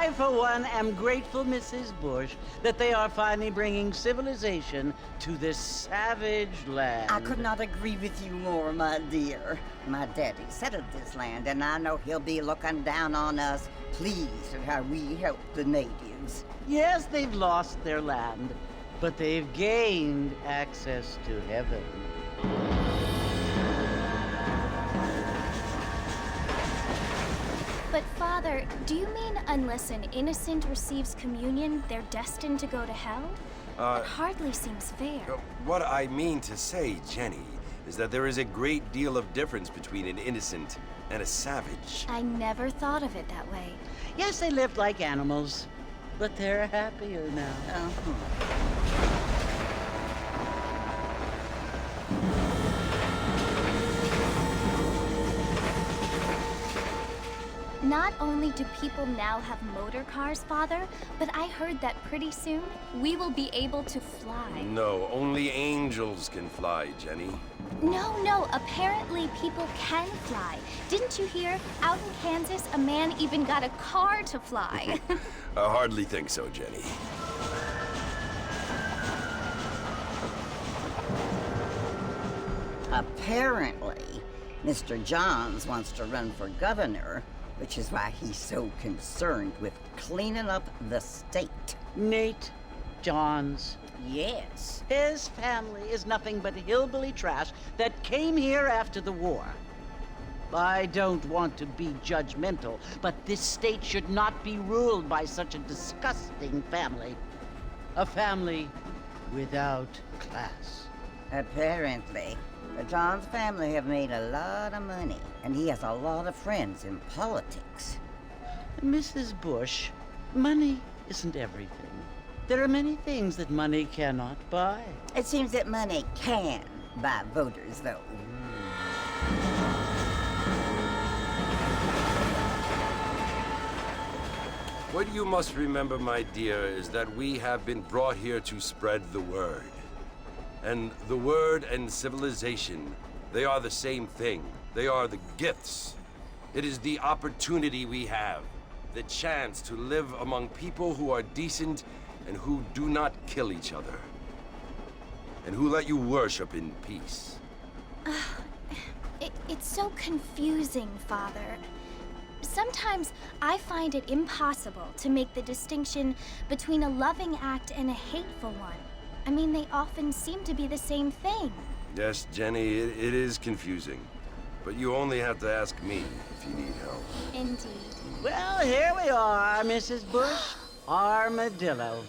I, for one, am grateful, Mrs. Bush, that they are finally bringing civilization to this savage land. I could not agree with you more, my dear. My daddy settled this land, and I know he'll be looking down on us, pleased at how we help the natives. Yes, they've lost their land, but they've gained access to heaven. But Father, do you mean unless an innocent receives communion, they're destined to go to hell? That hardly seems fair. What I mean to say, Jenny, is that there is a great deal of difference between an innocent and a savage. I never thought of it that way. Yes, they lived like animals, but they're happier now. Not only do people now have motor cars, Father, but I heard that pretty soon we will be able to fly. No, only angels can fly, Jenny. No, apparently people can fly. Didn't you hear? Out in Kansas, a man even got a car to fly. I hardly think so, Jenny. Apparently, Mr. Johns wants to run for governor, which is why he's so concerned with cleaning up the state. Nate Johns. Yes. His family is nothing but hillbilly trash that came here after the war. I don't want to be judgmental, but this state should not be ruled by such a disgusting family. A family without class. Apparently. The Johns family have made a lot of money, and he has a lot of friends in politics. Mrs. Bush, money isn't everything. There are many things that money cannot buy. It seems that money can buy voters, though. What you must remember, my dear, is that we have been brought here to spread the word. And the word and civilization, they are the same thing. They are the gifts. It is the opportunity we have, the chance to live among people who are decent and who do not kill each other, and who let you worship in peace. It's so confusing, Father. Sometimes I find it impossible to make the distinction between a loving act and a hateful one. I mean, they often seem to be the same thing. Yes, Jenny, it is confusing. But you only have to ask me if you need help. Indeed. Well, here we are, Mrs. Bush. Armadillo.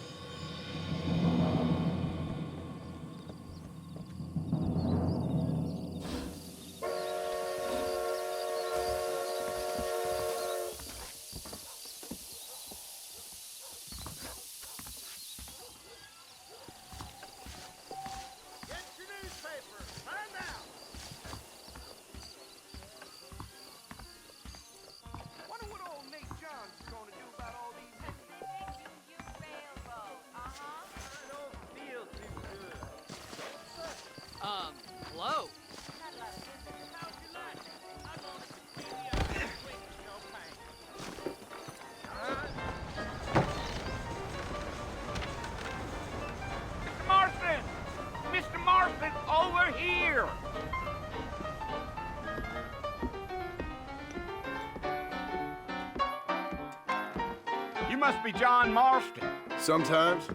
Hello. Mr. Marston! Mr. Marston, over here! You must be John Marston. Sometimes.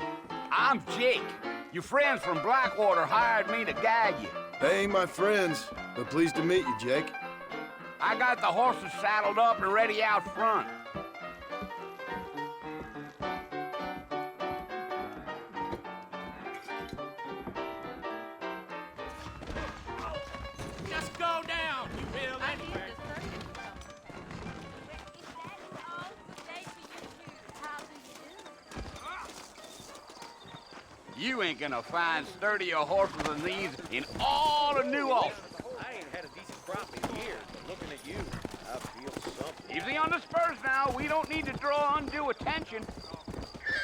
I'm Jake. Your friends from Blackwater hired me to guide you. They ain't my friends, but pleased to meet you, Jake. I got the horses saddled up and ready out front. Just go down, you will anyway. You ain't gonna find sturdier horses than these in all of New Ulster. I ain't had a decent crop in years, but looking at you, I feel something. Easy on the spurs now. We don't need to draw undue attention.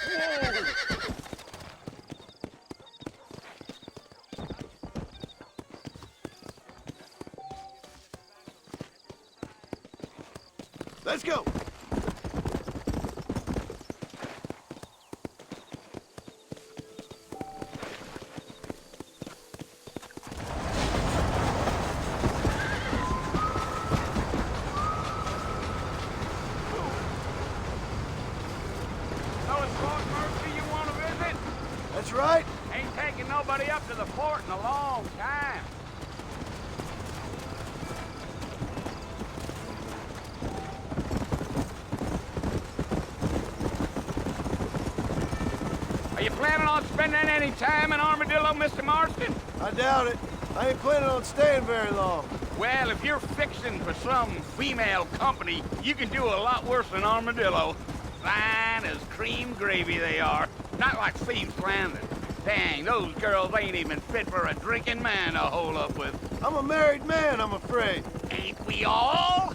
Whoa. Let's go! That's right. Ain't taking nobody up to the fort in a long time. Are you planning on spending any time in Armadillo, Mr. Marston? I doubt it. I ain't planning on staying very long. Well, if you're fixing for some female company, you can do a lot worse than Armadillo. Fine as cream gravy they are. Not like Thieves Landing. Dang, those girls ain't even fit for a drinking man to hole up with. I'm a married man, I'm afraid. Ain't we all?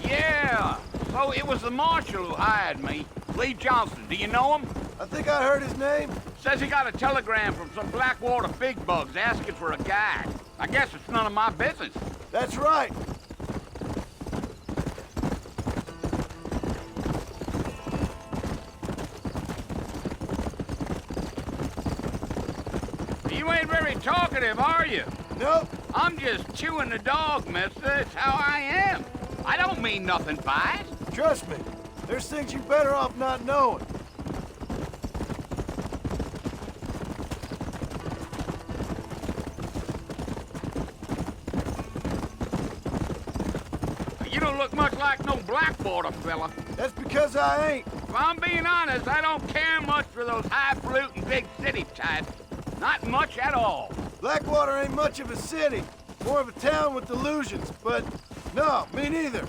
Yeah, so it was the marshal who hired me. Lee Johnson, do you know him? I think I heard his name. Says he got a telegram from some Blackwater big bugs asking for a guide. I guess it's none of my business. That's right. You ain't very talkative, are you? Nope. I'm just chewing the dog, mister. It's how I am. I don't mean nothing by it. Trust me. There's things you're better off not knowing. You don't look much like no Blackwater fella. That's because I ain't. If I'm being honest, I don't care much for those highfalutin big city types. Not much at all. Blackwater ain't much of a city. More of a town with illusions, but no, me neither.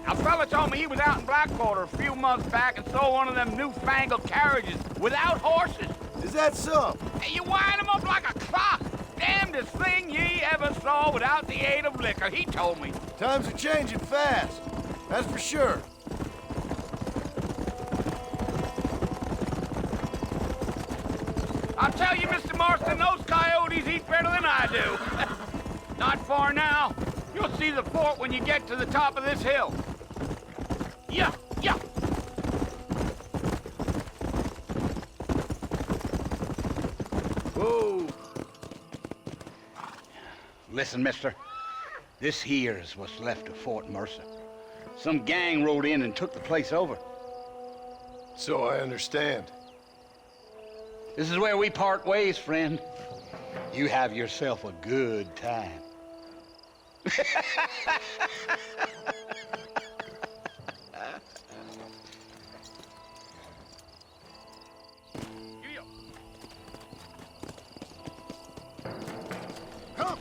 A fella told me he was out in Blackwater a few months back and saw one of them newfangled carriages without horses. Is that so? And you wind them up like a clock. Damnedest thing ye ever saw without the aid of liquor, he told me. Times are changing fast. That's for sure. I'll tell you, Mr. Marston, those coyotes eat better than I do. Not far now. You'll see the fort when you get to the top of this hill. Yeah, yeah. Whoa. Listen, mister. This here is what's left of Fort Mercer. Some gang rode in and took the place over. So I understand. This is where we part ways, friend. You have yourself a good time. Come.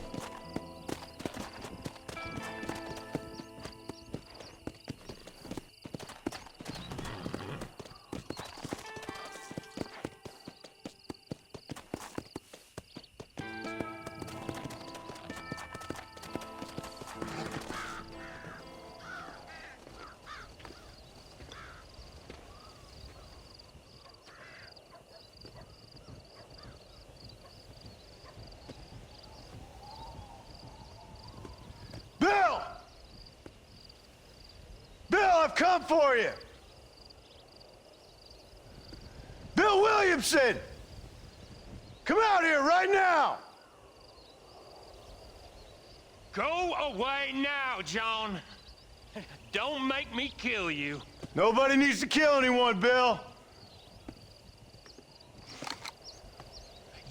Bill! Bill, I've come for you! Bill Williamson! Come out here right now! Go away now, John. Don't make me kill you. Nobody needs to kill anyone, Bill.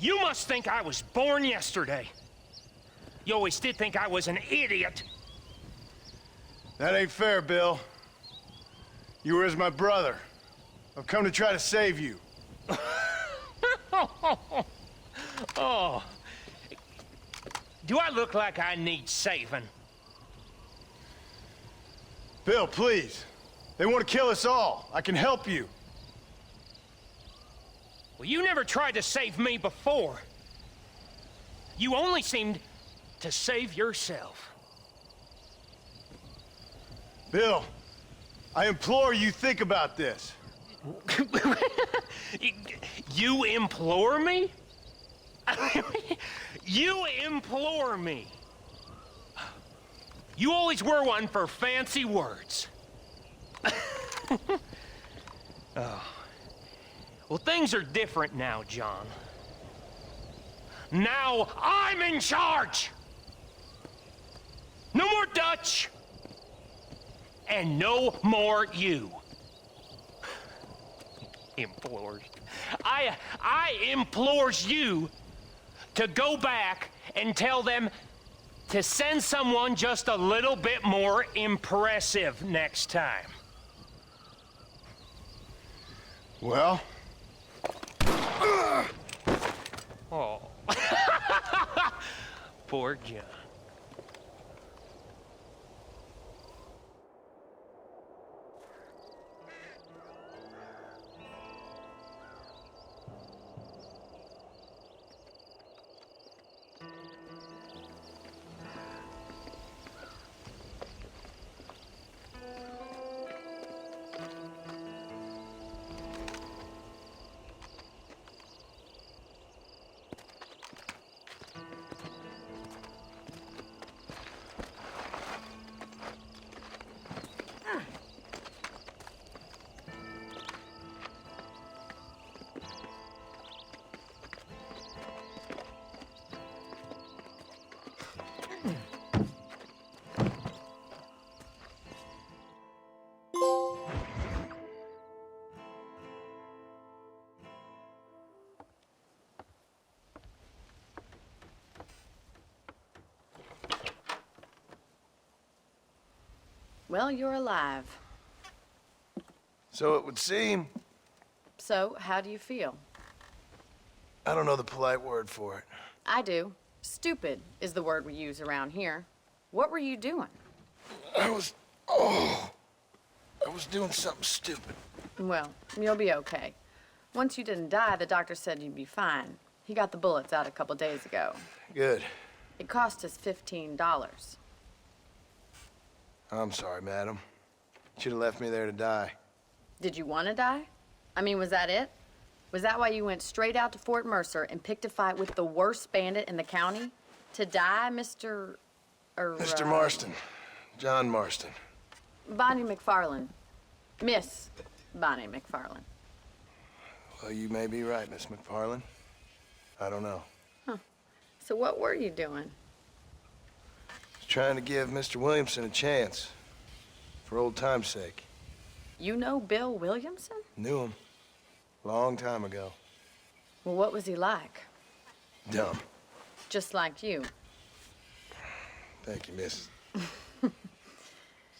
You must think I was born yesterday. You always did think I was an idiot. That ain't fair, Bill. You were as my brother. I've come to try to save you. Oh. Do I look like I need saving? Bill, please. They want to kill us all. I can help you. Well, you never tried to save me before. You only seemed to save yourself. Bill, I implore you think about this. You implore me? You implore me. You always were one for fancy words. Well, things are different now, John. Now I'm in charge! No more Dutch! And no more you. Implores. I implores you to go back and tell them to send someone just a little bit more impressive next time. Well? Oh. Poor John. Well, you're alive. So it would seem. So, how do you feel? I don't know the polite word for it. I do. Stupid is the word we use around here. What were you doing? I was doing something stupid. Well, you'll be okay. Once you didn't die, the doctor said you'd be fine. He got the bullets out a couple days ago. Good. It cost us $15. I'm sorry, madam. Should have left me there to die. Did you want to die? I mean, was that it? Was that why you went straight out to Fort Mercer and picked a fight with the worst bandit in the county? To die, Mr. Mr. Marston. John Marston. Bonnie McFarland. Miss Bonnie McFarland. Well, you may be right, Miss McFarland. I don't know. So what were you doing? Just trying to give Mr. Williamson a chance. For old time's sake. You know Bill Williamson? Knew him. Long time ago. Well, what was he like? Dumb. Just like you. Thank you, miss.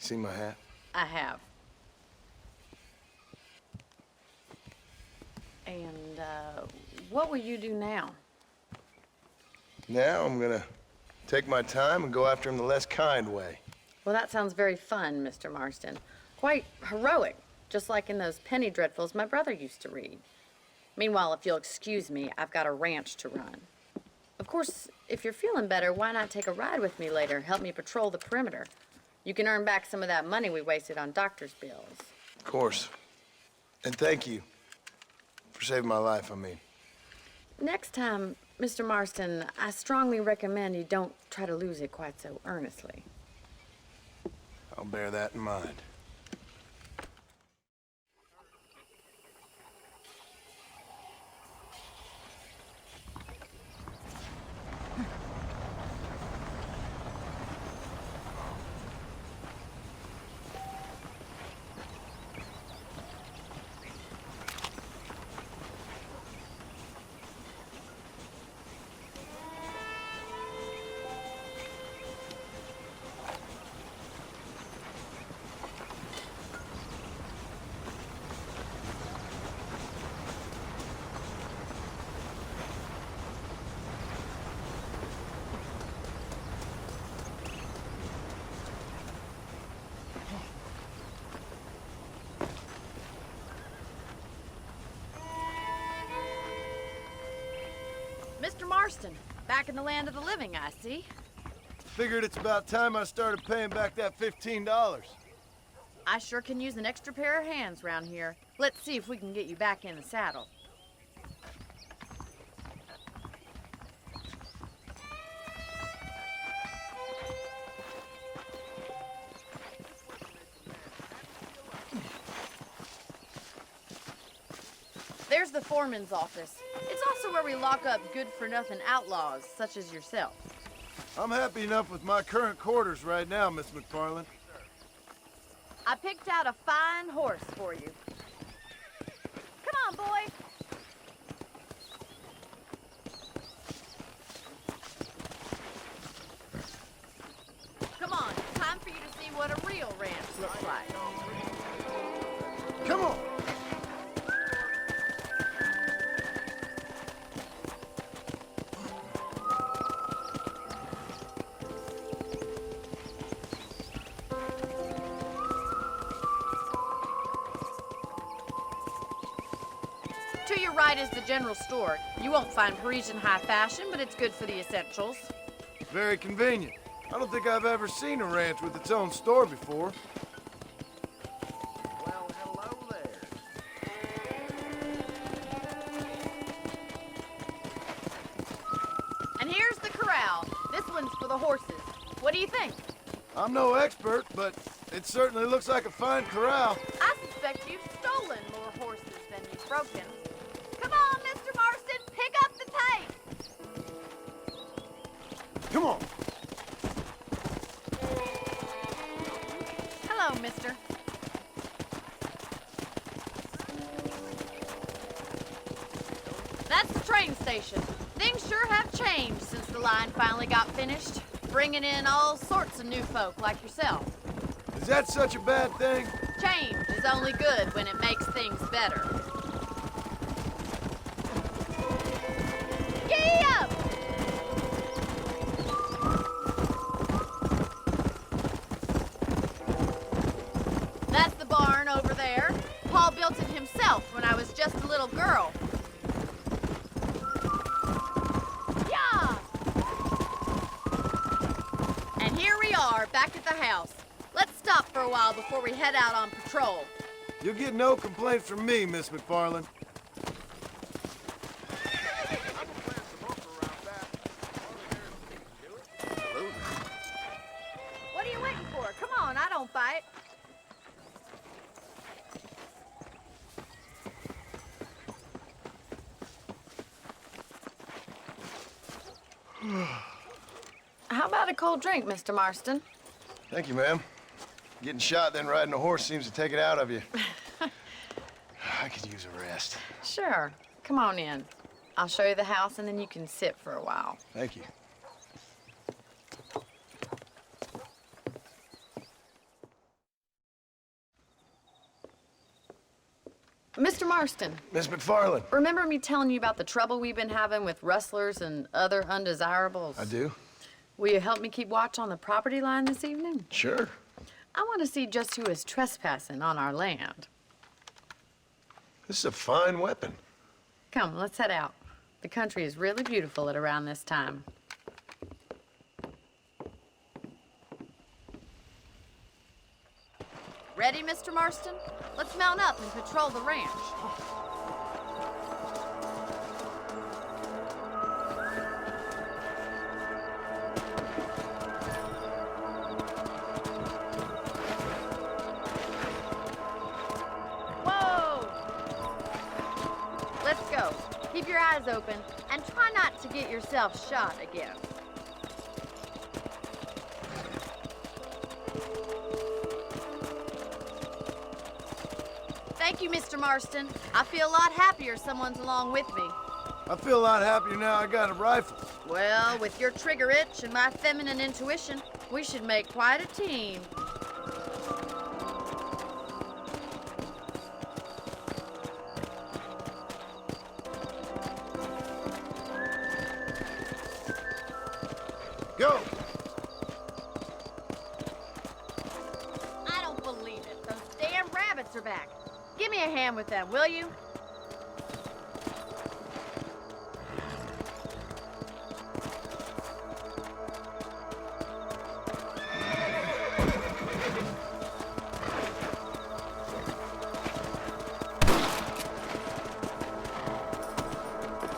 See my hat? I have. And, what will you do now? Now I'm gonna take my time and go after him the less kind way. Well, that sounds very fun, Mr. Marston. Quite heroic, just like in those penny dreadfuls my brother used to read. Meanwhile, if you'll excuse me, I've got a ranch to run. Of course, if you're feeling better, why not take a ride with me later? Help me patrol the perimeter. You can earn back some of that money we wasted on doctor's bills. Of course. And thank you for saving my life, I mean. Next time, Mr. Marston, I strongly recommend you don't try to lose it quite so earnestly. I'll bear that in mind. Mr. Marston, back in the land of the living, I see. Figured it's about time I started paying back that $15. I sure can use an extra pair of hands round here. Let's see if we can get you back in the saddle. There's the foreman's office. It's also where we lock up good-for-nothing outlaws, such as yourself. I'm happy enough with my current quarters right now, Miss McFarland. I picked out a fine horse for you. Come on, boy. Come on, time for you to see what a real ranch looks like. Come on! To your right is the general store. You won't find Parisian high fashion, but it's good for the essentials. Very convenient. I don't think I've ever seen a ranch with its own store before. Well, hello there. And here's the corral. This one's for the horses. What do you think? I'm no expert, but it certainly looks like a fine corral. I suspect you've stolen more horses than you've broken. Come on, Mr. Marston, pick up the pace. Come on! Hello, mister. That's the train station. Things sure have changed since the line finally got finished, bringing in all sorts of new folk like yourself. Is that such a bad thing? Change is only good when it makes things better. Giddy up! That's the barn over there. Paul built it himself when I was just a little girl. Yeah! And here we are, back at the house. Let's stop for a while before we head out on patrol. You'll get no complaints from me, Miss McFarland. What are you waiting for? Come on, I don't fight. How about a cold drink, Mr. Marston? Thank you, ma'am. Getting shot, then riding a horse seems to take it out of you. I could use a rest. Sure. Come on in. I'll show you the house, and then you can sit for a while. Thank you. Mr. Marston, Miss McFarland. remember me telling you about the trouble we've been having with rustlers and other undesirables? I do? Will you help me keep watch on the property line this evening? Sure. I want to see just who is trespassing on our land. This is a fine weapon. Come, let's head out. The country is really beautiful at around this time. Ready, Mr. Marston? Let's mount up and patrol the ranch. Whoa! Let's go. Keep your eyes open and try not to get yourself shot again. Thank you, Mr. Marston. I feel a lot happier someone's along with me. I feel a lot happier now I got a rifle. Well, with your trigger itch and my feminine intuition, we should make quite a team. Go! I don't believe it. Those damn rabbits are back. Give me a hand with them, will you?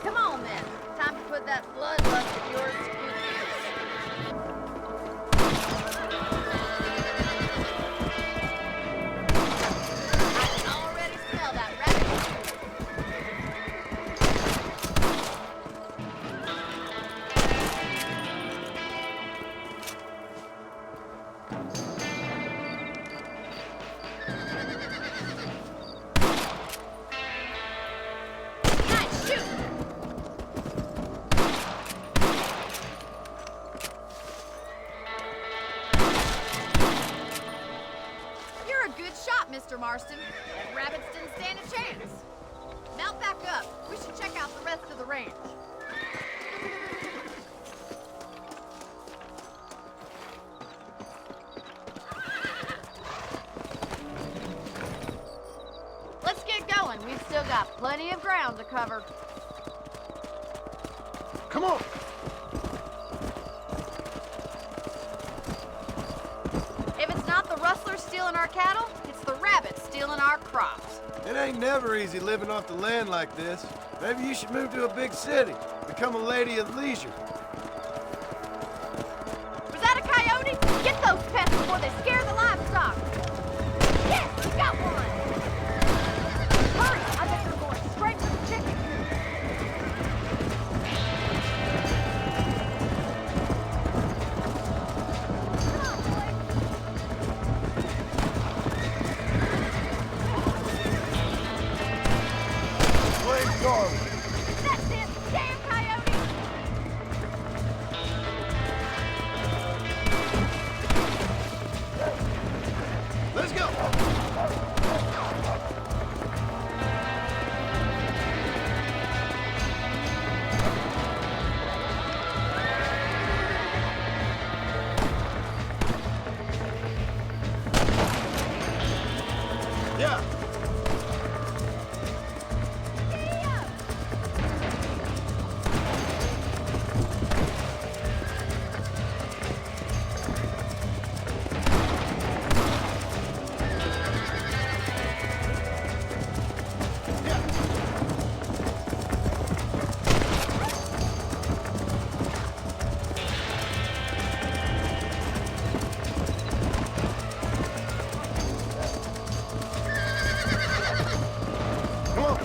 Come on, then. Time to put that bloodlust of yours to good use. I can already smell that rabbit. Good shot, Mr. Marston. Them rabbits didn't stand a chance. Mount back up. We should check out the rest of the ranch. Let's get going. We've still got plenty of ground to cover. Come on! If it's not the rustlers stealing our cattle, it's the rabbits stealing our crops. It ain't never easy living off the land like this. Maybe you should move to a big city. Become a lady of leisure. Was that a coyote? Get those pests before they scare the livestock. Yes, we got one. Hurry, I bet they're going straight for the chicken. Come on, boys. Blade Garland. That's it, damn coyote. Let's go! Yeah. Come on.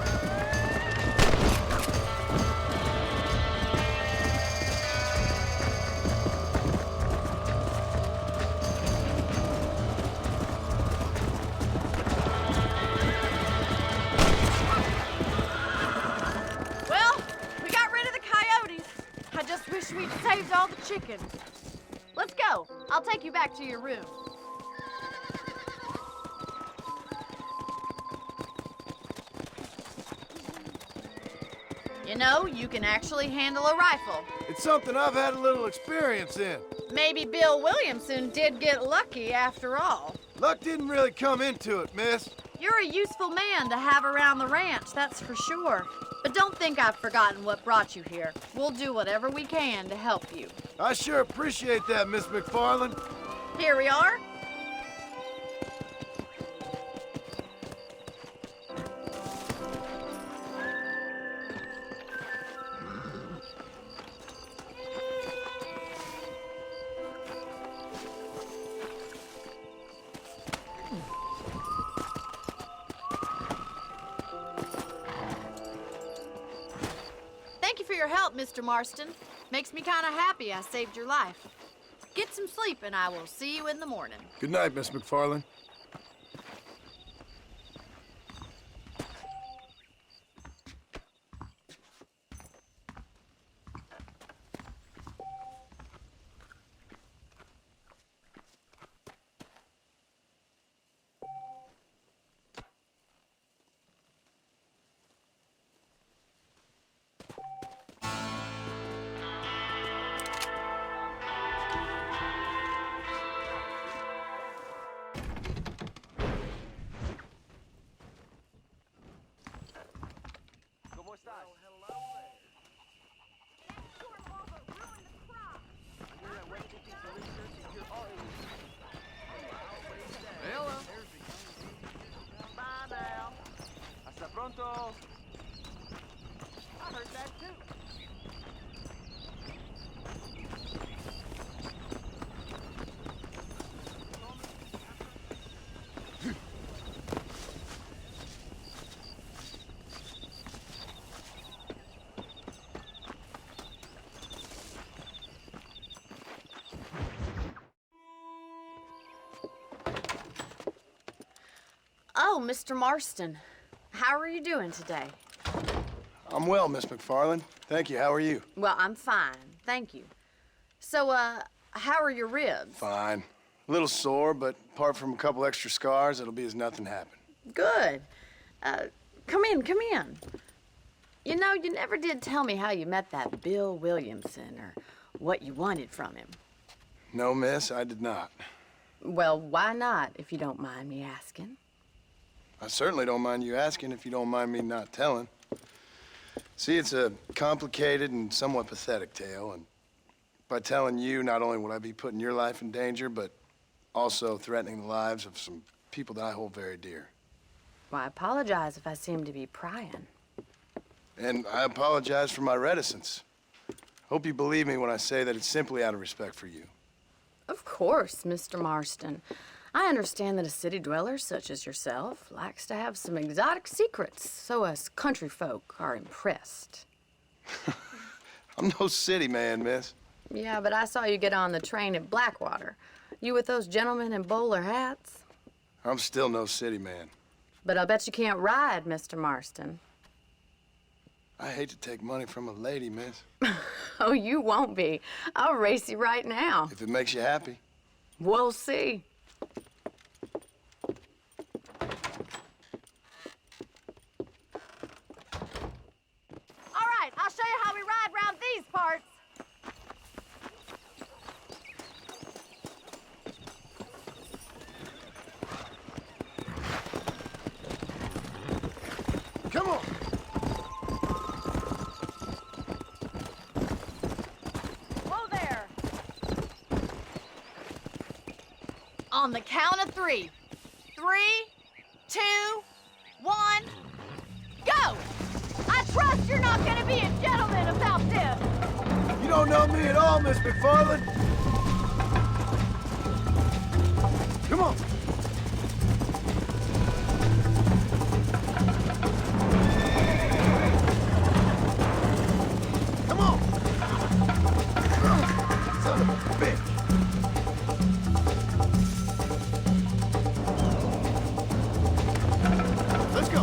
Well, we got rid of the coyotes. I just wish we'd saved all the chickens. Let's go. I'll take you back to your room. You know, you can actually handle a rifle. It's something I've had a little experience in. Maybe Bill Williamson did get lucky after all. Luck didn't really come into it, miss. You're a useful man to have around the ranch, that's for sure. But don't think I've forgotten what brought you here. We'll do whatever we can to help you. I sure appreciate that, Miss McFarland. Here we are. Thank you for your help, Mr. Marston. Makes me kind of happy I saved your life. Get some sleep and I will see you in the morning. Good night, Miss McFarland. pronto. I heard that too. Oh, Mr. Marston. How are you doing today? I'm well, Miss McFarland. Thank you. How are you? Well, I'm fine. Thank you. So, how are your ribs? Fine. A little sore, but apart from a couple extra scars, it'll be as nothing happened. Good. Come in, come in. You know, you never did tell me how you met that Bill Williamson or what you wanted from him. No, miss, I did not. Well, why not, if you don't mind me asking? I certainly don't mind you asking if you don't mind me not telling. See, it's a complicated and somewhat pathetic tale, and by telling you, not only would I be putting your life in danger, but also threatening the lives of some people that I hold very dear. Well, I apologize if I seem to be prying. And I apologize for my reticence. Hope you believe me when I say that it's simply out of respect for you. Of course, Mr. Marston. I understand that a city dweller such as yourself likes to have some exotic secrets, so us country folk are impressed. I'm no city man, miss. Yeah, but I saw you get on the train at Blackwater. You with those gentlemen in bowler hats? I'm still no city man. But I bet you can't ride, Mr. Marston. I hate to take money from a lady, miss. Oh, you won't be. I'll race you right now. If it makes you happy. We'll see. All right, I'll show you how we ride round these parts. Come on! Whoa there. On the count of 3. 3, 2, 1, go! I trust you're not gonna be a gentleman about this. You don't know me at all, Miss McFarland. Come on! Come on! Son of a bitch! Let's go!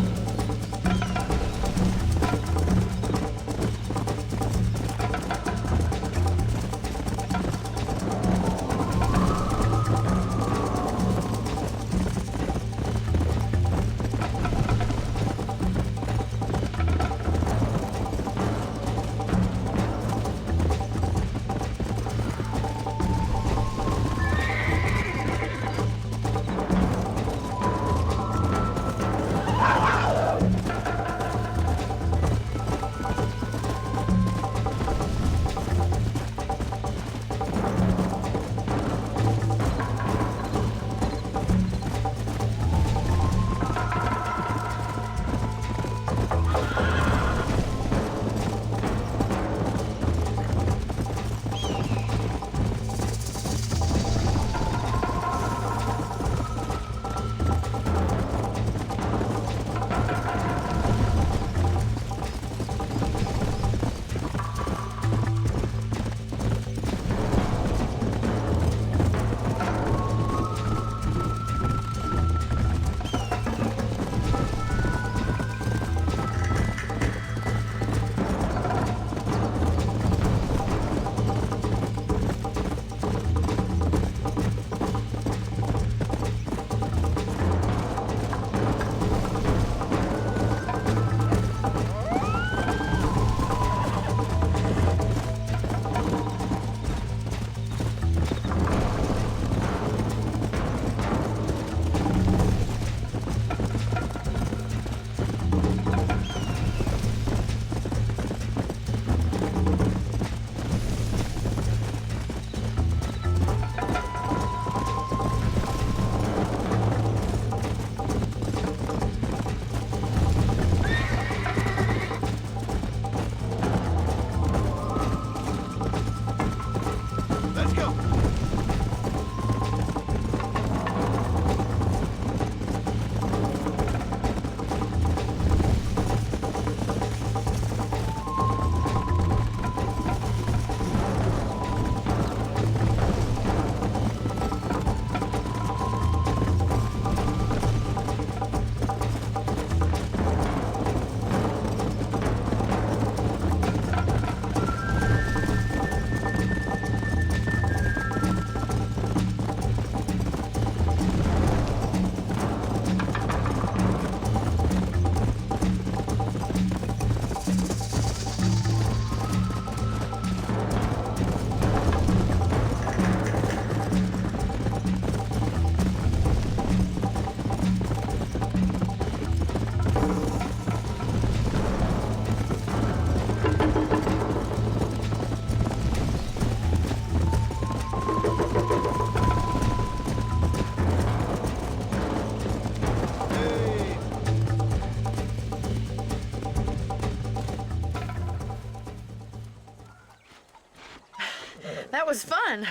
fun.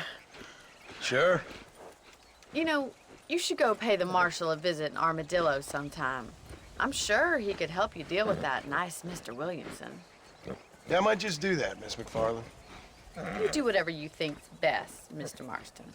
Sure. You know, you should go pay the marshal a visit in Armadillo sometime. I'm sure he could help you deal with that nice Mr. Williamson. Yeah, I might just do that, Miss McFarland. You do whatever you think's best, Mr. Marston.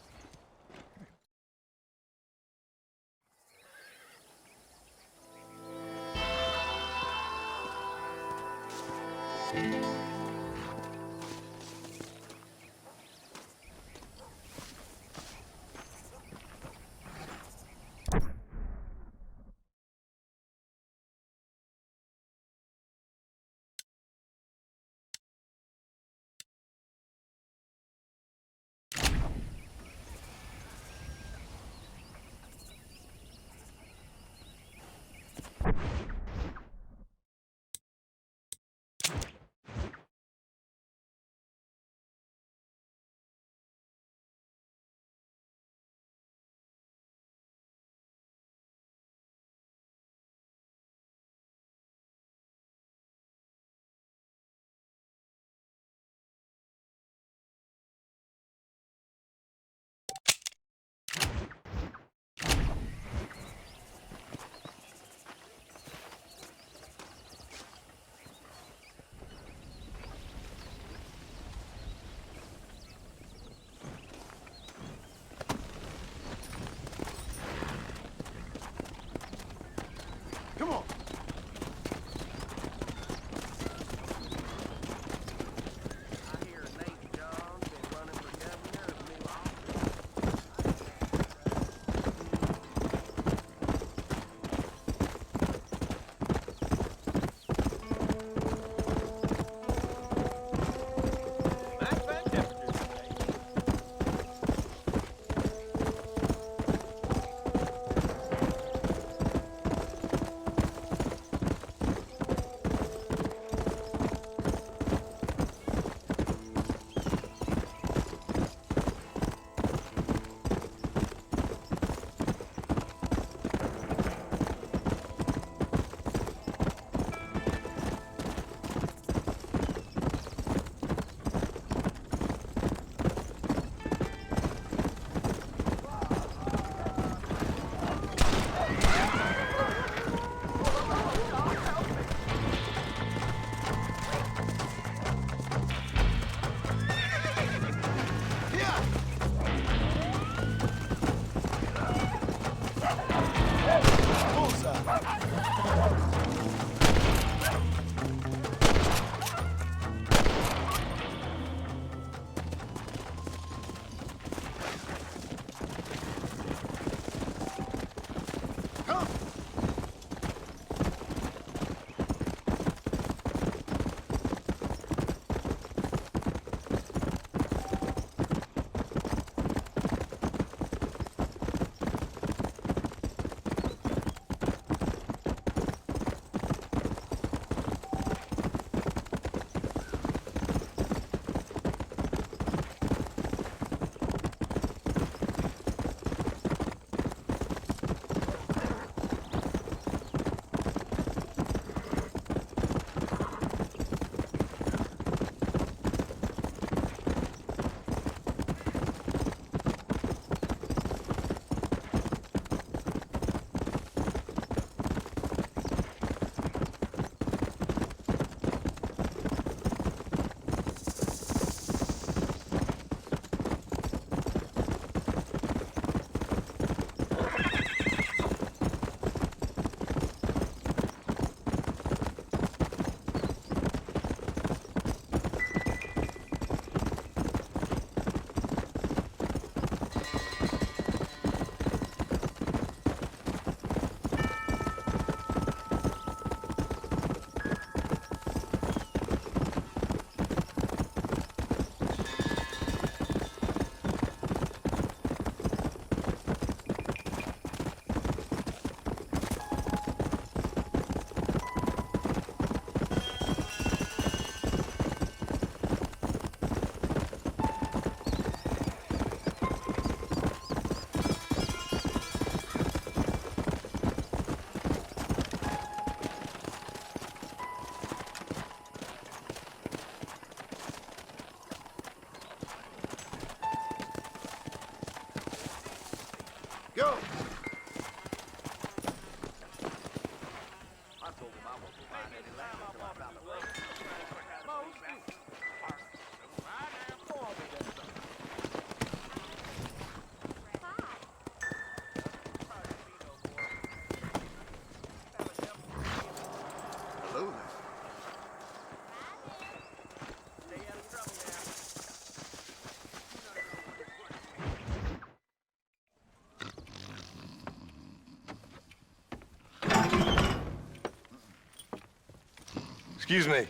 Excuse me.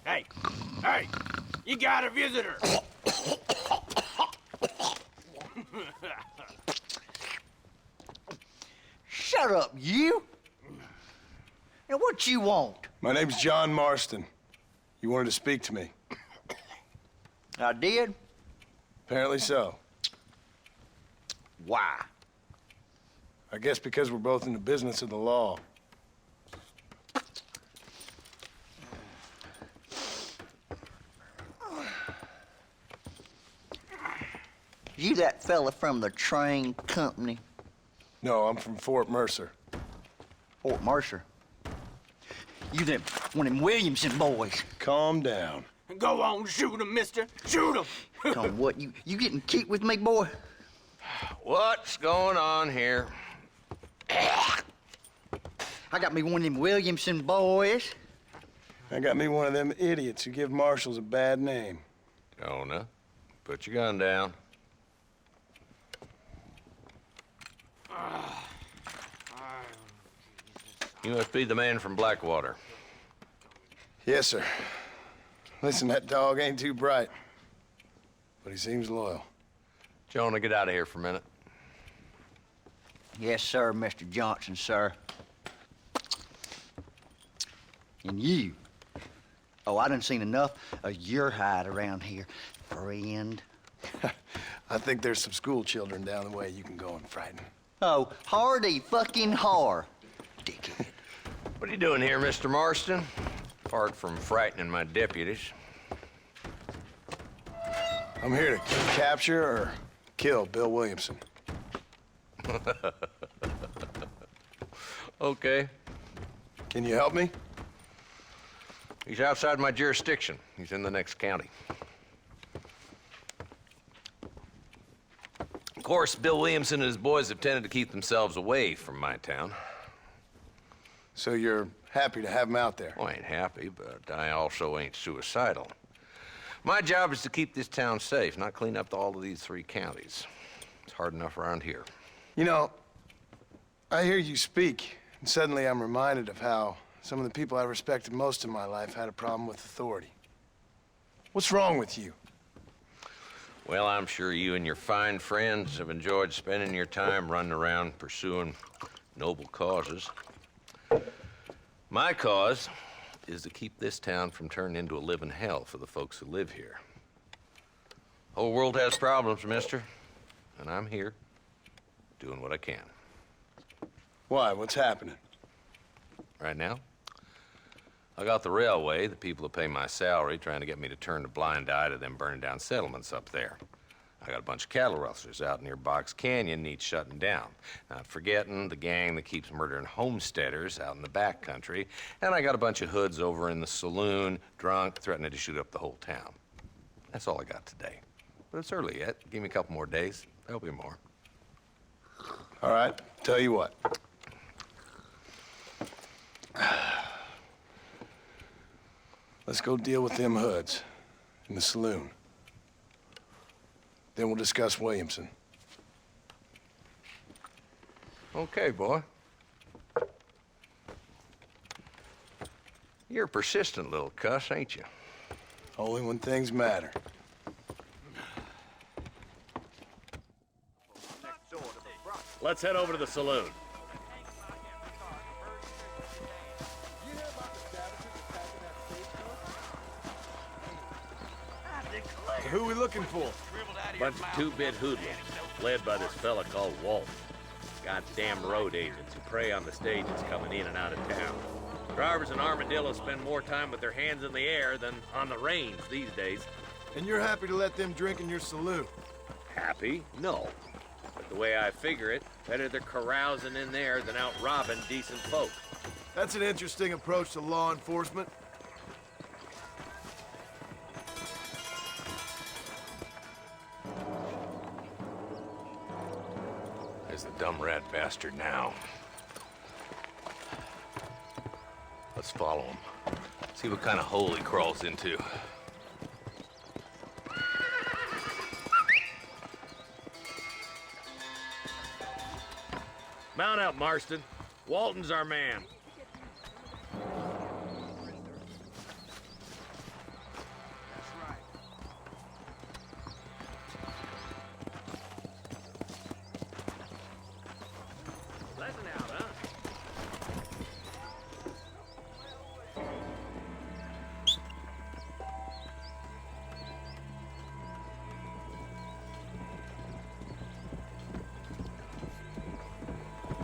Hey, hey, you got a visitor. Shut up, you! And what you want? My name's John Marston. You wanted to speak to me. I did? Apparently so. Why? I guess because we're both in the business of the law. You that fella from the train company? No, I'm from Fort Mercer. Fort Mercer? You them one of them Williamson boys. Calm down. Go on, shoot him, mister. Shoot him. Come what, you getting cute with me, boy? What's going on here? I got me one of them Williamson boys. I got me one of them idiots who give marshals a bad name. Jonah, put your gun down. You must be the man from Blackwater. Yes, sir. Listen, that dog ain't too bright, but he seems loyal. Jonah, get out of here for a minute. Yes, sir, Mr. Johnson, sir. And you. Oh, I done seen enough of your hide around here, friend. I think there's some school children down the way you can go and frighten. Oh, hardy fucking har. Dickhead. What are you doing here, Mr. Marston? Apart from frightening my deputies. I'm here to capture or kill Bill Williamson. Okay. Can you help me? He's outside my jurisdiction. He's in the next county. Of course, Bill Williamson and his boys have tended to keep themselves away from my town. So you're happy to have him out there? Well, I ain't happy, but I also ain't suicidal. My job is to keep this town safe, not clean up all of these 3 counties. It's hard enough around here. You know, I hear you speak, and suddenly I'm reminded of how some of the people I respected most in my life had a problem with authority. What's wrong with you? Well, I'm sure you and your fine friends have enjoyed spending your time running around pursuing noble causes. My cause is to keep this town from turning into a living hell for the folks who live here. Whole world has problems, mister, and I'm here doing what I can. Why? What's happening? Right now, I got the railway, the people who pay my salary, trying to get me to turn a blind eye to them burning down settlements up there. I got a bunch of cattle rustlers out near Box Canyon needs shutting down. Not forgetting the gang that keeps murdering homesteaders out in the back country. And I got a bunch of hoods over in the saloon, drunk, threatening to shoot up the whole town. That's all I got today. But it's early yet. Give me a couple more days. There'll be more. All right, tell you what. Let's go deal with them hoods in the saloon. Then we'll discuss Williamson. Okay, boy. You're a persistent little cuss, ain't you? Only when things matter. Let's head over to the saloon. So who are we looking for? Bunch of two-bit hoodlums, led by this fella called Walt. Goddamn road agents who prey on the stages coming in and out of town. Drivers in Armadillo spend more time with their hands in the air than on the reins these days. And you're happy to let them drink in your saloon? Happy? No. But the way I figure it, better they're carousing in there than out robbing decent folk. That's an interesting approach to law enforcement. There's the dumb rat bastard now. Let's follow him. See what kind of hole he crawls into. Mount out, Marston. Walton's our man. Pleasant out, huh?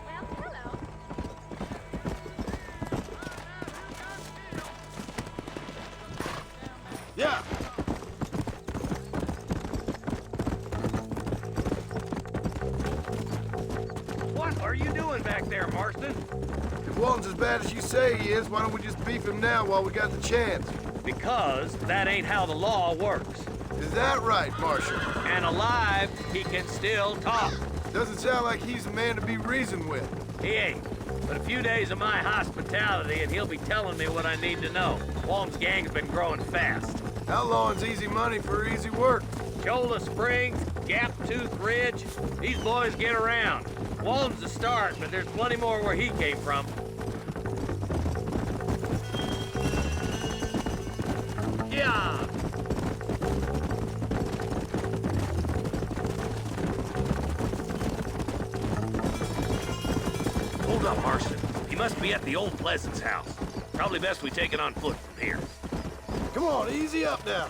Well, hello. Yeah. What are you doing back there, Marston? If Walton's as bad as you say he is, why don't we just beef him now while we got the chance? Because that ain't how the law works. Is that right, Marshal? And alive, he can still talk. Doesn't sound like he's a man to be reasoned with. He ain't. But a few days of my hospitality and he'll be telling me what I need to know. Walton's gang's been growing fast. Outlawing's easy money for easy work. Shola Springs, Gap Tooth Ridge, these boys get around. Walton's the start, but there's plenty more where he came from. Yeah! Hold up, Marston. He must be at the old Pleasance house. Probably best we take it on foot from here. Come on, easy up now.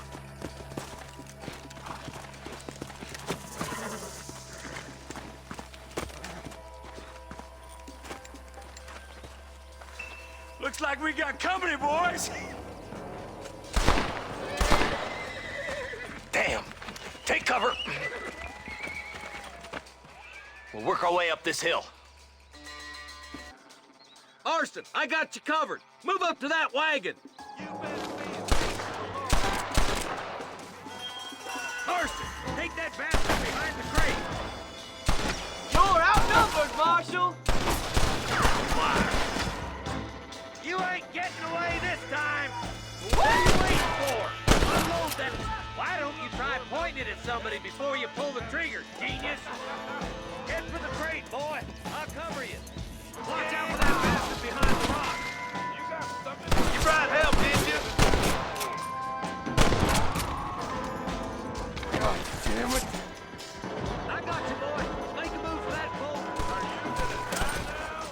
Looks like we got company, boys. Damn! Take cover! We'll work our way up this hill. Marston, I got you covered. Move up to that wagon. Marston, take that bastard behind the crate. You're outnumbered, Marshal. You ain't getting away this time. What are you waiting for? Unload that. Why don't you try pointing it at somebody before you pull the trigger, genius? Head for the crate, boy. I'll cover you. Watch out for that bastard behind the rock. You got something. You brought help, didn't you? God damn it. I got you, boy. Make a move for that pole. Are you gonna die now?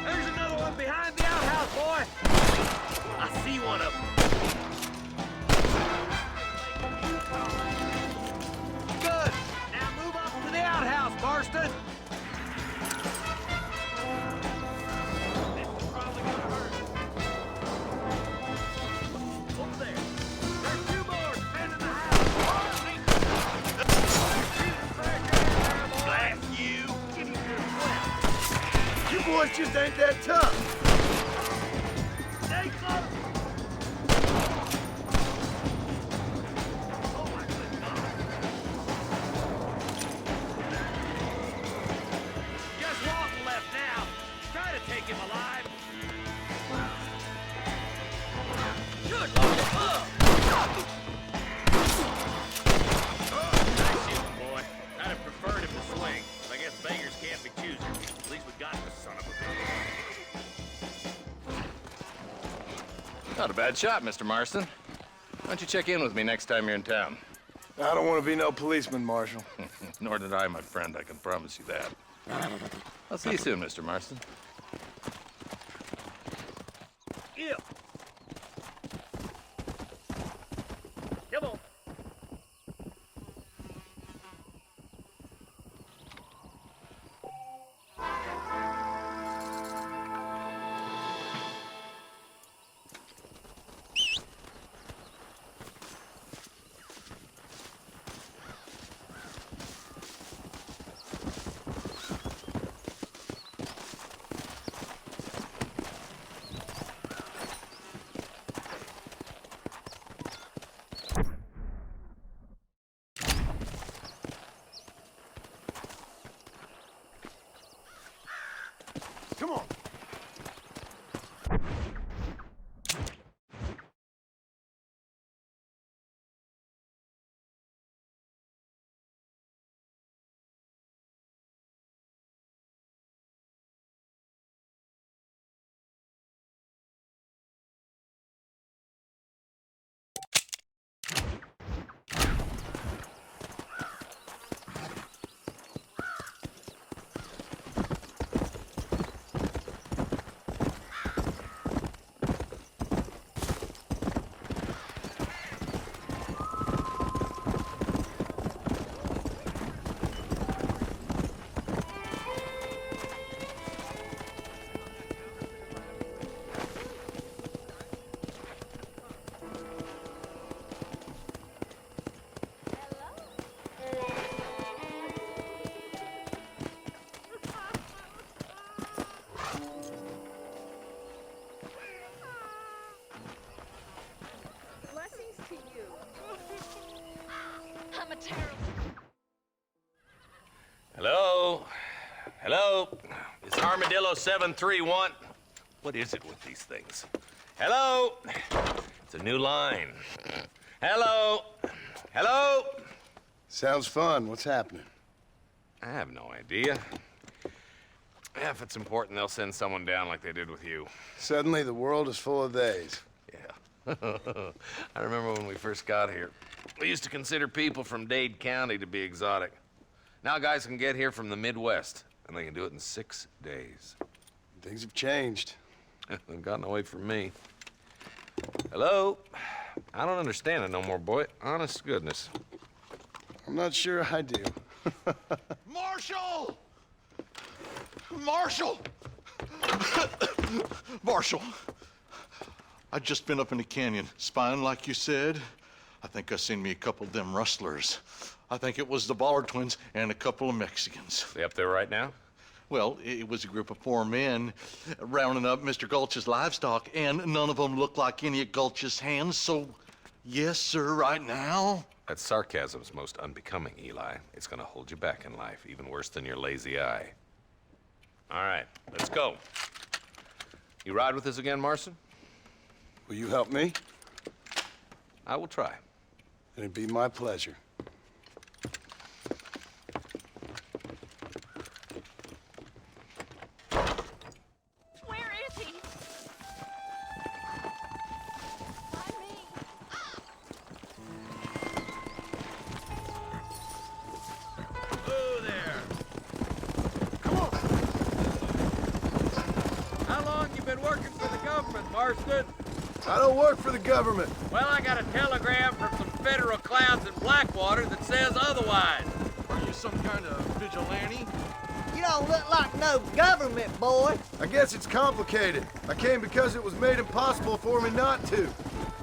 There's another one behind the outhouse, boy. I see one of them. Good. Now move up to the outhouse, Marston. This is probably gonna hurt. Over there. There's two more defending the house. Blast you. Give me your slap. You boys just ain't that tough. Stay close. Oh my good God. Just Walton left now. Try to take him alive. Good Lord. Nice shooting, boy. I'd have preferred him to swing. But I guess beggars can't be choosers. At least we got the son of a bitch. Not a bad shot, Mr. Marston. Why don't you check in with me next time you're in town? I don't want to be no policeman, Marshal. Nor did I, my friend. I can promise you that. I'll see you soon, Mr. Marston. Yeah. Come on. Hello? Hello? It's Armadillo 731. What is it with these things? Hello? It's a new line. Hello? Hello? Sounds fun. What's happening? I have no idea. Yeah, if it's important, they'll send someone down like they did with you. Suddenly, the world is full of theys. Yeah. I remember when we first got here. We used to consider people from Dade County to be exotic. Now guys can get here from the Midwest, and they can do it in 6 days. Things have changed. They've gotten away from me. Hello? I don't understand it no more, boy. Honest to goodness. I'm not sure I do. Marshal! Marshal! Marshal! I just been up in the canyon, spying like you said. I think I seen me a couple of them rustlers. I think it was the Ballard twins and a couple of Mexicans. They up there right now? Well, it was a group of 4 men rounding up Mr. Gulch's livestock, and none of them looked like any of Gulch's hands, so yes, sir, right now. That sarcasm's most unbecoming, Eli. It's gonna hold you back in life, even worse than your lazy eye. All right, let's go. You ride with us again, Marston? Will you help me? I will try. It'd be my pleasure. Where is he? Find me. Whoa there. Come on. How long you been working for the government, Marston? I don't work for the government. Well, I got a telegram from some federal clowns in Blackwater that says otherwise. Are you some kind of vigilante? You don't look like no government boy. I guess it's complicated. I came because it was made impossible for me not to.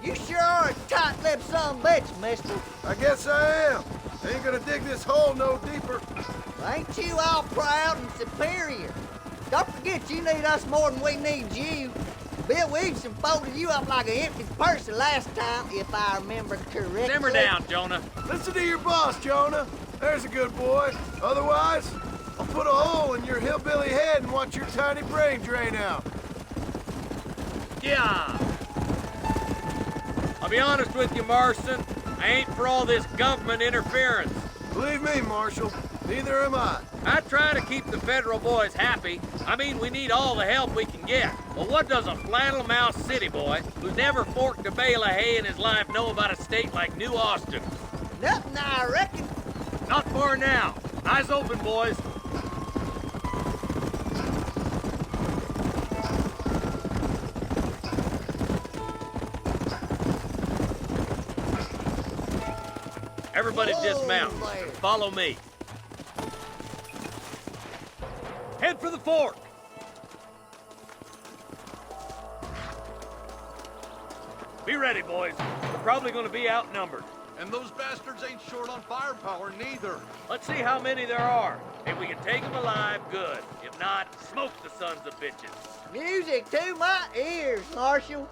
You sure are a tight-lipped son of a bitch, mister. I guess I am. I ain't gonna dig this hole no deeper. Ain't you all proud and superior? Don't forget you need us more than we need you. Bill Williamson folded you up like an empty person last time, if I remember correctly. Simmer down, Jonah. Listen to your boss, Jonah. There's a good boy. Otherwise, I'll put a hole in your hillbilly head and watch your tiny brain drain out. Yeah. I'll be honest with you, Marston. I ain't for all this government interference. Believe me, Marshal, neither am I. I try to keep the federal boys happy. I mean, we need all the help we can get. But what does a flannel mouse city boy who's never forked a bale of hay in his life know about a state like New Austin? Nothing, I reckon. Not far now. Eyes open, boys. Everybody dismount. Follow me. Head for the fort. Be ready, boys. We're probably going to be outnumbered. And those bastards ain't short on firepower, neither. Let's see how many there are. If we can take them alive, good. If not, smoke the sons of bitches. Music to my ears, Marshal.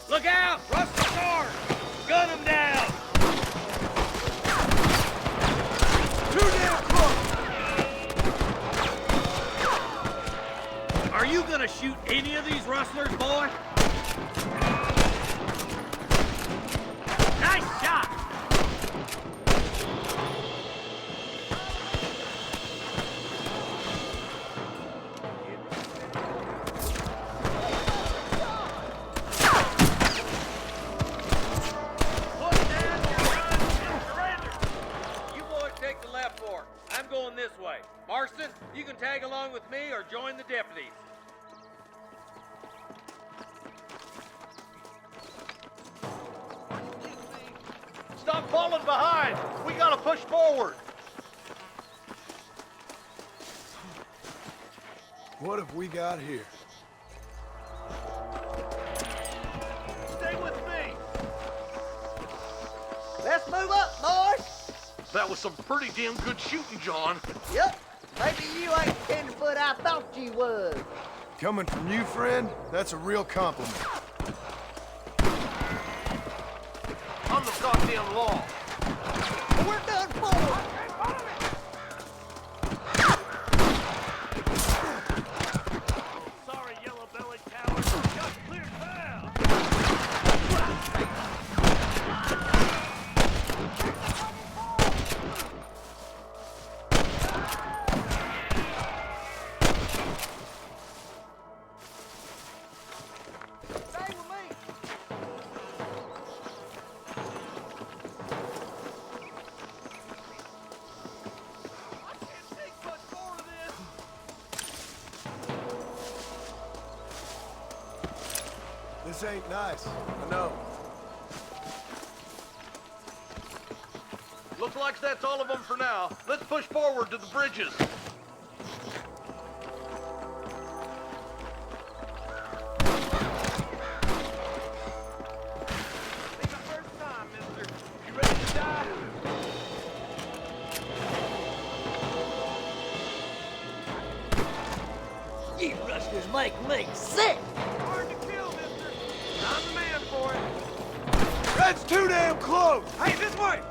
Look out! Rush the guard! Gun them down! Too damn close! Are you gonna shoot any of these rustlers, boy? Nice shot! You boys take the left fork. I'm going this way. Marston, you can tag along with with me or join the deputies. Stop falling behind! We gotta push forward! What have we got here? Stay with me! Let's move up, boys. That was some pretty damn good shooting, John. Yep. Maybe you ain't the tenderfoot I thought you was. Coming from you, friend, that's a real compliment. On the goddamn law. We're done for. Sorry, yellow-bellied coward. Just cleared now. Stay with me. This ain't nice, I know. Looks like that's all of them for now. Let's push forward to the bridges. Ain't the first time, mister. You ready to die? You rustlers make me sick. Hard to kill, mister. I'm the man for it. That's too damn close! Hey, this way!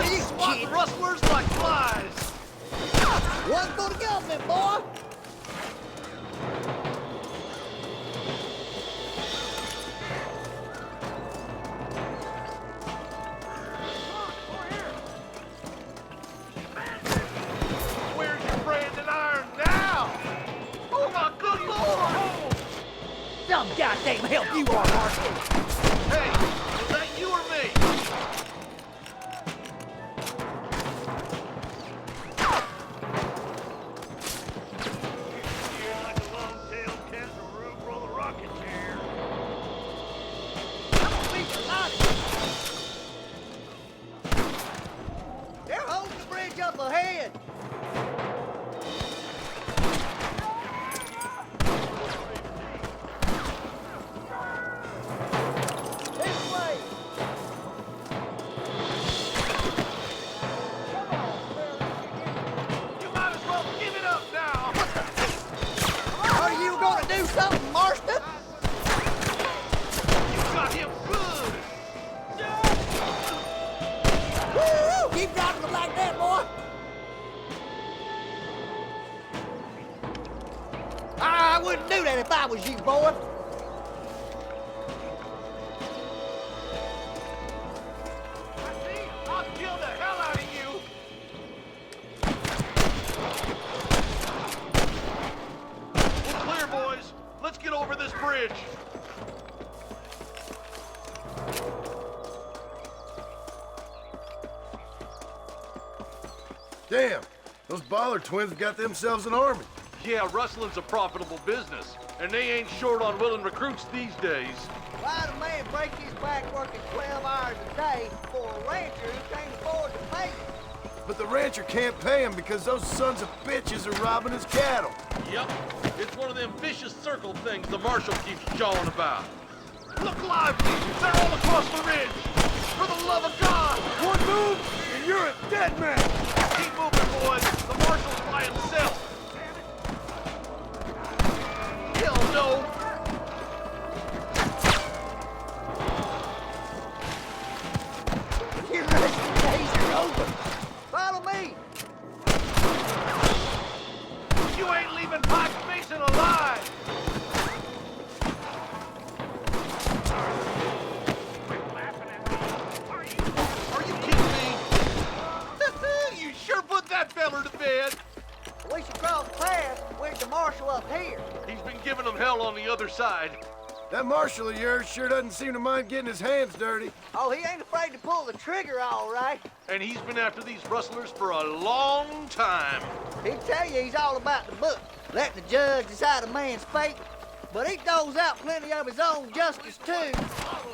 You Swat kid. the rustlers like flies! One for the government, boy. Where's your branding iron now? Oh my good lord! Some goddamn help you are, Marston. Hey, was that you or me? You're like a long-tailed cat in a room full of rocking chair. I'm gonna beat the lot of you. They're holding the bridge up ahead. This way. You might as well give it up now. Are you gonna do something, Marston? You got him good. Woo! Keep dropping them like that, boy. I wouldn't do that if I was you, boy. I'll kill the hell out of you. We're clear, boys. Let's get over this bridge. Damn, those Baller twins have got themselves an army. Yeah, rustling's a profitable business, and they ain't short on willing recruits these days. Why'd a man break his back working 12 hours a day for a rancher who can't afford to pay him? But the rancher can't pay him because those sons of bitches are robbing his cattle. Yep, it's one of them vicious circle things the marshal keeps jawing about. Look lively! They're all across the ridge! For the love of God! One move, and you're a dead man! Keep moving, boys! The marshal's by himself! Hell no! Your resting days are over. Follow me. You ain't leaving Pike Basin alive! Are you kidding me? You sure put that feller to bed! We should cross paths with the marshal up here. He's been giving them hell on the other side. That marshal of yours sure doesn't seem to mind getting his hands dirty. Oh, he ain't afraid to pull the trigger, all right. And he's been after these rustlers for a long time. He'll tell you he's all about the book, letting the judge decide a man's fate. But he throws out plenty of his own justice, too.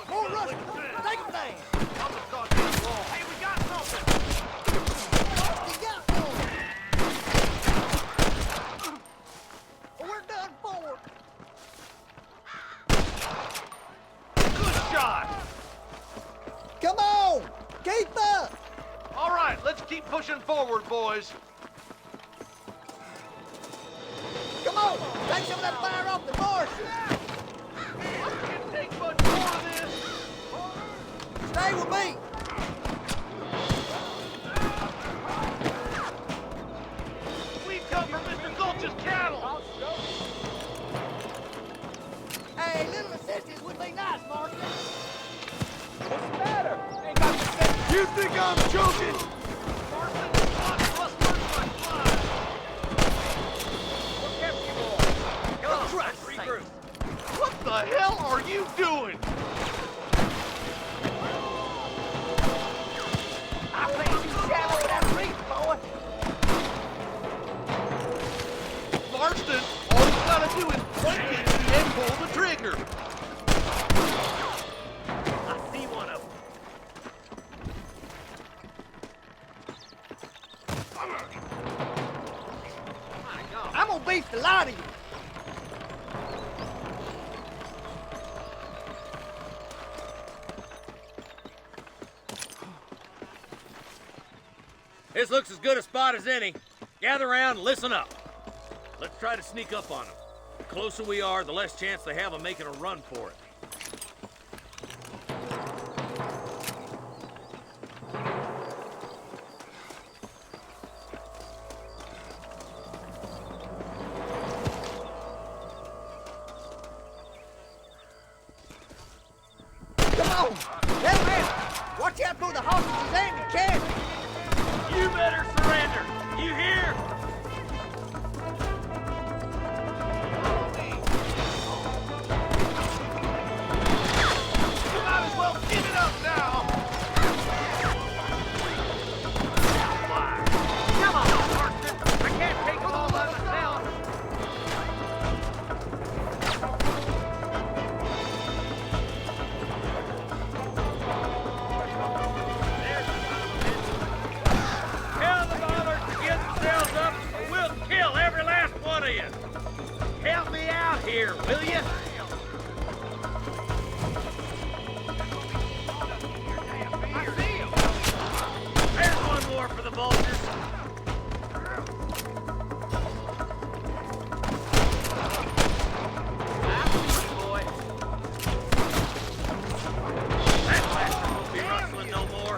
More rustlers, take him down. Hey, we got something! You got one. We're done for. Good shot! Come on, keep up. All right, let's keep pushing forward, boys. Come on, take some of that fire off the marshal. Can't take much more of this. Stay with me. We've come from Mr. Gulch's cattle. Hey, little assistance would be nice, Marshal. What's the matter? Ain't got the sense. You think I'm joking? What the hell are you doing? I think you shallow that reef, boy. Marston, all you gotta do is point it and pull the trigger. I see one of them. I'm gonna beat the lot of you. This looks as good a spot as any. Gather around and listen up. Let's try to sneak up on them. The closer we are, the less chance they have of making a run for it. Come on. Hey, man. Watch out for the hostages and the cabin. You better surrender. You hear? You might as well give it up now. Come on, Marston! I can't take them all by myself! Tell the bombers to get themselves up, or we'll kill every last one of you. Help me out here, will you? There's one more for the vultures. Boy. That bastard won't be rustling no more.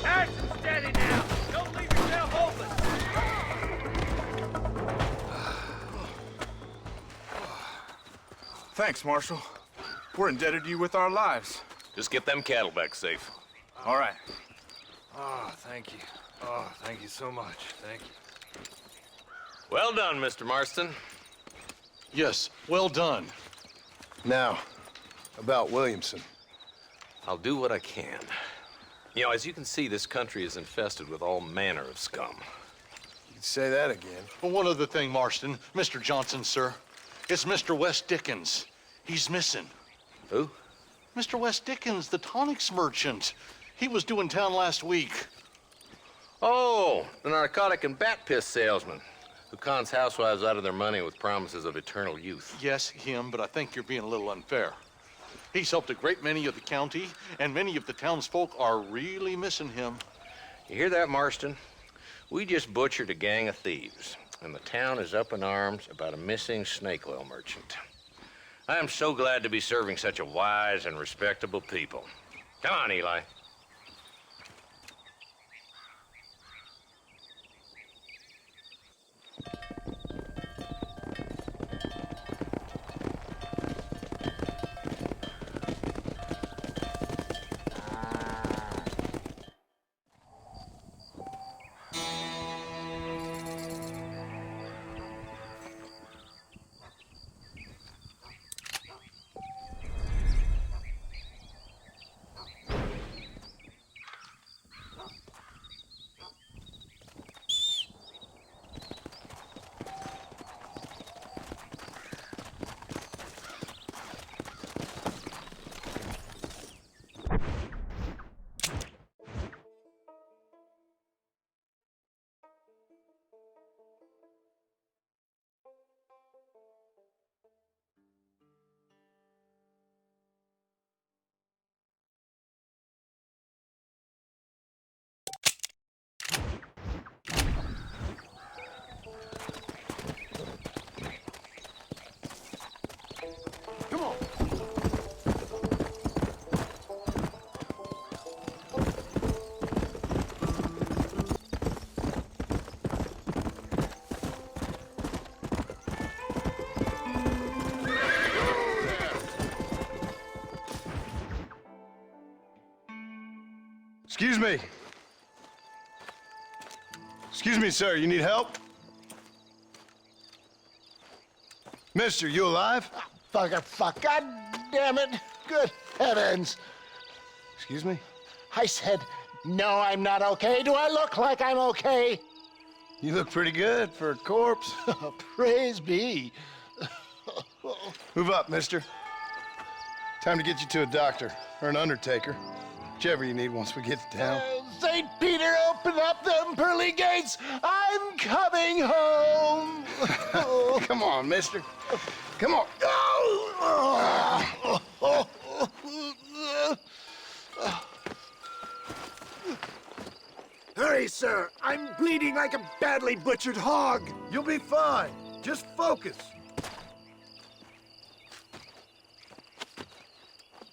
Nice and steady now. Don't leave yourself open. Thanks, Marshal. We're indebted to you with our lives. Just get them cattle back safe. All right. Oh, thank you. Oh, thank you so much. Thank you. Well done, Mr. Marston. Yes, well done. Now, about Williamson. I'll do what I can. You know, as you can see, this country is infested with all manner of scum. You could say that again. Well, one other thing, Marston. Mr. Johnson, sir. It's Mr. West Dickens. He's missing. Who? Mr. West Dickens, the tonics merchant. He was due in town last week. Oh, the narcotic and bat piss salesman who cons housewives out of their money with promises of eternal youth. Yes, him, but I think you're being a little unfair. He's helped a great many of the county, and many of the townsfolk are really missing him. You hear that, Marston? We just butchered a gang of thieves, and the town is up in arms about a missing snake oil merchant. I am so glad to be serving such a wise and respectable people. Come on, Eli. Excuse me. Excuse me, sir. You need help? Mister, you alive? Fuck. God damn it. Good heavens. Excuse me? I said, no, I'm not okay. Do I look like I'm okay? You look pretty good for a corpse. Praise be. Move up, mister. Time to get you to a doctor or an undertaker. Whichever you need once we get to town. St. Peter, open up them pearly gates. I'm coming home. Come on, mister. Come on. Hurry, sir. I'm bleeding like a badly butchered hog. You'll be fine. Just focus.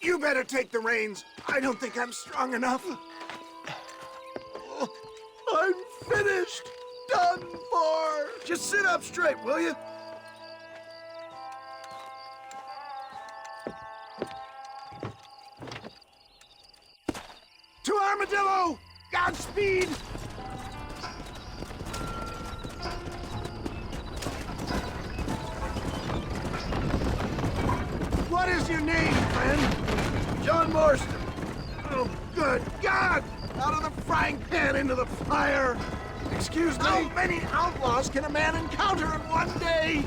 You better take the reins. I don't think I'm strong enough. I'm finished. Done for. Just sit up straight, will you? To Armadillo! Godspeed! What is your name, friend? John Marston. Oh, good God! Out of the frying pan into the fire! Excuse me? How many outlaws can a man encounter in one day?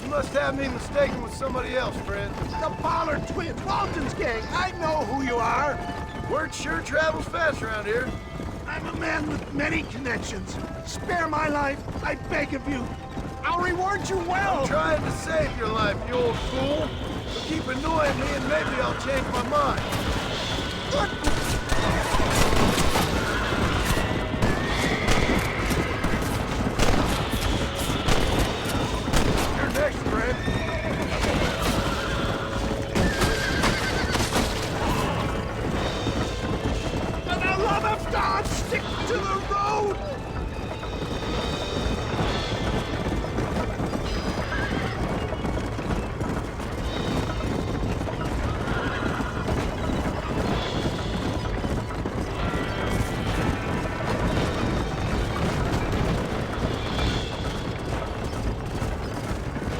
You must have me mistaken with somebody else, friend. The Pollard twins, Walton's gang. I know who you are. Word sure travels fast around here. I'm a man with many connections. Spare my life, I beg of you. I'll reward you well. I'm trying to save your life, you old fool. But keep annoying me and maybe I'll change my mind. You're next, friend. For the love of God, stick to the road!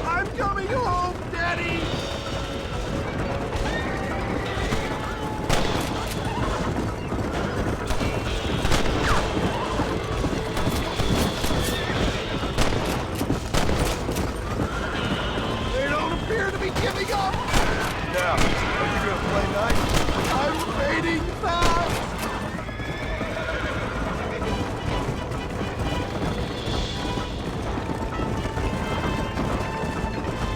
I'm coming home, Daddy! They don't appear to be giving up! Now, are you gonna play nice? I'm fading fast!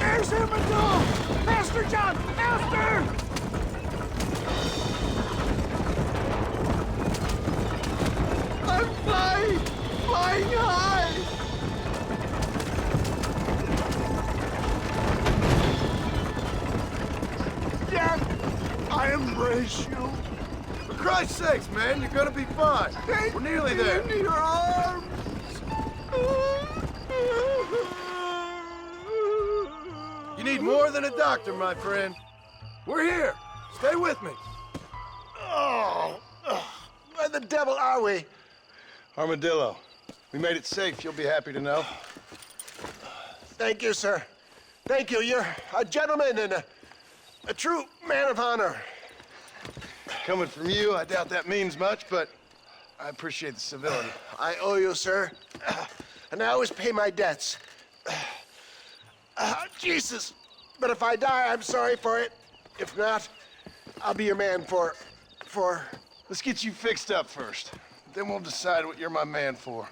There's Armadillo! Master John! Master! I'm flying! Flying high! Death, I embrace you. For Christ's sakes, man, you're gonna be fine. Take We're nearly me there. into your arms. You need more than a doctor, my friend. We're here. Stay with me. Where the devil are we? Armadillo. We made it safe, you'll be happy to know. Thank you, sir. Thank you. You're a gentleman and a true man of honor. Coming from you, I doubt that means much, but I appreciate the civility. I owe you, sir. And I always pay my debts. Jesus. But if I die, I'm sorry for it. If not, I'll be your man for... Let's get you fixed up first. Then we'll decide what you're my man for.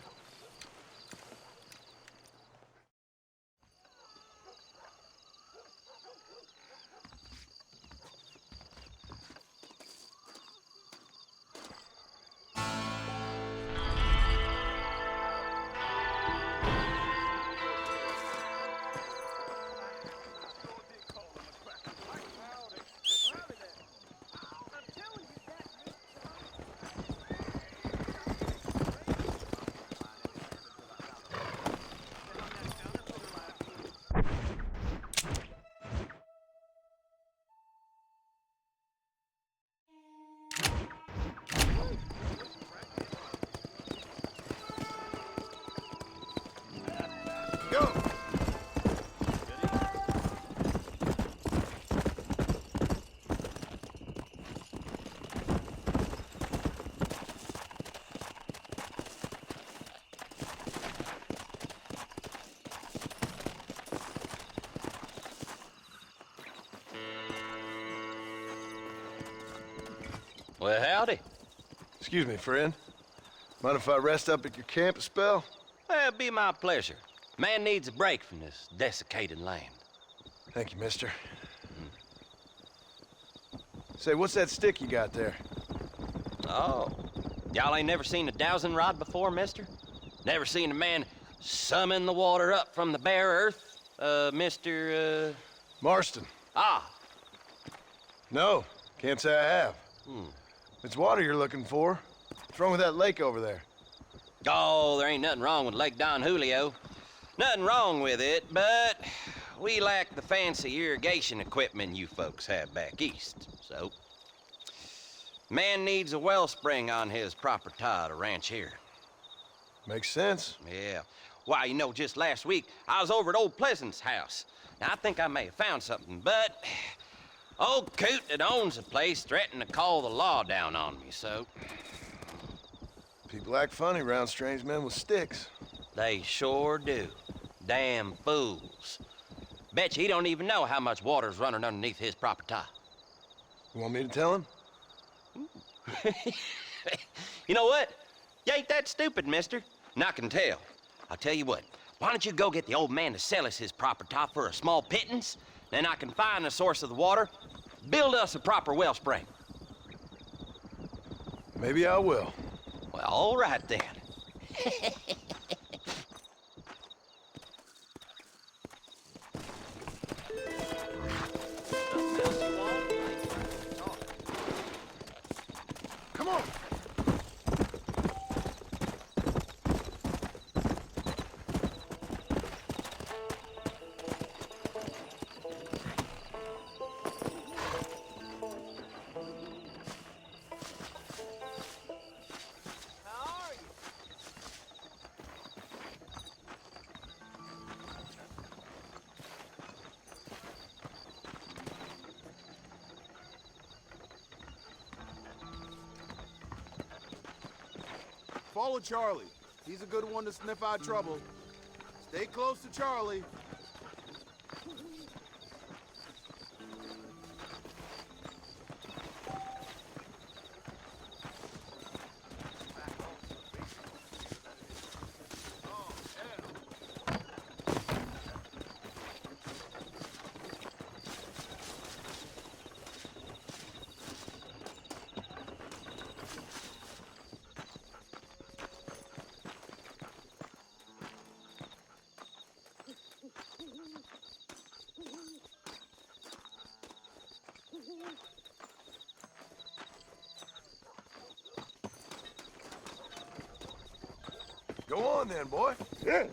Well, howdy. Excuse me, friend. Mind if I rest up at your camp a spell? Well, it'd be my pleasure. Man needs a break from this desiccated land. Thank you, mister. Say, what's that stick you got there? Oh, y'all ain't never seen a dowsing rod before, mister? Never seen a man summon the water up from the bare earth? Mr. Marston. Ah. No, can't say I have. It's water you're looking for. What's wrong with that lake over there? Oh, there ain't nothing wrong with Lake Don Julio. Nothing wrong with it, but we lack the fancy irrigation equipment you folks have back east, so... Man needs a wellspring on his property to ranch here. Makes sense. Yeah. Why, you know, just last week, I was over at old Pleasant's house. Now, I think I may have found something, but... Old coot that owns the place threatened to call the law down on me, so... People act funny around strange men with sticks. They sure do. Damn fools. Bet you he don't even know how much water's running underneath his property. You want me to tell him? You know what? You ain't that stupid, mister. And I can tell. I'll tell you what. Why don't you go get the old man to sell us his property for a small pittance? Then I can find the source of the water, build us a proper wellspring. Maybe I will. Well, all right then. Come on. Follow Charlie. He's a good one to sniff out trouble. Stay close to Charlie. Go on then, boy. Yeah.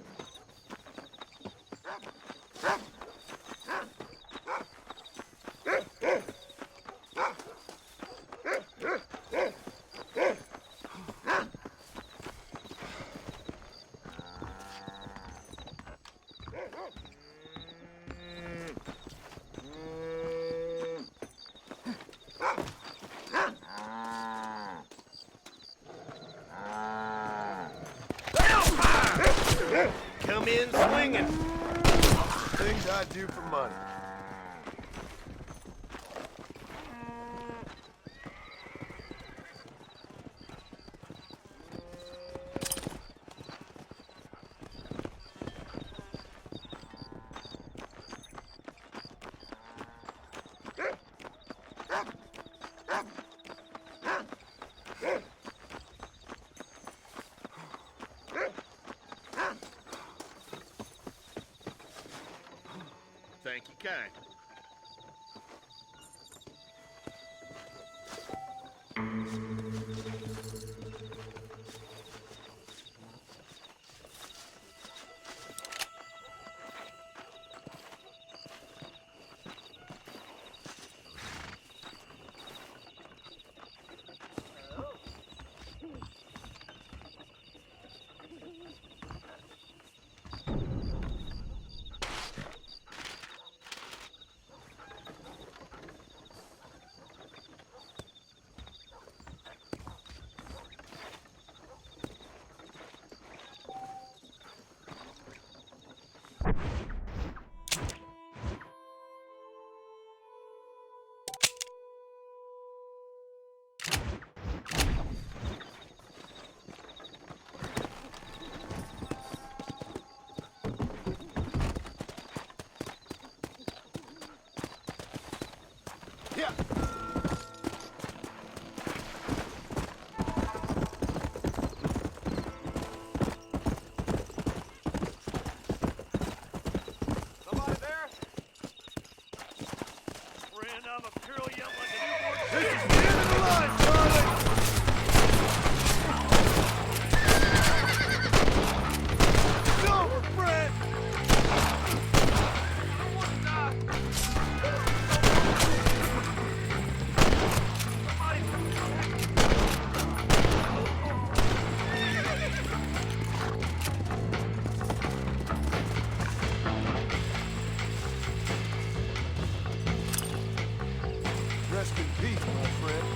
Come in swinging. Things I do for money. Thank you kind. ya! Somebody there? Friend, I'm a curl you up like a newborn. This is the end of the line, Charlie! It's over, Fred! Rest in peace, my friend.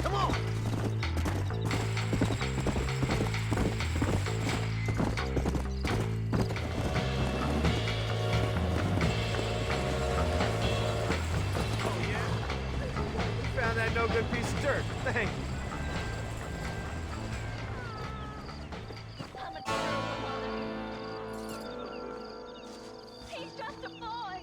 Come on! Oh, yeah? We found that no good piece of dirt. Thank you. I'm a terrible mother. He's just a boy.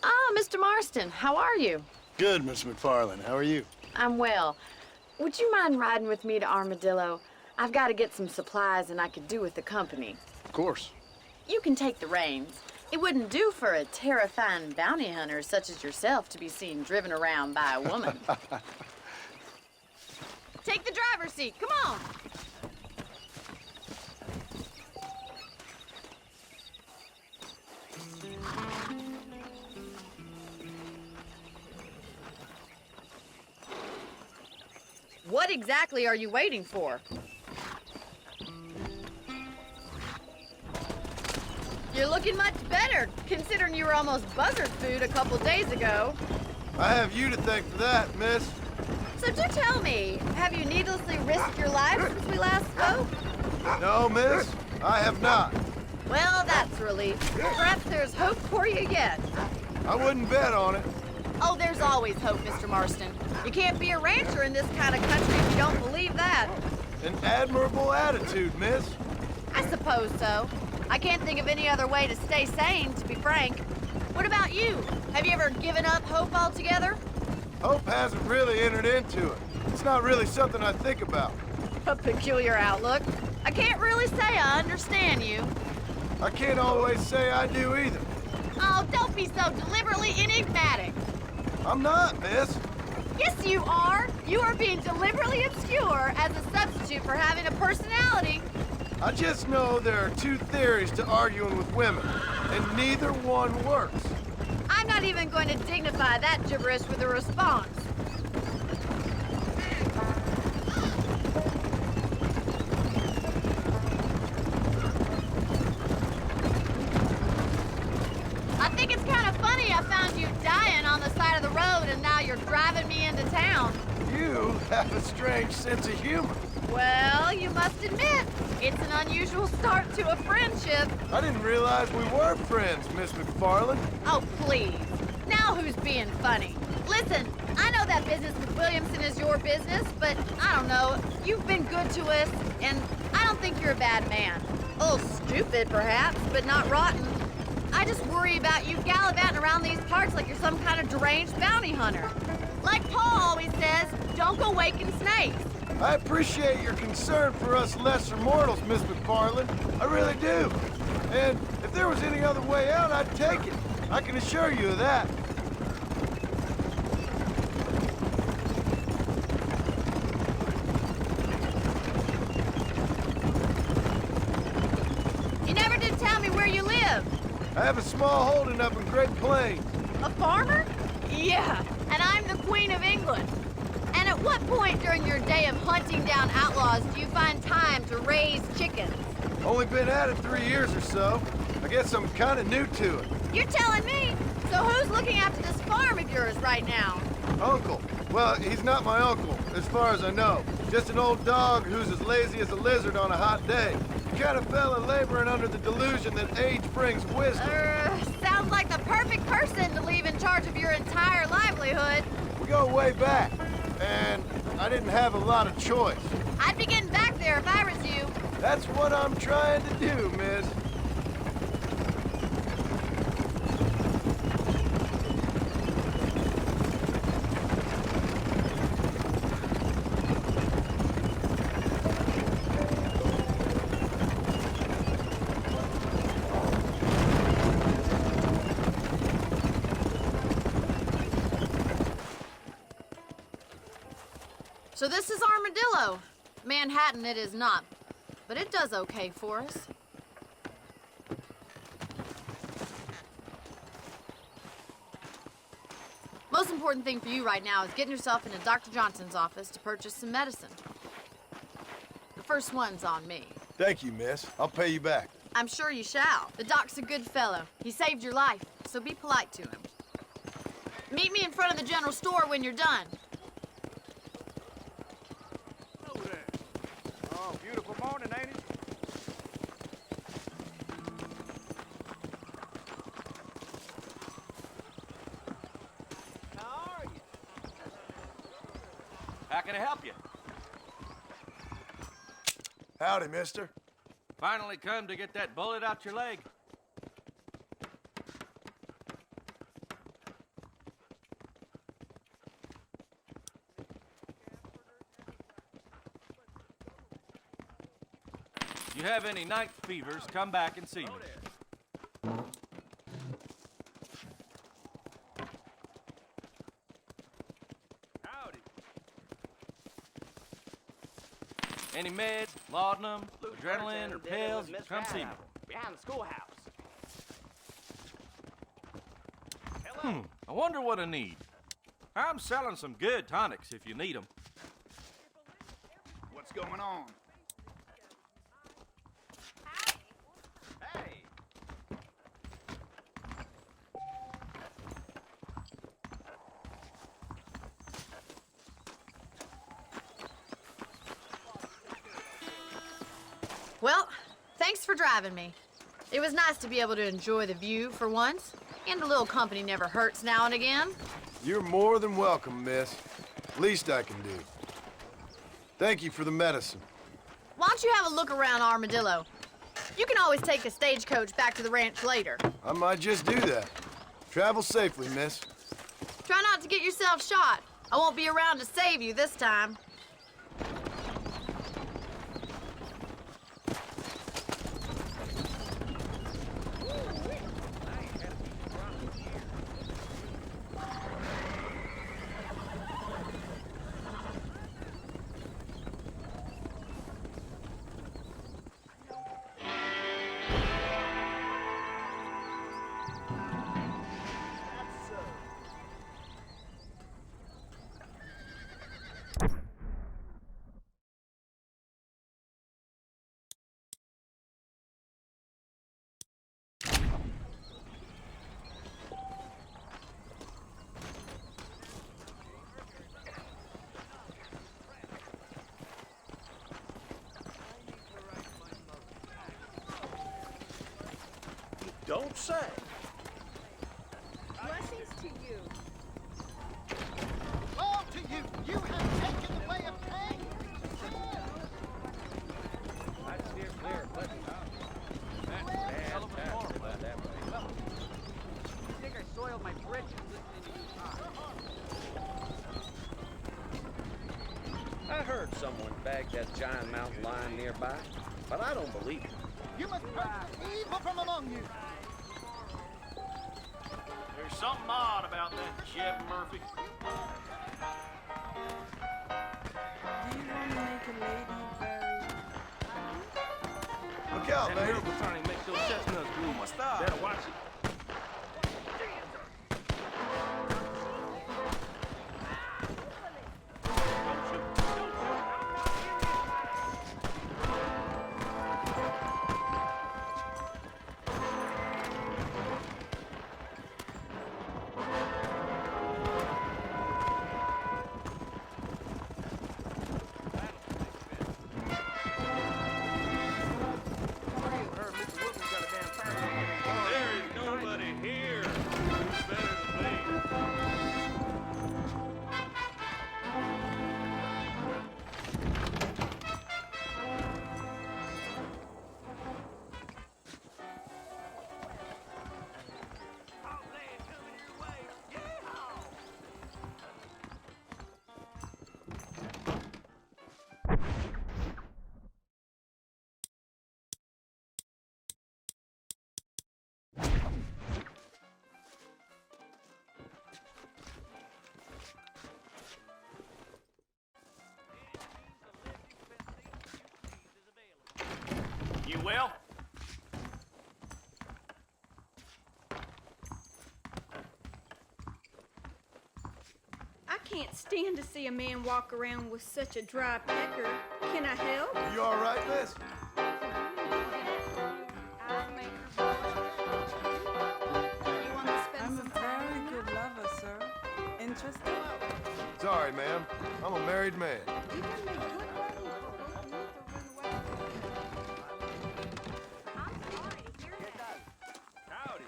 Ah, Mr. Marston, how are you? Good, Miss McFarland. How are you? I'm well. Would you mind riding with me to Armadillo? I've got to get some supplies and I could do with the company. Of course. You can take the reins. It wouldn't do for a terrifying bounty hunter such as yourself to be seen driven around by a woman. Take the driver's seat. Come on. What exactly are you waiting for? You're looking much better, considering you were almost buzzard food a couple days ago. I have you to thank for that, miss. So do tell me, have you needlessly risked your life since we last spoke? No, miss, I have not. Well, that's a relief. Perhaps there's hope for you yet. I wouldn't bet on it. Oh, there's always hope, Mr. Marston. You can't be a rancher in this kind of country if you don't believe that. An admirable attitude, miss. I suppose so. I can't think of any other way to stay sane, to be frank. What about you? Have you ever given up hope altogether? Hope hasn't really entered into it. It's not really something I think about. A peculiar outlook. I can't really say I understand you. I can't always say I do either. Oh, don't be so deliberately enigmatic. I'm not, miss. Yes, you are. You are being deliberately obscure as a substitute for having a personality. I just know there are two theories to arguing with women, and neither one works. I'm not even going to dignify that gibberish with a response. dying on the side of the road, and now you're driving me into town. You have a strange sense of humor. Well, you must admit, it's an unusual start to a friendship. I didn't realize we were friends, Miss McFarland. Oh, please. Now who's being funny? Listen, I know that business with Williamson is your business, but I don't know. You've been good to us, and I don't think you're a bad man. A little stupid, perhaps, but not rotten. I just worry about you gallivanting around these parts like you're some kind of deranged bounty hunter. Like Paul always says, don't go waking snakes. I appreciate your concern for us lesser mortals, Miss McFarland. I really do. And if there was any other way out, I'd take it. I can assure you of that. You never did tell me where you live. I have a small holding up in Great Plains. A farmer? Yeah, and I'm the Queen of England. And at what point during your day of hunting down outlaws do you find time to raise chickens? Only been at it 3 years or so. I guess I'm kind of new to it. You're telling me? So who's looking after this farm of yours right now? Uncle. Well, he's not my uncle, as far as I know. Just an old dog who's as lazy as a lizard on a hot day. The kind of fella laboring under the delusion that age brings wisdom. Sounds like the perfect person to leave in charge of your entire livelihood. We go way back, and I didn't have a lot of choice. I'd be getting back there if I was you. That's what I'm trying to do, miss. So this is Armadillo. Manhattan it is not, but it does okay for us. Most important thing for you right now is getting yourself into Dr. Johnson's office to purchase some medicine. The first one's on me. Thank you, miss. I'll pay you back. I'm sure you shall. The doc's a good fellow. He saved your life, so be polite to him. Meet me in front of the general store when you're done. Oh, beautiful morning, ain't it? How are you? How can I help you? Howdy, mister. Finally come to get that bullet out your leg. If you have any night fevers, come back and see me. Howdy. Any meds, laudanum, adrenaline, or pills, come see me. Behind the schoolhouse. I wonder what I need. I'm selling some good tonics if you need them. What's going on? Hey! Well, thanks for driving me. It was nice to be able to enjoy the view for once, and a little company never hurts now and again. You're more than welcome, miss. Least I can do. Thank you for the medicine. Why don't you have a look around Armadillo? You can always take a stagecoach back to the ranch later. I might just do that. Travel safely, miss. Try not to get yourself shot. I won't be around to save you this time. don't say. Blessings to you. Woe to you! You have taken the way of Cain! I'd steer clear of Pleasant House. That's bad path left that way. You think I soiled my britches listening to you talk? I heard someone bagged that giant mountain lion nearby, but I don't believe it. You must purge the evil from among you! There's something odd about that Jeb Murphy. Do you want to make a lady very... Look out, man. We're trying to make those chestnuts blue. What's that? Better watch it. There is nobody here who's better than me. You will? I can't stand to see a man walk around with such a dry pecker. Can I help? You all right, miss? I'm a very good lover, sir. Interested? Sorry, ma'am. I'm a married man. Howdy.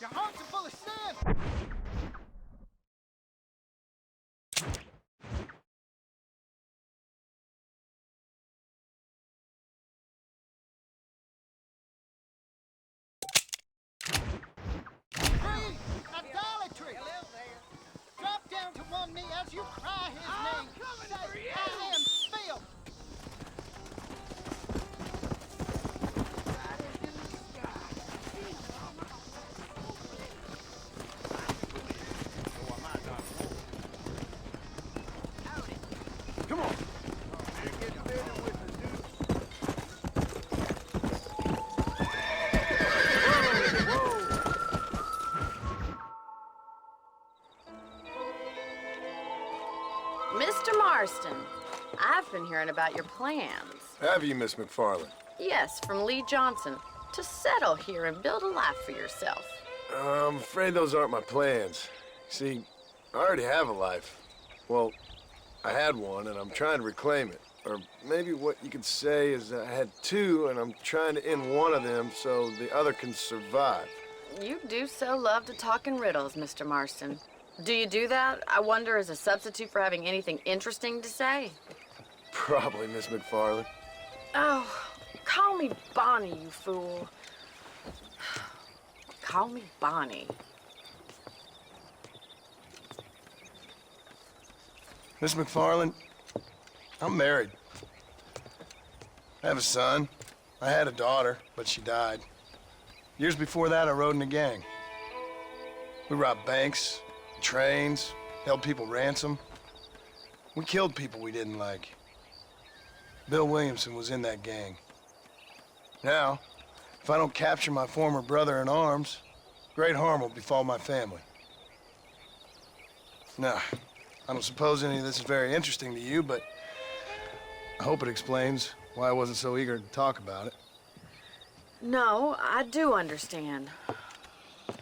Your hearts are full of sin! Free! Idolatry! Hello there! Drop down to one knee as you cry his name. Say, I am filth! Come on. Mr. Marston, I've been hearing about your plans. Have you, Miss McFarland? Yes, from Lee Johnson, to settle here and build a life for yourself. I'm afraid those aren't my plans. See, I already have a life. Well, I had one, and I'm trying to reclaim it. Or maybe what you could say is I had two, and I'm trying to end one of them so the other can survive. You do so love to talk in riddles, Mr. Marston. Do you do that, I wonder, as a substitute for having anything interesting to say? Probably, Miss McFarland. Oh, call me Bonnie, you fool. Call me Bonnie. Miss McFarland, I'm married. I have a son. I had a daughter, but she died. Years before that, I rode in a gang. We robbed banks, trains, held people ransom. We killed people we didn't like. Bill Williamson was in that gang. Now, if I don't capture my former brother in arms, great harm will befall my family. Now, I don't suppose any of this is very interesting to you, but I hope it explains why I wasn't so eager to talk about it. No, I do understand.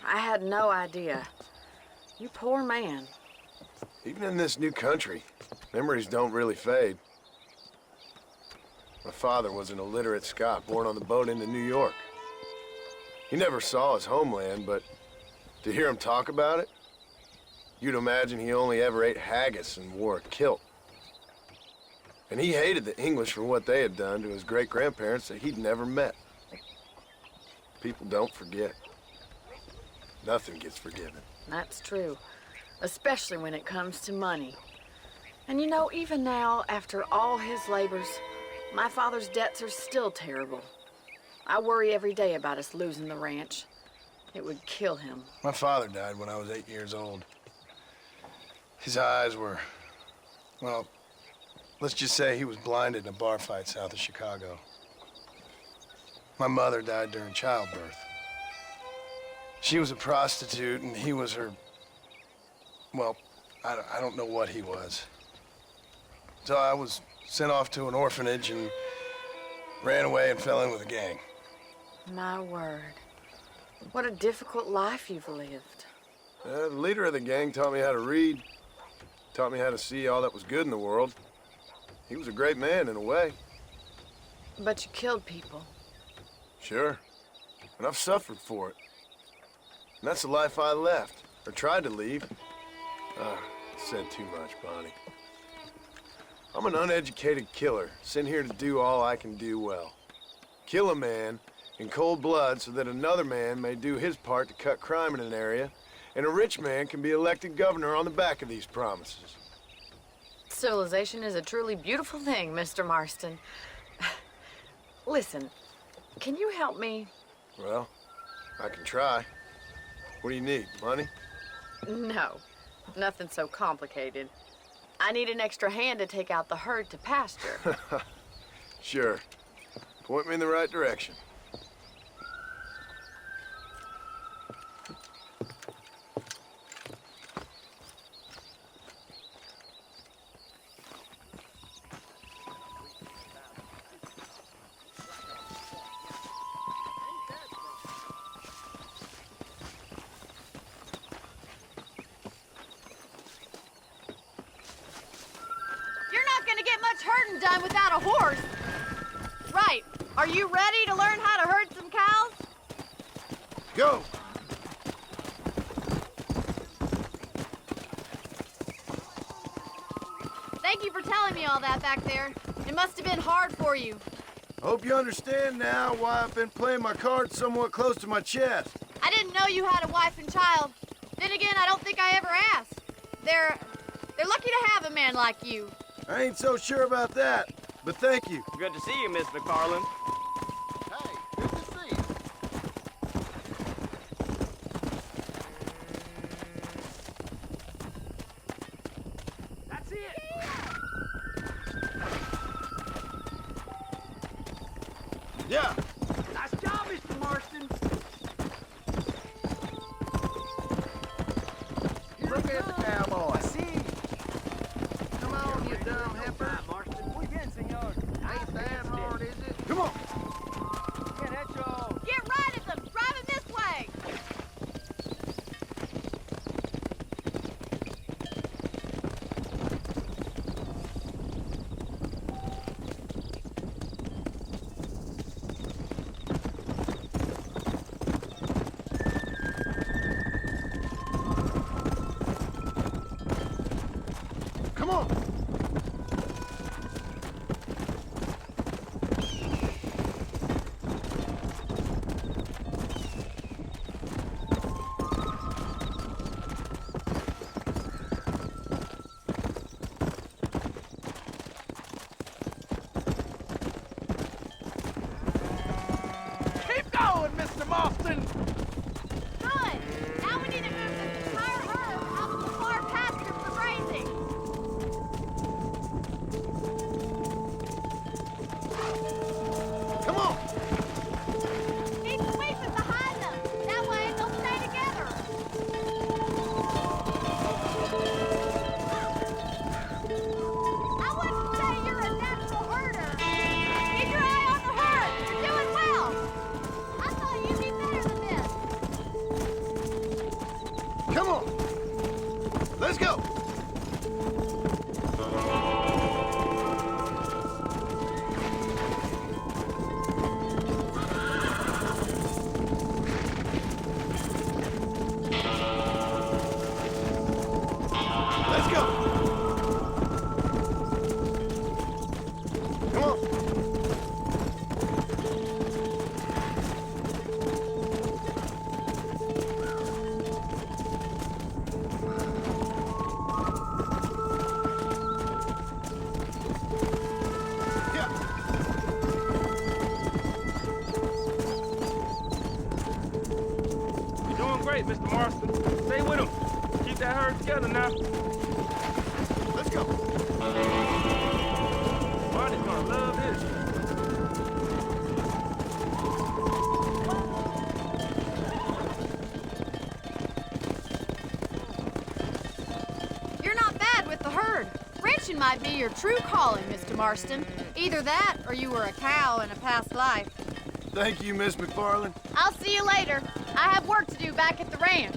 I had no idea. You poor man. Even in this new country, memories don't really fade. My father was an illiterate Scot born on the boat into New York. He never saw his homeland, but to hear him talk about it, you'd imagine he only ever ate haggis and wore a kilt. And he hated the English for what they had done to his great-grandparents that he'd never met. People don't forget. Nothing gets forgiven. That's true, especially when it comes to money. And you know, even now, after all his labors, my father's debts are still terrible. I worry every day about us losing the ranch. It would kill him. My father died when I was 8 years old. His eyes were, well, let's just say he was blinded in a bar fight south of Chicago. My mother died during childbirth. She was a prostitute, and he was her, well, I don't know what he was. So I was sent off to an orphanage and ran away and fell in with a gang. My word. What a difficult life you've lived. The leader of the gang taught me how to read, taught me how to see all that was good in the world. He was a great man in a way. But you killed people. Sure. And I've suffered for it. And that's the life I left, or tried to leave. Said too much, Bonnie. I'm an uneducated killer, sent here to do all I can do well. Kill a man in cold blood so that another man may do his part to cut crime in an area, and a rich man can be elected governor on the back of these promises. Civilization is a truly beautiful thing, Mr. Marston. Listen, can you help me? Well, I can try. What do you need, money? No, nothing so complicated. I need an extra hand to take out the herd to pasture. Sure. Point me in the right direction. Herding done without a horse. Right. Are you ready to learn how to herd some cows? Go! Thank you for telling me all that back there. It must have been hard for you. Hope you understand now why I've been playing my cards somewhat close to my chest. I didn't know you had a wife and child. Then again, I don't think I ever asked. They're lucky to have a man like you. I ain't so sure about that, but thank you. Good to see you, Miss McCarlin. Hey, good to see you. That's it. Yeah. Nice job, Mr. Marston. Look at the cowboy. I see. Come on, you dumb heifer. Marston. Muy bien, señor. Ain't that hard, is it? Come on. Bien hecho. Get right at them. Drive them this way. Come on. Keep going, Mr. Marston. Good. Now we need to move this entire herd out to the far pasture for grazing. Come on. Keep sweeping behind them. That way they'll stay together. I wouldn't say you're a natural herder. Keep your eye on the herd. You're doing well. I thought you'd be better than this. great, Mr. Marston. Stay with him. Keep that herd together now. Let's go. Barney's gonna love this. You're not bad with the herd. Ranching might be your true calling, Mr. Marston. Either that, or you were a cow in a past life. Thank you, Miss McFarland. I'll see you later. I have work to do back at the ranch.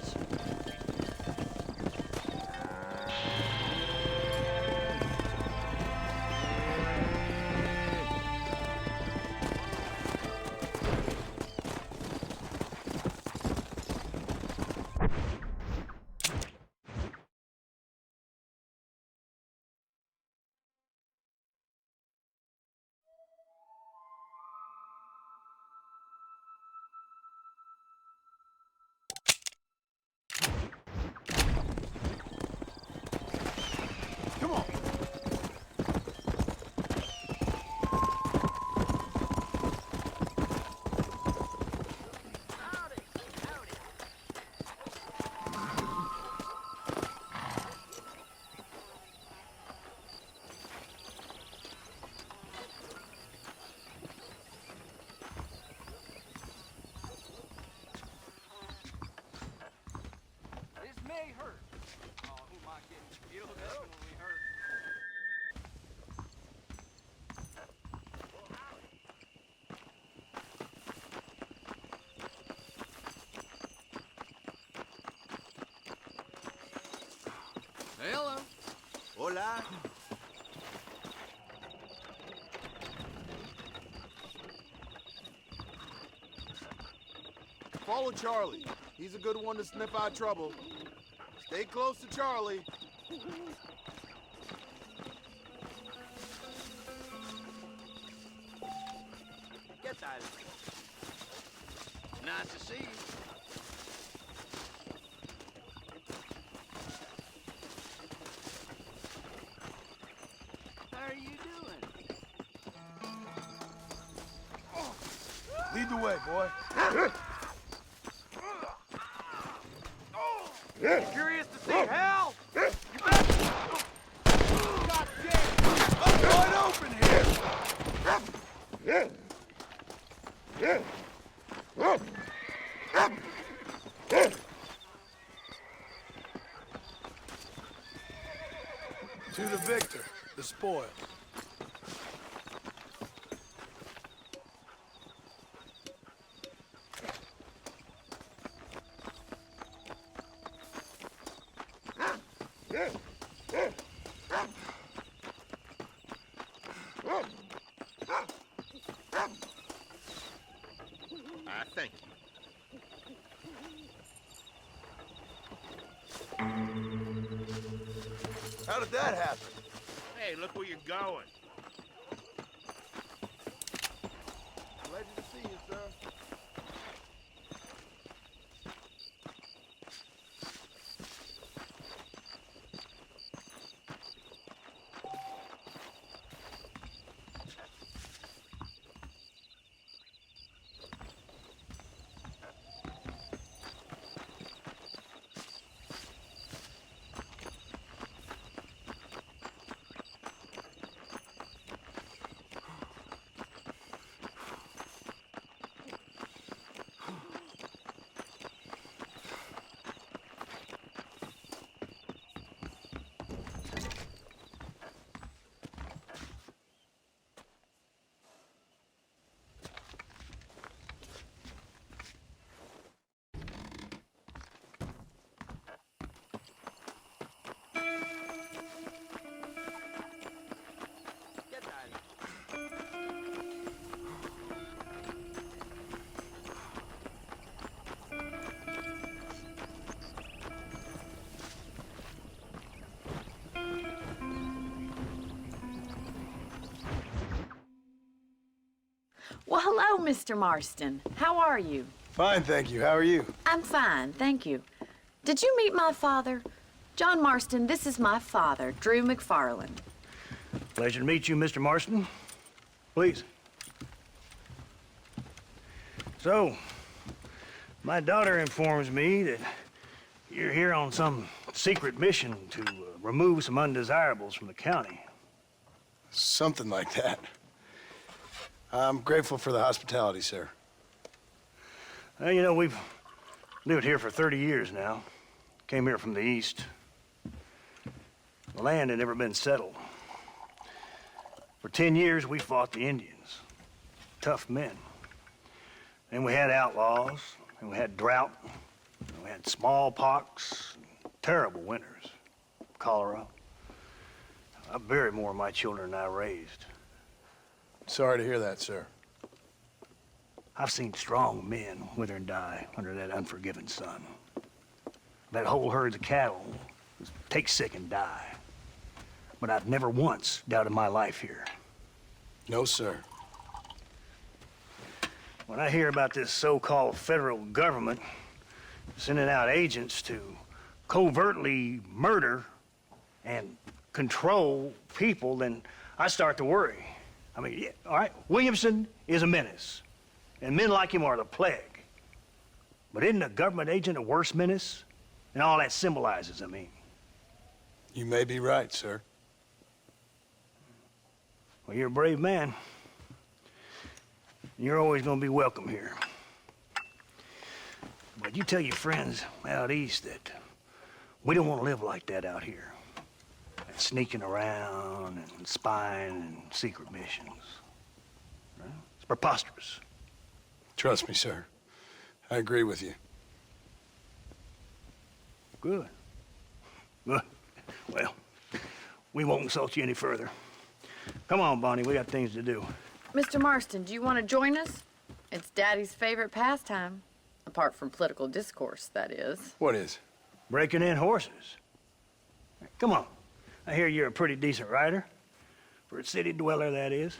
Come on. This may hurt. Oh, who am I getting? It'll definitely hurt. Hello. Hola. Follow Charlie. He's a good one to sniff out trouble. Stay close to Charlie. Get that. Nice to see you. How are you doing? Lead the way, boy. Curious to see Hal? God damn! I'm wide open here! To the victor, the spoil. I thank you. How did that happen? Hey, look where you're going. Pleasure to see you, sir. Get that. Well, hello, Mr. Marston. How are you? Fine, thank you. How are you? I'm fine, thank you. Did you meet my father? John Marston, this is my father, Drew McFarland. Pleasure to meet you, Mr. Marston. Please. So, My daughter informs me that you're here on some secret mission to remove some undesirables from the county. Something like that. I'm grateful for the hospitality, sir. Well, you know, we've lived here for 30 years now. Came here from the east. The land had never been settled. For 10 years, we fought the Indians. Tough men. Then we had outlaws, and we had drought, and we had smallpox, terrible winters, cholera. I buried more of my children than I raised. Sorry to hear that, sir. I've seen strong men wither and die under that unforgiving sun. That whole herds of cattle just take sick and die. But I've never once doubted my life here. No, sir. When I hear about this so-called federal government sending out agents to covertly murder and control people, then I start to worry. I mean, yeah, all right, Williamson is a menace, and men like him are the plague. But isn't a government agent a worse menace? And all that symbolizes, I mean. You may be right, sir. Well, you're a brave man. You're always gonna be welcome here. But you tell your friends out east that we don't want to live like that out here. Sneaking around and spying and secret missions. Right? It's preposterous. Trust me, sir. I agree with you. Good. Good. Well, we won't insult you any further. Come on, Bonnie, we got things to do. Mr. Marston, do you want to join us? It's Daddy's favorite pastime. Apart from political discourse, that is. What is? Breaking in horses. Come on. I hear you're a pretty decent rider. For a city dweller, that is.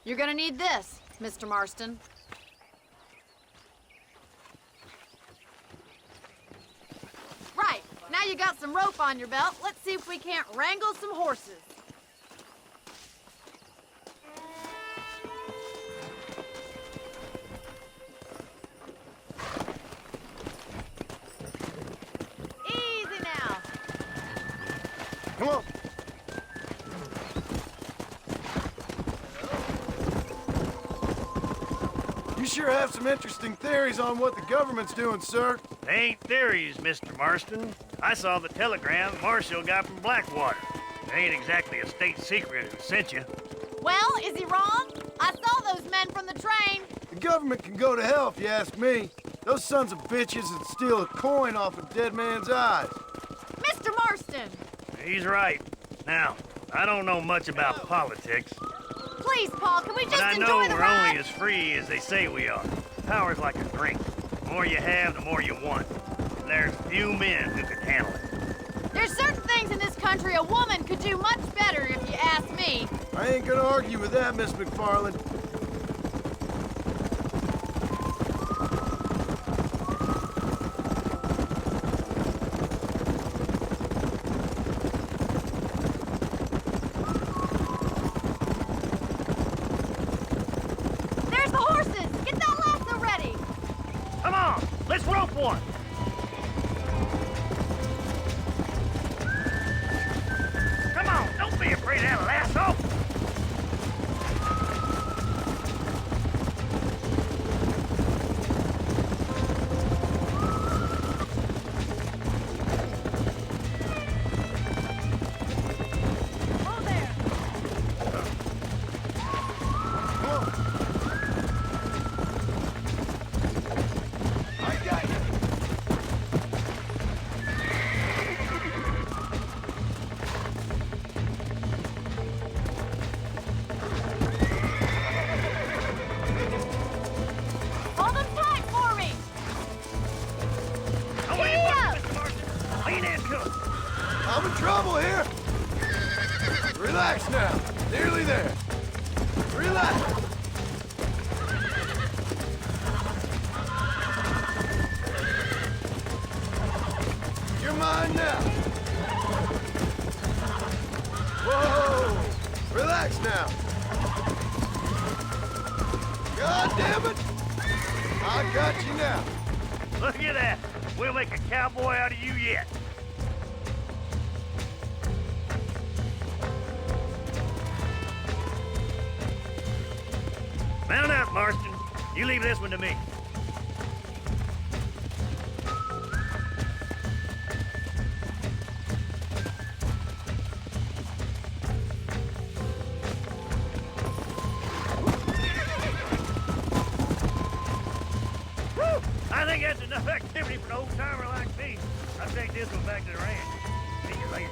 You're gonna need this, Mr. Marston. Right, now you got some rope on your belt, let's see if we can't wrangle some horses. Easy now. Come on. You sure have some interesting theories on what the government's doing, sir. They ain't theories, Mr. Marston. I saw the telegram Marshall got from Blackwater. It ain't exactly a state secret who sent you. Well, is he wrong? I saw those men from the train. The government can go to hell if you ask me. Those sons of bitches would steal a coin off a dead man's eyes. Mr. Marston! He's right. Now, I don't know much about politics. Please, Paul, can we just But I enjoy know the we're ride? only as free as they say we are. Power's like a drink. The more you have, the more you want. And there's few men who can handle it. There's certain things in this country a woman could do much better, if you ask me. I ain't gonna argue with that, Miss McFarland. There's the horses! Get that lasso ready! Come on, let's rope one. Come on, don't be afraid of that lasso. Hold them tight for me! Giddy up! Lean into it. I'm in trouble here. Relax now. Nearly there. Relax. you're mine now. Whoa! Relax now. God damn it! I got you now. Look at that. We'll make a cowboy out of you yet. Mount up, Marston. You leave this one to me. Whew! I think that's enough activity for an old-timer like me. I'll take this one back to the ranch. See you later.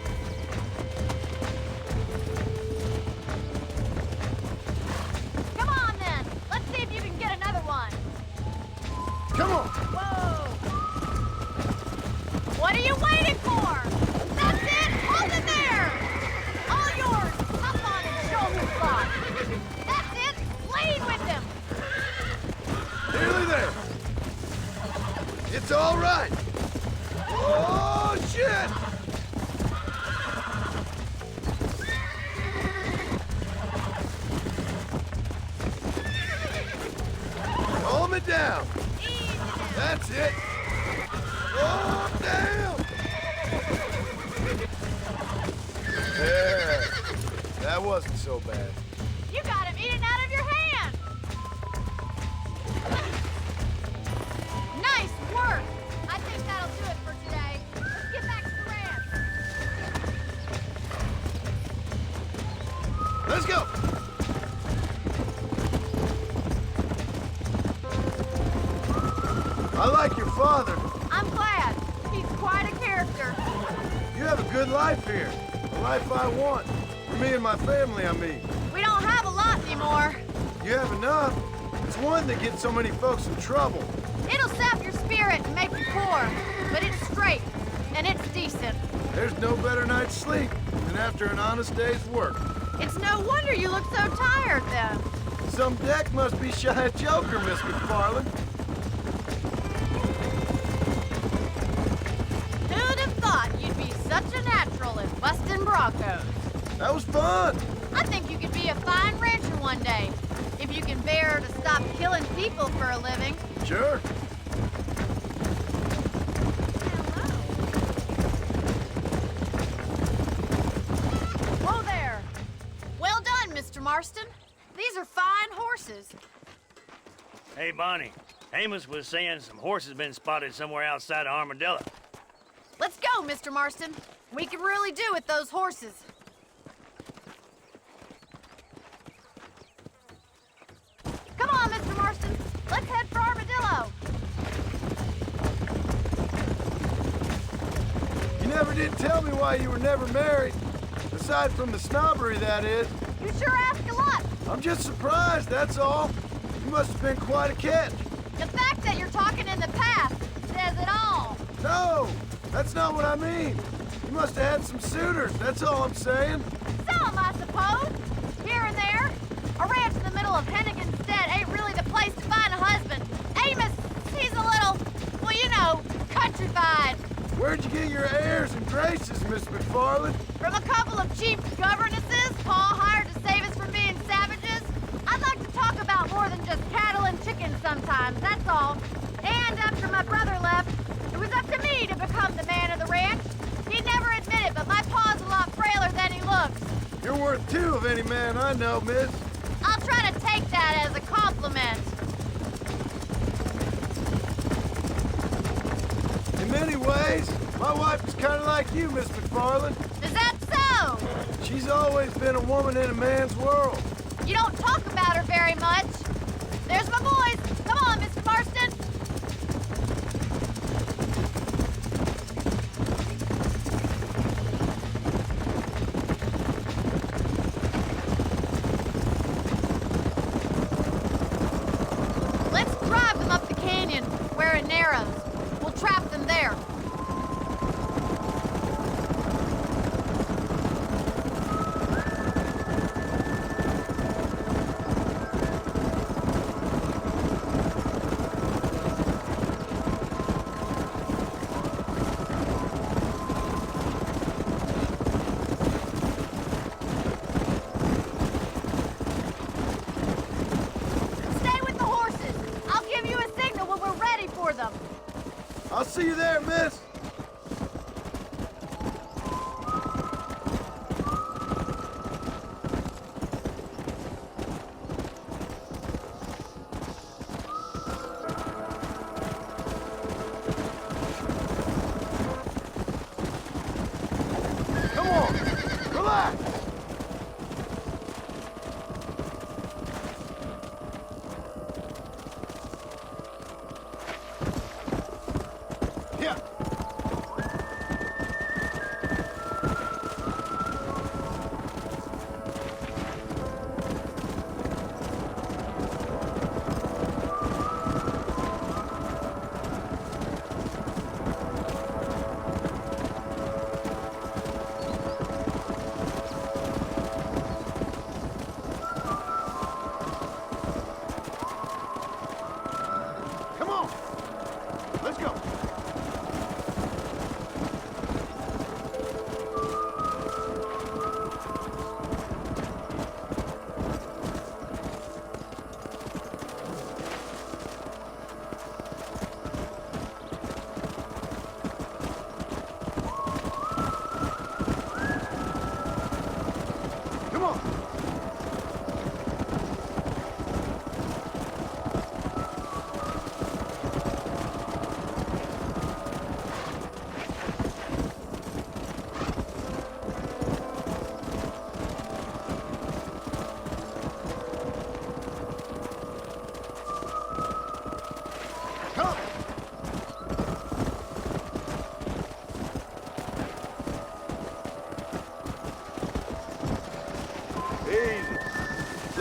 Come on, then. Let's see if you can get another one. Come on. Whoa! What are you waiting for? That's it! Hold it there! All yours! Hop on and shoulder slot. That's it! Lead with him! Nearly there. It's all right. Oh, shit! Calm it down. That's it. Oh, damn! There. That wasn't so bad. You got him eating out of your hand! Nice work! I think that'll do it for today. Let's get back to the ranch. Let's go! I like your father. I'm glad. He's quite a character. You have a good life here. The life I want. For me and my family, I mean. We don't have a lot anymore. You have enough. It's one that gets so many folks in trouble. It'll sap your spirit and make you poor, but it's straight, and it's decent. There's no better night's sleep than after an honest day's work. It's no wonder you look so tired, then. Some deck must be shy of Joker, Miss McFarland. Who'd have thought you'd be such a natural at busting Broncos? That was fun. I think you could be a fine rancher one day, if you can bear to stop killing people for a living. Sure. Whoa there. Well done, Mr. Marston. These are fine horses. Hey, Bonnie. Amos was saying some horses been spotted somewhere outside of Armadillo. Let's go, Mr. Marston. We can really do with those horses. Come on, Mr. Marston. Let's head for Armadillo. You never did tell me why you were never married. Aside from the snobbery, that is. You sure ask a lot. I'm just surprised, that's all. You must have been quite a catch. The fact that you're talking in the past says it all. No, that's not what I mean. You must have had some suitors, that's all I'm saying. Some, I suppose. Here and there. A ranch in the middle of Hennigan's Stead ain't really the place to find a husband. Amos, he's a little, well, you know, countrified. Where'd you get your airs and graces, Miss McFarland? From a couple of cheap governesses Paul hired to save us from being savages. I'd like to talk about more than just cattle and chickens sometimes, that's all. And after my brother left, it was up to me to become the man of the ranch. He'd never admit it, but my pa's a lot frailer than he looks. You're worth two of any man I know, miss. I'll try to take that as a compliment. In many ways, my wife is kind of like you, Miss McFarland. Is that so? She's always been a woman in a man's world. You don't talk about her very much. There's my boys. Come on, Mr. Marston. Let's drive them up the canyon where it narrows. We'll trap them there.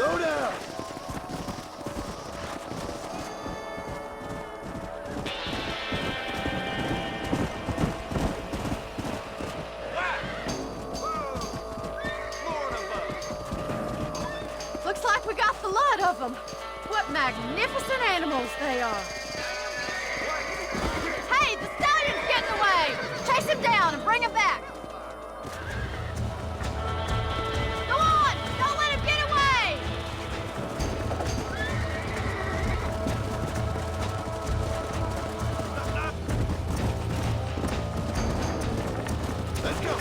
Slow down! Looks like we got the lot of them. What magnificent animals they are. Hey, the stallion's getting away! Chase him down and bring him back! Go on! Don't let him get away! Let's go!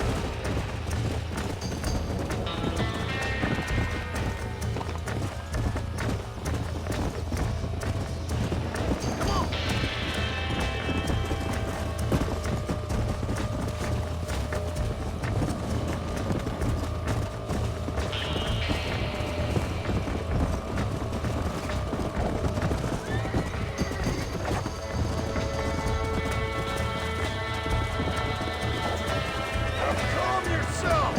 Calm yourself!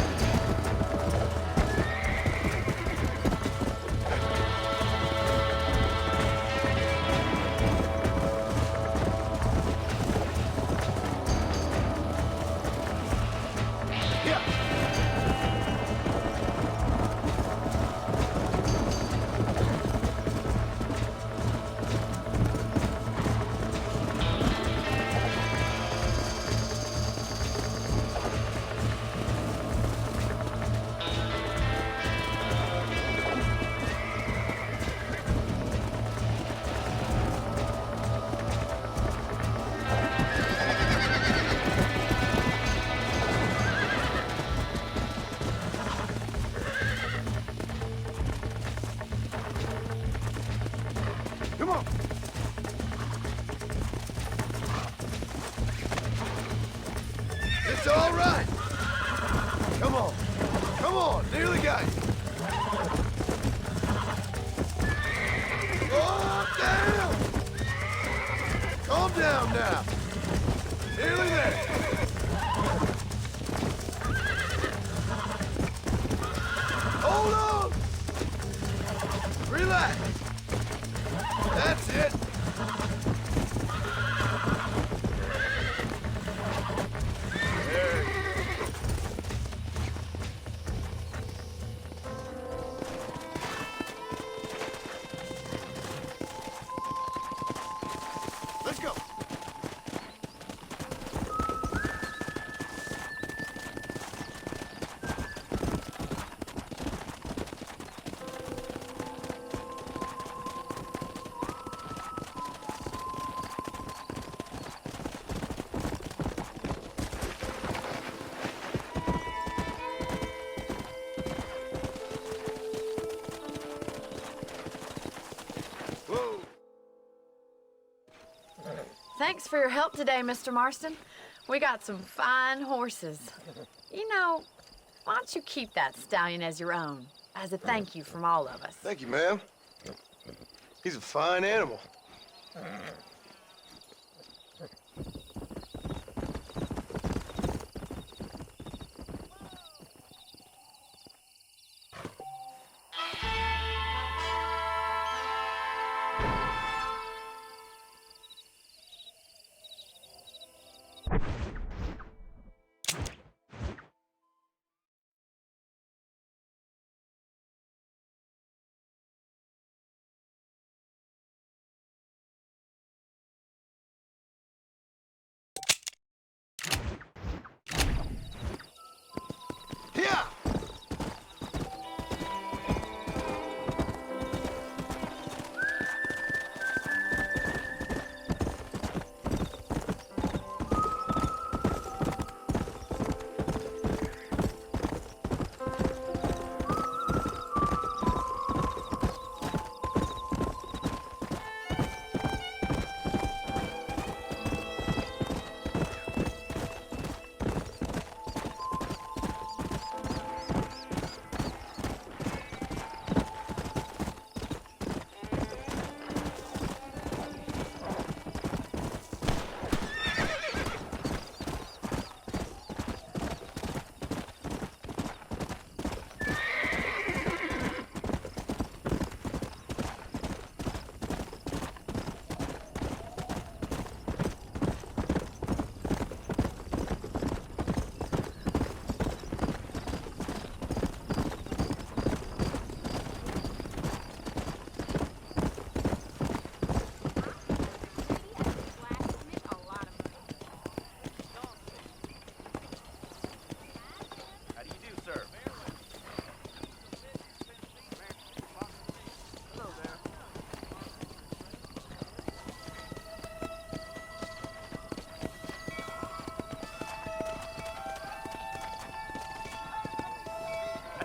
Come on! It's all right! Come on! Come on! Nearly got you! Oh, down! Calm down now! Nearly there! Hold on! Relax! That's it! There. Let's go! Thanks for your help today, Mr. Marston. We got some fine horses. You know, why don't you keep that stallion as your own, as a thank you from all of us? Thank you, ma'am. He's a fine animal.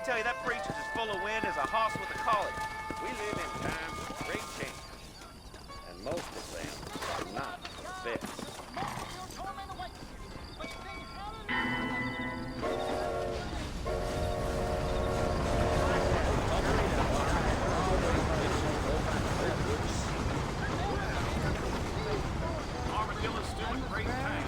tell you, that preacher's as full of wind as a hoss with a collie. We live in times of great change. And most of them are not the best. Armadillo's doing great things.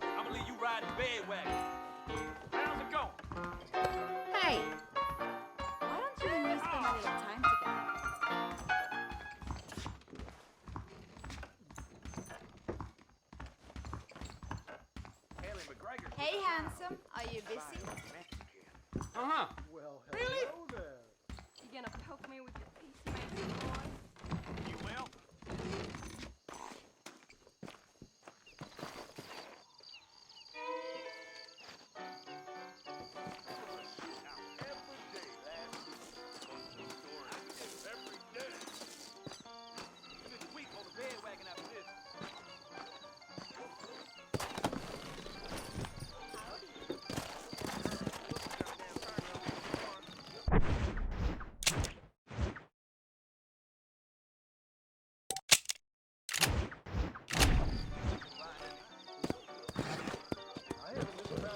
I believe you riding bedwagon. How's it going? Hey, why don't you and me spend a little time together? Hey, handsome, are you busy? Uh-huh. Well, Really? hello there. You gonna poke me with your peacemaking boy? You will?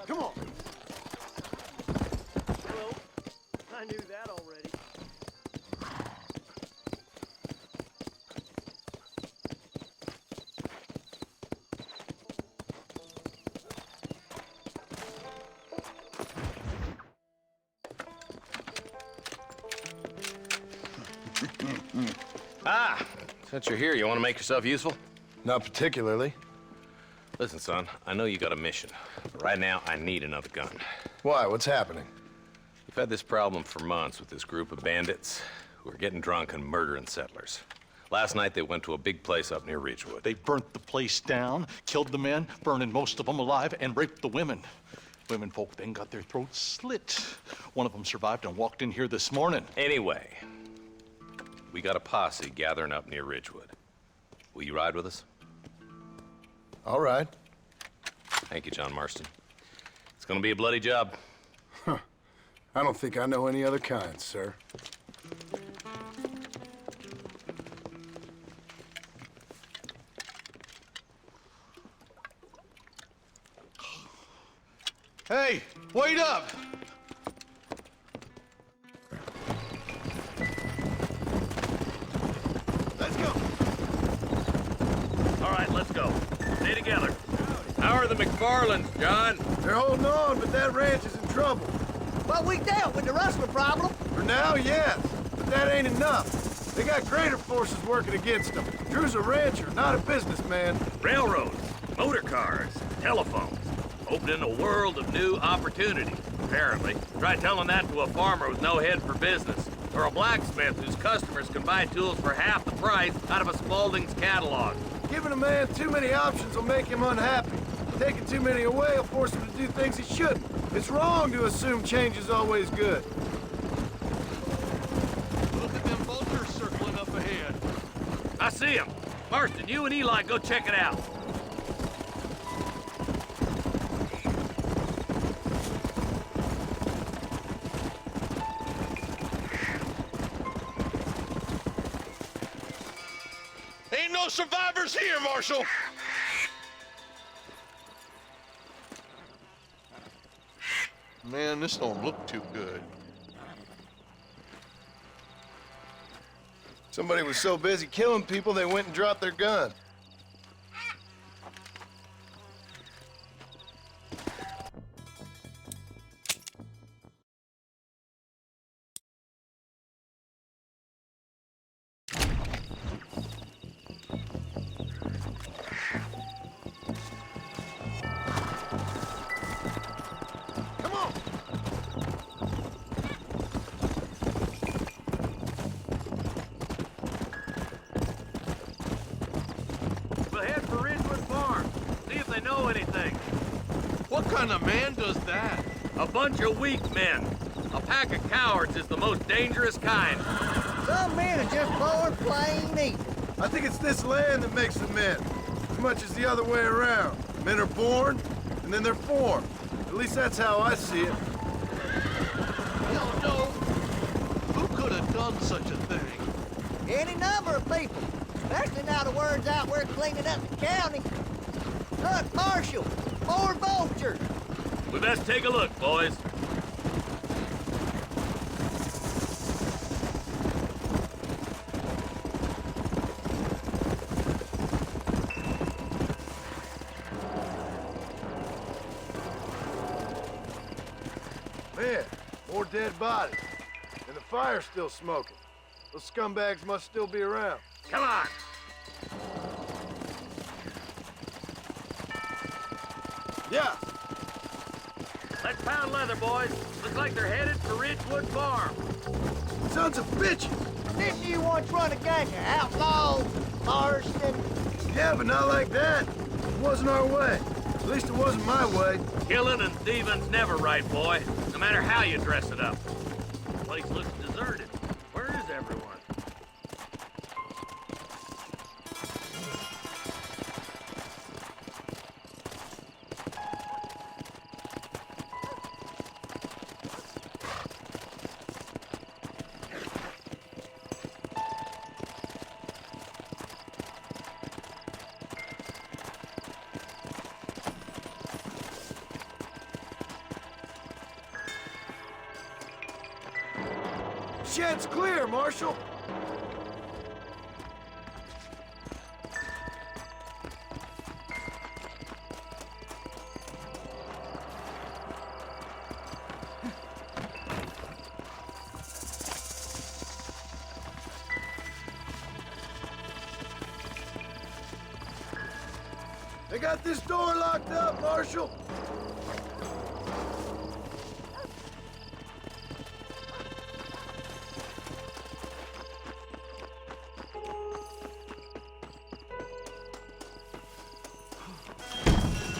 Come on. Well, I knew that already. Since you're here, you want to make yourself useful? Not particularly. Listen, son, I know you got a mission, but right now I need another gun. Why? What's happening? We've had this problem for months with this group of bandits who are getting drunk and murdering settlers. Last night they went to a big place up near Ridgewood. They burnt the place down, killed the men, burning most of them alive, and raped the women. Women folk then got their throats slit. One of them survived and walked in here this morning. Anyway, we got a posse gathering up near Ridgewood. Will you ride with us? All right. Thank you, John Marston. It's gonna be a bloody job. Huh. I don't think I know any other kind, sir. Hey, wait up! Let's go. All right, let's go. Stay together. How are the McFarlands, John? They're holding on, but that ranch is in trouble. Well, we dealt with the rustler problem. For now, yes. But that ain't enough. They got greater forces working against them. Drew's a rancher, not a businessman. Railroads, motor cars, telephones. Opening a world of new opportunities, apparently. Try telling that to a farmer with no head for business. Or a blacksmith whose customers can buy tools for half the price out of a Spaulding's catalog. Giving a man too many options will make him unhappy. Taking too many away will force him to do things he shouldn't. It's wrong to assume change is always good. Look at them vultures circling up ahead. I see him. Marston, you and Eli go check it out. Ain't no survivors here, Marshal! Man, this don't look too good. Somebody was so busy killing people, they went and dropped their gun. kind of man does that? A bunch of weak men. A pack of cowards is the most dangerous kind. Some men are just born plain evil. I think it's this land that makes them men, as much as the other way around. Men are born, and then they're formed. At least that's how I see it. Hell no! Who could have done such a thing? Any number of people, especially now the word's out we're cleaning up the county. Look, Marshal, more vultures. We best take a look, boys. Man, more dead bodies. And the fire's still smoking. Those scumbags must still be around. Come on! Yeah! Let's pound leather, boys. Looks like they're headed for Ridgewood Farm. Sons of bitches! Didn't you once run a gang of outlaws, Marston? Yeah, but not like that. It wasn't our way. At least it wasn't my way. Killing and thieving's never right, boy. No matter how you dress it up. The place looks deserted. Where is everyone? Shed's clear, Marshal. They got this door locked up, Marshal.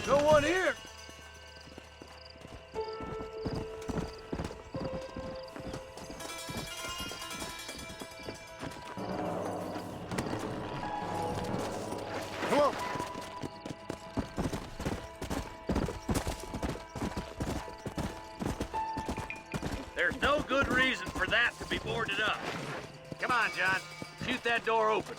No one here. Come on. There's no good reason for that to be boarded up. Come on, John. Shoot that door open.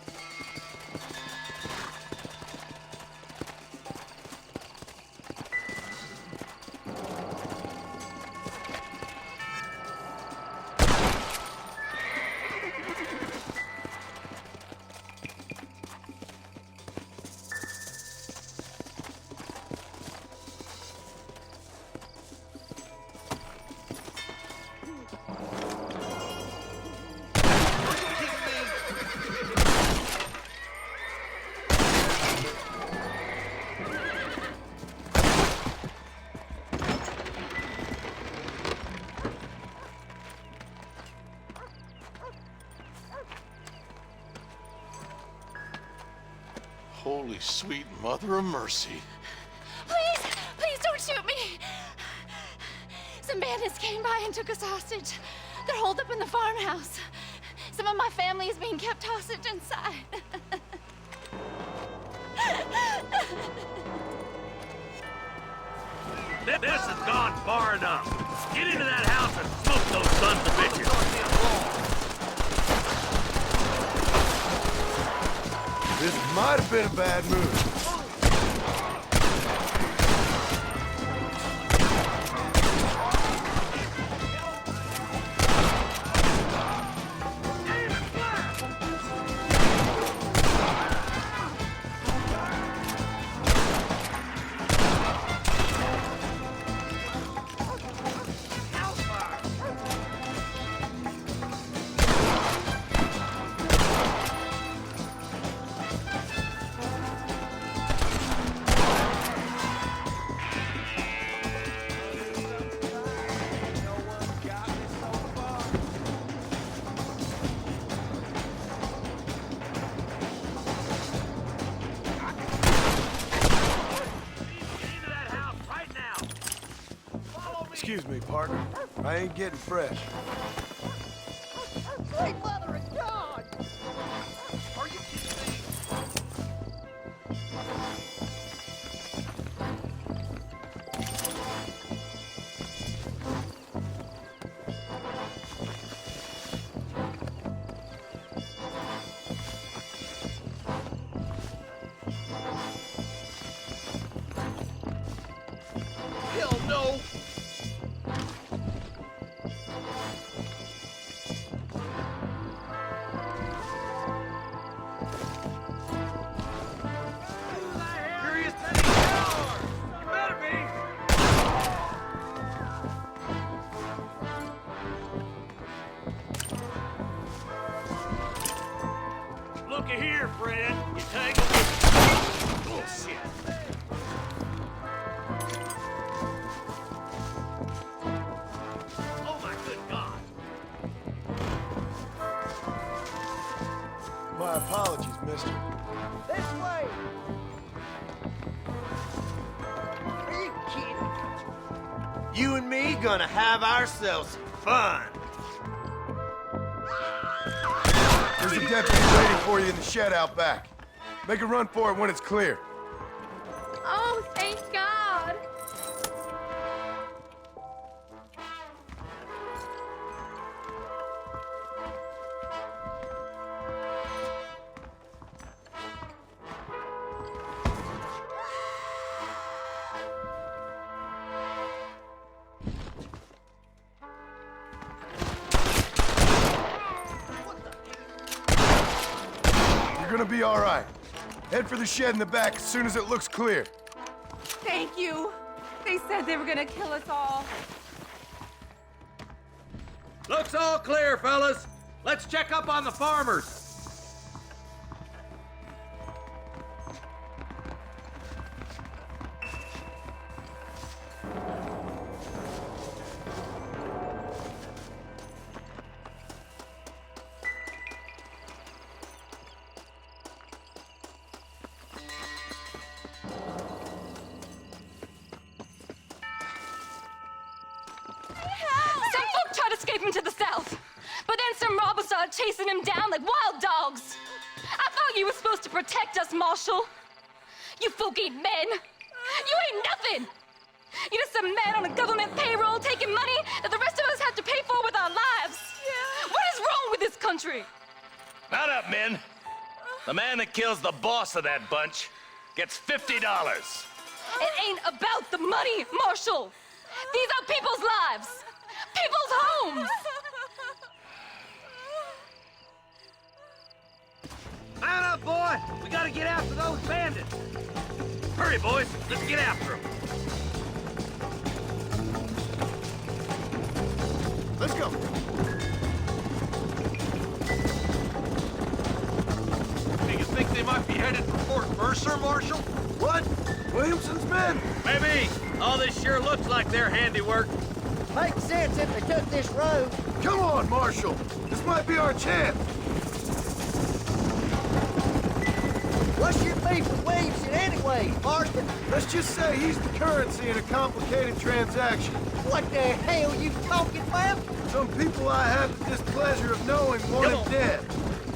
Holy sweet mother of mercy. Please, please don't shoot me. Some bandits came by and took us hostage. They're holed up in the farmhouse. Some of my family is being kept hostage inside. This has gone far enough. Get into that house and smoke those sons of bitches. This might have been a bad move. partner. I ain't getting fresh. Sweet mother of God! Are you kidding me? Hell no! Curious Penny Tower! You better be! Looky here, Fred. You tangled with bullshit. Oh my good God! My apologies, mister. This way! Are you kidding? You and me gonna have ourselves some fun. There's a deputy waiting for you in the shed out back. Make a run for it when it's clear. Oh, thank God. You're gonna be all right. Head for the shed in the back as soon as it looks clear. Thank you. They said they were gonna kill us all. Looks all clear, fellas. Let's check up on the farmers. Some folk tried escaping to the south, but then some robbers started chasing him down like wild dogs. I thought you were supposed to protect us, Marshal. You folk ain't men. You ain't nothing. You're just some man on a government payroll taking money that the rest of us have to pay for with our lives. What is wrong with this country? Mount up, men. The man that kills the boss of that bunch gets $50. It ain't about the money, Marshal. These are people's lives, people's homes. Mount up, boy! We gotta get after those bandits! Hurry, boys! Let's get after them! Let's go. Do you think they might be headed for Fort Mercer, Marshal? What? Williamson's men? Maybe. All this sure looks like their handiwork. Makes sense if they took this road. Come on, Marshal. This might be our chance. What's your beef with Williamson anyway, Marston? Let's just say he's the currency in a complicated transaction. What the hell you talking about? Some people I have the displeasure of knowing want him dead.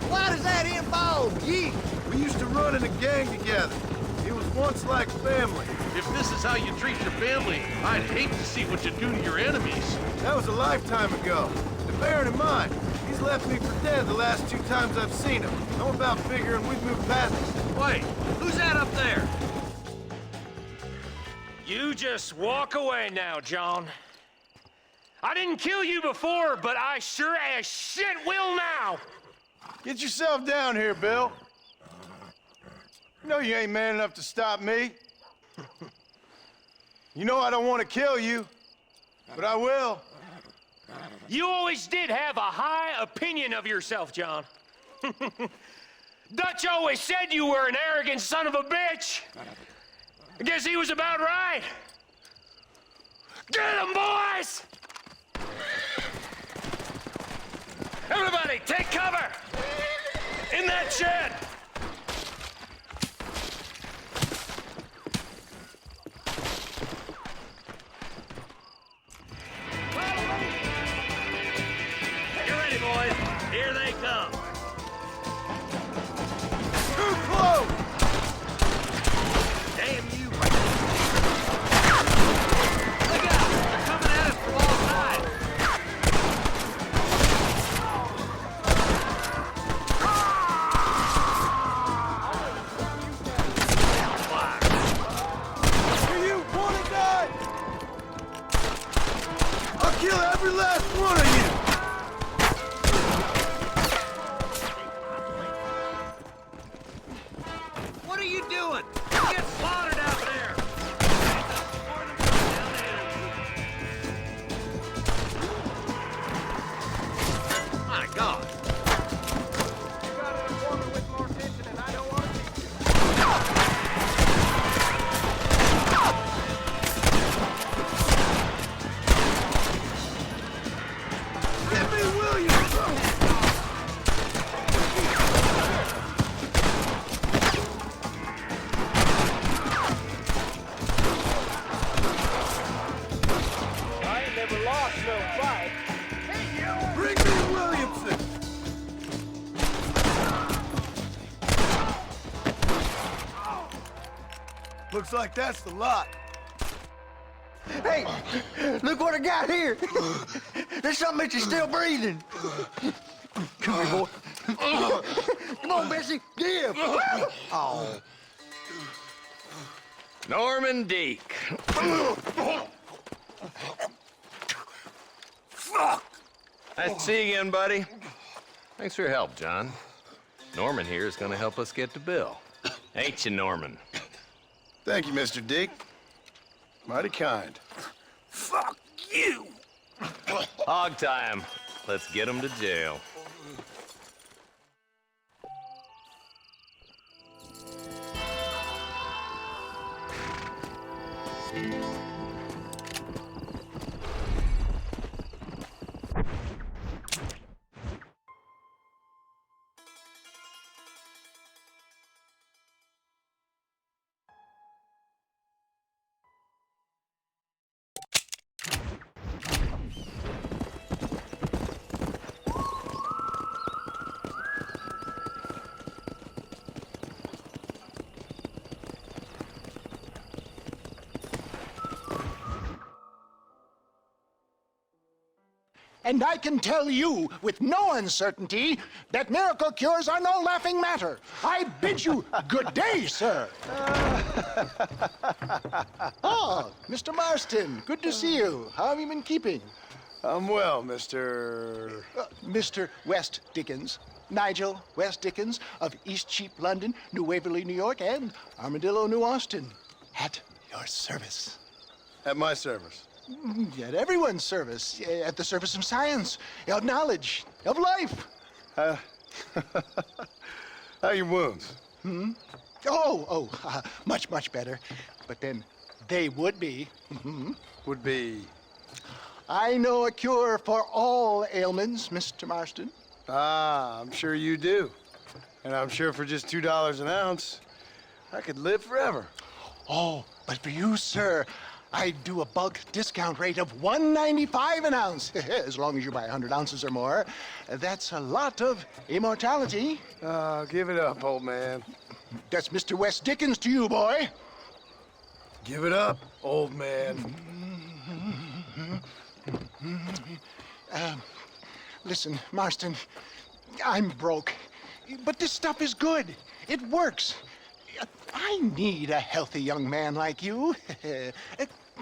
Why does that involve you? We used to run in a gang together. It was once like family. If this is how you treat your family, I'd hate to see what you do to your enemies. That was a lifetime ago. And bearing in mind, he's left me for dead the last 2 times I've seen him. I'm about figuring we've moved past it. Wait, who's that up there? You just walk away now, John. I didn't kill you before, but I sure as shit will now. Get yourself down here, Bill. You know you ain't man enough to stop me. You know I don't want to kill you, but I will. You always did have a high opinion of yourself, John. Dutch always said you were an arrogant son of a bitch. I guess he was about right. Get him, boys! Everybody, take cover! In that shed! kill every last one of you! What are you doing? You get slaughtered out there! My God! You got an informant with more tension and I don't want to keep you. Give me Williams! I ain't never lost no fight. Bring me Williamson! Looks like that's the lot. Hey, look what I got here. There's something that you're still breathing. Come here, boy. Come on, Bessie, give. Oh. Norman Deek. Fuck! Nice to see you again, buddy. Thanks for your help, John. Norman here is gonna help us get to Bill. Ain't you, Norman? Thank you, Mr. Dick. Mighty kind. Fuck you! Hog time. Let's get him to jail. And I can tell you with no uncertainty that miracle cures are no laughing matter. I bid you good day, sir. Oh, Mr. Marston, good to see you. How have you been keeping? I'm well, Mr. Mr. West Dickens. Nigel West Dickens of East Cheap, London, New Waverly, New York, and Armadillo, New Austin. At your service. At my service. At everyone's service. At the service of science, of knowledge, of life. How are your wounds? Much, much better. But then they would be. Would be? I know a cure for all ailments, Mr. Marston. Ah, I'm sure you do. And I'm sure for just $2 an ounce, I could live forever. Oh, but for you, sir, I do a bulk discount rate of $1.95 an ounce, as long as you buy 100 ounces or more. That's a lot of immortality. Give it up, old man. That's Mr. West Dickens to you, boy. Give it up, old man. Listen, Marston, I'm broke, but this stuff is good. It works. I need a healthy young man like you.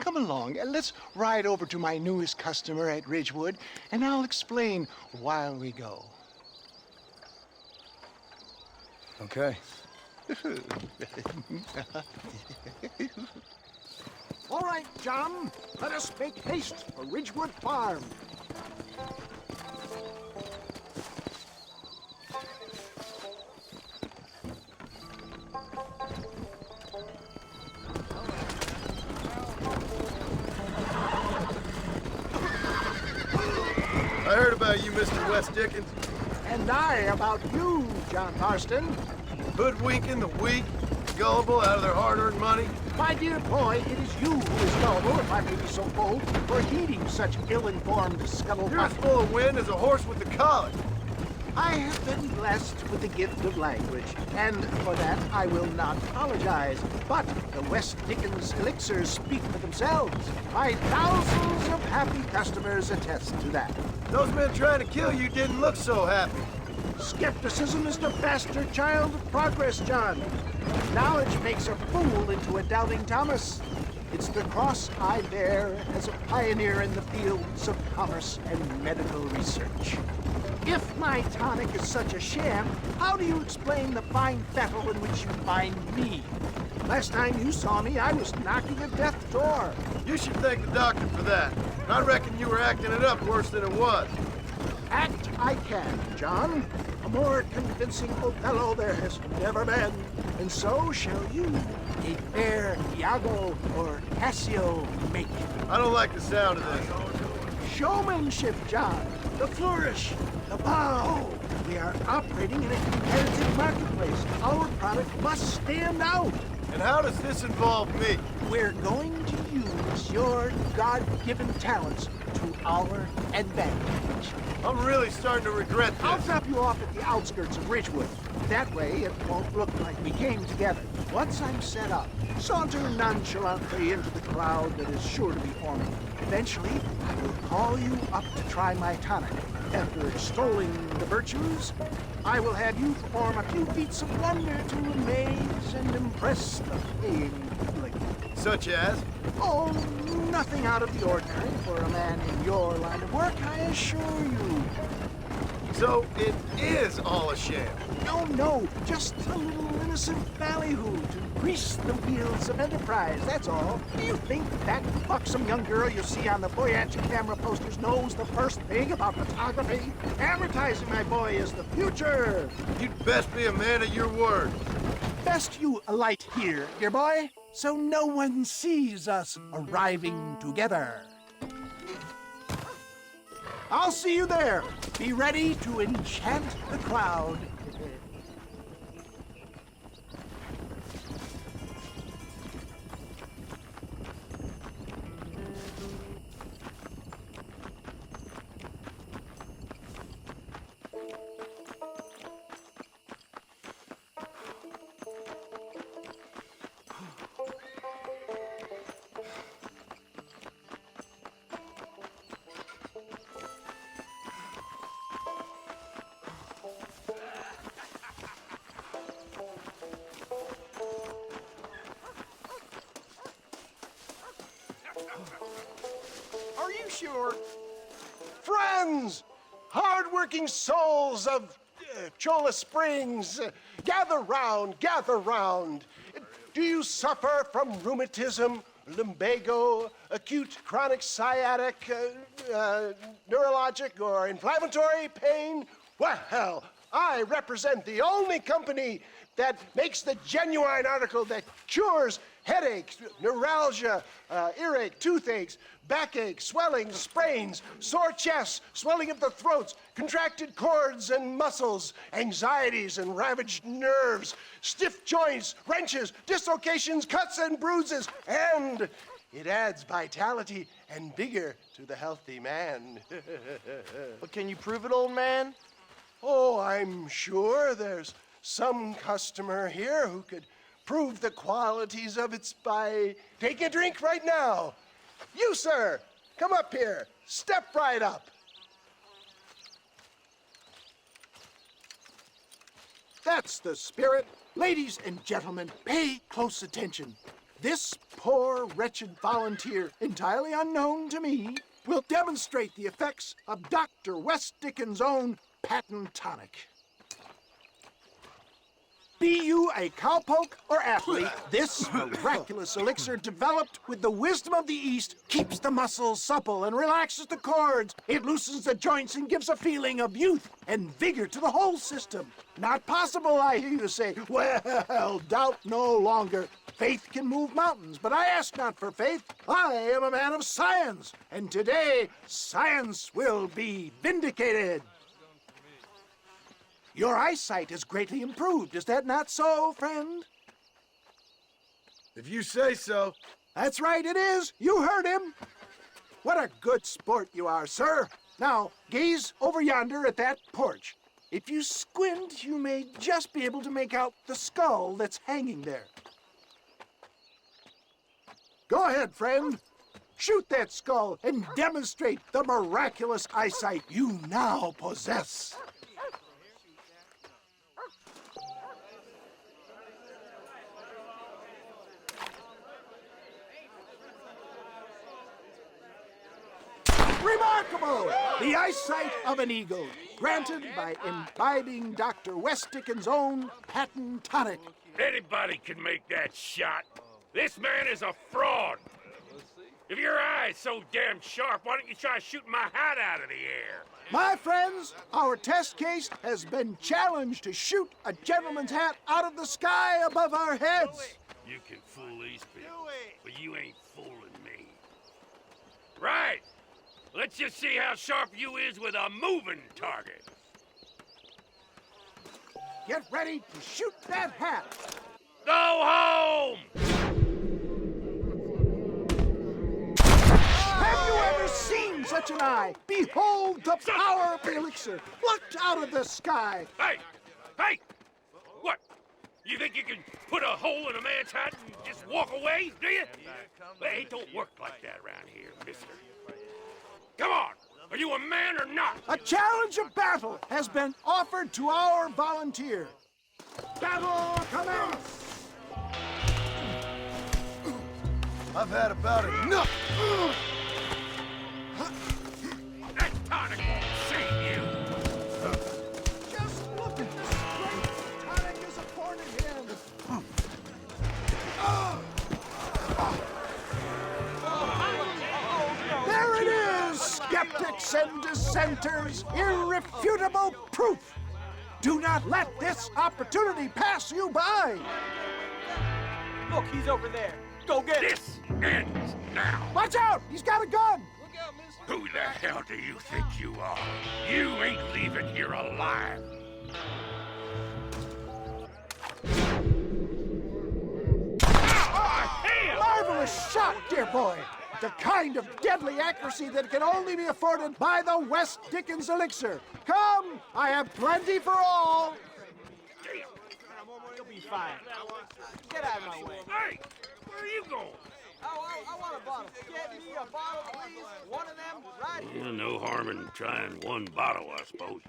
Come along, let's ride over to my newest customer at Ridgewood, and I'll explain while we go. Okay. All right, John, let us make haste for Ridgewood Farm. I heard about you, Mr. West Dickens. And I about you, John Marston. Hoodwinking the weak, gullible out of their hard-earned money. My dear boy, it is you who is gullible, if I may be so bold, for heeding such ill-informed scuttlebutt. You're as full of wind as a horse with the colic. I have been blessed with the gift of language, and for that I will not apologize. But the West Dickens elixirs speak for themselves. My thousands of happy customers attest to that. Those men trying to kill you didn't look so happy. Skepticism is the bastard child of progress, John. Knowledge makes a fool into a doubting Thomas. It's the cross I bear as a pioneer in the fields of commerce and medical research. If my tonic is such a sham, how do you explain the fine fettle in which you find me? Last time you saw me, I was knocking at death's door. You should thank the doctor for that. I reckon you were acting it up worse than it was. Act I can, John. A more convincing Othello there has never been. And so shall you, a fair Iago or Cassio make. I don't like the sound of this. Showmanship, John. The flourish, the bow. We are operating in a competitive marketplace. Our product must stand out. And how does this involve me? We're going to use your God-given talents to our advantage. I'm really starting to regret this. I'll drop you off at the outskirts of Ridgewood. That way, it won't look like we came together. Once I'm set up, saunter nonchalantly into the crowd that is sure to be forming. Eventually, I will call you up to try my tonic. After extolling the virtues, I will have you perform a few feats of wonder to amaze and impress the paying public. Such as? Oh, nothing out of the ordinary for a man in your line of work, I assure you. So it is all a sham? No, just a little innocent ballyhoo to grease the wheels of enterprise, that's all. Do you think that buxom young girl you see on the Voyager camera posters knows the first thing about photography? Advertising, my boy, is the future. You'd best be a man of your word. Best you alight here, dear boy, so no one sees us arriving together. I'll see you there. Be ready to enchant the crowd. Are you sure? Friends, hard-working souls of Cholla Springs, gather round, gather round. Do you suffer from rheumatism, lumbago, acute chronic sciatic, neurologic, or inflammatory pain? Well, I represent the only company that makes the genuine article that cures headaches, neuralgia, earache, toothaches, backache, swelling, sprains, sore chests, swelling of the throats, contracted cords and muscles, anxieties and ravaged nerves, stiff joints, wrenches, dislocations, cuts and bruises, and it adds vitality and vigor to the healthy man. But can you prove it, old man? Oh, I'm sure there's some customer here who could prove the qualities of it by taking a drink right now. You, sir, come up here. Step right up. That's the spirit. Ladies and gentlemen, pay close attention. This poor, wretched volunteer, entirely unknown to me, will demonstrate the effects of Dr. West Dickens' own patent tonic. Be you a cowpoke or athlete, this miraculous elixir developed with the wisdom of the East keeps the muscles supple and relaxes the cords. It loosens the joints and gives a feeling of youth and vigor to the whole system. Not possible, I hear you say. Well, doubt no longer. Faith can move mountains, but I ask not for faith. I am a man of science, and today science will be vindicated. Your eyesight is greatly improved. Is that not so, friend? If you say so. That's right, it is. You heard him. What a good sport you are, sir. Now, gaze over yonder at that porch. If you squint, you may just be able to make out the skull that's hanging there. Go ahead, friend. Shoot that skull and demonstrate the miraculous eyesight you now possess. Remarkable! The eyesight of an eagle, granted by imbibing Dr. West Dickens' own patent tonic. Anybody can make that shot. This man is a fraud. If your eye's so damn sharp, why don't you try shooting my hat out of the air? My friends, our test case has been challenged to shoot a gentleman's hat out of the sky above our heads. You can fool these people, but you ain't fooling me. Right. Let's just see how sharp you is with a moving target. Get ready to shoot that hat. Go home! Have you ever seen such an eye? Behold the power of the elixir, plucked out of the sky. Hey! Hey! What? You think you can put a hole in a man's hat and just walk away, do you? Hey, it don't work like that around here, mister. Come on! Are you a man or not? A challenge of battle has been offered to our volunteer. Battle commence! I've had about enough! That tonic won't save you! Just look at the strength tonic is afforded him. There it is, skeptics and dissenters, irrefutable proof. Do not let this opportunity pass you by. Look, he's over there. Go get him. This ends now! Watch out! He's got a gun! Who the hell do you think you are? You ain't leaving here alive! Marvelous shot, dear boy. The kind of deadly accuracy that can only be afforded by the West Dickens elixir. Come, I have plenty for all. You'll be fine. Get out of my way. Hey, where are you going? I want a bottle. Get me a bottle, please. One of them right here. No harm in trying one bottle, I suppose.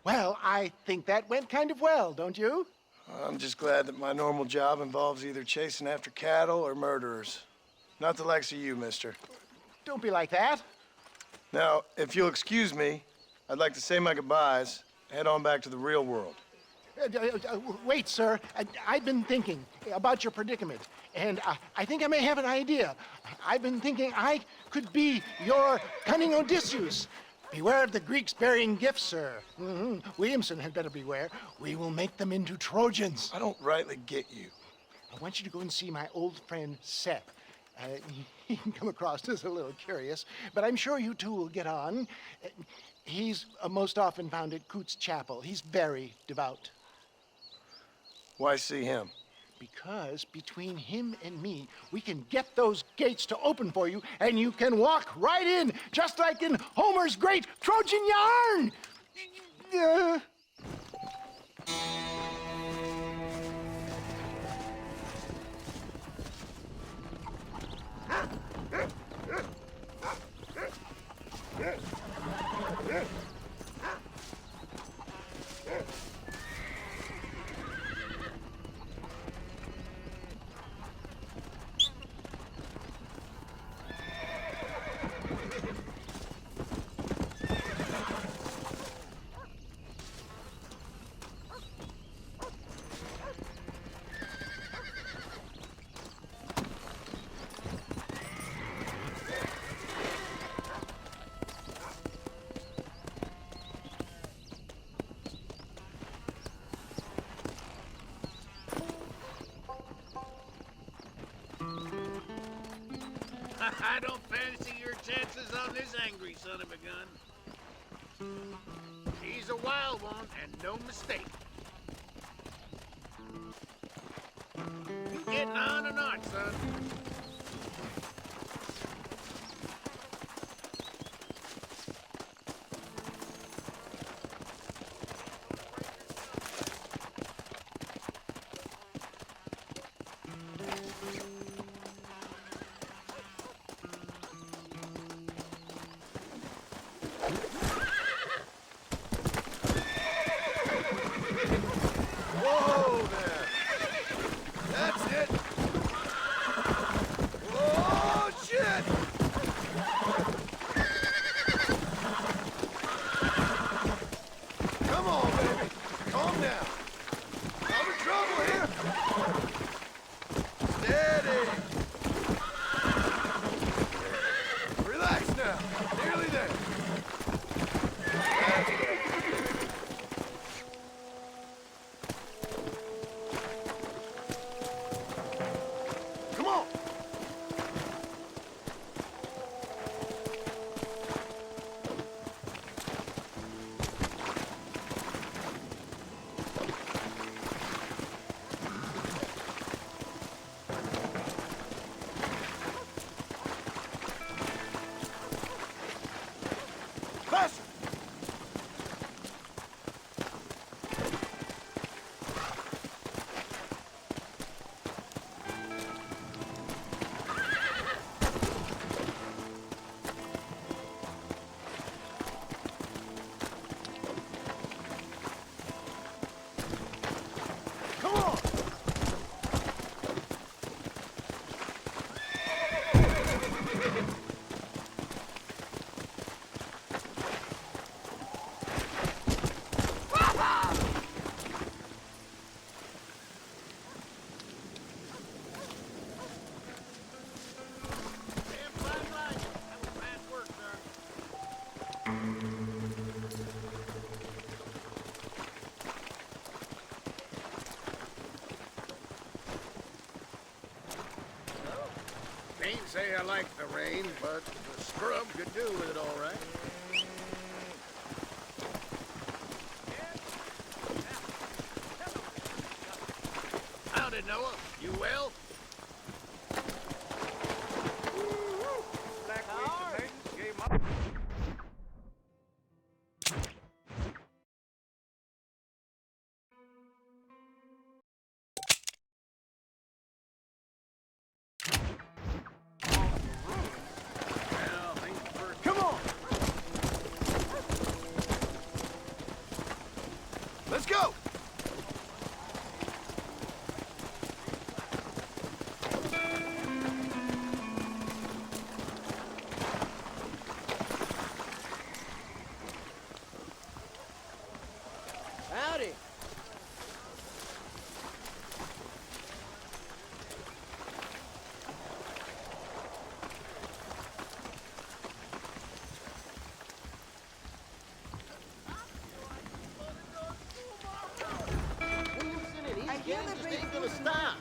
Well, I think that went kind of well, don't you? I'm just glad that my normal job involves either chasing after cattle or murderers. Not the likes of you, mister. Don't be like that. Now, if you'll excuse me, I'd like to say my goodbyes, head on back to the real world. Wait, sir. I've been thinking about your predicament, and I think I may have an idea. I've been thinking I could be your cunning Odysseus. Beware of the Greeks bearing gifts, sir. Williamson had better beware. We will make them into Trojans. I don't rightly get you. I want you to go and see my old friend Seth. He can come across as a little curious, but I'm sure you two will get on. He's most often found at Coots Chapel. He's very devout. Why see him? Because between him and me, we can get those gates to open for you, and you can walk right in, just like in Homer's great Trojan yarn! I don't fancy your chances on this angry son of a gun. He's a wild one, and no mistake. You getting on or not, son? Whoa there! That's it! say I like the rain, but the scrub could do with it all right. Howdy, Noah. You well? Come on! Let's go! Howdy. I hear the beat's gonna stop.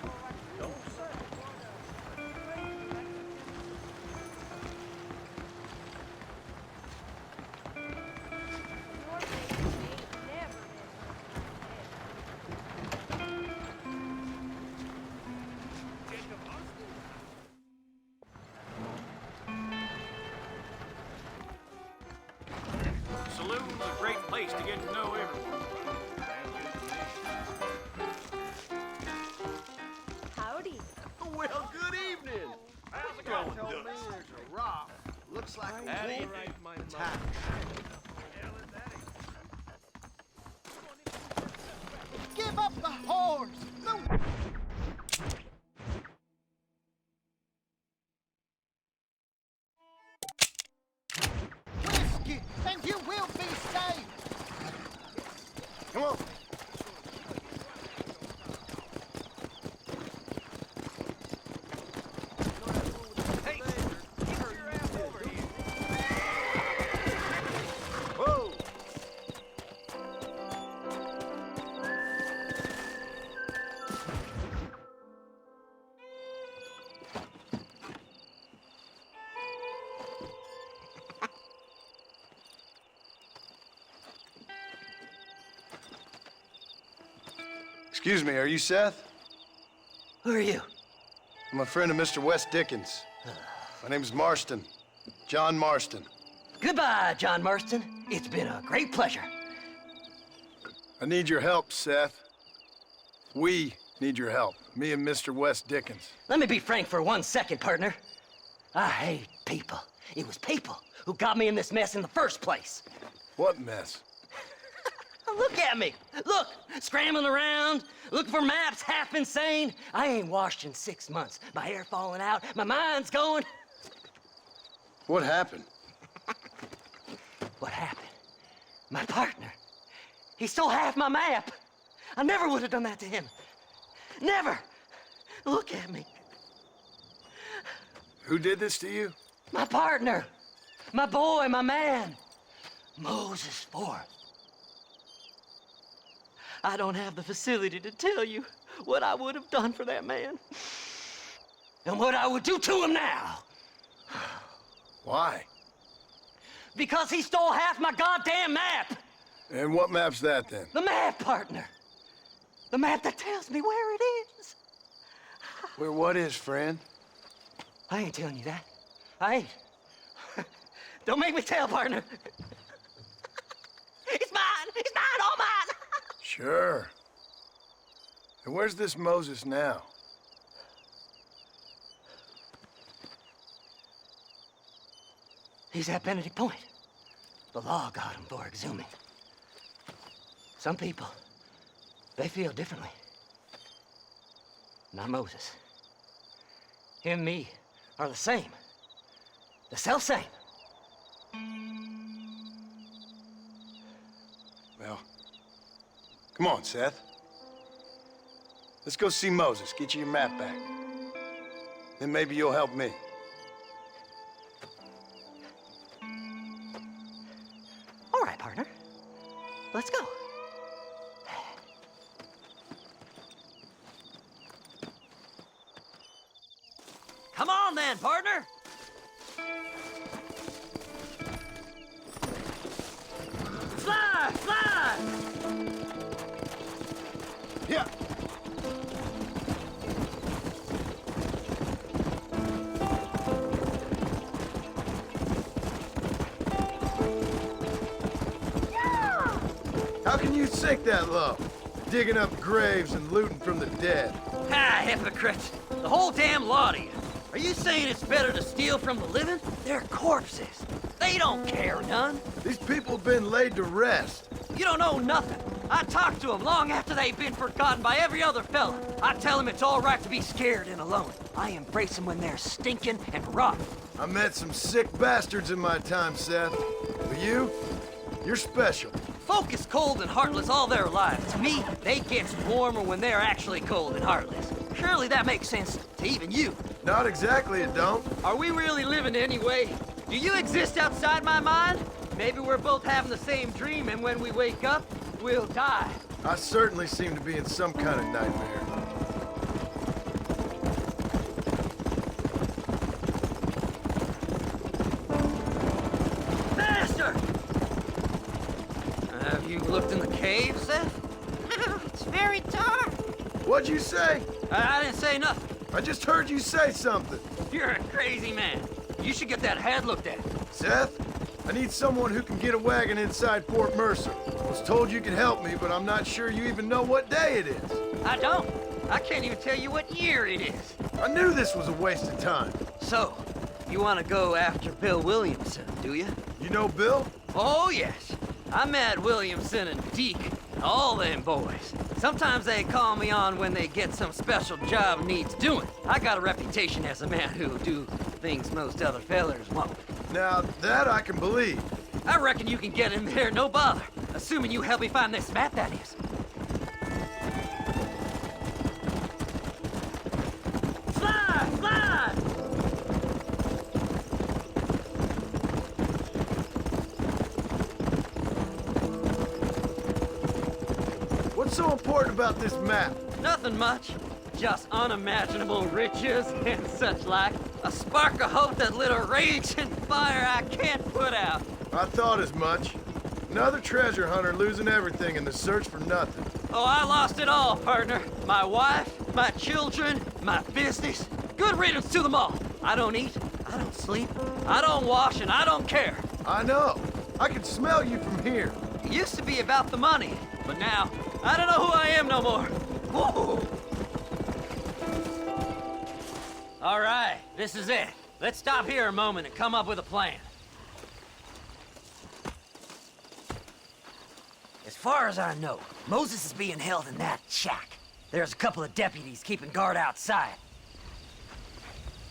Saloon's a great place to get to know everyone. Howdy. Well, good evening. How's it Tell going, me Dutch? there's a rock. Looks like a Howdy. wolf attack. Give up the horse! No! Whiskey, and you will be safe! Come on. Whoa! Excuse me, are you Seth? Who are you? I'm a friend of Mr. Wes Dickens. My name's Marston. John Marston. Goodbye, John Marston. It's been a great pleasure. I need your help, Seth. We need your help. Me and Mr. Wes Dickens. Let me be frank for 1 second, partner. I hate people. It was people who got me in this mess in the first place. What mess? Look at me. Look, scrambling around, looking for maps, half insane. I ain't washed in 6 months. My hair falling out, my mind's going. What happened? What happened? My partner. He stole half my map. I never would have done that to him. Never. Look at me. Who did this to you? My partner. My boy, my man. Moses Forth. I don't have the facility to tell you what I would have done for that man. And what I would do to him now. Why? Because he stole half my goddamn map. And what map's that then? The map, partner. The map that tells me where it is. Where what is, friend? I ain't telling you that. I ain't. Don't make me tell, partner. It's mine! It's mine! All mine! Sure. And where's this Moses now? He's at Benedict Point. The law got him for exhuming. Some people, they feel differently. Not Moses. Him and me are the same. The self-same. Well, come on, Seth. Let's go see Moses, get you your map back. Then maybe you'll help me. All right, partner. Let's go. Come on then. plan, partner? Slide! Slide! Yeah. How can you sink that low? Digging up graves and looting from the dead. Ah, hypocrites. The whole damn lot of you. Are you saying it's better to steal from the living? They're corpses. They don't care none. These people have been laid to rest. You don't know nothing. I talk to them long after they've been forgotten by every other fella. I tell them it's all right to be scared and alone. I embrace them when they're stinking and rotten. I met some sick bastards in my time, Seth. But you're special. Folk is cold and heartless all their lives. To me, they get warmer when they're actually cold and heartless. Surely that makes sense to even you. Not exactly, it don't. Are we really living anyway? Do you exist outside my mind? Maybe we're both having the same dream, and when we wake up, we'll die. I certainly seem to be in some kind of nightmare. Faster! Have you looked in the cave, Seth? It's very dark. What'd you say? I didn't say nothing. I just heard you say something. You're a crazy man. You should get that head looked at. Seth, I need someone who can get a wagon inside Fort Mercer. I was told you could help me, but I'm not sure you even know what day it is. I don't. I can't even tell you what year it is. I knew this was a waste of time. So, you want to go after Bill Williamson, do you? You know Bill? Oh, yes. I met Williamson and Deke, and all them boys. Sometimes they call me on when they get some special job needs doing. I got a reputation as a man who'll do things most other fellers won't. Now, that I can believe. I reckon you can get in there, no bother. Assuming you help me find this map, that is. Slide! Slide! What's so important about this map? Nothing much. Just unimaginable riches and such like. A spark of hope that lit a raging fire I can't put out. I thought as much. Another treasure hunter losing everything in the search for nothing. Oh, I lost it all, partner. My wife, my children, my business. Good riddance to them all. I don't eat, I don't sleep, I don't wash, and I don't care. I know. I can smell you from here. It used to be about the money, but now, I don't know who I am no more. Whoa. All right, this is it. Let's stop here a moment and come up with a plan. As far as I know, Moses is being held in that shack. There's a couple of deputies keeping guard outside.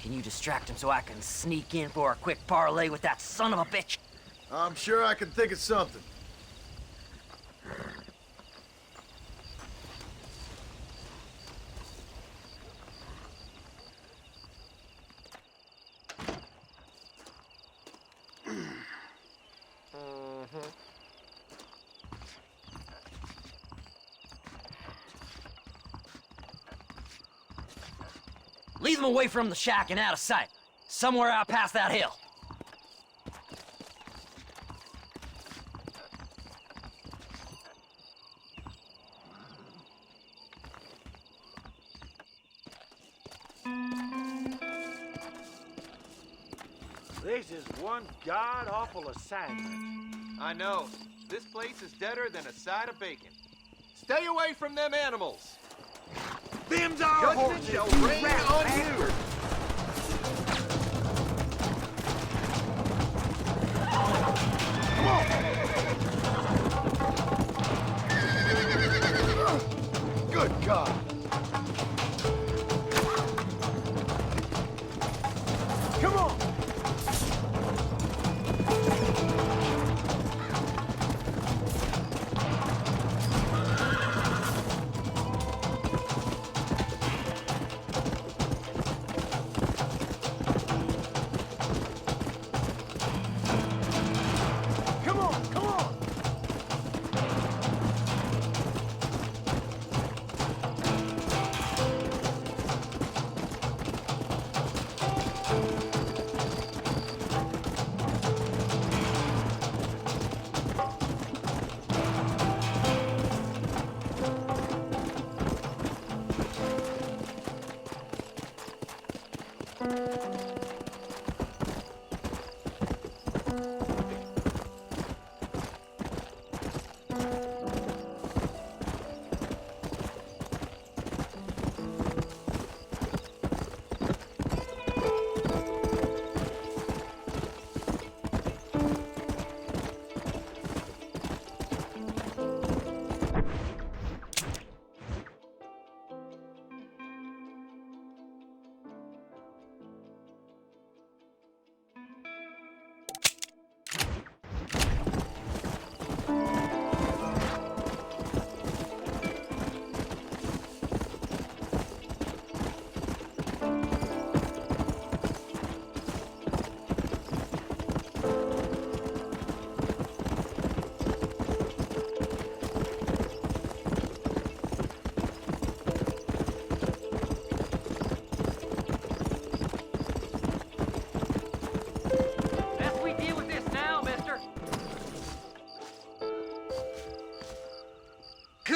Can you distract him so I can sneak in for a quick parlay with that son of a bitch? I'm sure I can think of something. Leave them away from the shack and out of sight. Somewhere out past that hill. This is one god-awful assignment. I know. This place is deader than a side of bacon. Stay away from them animals. Them's our Judgment horses. shall You rain rat on bastard. you. Good God. Come on. Come on.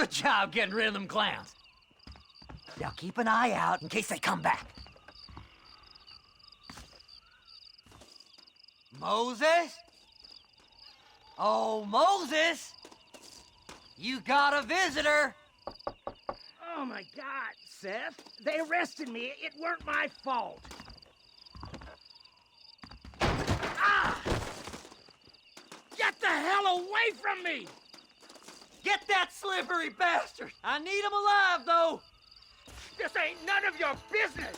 Good job getting rid of them clowns. Now keep an eye out in case they come back. Moses? Oh, Moses! You got a visitor! Oh my God, Seth. They arrested me. It weren't my fault. Ah! Get the hell away from me! Get that slippery bastard! I need him alive, though! This ain't none of your business!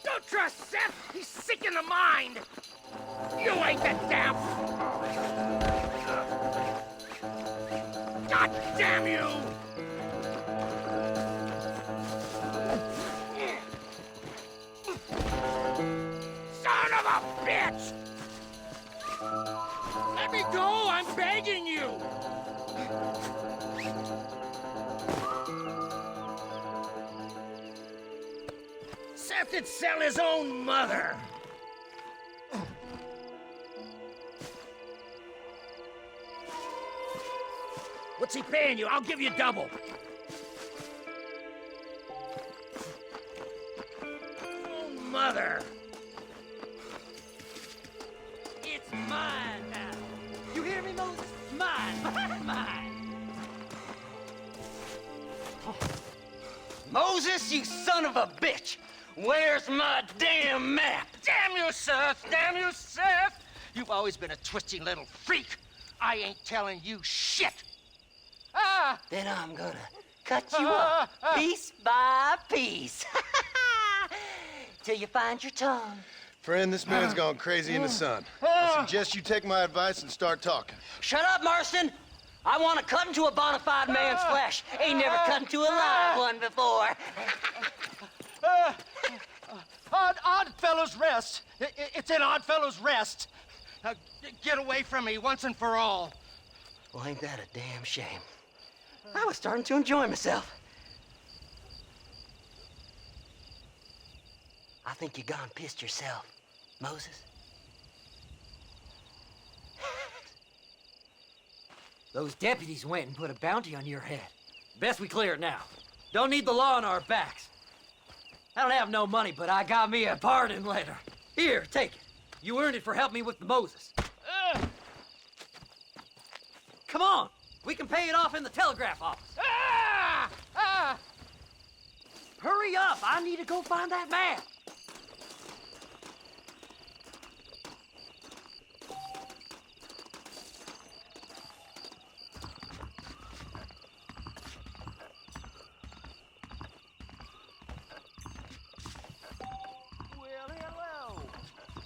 Don't trust Seth! He's sick in the mind! You ain't the damn... God damn you! Son of a bitch! Let me go! I'm begging you! Seth would sell his own mother! What's he paying you? I'll give you double. Oh, mother! It's mine now. You hear me, Moses? Mine, mine, mine. Oh. Moses, you son of a bitch! Where's my damn map? Damn you, Seth! Damn you, Seth! You've always been a twisty little freak. I ain't telling you shit. Ah! Then I'm gonna cut you up piece by piece. Till you find your tongue. Friend, this man's gone crazy in the sun. I suggest you take my advice and start talking. Shut up, Marston! I want to cut into a bona fide man's flesh. Ain't never cut into a live one before. Odd Fellows Rest. It's in Odd Fellows Rest. Now, get away from me once and for all. Well, ain't that a damn shame? I was starting to enjoy myself. I think you gone pissed yourself, Moses. Those deputies went and put a bounty on your head. Best we clear it now. Don't need the law on our backs. I don't have no money, but I got me a pardon letter. Here, take it. You earned it for helping me with the Moses. Come on. We can pay it off in the telegraph office. Hurry up. I need to go find that man.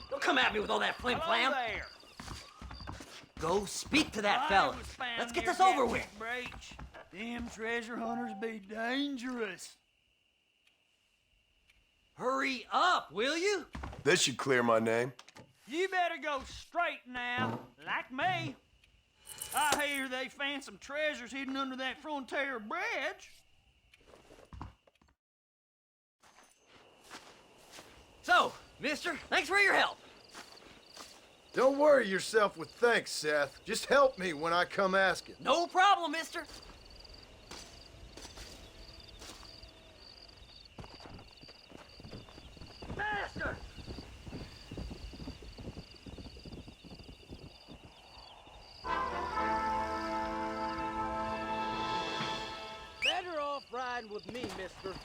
Don't come at me with all that flim-flam. there. Go speak to that fella. Let's get this over with. Breach. Them treasure hunters be dangerous. Hurry up, will you? This should clear my name. You better go straight now, like me. I hear they found some treasures hidden under that Frontier Bridge. So, mister, thanks for your help. Don't worry yourself with thanks, Seth. Just help me when I come asking. No problem, mister. Master! Better off riding with me, mister.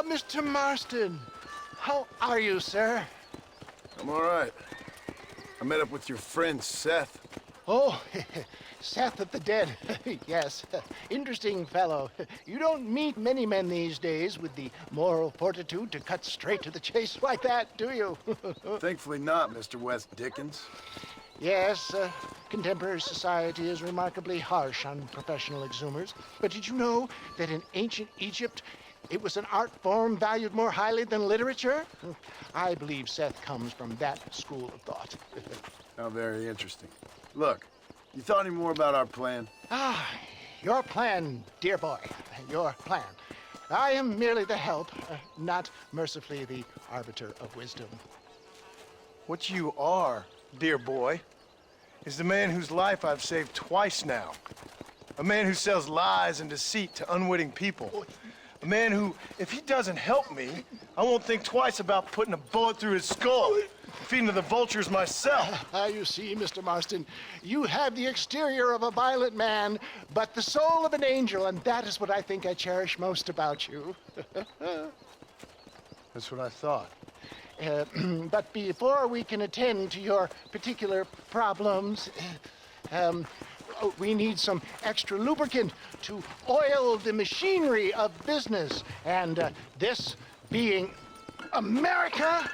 Mr. Marston. How are you, sir? I'm all right. I met up with your friend, Seth. Oh, Seth of the Dead. Yes, interesting fellow. You don't meet many men these days with the moral fortitude to cut straight to the chase like that, do you? Thankfully not, Mr. West Dickens. Yes, contemporary society is remarkably harsh on professional exhumers. But did you know that in ancient Egypt, it was an art form valued more highly than literature? I believe Seth comes from that school of thought. How very interesting. Look, you thought any more about our plan? Ah, your plan, dear boy, your plan. I am merely the help, not mercifully the arbiter of wisdom. What you are, dear boy, is the man whose life I've saved twice now. A man who sells lies and deceit to unwitting people. A man who, if he doesn't help me, I won't think twice about putting a bullet through his skull, feeding to the vultures myself. You see, Mr. Marston, you have the exterior of a violent man, but the soul of an angel, and that is what I think I cherish most about you. That's what I thought. But before we can attend to your particular problems, we need some extra lubricant to oil the machinery of business. And this being America,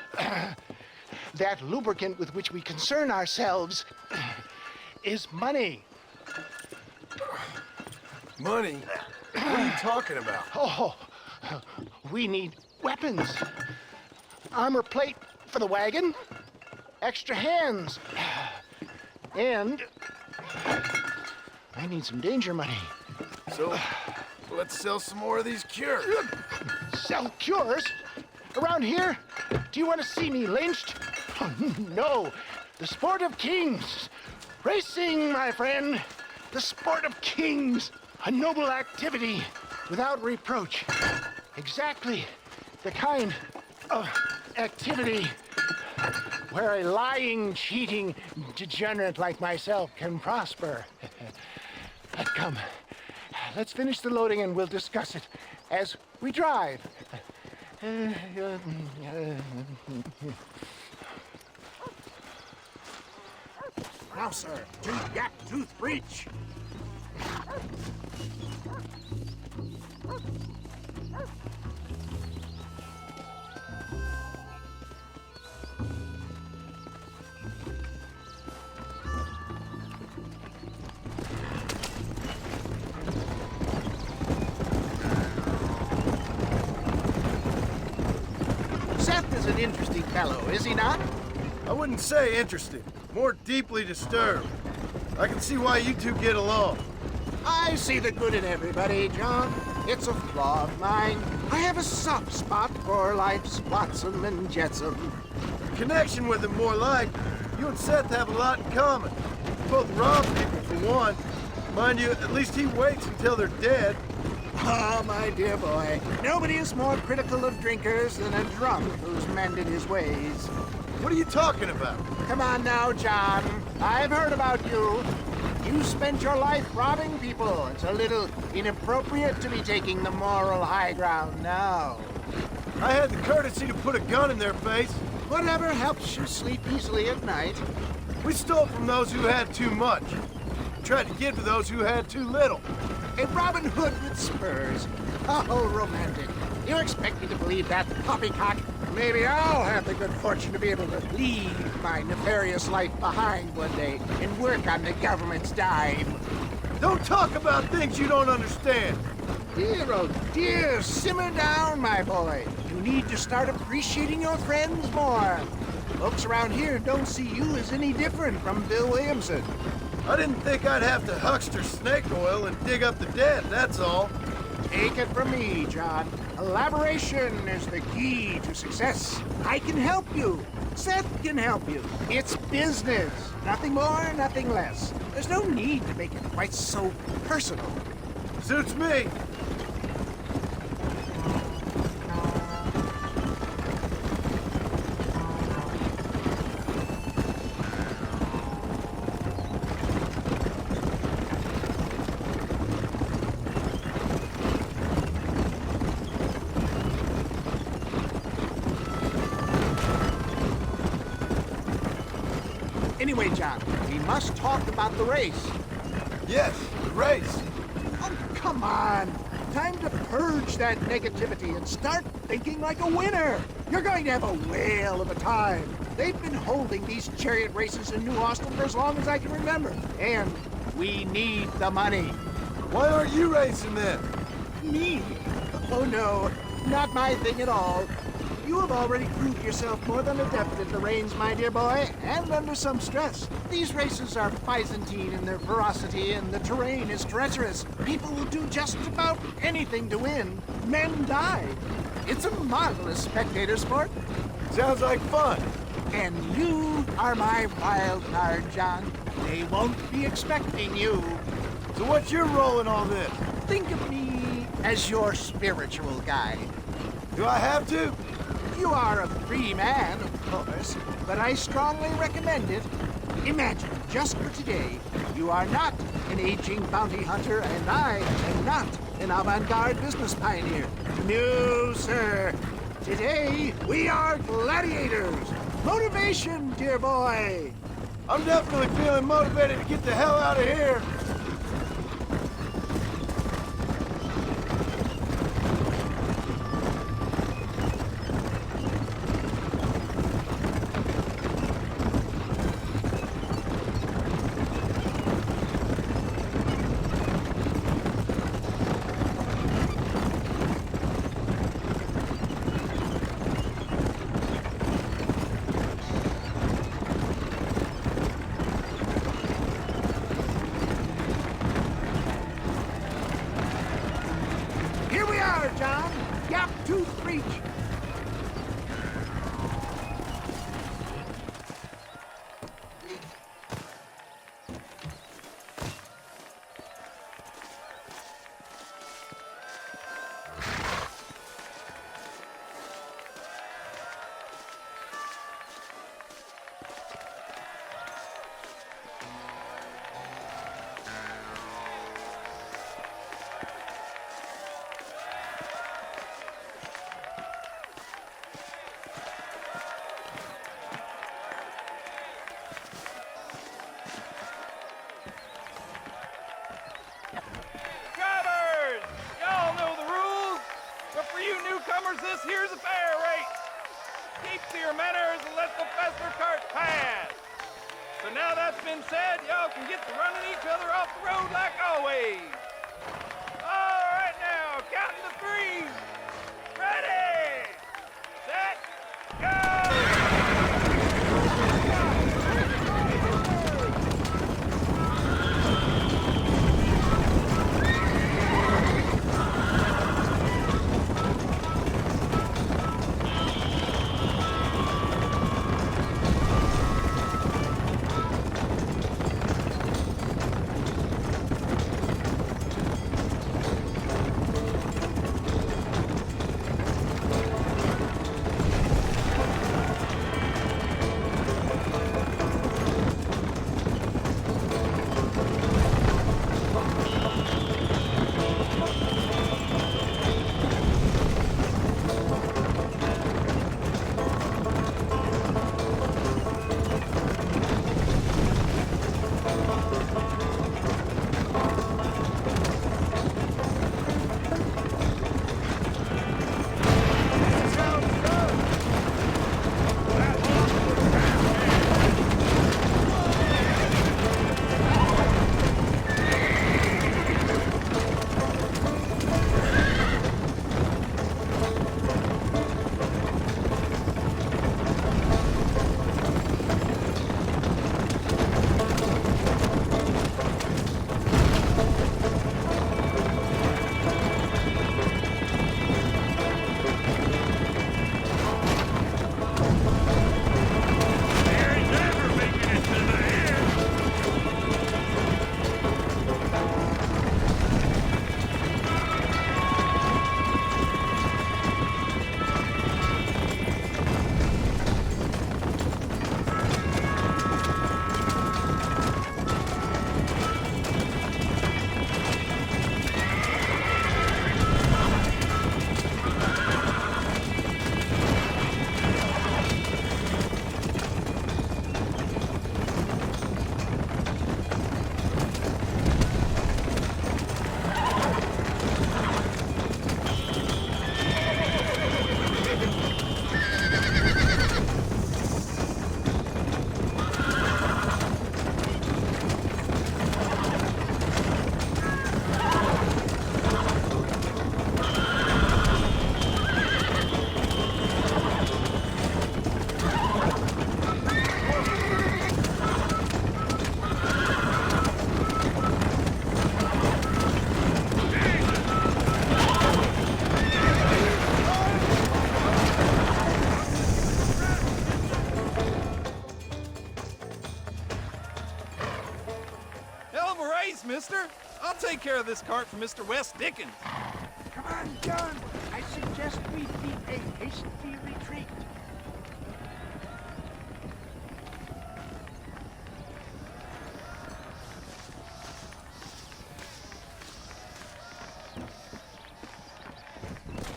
that lubricant with which we concern ourselves is money. Money? What are you talking about? Oh, we need weapons. Armor plate for the wagon, extra hands, and I need some danger money. So, let's sell some more of these cures. Sell cures? Around here? Do you want to see me lynched? Oh, no. The sport of kings. Racing, my friend. The sport of kings. A noble activity without reproach. Exactly the kind of activity where a lying, cheating degenerate like myself can prosper. But come, let's finish the loading and we'll discuss it as we drive. Now, sir, tooth gap, tooth breach. Seth is an interesting fellow, is he not? I wouldn't say interesting, more deeply disturbed. I can see why you two get along. I see the good in everybody, John. It's a flaw of mine. I have a soft spot for life's flotsam and jetsam. A connection with him more like. You and Seth have a lot in common. You both rob people for one. Mind you, at least he waits until they're dead. Ah, my dear boy, nobody is more critical of drinkers than a drunk who's mended his ways. What are you talking about? Come on now, John. I've heard about you. You spent your life robbing people. It's a little inappropriate to be taking the moral high ground now. I had the courtesy to put a gun in their face. Whatever helps you sleep easily at night. We stole from those who had too much. Tried to give to those who had too little. A Robin Hood with spurs. Oh, romantic. You expect me to believe that poppycock? Maybe I'll have the good fortune to be able to leave my nefarious life behind one day and work on the government's dime. Don't talk about things you don't understand. Dear, oh dear, simmer down, my boy. You need to start appreciating your friends more. Folks around here don't see you as any different from Bill Williamson. I didn't think I'd have to huckster snake oil and dig up the dead, that's all. Take it from me, John. Collaboration is the key to success. I can help you. Seth can help you. It's business. Nothing more, nothing less. There's no need to make it quite so personal. Suits me. Anyway, John, we must talk about the race. Yes, the race. Oh, come on. Time to purge that negativity and start thinking like a winner. You're going to have a whale of a time. They've been holding these chariot races in New Austin for as long as I can remember. And we need the money. Why aren't you racing then? Me? Oh no, not my thing at all. You have already proved yourself more than adept at the reins, my dear boy, and under some stress. These races are Byzantine in their ferocity, and the terrain is treacherous. People will do just about anything to win. Men die. It's a marvelous spectator sport. Sounds like fun. And you are my wild card, John. They won't be expecting you. So what's your role in all this? Think of me as your spiritual guide. Do I have to? You are a free man, of course, but I strongly recommend it. Imagine, just for today, you are not an aging bounty hunter, and I am not an avant-garde business pioneer. No, sir. Today, we are gladiators. Motivation, dear boy. I'm definitely feeling motivated to get the hell out of here. Here we are, John. Gap Tooth Reach. Drivers! Y'all know the rules, but for you newcomers, this here's a fair race. Keep to your manners and let the faster cart pass. So now that's been said, y'all can get to running each other off the road like always. All right now, counting to three. Ready, set, care of this cart for Mr. West Dickens. Come on, John. I suggest we beat a hasty retreat.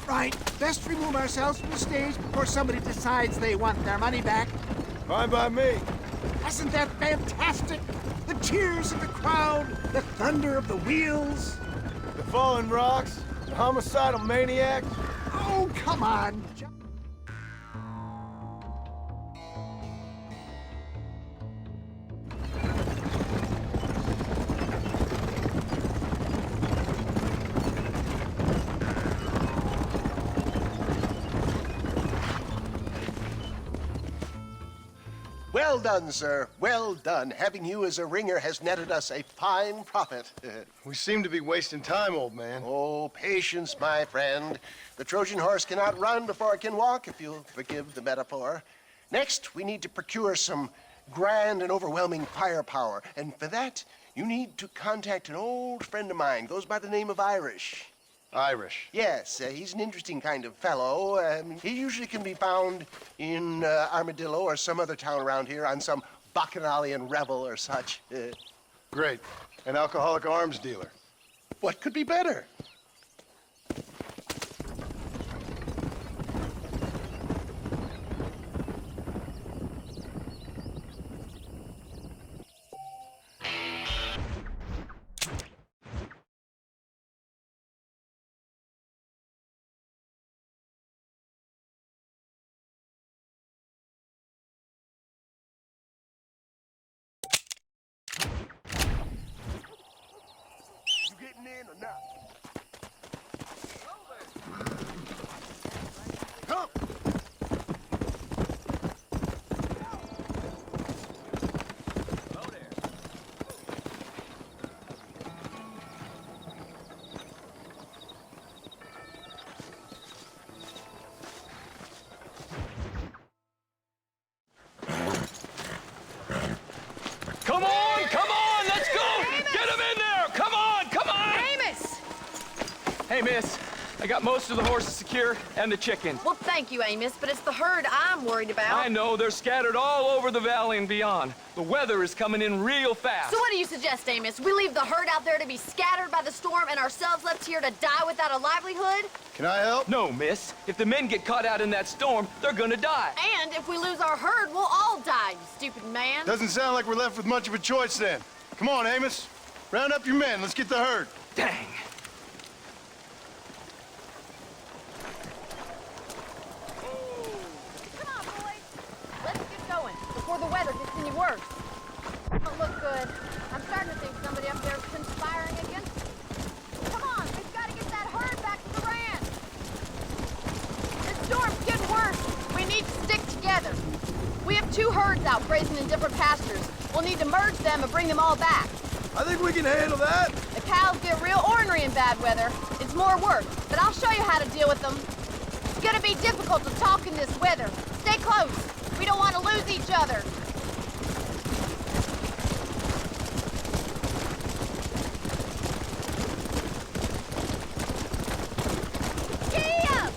Right, best remove ourselves from the stage before somebody decides they want their money back. Fine by me. Wasn't that fantastic? The cheers of the crowd, the thunder of the wheels. The falling rocks, the homicidal maniacs. Oh, come on. Well done, sir. Well done. Having you as a ringer has netted us a fine profit. We seem to be wasting time, old man. Oh, patience, my friend. The Trojan horse cannot run before it can walk, if you'll forgive the metaphor. Next, we need to procure some grand and overwhelming firepower. And for that, you need to contact an old friend of mine. Goes by the name of Irish. Irish? Yes, he's an interesting kind of fellow. He usually can be found in Armadillo or some other town around here on some bacchanalian revel or such. Great. An alcoholic arms dealer. What could be better? Getting in or not? Come! Hello there. Come on, come on, let's go! Get him in there! Come on, come on! Amos! Hey, miss, I got most of the horses secure and the chicken. Well, thank you, Amos, but it's the herd I'm worried about. I know, they're scattered all over the valley and beyond. The weather is coming in real fast. So what do you suggest, Amos? We leave the herd out there to be scattered by the storm and ourselves left here to die without a livelihood? Can I help? No, miss. If the men get caught out in that storm, they're gonna die. And if we lose our herd, we'll all die, you stupid man. Doesn't sound like we're left with much of a choice then. Come on, Amos. Round up your men. Let's get the herd. Dang. Come on, boys. Let's get going before the weather gets any worse. Don't look good. I'm starting to think somebody up there is conspiring against us. Come on, we've got to get that herd back to the ranch. The storm's getting worse. We need to stick together. We have 2 herds out grazing in different pastures. We'll need to merge them and bring them all back. I think we can handle that. The cows get real ornery in bad weather. It's more work, but I'll show you how to deal with them. It's gonna be difficult to talk in this weather. Stay close. We don't want to lose each other. Gee up!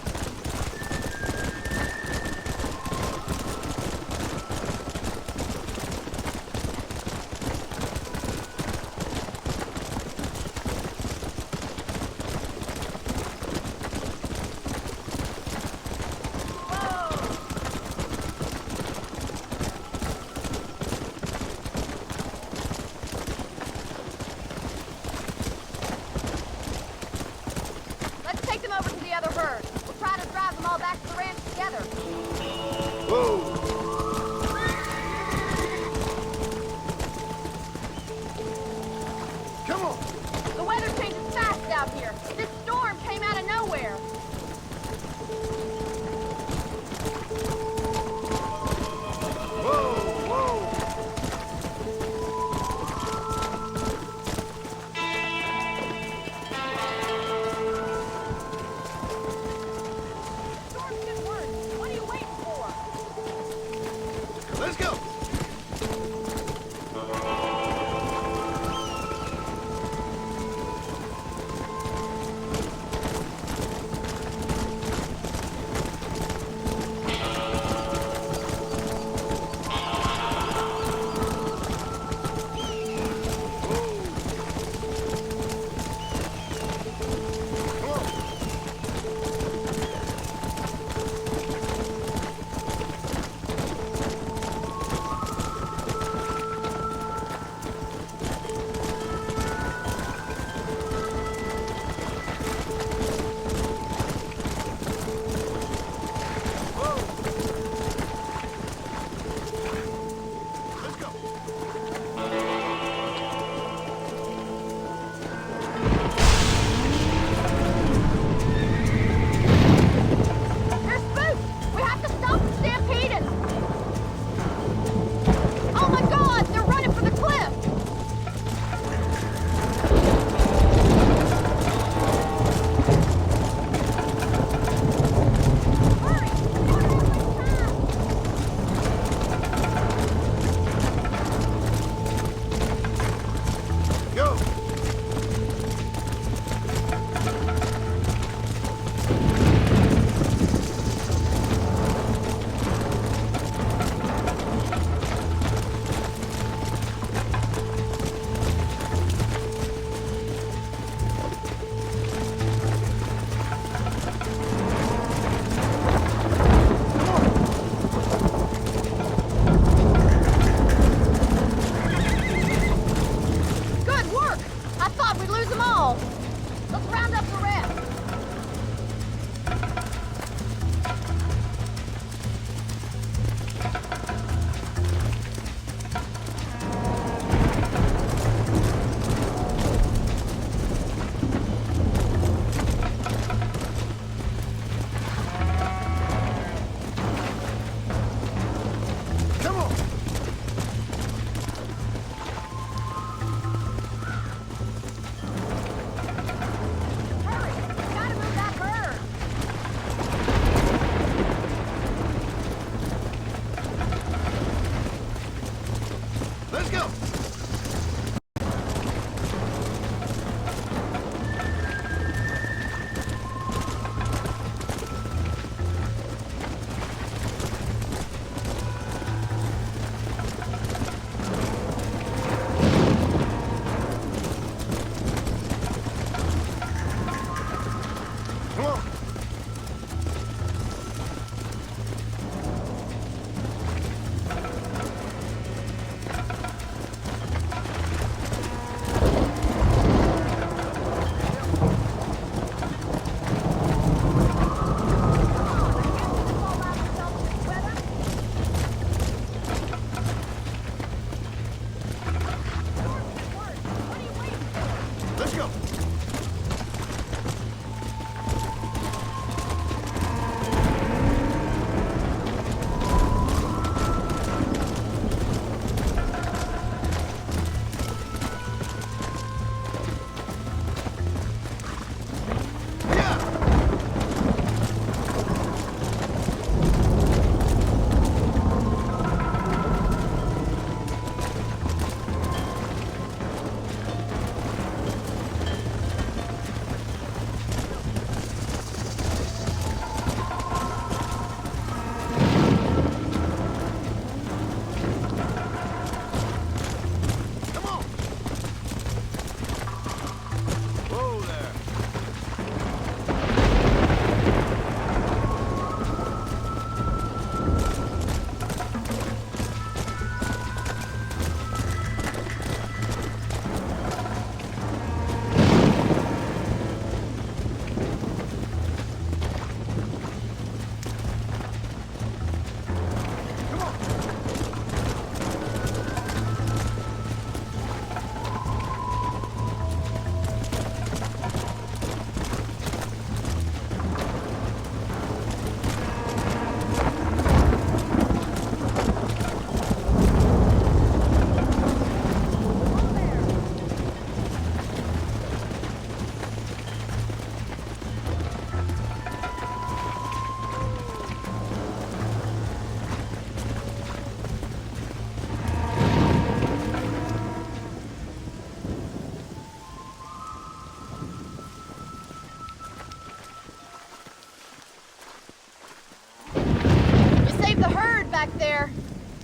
back there.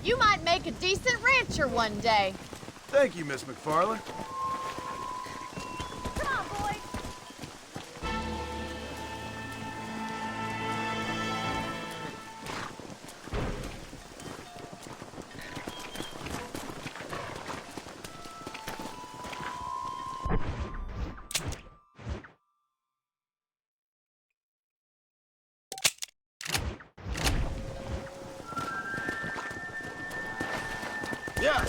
You might make a decent rancher one day. Thank you, Miss McFarland. Come on, boys. Yeah.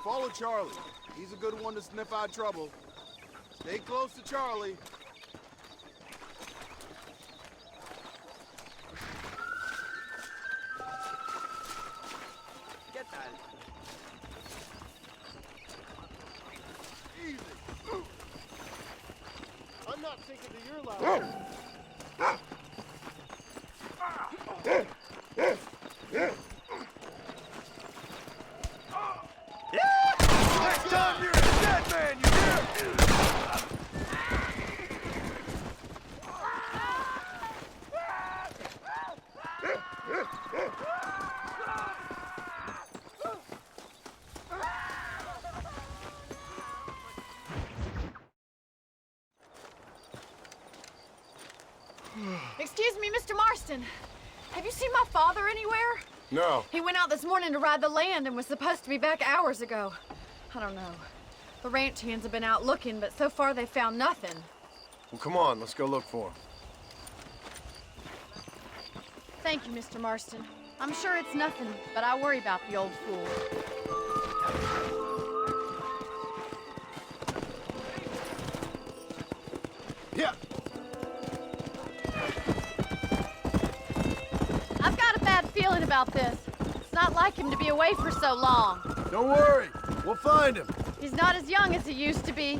Follow Charlie. He's a good one to sniff out trouble. Stay close to Charlie. Get that. Easy. I'm not thinking to your level. Next time you're a dead man, you hear? Excuse me, Mr. Marston. Have you seen my father anywhere? No. He went out this morning to ride the land and was supposed to be back hours ago. I don't know. The ranch hands have been out looking, but so far they found nothing. Well, come on, let's go look for him. Thank you, Mr. Marston. I'm sure it's nothing, but I worry about the old fool. Yeah. I've got a bad feeling about this. It's not like him to be away for so long. Don't worry, we'll find him. He's not as young as he used to be.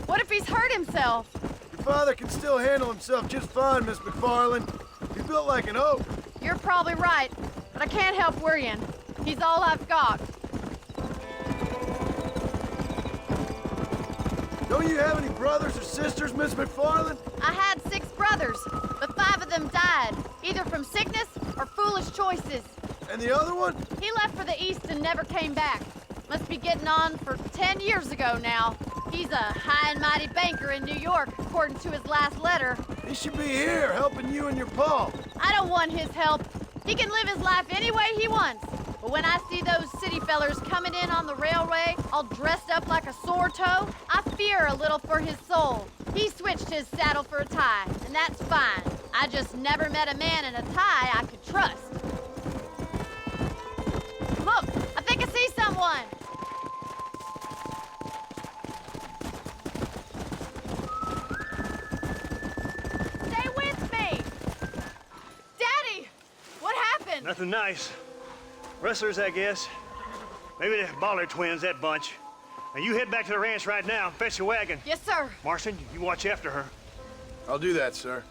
What if he's hurt himself? Your father can still handle himself just fine, Miss McFarland. He's built like an oak. You're probably right, but I can't help worrying. He's all I've got. Don't you have any brothers or sisters, Miss McFarland? I had 6 brothers, but 5 of them died, either from sickness or foolish choices. And the other one? He left for the east and never came back. Must be getting on for 10 years ago now. He's a high and mighty banker in New York, according to his last letter. He should be here, helping you and your pa. I don't want his help. He can live his life any way he wants. But when I see those city fellers coming in on the railway, all dressed up like a sore toe, I fear a little for his soul. He switched his saddle for a tie, and that's fine. I just never met a man in a tie I could trust. Look, I think I see someone. Stay with me. Daddy, what happened? Nothing nice. Rustlers, I guess. Maybe the Bollard twins, that bunch. Now you head back to the ranch right now and fetch a wagon. Yes, sir. Marston, you watch after her. I'll do that, sir.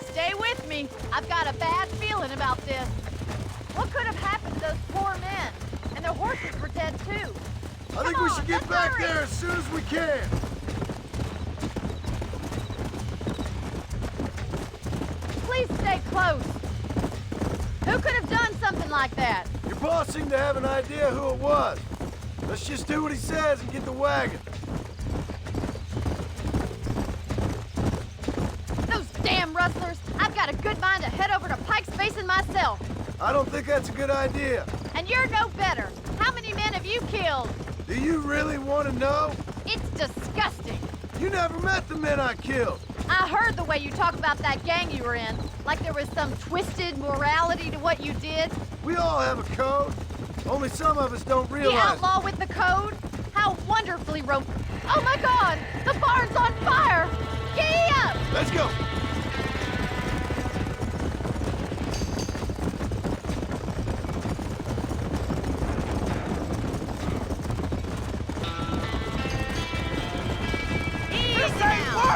Stay with me. I've got a bad feeling about this. What could have happened to those poor men? And their horses were dead, too. I think we should get back there as soon as we can. Please stay close. Who could have done something like that? Your boss seemed to have an idea who it was. Let's just do what he says and get the wagon. Those damn rustlers! I've got a good mind to head over to Pike's Basin myself. I don't think that's a good idea. And you're no better. How many men have you killed? Do you really want to know? It's disgusting. You never met the men I killed. I heard the way you talk about that gang you were in, like there was some twisted morality to what you did. We all have a code. Only some of us don't The realize. outlaw with the code? How wonderfully Oh my God! The barn's on fire! Giddy up! Let's go.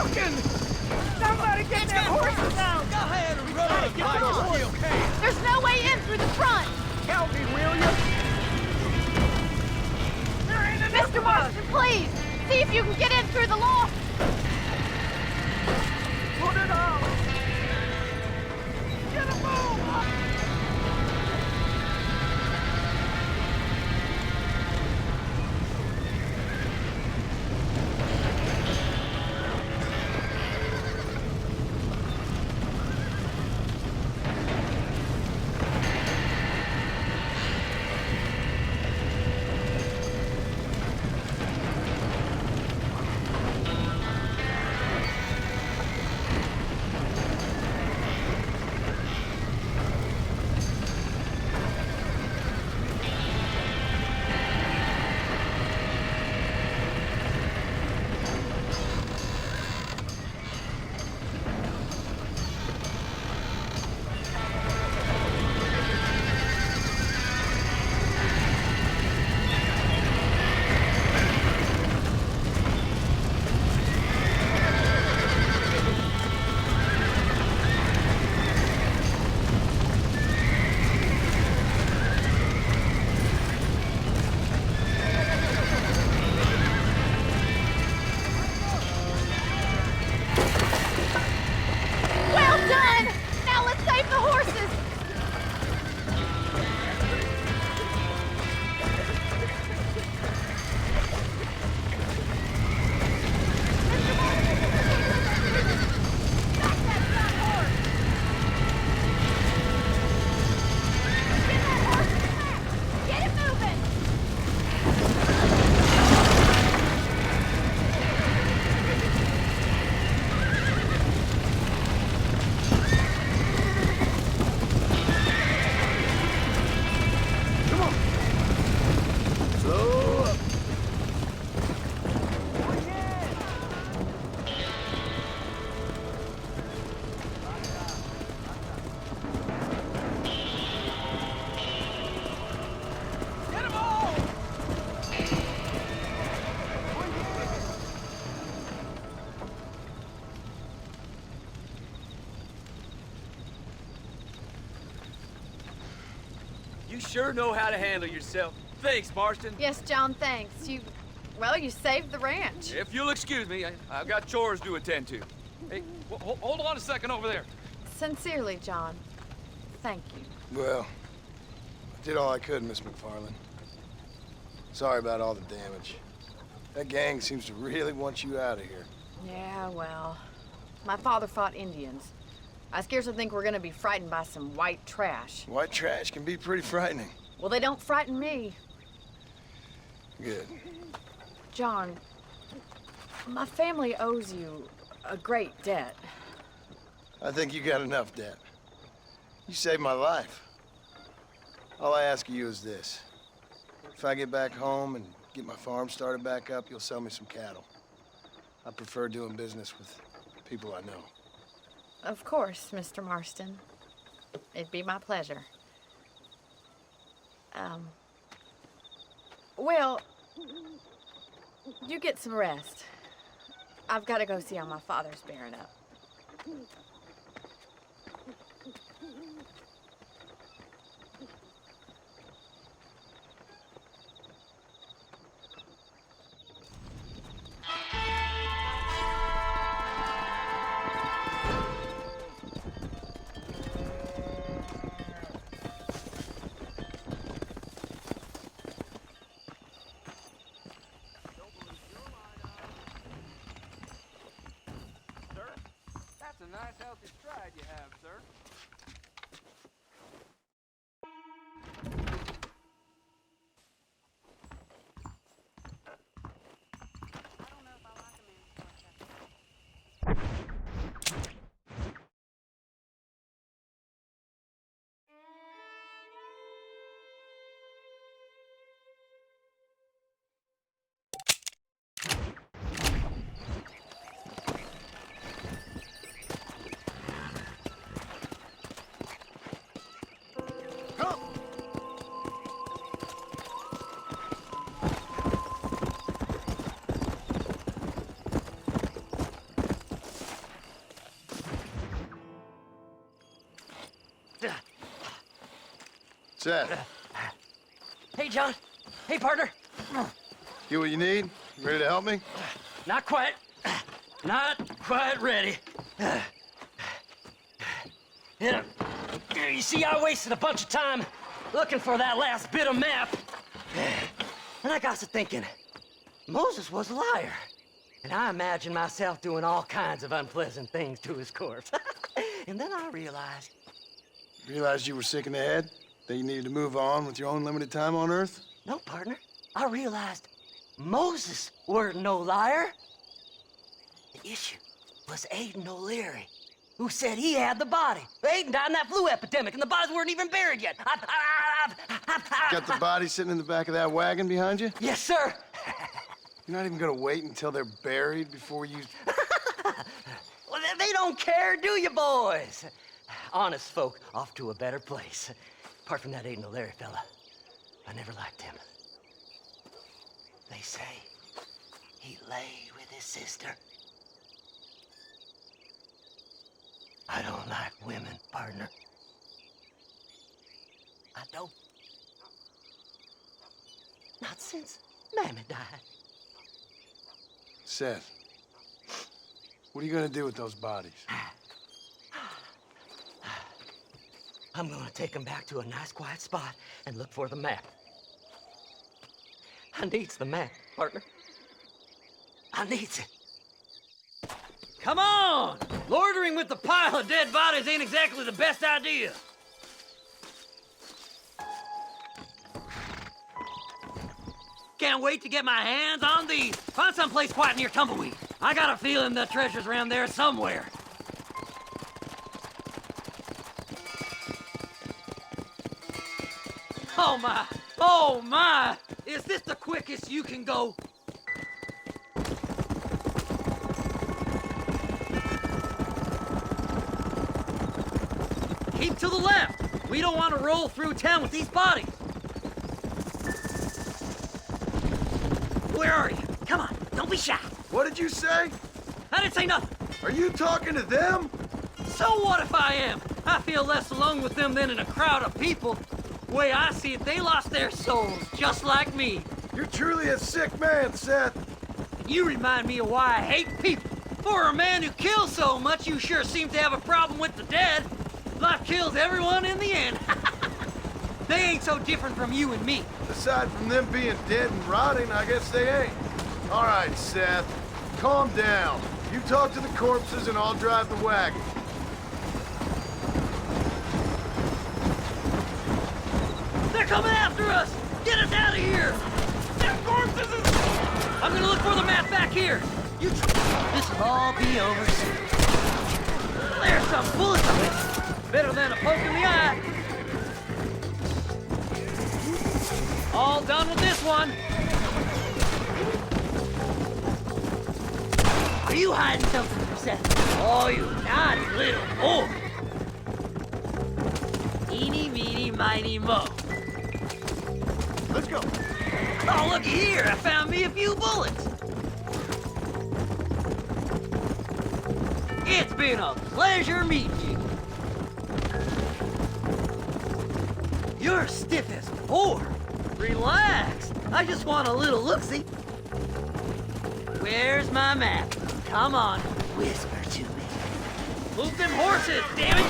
broken! Somebody get that horses out! Go ahead and run! Get the horse! There's no way in through the front! Help me, will you? There ain't enough Mr. Marston, please! See if you can get in through the loft! Put it on! Get a move! You sure know how to handle yourself. Thanks, Marston. Yes, John, thanks. Well, you saved the ranch. If you'll excuse me, I've got chores to attend to. Hey, hold on a second over there. Sincerely, John. Thank you. Well, I did all I could, Miss McFarland. Sorry about all the damage. That gang seems to really want you out of here. Yeah, well, my father fought Indians. I scarcely think we're gonna be frightened by some white trash. White trash can be pretty frightening. Well, they don't frighten me. Good. John, my family owes you a great debt. I think you got enough debt. You saved my life. All I ask of you is this. If I get back home and get my farm started back up, you'll sell me some cattle. I prefer doing business with people I know. Of course, Mr. Marston. It'd be my pleasure. Well, you get some rest. I've got to go see how my father's bearing up. That's a nice, healthy stride you have, sir. Seth. Hey, John. Hey, partner. You what you need? You ready to help me? Not quite. Not quite ready. You see, I wasted a bunch of time looking for that last bit of map. And I got to thinking, Moses was a liar. And I imagined myself doing all kinds of unpleasant things to his corpse. And then I realized... Realized you were sick in the head? That you needed to move on with your own limited time on Earth? No, partner. I realized Moses weren't no liar. The issue was Aiden O'Leary, who said he had the body. Aiden died in that flu epidemic, and the bodies weren't even buried yet. Got the body sitting in the back of that wagon behind you? Yes, sir. You're not even gonna wait until they're buried before you... Well, they don't care, do you, boys? Honest folk off to a better place. Apart from that Aiden O'Leary fella, I never liked him. They say he lay with his sister. I don't like women, partner. I don't. Not since Mammy died. Seth, what are you gonna do with those bodies? I'm gonna take them back to a nice quiet spot and look for the map. I needs the map, partner. I needs it. Come on! Loitering with the pile of dead bodies ain't exactly the best idea. Can't wait to get my hands on these. Find someplace quiet near Tumbleweed. I got a feeling the treasure's around there somewhere. Oh my! Oh my! Is this the quickest you can go? Keep to the left! We don't want to roll through town with these bodies! Where are you? Come on, don't be shy! What did you say? I didn't say nothing! Are you talking to them? So what if I am? I feel less alone with them than in a crowd of people. The way I see it, they lost their souls, just like me. You're truly a sick man, Seth. You remind me of why I hate people. For a man who kills so much, you sure seem to have a problem with the dead. Life kills everyone in the end. They ain't so different from you and me. Aside from them being dead and rotting, I guess they ain't. All right, Seth, calm down. You talk to the corpses and I'll drive the wagon. They're coming after us! Get us out of here! Them corpses is... I'm gonna look for the map back here. This'll all be over soon. There's some bullets of it. Better than a poke in the eye. All done with this one. Are you hiding something from Seth? Oh, you naughty little boy. Eeny, meeny, miny, mo. Let's go. Oh, looky here. I found me a few bullets. It's been a pleasure meeting you. You're stiff as a board. Relax. I just want a little look-see. Where's my map? Come on, whisper to me. Move them horses, damn it!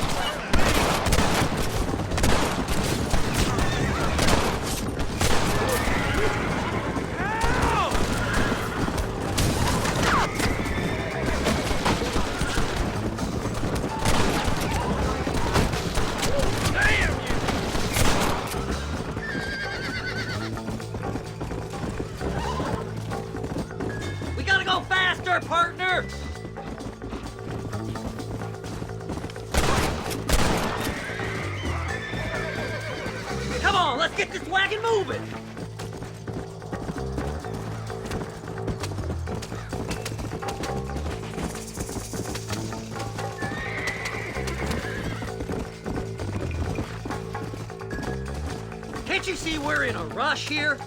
Partner! Come on, let's get this wagon moving! Can't you see we're in a rush here?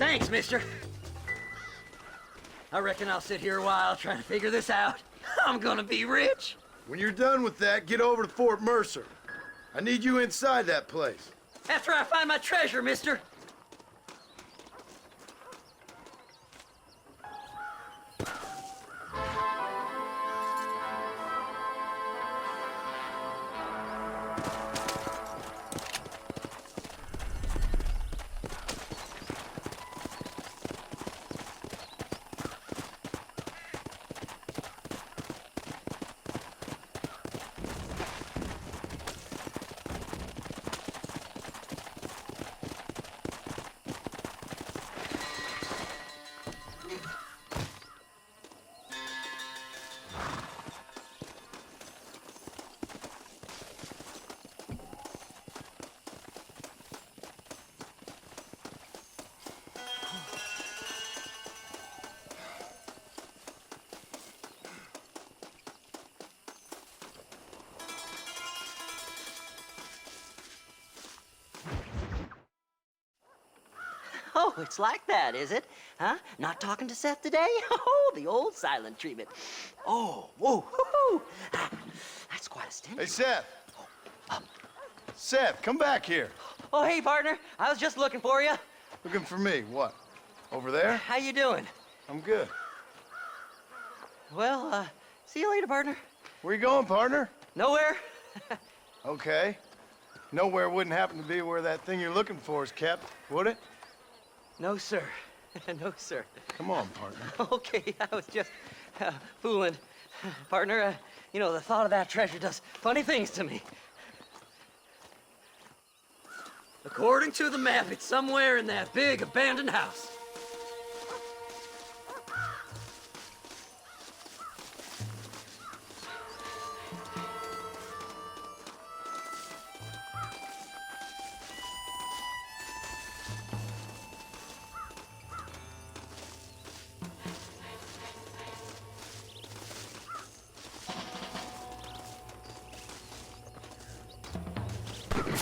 Thanks, mister. I reckon I'll sit here a while trying to figure this out. I'm gonna be rich. When you're done with that, get over to Fort Mercer. I need you inside that place. After I find my treasure, mister. Oh, it's like that, is it? Huh? Not talking to Seth today? Oh, the old silent treatment. Oh, whoa, whoo-hoo. That's quite a stench. Hey, Seth. Seth, come back here. Oh, hey, partner. I was just looking for you. Looking for me? What? Over there? How you doing? I'm good. Well, see you later, partner. Where you going, partner? Nowhere. Okay. Nowhere wouldn't happen to be where that thing you're looking for is kept, would it? No, sir. No, sir. Come on, partner. Okay, I was just fooling. Partner, you know, the thought of that treasure does funny things to me. According to the map, it's somewhere in that big abandoned house.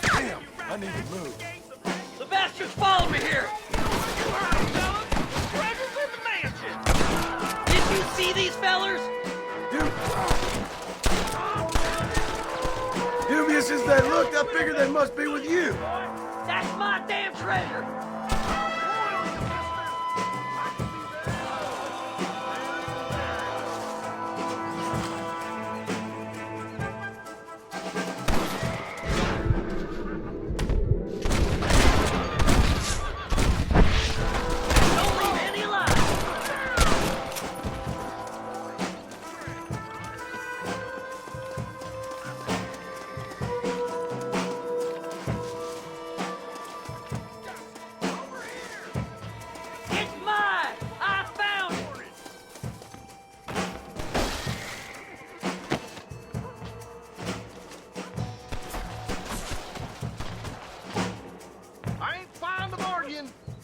Damn, I need to move. The bastards followed me here! Did you see these fellers? Dubious as they looked, I figured they must be with you. That's my damn treasure!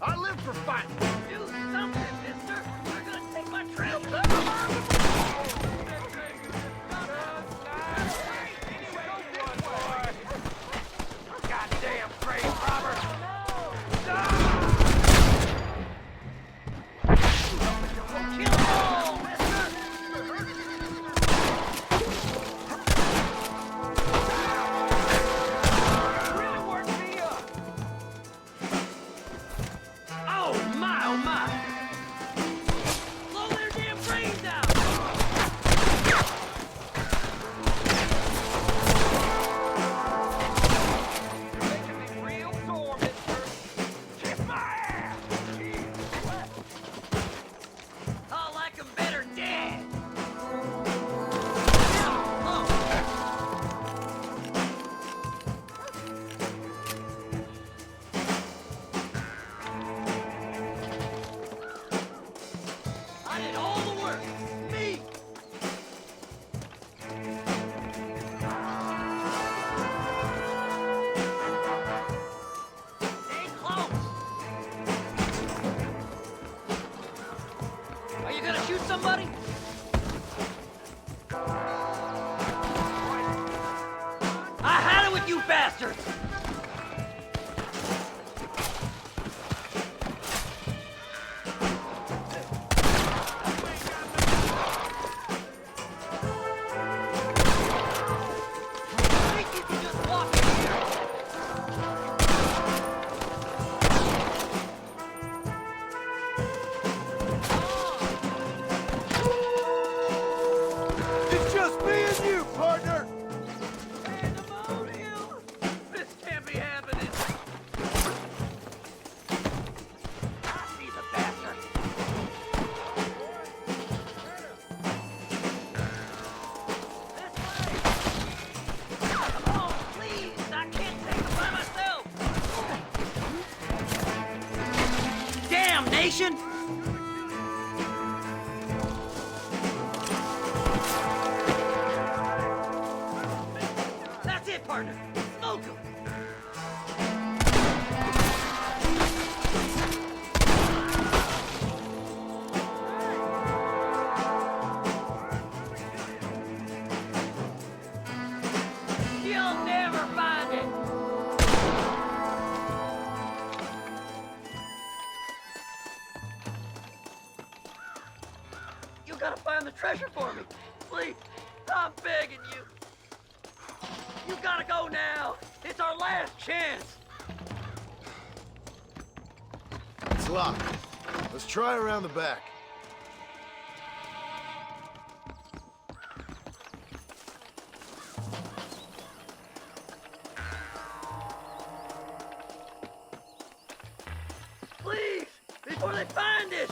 I live for fighting. Do something, mister. You're gonna take my treasure. Goddamn grave robber. Kill them all, mister. Really worked me up. Oh my, oh my. reputation? That's it, partner. Smoke 'em. You'll never find it. You gotta find the treasure for me. Please, I'm begging you. You gotta go now. It's our last chance. It's locked. Let's try around the back. Please, before they find it.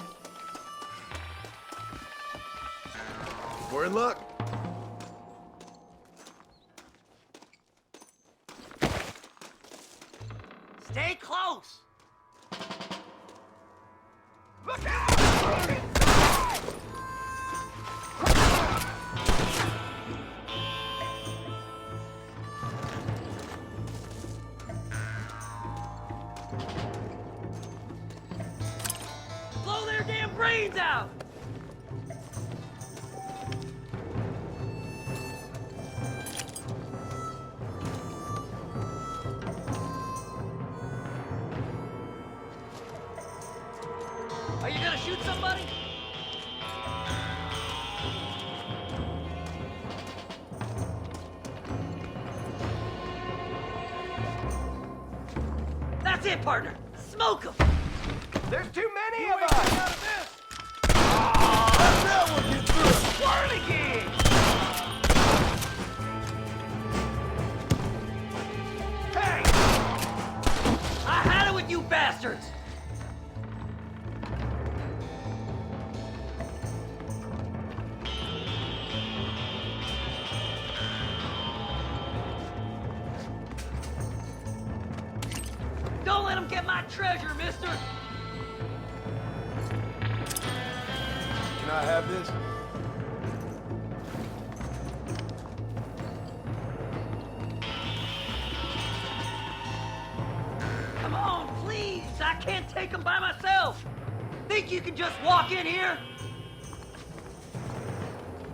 We're in luck. Stay close. Look out! Blow their damn brains out! Are you gonna shoot somebody? That's it, partner. Smoke 'em. There's too many of us! Out of this. That one get through! Whirligig! Hey! I had it with you bastards. Don't let them get my treasure, mister! Can I have this? Come on, please! I can't take them by myself! Think you can just walk in here?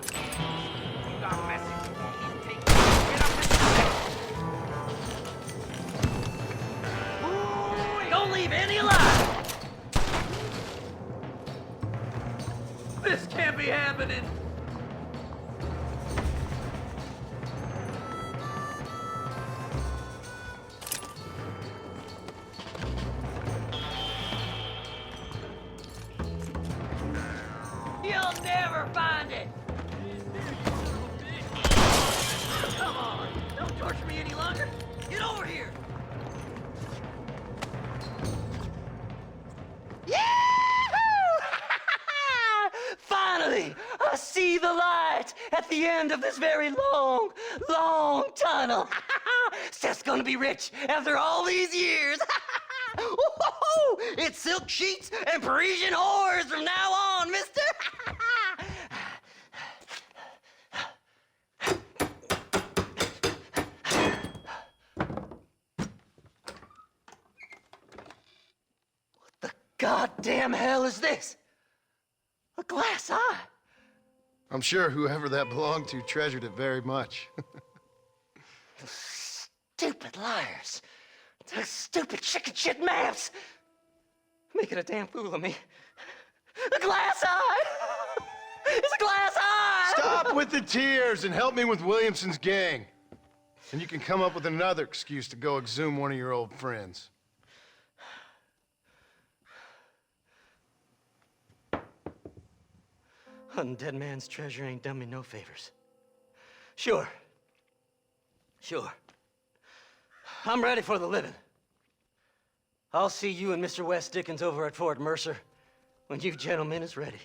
You got a message. Don't leave any alive! This can't be happening! You'll never find it! Come on! Don't torture me any longer! Get over here! Finally, I see the light at the end of this very long, long tunnel. Seth's gonna be rich after all these years. Woo-hoo-hoo! It's silk sheets and Parisian whores from now on, mister. What the goddamn hell is this? A glass eye? I'm sure whoever that belonged to treasured it very much. Those stupid liars. Those stupid chicken shit maps. Making a damn fool of me. A glass eye! It's a glass eye! Stop with the tears and help me with Williamson's gang. And you can come up with another excuse to go exhume one of your old friends. Hunting dead man's treasure ain't done me no favors. Sure. I'm ready for the living. I'll see you and Mr. West Dickens over at Fort Mercer when you gentlemen is ready.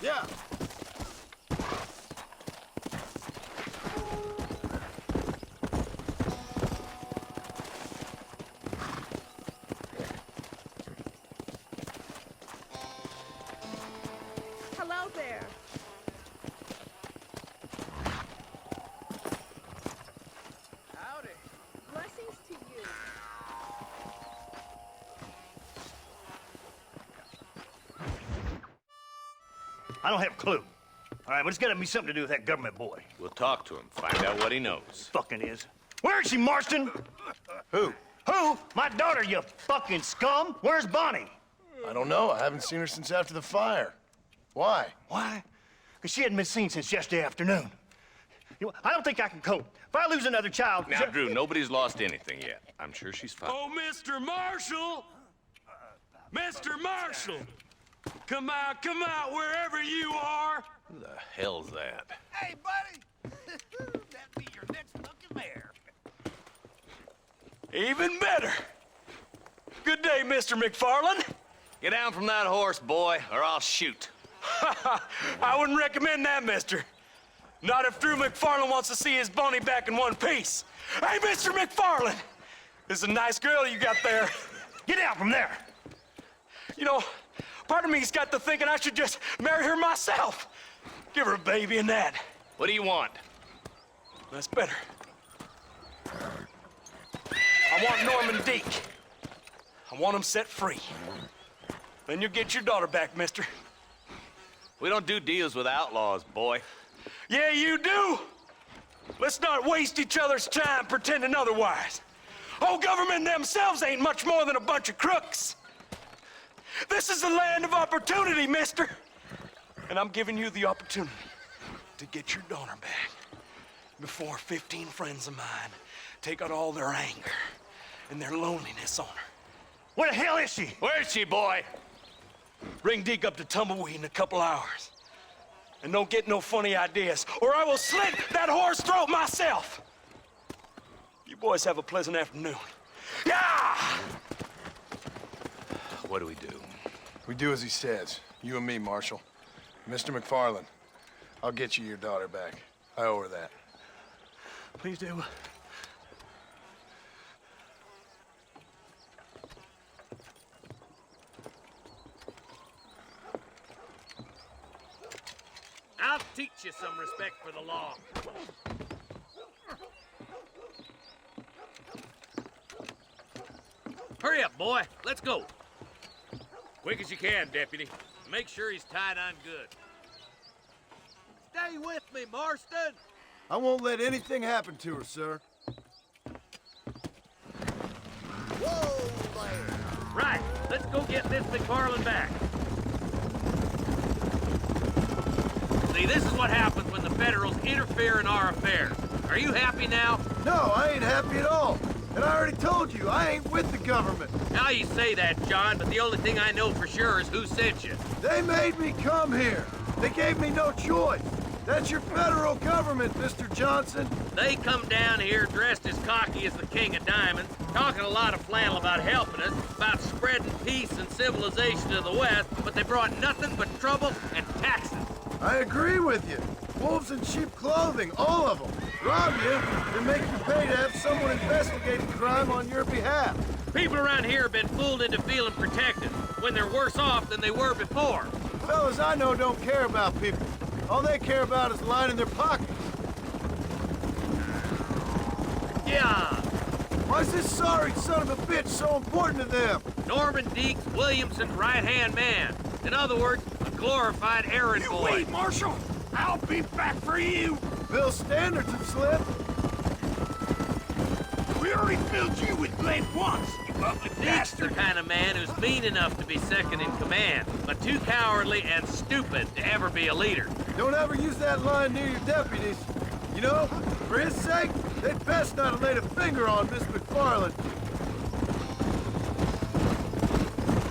Yeah. Hello there. Howdy. Blessings to you. I don't have a clue. All right, but it's gotta be something to do with that government boy. We'll talk to him, find out what he knows. Fucking is. Where is she, Marston? Who? Who? My daughter, you fucking scum! Where's Bonnie? I don't know. I haven't seen her since after the fire. Why? Why? Because she hadn't been seen since yesterday afternoon. You know, I don't think I can cope. If I lose another child... Now, Drew, nobody's lost anything yet. I'm sure she's fine. Oh, Mr. Marshall! Mr. Marshall! Come out, wherever you are! Who the hell's that? Hey, buddy! That'd be your next looking mare. Even better. Good day, Mr. McFarland. Get down from that horse, boy, or I'll shoot. I wouldn't recommend that, mister. Not if Drew McFarland wants to see his Bonnie back in one piece. Hey, Mr. McFarland! This is a nice girl you got there. Get out from there. You know, part of me's got to thinking I should just marry her myself. Give her a baby and that. What do you want? That's better. I want Norman Deek. I want him set free. Then you'll get your daughter back, mister. We don't do deals with outlaws, boy. Yeah, you do. Let's not waste each other's time pretending otherwise. Oh, government themselves ain't much more than a bunch of crooks. This is the land of opportunity, mister. And I'm giving you the opportunity to get your daughter back before 15 friends of mine take out all their anger and their loneliness on her. Where the hell is she? Where is she, boy? Bring Deke up to Tumbleweed in a couple hours. And don't get no funny ideas, or I will slit that horse throat myself. You boys have a pleasant afternoon. Yeah! What do we do? We do as he says. You and me, Marshal. Mr. McFarland, I'll get you your daughter back. I owe her that. Please do. I'll teach you some respect for the law. Hurry up, boy. Let's go. Quick as you can, Deputy. Make sure he's tied on good. Stay with me, Marston. I won't let anything happen to her, sir. Whoa there. Right. Let's go get this McFarland back. See, this is what happens when the Federals interfere in our affairs. Are you happy now? No, I ain't happy at all. And I already told you, I ain't with the government. Now you say that, John, but the only thing I know for sure is who sent you. They made me come here. They gave me no choice. That's your federal government, Mr. Johnson. They come down here dressed as cocky as the King of Diamonds, talking a lot of flannel about helping us, about spreading peace and civilization to the West, but they brought nothing but trouble and taxes. I agree with you. Wolves in cheap clothing, all of them. Rob you, then make you pay to have someone investigate the crime on your behalf. People around here have been fooled into feeling protected, when they're worse off than they were before. Fellas I know don't care about people. All they care about is lining their pockets. Yeah. Why's this sorry son of a bitch so important to them? Norman Deeks Williamson's right-hand man. In other words, a glorified errand boy. Wait, Marshal! I'll be back for you! Bill's standards have slipped. We're already filled you with lead once, you ugly Deke's the bastard. kind of man who's mean enough to be second in command, but too cowardly and stupid to ever be a leader. Don't ever use that line near your deputies. You know, for his sake, they'd best not have laid a finger on Miss McFarland.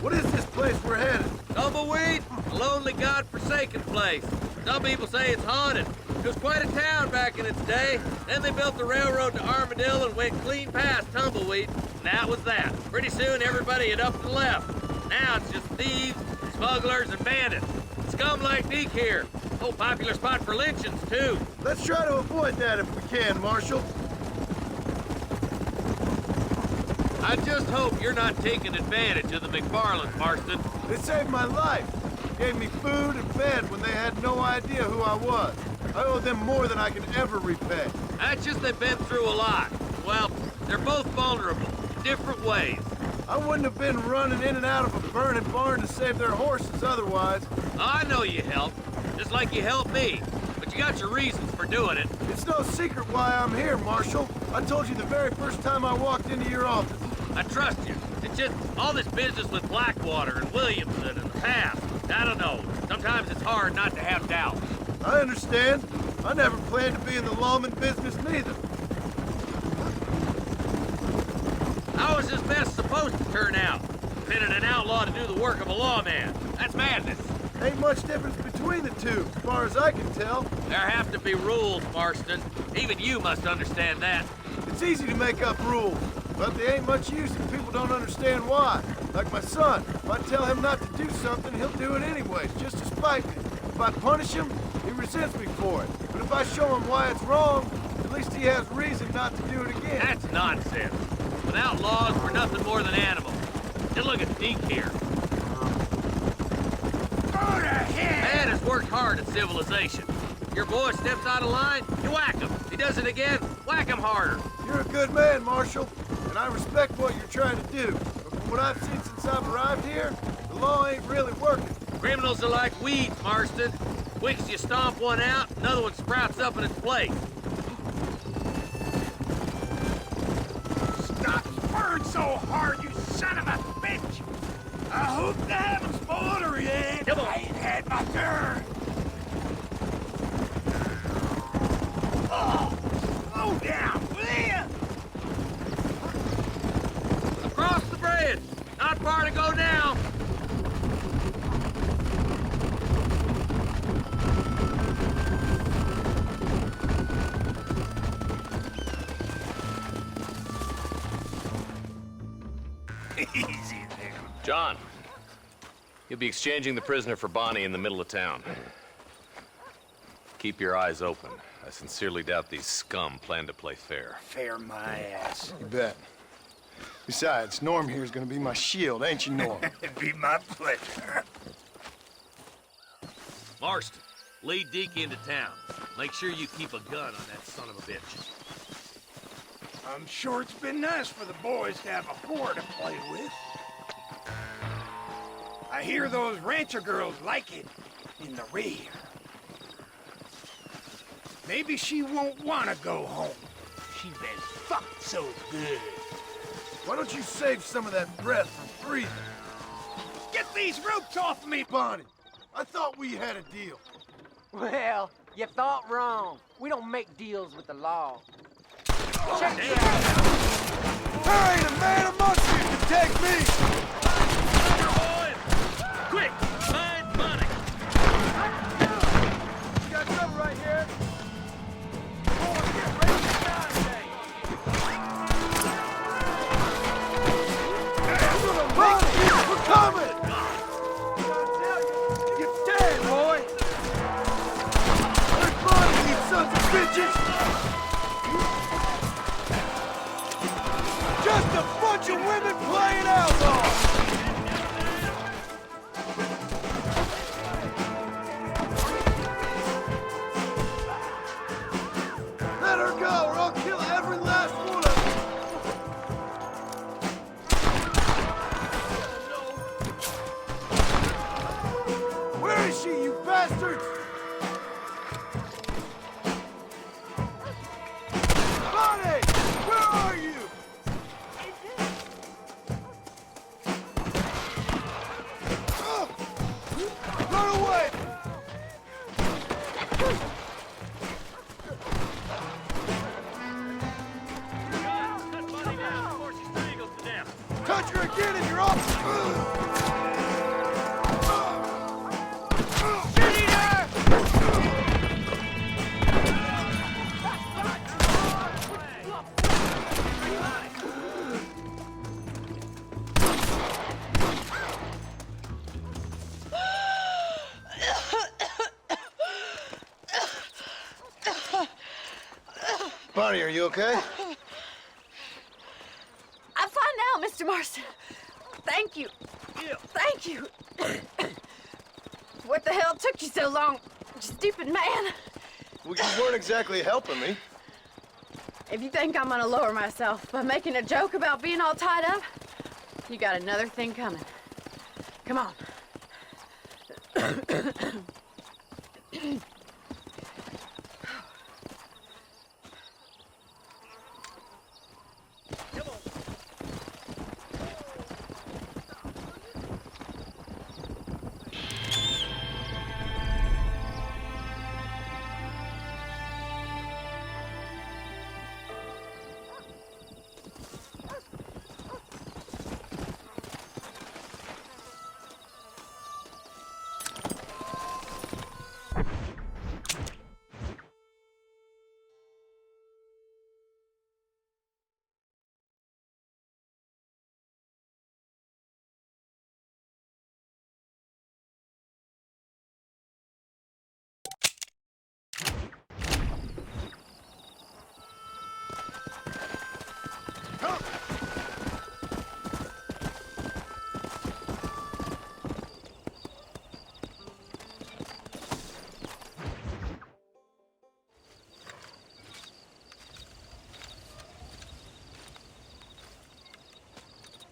What is this place we're headed? Tumbleweed, a lonely, god-forsaken place. Some people say it's haunted. It was quite a town back in its day. Then they built the railroad to Armadillo and went clean past Tumbleweed. And that was that. Pretty soon, everybody had up and left. Now it's just thieves, smugglers, and bandits. Scum like Deke here. Oh, popular spot for lynchings, too. Let's try to avoid that if we can, Marshal. I just hope you're not taking advantage of the McFarlands, Marston. They saved my life. Gave me food and bed when they had no idea who I was. I owe them more than I can ever repay. That's just they've been through a lot. Well, they're both vulnerable in different ways. I wouldn't have been running in and out of a burning barn to save their horses otherwise. I know you helped, just like you helped me. But you got your reasons for doing it. It's no secret why I'm here, Marshal. I told you the very first time I walked into your office. I trust you. It's just all this business with Blackwater and Williamson and the past. I don't know. Sometimes it's hard not to have doubts. I understand. I never planned to be in the lawman business neither. How is this mess supposed to turn out? Pinning an outlaw to do the work of a lawman. That's madness. Ain't much difference between the two, as far as I can tell. There have to be rules, Marston. Even you must understand that. It's easy to make up rules, but they ain't much use if people don't understand why. Like my son. If I tell him not to do something, he'll do it anyways, just to spite me. If I punish him, he resents me for it. But if I show him why it's wrong, at least he has reason not to do it again. That's nonsense. Without laws, we're nothing more than animals. Just look at Deke here. Man has worked hard at civilization. Your boy steps out of line, you whack him. He does it again, whack him harder. You're a good man, Marshal, and I respect what you're trying to do. But from what I've seen since I've arrived here, the law ain't really working. Criminals are like weeds, Marston. Quick as you stomp one out, another one sprouts up in its place. Stop spurring so hard, you son of a bitch! I hope to heaven's spoiler yet. Come on. I ain't had my turn. Oh, slow down, will ya? Across the bridge. Not far to go now. Easy there. John, you'll be exchanging the prisoner for Bonnie in the middle of town. Keep your eyes open. I sincerely doubt these scum plan to play fair. Fair my ass. You bet. Besides, Norm here's gonna be my shield, ain't you, Norm? It'd be my pleasure. Marston, lead Deke into town. Make sure you keep a gun on that son of a bitch. I'm sure it's been nice for the boys to have a whore to play with. I hear those rancher girls like it in the rear. Maybe she won't want to go home. She's been fucked so good. Why don't you save some of that breath for breathing? Get these ropes off me, Bonnie, I thought we had a deal. Well, you thought wrong. We don't make deals with the law. Check this out. There ain't a man amongst you can take me. Quick, find Bonnie. You got trouble right here. We're coming! You're dead, boy! Where's Bonnie, you sons of bitches? touch her again and you're off. Bonnie, are you okay? I'm fine now, Mr. Marston. Thank you. Thank you. What the hell took you so long, stupid man? Well, you weren't exactly helping me. If you think I'm gonna lower myself by making a joke about being all tied up, you got another thing coming. Come on.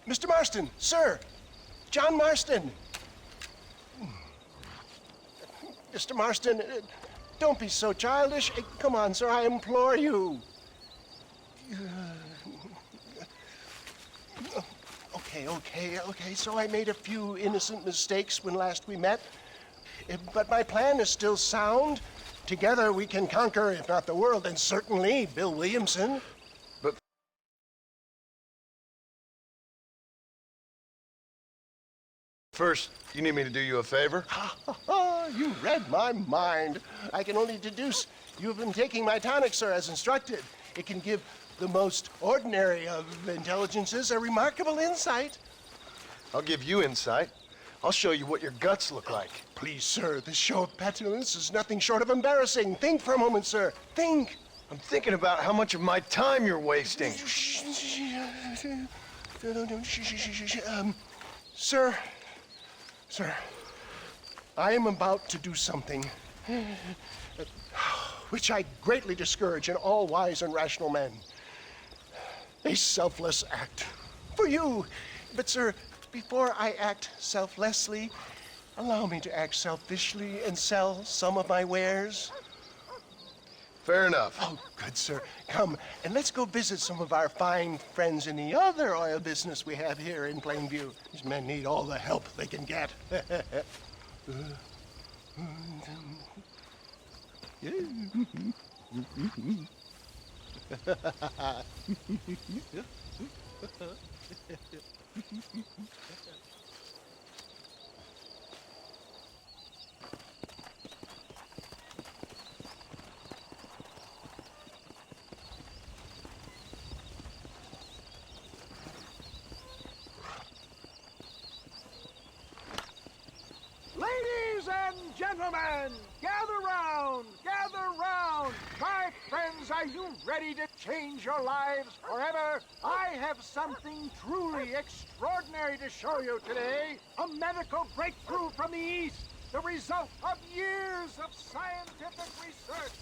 Mr. Marston, sir. John Marston. Mr. Marston, don't be so childish. Come on, sir, I implore you. Okay, so I made a few innocent mistakes when last we met. But my plan is still sound. Together we can conquer, if not the world, then certainly Bill Williamson. First, you need me to do you a favor? You read my mind. I can only deduce you have been taking my tonic, sir, as instructed. It can give the most ordinary of intelligences a remarkable insight. I'll give you insight. I'll show you what your guts look like. Please, sir, this show of petulance is nothing short of embarrassing. Think for a moment, sir. Think. I'm thinking about how much of my time you're wasting. Sir, I am about to do something which I greatly discourage in all wise and rational men. A selfless act for you. But, sir, before I act selflessly, allow me to act selfishly and sell some of my wares. Fair enough. Oh, good, sir. Come, and let's go visit some of our fine friends in the other oil business we have here in Plainview. These men need all the help they can get. Ladies and gentlemen, gather round, gather round. My friends, are you ready to change your lives forever? I have something truly extraordinary to show you today. A medical breakthrough from the East, the result of years of scientific research.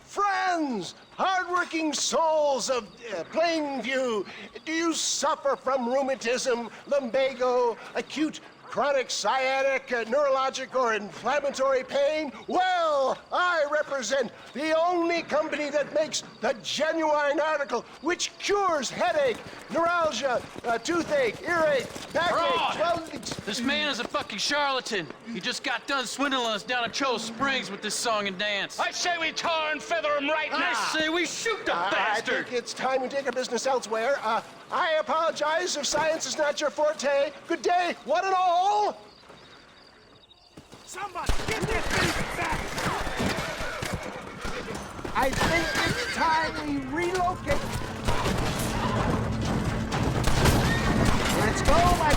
Friends, hardworking souls of Plainview, do you suffer from rheumatism, lumbago, acute chronic sciatic, neurologic, or inflammatory pain? Well, I represent the only company that makes the genuine article which cures headache, neuralgia, toothache, earache, backache, This man is a fucking charlatan. He just got done swindling us down at Cho Springs with this song and dance. I say we tar and feather him right now. I say we shoot the bastard. I think it's time we take our business elsewhere. I apologize if science is not your forte. Good day, one and all. Somebody, get that baby back! I think it's time we relocate. Let's go, my...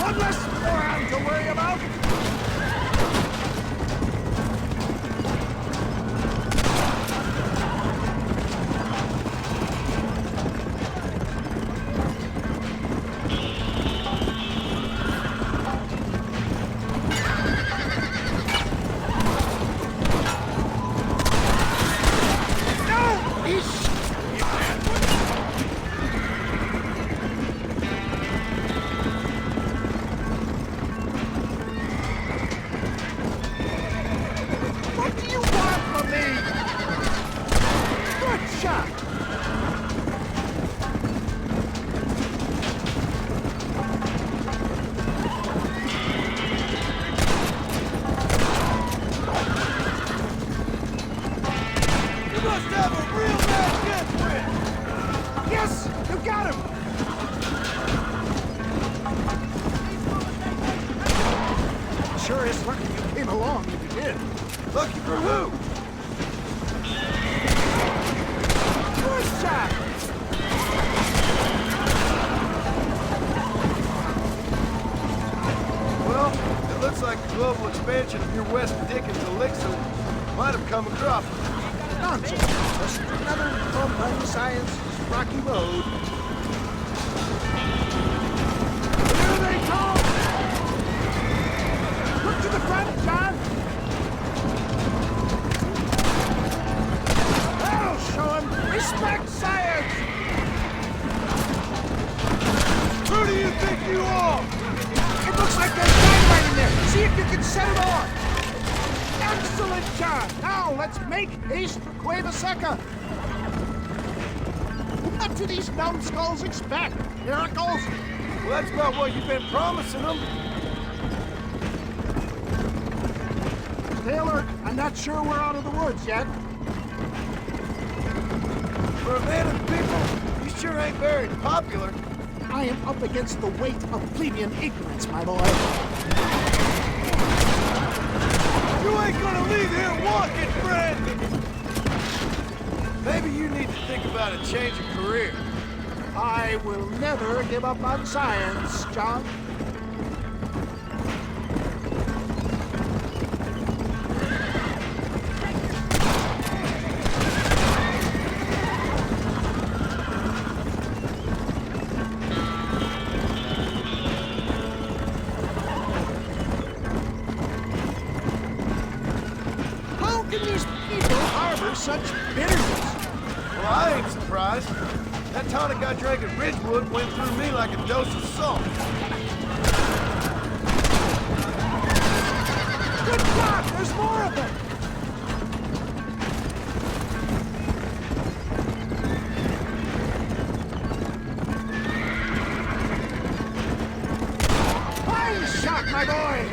One less moron to worry about. Yes, you got him! Sure is lucky you came along if you did. Lucky for who? Good shot! Well, it looks like the global expansion of your West Dickens elixir might have come a cropper. Nonsense. Just another bump on science's rocky road. Here they come! Look to the front, John! That'll show him! Respect science! Who do you think you are? It looks like there's dynamite in there! See if you can set it off! Excellent, John! Now let's make haste for Cueva Seca! What do these numbskulls expect? Miracles? Well, that's about what you've been promising them. Taylor, I'm not sure we're out of the woods yet. For a man of the people, you sure ain't very popular. I am up against the weight of plebeian ignorance, my boy. You ain't gonna leave here walking, friend! Maybe you need to think about a change of career. I will never give up on science, John. How can these people harbor such bitterness? Well, I ain't surprised. That tonic I drank at Ridgewood went through me like a dose of salt. Good God, there's more of them! Fine shot, my boy!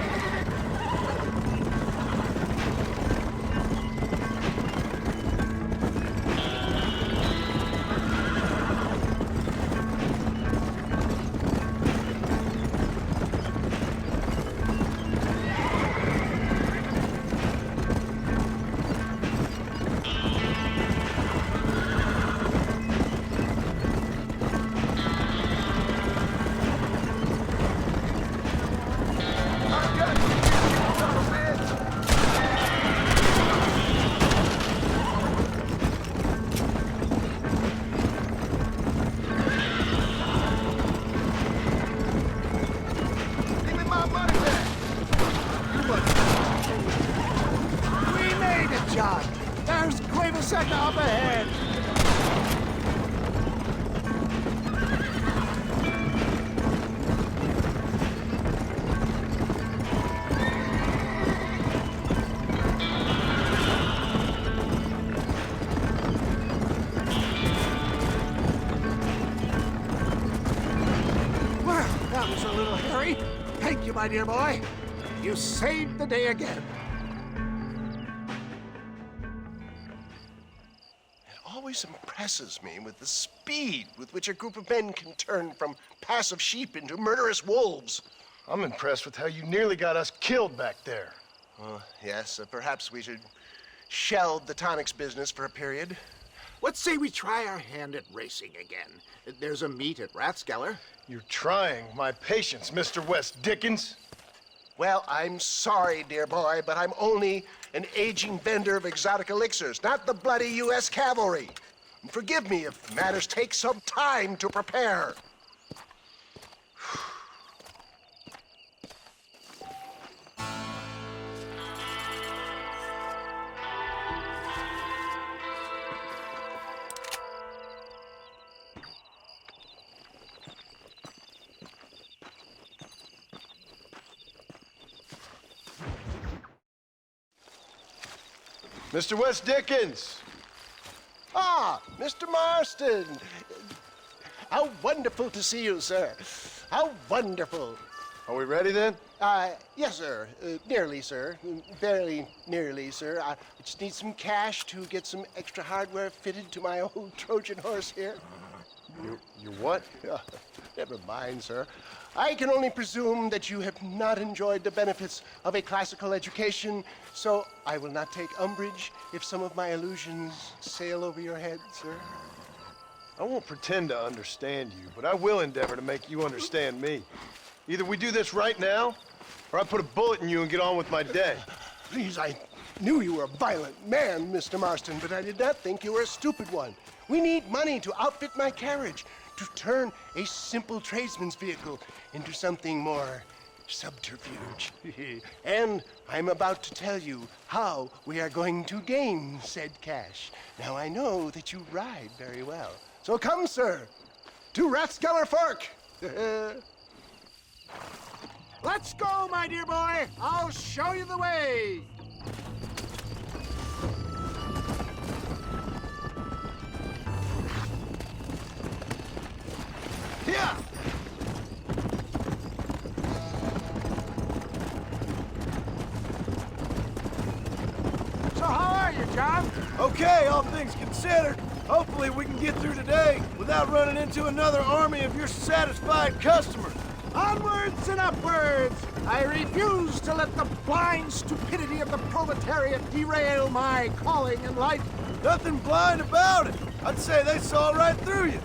little hairy. Thank you, my dear boy. You saved the day again. It always impresses me with the speed with which a group of men can turn from passive sheep into murderous wolves. I'm impressed with how you nearly got us killed back there. Yes, perhaps we should shelve the tonics business for a period. Let's say we try our hand at racing again. There's a meet at Rathskeller. You're trying my patience, Mr. West Dickens. Well, I'm sorry, dear boy, but I'm only an aging vendor of exotic elixirs, not the bloody U.S. cavalry. And forgive me if matters take some time to prepare. Mr. West Dickens! Ah, Mr. Marston! How wonderful to see you, sir. How wonderful. Are we ready then? Yes, sir. Nearly, sir. Very nearly, sir. I just need some cash to get some extra hardware fitted to my old Trojan horse here. You what? Never mind, sir. I can only presume that you have not enjoyed the benefits of a classical education, so I will not take umbrage if some of my allusions sail over your head, sir. I won't pretend to understand you, but I will endeavor to make you understand me. Either we do this right now, or I put a bullet in you and get on with my day. Please, I knew you were a violent man, Mr. Marston, but I did not think you were a stupid one. We need money to outfit my carriage, to turn a simple tradesman's vehicle into something more subterfuge. And I'm about to tell you how we are going to gain said cash. Now, I know that you ride very well. So come, sir, to Rathskeller Fork. Let's go, my dear boy. I'll show you the way. Yeah. So how are you, John? Okay, all things considered. Hopefully we can get through today without running into another army of your satisfied customers. Onwards and upwards! I refuse to let the blind stupidity of the proletariat derail my calling in life. Nothing blind about it. I'd say they saw right through you.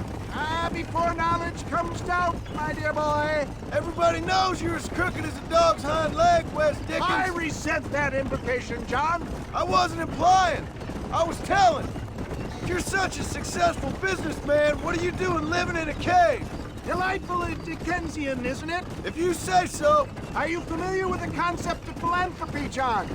Before knowledge comes doubt, my dear boy. Everybody knows you're as crooked as a dog's hind leg, West Dickens. I resent that implication, John. I wasn't implying. I was telling. If you're such a successful businessman, what are you doing living in a cave? Delightfully Dickensian, isn't it? If you say so. Are you familiar with the concept of philanthropy, John?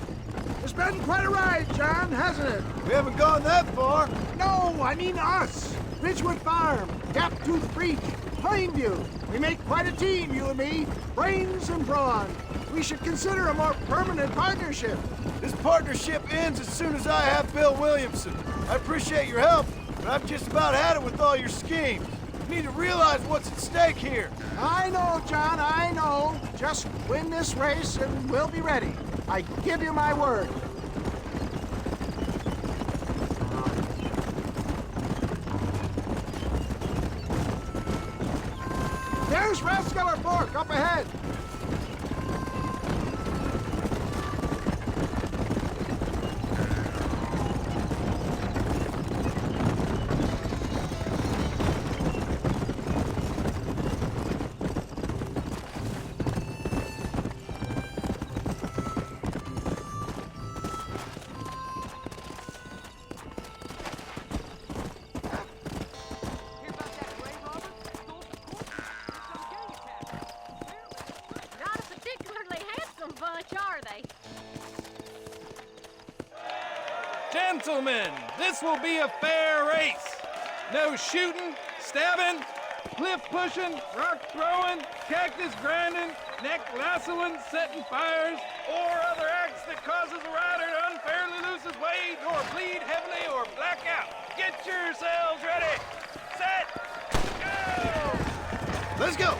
It's been quite a ride, John, hasn't it? We haven't gone that far. No, I mean us. Ridgewood Farm, Gaptooth Creek, Plainview. We make quite a team, you and me. Brains and brawn. We should consider a more permanent partnership. This partnership ends as soon as I have Bill Williamson. I appreciate your help, but I've just about had it with all your schemes. You need to realize what's at stake here. I know, John, I know. Just win this race and we'll be ready. I give you my word. There's Rathskeller Fork up ahead. Gentlemen, this will be a fair race. No shooting, stabbing, cliff pushing, rock throwing, cactus grinding, neck lassoing, setting fires, or other acts that causes a rider to unfairly lose his way, or bleed heavily, or black out. Get yourselves ready. Set. Go! Let's go.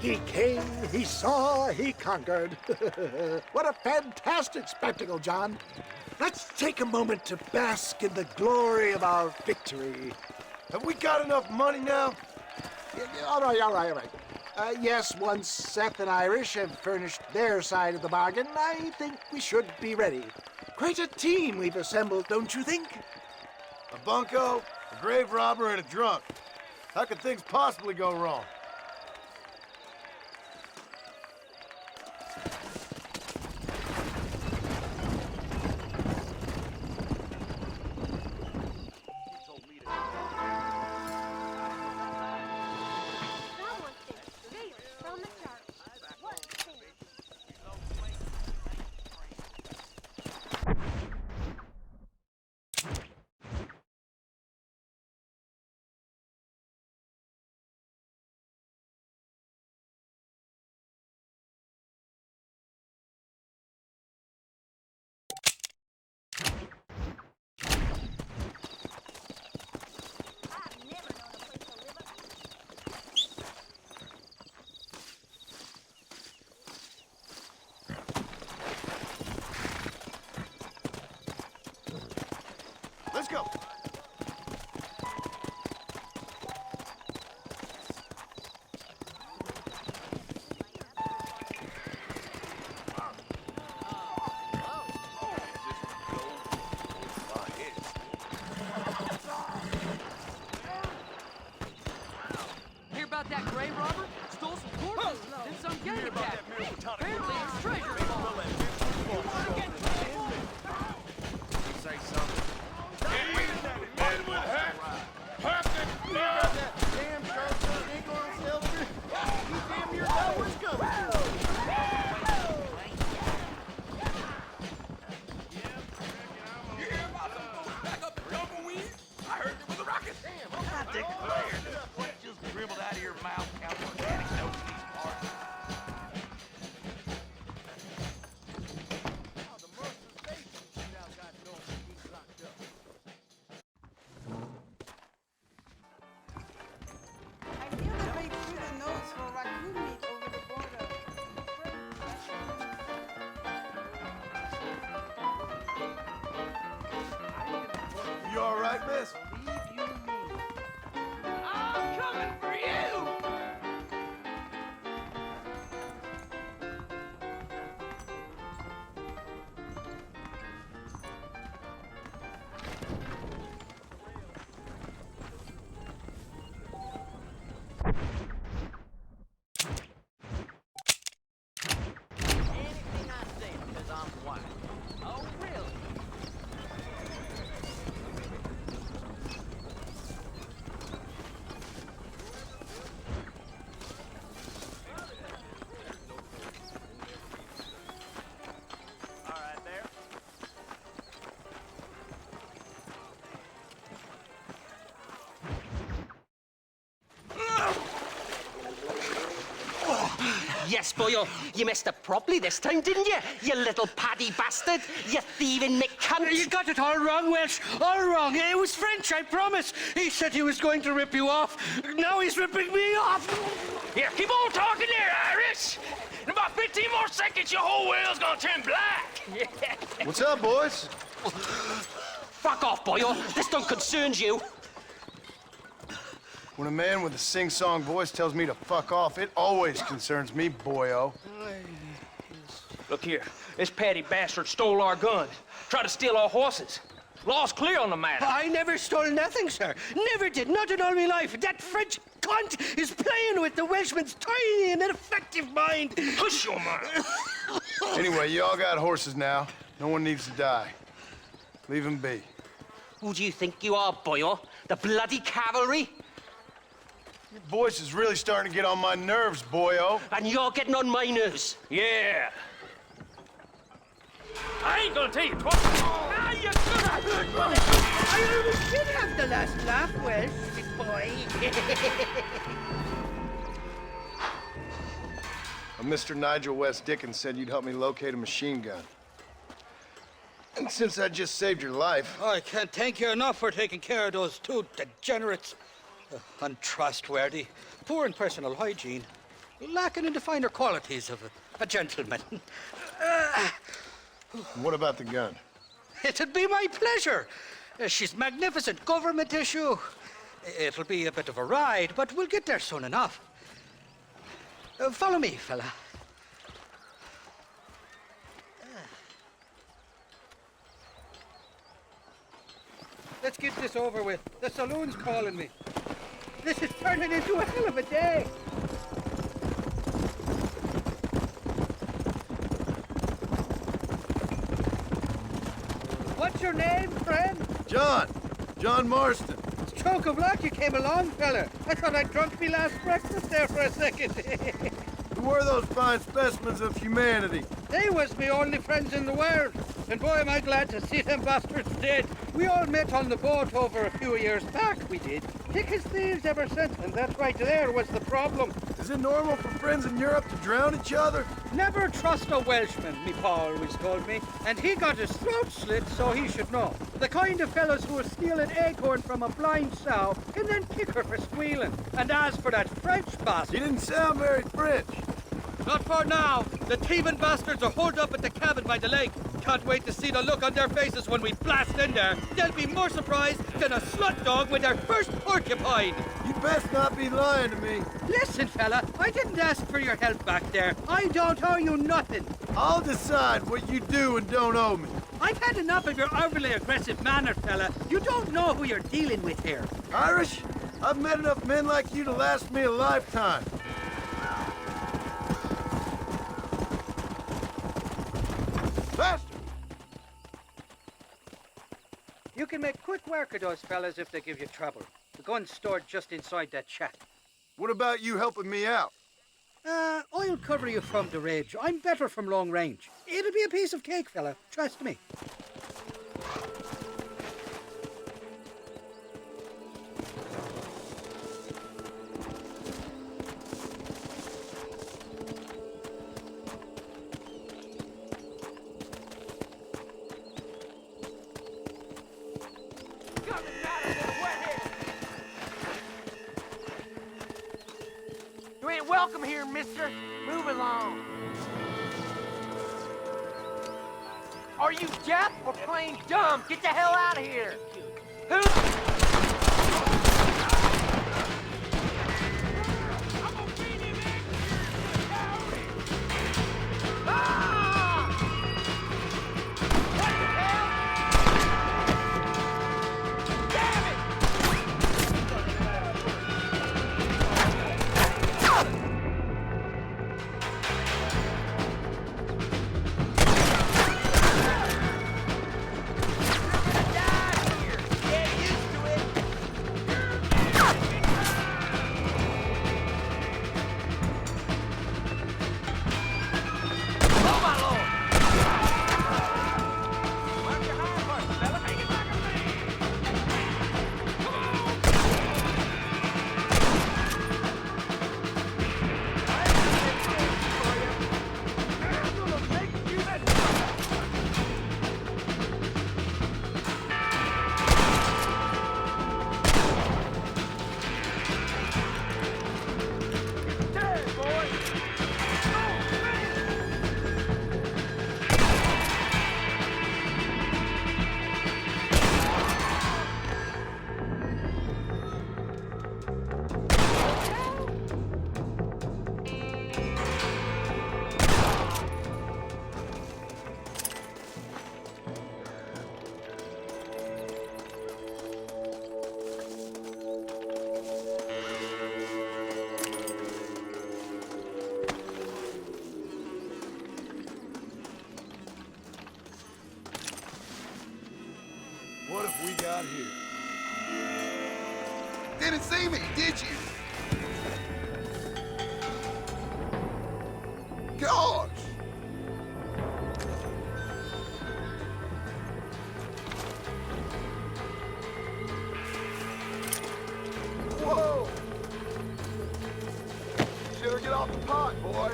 He came, he saw, he conquered. What a fantastic spectacle, John. Let's take a moment to bask in the glory of our victory. Have we got enough money now? All right. Yes, once Seth and Irish have furnished their side of the bargain, I think we should be ready. Quite a team we've assembled, don't you think? A bunco, a grave robber, and a drunk. How could things possibly go wrong? Let's go. Hear about that grave robber? Stole some corpses, then some getting cat. Apparently it's treasure. Say something. You all right, miss? I'm coming for you! Anything I say because I'm white. Oh, really? Yes, boyo, you messed up properly this time, didn't you? You little paddy bastard. You thieving McCunt. You got it all wrong, Welsh. All wrong. It was French, I promise. He said he was going to rip you off. Now he's ripping me off. Here, keep on talking there, Irish. In about 15 more seconds, your whole world's gonna turn black. What's up, boys? Fuck off, boyo. This don't concern you. When a man with a sing-song voice tells me to fuck off, it always concerns me, boyo. Look here. This patty bastard stole our gun. Tried to steal our horses. Law's clear on the matter. I never stole nothing, sir. Never did. Not in all my life. That French cunt is playing with the Welshman's tiny and ineffective mind. Push your mind. Anyway, you all got horses now. No one needs to die. Leave him be. Who do you think you are, boyo? The bloody cavalry? Your voice is really starting to get on my nerves, boyo. And you're getting on my nerves. Yeah. I ain't gonna tell you twice. Now you I always did have the last laugh, Welsh, big boy. Mr. Nigel West Dickens said you'd help me locate a machine gun. And since I just saved your life... I can't thank you enough for taking care of those two degenerates. Untrustworthy. Poor in personal hygiene. lacking in the finer qualities of a gentleman. What about the gun? It'd be my pleasure. She's magnificent, government issue. It'll be a bit of a ride, but we'll get there soon enough. Follow me, fella. Let's get this over with. The saloon's calling me. This is turning into a hell of a day. What's your name, friend? John. John Marston. Stroke of luck you came along, fella. I thought I'd drunk me last breakfast there for a second. Who were those fine specimens of humanity? They was me only friends in the world. And boy, am I glad to see them bastards dead. We all met on the boat over a few years back, we did. Thick as thieves ever since, and that right there was the problem. Is it normal for friends in Europe to drown each other? Never trust a Welshman, me pa always told me. And he got his throat slit, so he should know. The kind of fellas who will steal an acorn from a blind sow and then kick her for squealing. And as for that French bastard... He didn't sound very French. Not for now. The thieving bastards are holed up at the cabin by the lake. Can't wait to see the look on their faces when we blast in there. They'll be more surprised than a slut dog with their first porcupine. You best not be lying to me. Listen, fella, I didn't ask for your help back there. I don't owe you nothing. I'll decide what you do and don't owe me. I've had enough of your overly aggressive manner, fella. You don't know who you're dealing with here. Irish? I've met enough men like you to last me a lifetime. Faster! You can make quick work of those fellas if they give you trouble. The gun's stored just inside that shack. What about you helping me out? I'll cover you from the ridge. I'm better from long range. It'll be a piece of cake, fella. Trust me. You ain't welcome here, mister. Move along. Are you deaf or plain dumb? Get the hell out of here. Who? What have we got here? Didn't see me, did you? Gosh! Whoa! Better get off the pot, boy.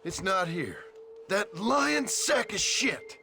It's not here. That lying sack of shit!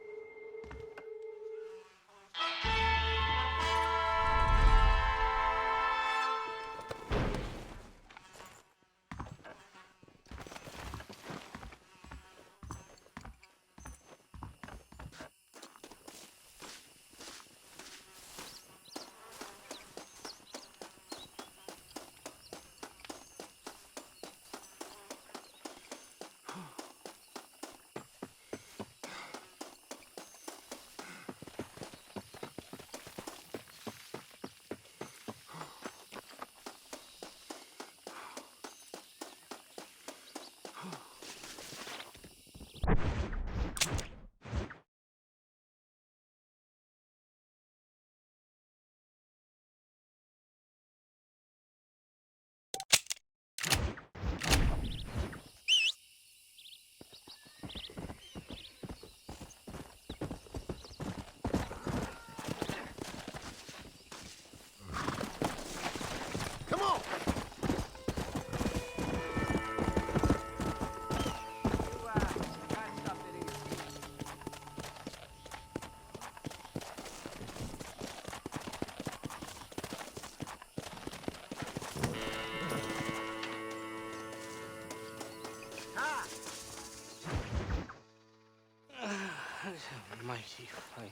Mighty fine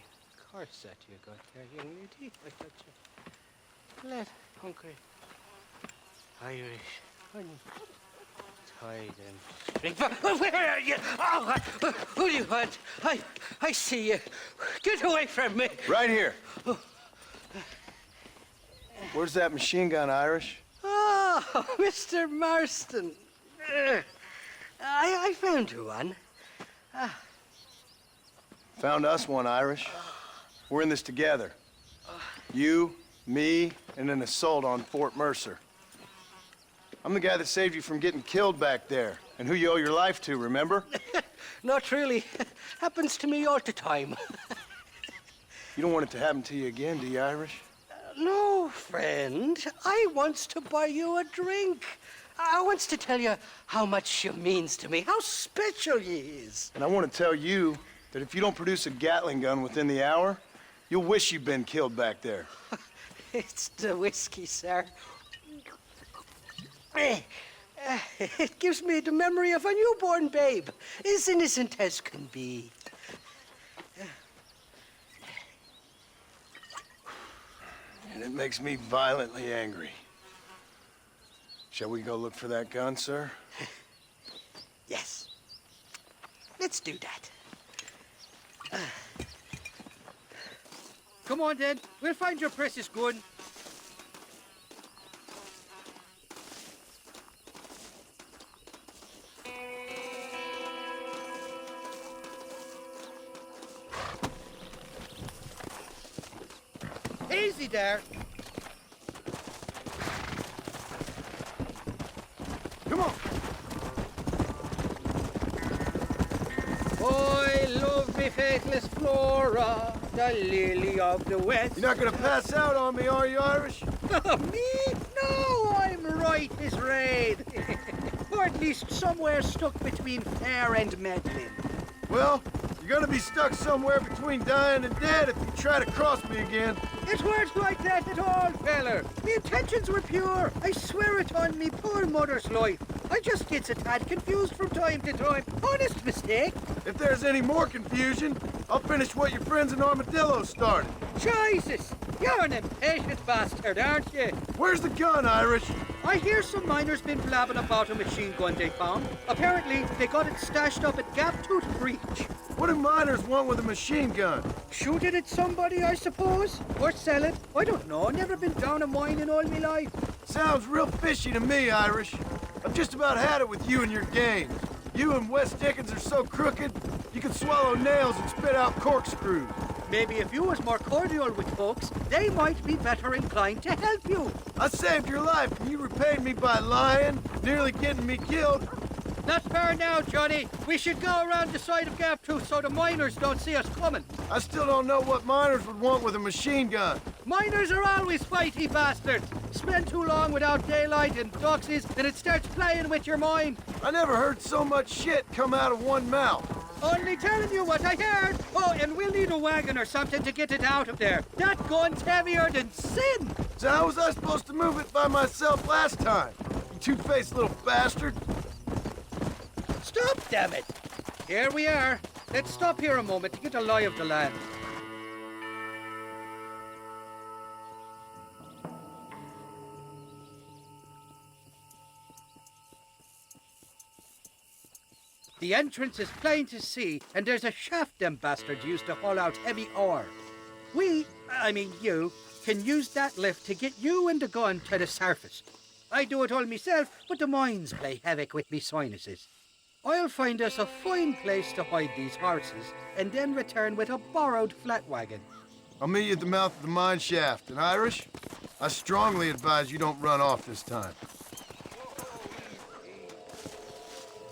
corset you got there, young lady. I got you. Let hungry Irish honey. Tie them straight. Where are you? Oh, who do you want? I see you. Get away from me. Right here. Where's that machine gun, Irish? Oh, Mr. Marston. I found you one. Found us one, Irish. We're in this together. You, me, and an assault on Fort Mercer. I'm the guy that saved you from getting killed back there, and who you owe your life to, remember? Not really. Happens to me all the time. You don't want it to happen to you again, do you, Irish? No, friend. I wants to buy you a drink. I wants to tell you how much you means to me, how special you is. And I want to tell you that if you don't produce a Gatling gun within the hour, you'll wish you'd been killed back there. It's the whiskey, sir. It gives me the memory of a newborn babe, as innocent as can be. And it makes me violently angry. Shall we go look for that gun, sir? Yes. Let's do that. Come on, then. We'll find your precious gun. Easy there. Come on. I love me faithless Flora, the lily of the West. You're not gonna pass out on me, are you, Irish? Me? No, I'm right, Miss Raid. Or at least somewhere stuck between fair and meddling. Well, you're gonna be stuck somewhere between dying and dead if you try to cross me again. It weren't like that at all, feller. Me intentions were pure. I swear it on me poor mother's life. I just gets a tad confused from time to time. Honest mistake. If there's any more confusion, I'll finish what your friends in Armadillo started. Jesus! You're an impatient bastard, aren't you? Where's the gun, Irish? I hear some miners been blabbing about a machine gun they found. Apparently, they got it stashed up at Gap Tooth Breach. What do miners want with a machine gun? Shoot it at somebody, I suppose? Or sell it? I don't know. Never been down a mine in all my life. Sounds real fishy to me, Irish. I've just about had it with you and your games. You and Wes Dickens are so crooked, you can swallow nails and spit out corkscrews. Maybe if you was more cordial with folks, they might be better inclined to help you. I saved your life and you repaid me by lying, nearly getting me killed. That's fair now, Johnny. We should go around the side of Gap 2 so the miners don't see us coming. I still don't know what miners would want with a machine gun. Miners are always fighty bastards. Spend too long without daylight and doxies, and it starts playing with your mind. I never heard so much shit come out of one mouth. Only telling you what I heard. Oh, and we'll need a wagon or something to get it out of there. That gun's heavier than sin. So how was I supposed to move it by myself last time? You two-faced little bastard. Stop, damn it. Here we are. Let's stop here a moment to get a lie of the land. The entrance is plain to see, and there's a shaft them bastards used to haul out heavy ore. I mean you, can use that lift to get you and the gun to the surface. I do it all myself, but the mines play havoc with me sinuses. I'll find us a fine place to hide these horses, and then return with a borrowed flat wagon. I'll meet you at the mouth of the mine shaft. And Irish, I strongly advise you don't run off this time.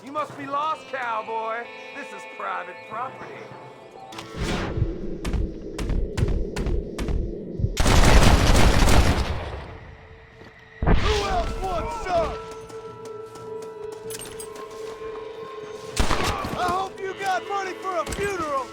You must be lost, cowboy. This is private property. Who else wants some? I hope you got money for a funeral.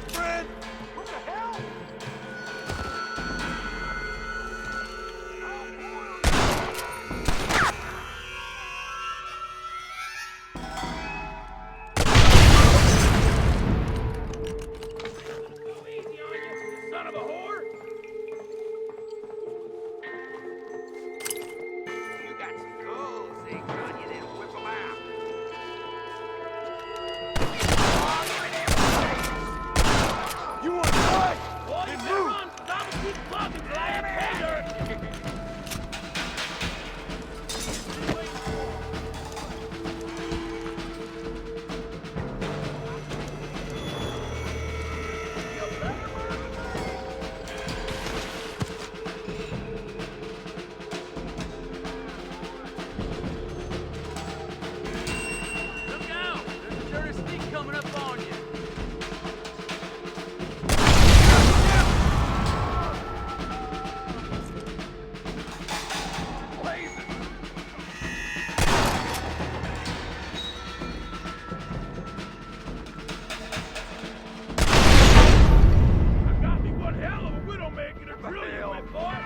my friend! What the hell? Son of a whore! You got some gold things on you, then whip them out. You want to fight? Boy, you Then better move! run, 'cause I'm gonna keep talking till I have pay dirt. Look out! There's a dirty sneak coming up on you. I got me one hell of a widowmaker to drill you with, boy.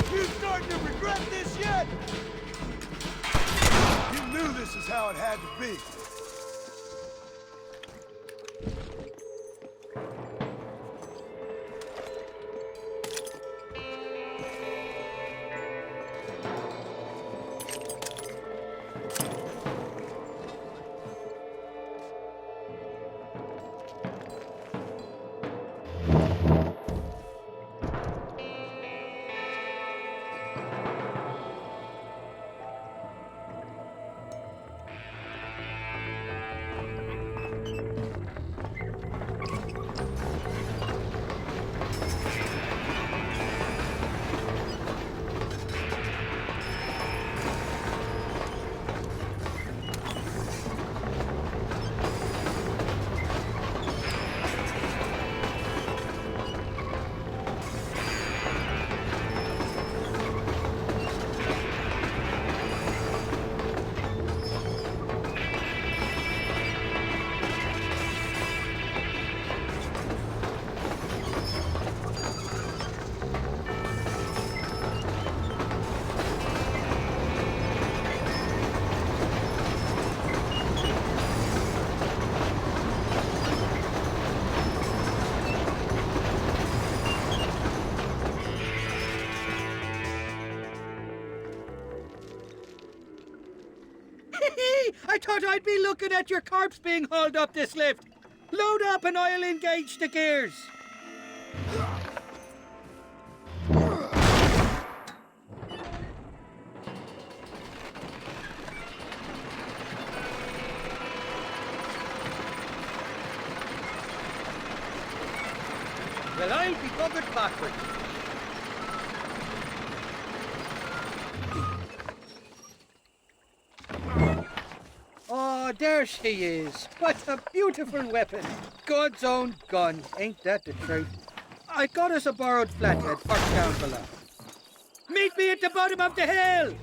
You starting to regret this yet? You knew this is how it had to be. I thought I'd be looking at your corpse being hauled up this lift. Load up and I'll engage the gears. Well, I'll be buggered backwards. Oh, there she is. What a beautiful weapon. God's own gun. Ain't that the truth? I got us a borrowed flathead first down below. Meet me at the bottom of the hill.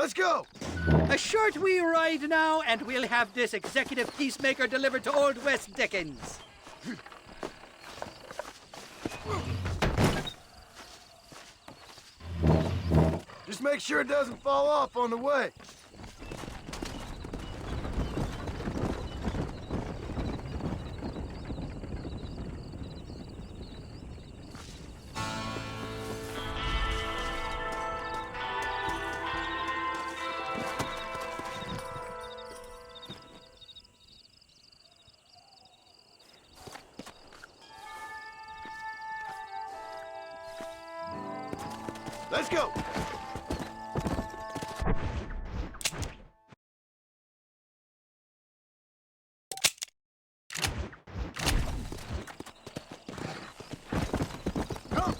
Let's go! A short wee ride now, and we'll have this executive peacemaker delivered to Old West Dickens. Just make sure it doesn't fall off on the way. Let's go! Come!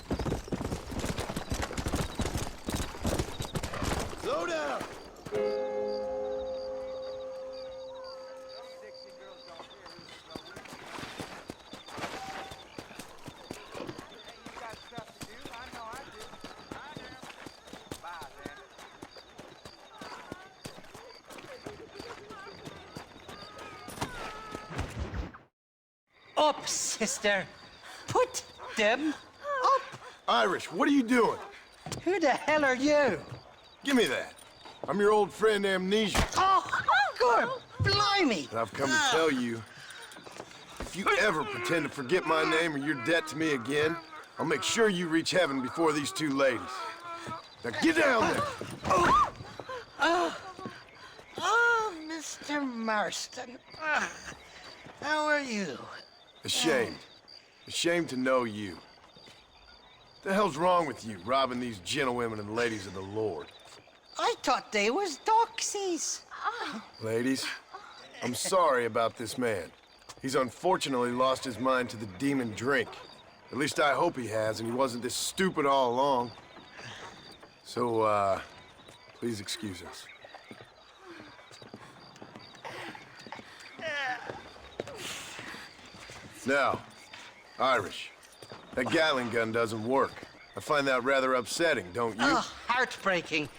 Slow down! Up, sister. Put them up. Irish, what are you doing? Who the hell are you? Give me that. I'm your old friend Amnesia. Oh, good blimey. And I've come to tell you, if you ever pretend to forget my name or your debt to me again, I'll make sure you reach heaven before these two ladies. Now get down there! Oh, Mr. Marston. How are you? Ashamed. Ashamed to know you. What the hell's wrong with you, robbing these gentlewomen and ladies of the Lord? I thought they was doxies. Ladies, I'm sorry about this man. He's unfortunately lost his mind to the demon drink. At least I hope he has, and he wasn't this stupid all along. So, please excuse us. Now, Irish, that Gatling gun doesn't work. I find that rather upsetting, don't you? Oh, heartbreaking.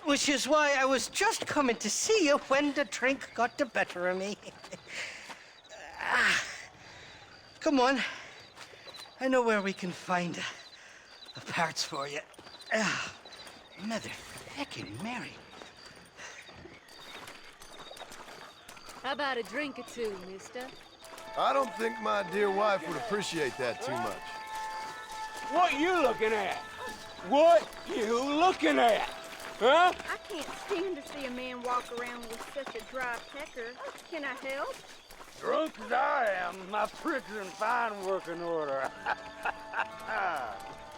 Which is why I was just coming to see you when the drink got the better of me. Come on. I know where we can find the parts for you. Mother feckin' Mary. How about a drink or two, mister? I don't think my dear wife would appreciate that too much. What you looking at? What you looking at? Huh? I can't stand to see a man walk around with such a dry pecker. Can I help? Drunk as I am, my prick's in fine working order.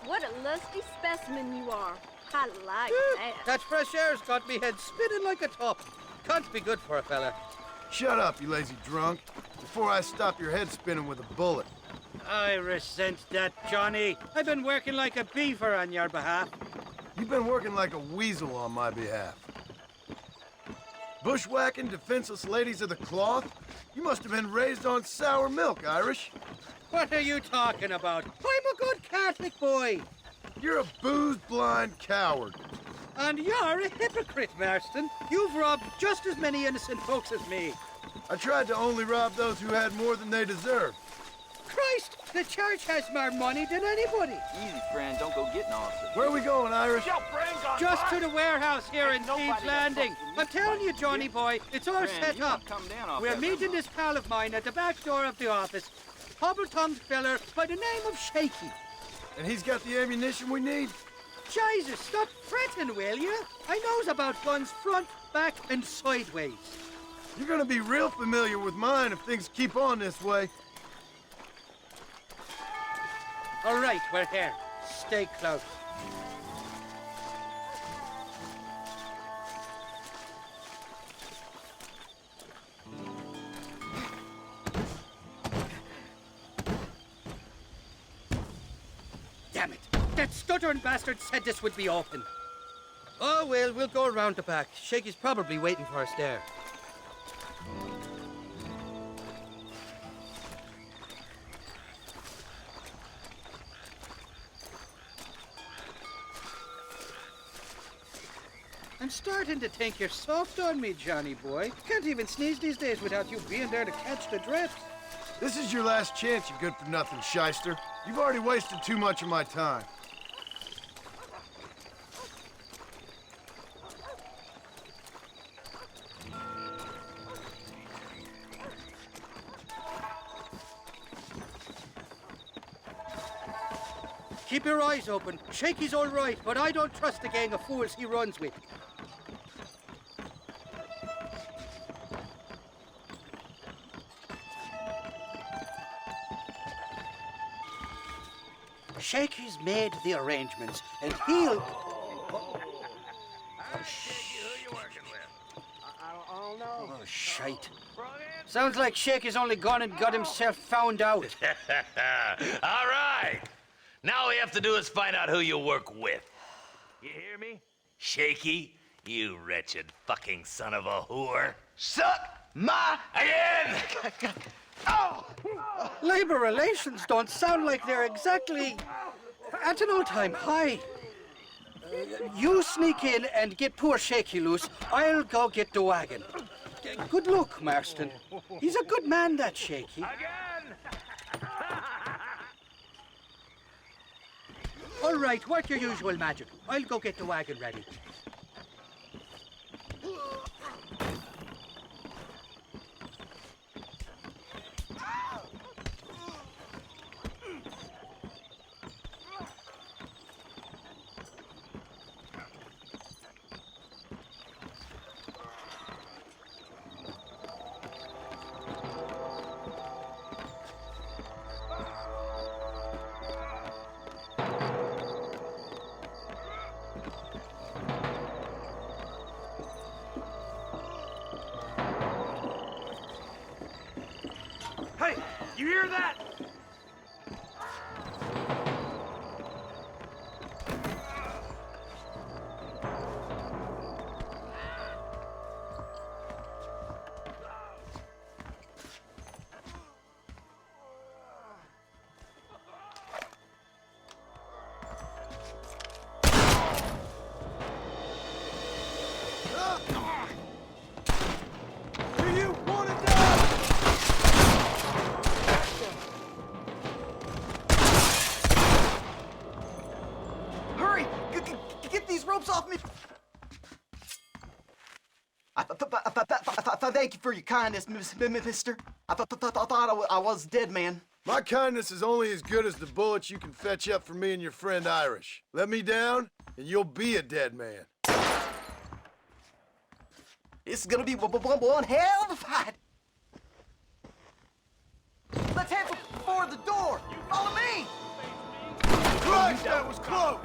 What a lusty specimen you are. I like that. That fresh air's got me head spinning like a top. Can't be good for a fella. Shut up, you lazy drunk, before I stop your head spinning with a bullet. I resent that, Johnny. I've been working like a beaver on your behalf. You've been working like a weasel on my behalf. Bushwhacking defenseless ladies of the cloth? You must have been raised on sour milk, Irish. What are you talking about? I'm a good Catholic boy. You're a booze-blind coward. And you're a hypocrite, Marston. You've robbed just as many innocent folks as me. I tried to only rob those who had more than they deserved. Christ, the church has more money than anybody. Easy, friend. Don't go getting awesome. Where are we going, Irish? Just to the warehouse here in Teed's Landing. I'm telling you, Johnny boy, it's all set up. We're meeting this pal of mine at the back door of the office. Hobble-thumbed feller by the name of Shaky. And he's got the ammunition we need? Jesus, stop fretting, will you? I knows about guns front, back, and sideways. You're gonna be real familiar with mine if things keep on this way. All right, we're here. Stay close. Damn it! That stuttering bastard said this would be open. Oh, well, we'll go around the back. Shaky's probably waiting for us there. I'm starting to think you're soft on me, Johnny boy. Can't even sneeze these days without you being there to catch the drift. This is your last chance, you good-for-nothing shyster. You've already wasted too much of my time. Keep your eyes open. Shaky's all right, but I don't trust the gang of fools he runs with. Shaky's made the arrangements, and he'll... Oh, shite. Sounds like Shaky's only gone and got himself found out. All right. Now all we have to do is find out who you work with. You hear me? Shaky, you wretched fucking son of a whore. Suck my... Again! Oh! Labor relations don't sound like they're exactly at an all-time high. You sneak in and get poor Shaky loose. I'll go get the wagon. Good luck, Marston. He's a good man, that Shaky. All right, work your usual magic. I'll go get the wagon ready. Hey, you hear that? Do you want to die? Hurry! Get these ropes off me! Thank you for your kindness, mister. I thought I was a dead man. My kindness is only as good as the bullets you can fetch up for me and your friend Irish. Let me down, and you'll be a dead man. This is gonna be one hell of a fight. Let's head for the door. Follow me. Christ, that was close!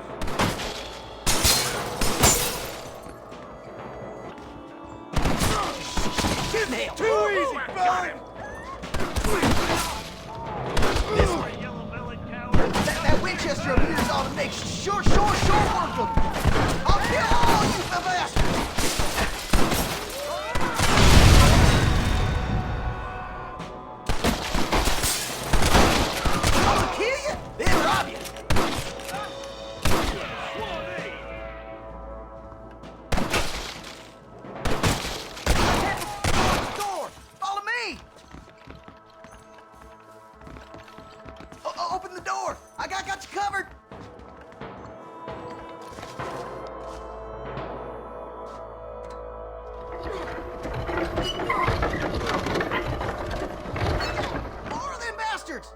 Nailed. Too easy, fella! This way. That Winchester of yours ought to make short work of them. I'll kill all you bastards. I'm gonna kill you, then rob you. Door, follow me. Open the door. I got you covered. More of them bastards.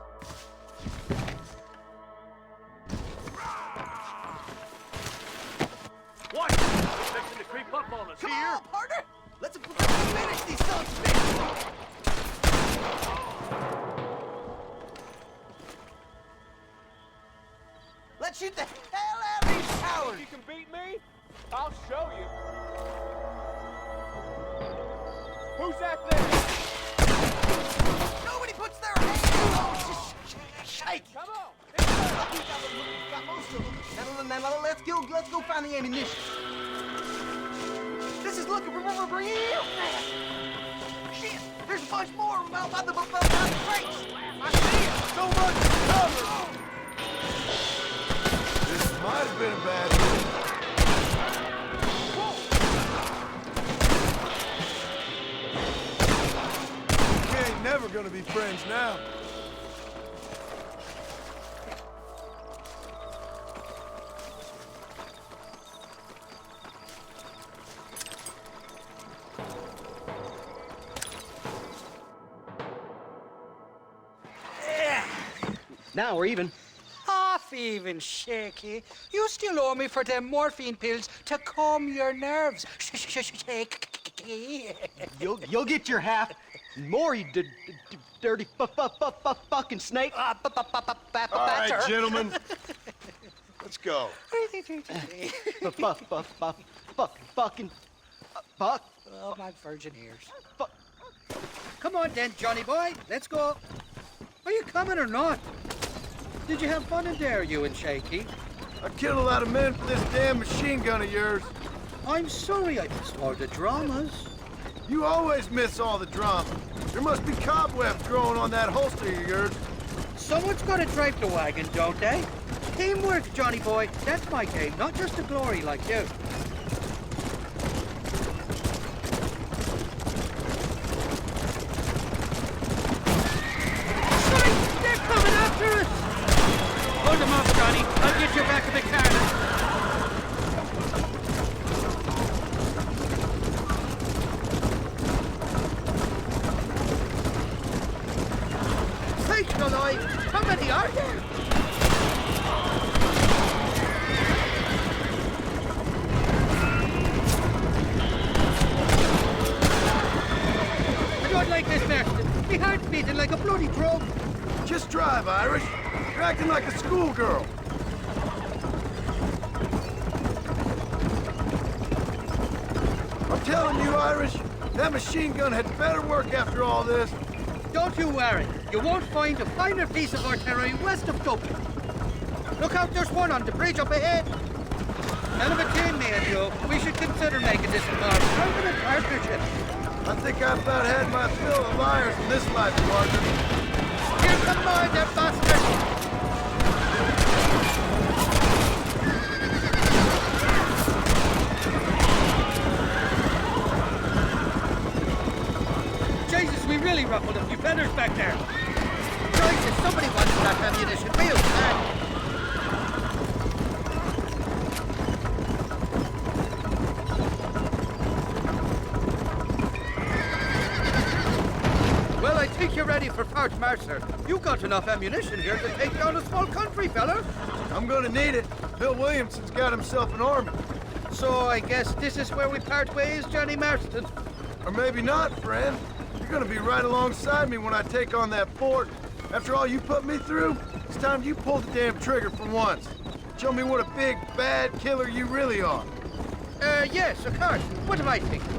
What? Expecting to creep up on us Come here? on, partner. Let's finish these sons of bitches. Let's shoot the hell out of these cowards. You can beat me? I'll show you. Who's that there? Nobody puts their hands on. Shake. Come on. Got most of them. Now, let's go find the ammunition. This is looking real fast. Shit, there's a bunch more out by the crates. I see it. So much cover! This might have been a bad move. now. Now we're even. Half even, Shaky. You still owe me for them morphine pills to calm your nerves. Shaky. You'll get your half. More, you dirty fucking snake. All right, gentlemen. Let's go. Fucking fuck. Oh, my virgin ears. Come on then, Johnny boy. Let's go. Are you coming or not? Did you have fun in there, you and Shaky? I killed a lot of men for this damn machine gun of yours. I'm sorry I missed all the dramas. You always miss all the drama. There must be cobwebs growing on that holster of yours. Someone's got to drive the wagon, don't they? Teamwork, Johnny boy. That's my game, not just the glory like you. They're coming after us! Hold them off, Johnny. I'll get you back in the car. Sakes alive! How many are there? I don't like this, Marston. My heart's beating like a bloody drum. Just drive, Irish. You're acting like a schoolgirl. I'm telling you, Irish, that machine gun had better work after all this. Don't you worry. You won't find a finer piece of artillery west of Dublin. Look out, there's one on the bridge up ahead. Hell of a team, me and you. We should consider making this a permanent partnership. I think I've about had my fill of liars in this life, partner. Here come by, there, bastard! Jesus, we really ruffled a few feathers back there. Jesus, somebody wants that ammunition real bad. Well, I think you're ready for Part Mercer. You've got enough ammunition here to take down a small country, fella. I'm gonna need it. Bill Williamson's got himself an army. So I guess this is where we part ways, Johnny Marston. Or maybe not, friend. You're gonna be right alongside me when I take on that fort. After all you put me through, it's time you pull the damn trigger for once. Show me what a big, bad killer you really are. Yes, of course. What am I thinking?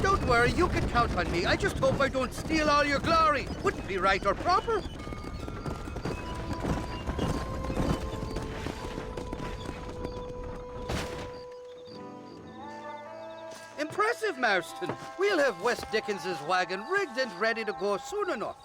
Don't worry, you can count on me. I just hope I don't steal all your glory. Wouldn't be right or proper. Impressive, Marston. We'll have West Dickens's wagon rigged and ready to go soon enough.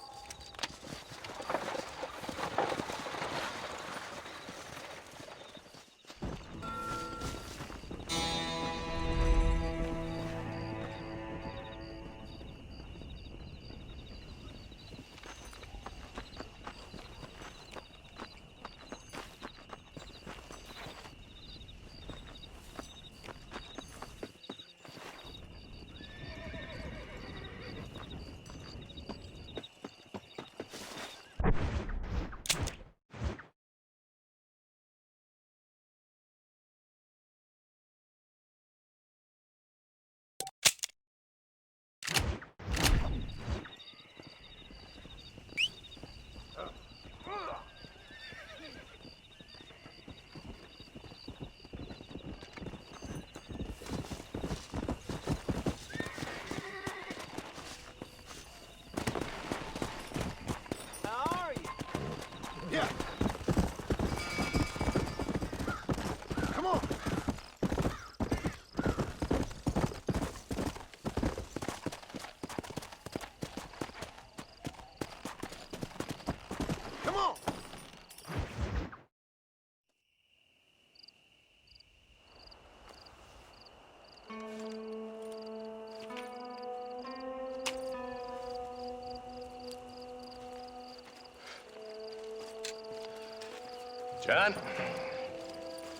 John?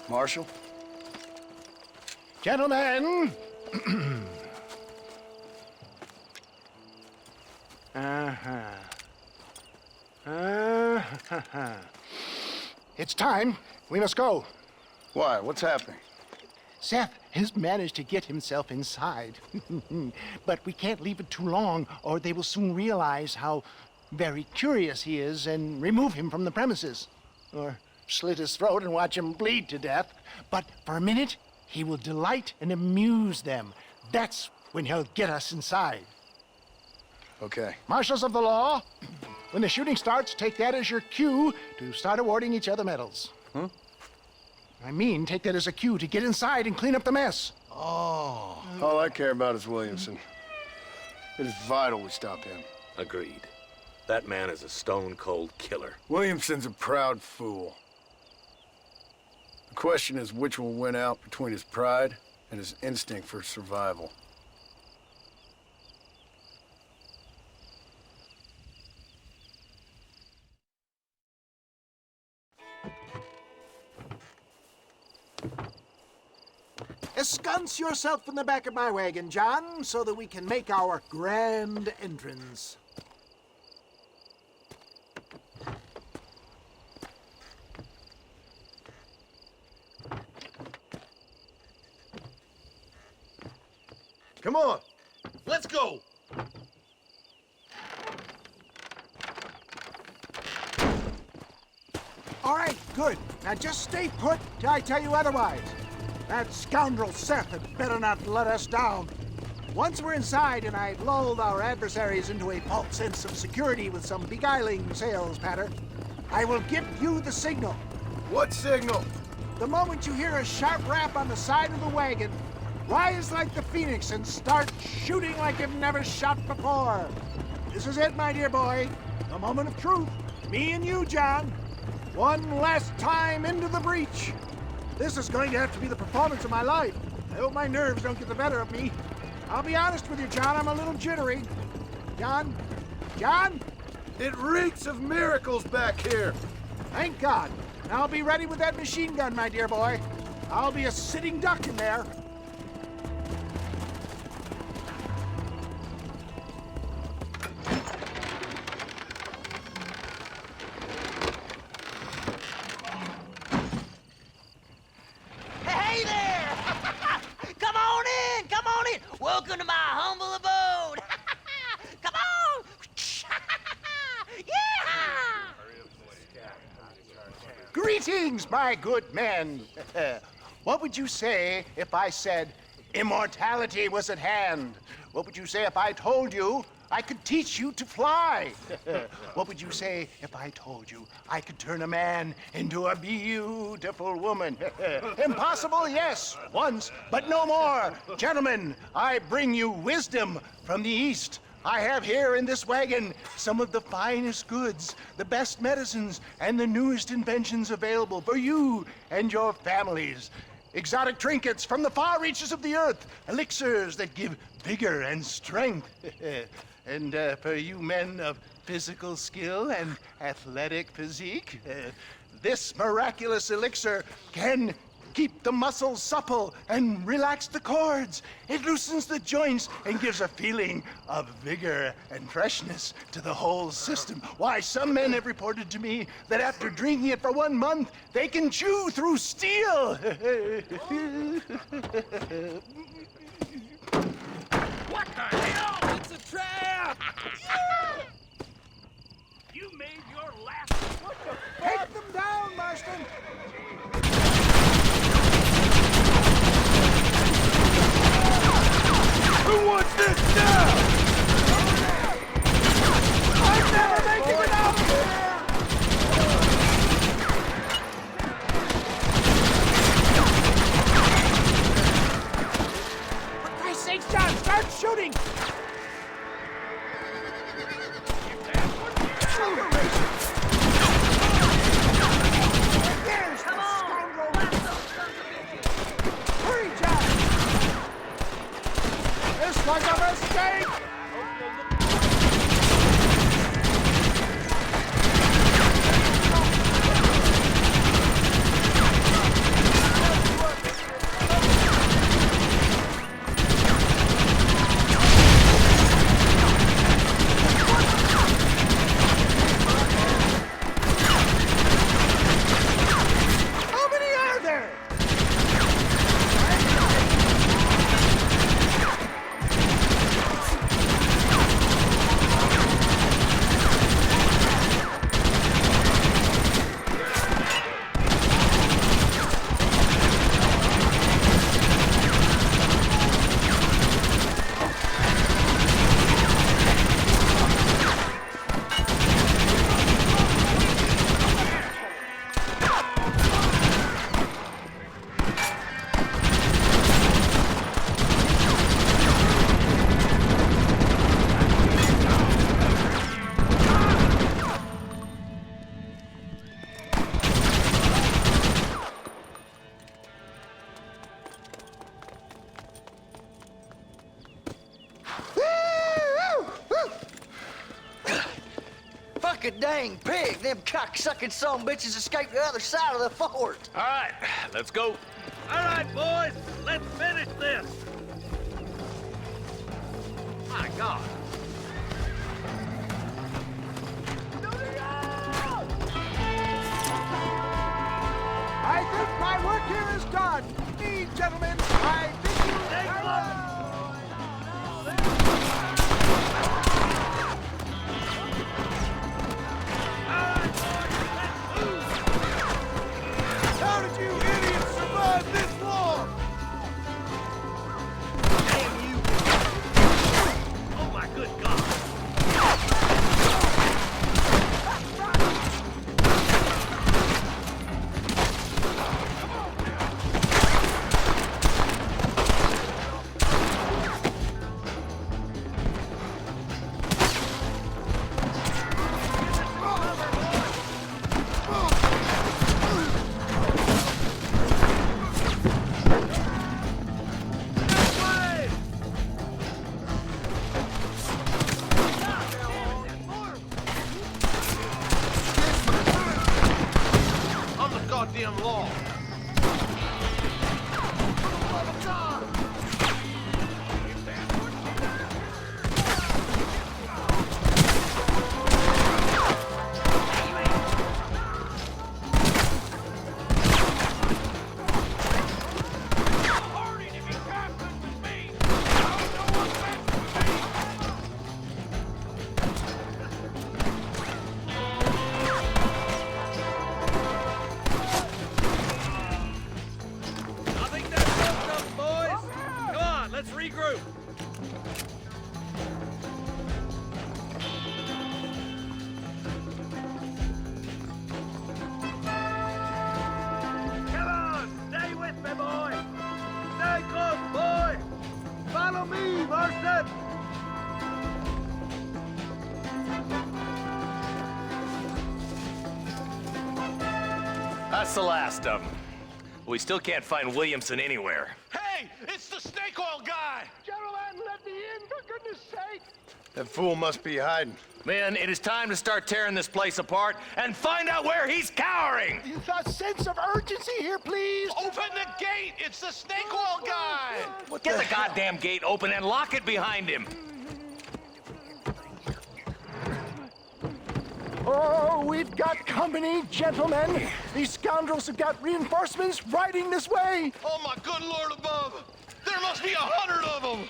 Marshal? Gentlemen! It's time. We must go. Why? What's happening? Seth has managed to get himself inside. But we can't leave it too long, or they will soon realize how very curious he is and remove him from the premises. Or slit his throat and watch him bleed to death. But for a minute, he will delight and amuse them. That's when he'll get us inside. Okay. Marshals of the law, when the shooting starts, take that as your cue to start awarding each other medals. Huh? I mean, take that as a cue to get inside and clean up the mess. Oh. All I care about is Williamson. It is vital we stop him. Agreed. That man is a stone-cold killer. Williamson's a proud fool. The question is which will win out between his pride and his instinct for survival. Ensconce yourself in the back of my wagon, John, so that we can make our grand entrance. Come on. Let's go! All right, good. Now just stay put till I tell you otherwise. That scoundrel Seth had better not let us down. Once we're inside and I've lulled our adversaries into a false sense of security with some beguiling sales patter, I will give you the signal. What signal? The moment you hear a sharp rap on the side of the wagon, rise like the phoenix and start shooting like you've never shot before. This is it, my dear boy. The moment of truth. Me and you, John. One last time into the breach. This is going to have to be the performance of my life. I hope my nerves don't get the better of me. I'll be honest with you, John, I'm a little jittery. John? John? It reeks of miracles back here. Thank God. Now I'll be ready with that machine gun, my dear boy. I'll be a sitting duck in there. Hey there! Come on in! Come on in! Welcome to my humble abode! Come on! Yeah! Greetings, my good men. What would you say if I said immortality was at hand? What would you say if I told you I could teach you to fly? What would you say if I told you I could turn a man into a beautiful woman? Impossible, yes, once, but no more. Gentlemen, I bring you wisdom from the East. I have here in this wagon some of the finest goods, the best medicines, and the newest inventions available for you and your families. Exotic trinkets from the far reaches of the earth, elixirs that give vigor and strength. And for you men of physical skill and athletic physique, this miraculous elixir can keep the muscles supple and relax the cords. It loosens the joints and gives a feeling of vigor and freshness to the whole system. Why, some men have reported to me that after drinking it for 1 month, they can chew through steel. What the hell? It's a trap! You made your last... What the Take them down, Marston! Who wants this now? I'm never making it out of here! For Christ's sake, John, start shooting! dang pig. Them cocksucking son bitches escaped the other side of the fort. All right, let's go. All right, boys, let's finish this. My God. I think my work here is done. Me, gentlemen, I bid you farewell. How did you idiots survive this long? Damn you. Oh, my good God. I'm the goddamn law. I think that's enough, boys. Come on, let's regroup. Come on, stay with me, boy. Stay close, boy. Follow me, Marston! That's the last of them. We still can't find Williamson anywhere. Hey, it's the snake oil guy! Gentlemen, let me in, for goodness sake. That fool must be hiding. Men, it is time to start tearing this place apart and find out where he's cowering! A sense of urgency here, please. Open the gate! It's the snake oil guy! Get the goddamn gate open and lock it behind him! Oh, we've got company, gentlemen. These scoundrels have got reinforcements riding this way. Oh my good Lord above! There must be 100 of them!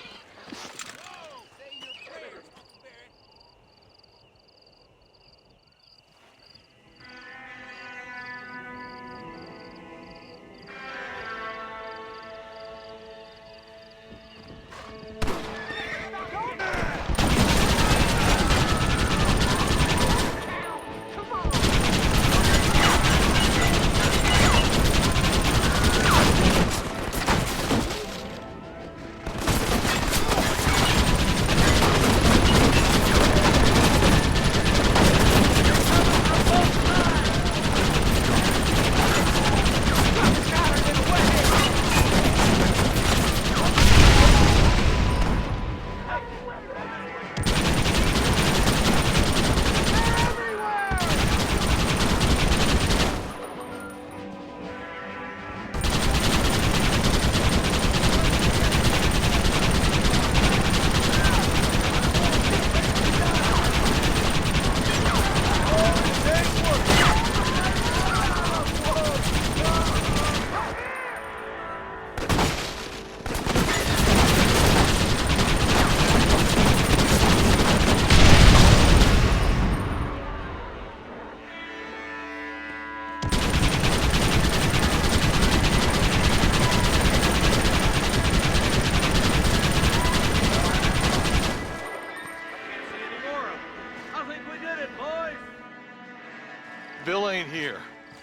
Bill ain't here.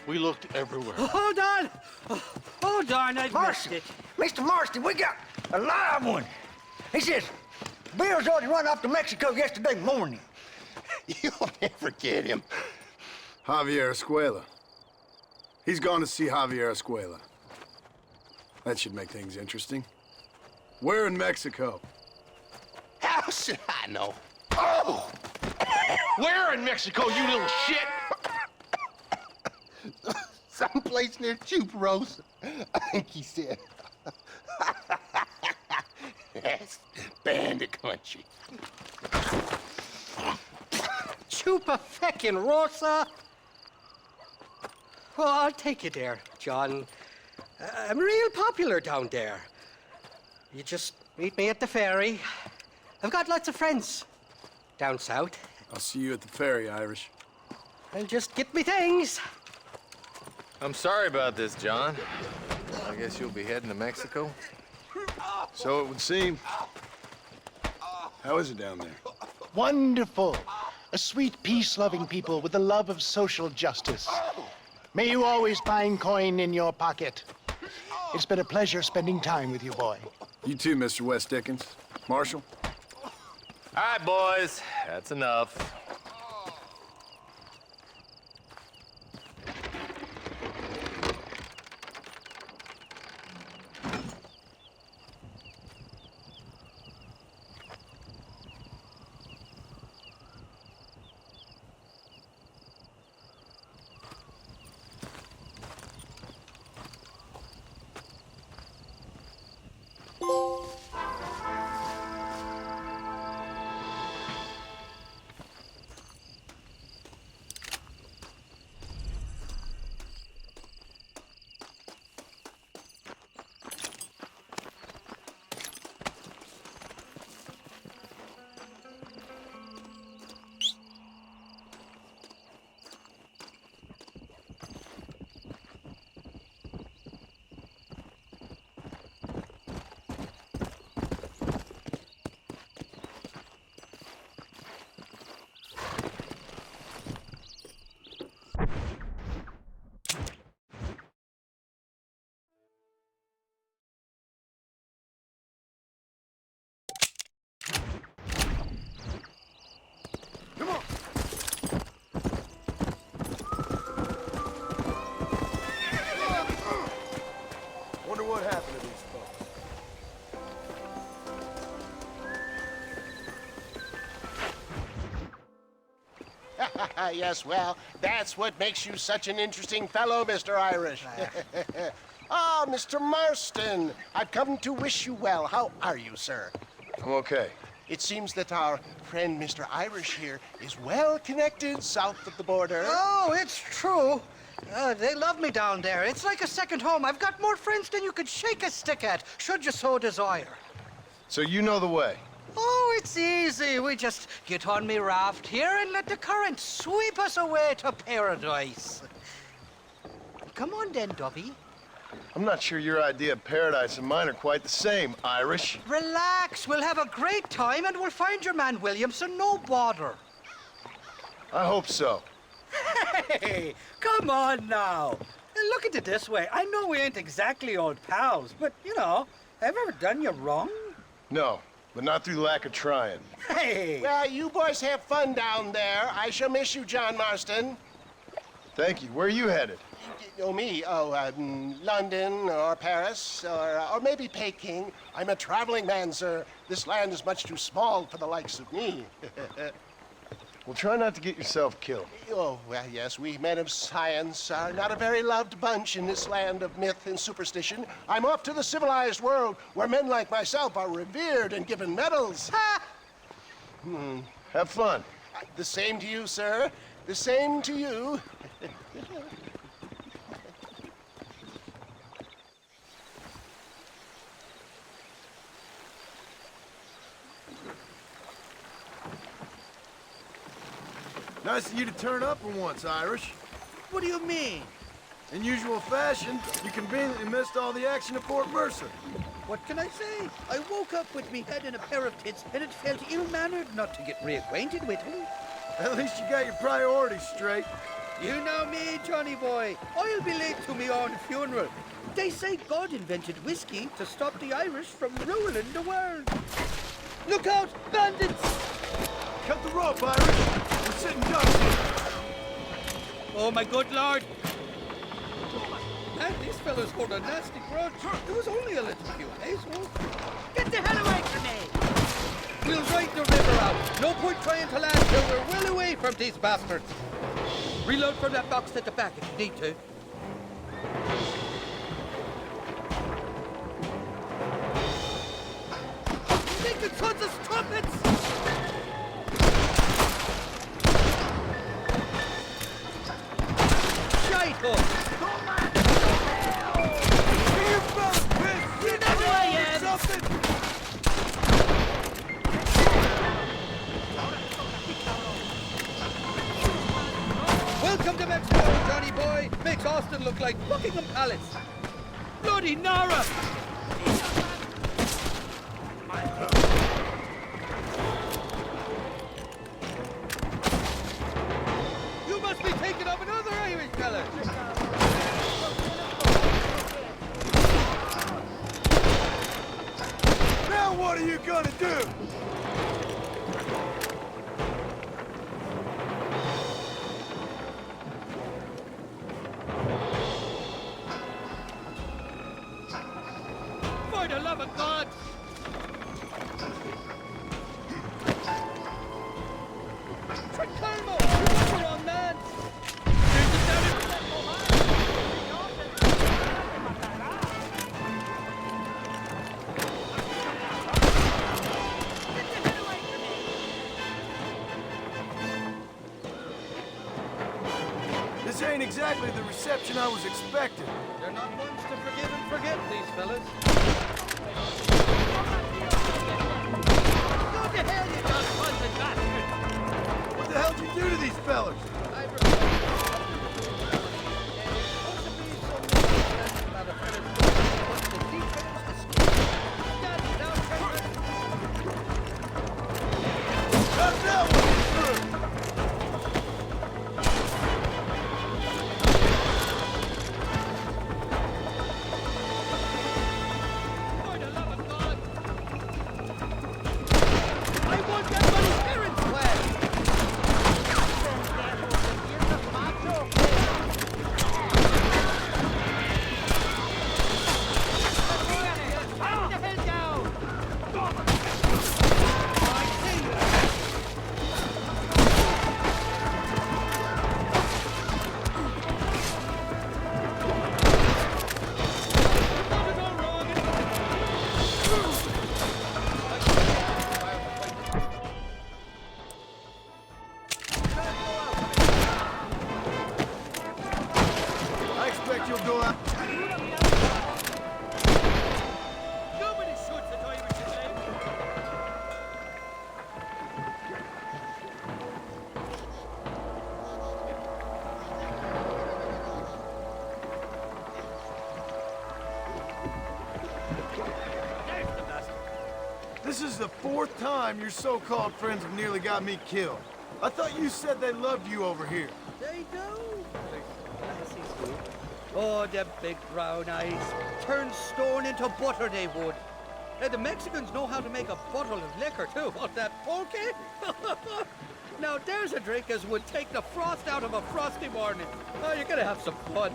We looked everywhere. Hold on! Oh, darn, I missed Marston, it. Mr. Marston, we got a live one. He says, Bill's already run off to Mexico yesterday morning. You'll never get him. Javier Escuela. He's gone to see Javier Escuela. That should make things interesting. Where in Mexico? How should I know? Oh! Where in Mexico, you little shit? Someplace near Chuparosa, I think he said. That's bandit country. Chupa-feckin' Rosa? Well, I'll take you there, John. I'm real popular down there. You just meet me at the ferry. I've got lots of friends down south. I'll see you at the ferry, Irish. I'll just get me things. I'm sorry about this, John. I guess you'll be heading to Mexico? So it would seem. How is it down there? Wonderful. A sweet, peace-loving people with the love of social justice. May you always find coin in your pocket. It's been a pleasure spending time with you, boy. You too, Mr. West Dickens. Marshal? All right, boys. That's enough. Wonder what happened to these folks. Yes, well, that's what makes you such an interesting fellow, Mr. Irish. Ah, Mr. Marston, I've come to wish you well. How are you, sir? I'm okay. It seems that our friend Mr. Irish here is well connected south of the border. Oh, it's true. They love me down there. It's like a second home. I've got more friends than you could shake a stick at, should you so desire. So you know the way? Oh, it's easy. We just get on me raft here and let the current sweep us away to paradise. Come on then, Dubby. I'm not sure your idea of paradise and mine are quite the same, Irish. Relax. We'll have a great time and we'll find your man Williamson, no bother. I hope so. Hey, come on now. Look at it this way. I know we ain't exactly old pals, but, you know, have I ever done you wrong? No, but not through lack of trying. Hey! Well, you boys have fun down there. I shall miss you, John Marston. Thank you. Where are you headed? Oh, me? London or Paris or maybe Peking. I'm a traveling man, sir. This land is much too small for the likes of me. Well, try not to get yourself killed. Oh, well, yes, we men of science are not a very loved bunch in this land of myth and superstition. I'm off to the civilized world where men like myself are revered and given medals. Ha! Have fun. The same to you, sir. The same to you. Nice of you to turn up for once, Irish. What do you mean? In usual fashion, you conveniently missed all the action at Port Mercer. What can I say? I woke up with me head in a pair of tits, and it felt ill-mannered not to get reacquainted with him. At least you got your priorities straight. You know me, Johnny boy. I'll be late to me own funeral. They say God invented whiskey to stop the Irish from ruling the world. Look out, bandits! Cut the rope, Irish. We're sitting ducks here. Oh, my good lord. Man, these fellas hold a nasty grudge. It was only a little few days, well. Get the hell away from me! We'll ride the river out. No point trying to land till we're well away from these bastards. Reload from that box at the back if you need to. Naked sons of trumpets! Shite up! Welcome to Mexico, Johnny boy. Makes Austin look like Buckingham Palace. Bloody Nara! You must be thinking of another Irish fella. Now what are you gonna do? For the love of God! Tricarmo! You got the wrong man! This ain't exactly the reception I was expecting. They're not ones to forgive and forget, these fellas. Go to hell, you dog-bunted bastard! What the hell did you do to these fellas? This is the fourth time your so-called friends have nearly got me killed. I thought you said they loved you over here. They do. Oh, them big brown eyes. Turn stone into butter, they would. And the Mexicans know how to make a bottle of liquor, too. What, that pulque? Now, there's a drink as would take the frost out of a frosty morning. Oh, you're gonna have some fun.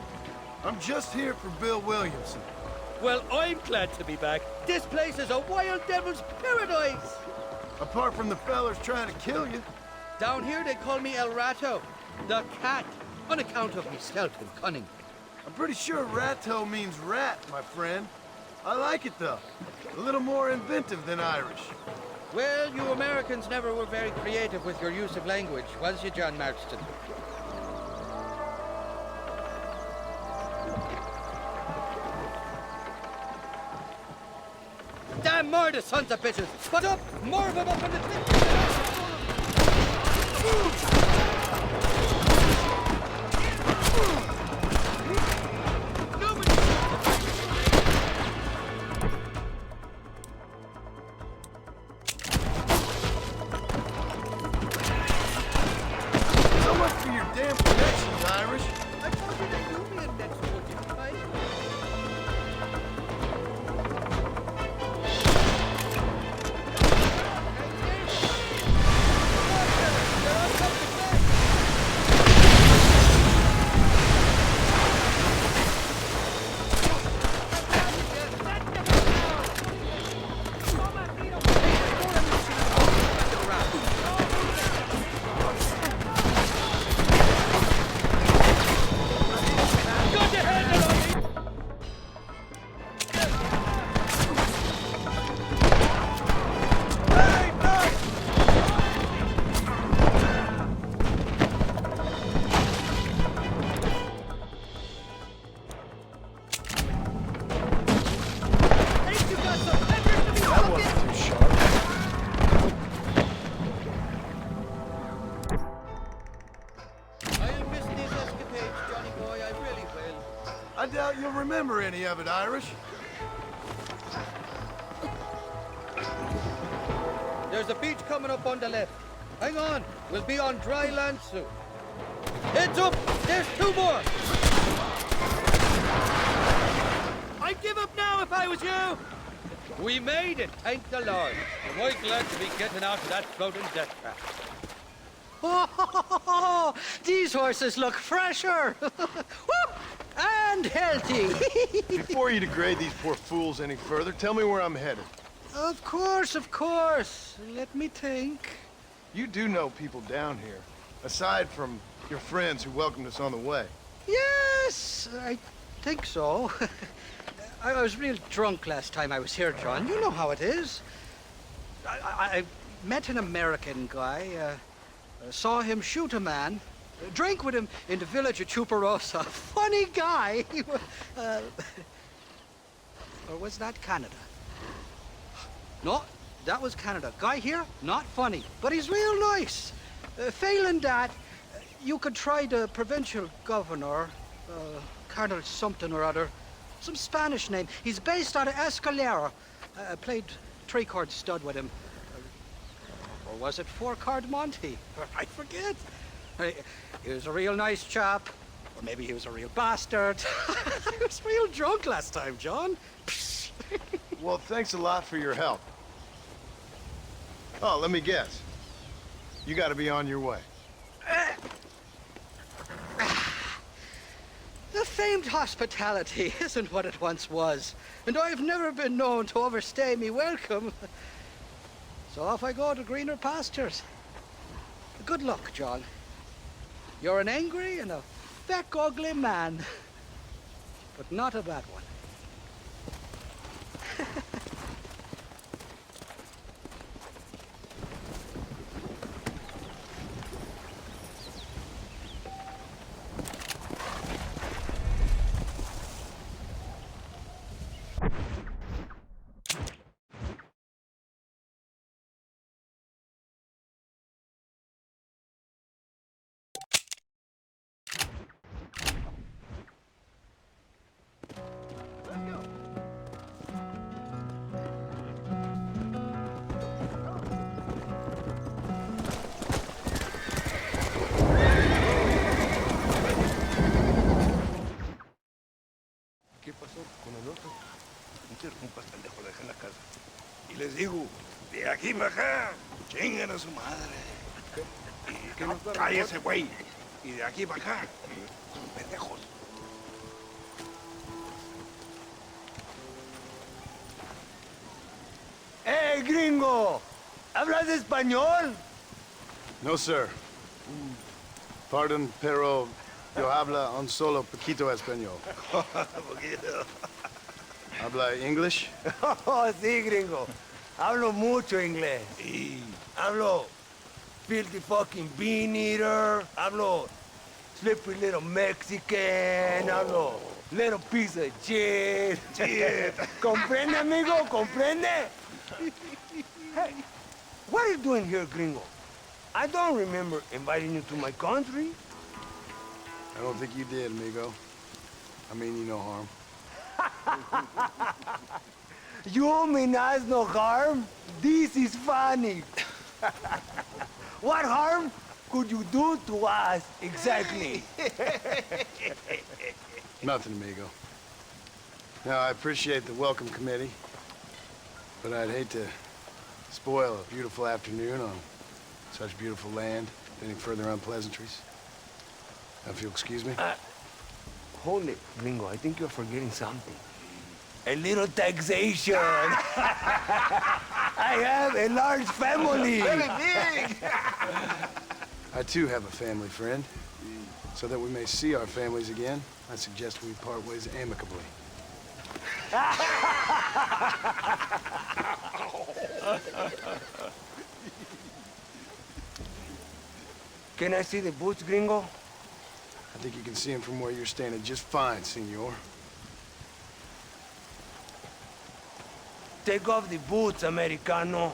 I'm just here for Bill Williamson. Well, I'm glad to be back. This place is a wild devil's paradise. Apart from the fellers trying to kill you. Down here, they call me El Rato, the cat, on account of me stealth and cunning. I'm pretty sure Rato means rat, my friend. I like it, though. A little more inventive than Irish. Well, you Americans never were very creative with your use of language, was you, John Marston? Damn murder, sons of bitches! What's up? More of them up in the thing! So much for your damn connections, Irish. I told you they knew me in Mexico, didn't I? They're all coming remember any of it, Irish. There's a beach coming up on the left. Hang on, we'll be on dry land soon. Heads up, there's 2 more. I'd give up now if I was you. We made it, thank the Lord. Am I glad to be getting out of that floating death trap. Oh, these horses look fresher. Whoop! And healthy. Before you degrade these poor fools any further, tell me where I'm headed. Of course, of course. Let me think. You do know people down here, aside from your friends who welcomed us on the way. Yes, I think so. I was real drunk last time I was here, John. You know how it is. I met an American guy, saw him shoot a man, drank with him in the village of Chuparosa. Funny guy. Or was that Canada? No, that was Canada. Guy here, not funny, but he's real nice. Failing that, you could try the provincial governor, Colonel something or other. Some Spanish name. He's based out of Escalera. Played 3-chord stud with him. Or was it 4-chord Monty? I forget. He was a real nice chap. Or maybe he was a real bastard. I was real drunk last time, John. Well, thanks a lot for your help. Oh, let me guess. You gotta be on your way. The famed hospitality isn't what it once was, and I've never been known to overstay me welcome. So off I go to greener pastures. Good luck, John. You're an angry and a feck ugly man, but not a bad one. ¿Qué pasó con el otro? Interrumpas, pendejo, deja la casa. Y les digo, de aquí para acá, chingan a su madre. Cállese, güey. Y de aquí para acá, son pendejos. ¡Eh, gringo! ¿Hablas español? No, sir. Pardon, pero yo habla un solo poquito español. Poquito. ¿Habla English? Oh, sí, gringo. Hablo mucho inglés. Sí. Hablo filthy fucking bean eater. Hablo slippery little Mexican. Hablo little piece of shit. Shit. ¿Comprende, amigo? ¿Comprende? Hey, what are you doing here, gringo? I don't remember inviting you to my country. I don't think you did, amigo. I mean you no harm. You mean us no harm? This is funny. What harm could you do to us, exactly? Nothing, amigo. Now, I appreciate the welcome committee, but I'd hate to spoil a beautiful afternoon on such beautiful land. Any further unpleasantries? Now, if you'll excuse me. Hold it, gringo. I think you're forgetting something. A little taxation. I have a large family. Very big. I, too, have a family friend. So that we may see our families again, I suggest we part ways amicably. Can I see the boots, gringo? I think you can see them from where you're standing just fine, senor. Take off the boots, Americano.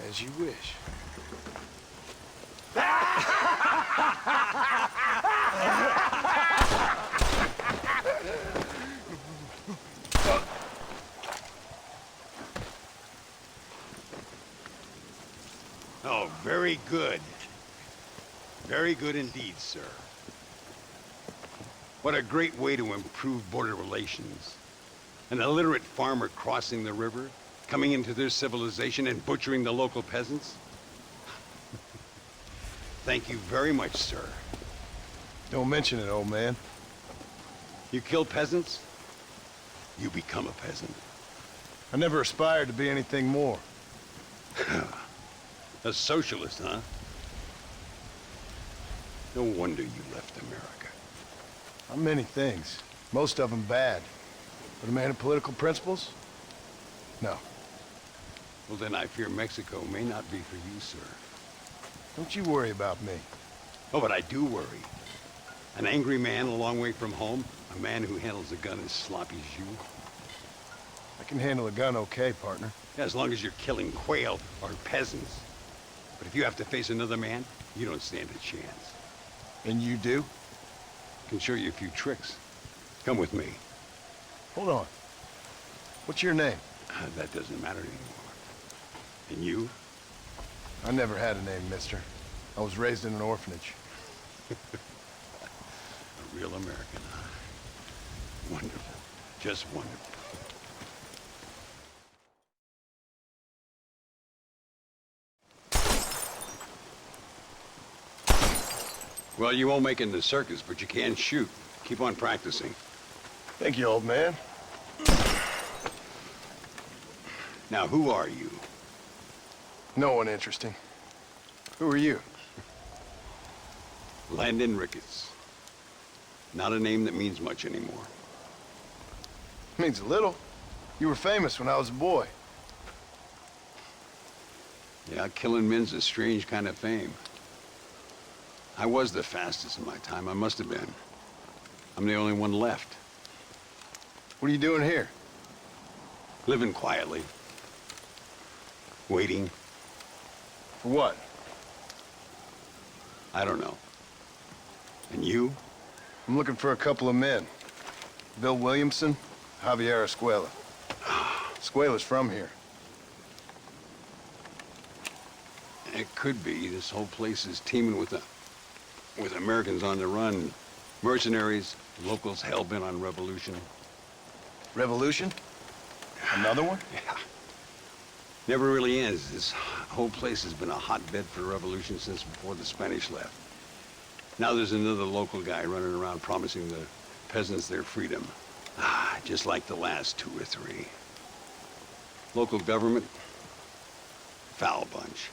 As you wish. Very good. Very good indeed, sir. What a great way to improve border relations. An illiterate farmer crossing the river, coming into their civilization and butchering the local peasants? Thank you very much, sir. Don't mention it, old man. You kill peasants, you become a peasant. I never aspired to be anything more. A socialist, huh? No wonder you left America. I'm many things. Most of them bad. But a man of political principles? No. Well, then I fear Mexico may not be for you, sir. Don't you worry about me. Oh, but I do worry. An angry man a long way from home, a man who handles a gun as sloppy as you. I can handle a gun okay, partner. As long as you're killing quail or peasants. But if you have to face another man, you don't stand a chance. And you do? I can show you a few tricks. Come with me. Hold on. What's your name? That doesn't matter anymore. And you? I never had a name, mister. I was raised in an orphanage. A real American, huh? Wonderful. Just wonderful. Well, you won't make it in the circus, but you can shoot. Keep on practicing. Thank you, old man. Now, who are you? No one interesting. Who are you? Landon Ricketts. Not a name that means much anymore. Means a little. You were famous when I was a boy. Yeah, killing men's a strange kind of fame. I was the fastest in my time. I must have been. I'm the only one left. What are you doing here? Living quietly. Waiting. For what? I don't know. And you? I'm looking for a couple of men. Bill Williamson, Javier Escuela. Escuela's from here. It could be. This whole place is teeming with Americans on the run. Mercenaries, locals hell-bent on revolution. Revolution? Another one? Yeah. Never really ends. This whole place has been a hotbed for revolution since before the Spanish left. Now there's another local guy running around promising the peasants their freedom. Just like the last 2 or 3. Local government, foul bunch.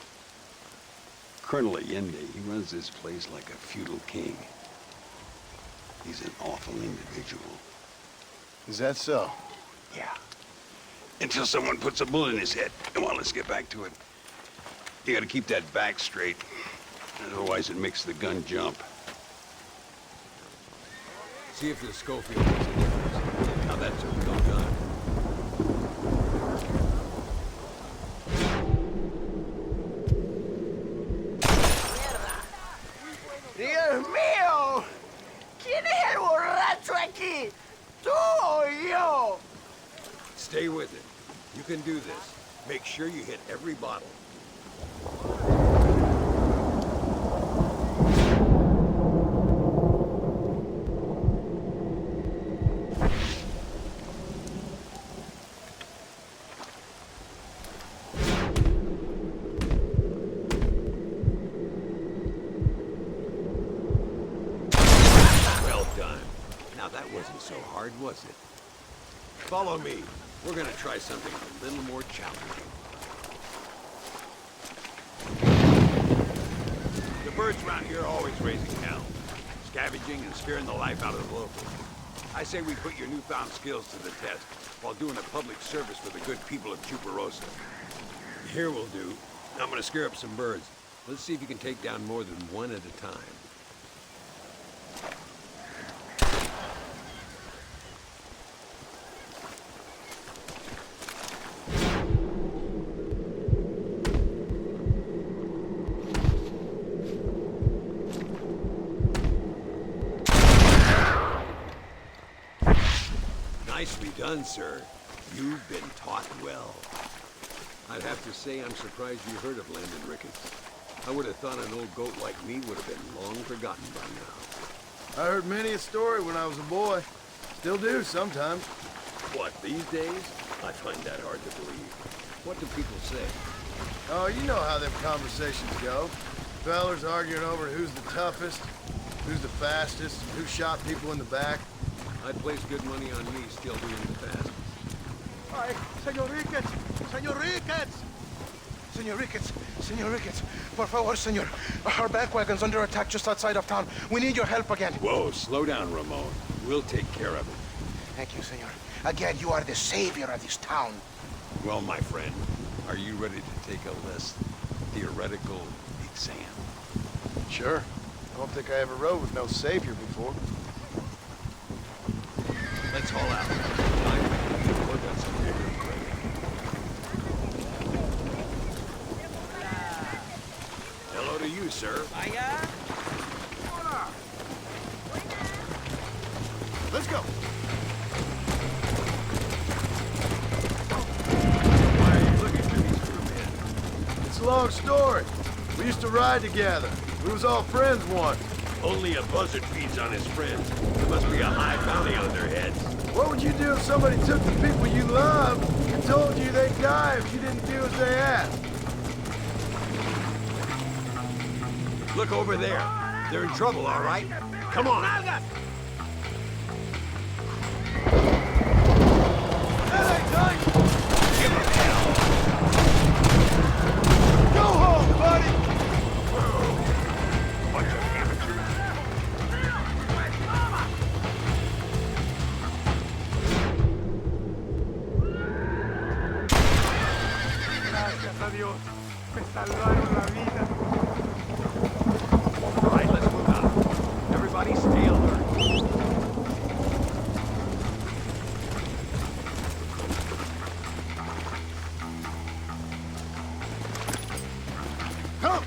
Colonel Allende, he runs this place like a feudal king. He's an awful individual. Is that so? Yeah. Until someone puts a bullet in his head. Come on, let's get back to it. You gotta keep that back straight. Otherwise it makes the gun jump. See if the Schofield makes a difference. Now that's a real gun. ¡Dios mío! ¿Quién es el borracho aquí? ¿Tú o yo? Stay with it. You can do this. Make sure you hit every bottle. Well done. Now that wasn't so hard, was it? Follow me. We're gonna try something a little more challenging. The birds around here are always raising hell, scavenging and scaring the life out of the locals. I say we put your newfound skills to the test while doing a public service for the good people of Chuparosa. Here we'll do. I'm gonna scare up some birds. Let's see if you can take down more than one at a time. Nicely done, sir. You've been taught well. I'd have to say I'm surprised you heard of Landon Ricketts. I would have thought an old goat like me would have been long forgotten by now. I heard many a story when I was a boy. Still do sometimes. What, these days? I find that hard to believe. What do people say? Oh, you know how them conversations go. Fellers arguing over who's the toughest, who's the fastest, who shot people in the back. I'd place good money on me still being the fastest. Ay, Señor Ricketts! Señor Ricketts! Señor Ricketts! Señor Ricketts! Por favor, señor. Our back wagon's under attack just outside of town. We need your help again. Whoa, slow down, Ramon. We'll take care of it. Thank you, senor. Again, you are the savior of this town. Well, my friend, are you ready to take a less theoretical exam? Sure. I don't think I ever rode with no savior before. Let's haul out. Time work on some bigger prey. Hello to you, sir. Let's go. Why are you looking for these two men? It's a long story. We used to ride together. We was all friends once. Only a buzzard feeds on his friends. There must be a high bounty on their heads. What would you do if somebody took the people you loved and told you they'd die if you didn't do as they asked? Look over there. They're in trouble, all right? Come on. Go home, buddy! Bunch of amateurs. Gracias a Dios. Me salvaron la vida. All right, let's move out. Everybody stay alert. Come!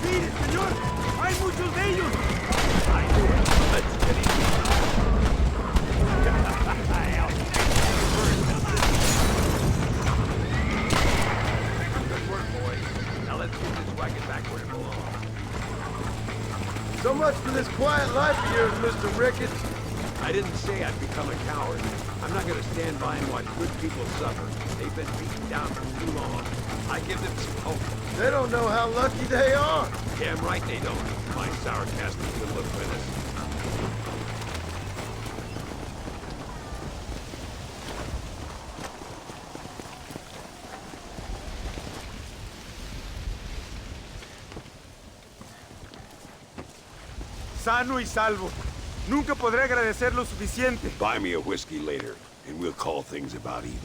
¡Mire, señor! ¡Hay muchos de ellos! Let's get it. Good work, boys. Now let's get this wagon back where it belongs. So much for this quiet life of yours, Mr. Ricketts. I didn't say I'd become a coward. I'm not going to stand by and watch good people suffer. They've been beaten down for too long. I give them some hope. They don't know how lucky they are. Damn right they don't. My sarcastic little apprentice. Sano y salvo. Nunca podré agradecer lo suficiente. Buy me a whiskey later, and we'll call things about even.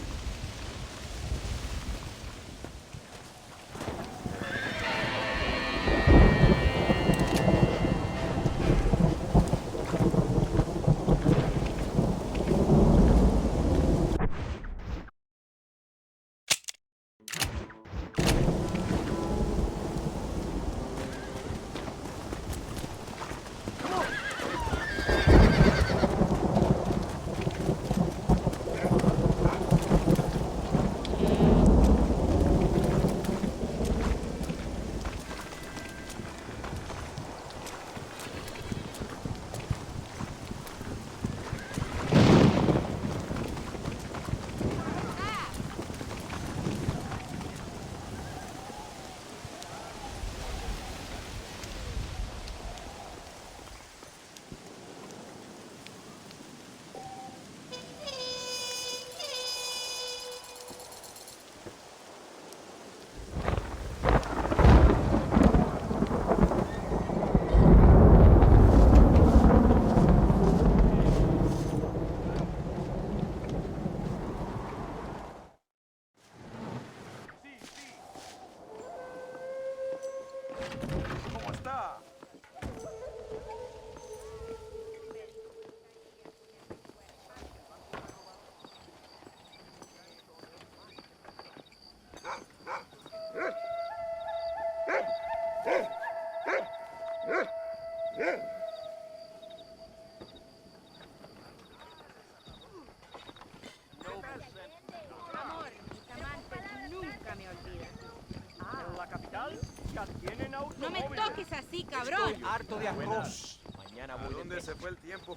así, cabrón. Estoy harto de arroz. Mañana voy. ¿A dónde se fue el tiempo?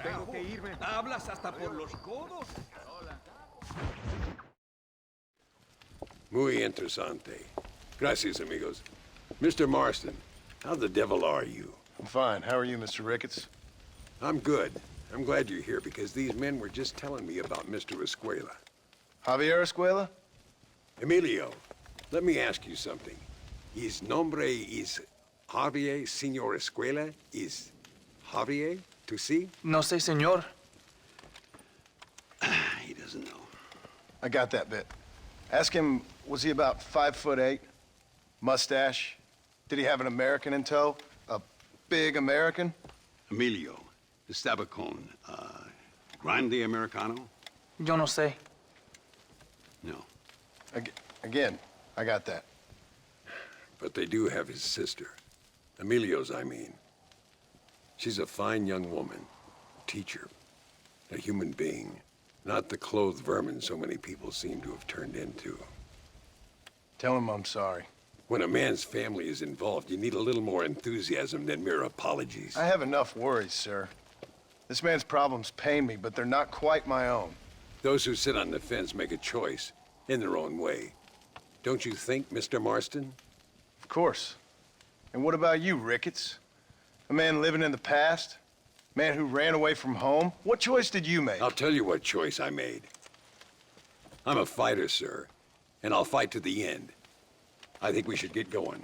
Tengo que irme. Hablas hasta por los codos. Muy interesante. Gracias, amigos. Mr. Marston, how the devil are you? I'm fine. How are you, Mr. Ricketts? I'm good. I'm glad you're here because these men were just telling me about Mr. Escuela. Javier Escuela? Emilio, let me ask you something. His nombre is Javier Señor Escuela? Is Javier to see? No sé, señor. He doesn't know. I got that bit. Ask him, was he about 5'8"? Mustache? Did he have an American in tow? A big American? Emilio, the Stabacon, Grande Americano? Yo no sé. No. Again, I got that. But they do have his sister. Emilio's, I mean. She's a fine young woman, teacher, a human being, not the clothed vermin so many people seem to have turned into. Tell him I'm sorry. When a man's family is involved, you need a little more enthusiasm than mere apologies. I have enough worries, sir. This man's problems pain me, but they're not quite my own. Those who sit on the fence make a choice in their own way. Don't you think, Mr. Marston? Of course. And what about you, Ricketts? A man living in the past? Man who ran away from home? What choice did you make? I'll tell you what choice I made. I'm a fighter, sir, and I'll fight to the end. I think we should get going.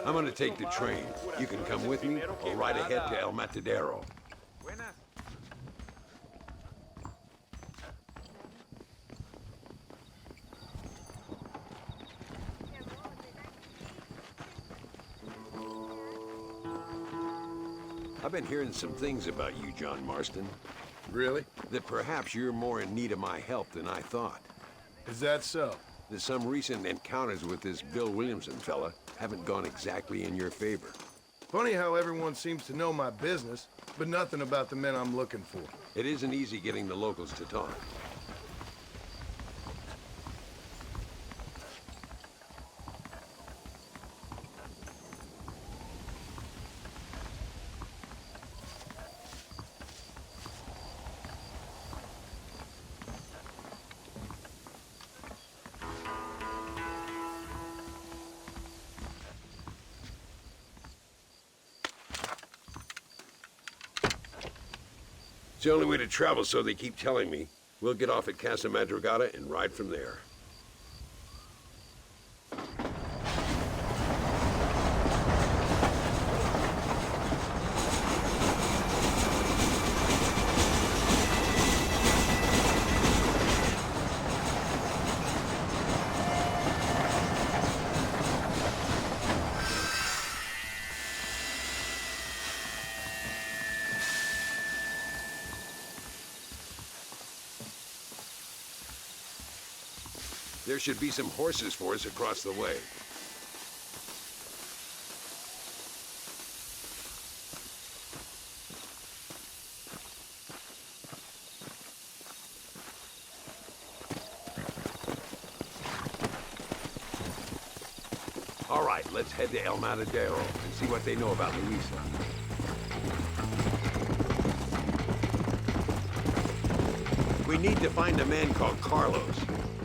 I'm gonna take the train. You can come with me or ride ahead to El Matadero. I've been hearing some things about you, John Marston. Really? That perhaps you're more in need of my help than I thought. Is that so? That some recent encounters with this Bill Williamson fella haven't gone exactly in your favor. Funny how everyone seems to know my business, but nothing about the men I'm looking for. It isn't easy getting the locals to talk. It's the only way to travel, so they keep telling me. We'll get off at Casa Madrugada and ride from there. There should be some horses for us across the way. All right, let's head to El Matadero and see what they know about Luisa. We need to find a man called Carlos.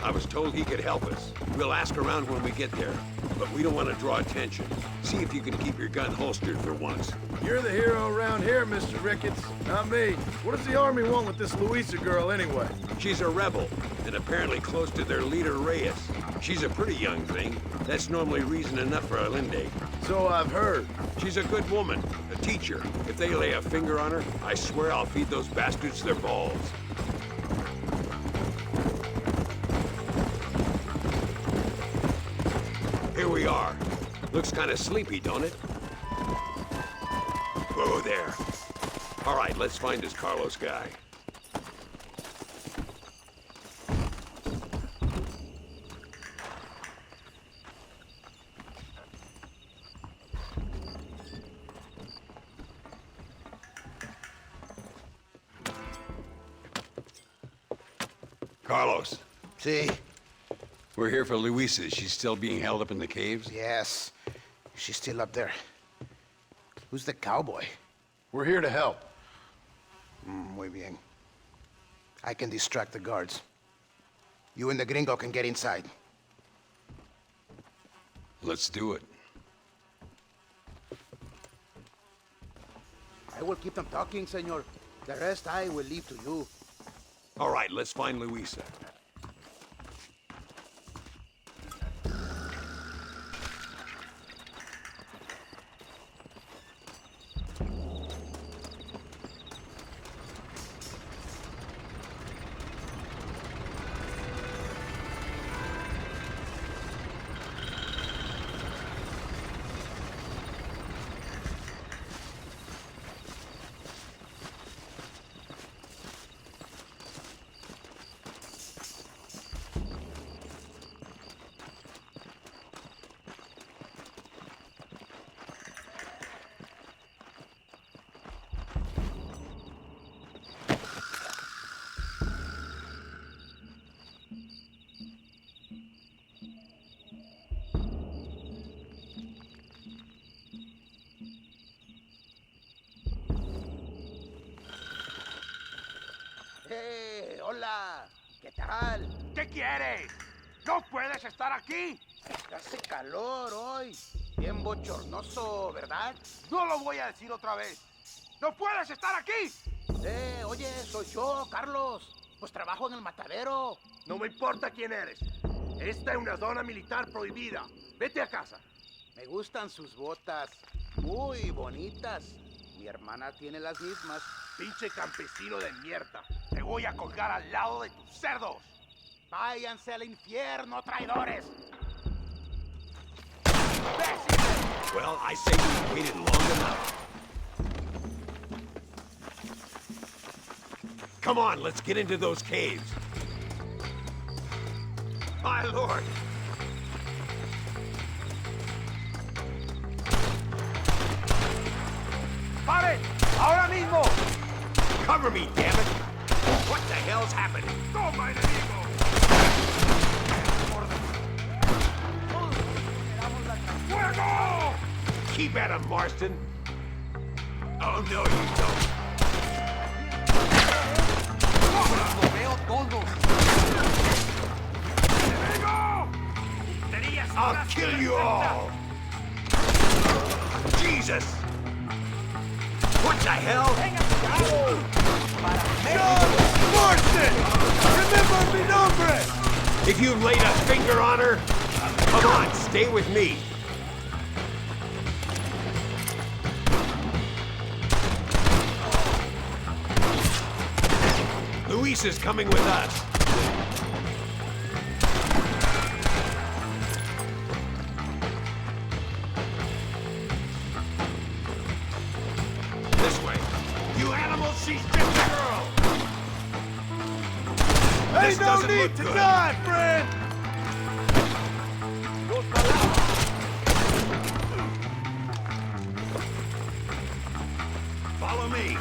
I was told he could help us. We'll ask around when we get there, but we don't want to draw attention. See if you can keep your gun holstered for once. You're the hero around here, Mr. Ricketts, not me. What does the army want with this Luisa girl anyway? She's a rebel, and apparently close to their leader, Reyes. She's a pretty young thing. That's normally reason enough for Allende. So I've heard. She's a good woman, a teacher. If they lay a finger on her, I swear I'll feed those bastards their balls. Here we are. Looks kind of sleepy, don't it? Whoa there. All right, let's find this Carlos guy. Carlos. See? We're here for Luisa. Is she still being held up in the caves? Yes. She's still up there. Who's the cowboy? We're here to help. Muy bien. I can distract the guards. You and the gringo can get inside. Let's do it. I will keep them talking, senor. The rest I will leave to you. All right, let's find Luisa. Hola. ¿Qué tal? ¿Qué quieres? ¿No puedes estar aquí? Hace calor hoy. Bien bochornoso, ¿verdad? No lo voy a decir otra vez. ¡No puedes estar aquí! Oye, soy yo, Carlos. Pues trabajo en el matadero. No me importa quién eres. Esta es una zona militar prohibida. Vete a casa. Me gustan sus botas. Muy bonitas. Mi hermana tiene las mismas. Pinche campesino de mierda. Te voy a colgar al lado de tus cerdos. Váyanse al infierno, traidores. Well, I say we waited long enough. Come on, let's get into those caves. My lord! ¡Paren! ¡Ahora mismo! Cover me, damn it! What the hell's happening? ¡Toma, enemigo! ¡Fuego! Keep at him, Marston. Oh, no, you don't. I'll kill you all! Jesus! What the hell? John Marston! Remember mi nombre! If you laid a finger on her, come on, stay with me. Luis is coming with us. This way. You animals, she's just a girl! Ain't no need to die, friend! Follow me.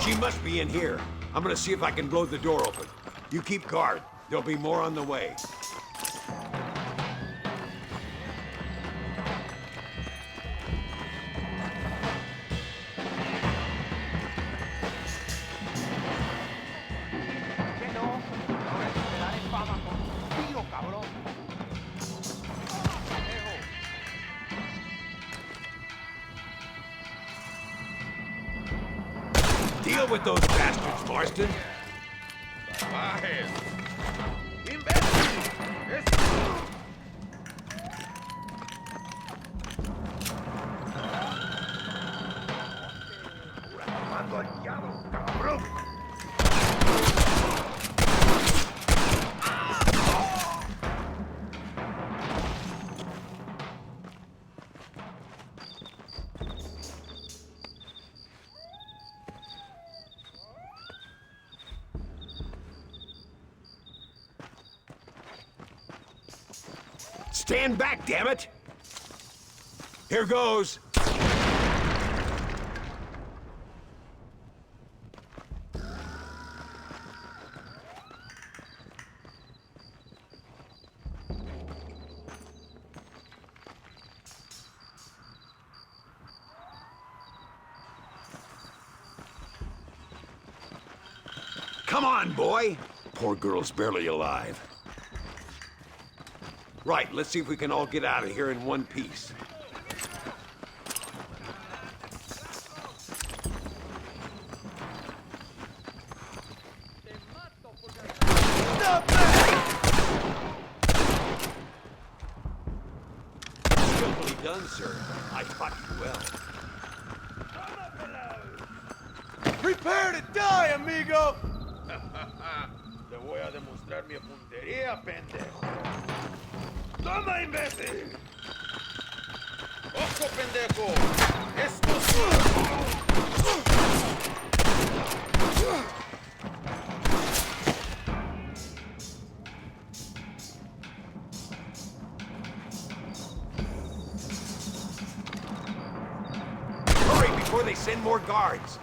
She must be in here. I'm gonna see if I can blow the door open. You keep guard. There'll be more on the way. Deal with those bastards, Marston. Stand back, damn it! Here goes. Come on, boy. Poor girl's barely alive. Right, let's see if we can all get out of here in one piece. Stop that! Skillfully done, sir. I fought you well. Prepare to die, amigo! Te voy a demostrar mi puntería, pendejo. ¡Toma, imbécil! ¡Ojo, pendejo! ¡Esto Hurry before they send more guards.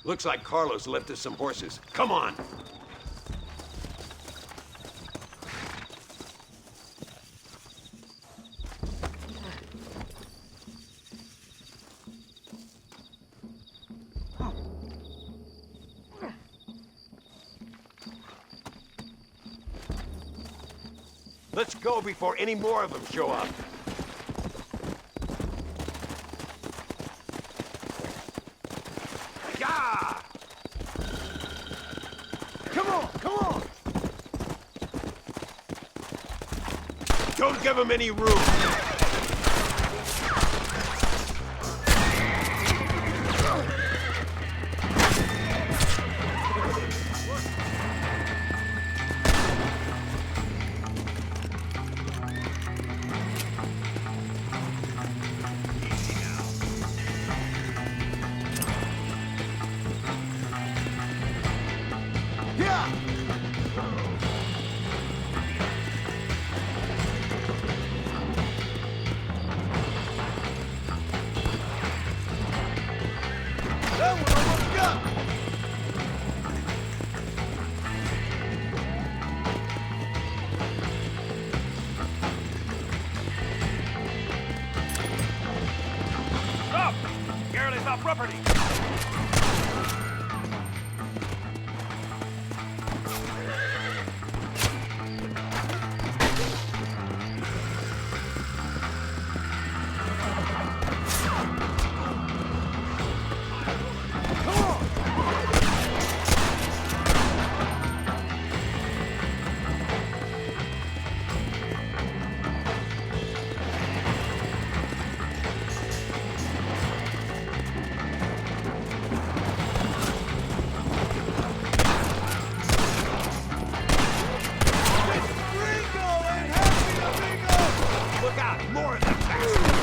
Looks like Carlos left us some horses. Come on! Let's go before any more of them show up. Yeah! Come on, come on! Don't give them any room. That one almost got me! Stop! Girl is our property! Look out! More of them bastards!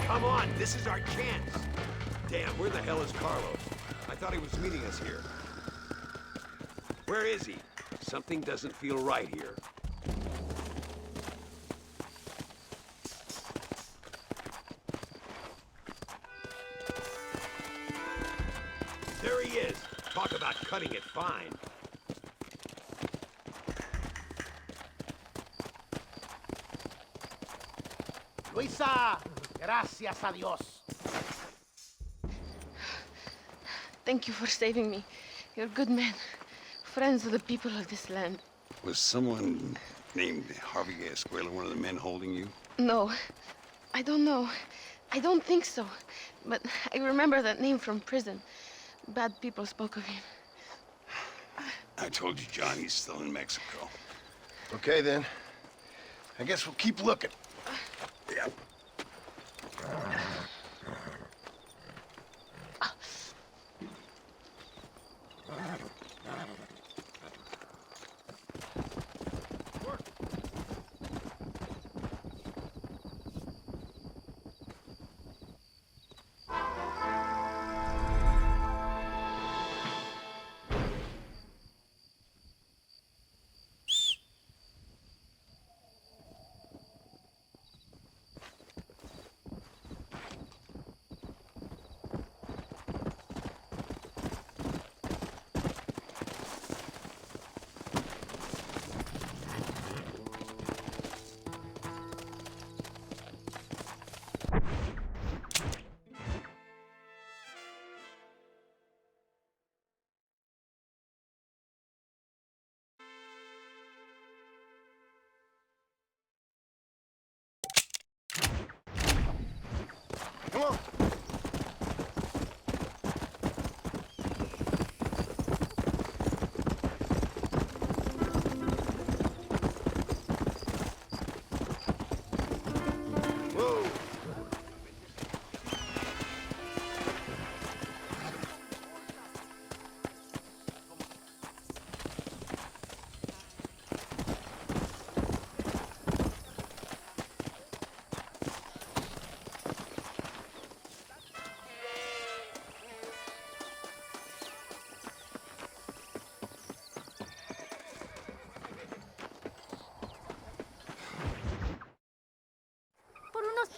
Come on, this is our chance. Damn, where the hell is Carlos? I thought he was meeting us here. Where is he? Something doesn't feel right here. There he is. Talk about cutting it fine. Luisa, gracias a Dios. Thank you for saving me. You're good men, friends of the people of this land. Was someone named Harvey Escuela one of the men holding you? No, I don't know. I don't think so. But I remember that name from prison. Bad people spoke of him. I told you, John, he's still in Mexico. Okay, then. I guess we'll keep looking.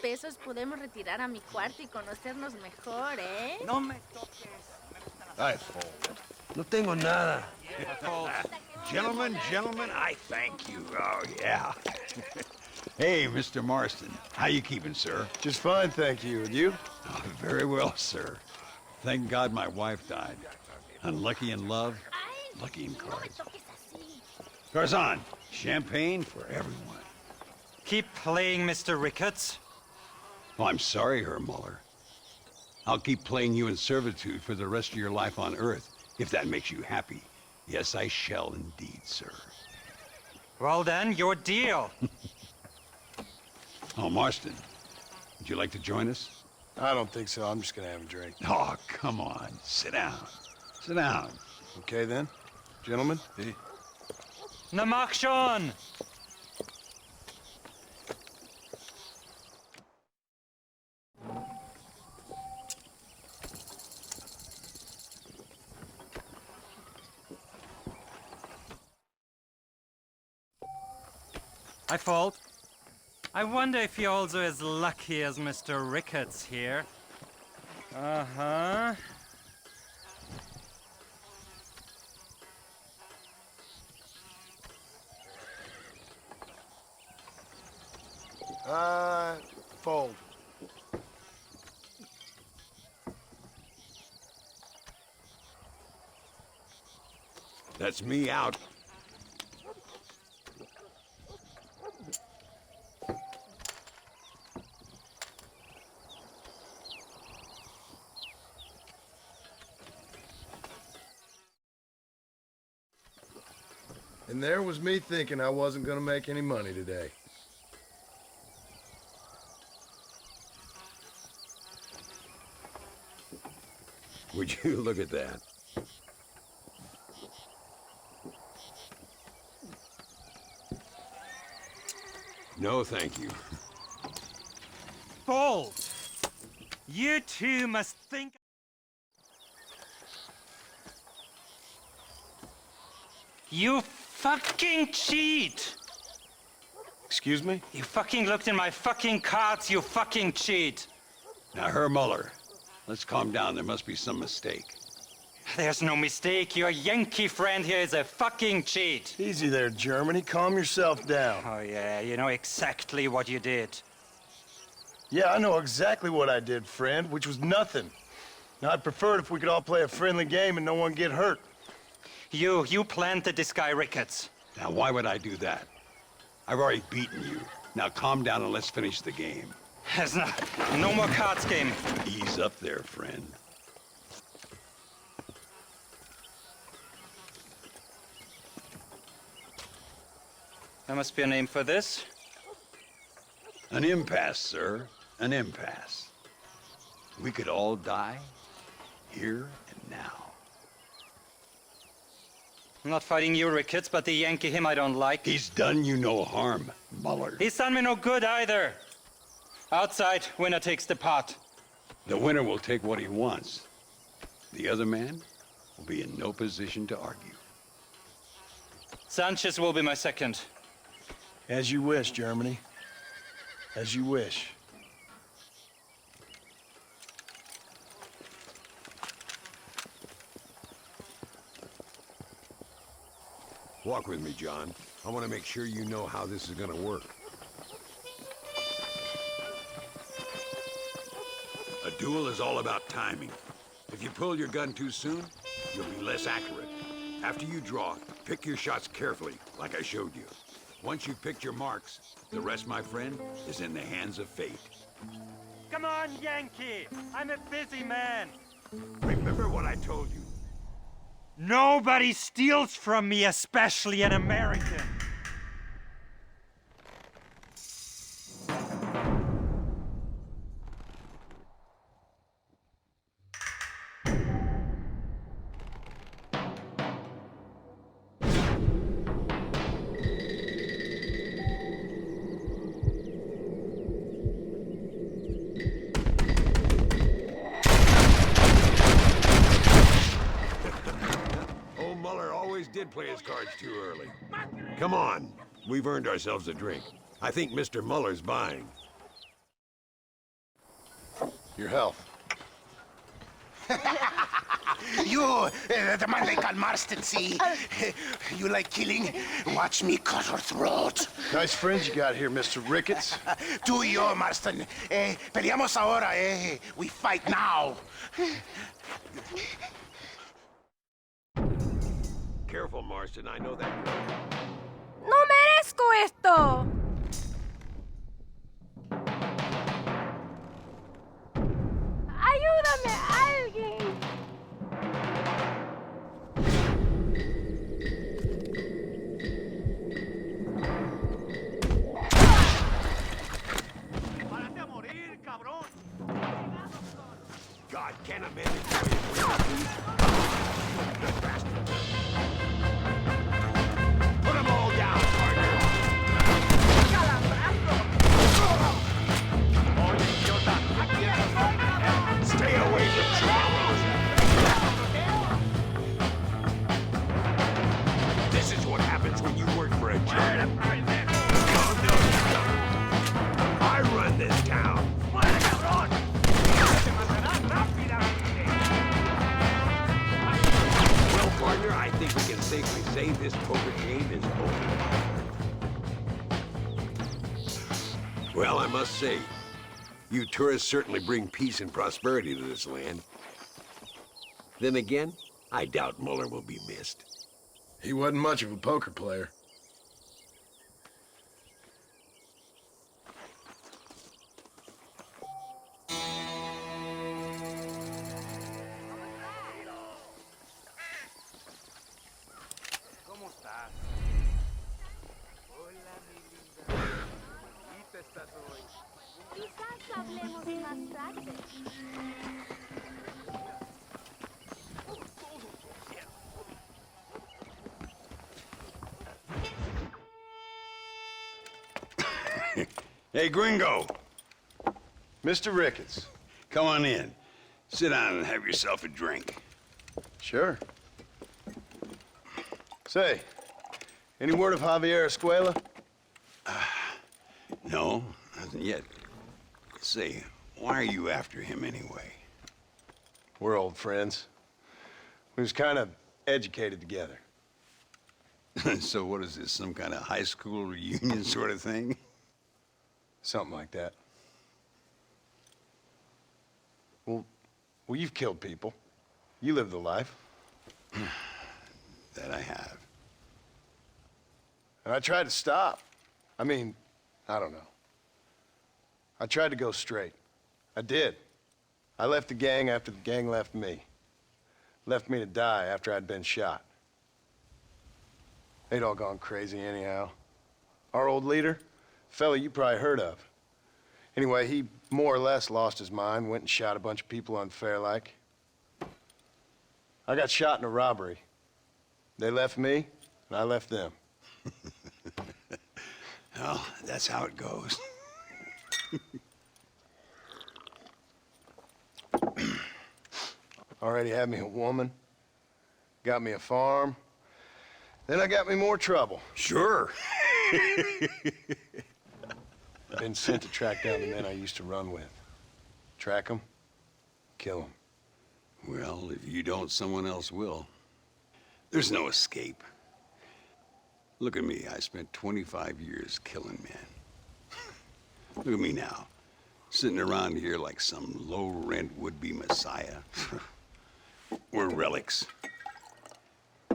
pesos podemos retirar a mi cuarto y conocernos mejor, ¿eh? No me toques. I fold. No tengo nada. Gentlemen, I thank you. Oh, yeah. Hey, Mr. Marston. How you keeping, sir? Just fine, thank you. And you? Oh, very well, sir. Thank God my wife died. Unlucky in love, lucky in cards. Garzon, champagne for everyone. Keep playing, Mr. Ricketts. Oh, I'm sorry, Herr Muller. I'll keep playing you in servitude for the rest of your life on Earth, if that makes you happy. Yes, I shall indeed, sir. Well then, your deal. Oh, Marston, would you like to join us? I don't think so. I'm just gonna have a drink. Oh, come on. Sit down. Sit down. Okay, then. Gentlemen? Hey. Na mach schon! I fault. I wonder if you're also as lucky as Mr. Ricketts here. Uh-huh. Fold. That's me out. And there was me thinking I wasn't gonna make any money today. Would you look at that? No, thank you. Bold! You two must think... You fucking cheat! Excuse me? You fucking looked in my fucking cards, you fucking cheat! Now, Herr Muller, let's calm down. There must be some mistake. There's no mistake. Your Yankee friend here is a fucking cheat. Easy there, Germany. Calm yourself down. Oh, yeah, you know exactly what you did. Yeah, I know exactly what I did, friend, which was nothing. Now, I'd prefer it if we could all play a friendly game and no one get hurt. You planted this guy Ricketts. Now, why would I do that? I've already beaten you. Now, calm down and let's finish the game. There's no more cards game. Ease up there, friend. There must be a name for this. An impasse, sir. An impasse. We could all die here and now. I'm not fighting you, Ricketts, but the Yankee him I don't like. He's done you no harm, Muller. He's done me no good either. Outside, winner takes the pot. The winner will take what he wants. The other man will be in no position to argue. Sanchez will be my second. As you wish, Germany. As you wish. Walk with me, John. I want to make sure you know how this is gonna work. A duel is all about timing. If you pull your gun too soon, you'll be less accurate. After you draw, pick your shots carefully, like I showed you. Once you've picked your marks, the rest, my friend, is in the hands of fate. Come on, Yankee! I'm a busy man. Remember what I told you. Nobody steals from me, especially an American. Did play his cards too early. Come on, we've earned ourselves a drink. I think Mr. Muller's buying. Your health. You, the man they call Marston, see? You like killing? Watch me cut her throat. Nice friends you got here, Mr. Ricketts. Tú y yo, Marston. Peleamos ahora, We fight now. Careful, Marston. I know that girl. ¡No merezco esto! ¡Ayúdame, alguien! ¡Párate a morir, cabrón! God, can a man enjoy his good bastard. Put them all down, partner. Stay away from trouble. This is what happens when you work for a jerk. Oh, no, you don't. I run this town. Well, partner, I think we can safely say this poker game is over. Well, I must say, you tourists certainly bring peace and prosperity to this land. Then again, I doubt Muller will be missed. He wasn't much of a poker player. ¿Cómo estás? Hola, mi linda. Bonita estás hoy. Quizás hablemos más tarde. Hey, Gringo. Mr. Ricketts. Come on in. Sit down and have yourself a drink. Sure. Say, any word of Javier Escuela? No, nothing yet. Say, why are you after him anyway? We're old friends. We was kind of educated together. So what is this, some kind of high school reunion sort of thing? Something like that. Well, you've killed people. You lived the life. That I have. And I tried to stop. I mean, I don't know. I tried to go straight. I did. I left the gang after the gang left me. Left me to die after I'd been shot. They'd all gone crazy anyhow. Our old leader, fella you probably heard of. Anyway, he more or less lost his mind, went and shot a bunch of people unfair like. I got shot in a robbery. They left me, and I left them. Well, that's how it goes. Already had me a woman, got me a farm, then I got me more trouble. Sure. Been sent to track down the men I used to run with. Track them, kill them. Well, if you don't, someone else will. There's no escape. Look at me. I spent 25 years killing men. Look at me now, sitting around here like some low-rent would-be messiah. We're relics.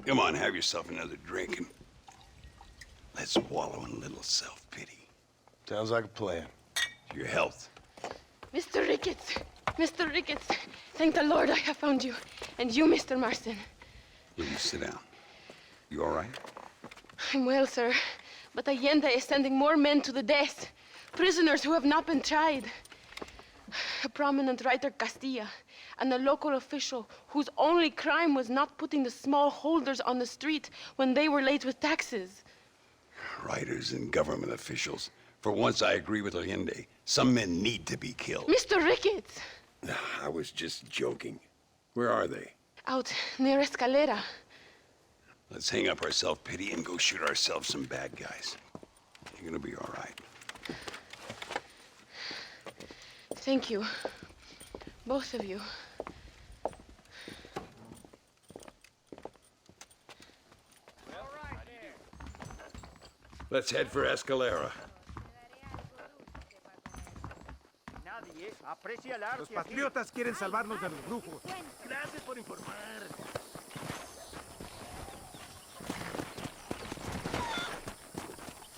Come on, have yourself another drink and let's wallow in a little self-pity. Sounds like a plan. To your health. Mr. Ricketts! Mr. Ricketts! Thank the Lord I have found you. And you, Mr. Marston. Will you sit down? You all right? I'm well, sir. But Allende is sending more men to the death. Prisoners who have not been tried. A prominent writer, Castilla, and a local official whose only crime was not putting the small holders on the street when they were late with taxes. Writers and government officials. For once, I agree with Allende. Some men need to be killed. Mr. Ricketts! I was just joking. Where are they? Out near Escalera. Let's hang up our self-pity and go shoot ourselves some bad guys. You're gonna be all right. Thank you. Both of you. Let's head for Escalera. Los patriotas quieren salvarnos de los brujos. Gracias por informar.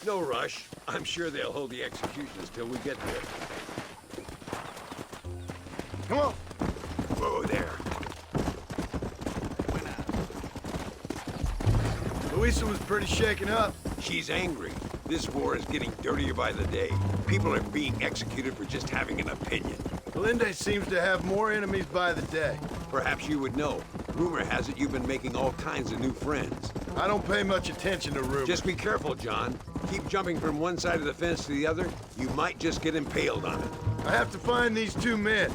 No rush. I'm sure they'll hold the executions till we get there. Come on. Whoa there. Luisa was pretty shaken up. She's angry. This war is getting dirtier by the day. People are being executed for just having an opinion. Linde seems to have more enemies by the day. Perhaps you would know. Rumor has it you've been making all kinds of new friends. I don't pay much attention to rumors. Just be careful, John. Keep jumping from one side of the fence to the other, you might just get impaled on it. I have to find these two men.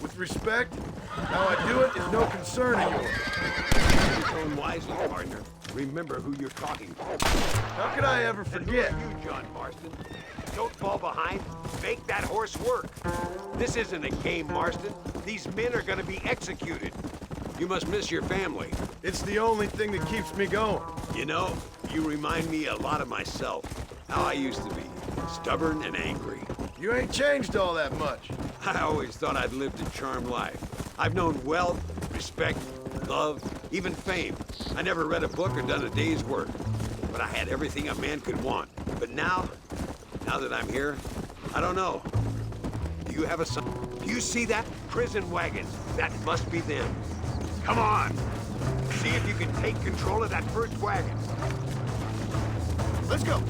With respect, how I do it is no concern of yours. Use your tone wisely, partner. Remember who you're talking to. How could I ever forget? And who are you, John Marston? Don't fall behind. Make that horse work. This isn't a game, Marston. These men are gonna be executed. You must miss your family. It's the only thing that keeps me going. You know, you remind me a lot of myself. How I used to be. Stubborn and angry. You ain't changed all that much. I always thought I'd lived a charmed life. I've known wealth, respect, love, even fame. I never read a book or done a day's work. But I had everything a man could want. But now that I'm here, I don't know. Do you have a son? Do you see that? Prison wagons. That must be them. Come on! See if you can take control of that first wagon. Let's go!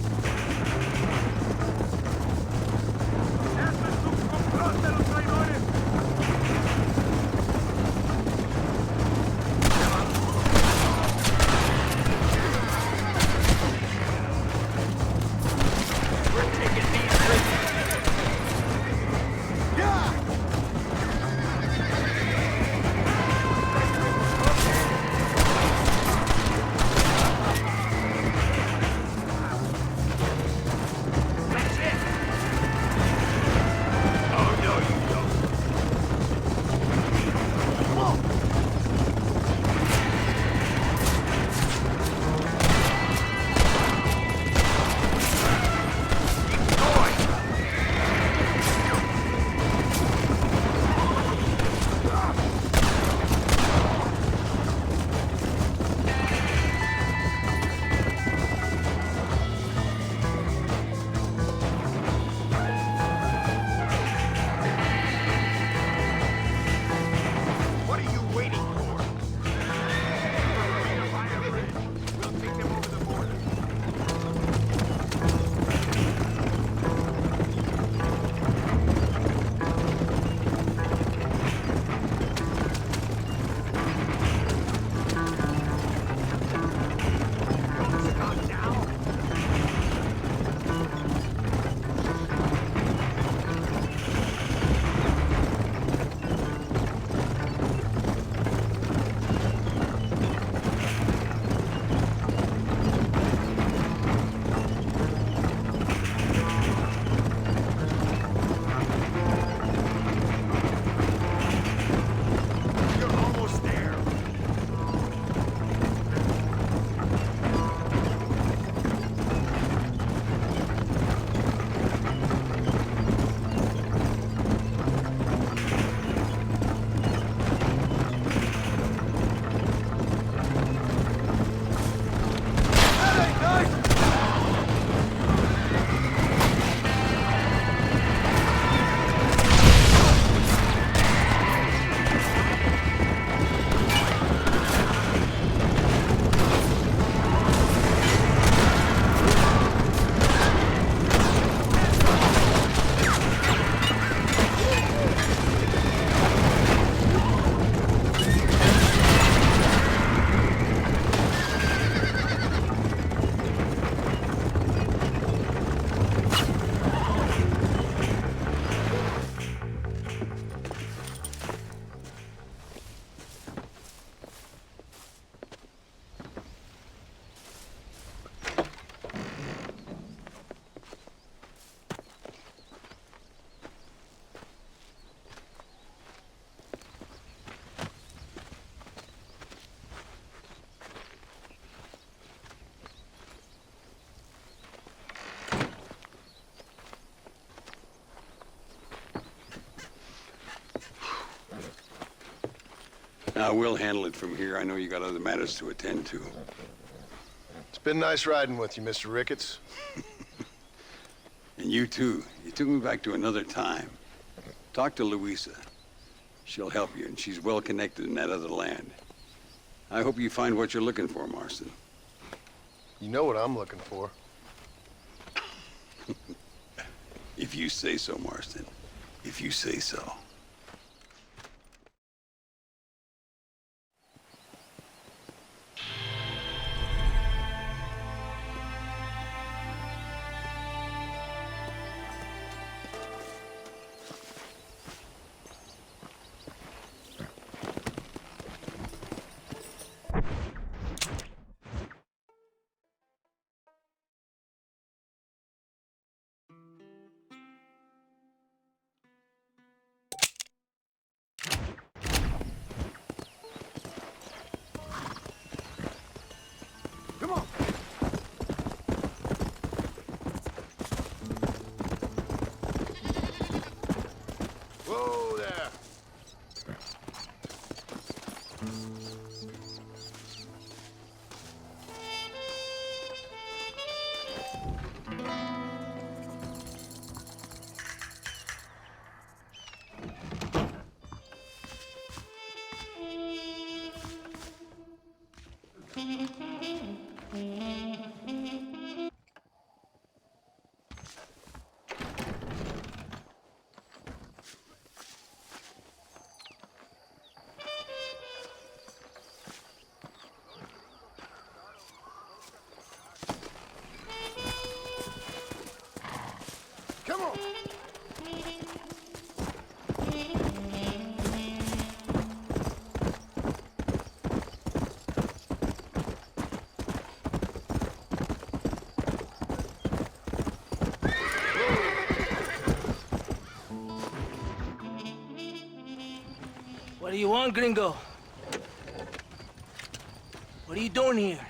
We'll handle it from here. I know you got other matters to attend to. It's been nice riding with you, Mr. Ricketts. And you too. You took me back to another time. Talk to Louisa. She'll help you, and she's well connected in that other land. I hope you find what you're looking for, Marston. You know what I'm looking for. If you say so, Marston. If you say so. Come on. Whoa there. Come on. What do you want, gringo? What are you doing here?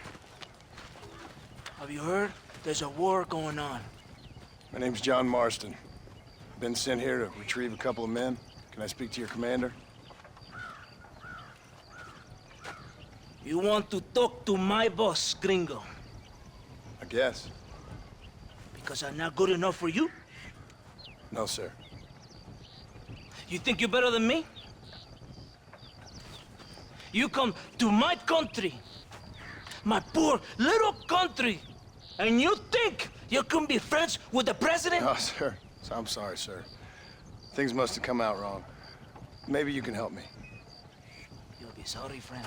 Have you heard? There's a war going on. My name's John Marston. Been sent here to retrieve a couple of men. Can I speak to your commander? You want to talk to my boss, gringo? I guess. Because I'm not good enough for you? No, sir. You think you're better than me? You come to my country, my poor little country, and you think you can be friends with the president? Oh, sir. I'm sorry, sir. Things must have come out wrong. Maybe you can help me. You'll be sorry, friend.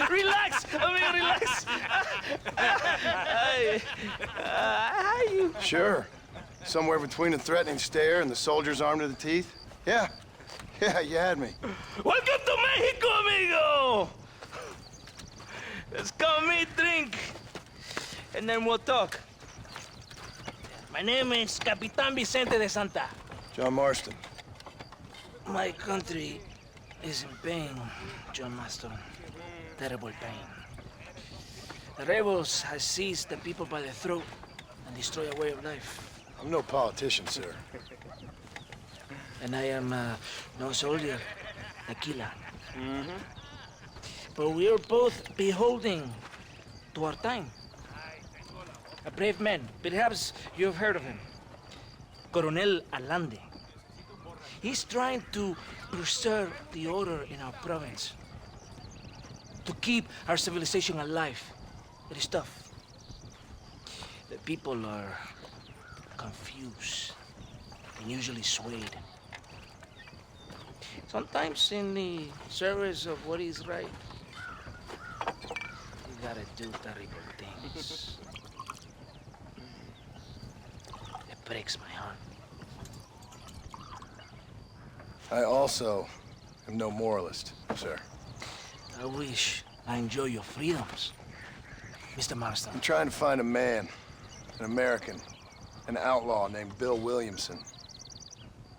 Relax, amigo, relax. How you? Sure. Somewhere between a threatening stare and the soldier's arm to the teeth? Yeah. Yeah, you had me. Welcome to Mexico, amigo! Let's come meet, drink, and then we'll talk. My name is Capitan Vicente de Santa. John Marston. My country is in pain, John Marston. Terrible pain. The rebels have seized the people by the throat and destroyed a way of life. I'm no politician, sir. And I am no soldier, tequila. But we are both beholding to our time. A brave man, perhaps you've heard of him. Coronel Allende. He's trying to preserve the order in our province. To keep our civilization alive. It is tough. The people are confused and usually swayed. Sometimes in the service of what is right, you gotta do terrible things. It breaks my heart. I also am no moralist, sir. I wish I enjoy your freedoms, Mr. Marston. I'm trying to find a man, an American, an outlaw named Bill Williamson.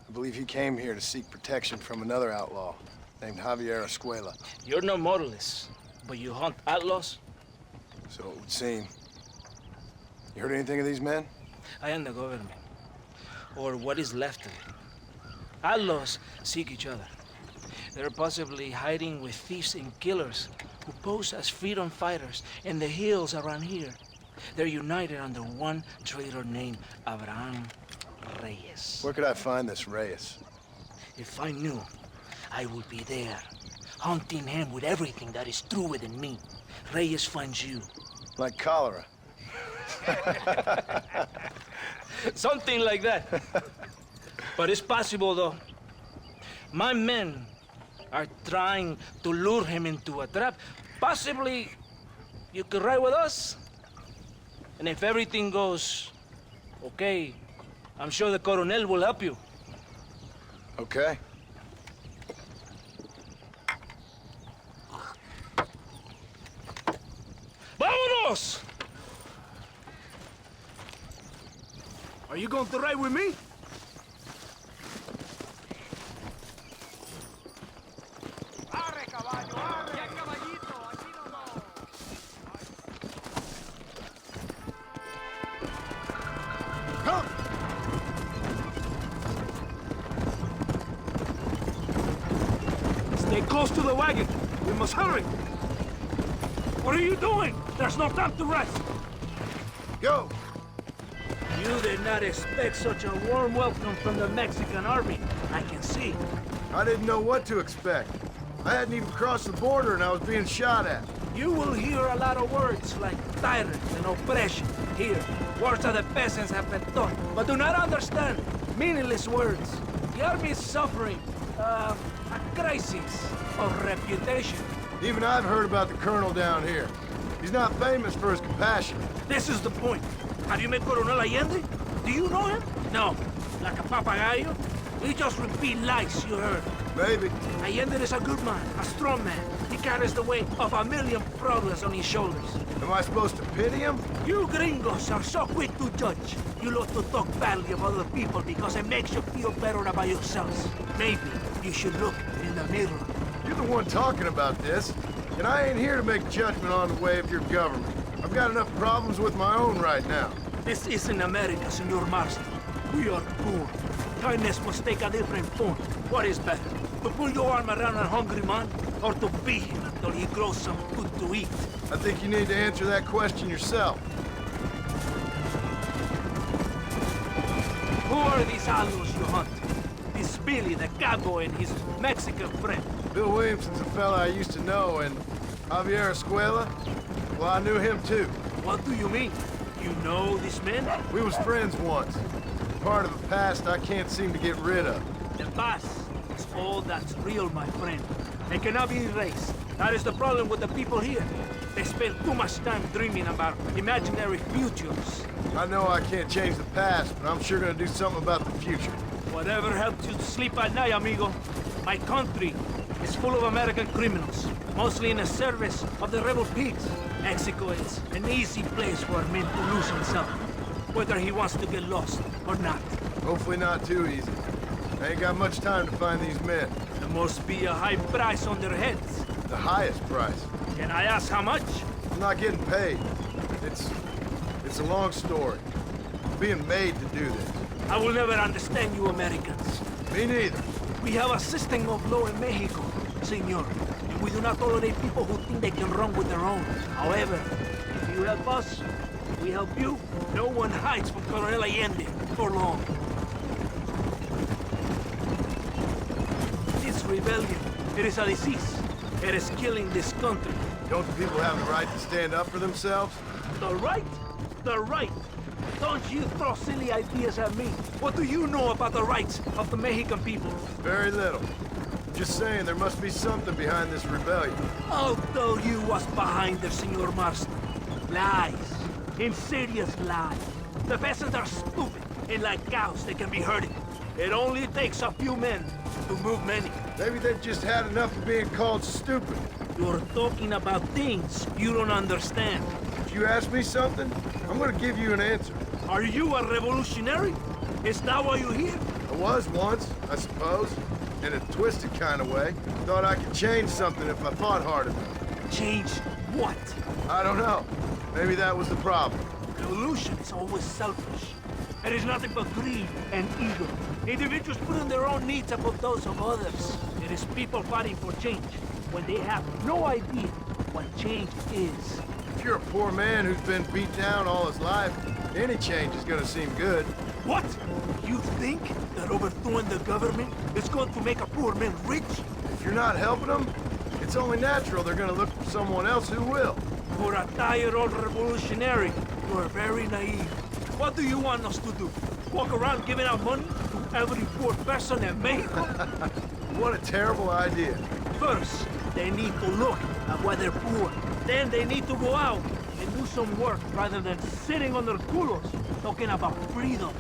I believe he came here to seek protection from another outlaw named Javier Escuela. You're no moralist, but you hunt outlaws? So it would seem. You heard anything of these men? I am the government. or what is left of it. Outlaws seek each other. They're possibly hiding with thieves and killers who pose as freedom fighters in the hills around here. They're united under one traitor named Abraham Reyes. Where could I find this Reyes? If I knew, I would be there, hunting him with everything that is true within me. Reyes finds you. Like cholera. Something like that. But it's possible, though. My men are trying to lure him into a trap. Possibly you could ride with us? And if everything goes okay, I'm sure the Coronel will help you. Okay. Vámonos! Are you going to ride with me? Come! Stay close to the wagon. We must hurry. What are you doing? There's no time to rest. Go! You did not expect such a warm welcome from the Mexican army. I can see. I didn't know what to expect. I hadn't even crossed the border and I was being shot at. You will hear a lot of words like tyrant and oppression. Here, words that the peasants have been taught, but do not understand. Meaningless words. The army is suffering a crisis of reputation. Even I've heard about the colonel down here. He's not famous for his compassion. This is the point. Have you met Coronel Allende? Do you know him? No. Like a papagayo? He just repeat lies you heard. Maybe. Allende is a good man, a strong man. He carries the weight of a million problems on his shoulders. Am I supposed to pity him? You gringos are so quick to judge. You love to talk badly of other people because it makes you feel better about yourselves. Maybe you should look in the mirror. You're the one talking about this, and I ain't here to make judgment on the way of your government. I've got enough problems with my own right now. This isn't America, Senor Marston. We are poor. Kindness must take a different form. What is better, to pull your arm around a hungry man, or to beat him until he grows some food to eat? I think you need to answer that question yourself. Who are these outlaws you hunt? This Billy, the cowboy, and his Mexican friend. Bill Williamson's a fella I used to know, and Javier Escuela, well, I knew him too. What do you mean? You know this man? We was friends once. Part of the past I can't seem to get rid of. The past is all that's real, my friend. It cannot be erased. That is the problem with the people here. They spend too much time dreaming about imaginary futures. I know I can't change the past, but I'm sure gonna do something about the future. Whatever helps you to sleep at night, amigo. My country is full of American criminals, mostly in the service of the rebel pigs. Mexico is an easy place for a man to lose himself, whether he wants to get lost or not. Hopefully not too easy. I ain't got much time to find these men. There must be a high price on their heads. The highest price. Can I ask how much? I'm not getting paid. It's a long story. I'm being made to do this. I will never understand you Americans. Me neither. We have a system of law in Mexico, senor. And we do not tolerate people who think they can run with their own. However, if you help us, we help you. No one hides from Coronel Allende for long. This rebellion, it is a disease. It is killing this country. Don't the people have the right to stand up for themselves? The right? The right. Don't you throw silly ideas at me. What do you know about the rights of the Mexican people? Very little. I'm just saying there must be something behind this rebellion. I'll tell you what's behind there, Senor Marston. Lies. Insidious lies. The peasants are stupid, and like cows, they can be herded. It only takes a few men to move many. Maybe they've just had enough of being called stupid. You're talking about things you don't understand. If you ask me something, I'm gonna give you an answer. Are you a revolutionary? Is that why you're here? I was once, I suppose. In a twisted kind of way. Thought I could change something if I thought hard enough. Change what? I don't know. Maybe that was the problem. Revolution is always selfish. It is nothing but greed and ego. Individuals putting their own needs above those of others. It is people fighting for change when they have no idea what change is. If you're a poor man who's been beat down all his life, any change is gonna seem good. What? You think that overthrowing the government is going to make a poor man rich? If you're not helping them, it's only natural they're gonna look for someone else who will. For a tired old revolutionary, you are very naive. What do you want us to do? Walk around giving out money to every poor person in Mexico? What a terrible idea. First, they need to look at why they're poor. Then they need to go out and do some work rather than sitting on their culos talking about freedom.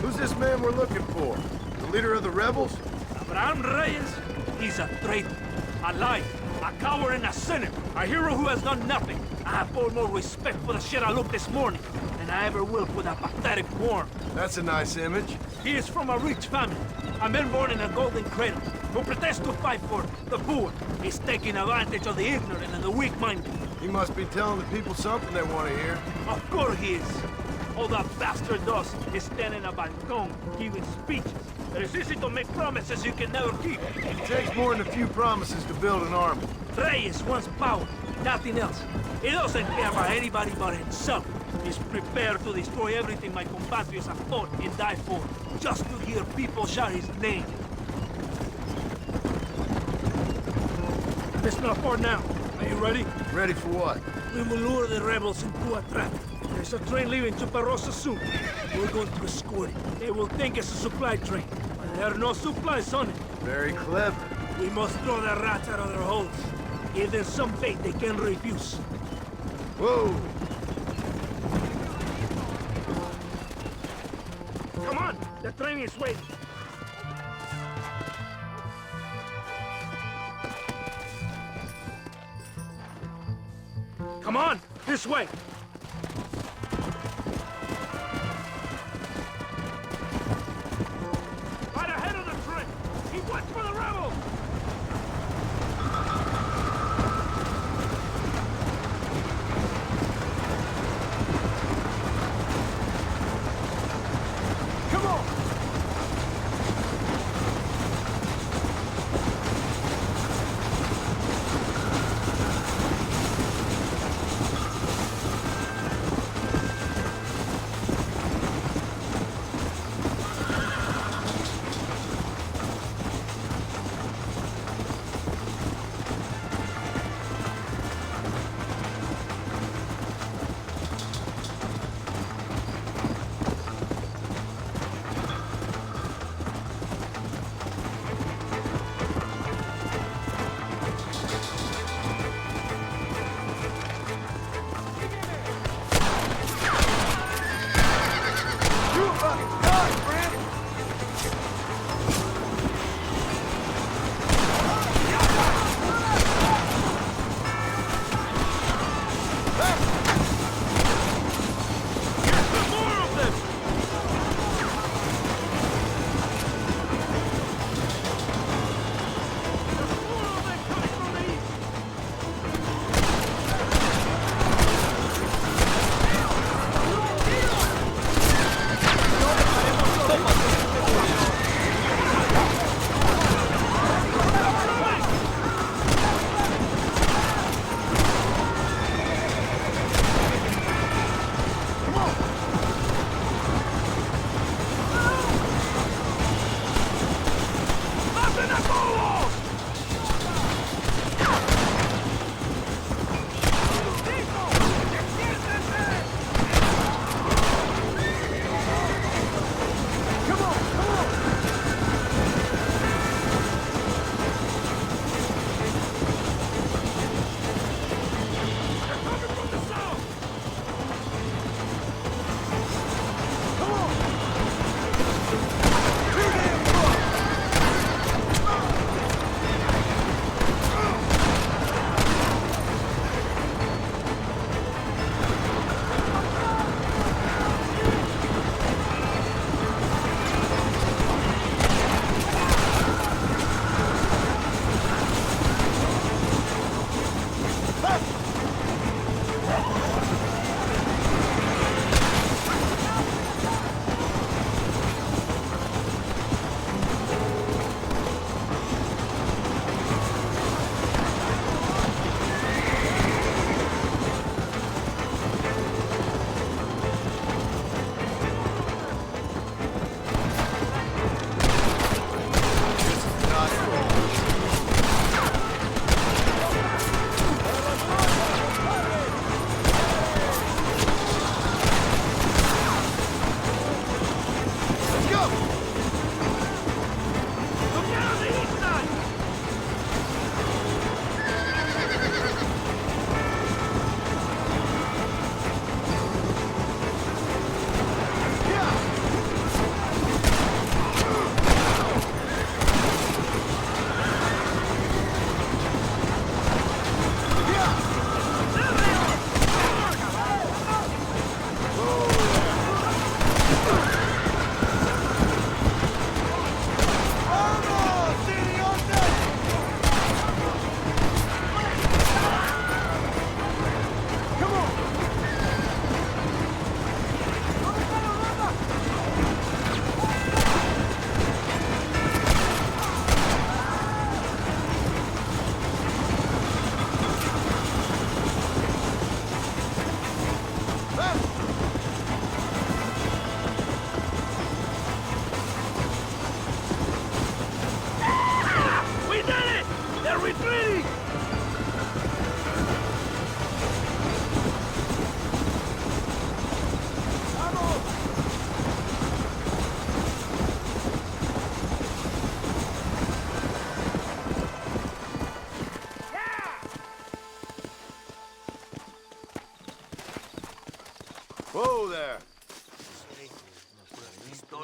Who's this man we're looking for? The leader of the rebels? Abraham Reyes, he's a traitor, a liar, a coward and a sinner, a hero who has done nothing. I have far more respect for the shit I looked this morning than I ever will for that pathetic worm. That's a nice image. He is from a rich family, a man born in a golden cradle, who pretends to fight for the poor. He's taking advantage of the ignorant and the weak-minded. He must be telling the people something they want to hear. Of course he is. All that bastard does is stand in a balcony, giving speeches. It is easy to make promises you can never keep. It takes more than a few promises to build an army. Reyes wants power, nothing else. He doesn't care about anybody but himself. He's prepared to destroy everything my compatriots have fought and died for, just to hear people shout his name. It's not far now. Are you ready? Ready for what? We will lure the rebels into a trap. There's a train leaving Chuparosa soon. We're going to escort it. They will think it's a supply train, but there are no supplies on it. Very clever. We must throw the rats out of their holes. Give them some bait they can refuse. Whoa! Come on! The train is waiting. Come on! This way! Right ahead of the train! Keep watch for the rebels! Come on!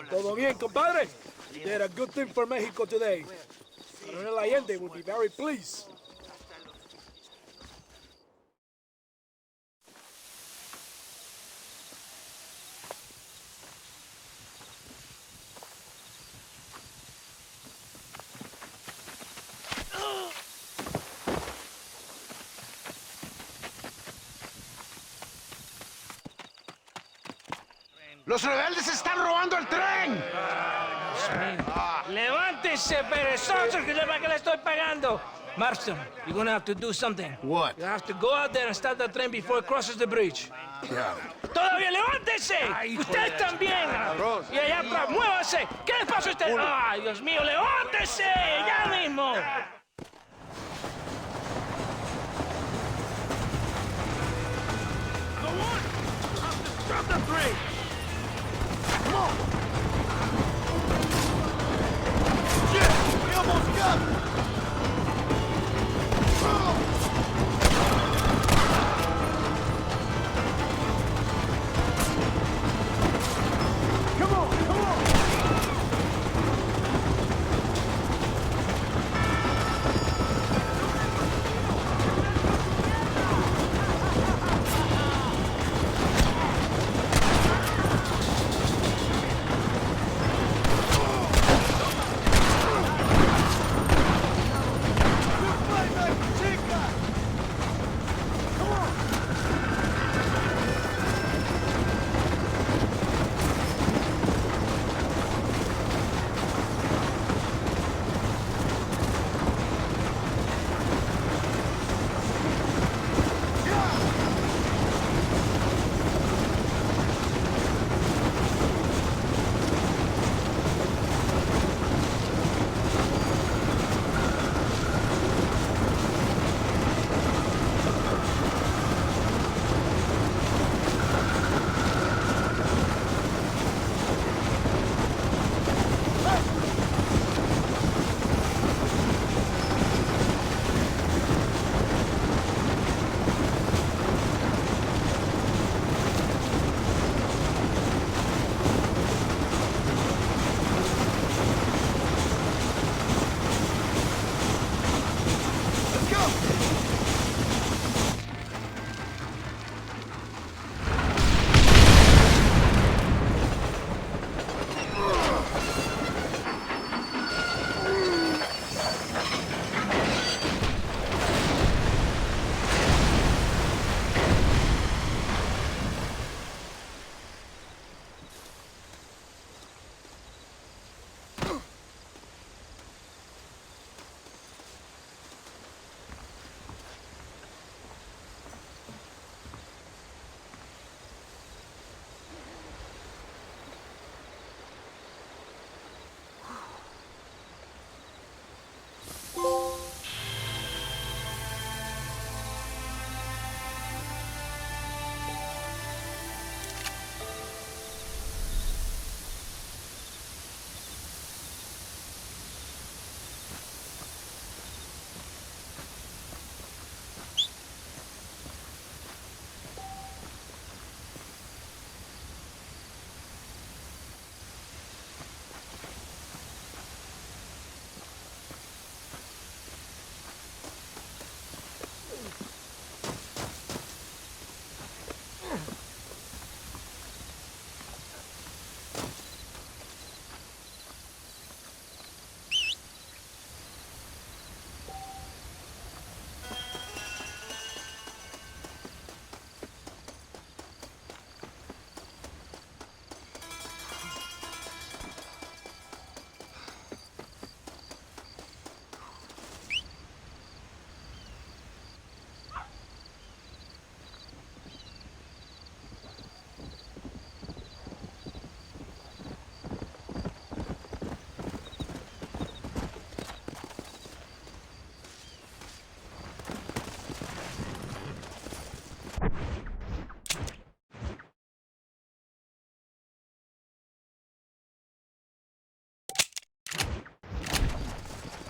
Todo bien, compadre? You did a good thing for Mexico today. Coronel Allende will be very pleased. ¡Los rebeldes están robando el tren! ¡Levántese, perezosos, que es para que le estoy pagando! Marston, you're gonna have to do something. What? You have to go out there and stop the train before it crosses the bridge. Yeah. ¡Todavía levántese! ¡Usted también! Y allá atrás, muévase. ¿Qué les pasa a usted? ¡Ay, Dios mío, levántese! ¡Ya mismo! Go on! Stop the train! Come on! Shit! We almost got it! Come on! Come on!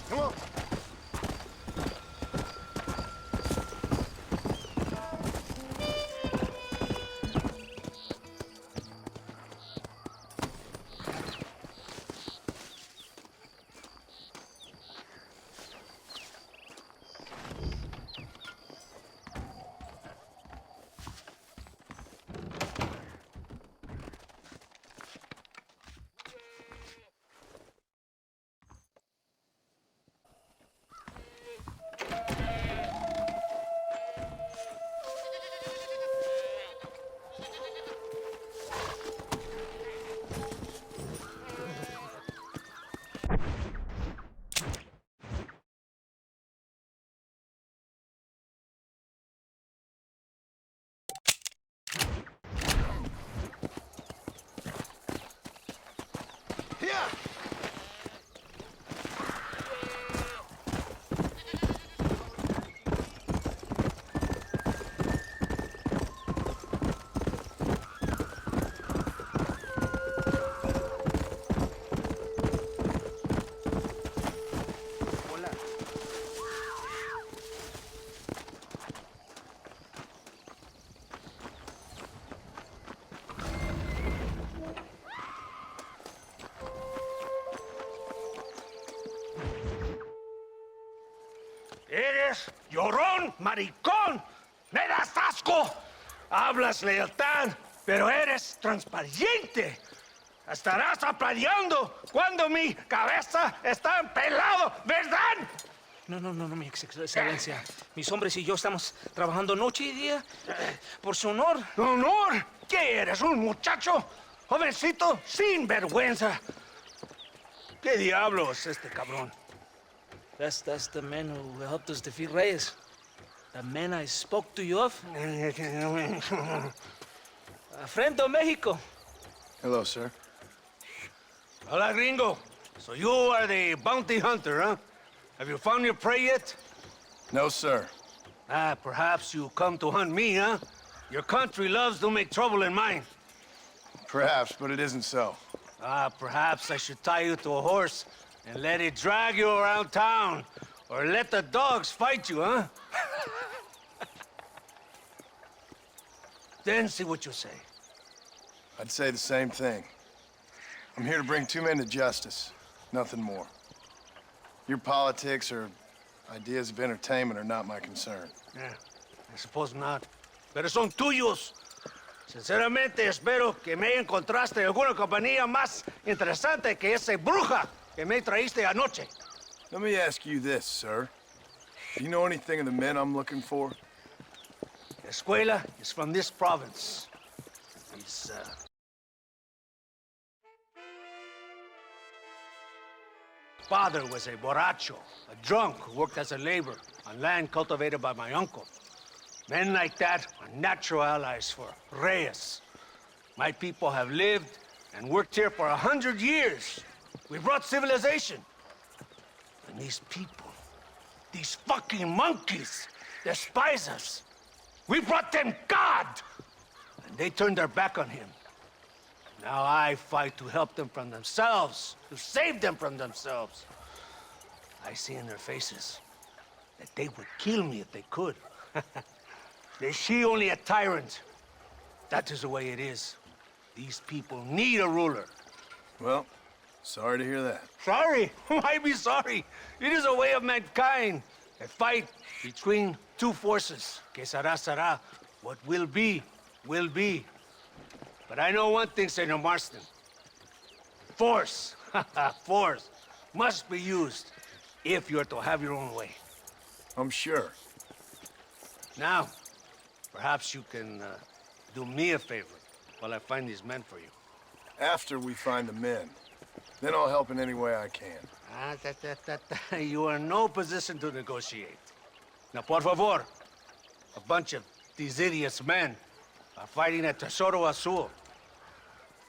Come on. eres llorón, maricón. Me das asco. Hablas lealtad, pero eres transparente. Estarás aplaudiendo cuando mi cabeza está pelado, ¿verdad? No, mi excelencia. Mis hombres y yo estamos trabajando noche y día por su honor. ¿Honor? ¿Qué eres, un muchacho? Jovencito, sin vergüenza. ¿Qué diablos este cabrón? That's the man who helped us defeat Reyes. The man I spoke to you of. A friend of Mexico. Hello, sir. Hola, gringo. So you are the bounty hunter, huh? Have you found your prey yet? No, sir. Perhaps you come to hunt me, huh? Your country loves to make trouble in mine. Perhaps, but it isn't so. Perhaps I should tie you to a horse and let it drag you around town. Or let the dogs fight you, huh? Then see what you say. I'd say the same thing. I'm here to bring two men to justice. Nothing more. Your politics or ideas of entertainment are not my concern. Yeah, I suppose not. Pero son tuyos. Sinceramente, espero que me encontraste alguna compañía más interesante que esa bruja que me traíste anoche. Let me ask you this, sir. Do you know anything of the men I'm looking for? Escuela is from this province. He's, father was a borracho, a drunk who worked as a laborer on land cultivated by my uncle. Men like that are natural allies for Reyes. My people have lived and worked here for 100 years. We brought civilization. And these people, these fucking monkeys, despise us. We brought them God! And they turned their back on him. Now I fight to help them from themselves, to save them from themselves. I see in their faces that they would kill me if they could. They see only a tyrant. That is the way it is. These people need a ruler. Well, sorry to hear that. Sorry? Why be sorry? It is a way of mankind. A fight between two forces. Que será, será. What will be, will be. But I know one thing, Senor Marston. Force, force, must be used if you're to have your own way. I'm sure. Now, perhaps you can do me a favor while I find these men for you. After we find the men, then I'll help in any way I can. You are in no position to negotiate. Now, por favor, a bunch of these idiots men are fighting at Tesoro Azul.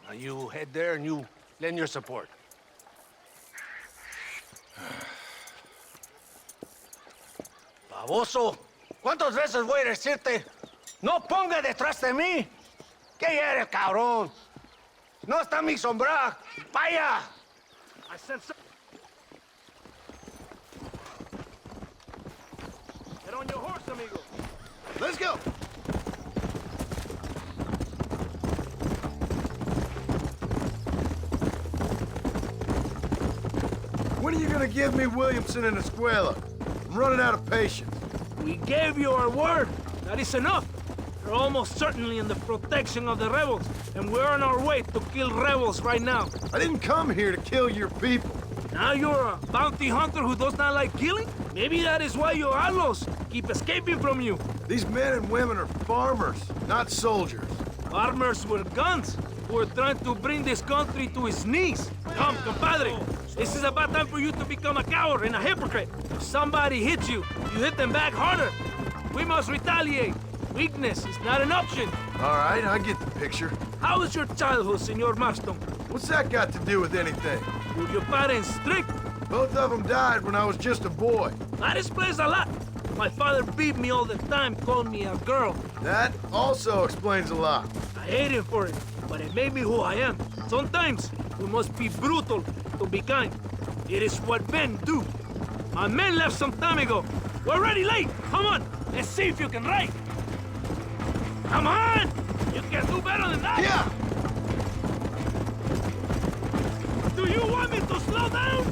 Now you head there and you lend your support. Baboso, ¿cuántas veces voy a decirte? No ponga detrás de mí. ¿Qué eres, cabrón? No está mi sombra. Vaya. I said so. Get on your horse, amigo. Let's go. When are you gonna give me Williamson and Escuela? I'm running out of patience. We gave you our word. That is enough. You're almost certainly in the protection of the rebels, and we're on our way to kill rebels right now. I didn't come here to kill your people. Now you're a bounty hunter who does not like killing? Maybe that is why your outlaws keep escaping from you. These men and women are farmers, not soldiers. Farmers with guns who are trying to bring this country to its knees. Come, compadre. This is about time for you to become a coward and a hypocrite. If somebody hits you, you hit them back harder. We must retaliate. Weakness is not an option. All right, I get the picture. How was your childhood, Senor Marston? What's that got to do with anything? Were your parents strict? Both of them died when I was just a boy. That explains a lot. My father beat me all the time, called me a girl. That also explains a lot. I hate him for it, but it made me who I am. Sometimes we must be brutal to be kind. It is what men do. My men left some time ago. We're already late. Come on, let's see if you can ride. Come on! You can do better than that! Yeah! Do you want me to slow down?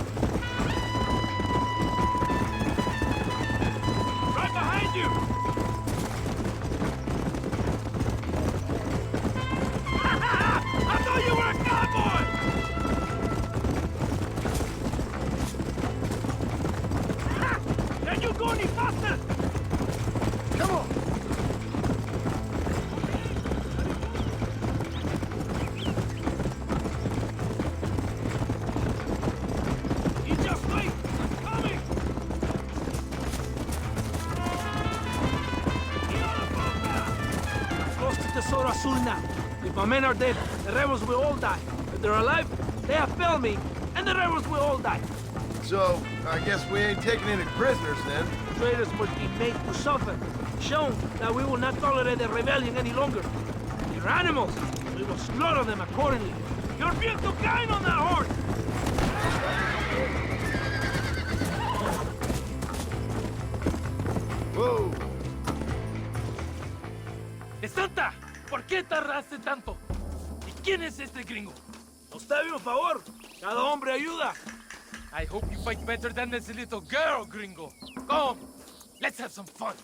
peacefully now. If my men are dead, the rebels will all die. If they're alive, they have failed me, and the rebels will all die. So, I guess we ain't taking any prisoners then. Traitors must be made to suffer, shown that we will not tolerate the rebellion any longer. They're animals. We will slaughter them accordingly. You're being too kind on that horse! Whoa! ¡Santa! ¿Por qué tardaste tanto? ¿Y quién es este gringo? Nos debe un favor. Cada hombre ayuda. I hope you fight better than this little girl, gringo. Come, let's have some fun.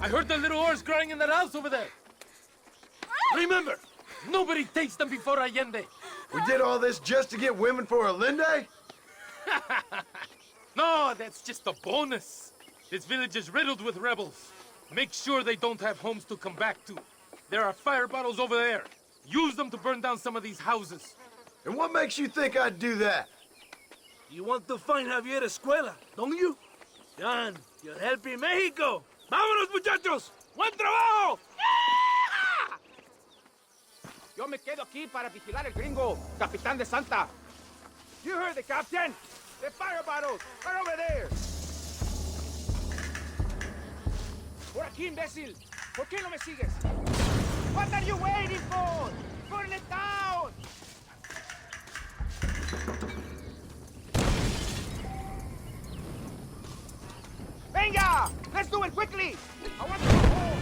I heard the little horse crying in that house over there. Remember, nobody takes them before Allende. We did all this just to get women for Allende? No, that's just a bonus. This village is riddled with rebels. Make sure they don't have homes to come back to. There are fire bottles over there. Use them to burn down some of these houses. And what makes you think I'd do that? You want to find Javier Escuela, don't you? John, you're helping Mexico. ¡Vámonos, muchachos! ¡Buen trabajo! Yo me quedo aquí para vigilar el gringo, Capitán de Santa. You heard the captain. The fire bottles are over there. Por aquí, imbécil. ¿Por qué no me sigues? What are you waiting for? Burn it down! Venga! Let's do it quickly! I want to go home!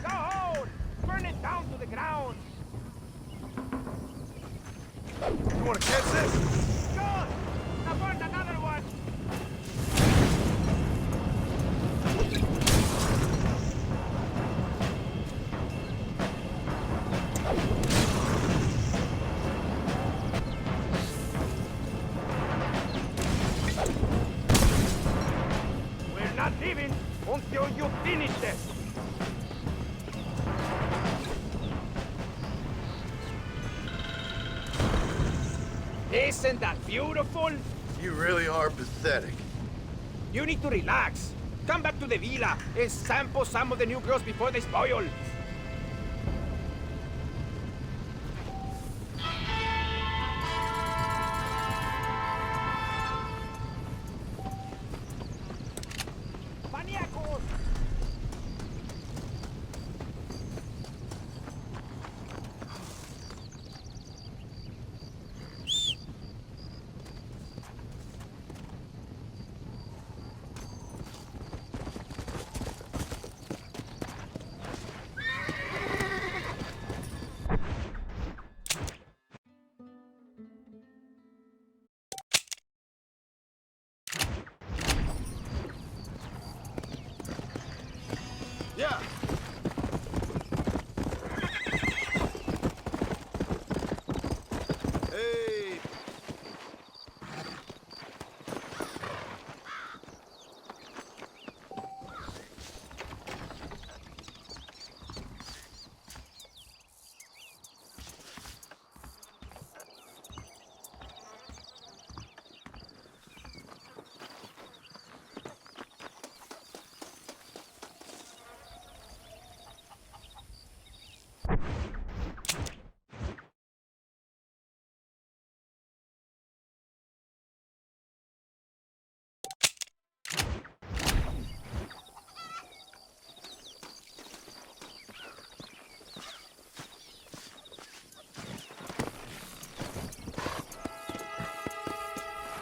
Go home! Burn it down to the ground! You want to catch this? Good! Now burn another one! We're not leaving until you finish this! Isn't that beautiful? You really are pathetic. You need to relax. Come back to the villa and sample some of the new girls before they spoil. ¡Maníacos! Yeah. Hey.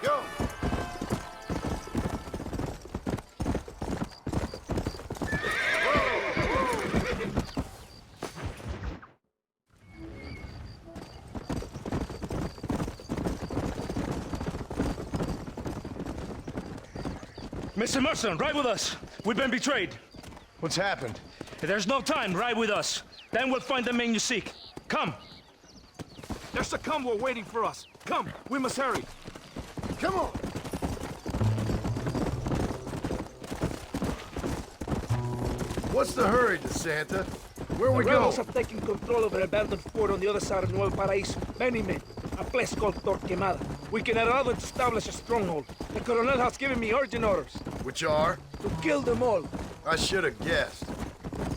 Go! Mr. Marston, ride with us. We've been betrayed. What's happened? There's no time. Ride with us. Then we'll find the men you seek. Come. There's a convoy waiting for us. Come, we must hurry. Come on! What's the hurry, DeSanta? Where we The go? rebels have taken control of an abandoned fort on the other side of Nuevo Paraíso. Many men. A place called Torquemada. We can allow them to establish a stronghold. The Colonel has given me urgent orders. Which are? To kill them all. I should have guessed.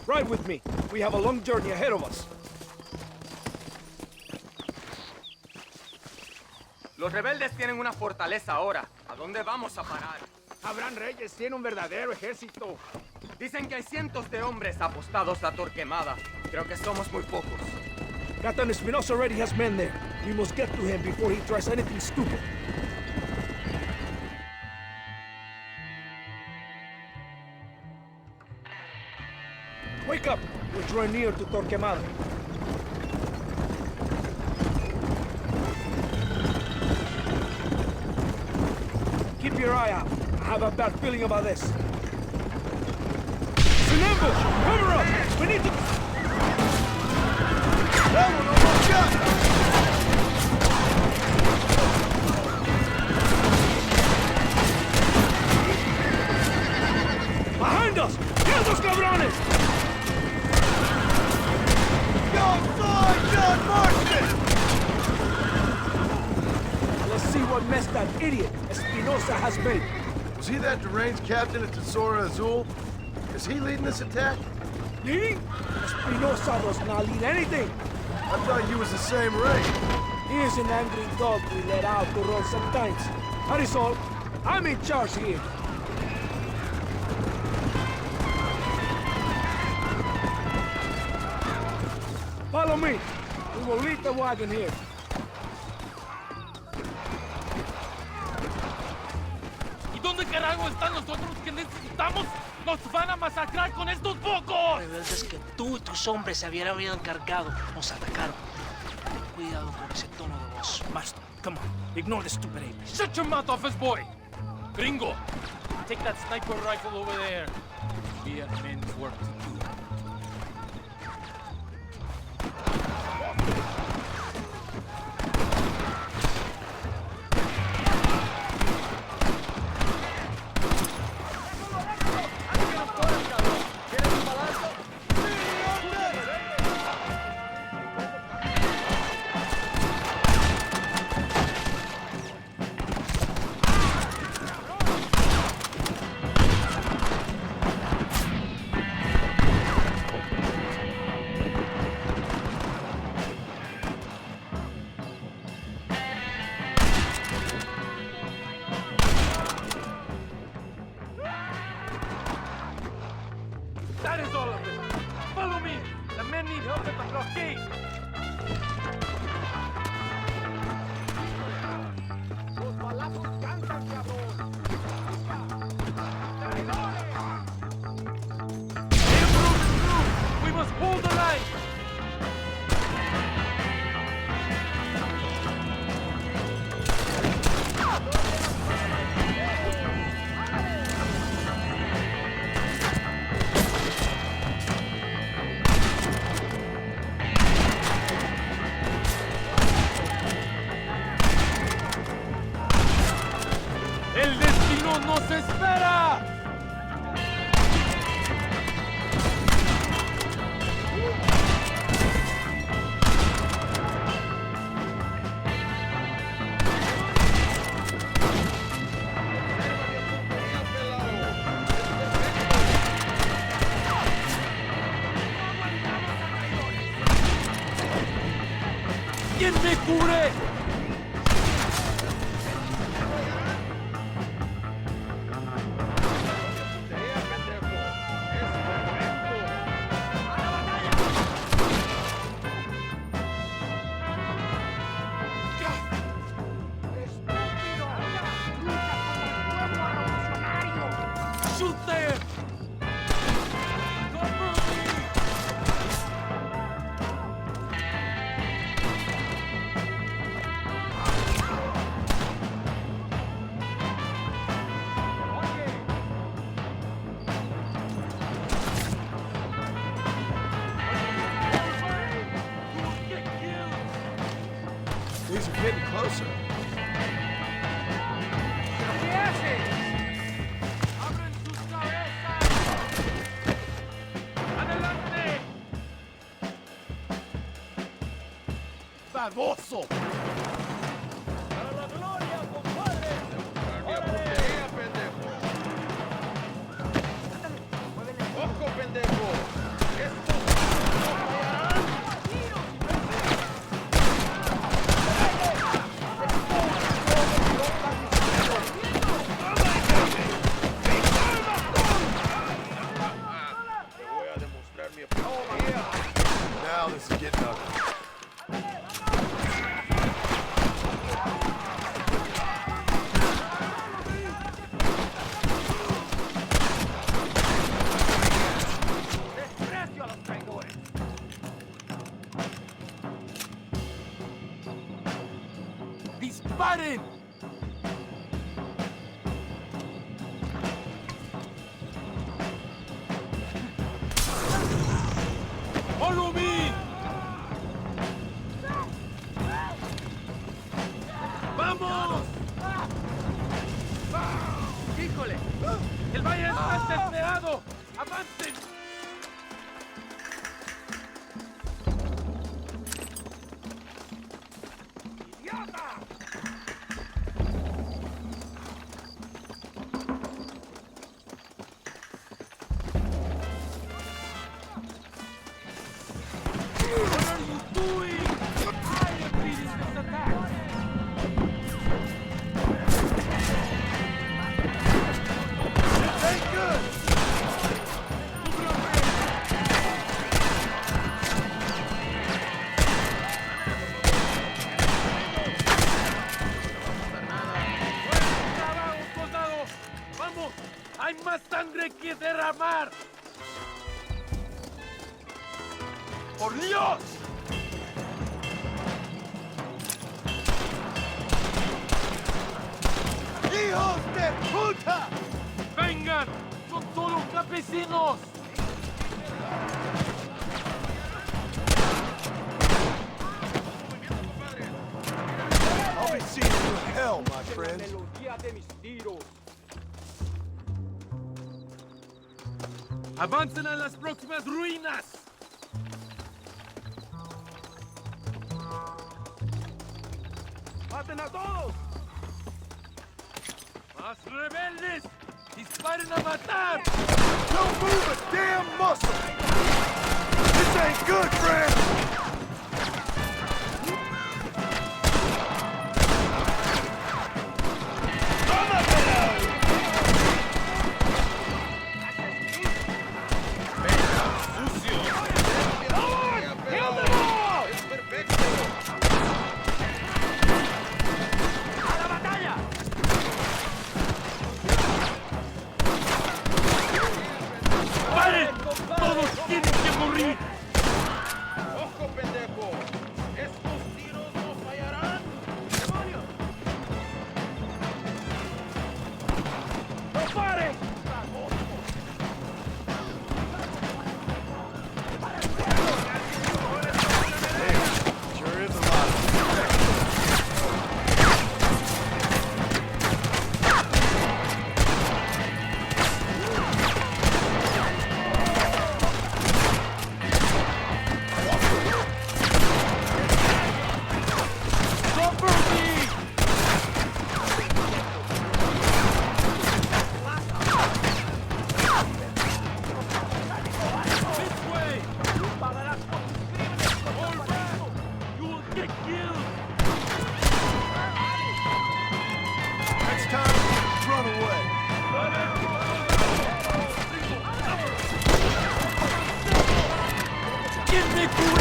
Ride with me. We have a long journey ahead of us. Los rebeldes tienen una fortaleza ahora. ¿A dónde vamos a parar? Abraham Reyes tiene un verdadero ejército. Dicen que hay cientos de hombres apostados a Torquemada. Creo que somos muy pocos. Captain Espinosa already has men there. We must get to him before he tries anything stupid. Wake up! We're drawing near to Torquemada. Keep your eye out. I have a bad feeling about this. It's an ambush! Cover up! We need to... Behind us! Get those cabrones! John Marston! Let's see what mess that idiot Espinosa has made. Was he that deranged captain at Tesoro Azul? Is he leading this attack? Leading? Espinosa does not lead anything. I thought you was the same rank. He is an angry dog we let out to run sometimes. That is all. I'm in charge here. Follow me. We will lead the wagon here. ¿Y dónde carajo están los otros que necesitamos? ¡Nos van a masacrar con estos pocos! Rebeldes que tú y tus hombres se habían encargado nos atacaron. Ten cuidado con ese tono de voz. Master, come on. Ignore the stupid ape. Shut your mouth, office boy! Gringo, take that sniper rifle over there. We have men's work to do. ¡El destino nos espera! ¿Quién me cubre? Shoot there! These are getting closer. ¿Qué haces? ¡Abren sus cabezas! ¡Adelante! ¡Baboso! ¡Para la gloria, compadre! ¡Ojo, pendejo! Now this is getting ugly. ¡Desprecio a los traidores! ¡Disparen! ¡Follow me! ¡Vamos! ¡Híjole! ¡El valle está testeado! ¡Avancen! ¡Idiota! What are you doing? I am leading this attack! This ain't good! ¡Buen trabajo, soldado! ¡Vamos! ¡Hay más sangre que derramar! ¡Por Dios! ¡Hijos de puta! ¡Vengan! ¡Son solo campesinos! I'll be seeing you in hell, my friends. ¡Avancen a las próximas ruinas! ¡Maten a todos! ¡Más rebeldes! ¡Disparen a matar! Don't move a damn muscle! This ain't good, friend! ¡Paren! ¡Todos tienen que morir! ¡Ojo, pendejo! run away. Get me to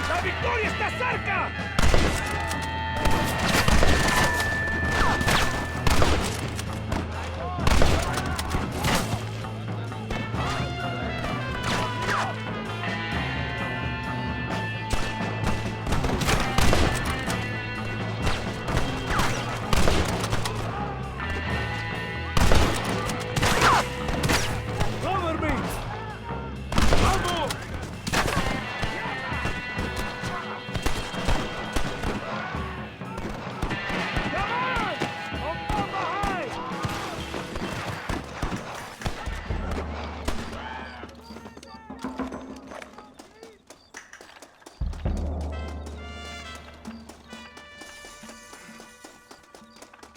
¡La victoria está cerca! cover me! ¡Vamos!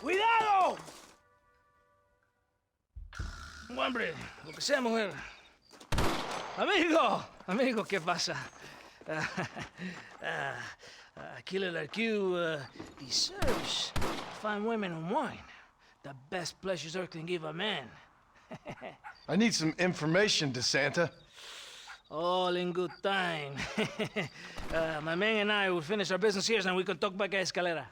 ¡Cuidado! Hombre, lo que sea, mujer. Amigo, ¿qué pasa? Killer like you deserves fine women and wine. The best pleasures earth can give a man. I need some information, DeSanta. All in good time. My man and I will finish our business here and we can talk back at Escalera.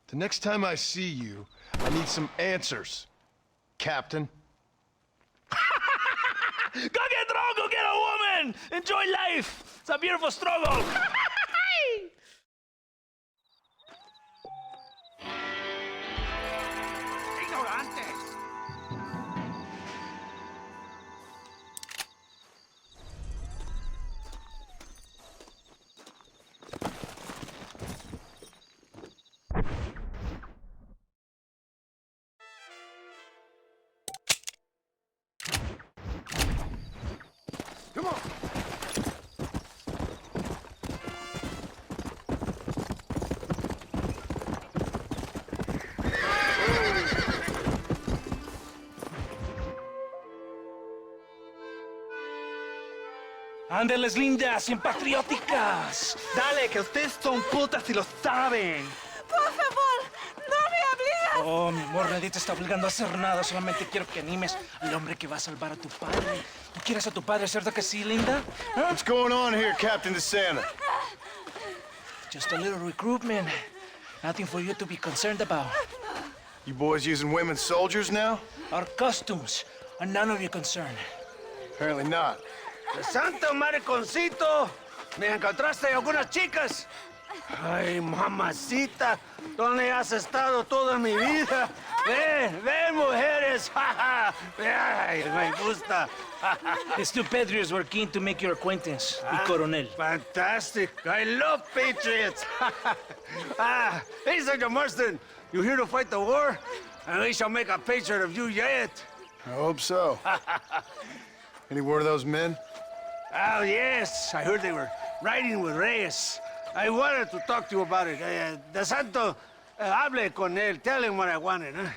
The next time I see you, I need some answers, Captain. Go get drunk, go get a woman! Enjoy life! It's a beautiful struggle! ¡Ignorantes! Come on. ¡Ándeles, lindas, bien patrióticas! Dale, que ustedes son putas y lo saben. Por favor, no me obligas. Oh, mi amor, nadie te está obligando a hacer nada. Solamente quiero que animes al hombre que va a salvar a tu padre. ¿Tú quieres a tu padre, cierto que sí, linda? ¿Ah? What's going on here, Captain DeSanta? Just a little recruitment. Nothing for you to be concerned about. You boys using women soldiers now? Our costumes are none of your concern. Apparently not. ¡Santo mariconcito! ¿Me encontraste algunas chicas? Ay, mamacita, ¿dónde has estado toda mi vida? Ven, mujeres. Ay, me gusta. These two patriots were keen to make your acquaintance, mi coronel. Fantastic. I love patriots. Hey, Sergeant Marston, you here to fight the war? And we shall make a patriot of you yet. I hope so. Any word of those men? Oh, yes. I heard they were riding with Reyes. I wanted to talk to you about it. De Santo, hable con él. Tell him what I wanted, huh?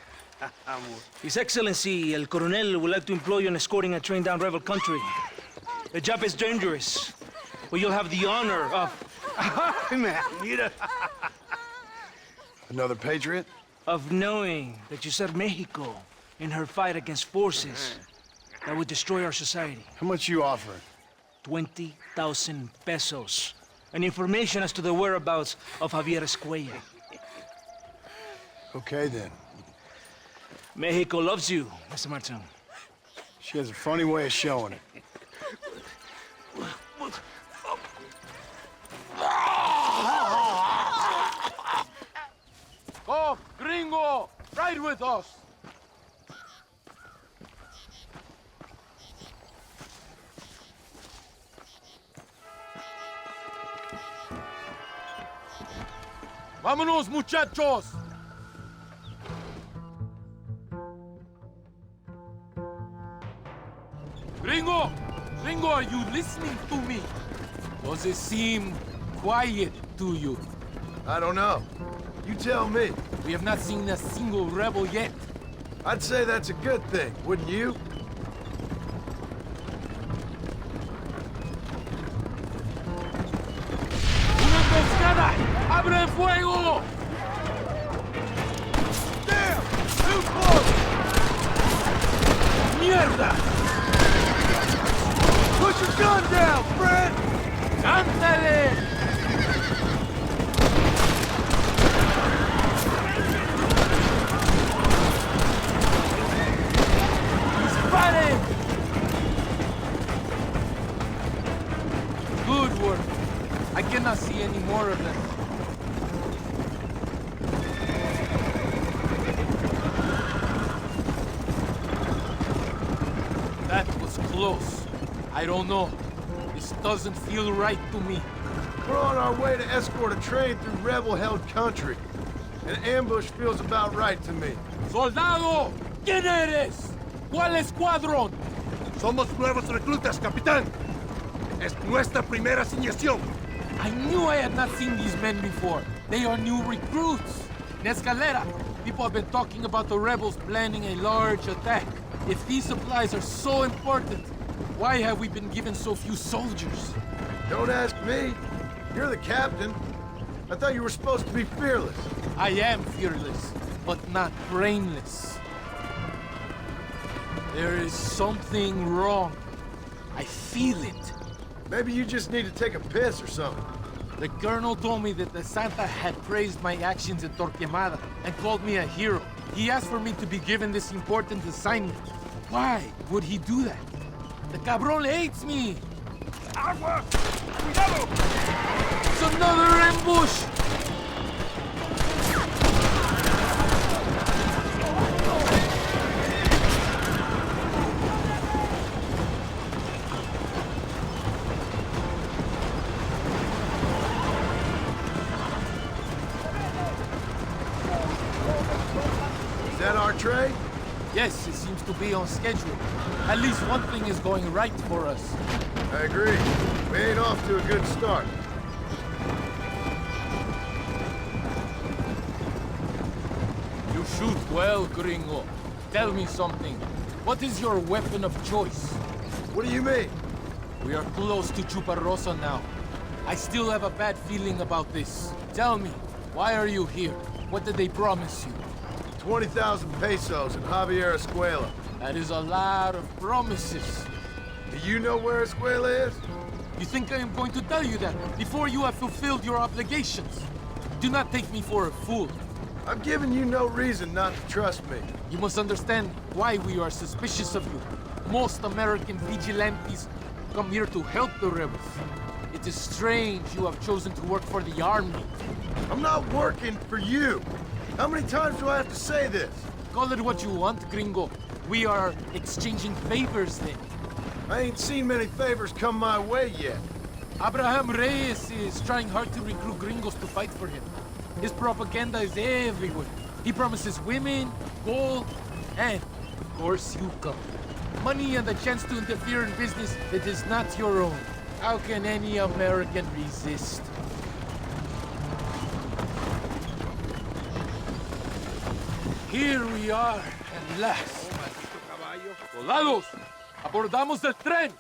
His Excellency, El Coronel, would like to employ you in escorting a train down rebel country. The job is dangerous, but you'll have the honor of... Mira. Another patriot? Of knowing that you served Mexico in her fight against forces that would destroy our society. How much you offering? 20,000 pesos. And information as to the whereabouts of Javier Escuella. Okay, then. Mexico loves you, Mr. Martin. She has a funny way of showing it. Go, gringo! Ride with us! ¡Vámonos, muchachos! Gringo! Gringo! Gringo, are you listening to me? Does it seem quiet to you? I don't know. You tell me. We have not seen a single rebel yet. I'd say that's a good thing, wouldn't you? ¡Una emboscada! ¡Abran fuego! Damn! Too close! ¡Mierda! Put your gun down, friend! ¡Cántale! ¡Disparen! Good work. I cannot see any more of them. That was close. I don't know. This doesn't feel right to me. We're on our way to escort a train through rebel-held country. An ambush feels about right to me. ¡Soldado! ¿Quién eres? ¿Cuál escuadrón? Somos nuevos reclutas, capitán. Es nuestra primera asignación. I knew I had not seen these men before. They are new recruits. In Escalera, people have been talking about the rebels planning a large attack. If these supplies are so important, why have we been given so few soldiers? Don't ask me. You're the captain. I thought you were supposed to be fearless. I am fearless, but not brainless. There is something wrong. I feel it. Maybe you just need to take a piss or something. The colonel told me that the Santa had praised my actions at Torquemada and called me a hero. He asked for me to be given this important assignment. Why would he do that? The cabron hates me! ¡Agua! ¡Cuidado! It's another ambush! Is that our train? Yes, it seems to be on schedule. At least one thing is going right for us. I agree. We ain't off to a good start. You shoot well, Gringo. Tell me something. What is your weapon of choice? What do you mean? We are close to Chuparrosa now. I still have a bad feeling about this. Tell me, why are you here? What did they promise you? 20,000 pesos in Javier Escuela. That is a lot of promises. Do you know where Escuela is? You think I am going to tell you that before you have fulfilled your obligations? Do not take me for a fool. I'm giving you no reason not to trust me. You must understand why we are suspicious of you. Most American vigilantes come here to help the rebels. It is strange you have chosen to work for the army. I'm not working for you. How many times do I have to say this? Call it what you want, Gringo. We are exchanging favors then. I ain't seen many favors come my way yet. Abraham Reyes is trying hard to recruit gringos to fight for him. His propaganda is everywhere. He promises women, gold, and, of course, you come. Money and the chance to interfere in business that is not your own. How can any American resist? Here we are, at last. Soldados, abordamos el tren.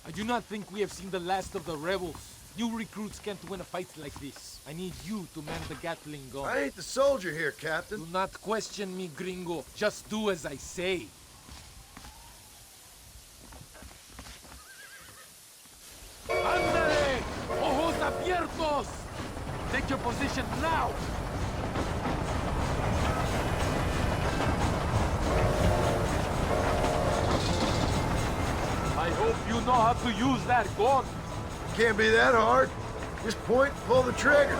I do not think we have seen the last of the rebels. New recruits can't win a fight like this. I need you to man the Gatling gun. I ain't the soldier here, Captain. Do not question me, gringo. Just do as I say. ¡Ándale! ¡Ojos abiertos! Take your position now! I hope you know how to use that gun. Can't be that hard. Just point, pull the trigger.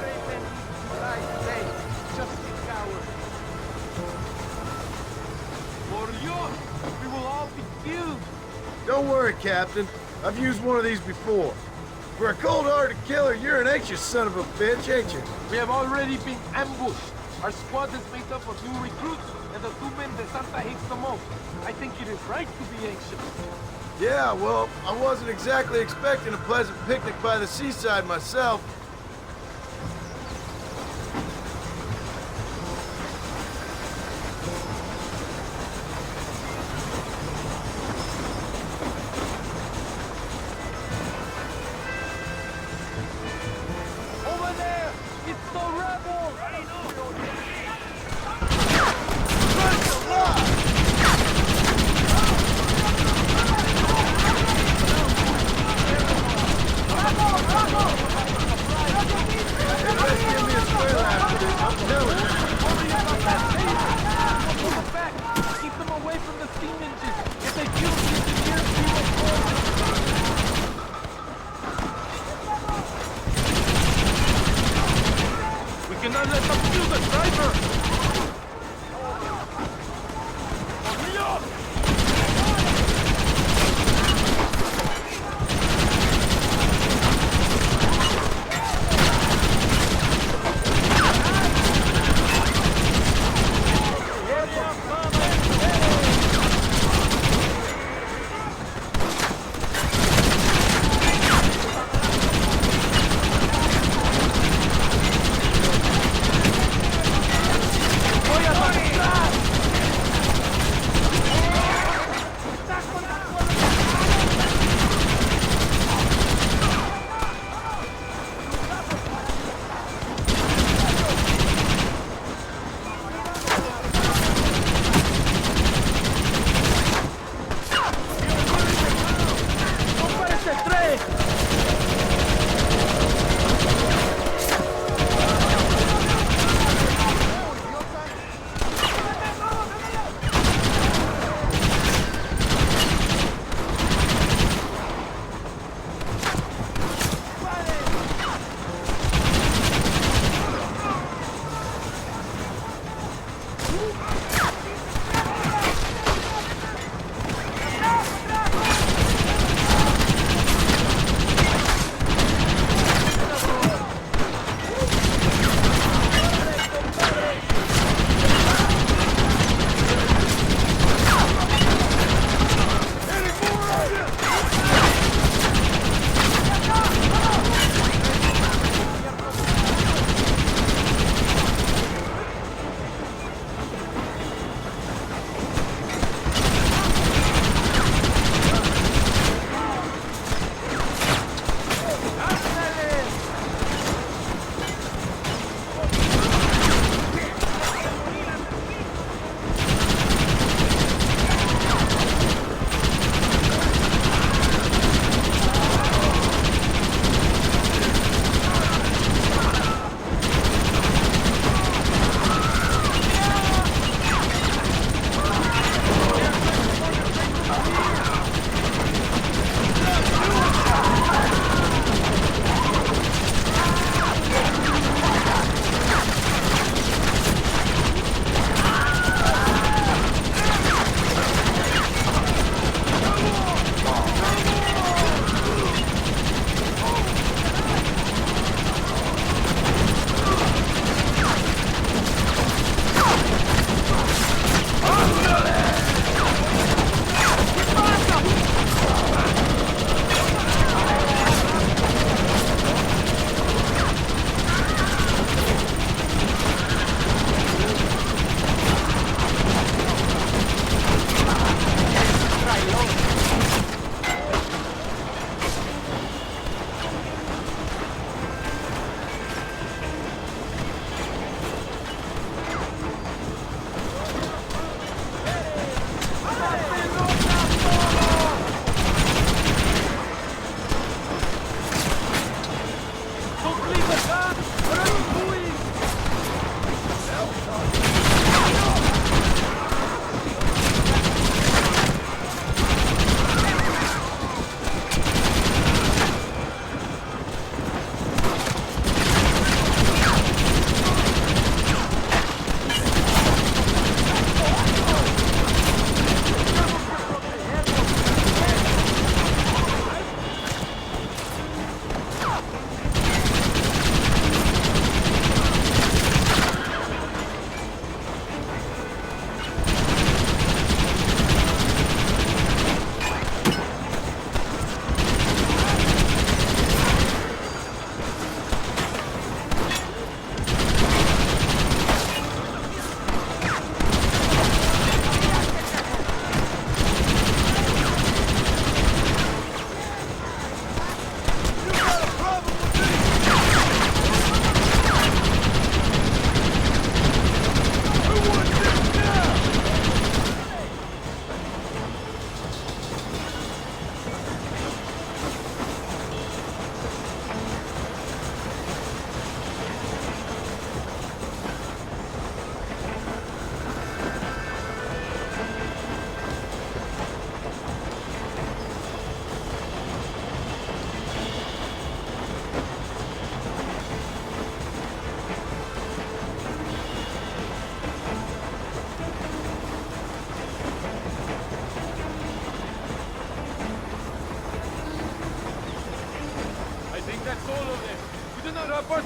For you, we will all be killed. Don't worry, Captain. I've used one of these before. For a cold-hearted killer, you're an anxious son of a bitch, ain't you? We have already been ambushed. Our squad is made up of new recruits, and the 2 men that Santa hates the most. I think it is right to be anxious. Yeah, well, I wasn't exactly expecting a pleasant picnic by the seaside myself. Over there! It's the rebels! Keep them away from the steam engines. If they kill the engineers, we will fall. We cannot let them kill the driver.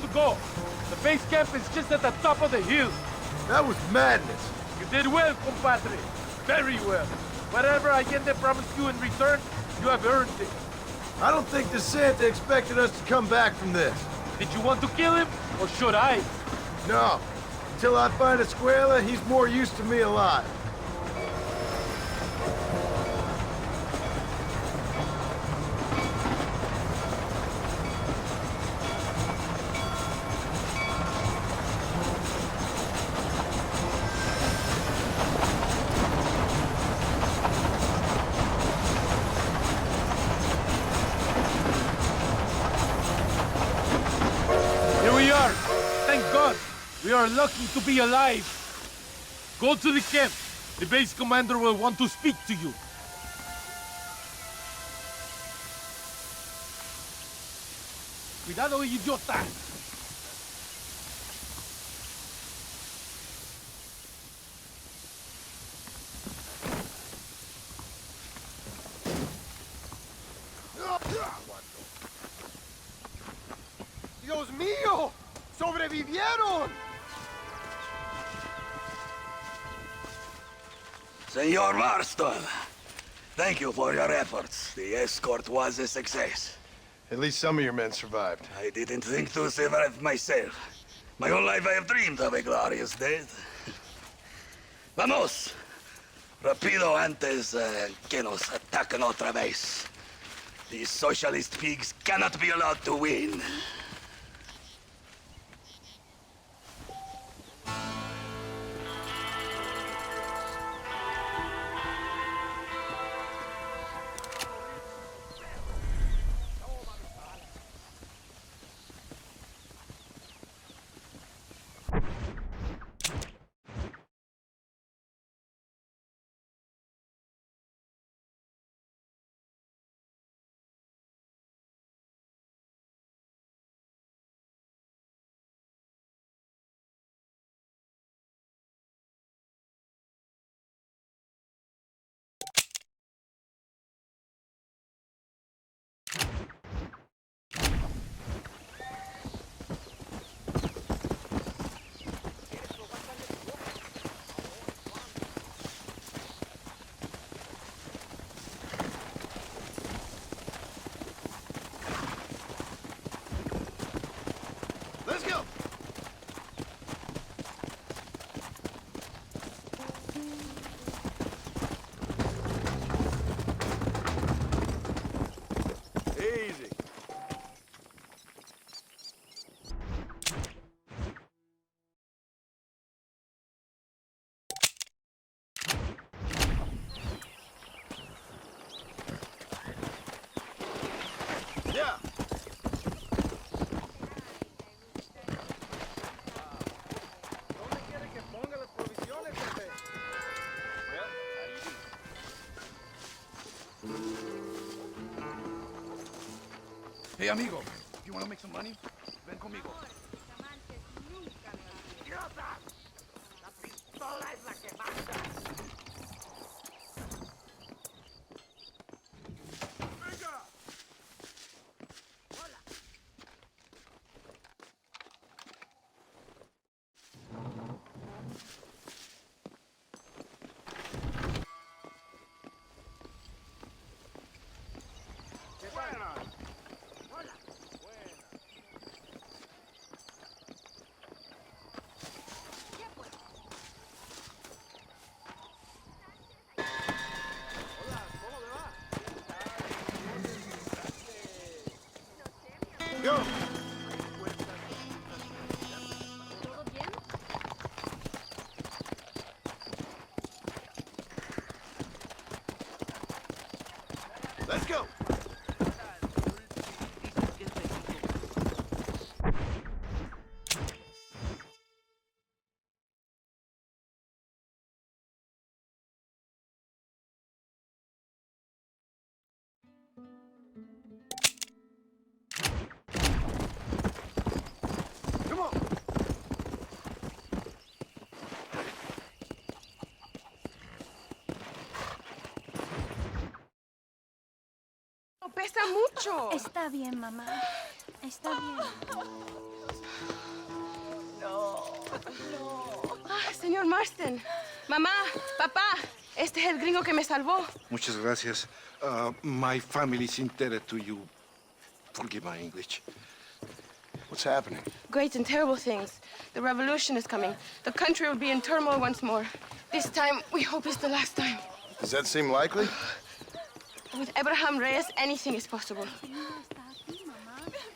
to go. The base camp is just at the top of the hill. That was madness. You did well, compadre. Very well. Whatever Allende promised you in return, you have earned it. I don't think the Santa expected us to come back from this. Did you want to kill him, or should I? No. Until I find Escuela, he's more used to me alive. Here we are. Thank God. We are lucky to be alive. Go to the camp. The base commander will want to speak to you. Cuidado, idiota. ¡Dios mío! ¡Sobrevivieron! Senor Marston, thank you for your efforts. The escort was a success. At least some of your men survived. I didn't think to survive myself. My whole life I have dreamed of a glorious death. Vamos! Rapido antes que nos ataquen otra vez. These socialist pigs cannot be allowed to win. Let's go! Easy. Yeah. Hey, amigo, you want to make some money? Ven conmigo. Go! Let's go! Come on! Pesa mucho. Está bien, mamá. Está bien. Señor Marston. Mamá, papá, este es el gringo que me salvó. Muchas gracias. My family's indebted to you. Forgive my English. What's happening? Great and terrible things. The revolution is coming. The country will be in turmoil once more. This time, we hope it's the last time. Does that seem likely? With Abraham Reyes, anything is possible.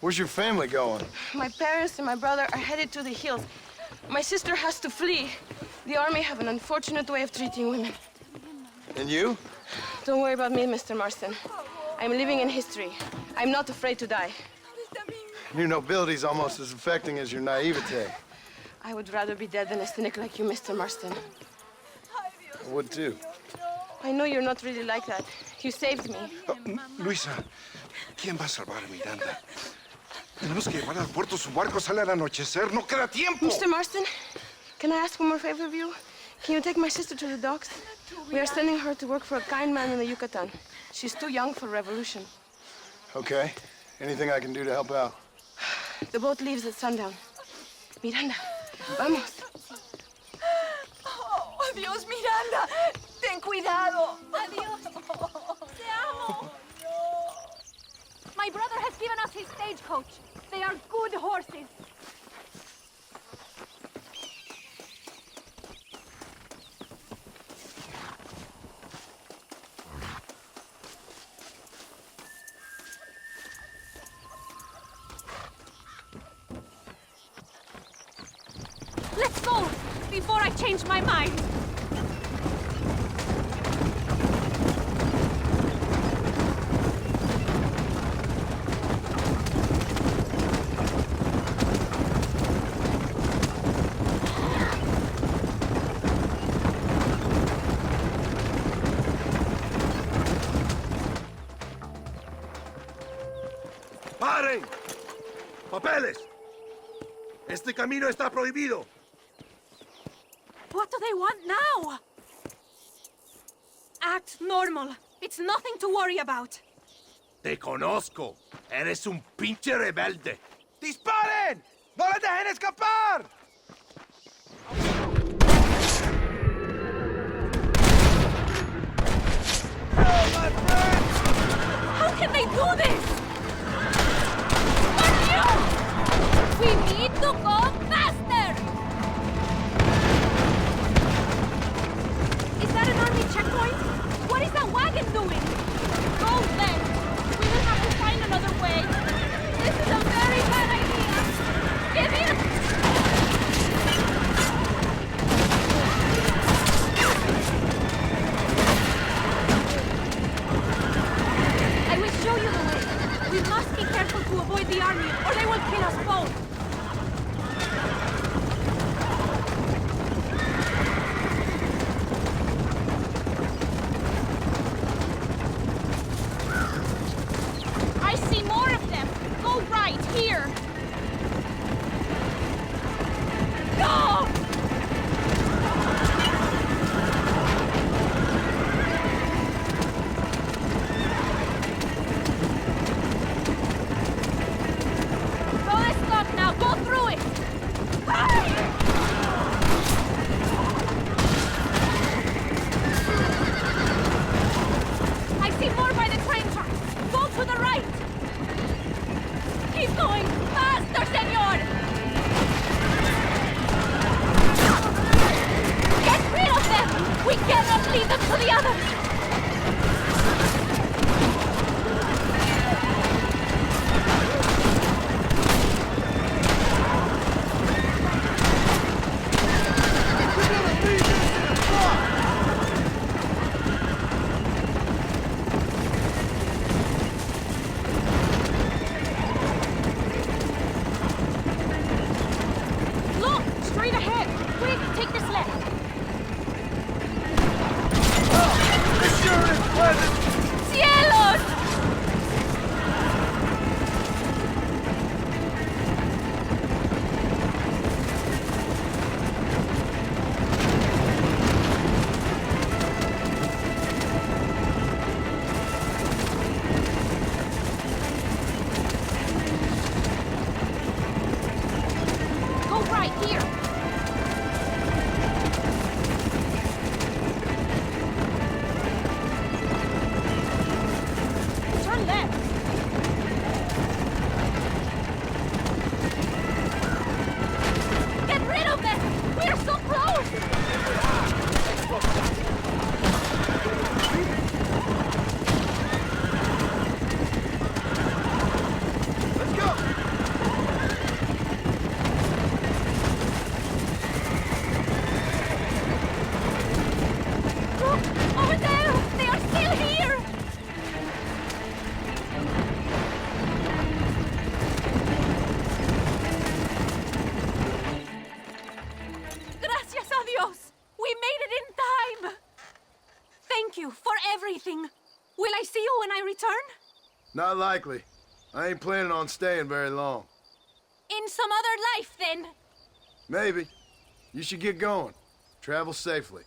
Where's your family going? My parents and my brother are headed to the hills. My sister has to flee. The army have an unfortunate way of treating women. And you? Don't worry about me, Mr. Marston. I'm living in history. I'm not afraid to die. Your nobility's almost as affecting as your naivete. I would rather be dead than a cynic like you, Mr. Marston. I would too. I know you're not really like that. You saved me. Luisa, ¿quién va a salvar a Miranda? Tenemos que llevar al puerto. Su barco sale al anochecer. No queda tiempo. Mr. Marston, can I ask one more favor of you? Can you take my sister to the docks? We are sending her to work for a kind man in the Yucatan. She's too young for revolution. Okay. Anything I can do to help out? The boat leaves at sundown. Miranda, vamos. Oh, Dios, Miranda. Ten cuidado. Adiós. Te amo. My brother has given us his stagecoach. They are good horses. Let's go before I change my mind. ¡Paren! ¡Papeles! Este camino está prohibido. What do they want now? Act normal. It's nothing to worry about. Te conozco. Eres un pinche rebelde. ¡Disparen! ¡No le dejen escapar! How can they do this? Fuck you! We need to go faster! Is that an army checkpoint? What is that wagon doing? Go then! We will have to find another way. This is a very bad idea! Give in! I will show you the way. We must be careful to avoid the army, or they will kill us both. I see more of them. Go right, here. Go! Don't stop now. Go through it. Hurry! I see more by the train tracks. Go to the right. Keep going. Faster, senor. Get rid of them. We cannot leave them to the others. Look, straight ahead. Quick, take this left. This sure is pleasant. ¡Cielos! Go right here. everything. Will I see you when I return? Not likely. I ain't planning on staying very long. In some other life, then. Maybe. You should get going. Travel safely.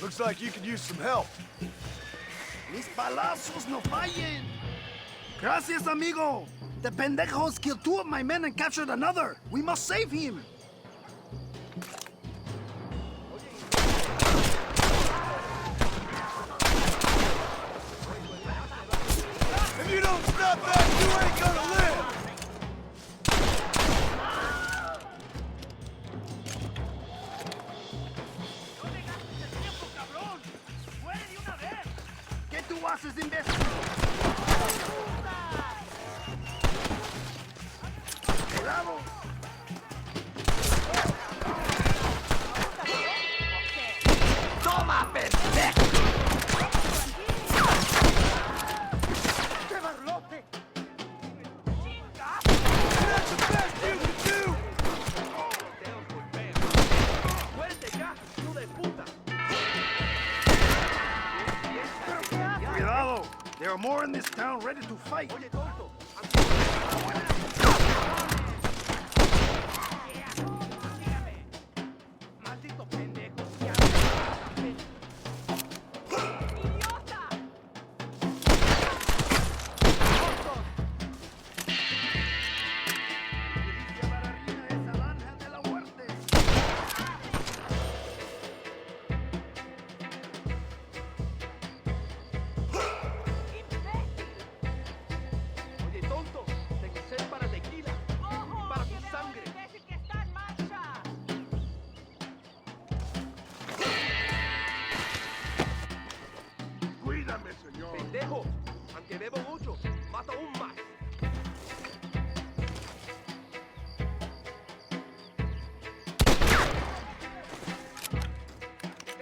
Looks like you could use some help. Mis balazos no fallen. Gracias, amigo. The pendejos killed 2 of my men and captured another. We must save him. If you don't stop that, you ain't gonna live! ¿Qué tú haces, imbécil? Bravo. ¡Toma, pendejo! ¡Qué barlote! That's the best you can do! ¡Muerte ya, hijo de puta! Cuidado! There are more in this town ready to fight. Oye, tonto. Maldito pendejo. Oye, tonto, tengo sed para tequila y para tu sangre. Cuídame, señor. Pendejo, aunque bebo mucho, mato aún más.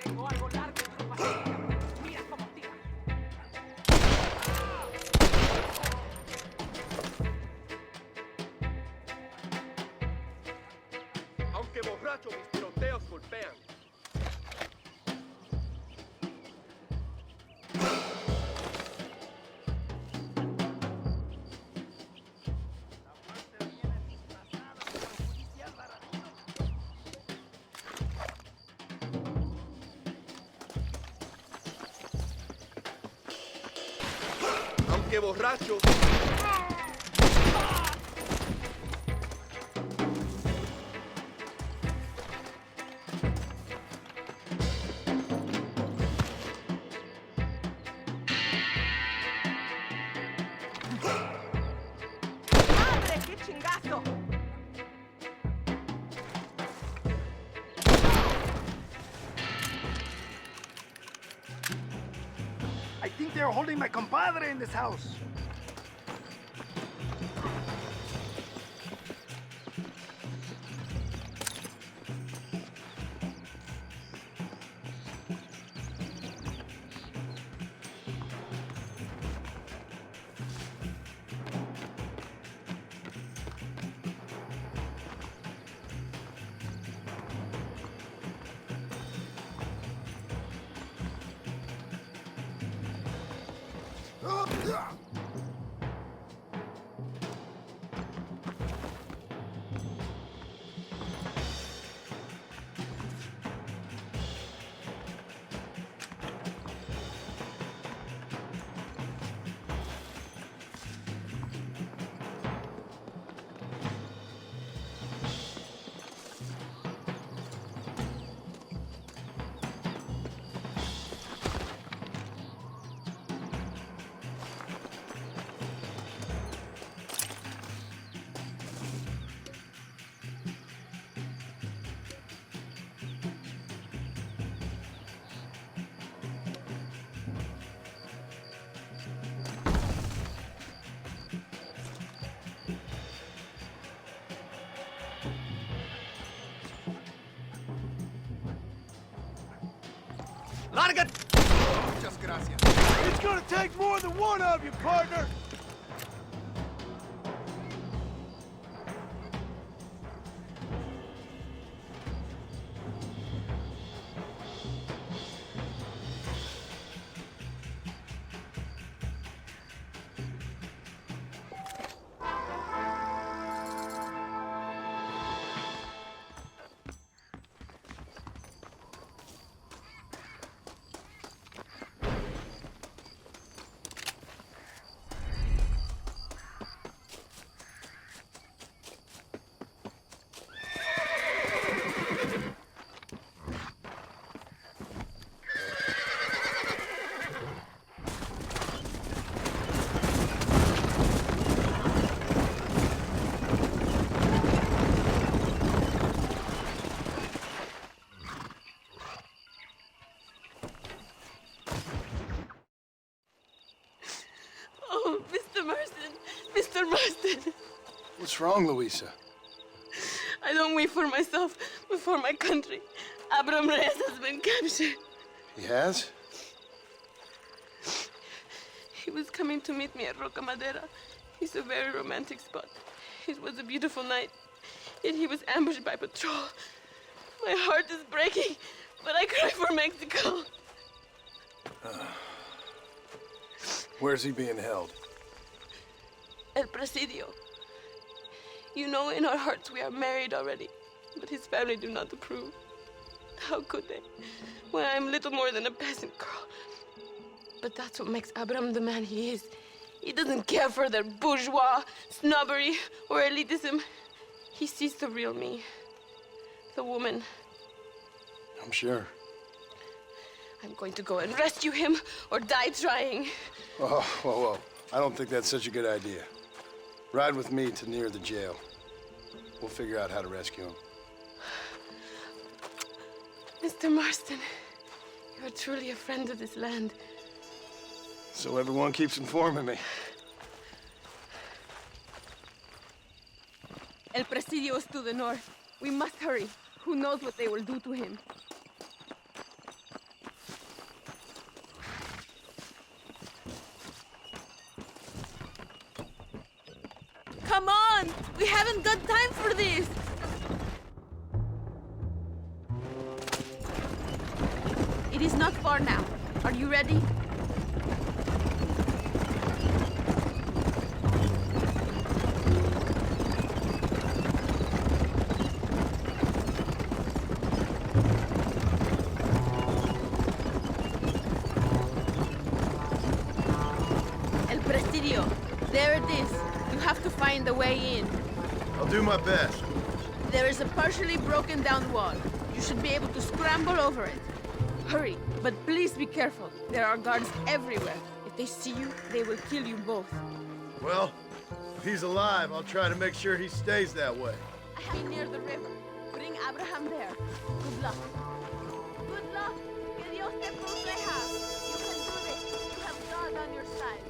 Tengo algo largo en tu pastilla. Mira cómo tira. Aunque borracho, mis tiroteos golpean. Aunque borracho. ¡Madre, qué chingazo! I think they're holding my compadre in this house. Larga! Muchas gracias. It's gonna take more than one of you, partner! Oh, Mr. Marston. Mr. Marston. What's wrong, Louisa? I don't wait for myself, but for my country. Abram Reyes has been captured. He has? He was coming to meet me at Roca Madera. It's a very romantic spot. It was a beautiful night, yet he was ambushed by patrol. My heart is breaking, but I cry for Mexico. Where's he being held? El Presidio. You know, in our hearts we are married already, but his family do not approve. How could they, when I am little more than a peasant girl? But that's what makes Abram the man he is. He doesn't care for their bourgeois, snobbery, or elitism. He sees the real me, the woman. I'm sure. I'm going to go and rescue him or die trying. Oh, whoa. I don't think that's such a good idea. Ride with me to near the jail. We'll figure out how to rescue him. Mr. Marston, you are truly a friend of this land. So everyone keeps informing me. El Presidio is to the north. We must hurry. Who knows what they will do to him? Come on! We haven't got time for this! It is not far now. Are you ready? El Presidio. There it is. You have to find the way in. I'll do my best. There is a partially broken down wall. You should be able to scramble over it. Hurry, but please be careful. There are guards everywhere. If they see you, they will kill you both. Well, if he's alive, I'll try to make sure he stays that way. I have been near the river. Bring Abraham there. Good luck. Good luck. Que Dios te proteja. You can do this. You have God on your side.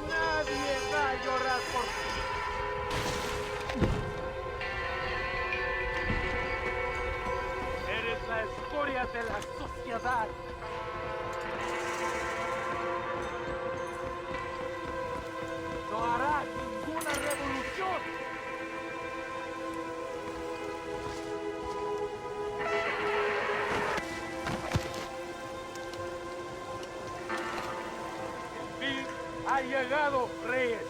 Nadie va a llorar por ti. Eres la escoria de la sociedad. No harás ninguna revolución. El fin ha llegado, reyes.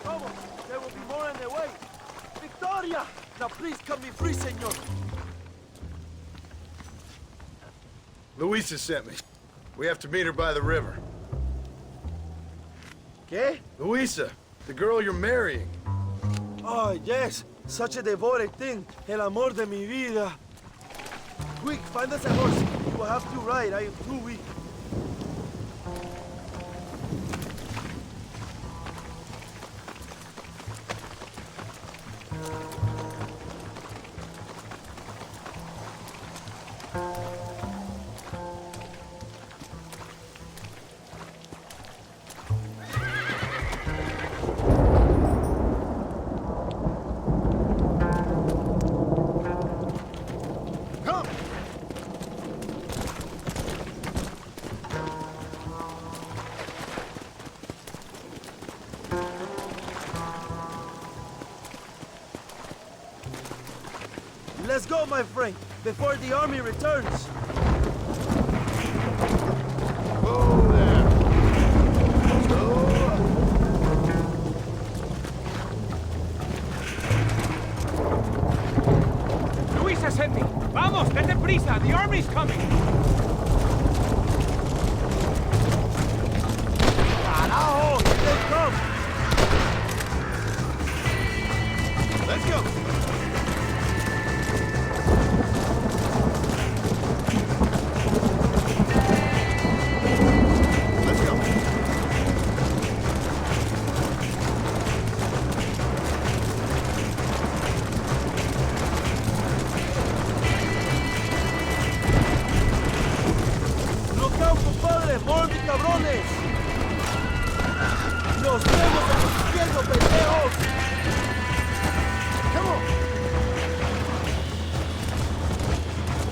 Vamos, there will be more on their way. Victoria! Now please cut me free, senor. Luisa sent me. We have to meet her by the river. ¿Qué? Luisa, the girl you're marrying. Oh, yes. Such a devoted thing. El amor de mi vida. Quick, find us a horse. You will have to ride. I am too weak. Let's go, my friend, before the army returns. Whoa there. Luisa sent me. Vamos, date prisa. The army's coming. Carajo, here they come. Let's go. cabrones! ¡Nos vemos en el infierno, pendejos! Come on.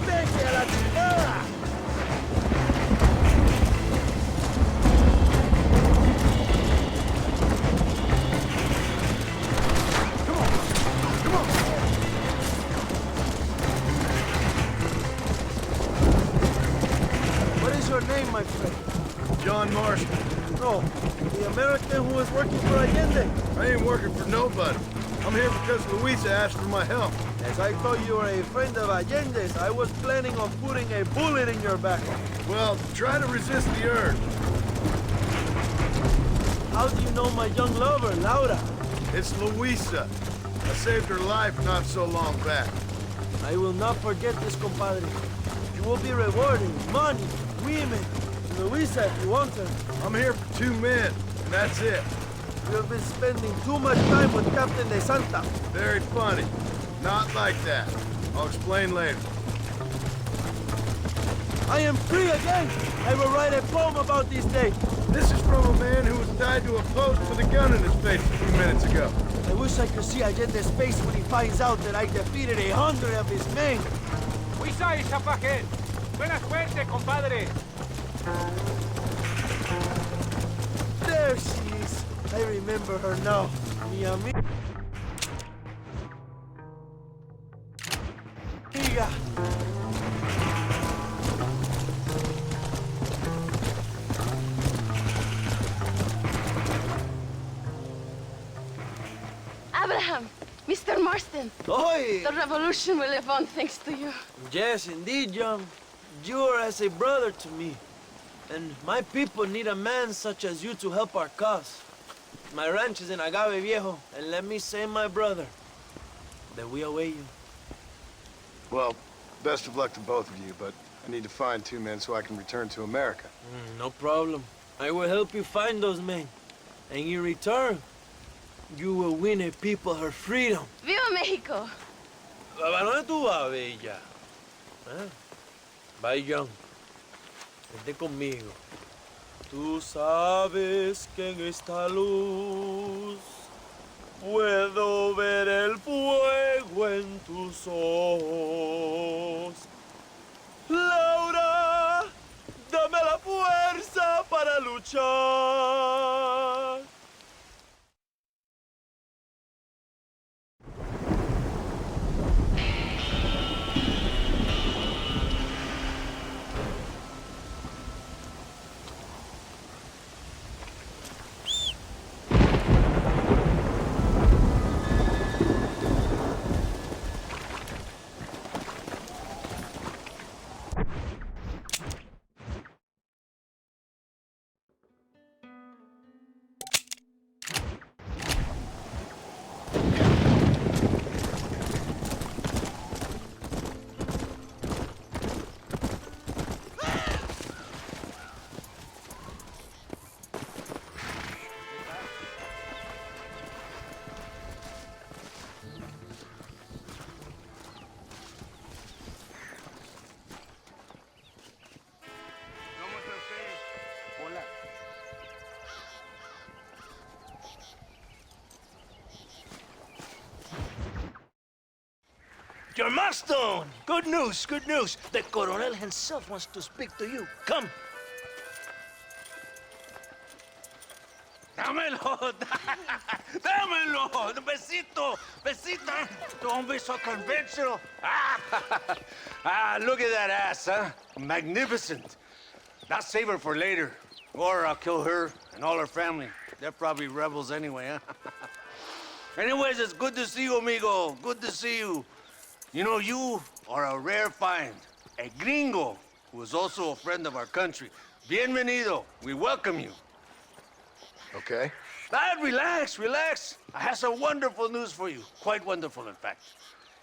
¡Vete a la chingada! What is your name, my friend? John Marshall. No, the American who is working for Allende. I ain't working for nobody. I'm here because Luisa asked for my help. As I thought you were a friend of Allende's, I was planning on putting a bullet in your back. Well, try to resist the urge. How do you know my young lover, Laura? It's Luisa. I saved her life not so long back. I will not forget this, compadre. You will be rewarded. Money, women, Luisa if you want her. I'm here for 2 men, and that's it. You have been spending too much time with Captain De Santa. Very funny. Not like that. I'll explain later. I am free again! I will write a poem about this day. This is from a man who was tied to a post with a gun in his face a few minutes ago. I wish I could see Allende's face when he finds out that I defeated 100 of his men. Luisa y Zapajen. Buena suerte, compadre. There she is. I remember her now. Mi amiga. Abraham, Mr. Marston. Oi! The revolution will live on thanks to you. Yes, indeed, young. You are as a brother to me. And my people need a man such as you to help our cause. My ranch is in Agave Viejo, and let me say, my brother, that we await you. Well, best of luck to both of you, but I need to find 2 men so I can return to America. No problem. I will help you find those men. And in return, you will win a people her freedom. Viva Mexico! ¿A dónde tú vas, bella? ¿Eh? Bye, young. Vente conmigo. Tú sabes que en esta luz puedo ver el fuego en tus ojos. Laura, dame la fuerza para luchar. Your Marston! Good news, good news. The Coronel himself wants to speak to you. Come. Dámelo! Dámelo! Besito! Besito! Don't be so conventional. Look at that ass, huh? Magnificent. I'll save her for later. Or I'll kill her and all her family. They're probably rebels anyway, huh? Anyways, it's good to see you, amigo. Good to see you. You know, you are a rare find. A gringo who is also a friend of our country. Bienvenido. We welcome you. Okay. Relax, relax. I have some wonderful news for you. Quite wonderful, in fact.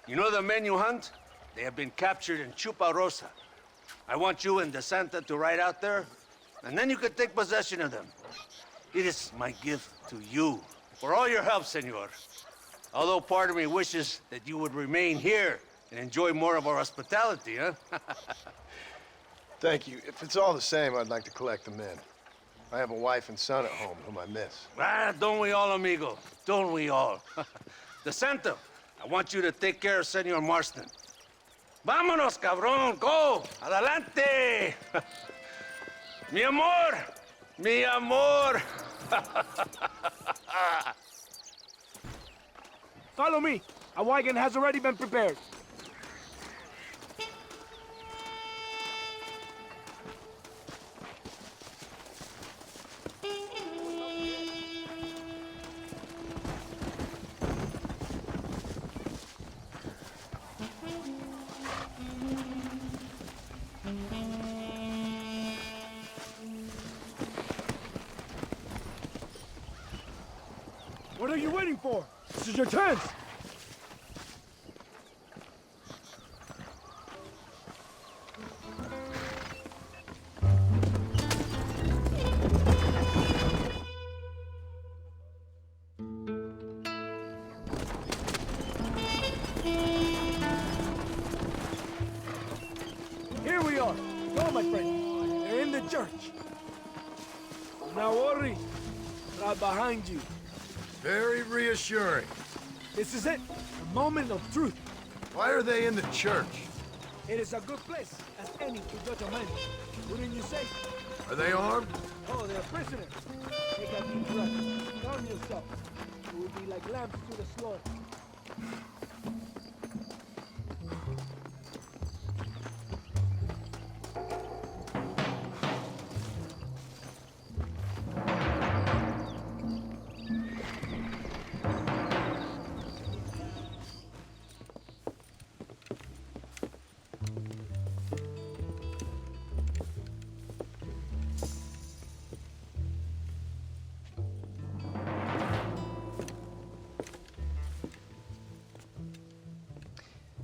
You know the men you hunt? They have been captured in Chuparosa. I want you and De Santa to ride out there, and then you can take possession of them. It is my gift to you for all your help, senor. Although part of me wishes that you would remain here and enjoy more of our hospitality, huh? Thank you. If it's all the same, I'd like to collect the men. I have a wife and son at home whom I miss. Don't we all, amigo? Don't we all? De Santa, I want you to take care of Senor Marston. Vámonos, cabrón, go! Adelante! Mi amor! Mi amor! Follow me. A wagon has already been prepared. What are you waiting for? This is your chance! Here we are. Go, my friend. They're in the church. Now worry. Right behind you. Very reassuring. This is it. The moment of truth. Why are they in the church? It is a good place as any to judge a man. Wouldn't you say? Are they armed? Oh, they're prisoners. Take a deep breath. Calm yourself. You will be like lambs to the slaughter.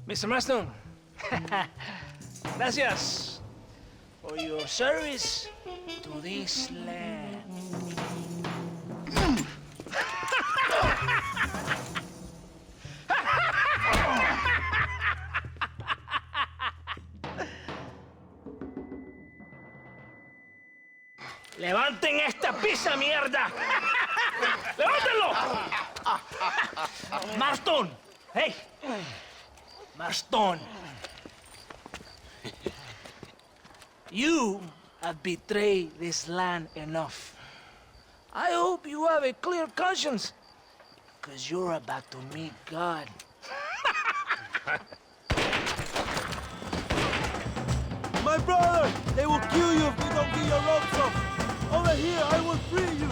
Mr. Marston, gracias for your service to this land. ¡Levanten esta pizza, mierda! ¡Levántenlo! Marston, hey. Marston, you have betrayed this land enough. I hope you have a clear conscience, because you're about to meet God. My brother! They will kill you if you don't get your ropes up! Over here, I will free you!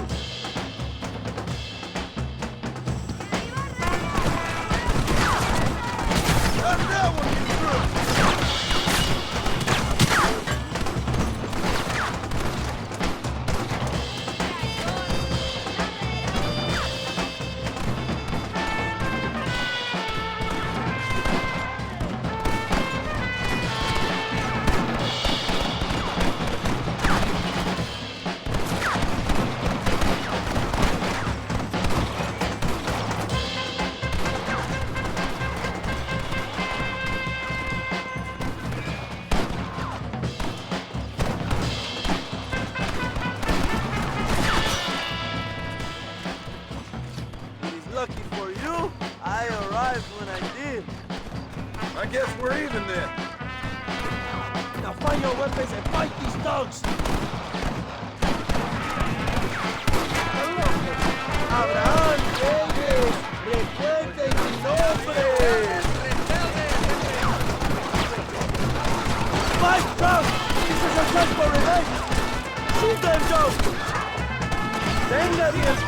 Lucky for you, I arrived when I did. I guess we're even then. Now find your weapons and fight these dogs! Abraham, Reyes, recuerde mi nombre! Fight, Trump! This is a chance for revenge! Shoot them, Joe! Venga, bien!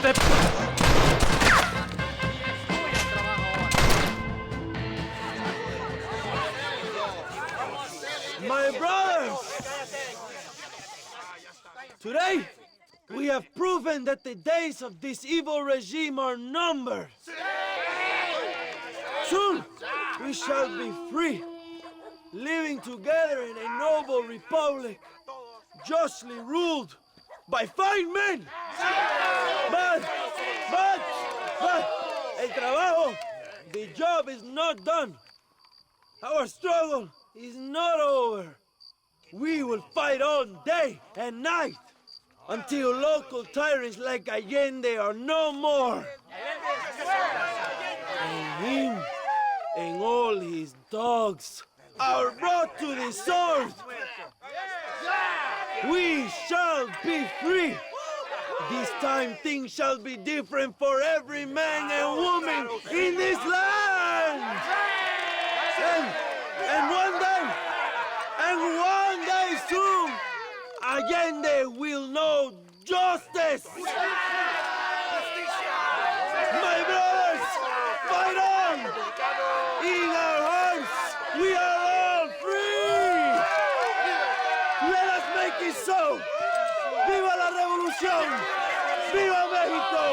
te... My brothers! Today, we have proven that the days of this evil regime are numbered. Soon, we shall be free, living together in a noble republic, justly ruled by fine men. But, el trabajo, the job is not done. Our struggle is not over. We will fight all day and night until local tyrants like Allende are no more. And him and all his dogs are brought to the sword. We shall be free. This time things shall be different for every man and woman in this land. And one day soon, Allende will know justice. My brothers, fight on! In our hearts, we are all free! Let us make it so! ¡Viva la revolución! ¡Viva México!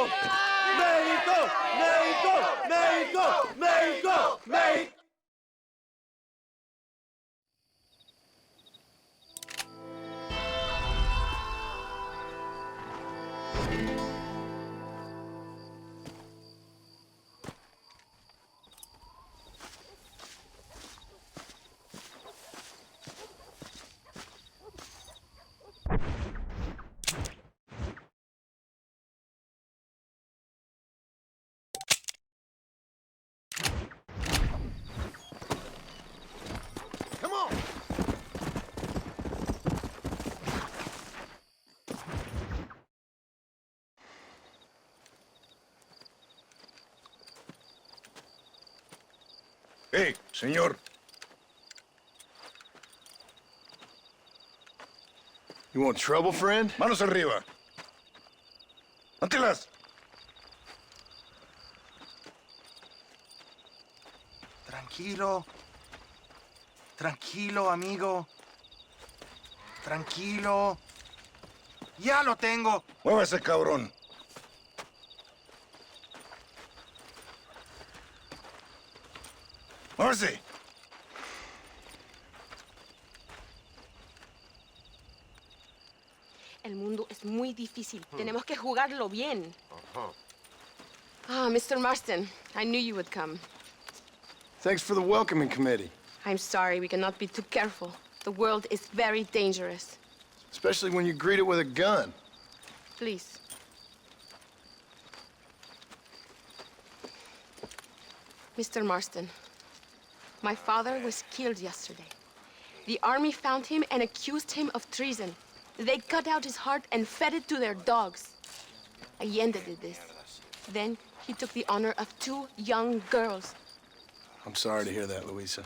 ¡México! ¡México! ¡México! ¡México! ¡México! Come on! Hey, señor. You want trouble, friend? Manos arriba. Antelas. Tranquilo. Tranquilo, amigo. Tranquilo. Ya lo tengo. Muévase, cabrón. Muévase. El mundo es muy difícil. Tenemos que jugarlo bien. Ah, Mr. Marston, I knew you would come. Thanks for the welcoming committee. I'm sorry, we cannot be too careful. The world is very dangerous. Especially when you greet it with a gun. Please. Mr. Marston, my father was killed yesterday. The army found him and accused him of treason. They cut out his heart and fed it to their dogs. Allende did this. Then he took the honor of 2 young girls. I'm sorry to hear that, Luisa.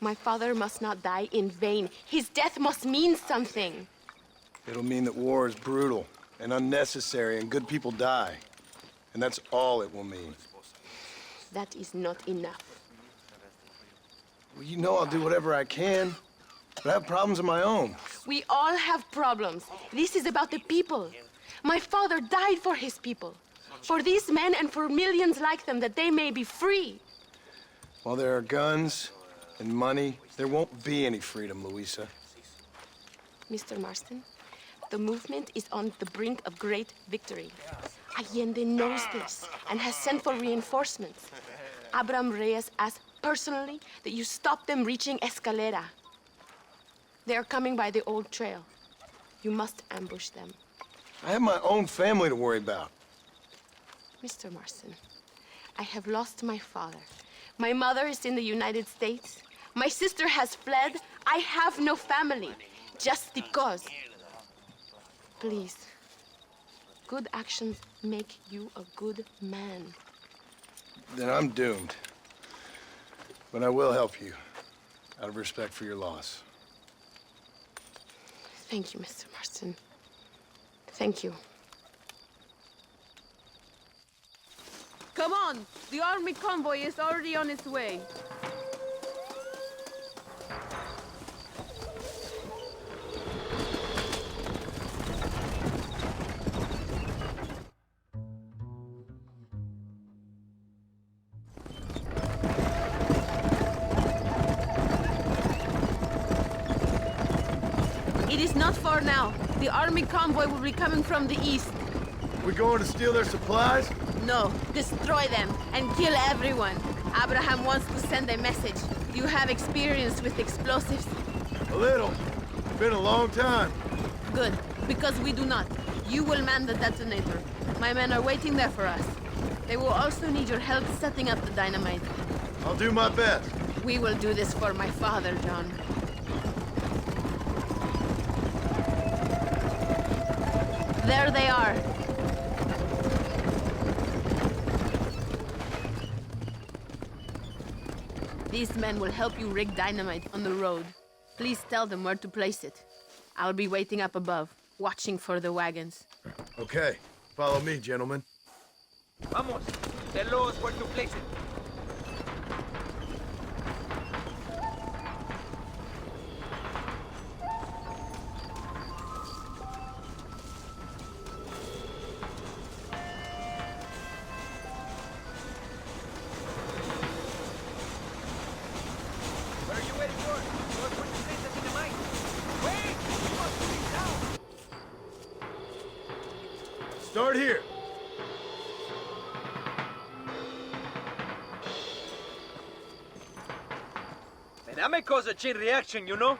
My father must not die in vain. His death must mean something. It'll mean that war is brutal and unnecessary and good people die. And that's all it will mean. That is not enough. Well, you know I'll do whatever I can, but I have problems of my own. We all have problems. This is about the people. My father died for his people. For these men and for millions like them, that they may be free. While there are guns and money, there won't be any freedom, Luisa. Mr. Marston, the movement is on the brink of great victory. Allende knows this and has sent for reinforcements. Abraham Reyes asked personally that you stop them reaching Escalera. They are coming by the old trail. You must ambush them. I have my own family to worry about. Mr. Marston, I have lost my father. My mother is in the United States. My sister has fled. I have no family. Just because. Please. Good actions make you a good man. Then I'm doomed. But I will help you, out of respect for your loss. Thank you, Mr. Marston. Thank you. Come on! The army convoy is already on its way. It is not far now. The army convoy will be coming from the east. We going to steal their supplies? No, destroy them and kill everyone. Abraham wants to send a message. Do you have experience with explosives? A little. Been a long time. Good, because we do not. You will man the detonator. My men are waiting there for us. They will also need your help setting up the dynamite. I'll do my best. We will do this for my father, John. There they are. These men will help you rig dynamite on the road. Please tell them where to place it. I'll be waiting up above, watching for the wagons. Okay. Follow me, gentlemen. Vamos. Tell us where to place it. Where are you waiting for? Tell us where to place the dynamite. Wait! We must put it down. Start here. And that may cause a chain reaction, you know?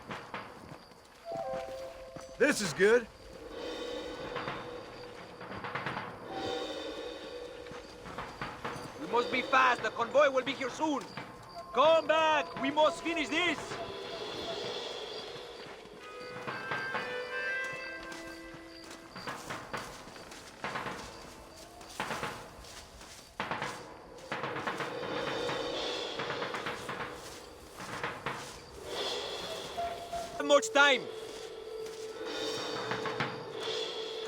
This is good. We must be fast. The convoy will be here soon. Come back. We must finish this. Not much time.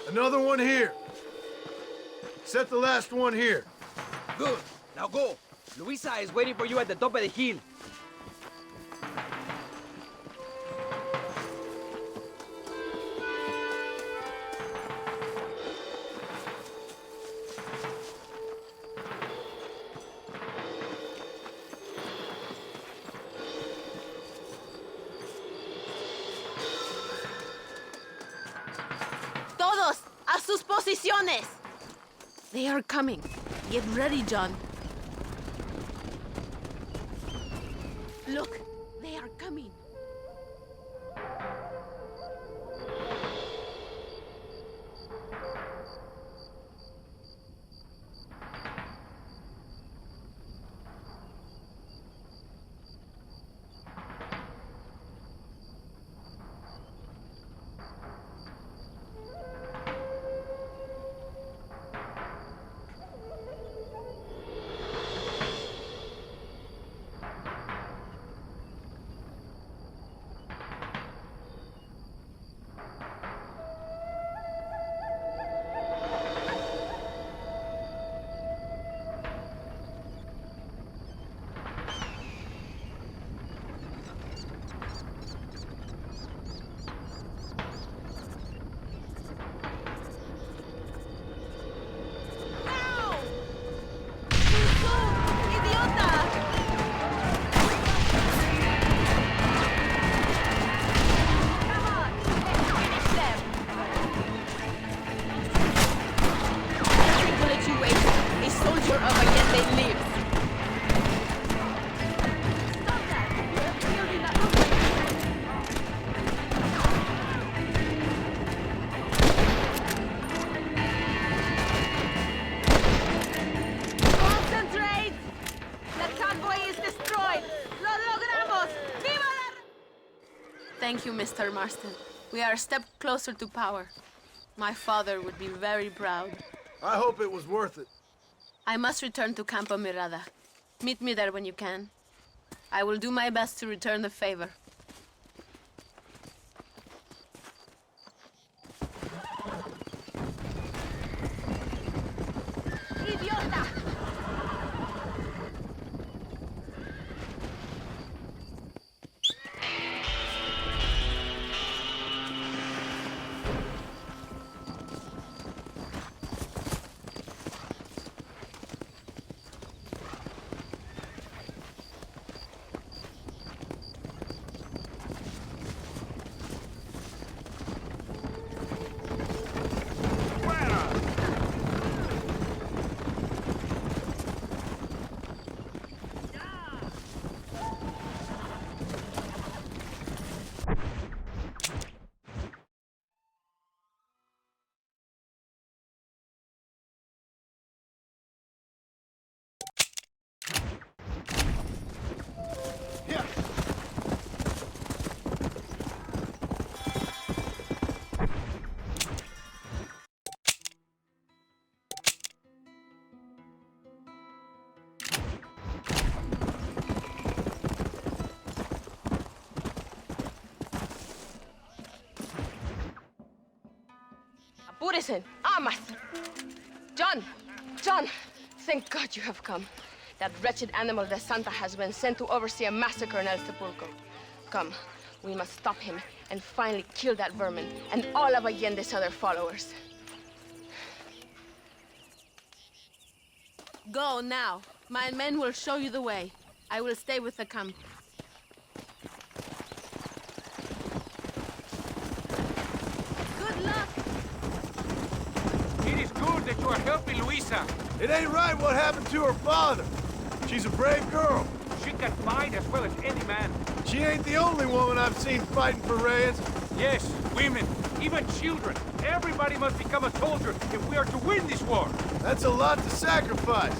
Another one here. Set the last one here. Good. Now go. Luisa is waiting for you at the top of the hill. Todos, a sus posiciones! They are coming. Get ready, John. Look, they are coming. Thank you, Mr. Marston. We are a step closer to power. My father would be very proud. I hope it was worth it. I must return to Campo Mirada. Meet me there when you can. I will do my best to return the favor. Idiota! Apúrese. Amas. John! John! Thank God you have come. That wretched animal de Santa has been sent to oversee a massacre in El Sepulcro. Come, we must stop him and finally kill that vermin and all of Allende's other followers. Go now. My men will show you the way. I will stay with the camp. Good luck! It is good that you are helping Luisa. It ain't right what happened to her father. She's a brave girl. She can fight as well as any man. She ain't the only woman I've seen fighting for Reyes. Yes, women, even children. Everybody must become a soldier if we are to win this war. That's a lot to sacrifice.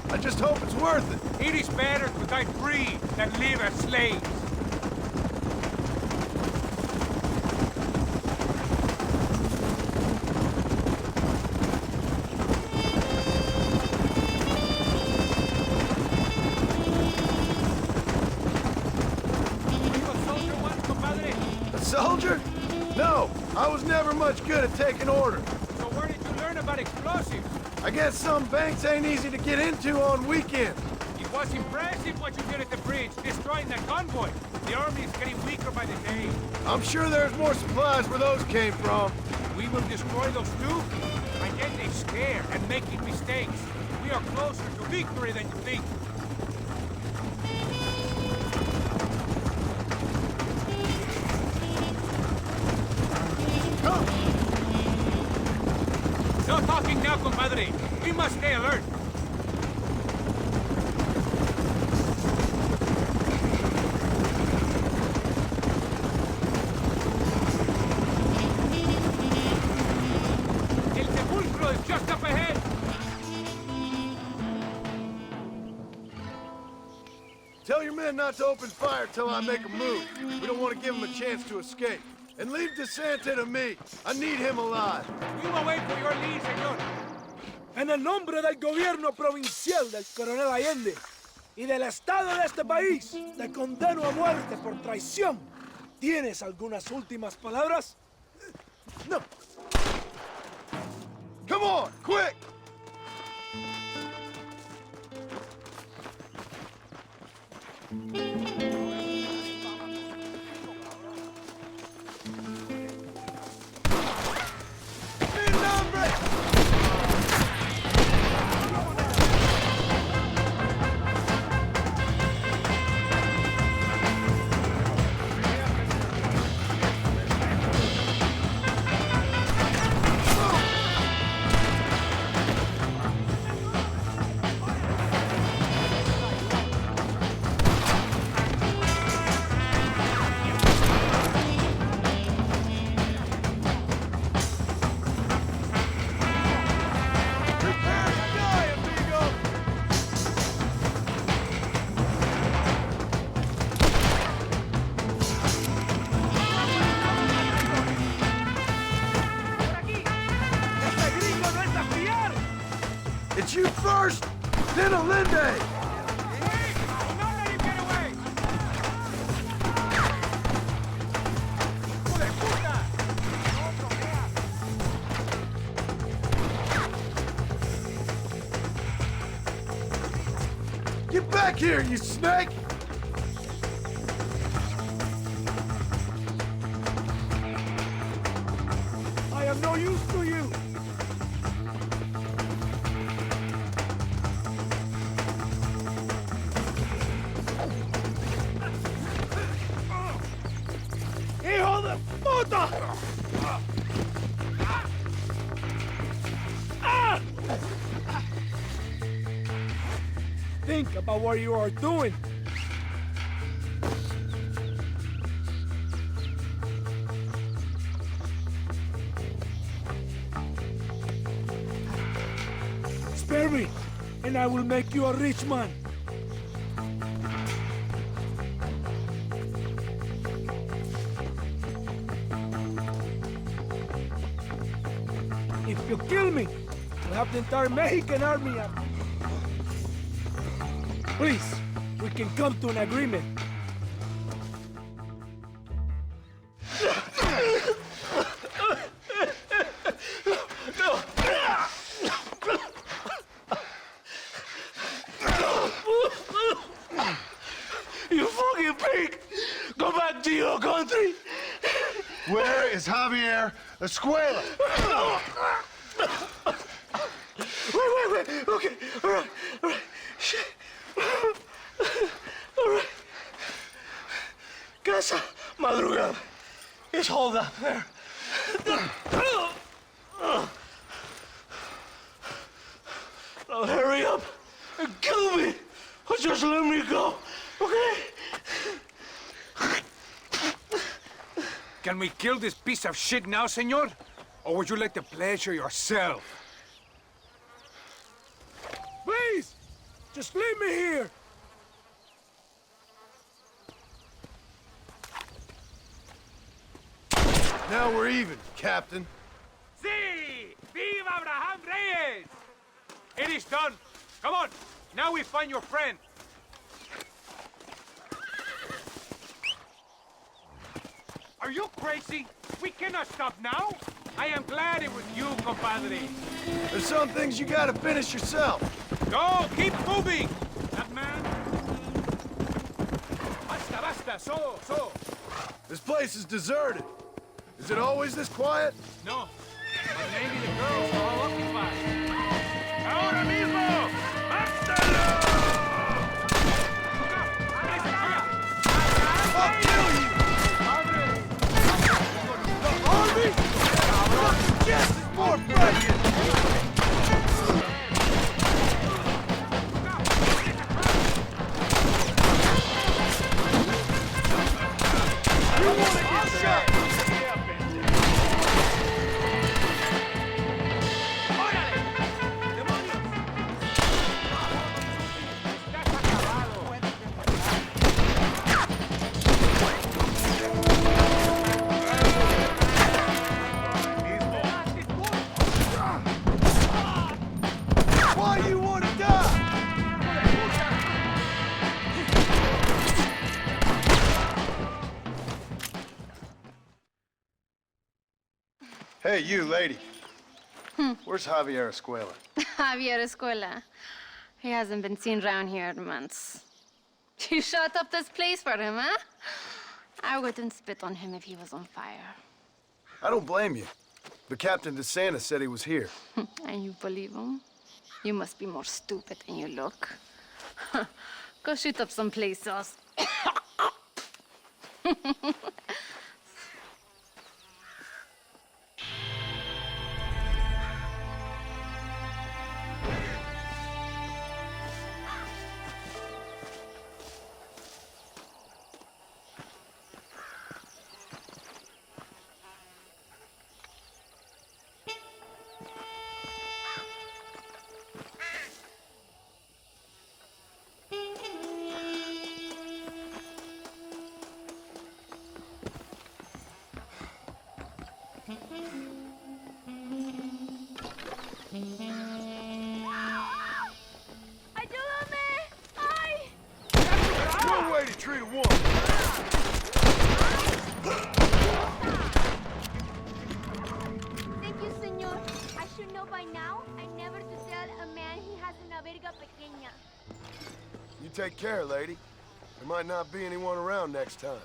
I just hope it's worth it. It is better to die free than live as slaves. A soldier? No, I was never much good at taking orders. So where did you learn about explosives? I guess some banks ain't easy to get into on weekends. It was impressive what you did at the bridge, destroying that convoy. The army is getting weaker by the day. I'm sure there's more supplies where those came from. We will destroy those too? I get they scared and making mistakes. We are closer to victory than you think. No talking now, compadre. We must stay alert. El sepulcro is just up ahead. Tell your men not to open fire till I make a move. We don't want to give them a chance to escape. And leave DeSanta to me. I need him alive. We will wait for your lead, señor. En el nombre del gobierno provincial del coronel Allende y del Estado de este país, te condeno a muerte por traición. ¿Tienes algunas últimas palabras? No. Come on, quick! It's you first, then Allende! Get back here, you snake! I am no use to you. ¡Hijo de puta! Ah! Think about what you are doing. Spare me, and I will make you a rich man. If you kill me, you'll have the entire Mexican army after you. Please, we can come to an agreement. Escuela! Wait. Okay, all right. Shit. All right. Casa Madrugada. It's hold up there. Now hurry up and kill me, or just let me go, okay? Can we kill this piece of shit now, senor? Or would you like the pleasure yourself? Please! Just leave me here! Now we're even, Captain. Sí! Viva Abraham Reyes! It is done. Come on. Now we find your friend. Are you crazy? We cannot stop now. I am glad it was you, compadre. There's some things you gotta finish yourself. Go, keep moving. That man. Basta. So. This place is deserted. Is it always this quiet? No. But maybe the girls are all occupied. Ahora mismo! ¡Mátalo! I'll kill you! The army? Yes, it's more frightening! You wanna get shot? Why you wanna die? Hey, you lady. Where's Javier Escuela? Javier Escuela. He hasn't been seen around here in months. You shut up this place for him, huh? I wouldn't spit on him if he was on fire. I don't blame you. But Captain DeSantis said he was here. And you believe him? You must be more stupid than you look. Go shoot up some places. No way to treat a woman! Thank you, senor. I should know by now and never to tell a man he has una verga pequeña. You take care, lady. There might not be anyone around next time.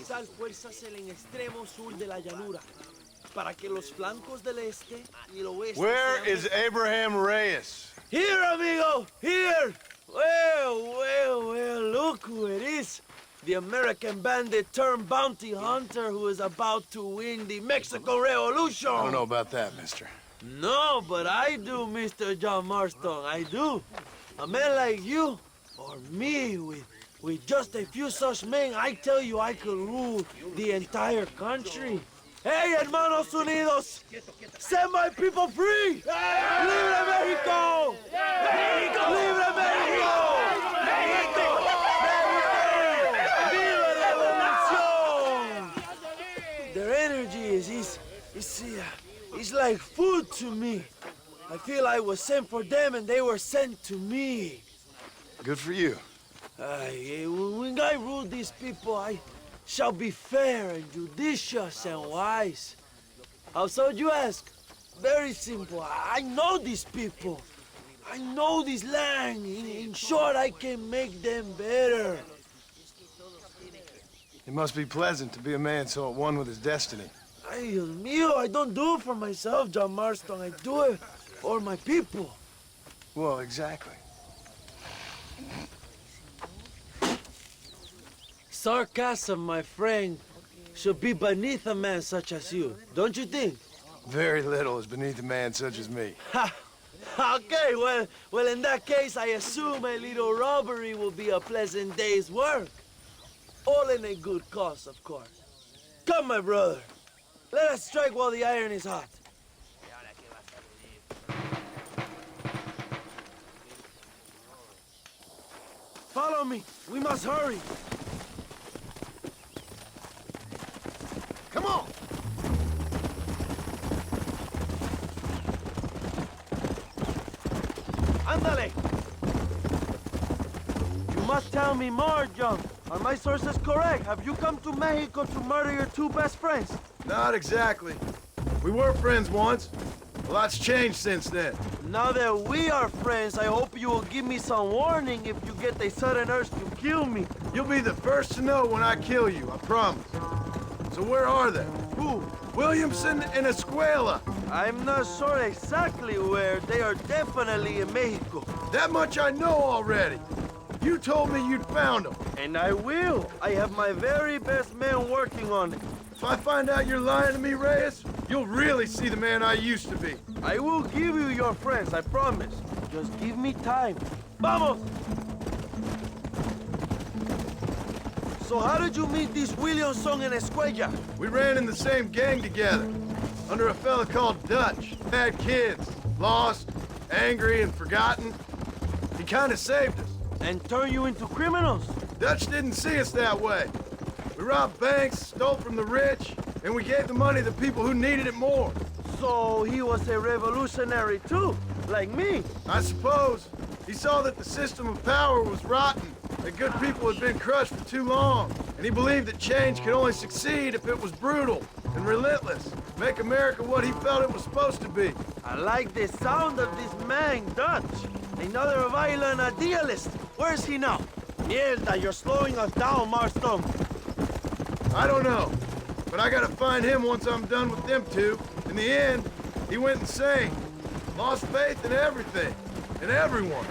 movilizar fuerzas en el extremo sur de la llanura, para que los flancos del este y el oeste... Where is Abraham Reyes? Here, amigo! Here! Well, look who it is. The American bandit turned bounty hunter who is about to win the Mexican Revolution. I don't know about that, mister. No, but I do, Mr. John Marston, I do. A man like you, or me, with just a few such men, I tell you I could rule the entire country. Hey, hermanos unidos! Set my people free! ¡Libre México! ¡México! ¡Libre México! ¡México! ¡Viva la revolución! Their energy is like food to me. I feel I was sent for them and they were sent to me. Good for you. When I rule these people, I shall be fair and judicious and wise. How so, you ask? Very simple. I know these people. I know this land. In short, I can make them better. It must be pleasant to be a man so at one with his destiny. Ay, Dios mío, I don't do it for myself, John Marston. I do it for my people. Well, exactly. Sarcasm, my friend, should be beneath a man such as you, don't you think? Very little is beneath a man such as me. Ha! Okay, well, in that case, I assume a little robbery will be a pleasant day's work. All in a good cause, of course. Come, my brother. Let us strike while the iron is hot. Follow me. We must hurry. Come on! Ándale! You must tell me more, John. Are my sources correct? Have you come to Mexico to murder your two best friends? Not exactly. We were friends once. A lot's changed since then. Now that we are friends, I hope you will give me some warning if you get a sudden urge to kill me. You'll be the first to know when I kill you, I promise. So where are they? Who? Williamson and Escuela. I'm not sure exactly where. They are definitely in Mexico. That much I know already. You told me you'd found them. And I will. I have my very best men working on it. If I find out you're lying to me, Reyes, you'll really see the man I used to be. I will give you your friends, I promise. Just give me time. Vamos! So how did you meet these Williamson and Escuella? We ran in the same gang together, under a fella called Dutch. Had kids, lost, angry, and forgotten. He kind of saved us. And turned you into criminals? Dutch didn't see us that way. We robbed banks, stole from the rich, and we gave the money to people who needed it more. So he was a revolutionary too, like me? I suppose. He saw that the system of power was rotten, that good people had been crushed for too long, and he believed that change could only succeed if it was brutal and relentless, make America what he felt it was supposed to be. I like the sound of this man, Dutch. Another violent idealist. Where is he now? Mierda, you're slowing us down, Marston. I don't know, but I gotta find him once I'm done with them two. In the end, he went insane. Lost faith in everything, and everyone.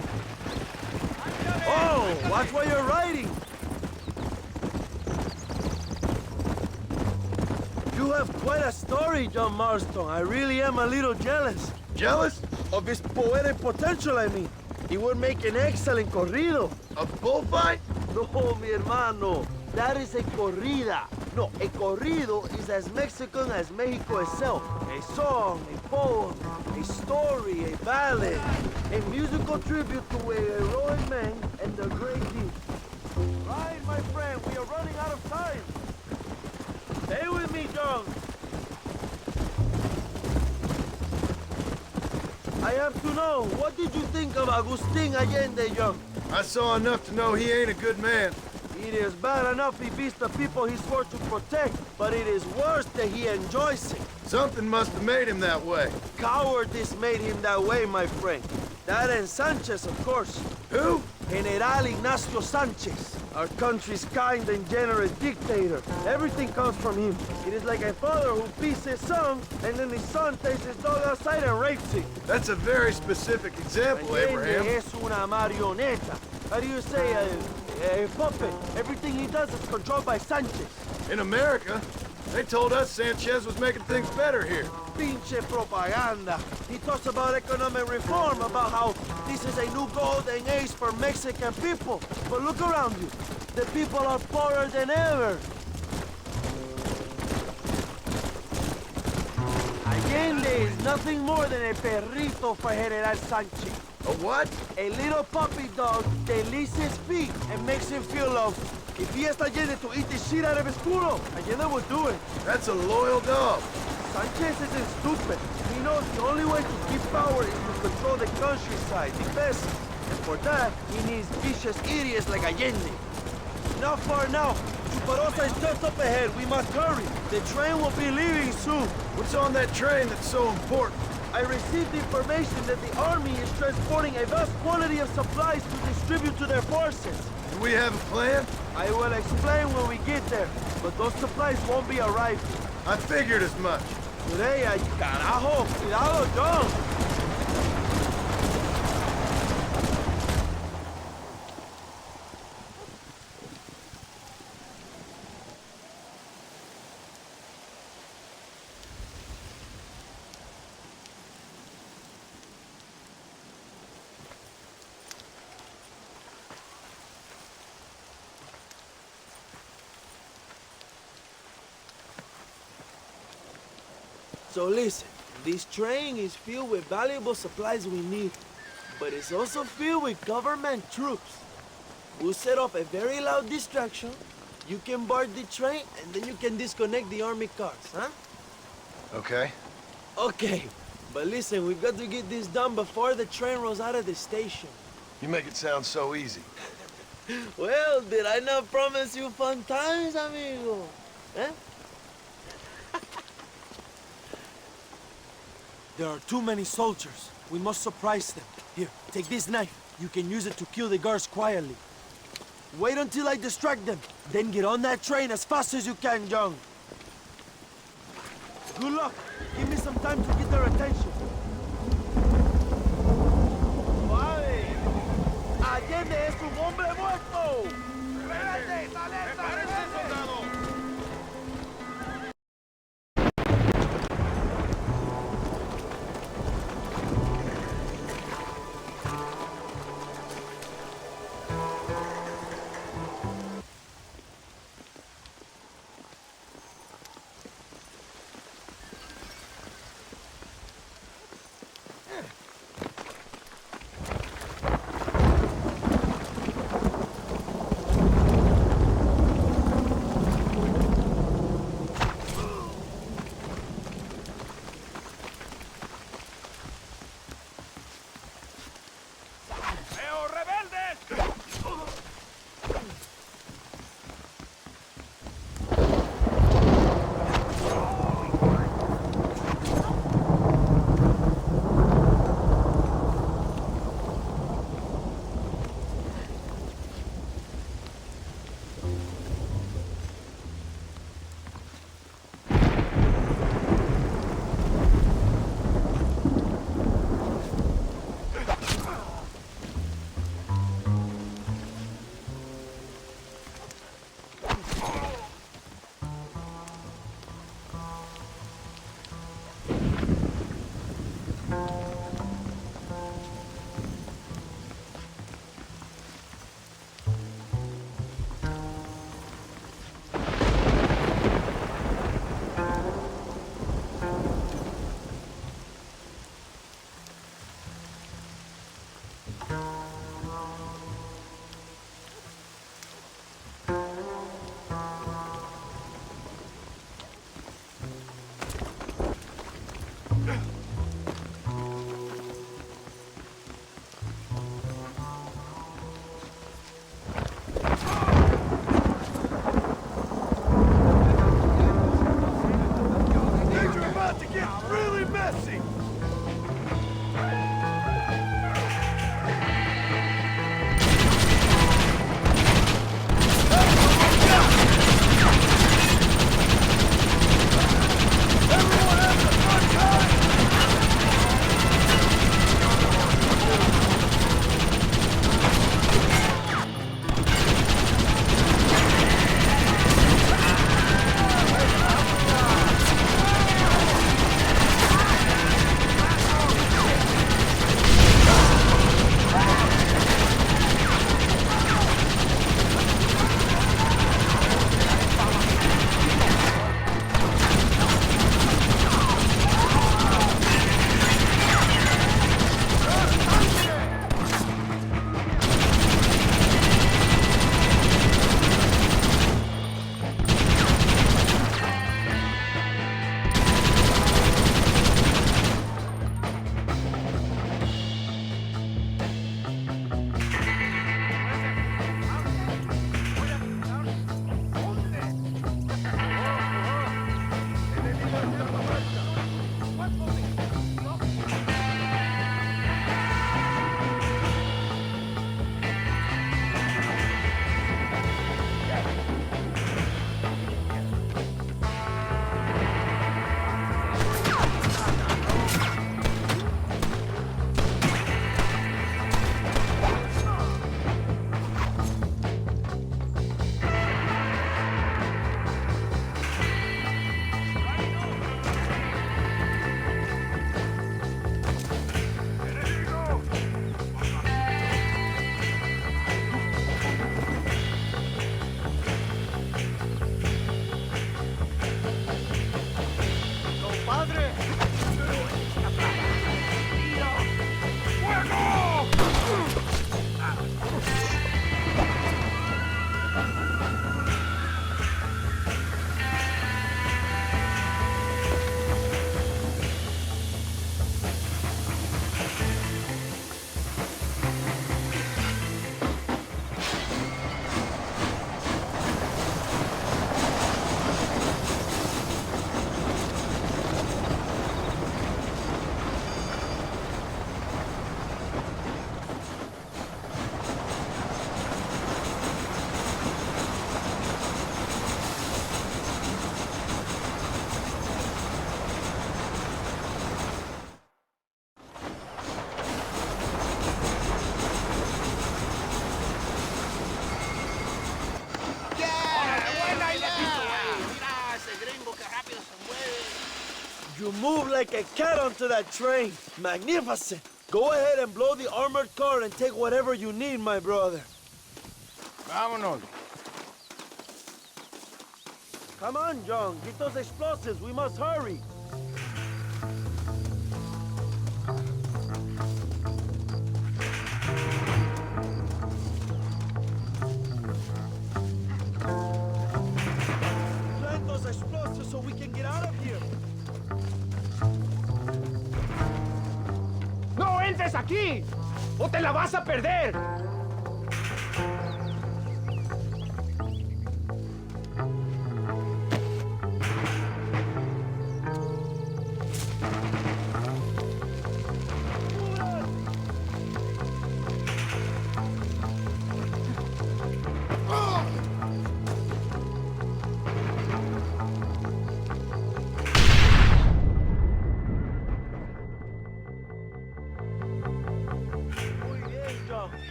Oh, watch where you're riding. You have quite a story, John Marston. I really am a little jealous. Jealous? Of his poetic potential, I mean. He would make an excellent corrido. A bullfight? No, mi hermano. That is a corrida. No, a corrido is as Mexican as Mexico itself. A song, a poem, a story, a ballad, a musical tribute to a heroic man and a great deed. Right, my friend, we are running out of time. Stay with me, John. I have to know, what did you think of Agustin Allende, John? I saw enough to know he ain't a good man. It is bad enough he beats the people he swore to protect, but it is worse that he enjoys it. Something must have made him that way. Cowardice made him that way, my friend. That and Sanchez, of course. Who? General Ignacio Sanchez. Our country's kind and generous dictator. Everything comes from him. It is like a father who beats his son, and then his son takes his dog outside and rapes it. That's a very specific example, Abraham. Es una marioneta. How do you say a puppet? Everything he does is controlled by Sanchez. In America, they told us Sanchez was making things better here. Pinche propaganda. He talks about economic reform, about how this is a new golden age for Mexican people. But look around you. The people are poorer than ever. Allende is nothing more than a perrito for General Sanchez. A what? A little puppy dog that licks his feet and makes him feel loved. If he asked Allende to eat the shit out of his culo, Allende would do it. That's a loyal dog. Sanchez isn't stupid. He knows the only way to keep power is to control the countryside, the best. And for that, he needs vicious idiots like Allende. Not far now. Chuparosa is just up ahead. We must hurry. The train will be leaving soon. What's on that train that's so important? I received information that the army is transporting a vast quantity of supplies to distribute to their forces. Do we have a plan? I will explain when we get there, but those supplies won't be arriving. I figured as much. Today, carajo, cuidado, John. So listen, this train is filled with valuable supplies we need, but it's also filled with government troops. We'll set up a very loud distraction. You can board the train, and then you can disconnect the army cars, huh? Okay. Okay, but listen, we've got to get this done before the train rolls out of the station. You make it sound so easy. Well, did I not promise you fun times, amigo? Eh? There are too many soldiers. We must surprise them. Here, take this knife. You can use it to kill the guards quietly. Wait until I distract them. Then get on that train as fast as you can, Young. Good luck. Give me some time to get their attention. ¡Suave! ¡Allende es un hombre muerto! ¡Prepárese, soldado! Padre! You move like a cat onto that train. Magnificent. Go ahead and blow the armored car and take whatever you need, my brother. Vámonos. Come on, John. Get those explosives. We must hurry. Plant those explosives so we can get out of here. ¡No entres aquí! ¡O te la vas a perder!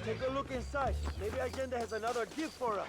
Take a look inside. Maybe Allende has another gift for us.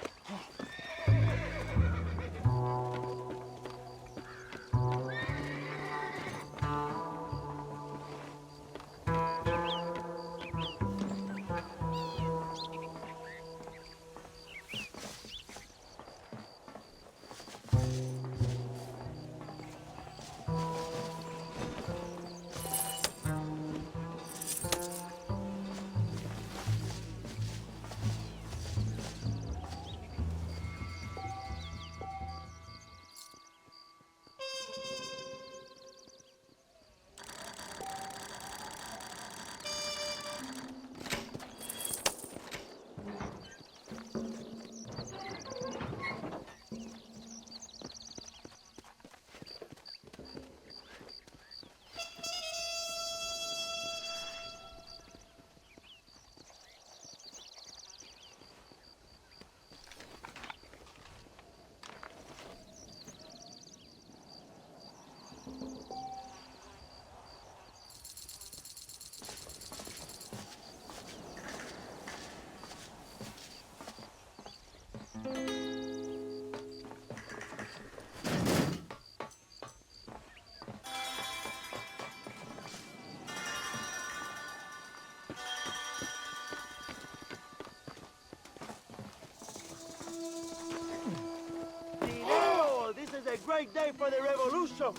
This is a great day for the revolution.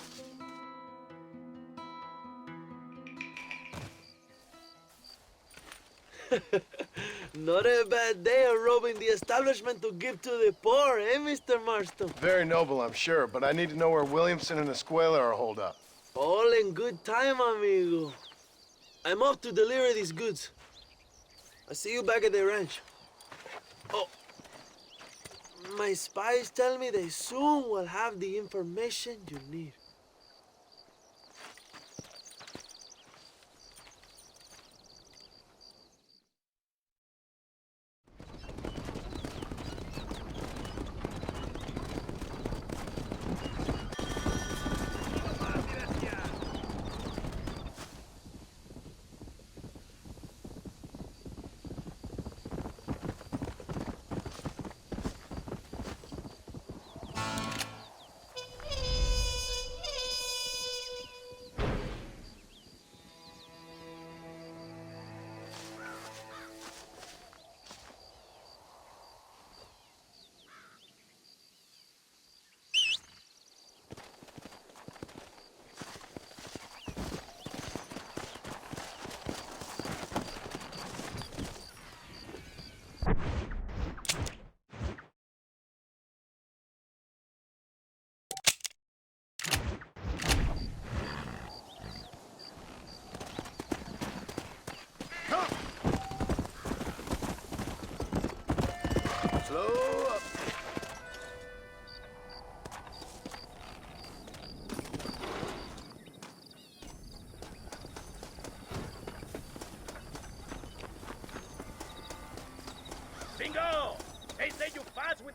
Not a bad day of robbing the establishment to give to the poor, eh, Mr. Marston? Very noble, I'm sure, but I need to know where Williamson and Escuela are holed up. All in good time, amigo. I'm off to deliver these goods. I'll see you back at the ranch. Oh, my spies tell me they soon will have the information you need.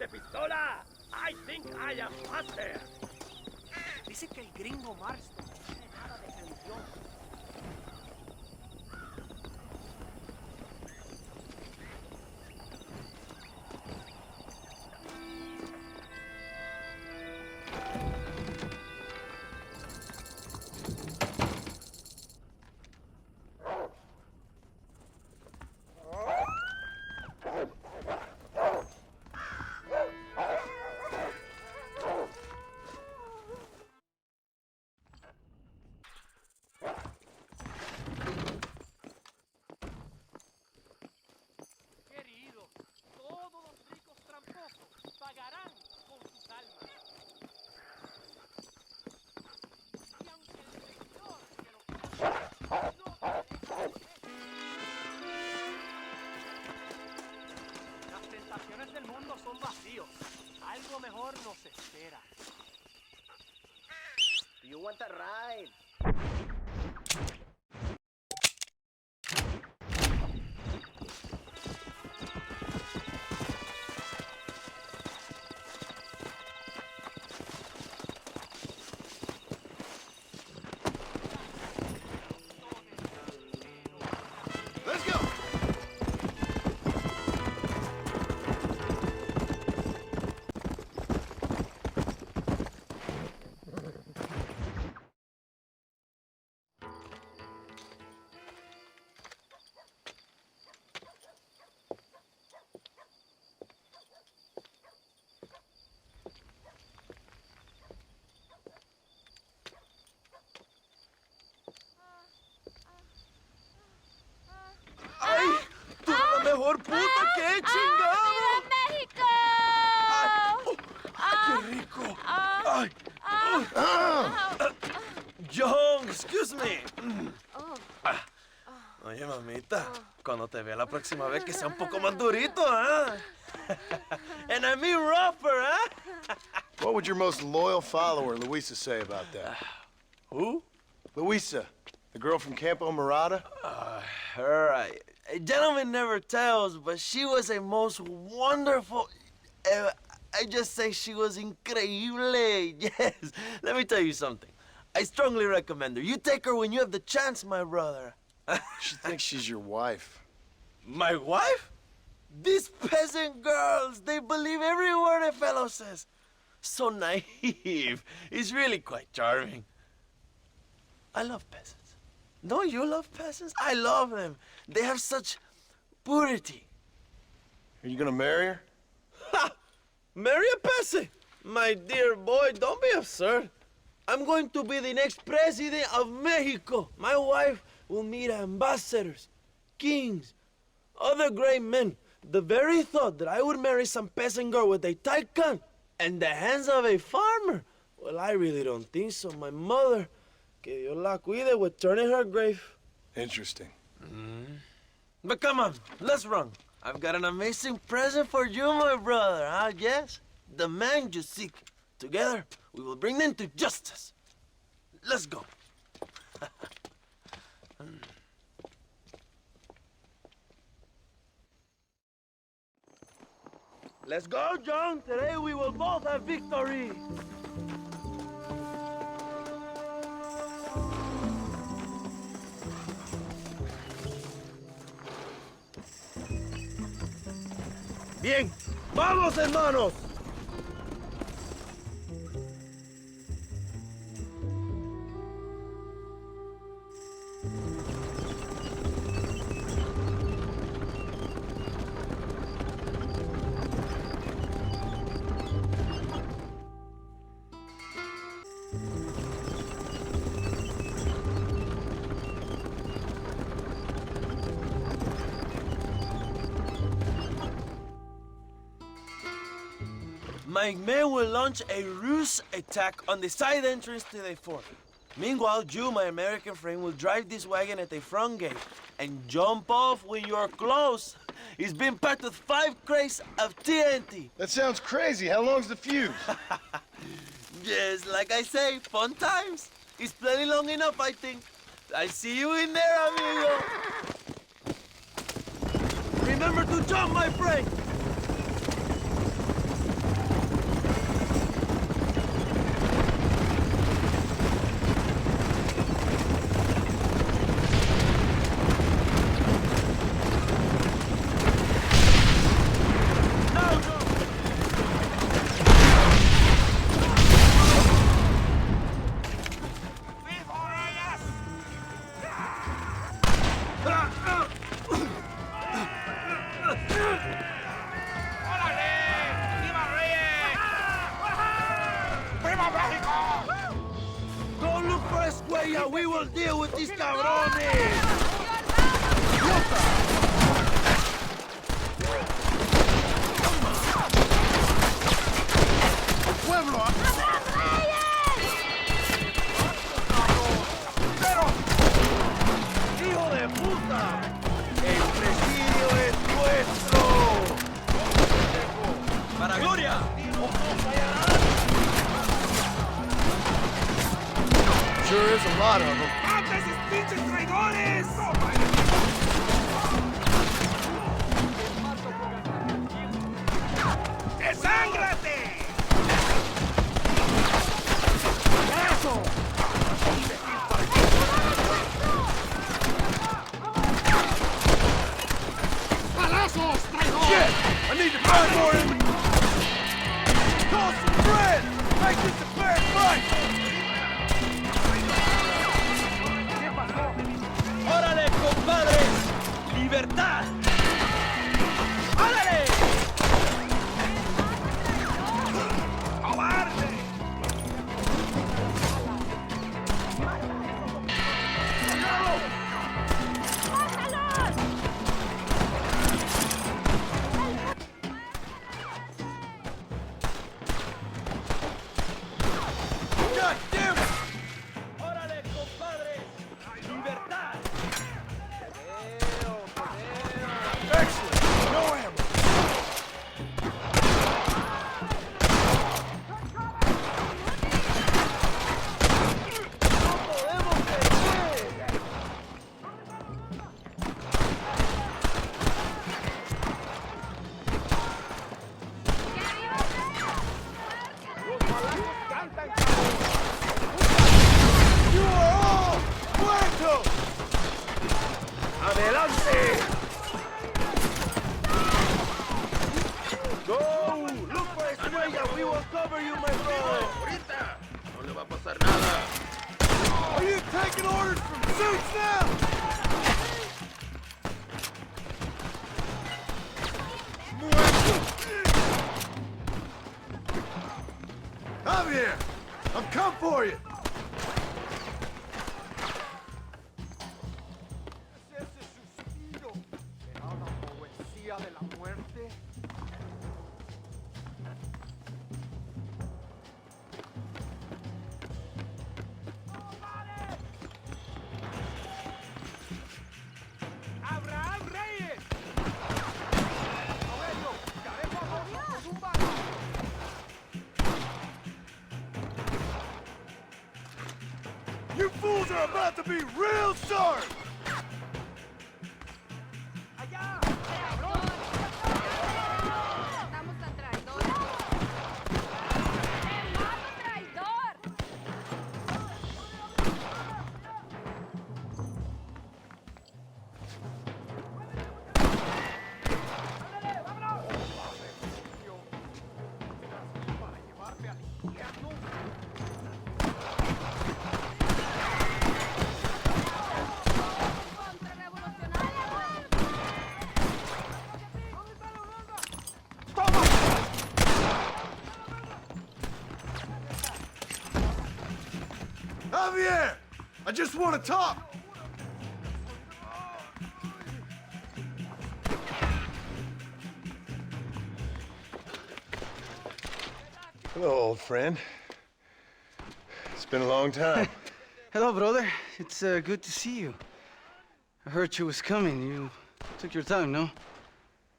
de pistola. I think I am master. Dice que el gringo Marston no tiene nada de religión. Queridos, todos los ricos tramposos pagarán con sus almas. Y aunque el Señor que lo quiera, no te deja hacer. Las tentaciones del mundo son vacíos. Algo mejor nos espera. Do you want a ride? Let's go! ¡Ay! ¡Tú eres la mejor puta que he chingado! ¡México! ¡Qué rico! ¡Ay! John, excuse me. Oye, mamita, cuando te vea la próxima vez que sea un poco más durito, ¿eh? And I mean rougher, ¿eh? What would your most loyal follower, Luisa, say about that? Who? Luisa, the girl from Campo Morada? Her, a gentleman never tells, but she was a most wonderful... I just say she was increíble. Yes. Let me tell you something. I strongly recommend her. You take her when you have the chance, my brother. She thinks she's your wife. My wife? These peasant girls, they believe every word a fellow says. So naive. It's really quite charming. I love peasants. Don't you love peasants? I love them. They have such purity. Are you gonna marry her? Ha! Marry a peasant? My dear boy, don't be absurd. I'm going to be the next president of Mexico. My wife will meet ambassadors, kings, other great men. The very thought that I would marry some peasant girl with a tight gun and the hands of a farmer, well, I really don't think so. My mother, que Dios la cuide, would turn in her grave. Interesting. But come on, let's run. I've got an amazing present for you, my brother, huh? Yes? The man you seek. Together, we will bring them to justice. Let's go. Let's go, John. Today we will both have victory. Bien, vamos, hermanos. My men will launch a ruse attack on the side entrance to the fort. Meanwhile, you, my American friend, will drive this wagon at the front gate and jump off when you're close. It's been packed with 5 crates of TNT. That sounds crazy. How long's the fuse? Yes, like I say, fun times. It's plenty long enough, I think. I see you in there, amigo. Remember to jump, my friend. Estrella, we will deal with these cabrones! ¡Pueblo! ¡Hijo de puta! ¡El presidio es nuestro! ¡Para gloria! Sure is a lot of them. ¡Mata esos pinches traidores! ¡Desángrate! ¡Eso! ¡Balazos, traidor! Shit! I need to find more in... Toss some bread! Make this a fair fight! ¡Órale, compadres! ¡Libertad! ¡Órale! ¡Cobarde! God damn it! ¡Órale, compadres! ¡Libertad! Excellent! No ammo! You are all muertos! ¡Adelante! Go! Look for Estrella! We will cover you, my brother! ¡Ahorita! No le va a pasar nada. Are you taking orders from suits now? I'm here! I'm come for you! ¡Abraham Reyes! You fools are about to be real sorry! Javier! I just want to talk! Hello, old friend. It's been a long time. Hello, brother. It's good to see you. I heard you was coming. You took your time, no?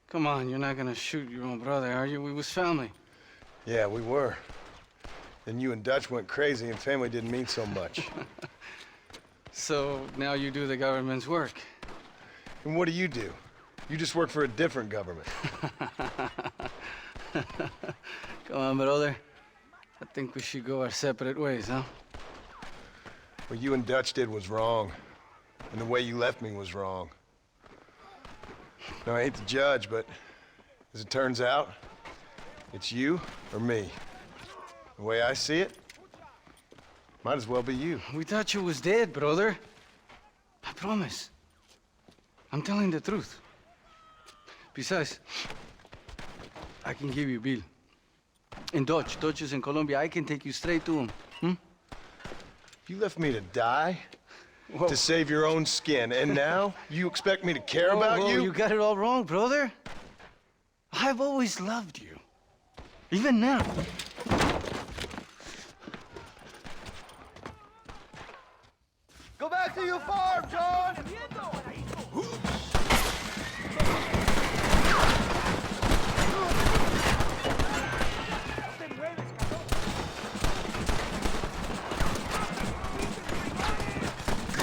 Come on, you're not gonna shoot your own brother, are you? We was family. Yeah, we were. Then you and Dutch went crazy and family didn't mean so much. So now you do the government's work. And what do? You just work for a different government. Come on, brother. I think we should go our separate ways, huh? What you and Dutch did was wrong. And the way you left me was wrong. Now, I hate to judge, but as it turns out, it's you or me. The way I see it, might as well be you. We thought you was dead, brother. I promise. I'm telling the truth. Besides, I can give you Bill. In Dutch. Dutch is in Colombia. I can take you straight to him. You left me to die? To save your own skin, and now you expect me to care about you? You got it all wrong, brother. I've always loved you. Even now. Go back to your farm, John!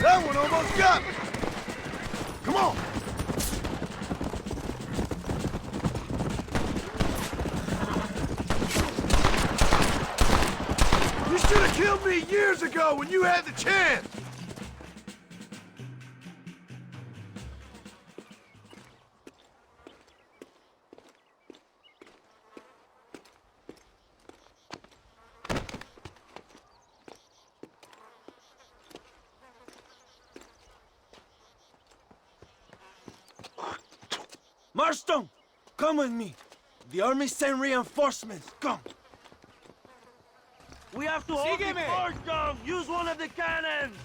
That one almost got me! Come on! You should have killed me years ago when you had the chance! Marston, come with me. The army sent reinforcements. Come. We have to hold the fort, John. Use one of the cannons.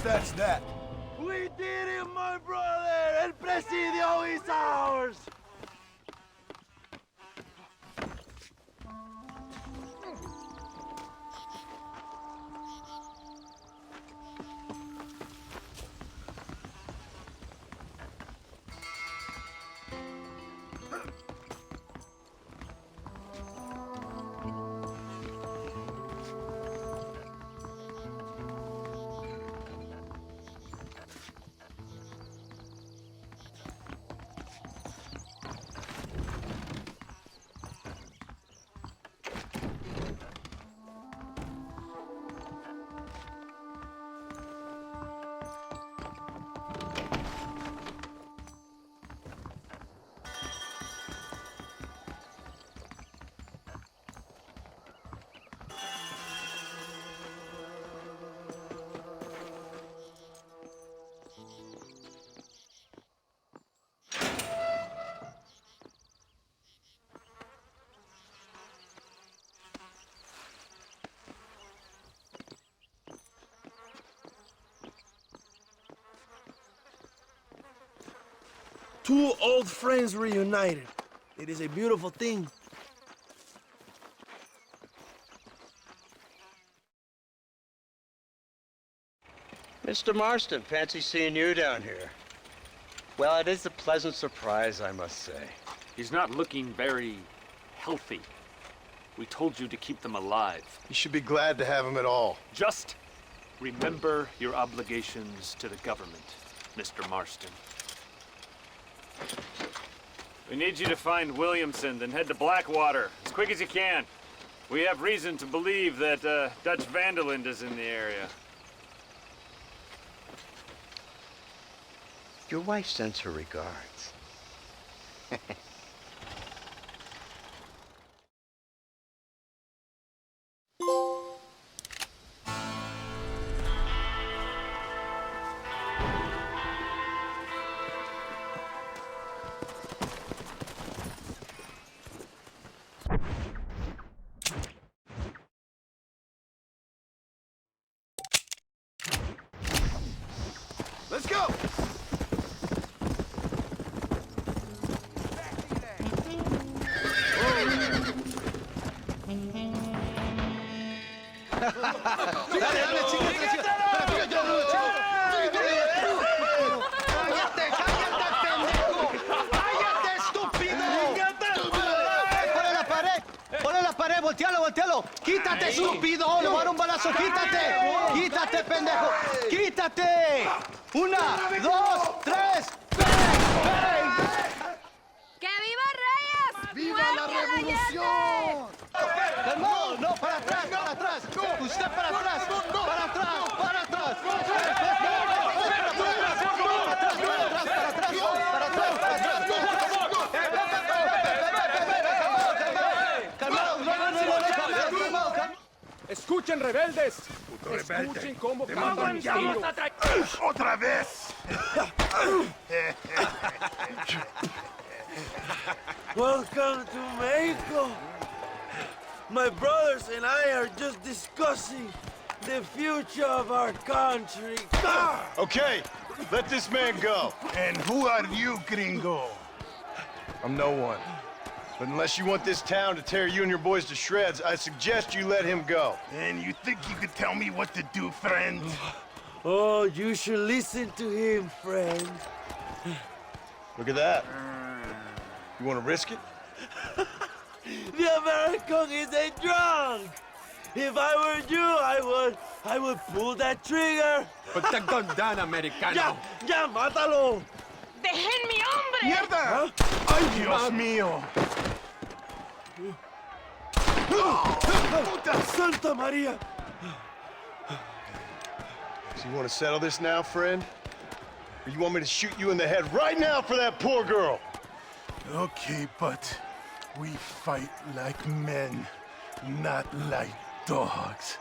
That's that. We did it, my brother! El Presidio is ours! Two old friends reunited. It is a beautiful thing. Mr. Marston, fancy seeing you down here. Well, it is a pleasant surprise, I must say. He's not looking very healthy. We told you to keep them alive. You should be glad to have him at all. Just remember your obligations to the government, Mr. Marston. We need you to find Williamson, then head to Blackwater as quick as you can. We have reason to believe that Dutch Vanderland is in the area. Your wife sends her regards. dale, chíngate. ¡Cállate, pendejo! ¡Cállate, estúpido! ¡Ponle la pared! ¡Voltealo! ¡Quítate, estúpido! ¡Le voy a dar un balazo! ¡Quítate, pendejo! ¡Quítate! 1, 2, 3. ¡Bang! ¡Que viva Reyes! ¡Viva la revolución! ¡Calmado! ¡No, para atrás! ¡Usted para atrás! ¡Para atrás! ¡Escuchen, rebeldes! rebelde. ¡Escuchen cómo Te cantan mando mis al diablo. tiros! ¡Otra vez! Welcome to Mexico. My brothers and I are just discussing the future of our country. Okay, let this man go. And who are you, gringo? I'm no one. But unless you want this town to tear you and your boys to shreds, I suggest you let him go. And you think you could tell me what to do, friend? Oh, you should listen to him, friend. Look at that. You want to risk it? The American is a drunk. If I were you, I would pull that trigger. Put the gun down, Americano. Ya, mátalo. ¡Dejen mi hombre! ¡Mierda! ¡Ay, Dios mío! ¡Puta Santa María! So you want to settle this now, friend? Or you want me to shoot you in the head right now for that poor girl? Okay, but we fight like men, not like dogs.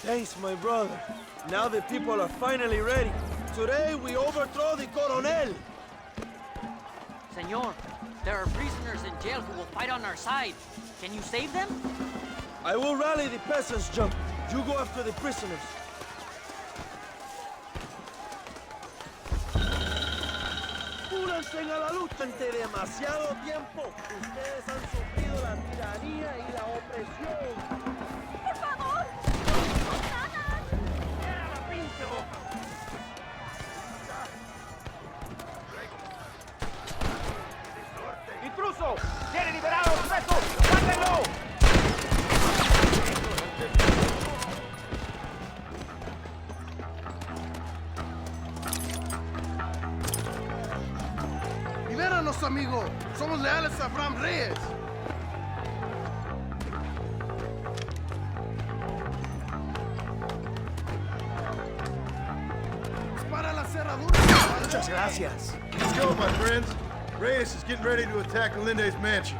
Thanks, my brother. Now the people are finally ready. Today we overthrow the Coronel. Senor, there are prisoners in jail who will fight on our side. Can you save them? I will rally the peasants, Jump. You go after the prisoners. ¡Únanse a la lucha! Durante demasiado tiempo, ustedes han sufrido la tiranía y la opresión. ¡Por favor! ¡No nada! ¡Cierra la pinche boca! ¡Intruso! ¡Quiere liberar a los presos! ¡Mátenlo! ¡Libéranos, amigo! ¡Somos leales a Abraham Reyes! ¡Dispara la cerradura! Muchas gracias. Let's go, my friends. Reyes is getting ready to attack Linde's mansion.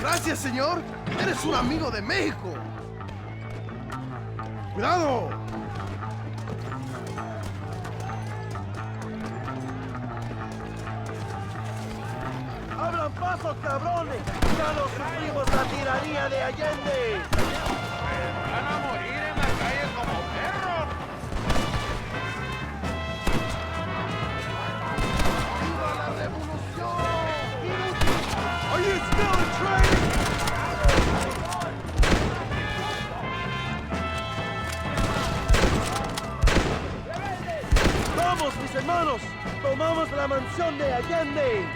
Gracias, señor. Eres un amigo de México. ¡Cuidado! ¡Abran paso, cabrones! ¡Ya no sufrimos la tiranía de Allende! Van a morir en la calle como perros. ¡Viva la revolución! Are you still in training? ¡Vamos, mis hermanos! ¡Tomamos la mansión de Allende!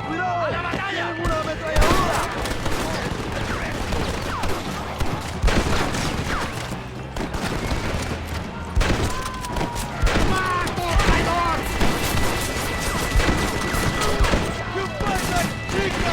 ¡Cuidado! ¡Tienen una ametralladora! ¡You fight like chica!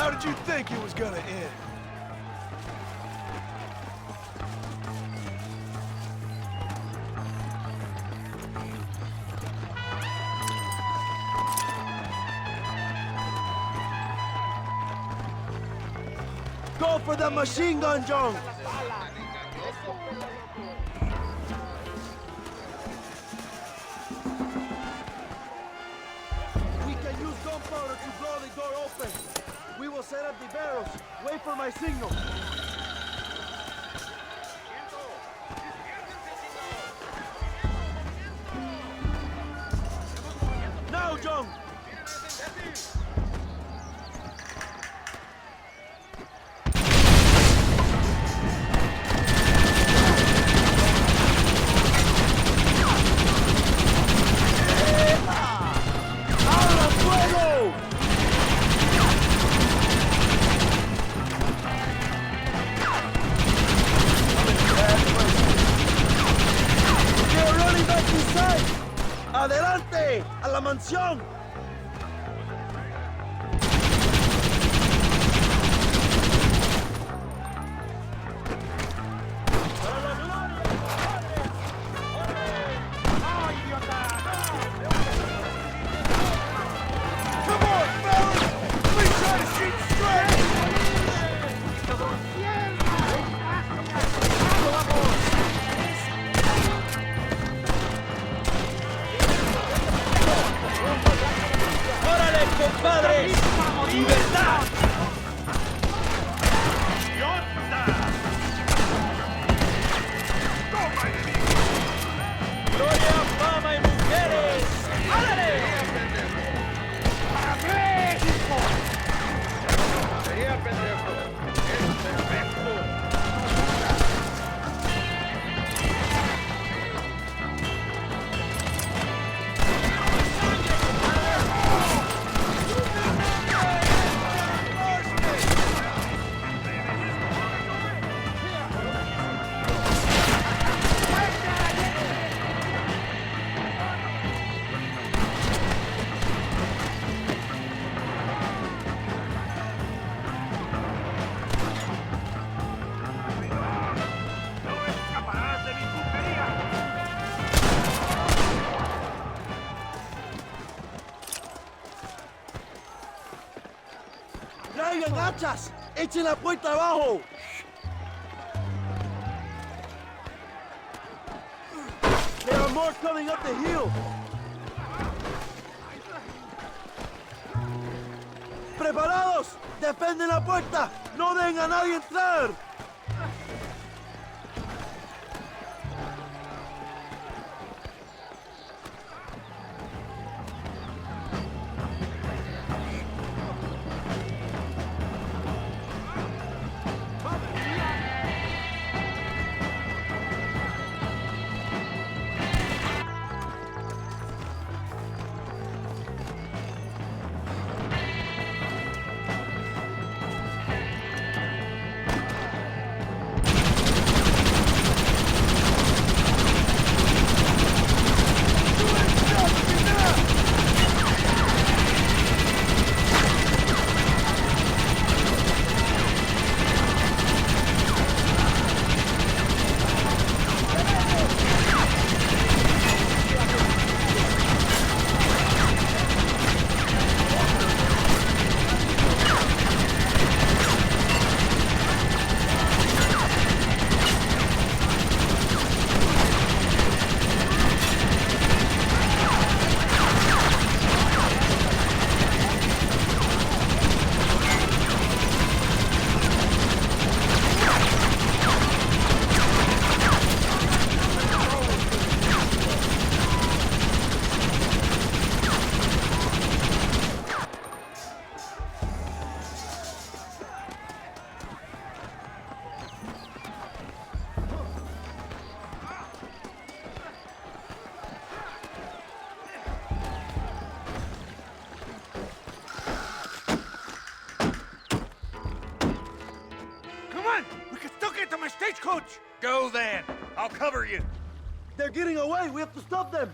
How did you think it was gonna end? Go for the machine gun, John! We can use gunpowder to blow the door open. We will set up the barrels. Wait for my signal. Now, John! ¡Adelante! ¡A la mansión! ¡Compadres! ¡Libertad! ¡Gloria, fama y mujeres! ¡Ándale! ¡Para México! Sería pendejo. Es perfecto. ¡Traigan hachas! ¡Echen la puerta abajo! There are more coming up the hill! ¡Preparados! ¡Defenden la puerta! ¡No dejen a nadie entrar! Stagecoach! Go then! I'll cover you! They're getting away! We have to stop them!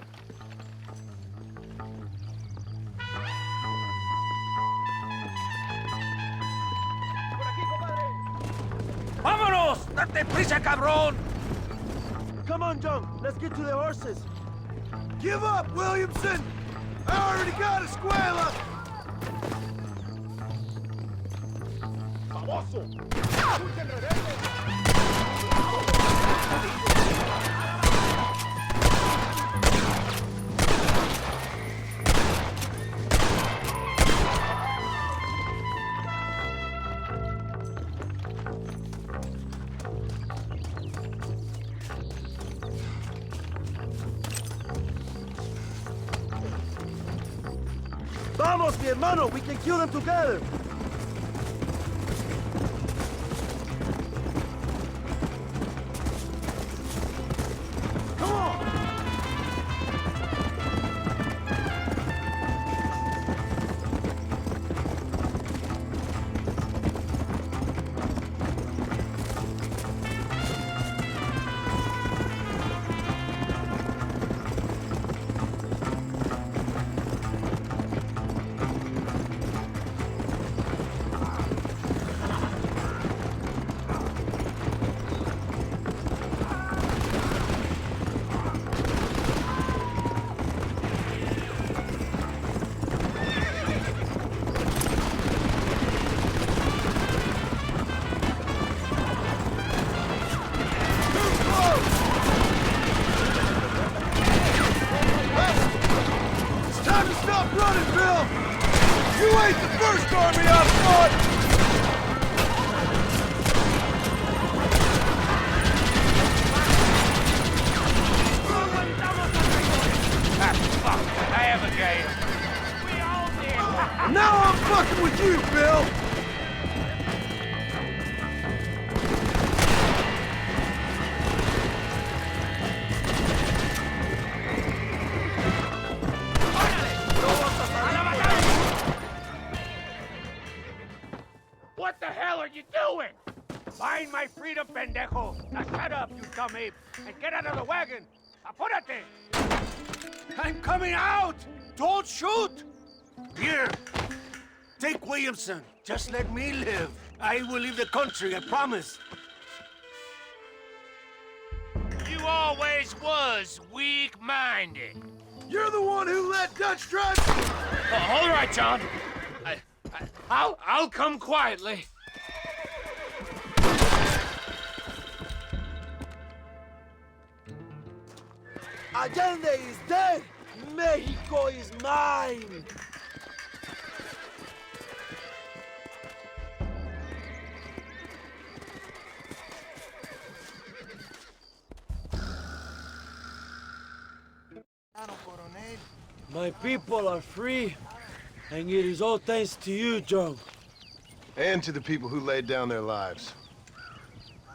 ¡Vamos! ¡Date prisa, cabrón! Come on, John. Let's get to the horses. Give up, Williamson! I already got a squealer! Vamos, mi hermano. We can kill them together. Now I'm fucking with you, Bill! What the hell are you doing? Find my freedom, pendejo! Now shut up, you dumb ape, and get out of the wagon! Apúrate! I'm coming out! Don't shoot! Here, take Williamson. Just let me live. I will leave the country, I promise. You always was weak-minded. You're the one who let Dutch drive. All right, John. I'll come quietly. Allende is dead. Mexico is mine. My people are free, and it is all thanks to you, John. And to the people who laid down their lives.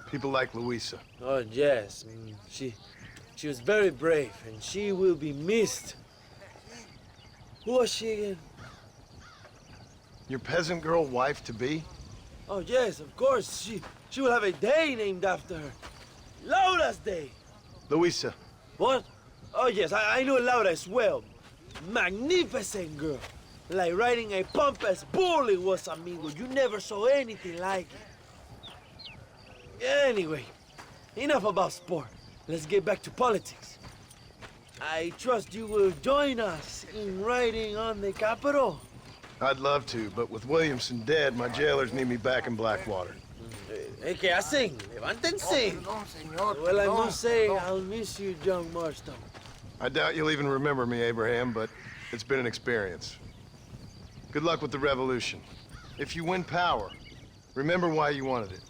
People like Luisa. Oh, yes. She was very brave, and she will be missed. Who was she again? Your peasant girl wife-to-be? Oh, yes, of course. She will have a day named after her. Laura's Day. Luisa. What? Oh, yes, I know Laura as well. Magnificent girl. Like riding a pompous bull it was, amigo. You never saw anything like it. Anyway, enough about sport. Let's get back to politics. I trust you will join us in riding on the Capitol. I'd love to, but with Williamson dead, my jailers need me back in Blackwater. ¿Qué hacen? Levántense. Well, I must say, I'll miss you, John Marston. I doubt you'll even remember me, Abraham, but it's been an experience. Good luck with the revolution. If you win power, remember why you wanted it.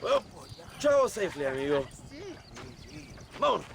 Well, travel safely, amigo. Vámonos.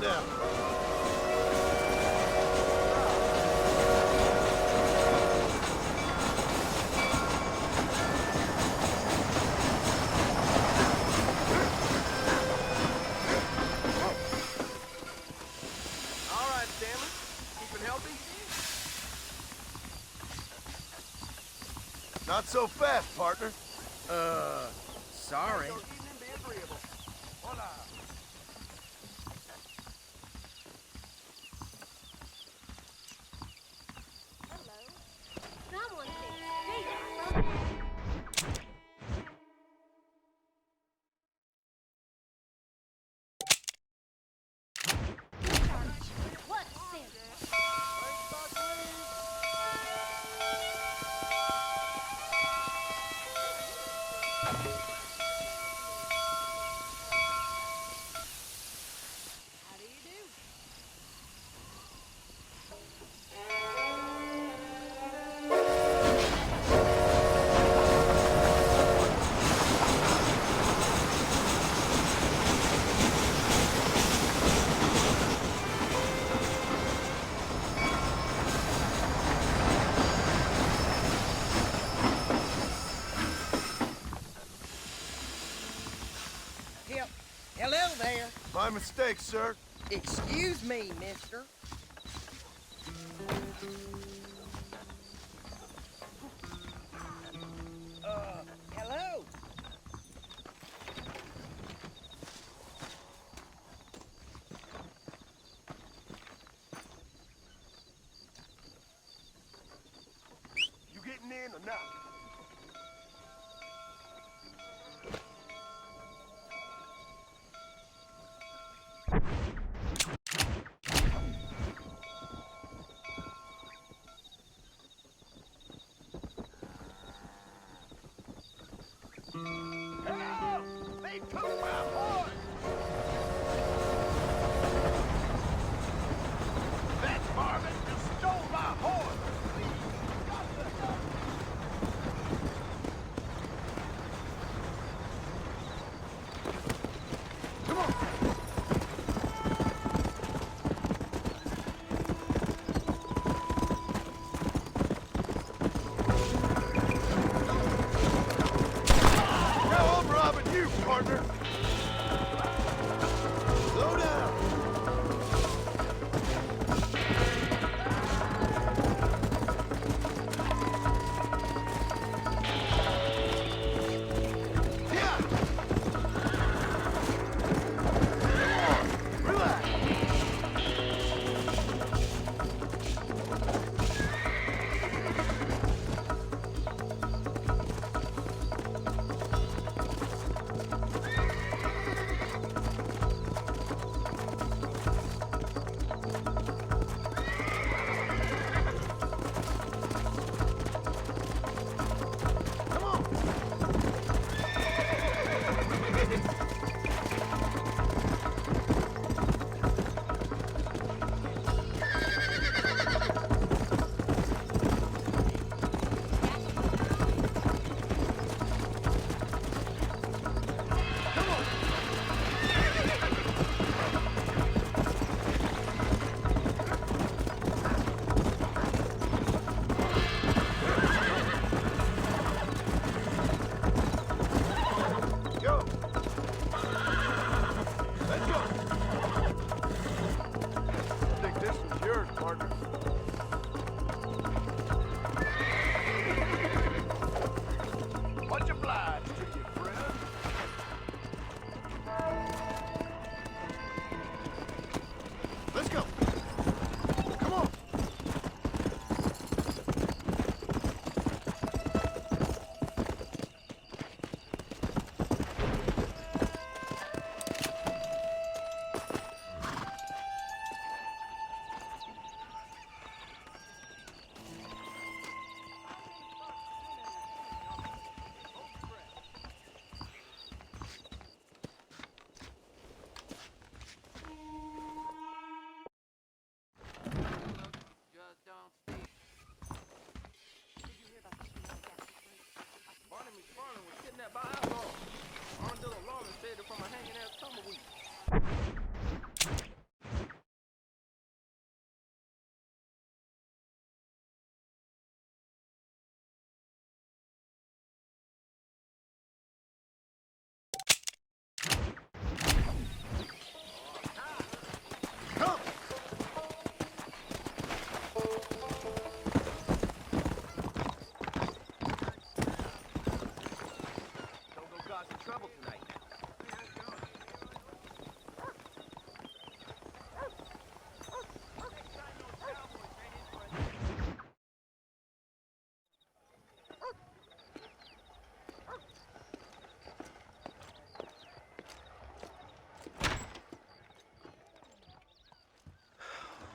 down. All right, Stanley. Keeping healthy? Not so fast, partner. Sorry. Someone What's this? How do you do? Hello there. My mistake, sir. Excuse me, mister. Hello. You getting in or not? They took my horse! That's Marvin! You stole my horse! Come on! Now I'm robbing you, partner. Slow down. Yeah. Come on, relax.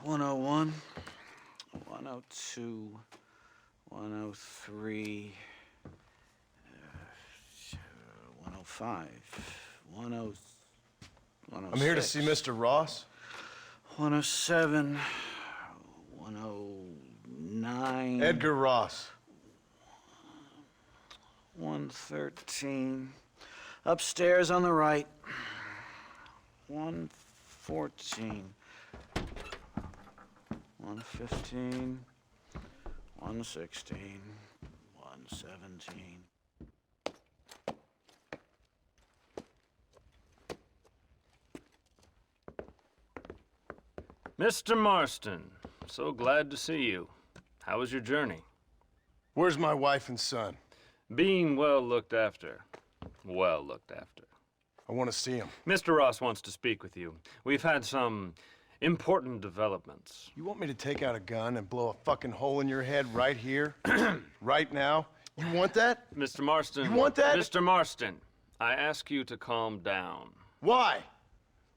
101, 102, 103, 105, 106. I'm here to see Mr. Ross. 107, 109. Edgar Ross. 113. Upstairs on the right. 114. 115. 116. 117. Mr. Marston, so glad to see you. How was your journey? Where's my wife and son? Being well looked after. Well looked after. I want to see him. Mr. Ross wants to speak with you. We've had some important developments. You want me to take out a gun and blow a fucking hole in your head right here? Right now? You want that? Mr. Marston. You want that? Mr. Marston, I ask you to calm down. Why?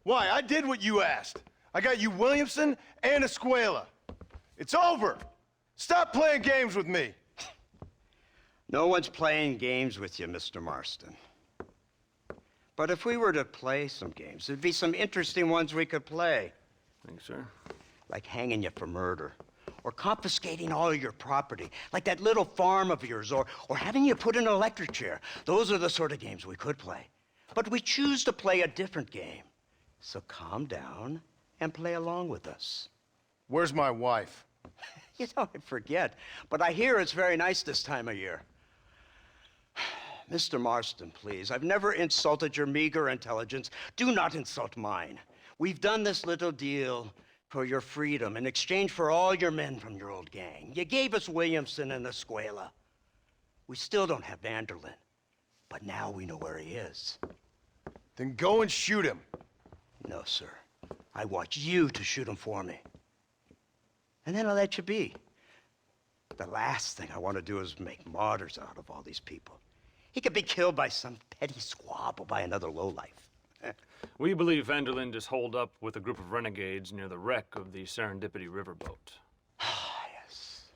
Why? I did what you asked. I got you Williamson and Escuela. It's over. Stop playing games with me. No one's playing games with you, Mr. Marston. But if we were to play some games, there'd be some interesting ones we could play. Thanks, sir. Like hanging you for murder, or confiscating all your property, like that little farm of yours, or having you put in an electric chair. Those are the sort of games we could play. But we choose to play a different game. So calm down and play along with us. Where's my wife? You know, I forget, but I hear it's very nice this time of year. Mr. Marston, please, I've never insulted your meager intelligence. Do not insult mine. We've done this little deal for your freedom in exchange for all your men from your old gang. You gave us Williamson and Escuela. We still don't have Vanderlyn, but now we know where he is. Then go and shoot him. No, sir. I want you to shoot him for me. And then I'll let you be. The last thing I want to do is make martyrs out of all these people. He could be killed by some petty squabble by another lowlife. We believe Vanderlyn is holed up with a group of renegades near the wreck of the Serendipity riverboat. Yes.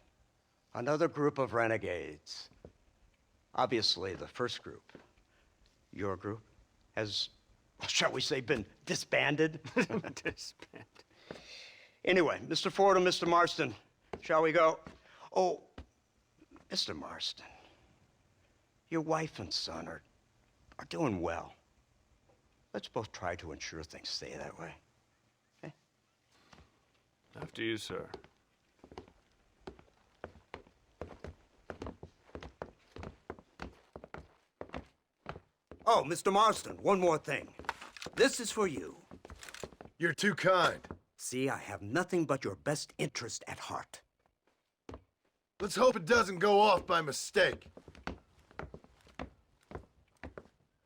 Another group of renegades. Obviously, the first group, your group, has, shall we say, been disbanded? Disbanded. Anyway, Mr. Ford and Mr. Marston, shall we go? Oh, Mr. Marston, your wife and son are doing well. Let's both try to ensure things stay that way. Okay? After you, sir. Oh, Mr. Marston, one more thing. This is for you. You're too kind. See, I have nothing but your best interest at heart. Let's hope it doesn't go off by mistake.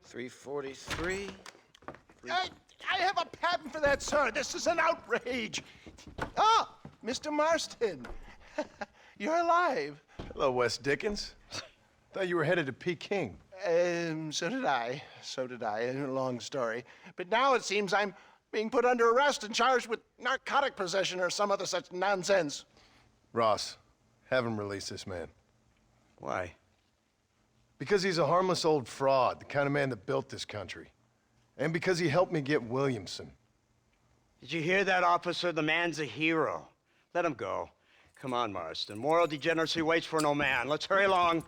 343. I have a patent for that, sir. This is an outrage. Ah, Mr. Marston. You're alive. Hello, Wes Dickens. Thought you were headed to Peking. So did I. So did I. A long story. But now it seems I'm being put under arrest and charged with narcotic possession or some other such nonsense. Ross, have him release this man. Why? Because he's a harmless old fraud, the kind of man that built this country. And because he helped me get Williamson. Did you hear that, officer? The man's a hero. Let him go. Come on, Marston. Moral degeneracy waits for no man. Let's hurry along.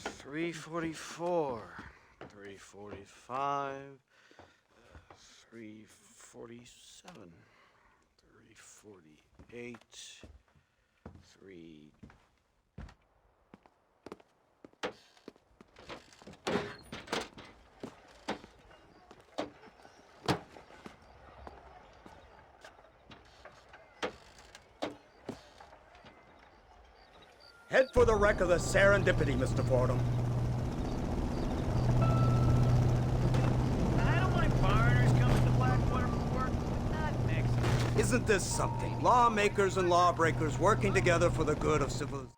344. 345. 347. 348. 3... Head for the wreck of the Serendipity, Mr. Fordham. I don't mind foreigners coming to Blackwater for work. Not Mexicans. Isn't this something? Lawmakers and lawbreakers working together for the good of civilization.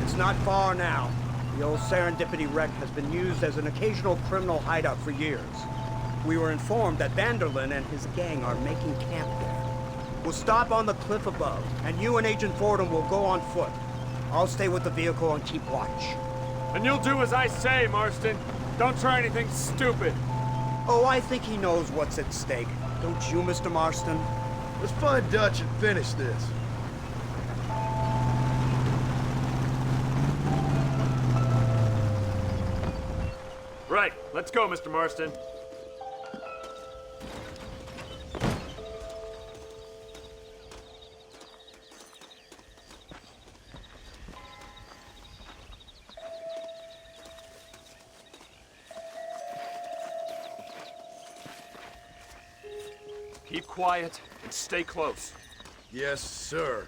It's not far now. The old Serendipity wreck has been used as an occasional criminal hideout for years. We were informed that Vanderlyn and his gang are making camp there. We'll stop on the cliff above, and you and Agent Fordham will go on foot. I'll stay with the vehicle and keep watch. And you'll do as I say, Marston. Don't try anything stupid. Oh, I think he knows what's at stake. Don't you, Mr. Marston? Let's find Dutch and finish this. Right, let's go, Mr. Marston. Keep quiet and stay close. Yes, sir.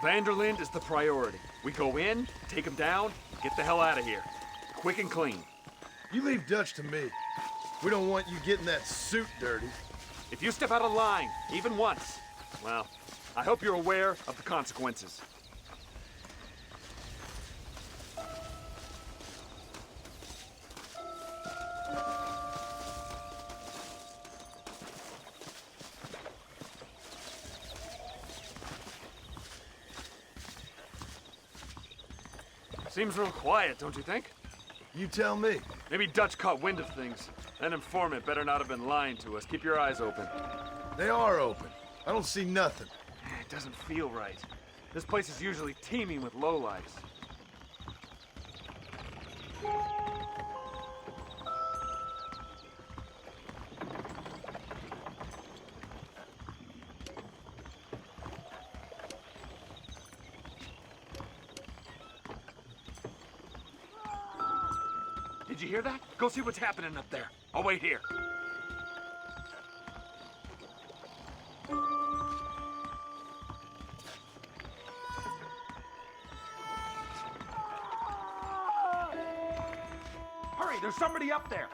Vanderlyn is the priority. We go in, take him down, get the hell out of here. Quick and clean. You leave Dutch to me. We don't want you getting that suit dirty. If you step out of line, even once, well, I hope you're aware of the consequences. Seems real quiet, don't you think? You tell me. Maybe Dutch caught wind of things. That informant better not have been lying to us. Keep your eyes open. They are open. I don't see nothing. It doesn't feel right. This place is usually teeming with lowlifes. Did you hear that? Go see what's happening up there. I'll wait here. Hurry, there's somebody up there.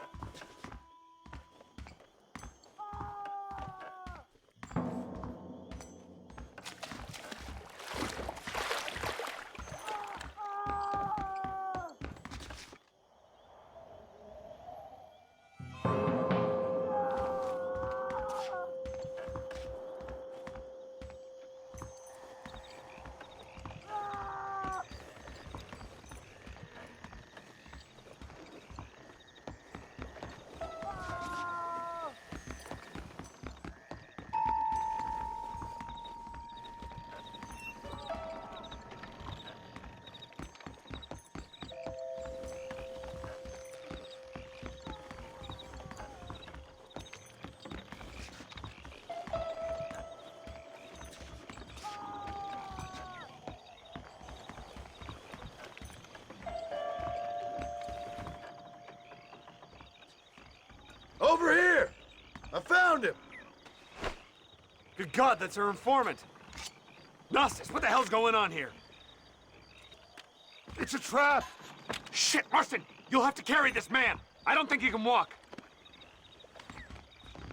Over here! I found him! Good God, that's our informant. Gnostis, what the hell's going on here? It's a trap! Shit, Marston! You'll have to carry this man! I don't think he can walk.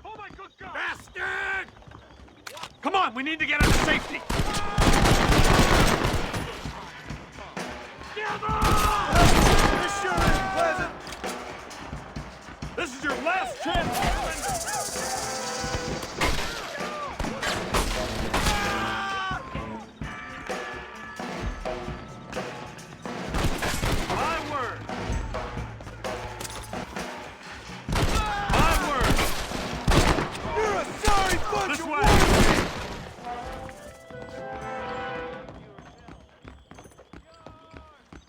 Oh my good God! Bastard! Come on, we need to get him to safety! This sure is pleasant! This is your last chance! My word! My word! You're a sorry bunch This of way!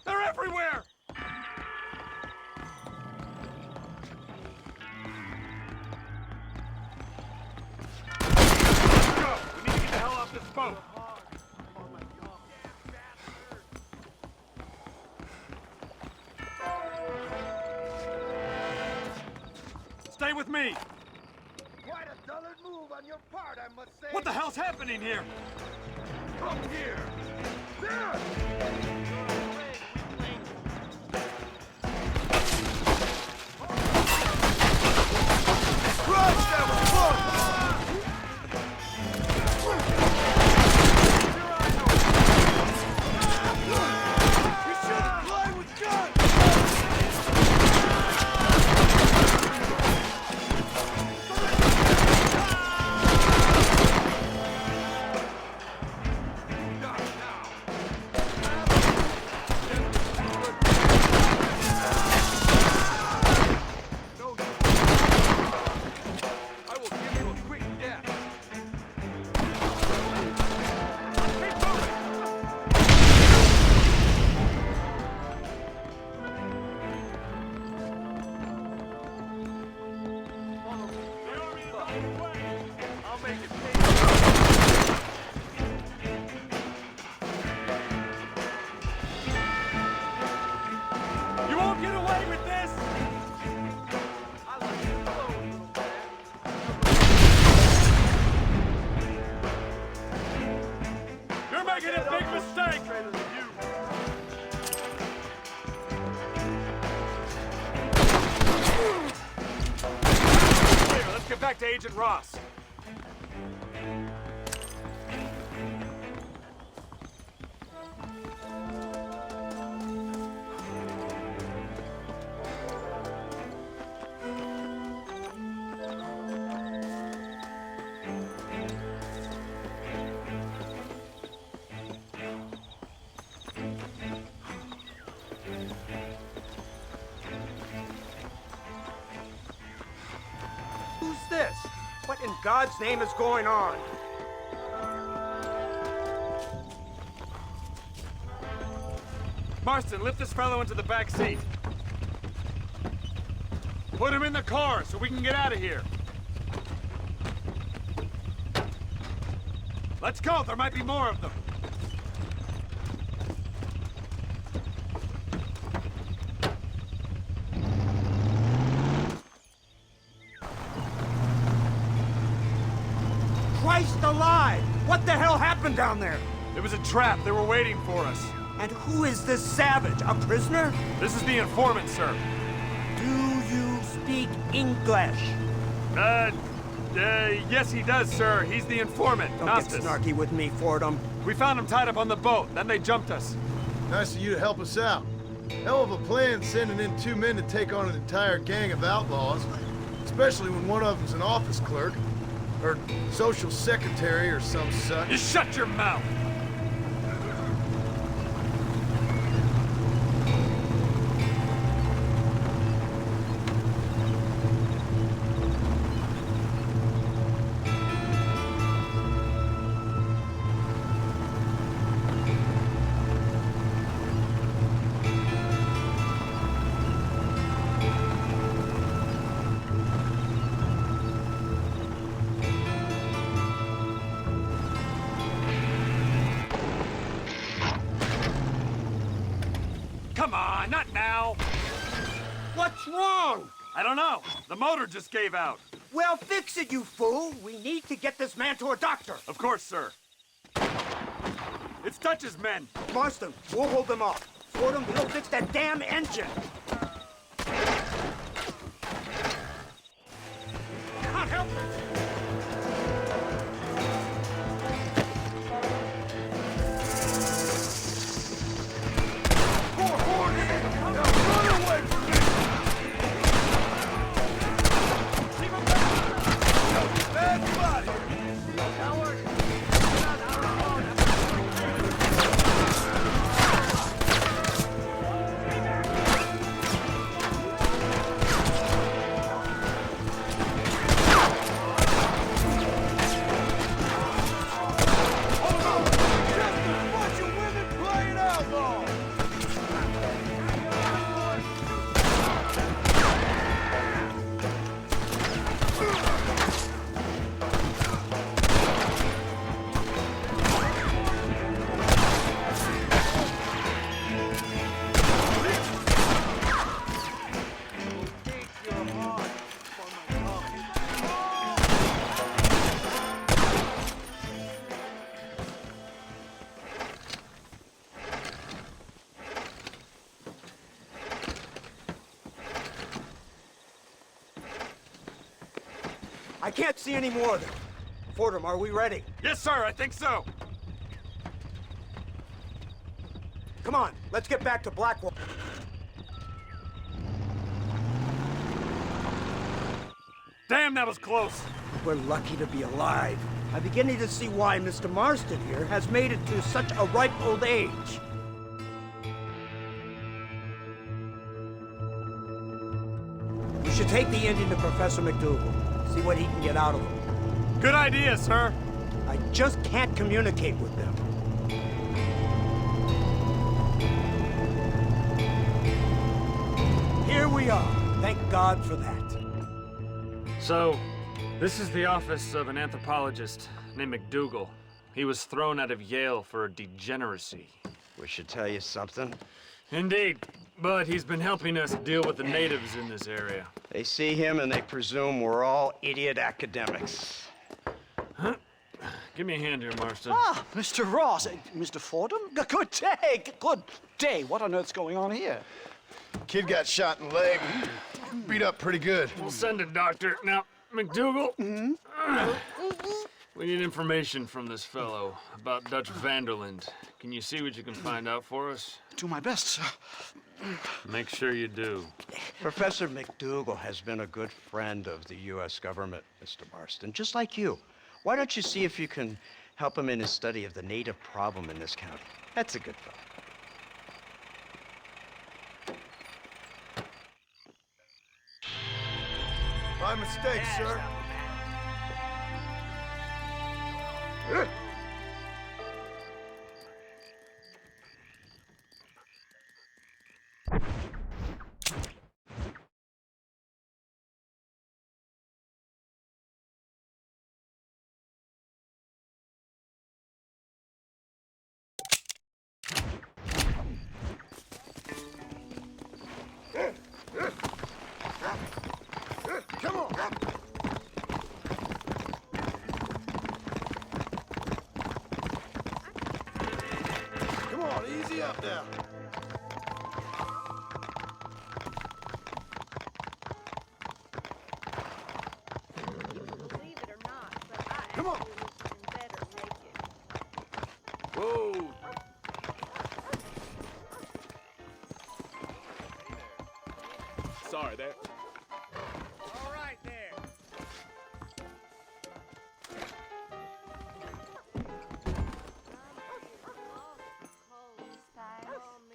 They're everywhere! Let's go! We need to get the hell off this boat! Stay with me! Quite a dullard move on your part, I must say. What the hell's happening here? Come here! There! Crush, that was close! You shouldn't play with guns! Agent Ross. Who's this? What in God's name is going on? Marston, lift this fellow into the back seat. Put him in the car so we can get out of here. Let's go, there might be more of them. Christ alive! What the hell happened down there? It was a trap. They were waiting for us. And who is this savage? A prisoner? This is the informant, sir. Do you speak English? Yes he does, sir. He's the informant. Don't get snarky with me, Fordham. We found him tied up on the boat. Then they jumped us. Nice of you to help us out. Hell of a plan sending in 2 men to take on an entire gang of outlaws. Especially when one of them's an office clerk. Or social secretary or some such. You shut your mouth! Come on, not now. What's wrong? I don't know. The motor just gave out. Well, fix it, you fool. We need to get this man to a doctor. Of course, sir. It's Dutch's men. Marston, we'll hold them off. Fordham, we'll fix that damn engine. Can't help it. I can't see any more of them. Fordham, are we ready? Yes, sir, I think so. Come on, let's get back to Blackwell. Damn, that was close. We're lucky to be alive. I'm beginning to see why Mr. Marston here has made it to such a ripe old age. We should take the Indian to Professor McDougal. See what he can get out of him. Good idea, sir. I just can't communicate with them. Here we are. Thank God for that. So, this is the office of an anthropologist named McDougal. He was thrown out of Yale for degeneracy. We should tell you something. Indeed, but he's been helping us deal with the natives in this area. They see him and they presume we're all idiot academics. Huh? Give me a hand here, Marston. Ah, Mr. Ross. Mr. Fordham? Good day. Good day. What on earth's going on here? Kid got shot in the leg. Beat up pretty good. We'll send a doctor. Now, McDougal? We need information from this fellow about Dutch Vanderland. Can you see what you can find out for us? Do my best, sir. Make sure you do. Professor McDougal has been a good friend of the U.S. government, Mr. Marston, just like you. Why don't you see if you can help him in his study of the native problem in this county? That's a good fellow. My mistake, sir. Come on. Come on, easy up now. Believe it or not, but I Come on. actually better naked. Whoa! Sorry there. All right there.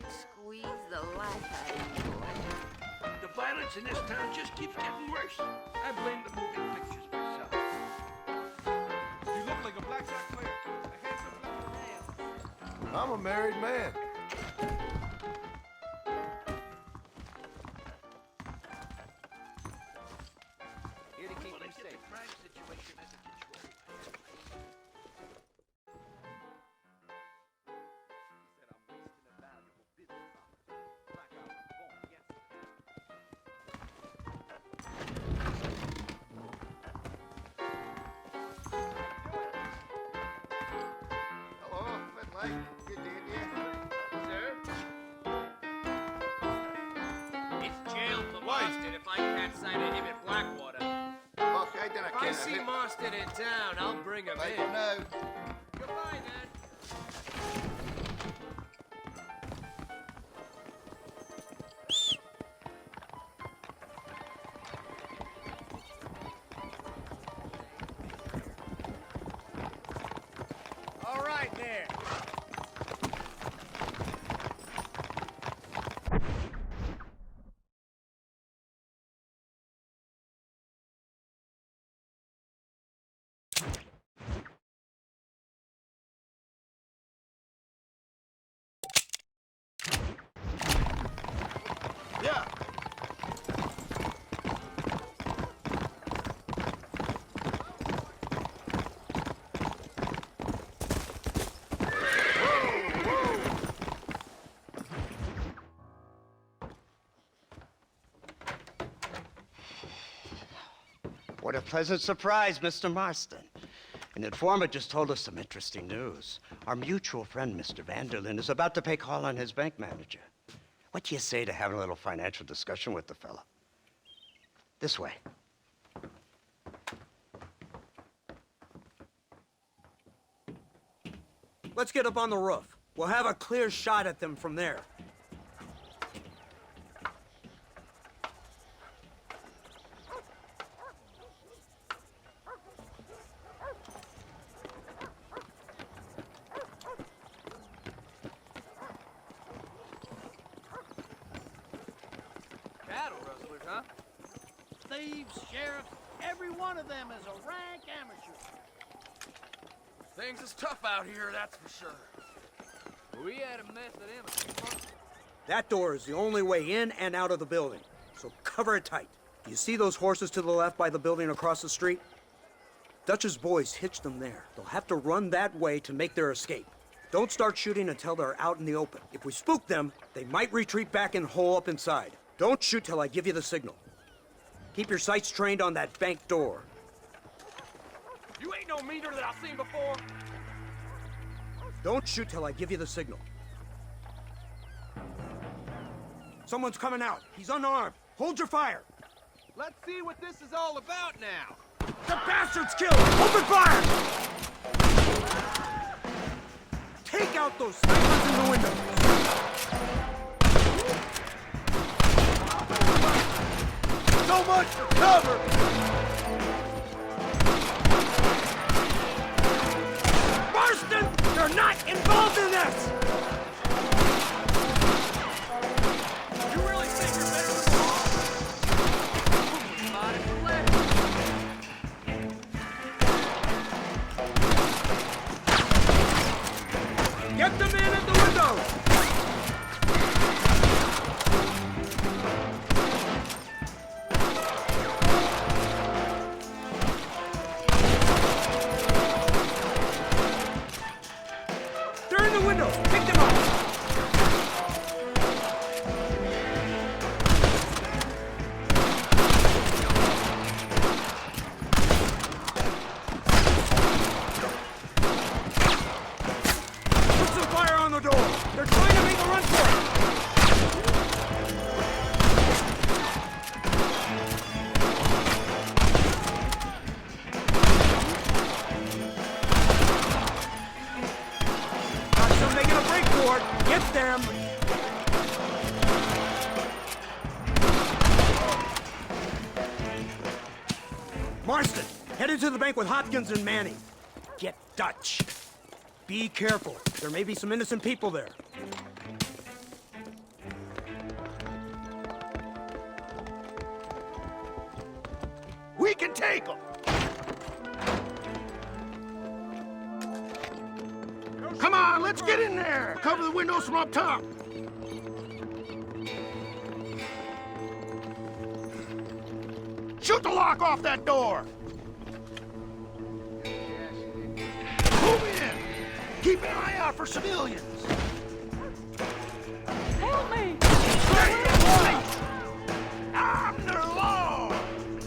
Squeeze the life out of you, boy. The violence in this town just keeps getting worse. I blame the moving pictures myself. You look like a black sock player. A handsome man. I'm a married man. Here to keep Well, them they get safe. the crime situation under control. Hello, Red Light. Good day, Sir? It's jail for Marston if I catch sight of him at Blackwater. Okay, then If I see Marston in town, I'll bring him in. No. Goodbye, then. All right there. Yeah. What a pleasant surprise, Mr. Marston. An informant just told us some interesting news. Our mutual friend, Mr. Vanderlyn, is about to pay call on his bank manager. What do you say to having a little financial discussion with the fella? This way. Let's get up on the roof. We'll have a clear shot at them from there. Cattle rustlers, huh? Thieves, sheriffs, every one of them is a rank amateur. Things is tough out here, that's for sure. We had a mess of them a few months ago. That door is the only way in and out of the building, so cover it tight. You see those horses to the left by the building across the street? Dutch's boys hitched them there. They'll have to run that way to make their escape. Don't start shooting until they're out in the open. If we spook them, they might retreat back and hole up inside. Don't shoot till I give you the signal. Keep your sights trained on that bank door. You ain't no meter that I've seen before. Don't shoot till I give you the signal. Someone's coming out. He's unarmed. Hold your fire. Let's see what this is all about now. The bastard's killed! Open fire! Take out those snipers in the window! So much for cover! Marston! You're not involved in this! You really think you're better than Get the man at the window! They're in the window! Pick them up! Put some fire on the door! They're trying to make a run for it! Got some making a break for it! Get them! Marston, head into the bank with Hopkins and Manning. Get Dutch. Be careful. There may be some innocent people there. We can take them! Come on, let's get in there! Cover the windows from up top! Shoot the lock off that door! Move in! Keep an eye out for civilians! Help me! I'm the law!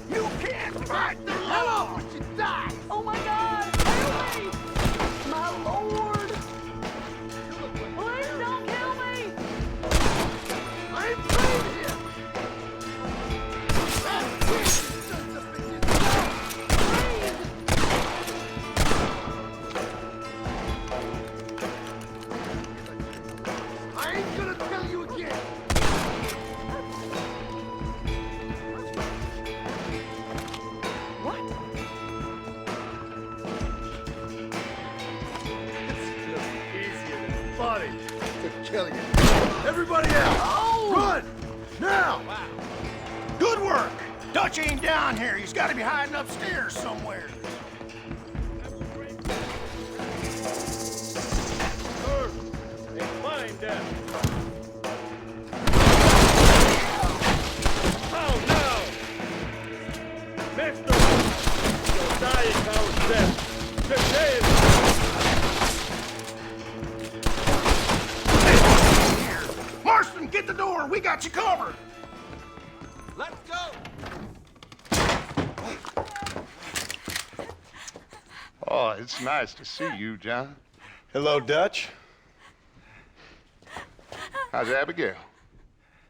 You can't fight the law! You die! Oh my God! Help me! My Lord! Please don't kill me! I'm playing him! I ain't gonna tell you again! What? Easier than funny to kill you. Everybody out! Run! Now! Good work! Dutch ain't down here. He's got to be hiding upstairs somewhere. Find them. Oh no! Mister! You'll die in Howard's death. Today Marston, get the door. We got you covered. Let's go! Oh, it's nice to see you, John. Hello, Dutch. How's Abigail?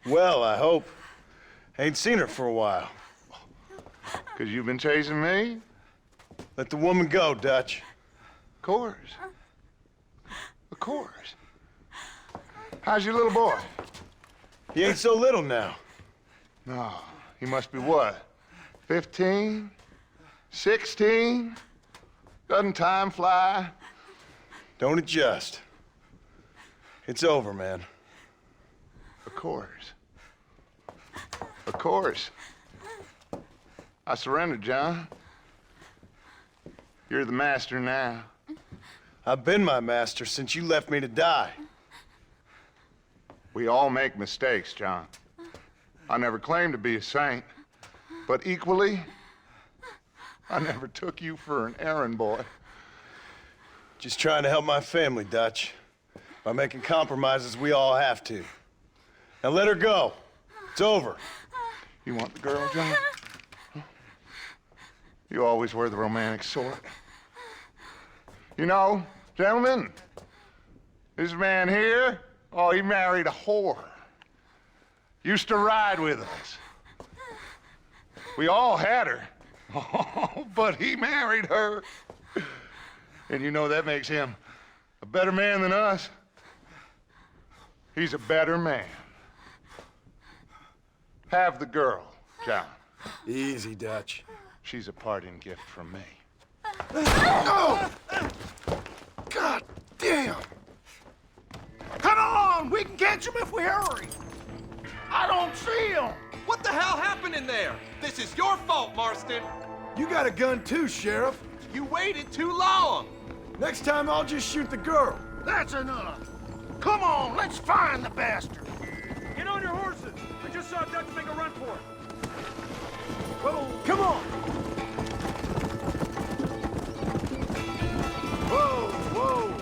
Well, I hope. Ain't seen her for a while. 'Cause you've been chasing me? Let the woman go, Dutch. Of course. Of course. How's your little boy? He ain't so little now. No, he must be what? 15? 16? Doesn't time fly? Don't adjust. It's over, man. Of course. Of course. I surrendered, John. You're the master now. I've been my master since you left me to die. We all make mistakes, John. I never claimed to be a saint, but equally, I never took you for an errand boy. Just trying to help my family, Dutch. By making compromises we all have to. Now let her go. It's over. You want the girl, John? Huh? You always were the romantic sort. You know, gentlemen, this man here, oh, he married a whore. Used to ride with us. We all had her, Oh, but he married her. And you know that makes him a better man than us. He's a better man. Have the girl, John. Easy, Dutch. She's a parting gift from me. No! God damn! Come on! We can catch him if we hurry! I don't see him! What the hell happened in there? This is your fault, Marston. You got a gun too, Sheriff. You waited too long. Next time I'll just shoot the girl. That's enough. Come on, let's find the bastard. Get on your horses. I just saw Dutch make a run for it. Whoa, come on! Whoa, whoa!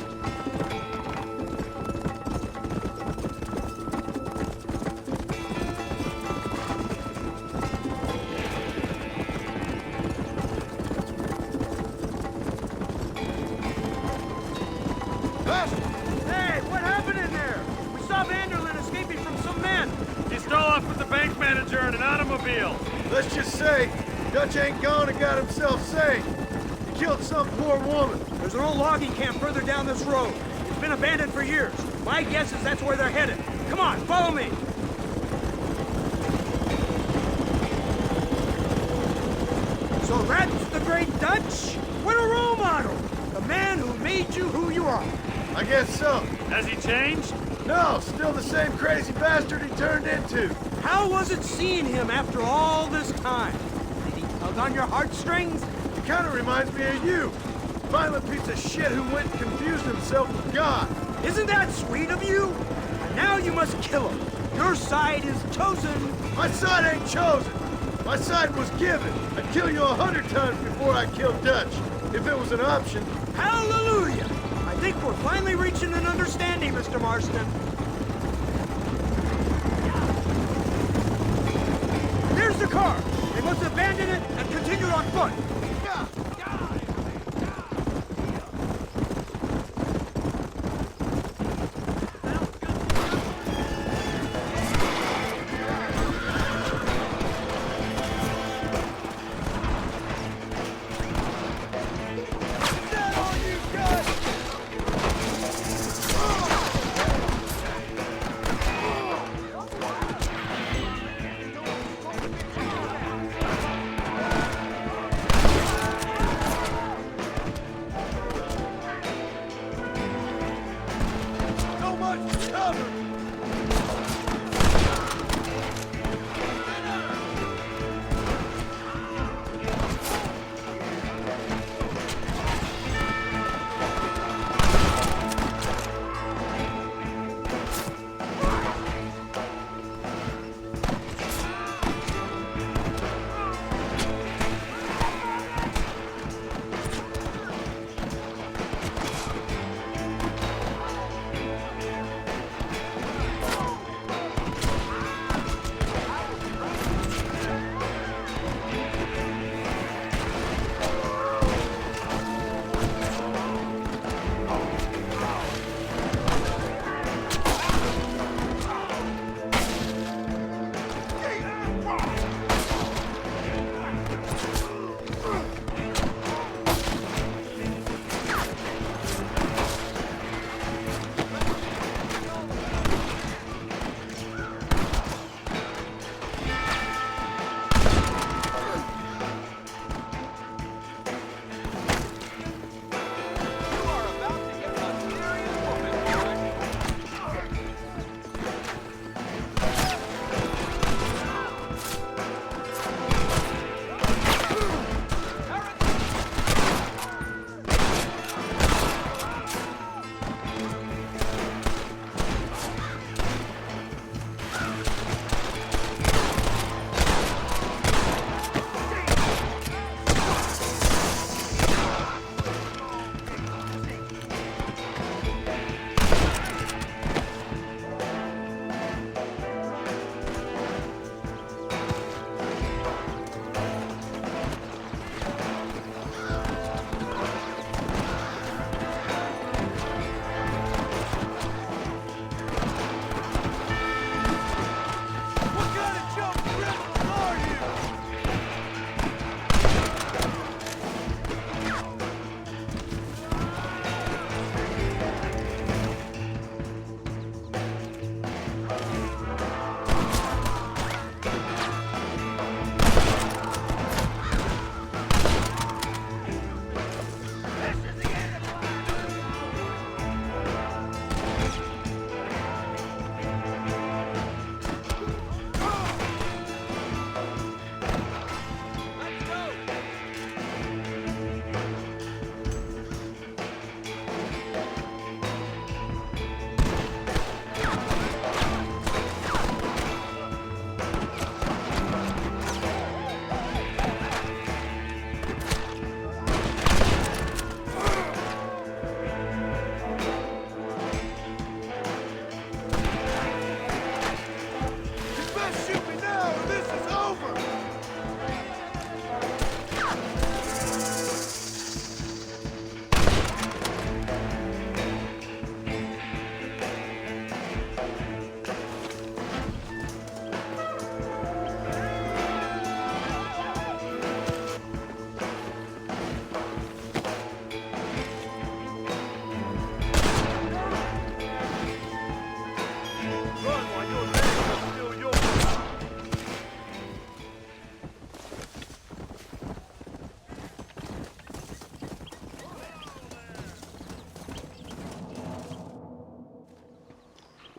Hey, what happened in there? We saw Vanderlyn escaping from some men. He stole off with the bank manager in an automobile. Let's just say, Dutch ain't gone and got himself saved. He killed some poor woman. There's an old logging camp further down this road. It's been abandoned for years. My guess is that's where they're headed. Come on, follow me. So that's the great Dutch? What a role model! The man who made you who you are. I guess so. Has he changed? No, still the same crazy bastard he turned into. How was it seeing him after all this time? Did he tug on your heartstrings? He kind of reminds me of you. Violent piece of shit who went and confused himself with God. Isn't that sweet of you? And now you must kill him. Your side is chosen. My side ain't chosen. My side was given. I'd kill you 100 times before I killed Dutch, if it was an option. Hallelujah! I think we're finally reaching an understanding, Mr. Marston. There's the car. They must abandon it and continue on foot.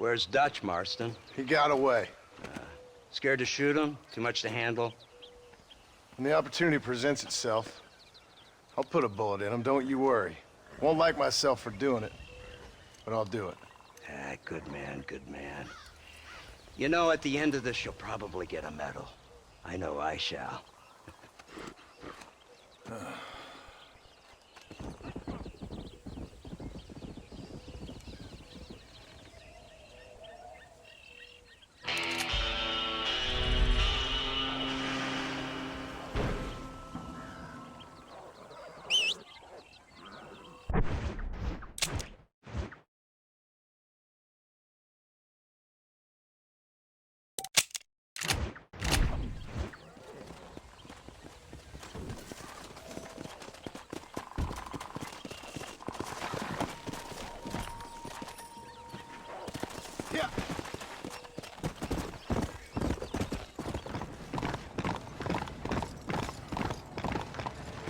Where's Dutch, Marston? He got away. Scared to shoot him? Too much to handle? When the opportunity presents itself, I'll put a bullet in him, don't you worry. Won't like myself for doing it, but I'll do it. Ah, good man, good man. You know, at the end of this, you'll probably get a medal. I know I shall.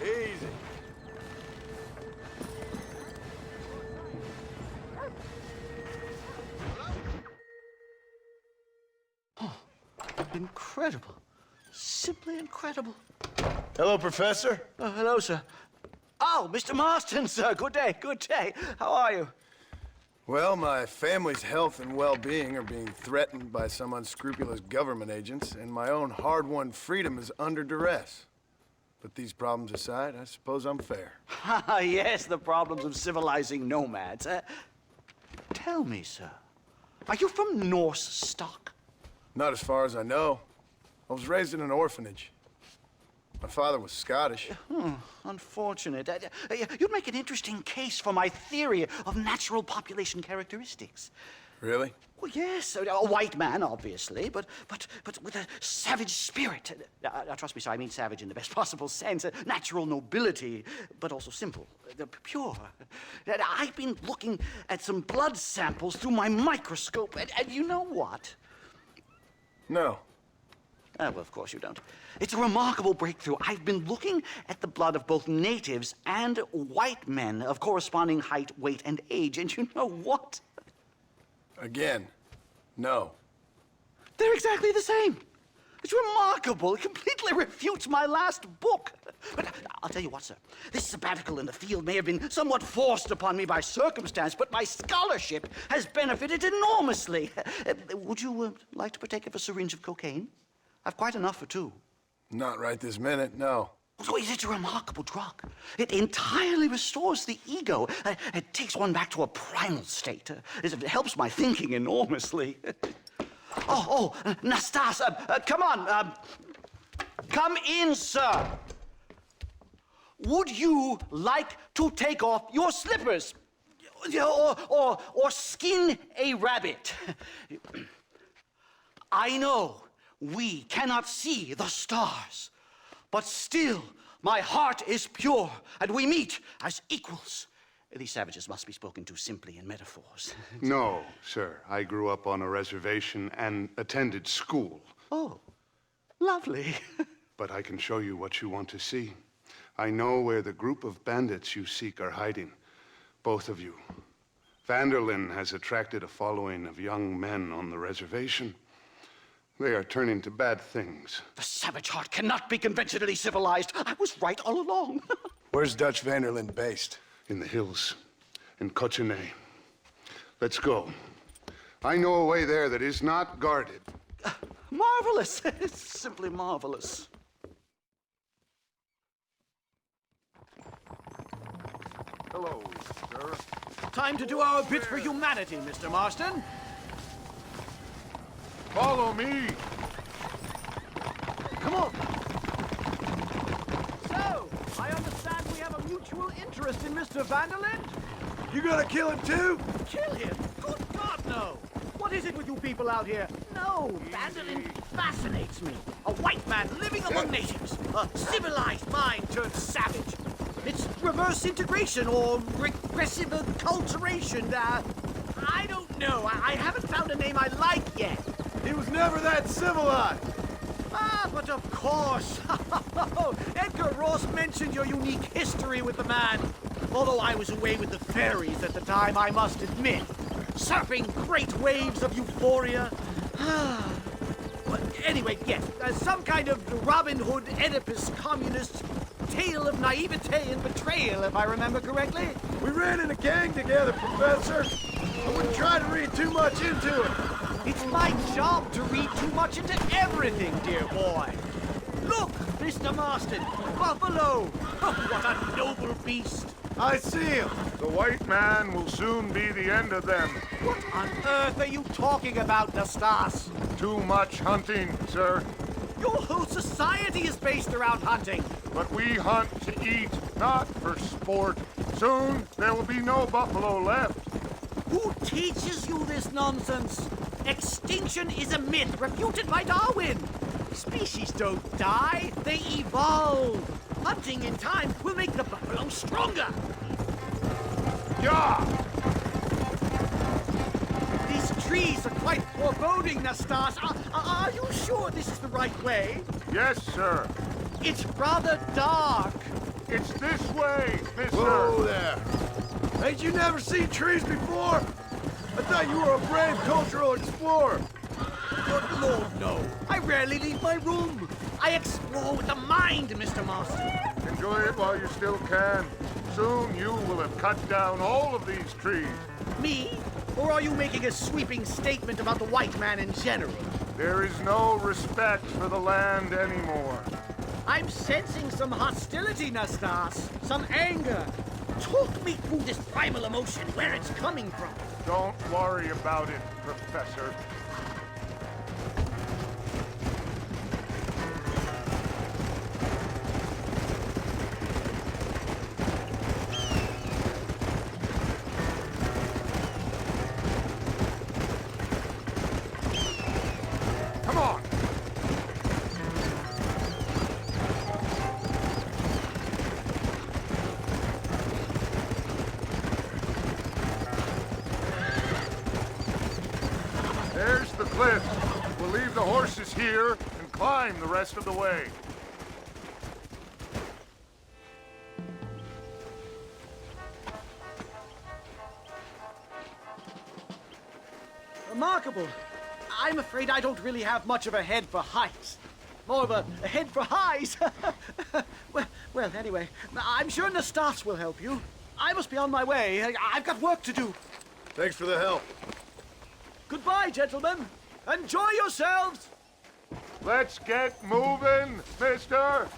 Easy. Incredible. Simply incredible. Hello, Professor. Hello, sir. Oh, Mr. Marston, sir. Good day, good day. How are you? Well, my family's health and well-being are being threatened by some unscrupulous government agents, and my own hard-won freedom is under duress. But these problems aside, I suppose I'm fair. Yes, the problems of civilizing nomads. Tell me, sir, are you from Norse stock? Not as far as I know. I was raised in an orphanage. My father was Scottish. Unfortunate. You'd make an interesting case for my theory of natural population characteristics. Really? Well, yes, a white man, obviously, but with a savage spirit. Trust me, sir, I mean savage in the best possible sense. Natural nobility, but also simple, pure. I've been looking at some blood samples through my microscope, and you know what? No. Well, of course you don't. It's a remarkable breakthrough. I've been looking at the blood of both natives and white men of corresponding height, weight, and age, and you know what? Again, no. They're exactly the same. It's remarkable. It completely refutes my last book. But I'll tell you what, sir. This sabbatical in the field may have been somewhat forced upon me by circumstance, but my scholarship has benefited enormously. Would you like to partake of a syringe of cocaine? I've quite enough for two. Not right this minute, no. So it's a remarkable drug. It entirely restores the ego. It takes one back to a primal state. It helps my thinking enormously. Nastas, come on. Come in, sir. Would you like to take off your slippers? Or skin a rabbit? I know we cannot see the stars, but still my heart is pure, and we meet as equals. These savages must be spoken to simply in metaphors. No, sir. I grew up on a reservation and attended school. Oh, lovely. But I can show you what you want to see. I know where the group of bandits you seek are hiding. Both of you. Vanderlyn has attracted a following of young men on the reservation. They are turning to bad things. The savage heart cannot be conventionally civilized. I was right all along. Where's Dutch Vanderlyn based? In the hills, in Cochene. Let's go. I know a way there that is not guarded. Marvelous. It's simply marvelous. Hello, sir. Time to do our bit for humanity, Mr. Marston. Follow me. Come on. So, I understand we have a mutual interest in Mr. Vanderlyn? You gonna kill him too? Kill him? Good God, no! What is it with you people out here? No, Vanderlyn fascinates me. A white man living among natives. A civilized mind turned savage. It's reverse integration or regressive acculturation. I don't know. I haven't found a name I like yet. He was never that civilized. But of course. Edgar Ross mentioned your unique history with the man. Although I was away with the fairies at the time, I must admit. surfing great waves of euphoria. But anyway, yes, some kind of Robin Hood, Oedipus, communist tale of naivete and betrayal, if I remember correctly. We ran in a gang together, Professor. I wouldn't try to read too much into it. It's my job to read too much into everything, dear boy. Look, Mr. Marston, buffalo. Oh, what a noble beast. I see him. The white man will soon be the end of them. What on earth are you talking about, Nastas? Too much hunting, sir. Your whole society is based around hunting. But we hunt to eat, not for sport. Soon there will be no buffalo left. Who teaches you this nonsense? Extinction is a myth refuted by Darwin. Species don't die, they evolve. Hunting in time will make the buffalo stronger. Yeah! These trees are quite foreboding, Nastas. Are you sure this is the right way? Yes, sir. It's rather dark. It's this way, mister. Whoa there. Ain't you never seen trees before? I thought you were a brave cultural explorer. Good Lord, no. I rarely leave my room. I explore with the mind, Mr. Marston. Enjoy it while you still can. Soon you will have cut down all of these trees. Me? Or are you making a sweeping statement about the white man in general? There is no respect for the land anymore. I'm sensing some hostility, Nastas. Some anger. Talk me through this primal emotion, where it's coming from. Don't worry about it, Professor. Come on! There's the cliff. We'll leave the horses here and climb the rest of the way. Remarkable. I'm afraid I don't really have much of a head for heights. More of a head for highs. well, anyway, I'm sure Nastas will help you. I must be on my way. I've got work to do. Thanks for the help. Goodbye, gentlemen. Enjoy yourselves. Let's get moving, mister.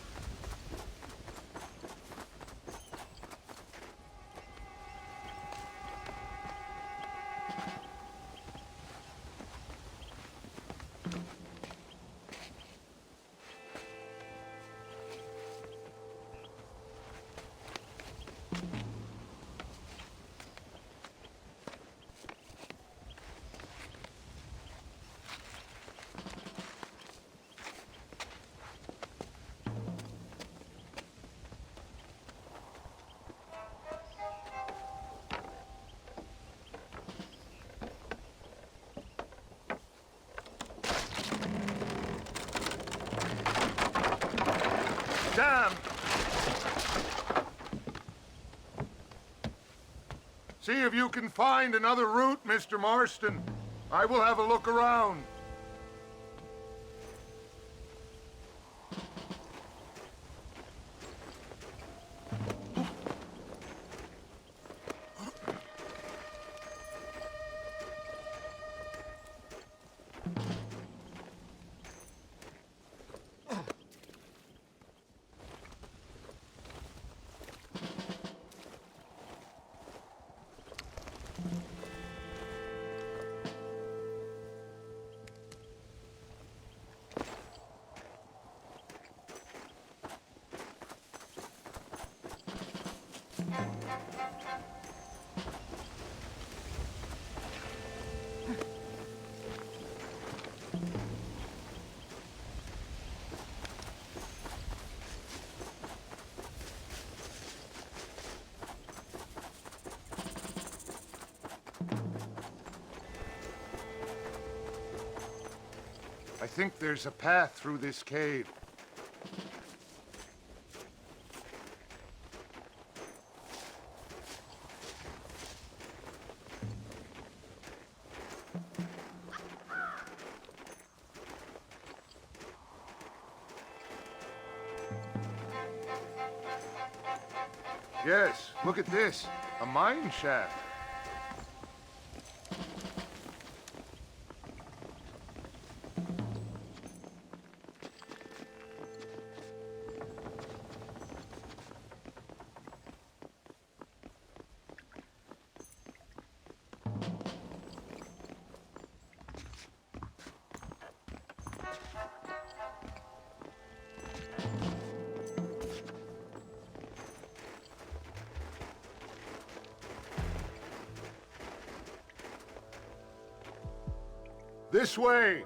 Damn! See if you can find another route, Mr. Marston. I will have a look around. I think there's a path through this cave. Yes, look at this. A mine shaft. This way!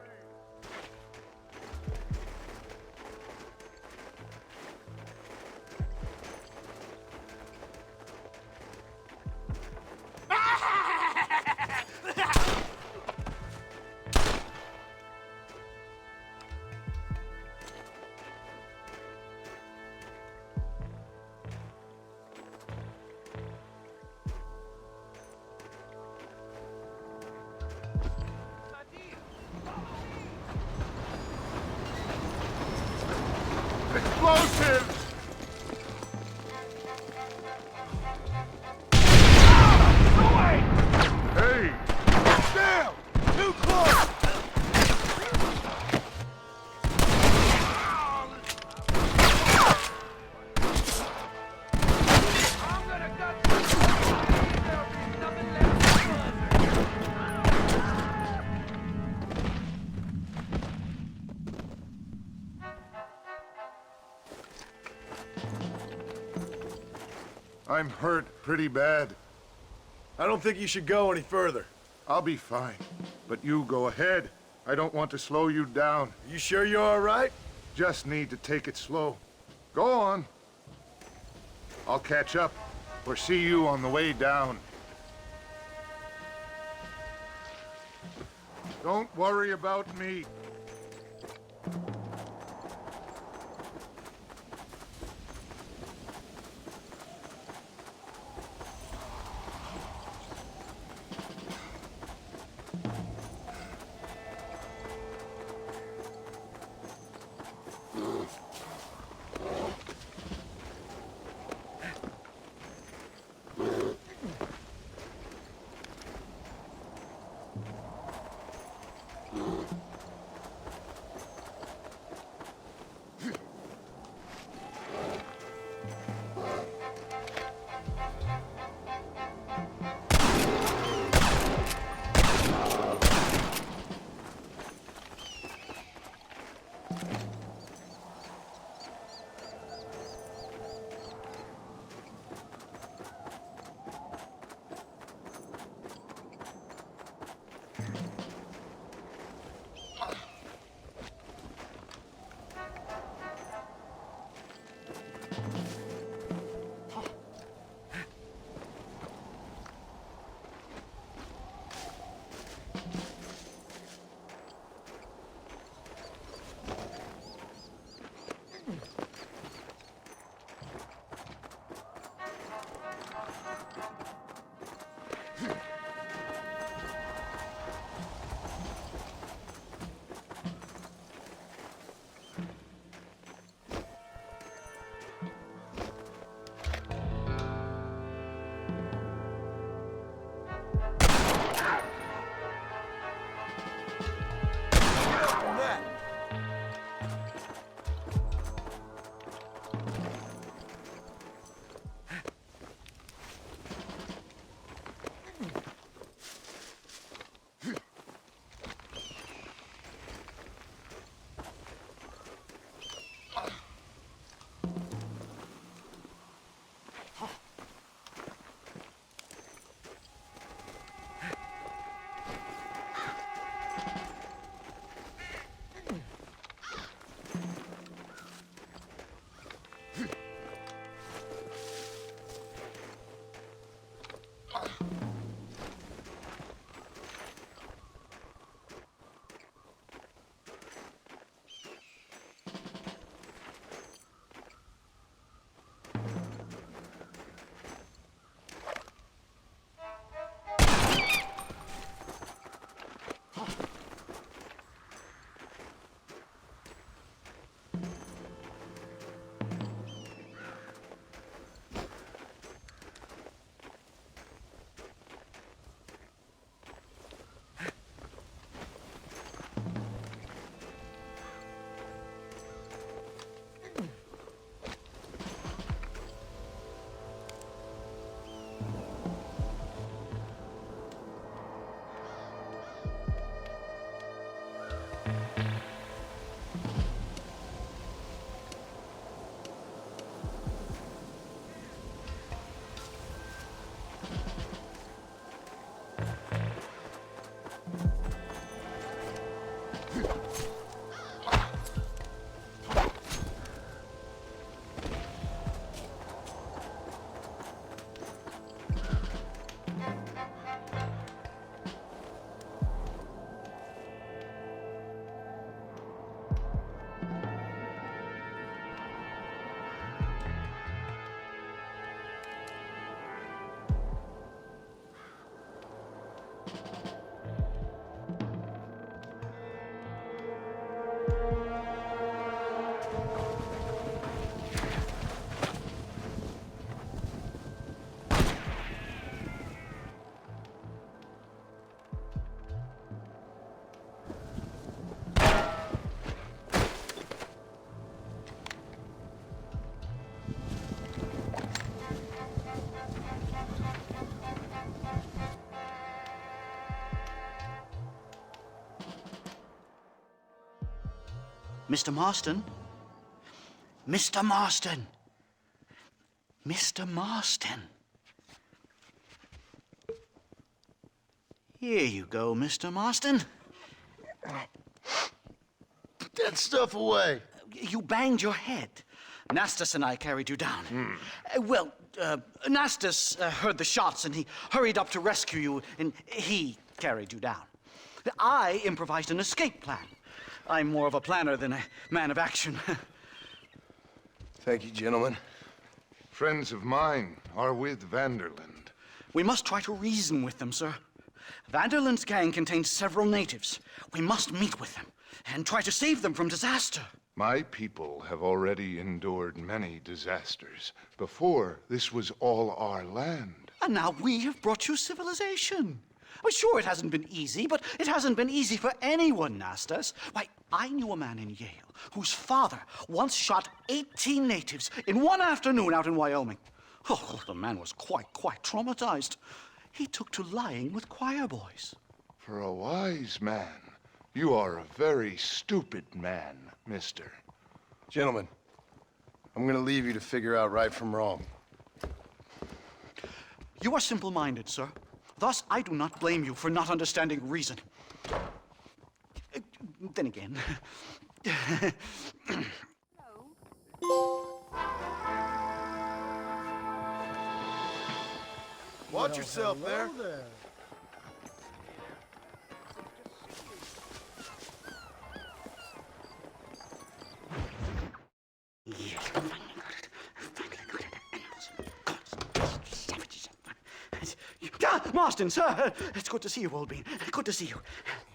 Explosives! Hey! Damn! Too close! I'm hurt pretty bad. I don't think you should go any further. I'll be fine. But you go ahead. I don't want to slow you down. You sure you're all right? Just need to take it slow. Go on. I'll catch up or see you on the way down. Don't worry about me. Mr. Marston? Mr. Marston! Mr. Marston! Here you go, Mr. Marston. Put that stuff away. You banged your head. Nastas and I carried you down. Nastas heard the shots and he hurried up to rescue you, and he carried you down. I improvised an escape plan. I'm more of a planner than a man of action. Thank you, gentlemen. Friends of mine are with Vanderland. We must try to reason with them, sir. Vanderland's gang contains several natives. We must meet with them and try to save them from disaster. My people have already endured many disasters. Before, this was all our land. And now we have brought you civilization. Well, sure, it hasn't been easy, but it hasn't been easy for anyone, Nastas. Why, I knew a man in Yale whose father once shot 18 natives in one afternoon out in Wyoming. Oh, the man was quite traumatized. He took to lying with choir boys. For a wise man, you are a very stupid man, mister. Gentlemen, I'm gonna leave you to figure out right from wrong. You are simple-minded, sir. Thus, I do not blame you for not understanding reason. Then again... Watch yourself there. Marston, sir! It's good to see you, old bean. Good to see you.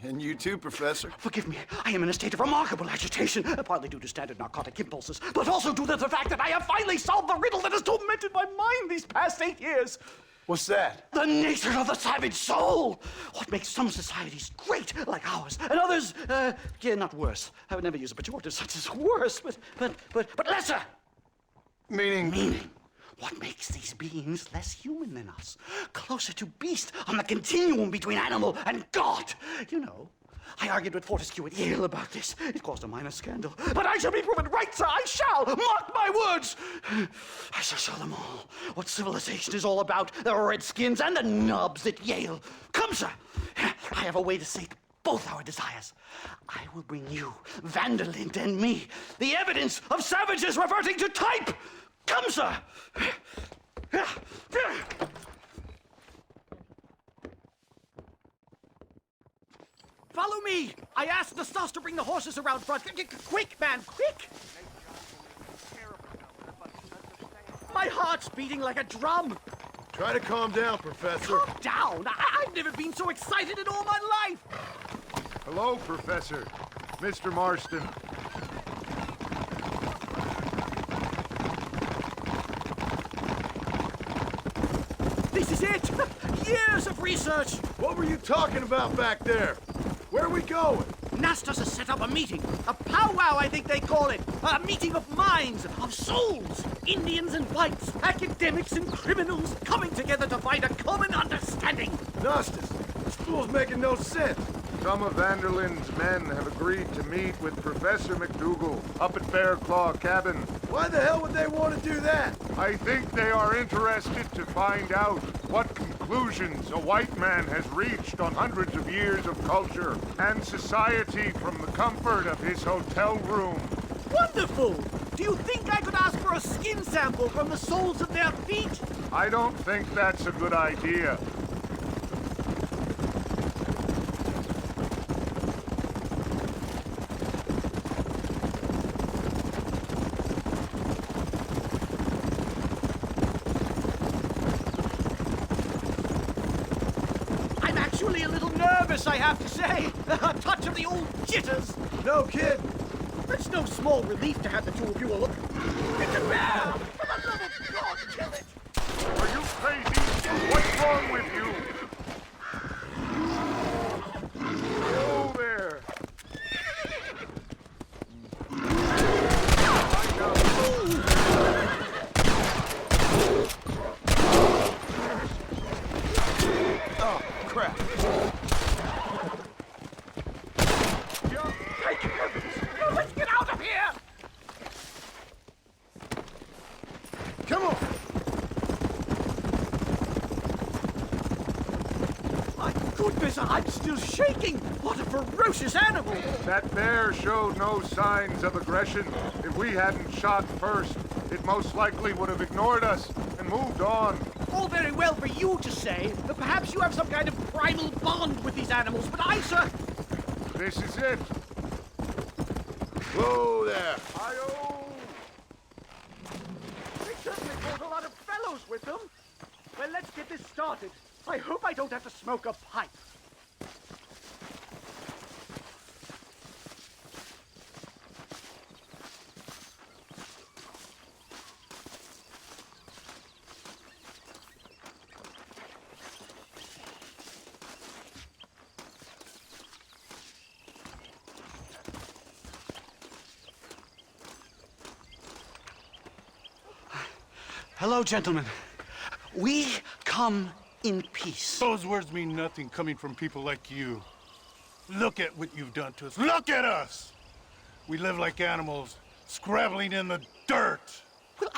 And you too, Professor. Forgive me. I am in a state of remarkable agitation, partly due to standard narcotic impulses, but also due to the fact that I have finally solved the riddle that has tormented my mind these past 8 years. What's that? The nature of the savage soul! What makes some societies great, like ours, and others, not worse. I would never use a pejorative such as worse, but lesser! Meaning? What makes these beings less human than us? Closer to beast on the continuum between animal and God. You know, I argued with Fortescue at Yale about this. It caused a minor scandal. But I shall be proven right, sir. I shall. Mark my words. I shall show them all what civilization is all about. The redskins and the nubs at Yale. Come, sir. I have a way to sate both our desires. I will bring you, Vanderland and me, the evidence of savages reverting to type. Come, sir! Follow me! I asked the Stas to bring the horses around front. Quick, man, quick! My heart's beating like a drum. Try to calm down, Professor. Calm down? I've never been so excited in all my life. Hello, Professor. Mr. Marston. This is it! Years of research! What were you talking about back there? Where are we going? Nastas has set up a meeting. A powwow, I think they call it. A meeting of minds, of souls. Indians and whites, academics and criminals coming together to find a common understanding. Nastas, this fool's making no sense. Some of Vanderland's men have agreed to meet with Professor McDougal up at Bear Claw Cabin. Why the hell would they want to do that? I think they are interested to find out what conclusions a white man has reached on hundreds of years of culture and society from the comfort of his hotel room. Wonderful! Do you think I could ask for a skin sample from the soles of their feet? I don't think that's a good idea. I have to say. A touch of the old jitters. No kid. It's no small relief to have the two of you look. It's a bear! For the love of God, kill it! Are you crazy? What's wrong with you? Go there. Oh, crap. Let's get out of goodness, I'm still shaking! What a ferocious animal! That bear showed no signs of aggression. If we hadn't shot first, it most likely would have ignored us and moved on. All very well for you to say. Perhaps you have some kind of primal bond with these animals, but I, sir... This is it. Whoa there! Hi-yo! They certainly brought a lot of fellows with them. Well, let's get this started. I hope I don't have to smoke a pipe. Hello, gentlemen. We come in peace. Those words mean nothing coming from people like you. Look at what you've done to us. Look at us! We live like animals, scrabbling in the dirt. Well,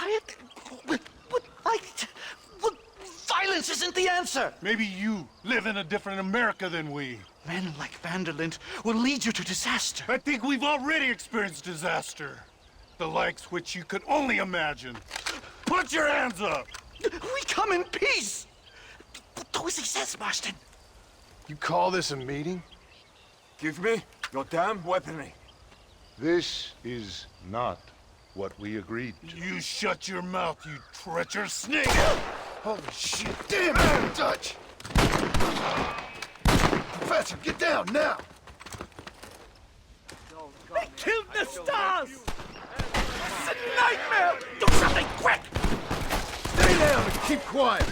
violence isn't the answer. Maybe you live in a different America than we. Men like Vanderlyn will lead you to disaster. I think we've already experienced disaster. The likes which you could only imagine. Put your hands up! We come in peace! Do as he says, Marston. You call this a meeting? Give me your damn weaponry. This is not what we agreed to. You shut your mouth, you treacherous snake! Holy shit! Damn it, Dutch! Professor, get down now! They killed the stars! It's a nightmare! Do something quick! Stay down and keep quiet!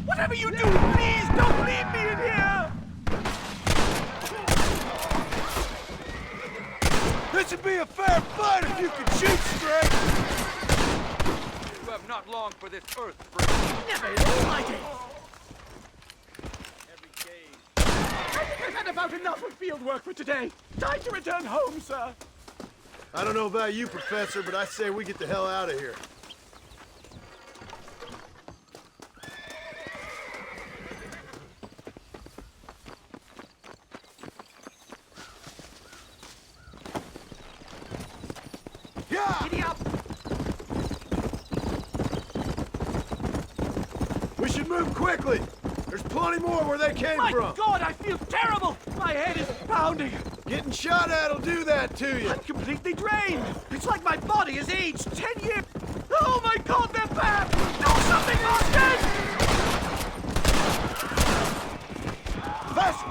Whatever you do, please don't leave me in here! This would be a fair fight if you could shoot straight! You have not long for this earth, friend. Never in all my days! I think I've had about enough of field work for today. Time to return home, sir. I don't know about you, Professor, but I say we get the hell out of here. Giddy up! We should move quickly! There's plenty more where they came My from! God, I feel terrible! My head is pounding! Getting shot at'll do that to you! I'm completely drained! It's like my body has aged 10 years! Oh my God, they're back! Do something, Austin! Professor!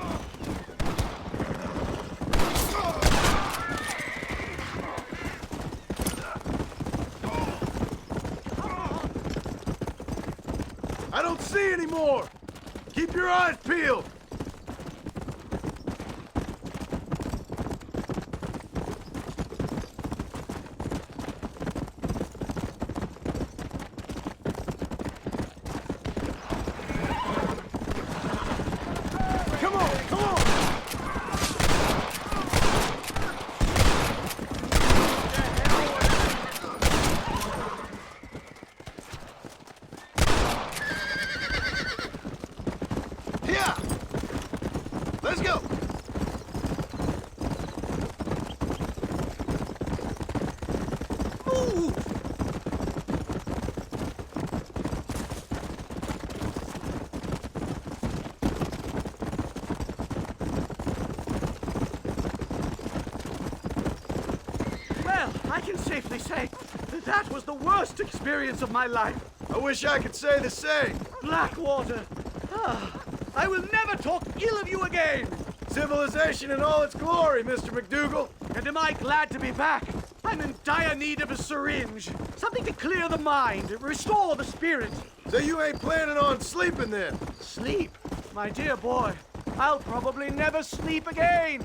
I don't see any more! Keep your eyes peeled! Come on, come on! Here! Let's go! Move! Well, I can safely say that was the worst experience of my life. I wish I could say the same. Blackwater! Ah, I will never talk ill of you again! Civilization in all its glory, Mr. McDougal. And am I glad to be back? I'm in dire need of a syringe. Something to clear the mind, restore the spirit. So you ain't planning on sleeping then? Sleep? My dear boy, I'll probably never sleep again.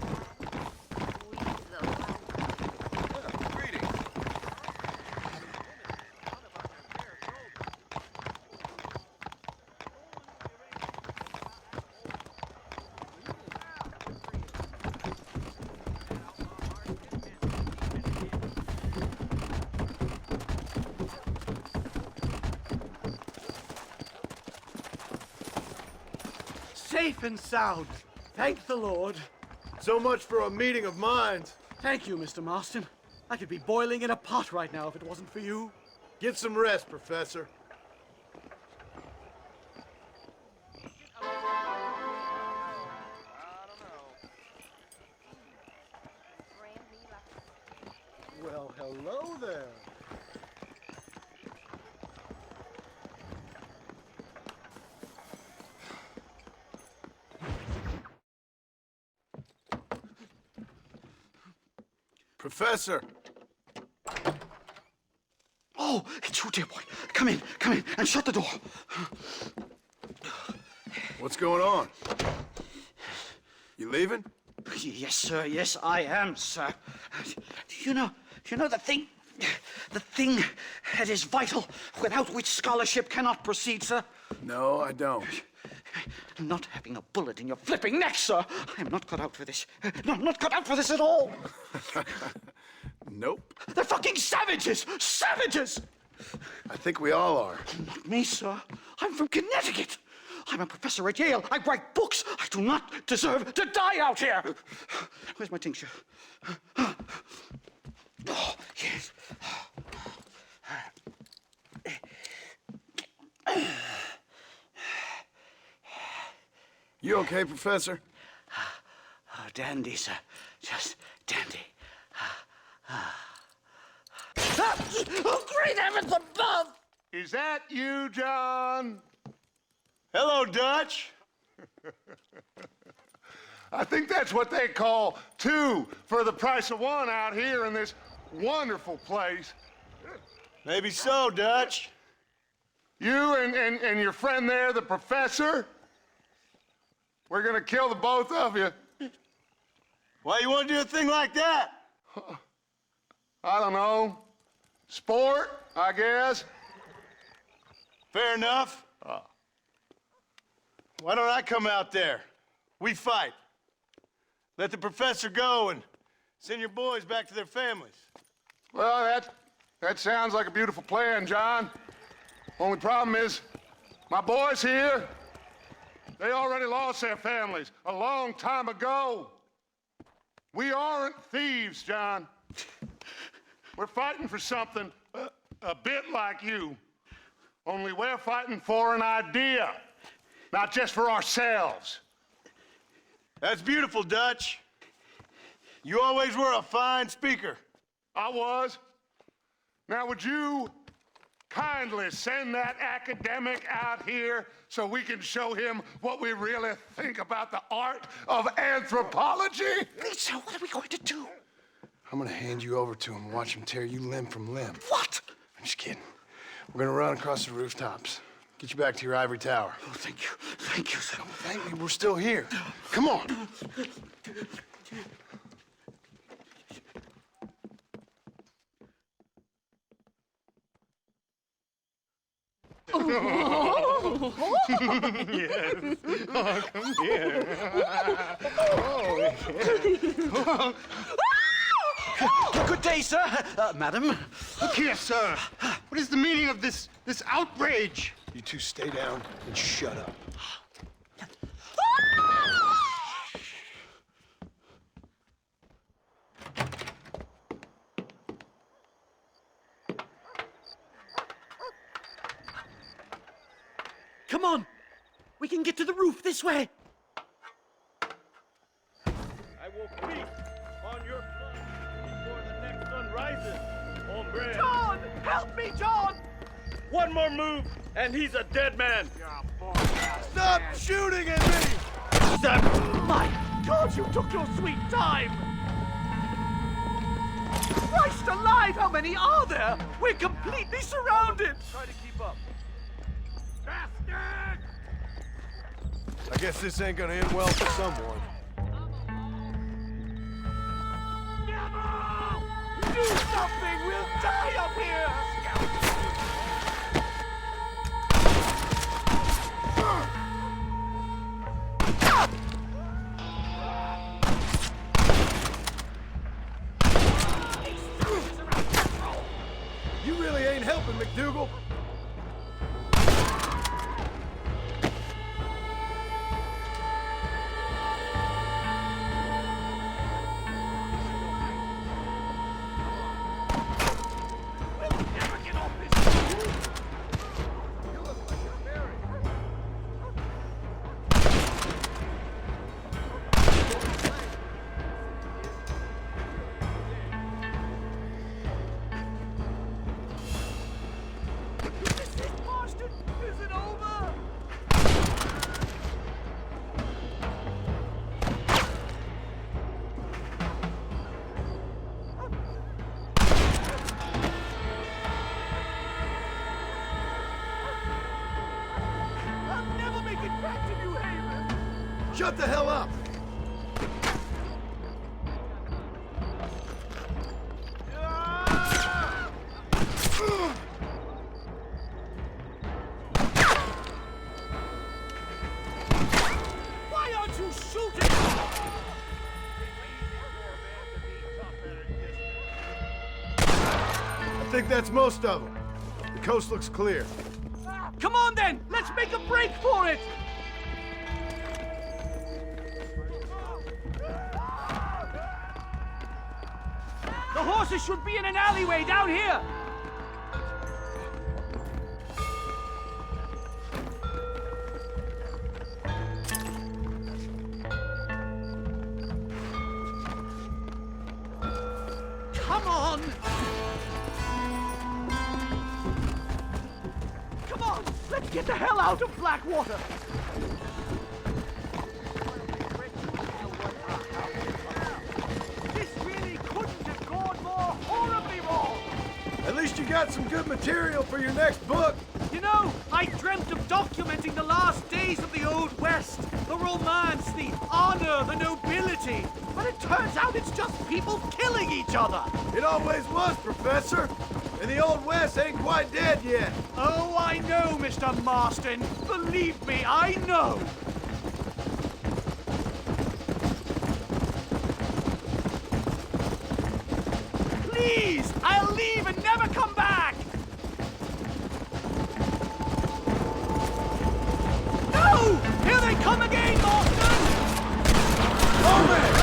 safe and sound. Thank the Lord. So much for a meeting of minds. Thank you, Mr. Marston. I could be boiling in a pot right now if it wasn't for you. Get some rest, Professor. Well, hello there. Professor! Oh, it's you, dear boy. Come in, and shut the door. What's going on? You leaving? Yes, sir. Yes, I am, sir. You know the thing that is vital, without which scholarship cannot proceed, sir? No, I don't. Not having a bullet in your flipping neck, sir. I am not cut out for this. No, I'm not cut out for this at all. Nope. They're fucking savages! Savages! I think we all are. Not me, sir. I'm from Connecticut. I'm a professor at Yale. I write books. I do not deserve to die out here. Where's my tincture? Oh, yes. You okay, Professor? Oh, dandy, sir. Just dandy. Oh, great heavens above! Is that you, John? Hello, Dutch. I think that's what they call two for the price of one out here in this wonderful place. Maybe so, Dutch. You and your friend there, the professor, we're gonna kill the both of you. Why you want to do a thing like that? I don't know. Sport, I guess. Fair enough. Why don't I come out there? We fight. Let the professor go and send your boys back to their families. Well, that sounds like a beautiful plan, John. Only problem is, my boys here, they already lost their families a long time ago. We aren't thieves, John. We're fighting for something a bit like you. Only we're fighting for an idea, not just for ourselves. That's beautiful, Dutch. You always were a fine speaker. I was. Now, would you kindly send that academic out here so we can show him what we really think about the art of anthropology? Lisa, what are we going to do? I'm gonna hand you over to him and watch him tear you limb from limb. What? I'm just kidding. We're gonna run across the rooftops. Get you back to your ivory tower. Oh, thank you. Thank you, sir. Don't thank me, we're still here. Come on. Yes. Oh, come here. Good day, sir. Madam. Look here, sir. What is the meaning of this outrage? You two stay down and shut up. Come on! We can get to the roof this way! I will feast on your blood before the next sun rises, hombre. John! Help me, John! One more move, and he's a dead man. Stop shooting at me! My God, you took your sweet time! Christ alive, how many are there? We're completely surrounded! Try to keep up. Bastard! I guess this ain't gonna end well for someone. Do something! We'll die up here! You really ain't helping, McDougal. Shut the hell up! Why aren't you shooting? I think that's most of them. The coast looks clear. Come on then! Let's make a break for it! The horses should be in an alleyway down here! Come on! Come on! Let's get the hell out of Blackwater! This really couldn't have gone more horribly wrong! At least you got some good material for your next book. You know, I dreamt of documenting the last days of the Old West. The romance, the honor, the nobility. But it turns out it's just people killing each other. It always was, Professor. And the Old West ain't quite dead yet. Oh, I know, Mr. Marston. Believe me, I know. Please, I'll leave and never come back. No! Here they come again, Marston! Oh, man!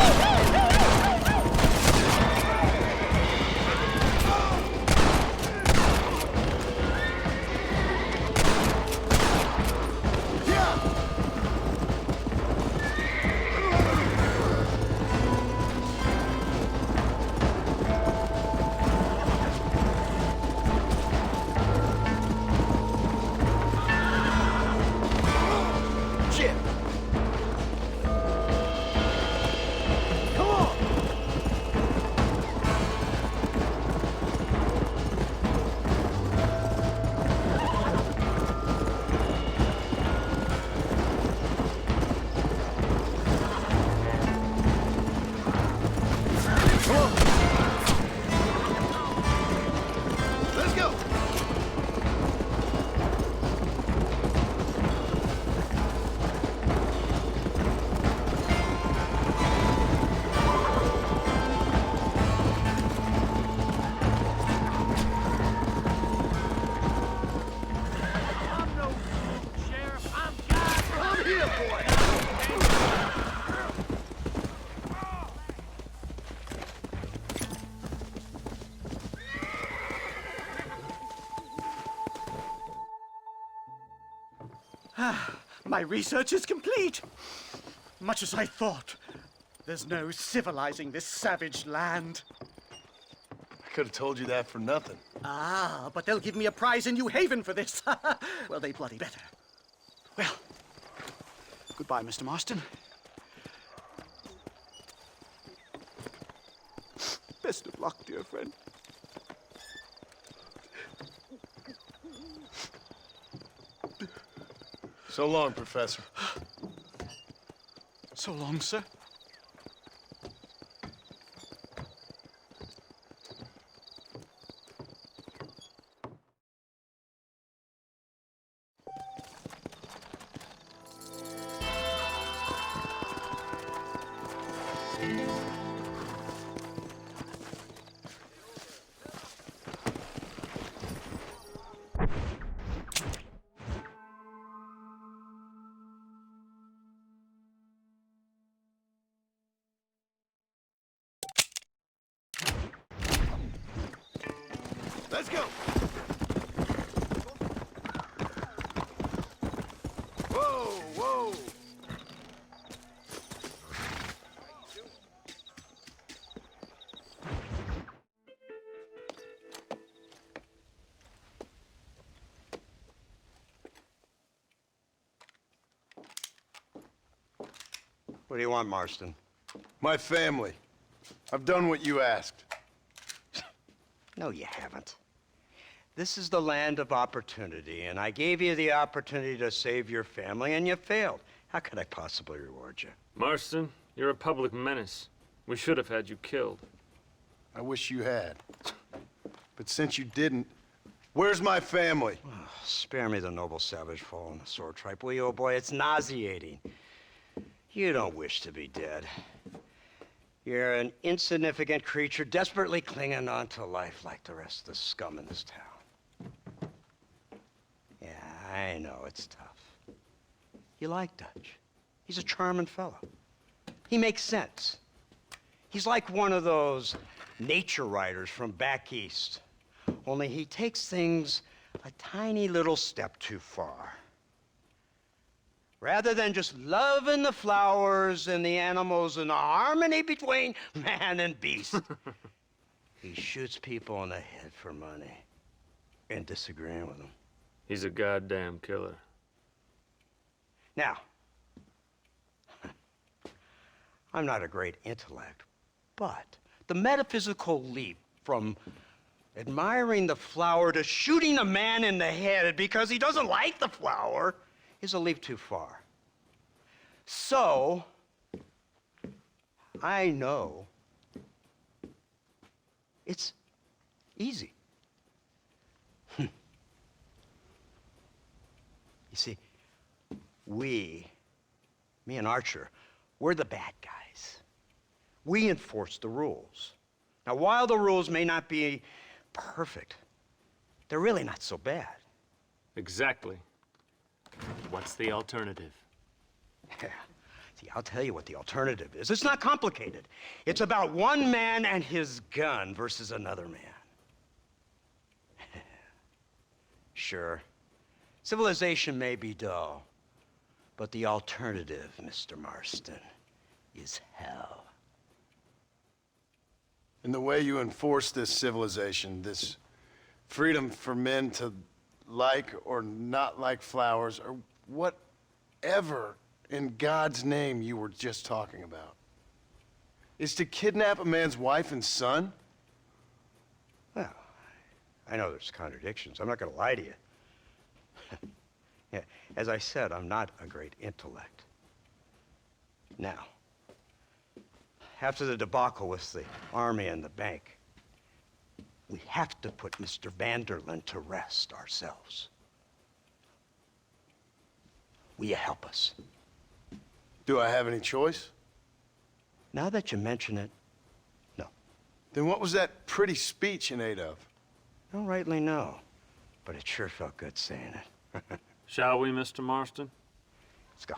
My research is complete. Much as I thought. There's no civilizing this savage land. I could have told you that for nothing. Ah, but they'll give me a prize in New Haven for this. Well, they bloody better. Well, goodbye, Mr. Marston. Best of luck, dear friend. So long, Professor. So long, sir. Let's go. Whoa, whoa. What do you want, Marston? My family. I've done what you asked. No, you haven't. This is the land of opportunity, and I gave you the opportunity to save your family, and you failed. How could I possibly reward you? Marston, you're a public menace. We should have had you killed. I wish you had. But since you didn't, where's my family? Oh, spare me the noble savage fall in the sword tripe, will you, old boy? It's nauseating. You don't wish to be dead. You're an insignificant creature desperately clinging on to life like the rest of the scum in this town. Yeah, I know it's tough. You like Dutch. He's a charming fellow. He makes sense. He's like one of those nature writers from back east. Only he takes things a tiny little step too far. Rather than just loving the flowers and the animals and the harmony between man and beast, he shoots people in the head for money and disagreeing with them. He's a goddamn killer. Now, I'm not a great intellect, but the metaphysical leap from admiring the flower to shooting a man in the head because he doesn't like the flower is a leap too far. So, I know it's easy. You see, me and Archer, we're the bad guys. We enforce the rules. Now, while the rules may not be perfect, they're really not so bad. Exactly. What's the alternative? Yeah. See, I'll tell you what the alternative is. It's not complicated. It's about one man and his gun versus another man. Sure, civilization may be dull, but the alternative, Mr. Marston, is hell. And the way you enforce this civilization, this freedom for men to like or not like flowers, or whatever in God's name you were just talking about, is to kidnap a man's wife and son? Well, I know there's contradictions. I'm not going to lie to you. Yeah, as I said, I'm not a great intellect. Now, after the debacle with the army and the bank, we have to put Mr. Vanderlyn to rest ourselves. Will you help us? Do I have any choice? Now that you mention it, no. Then what was that pretty speech in aid of? I don't rightly know, but it sure felt good saying it. Shall we, Mr. Marston? Let's go.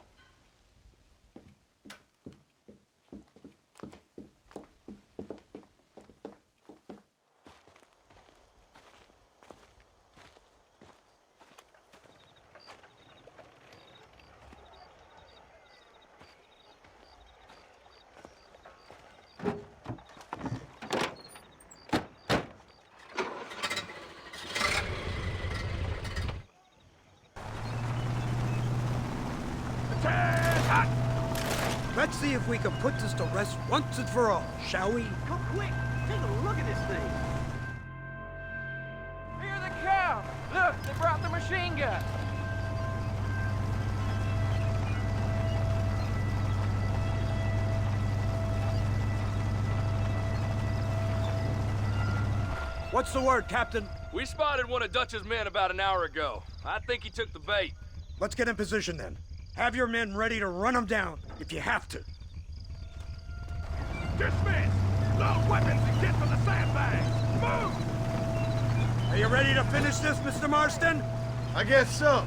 Let's see if we can put this to rest once and for all, shall we? Go quick! Take a look at this thing! Hear the cow! Look, they brought the machine gun! What's the word, Captain? We spotted one of Dutch's men about an hour ago. I think he took the bait. Let's get in position then. Have your men ready to run them down, if you have to. Dismiss! Load weapons and get to the sandbags! Move! Are you ready to finish this, Mr. Marston? I guess so.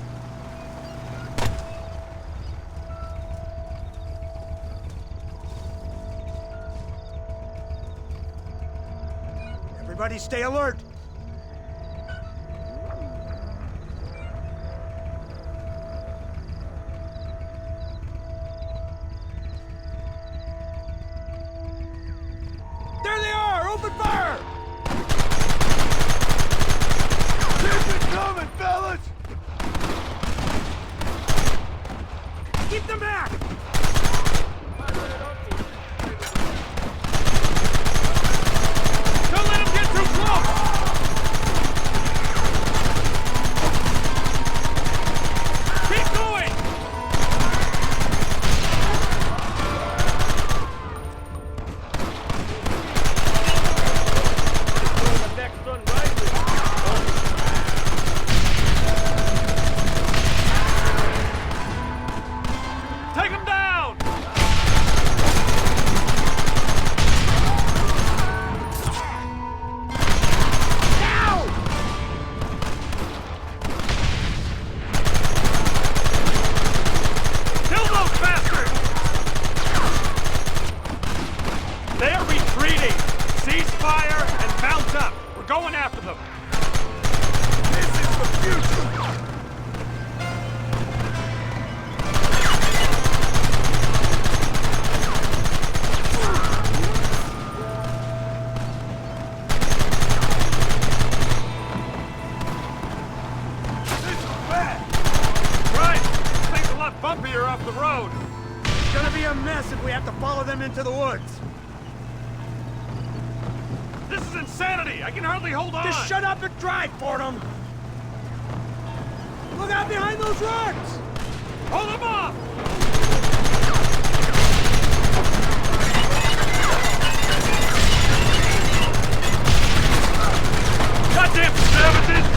Everybody stay alert. There they are! Open fire! Keep it coming, fellas! Keep them back! Don't let them get too close! Bumpier off the road. It's gonna be a mess if we have to follow them into the woods. This is insanity! I can hardly hold on! Just shut up and drive, Fordham! Look out behind those rocks! Hold them off! Goddamn savages!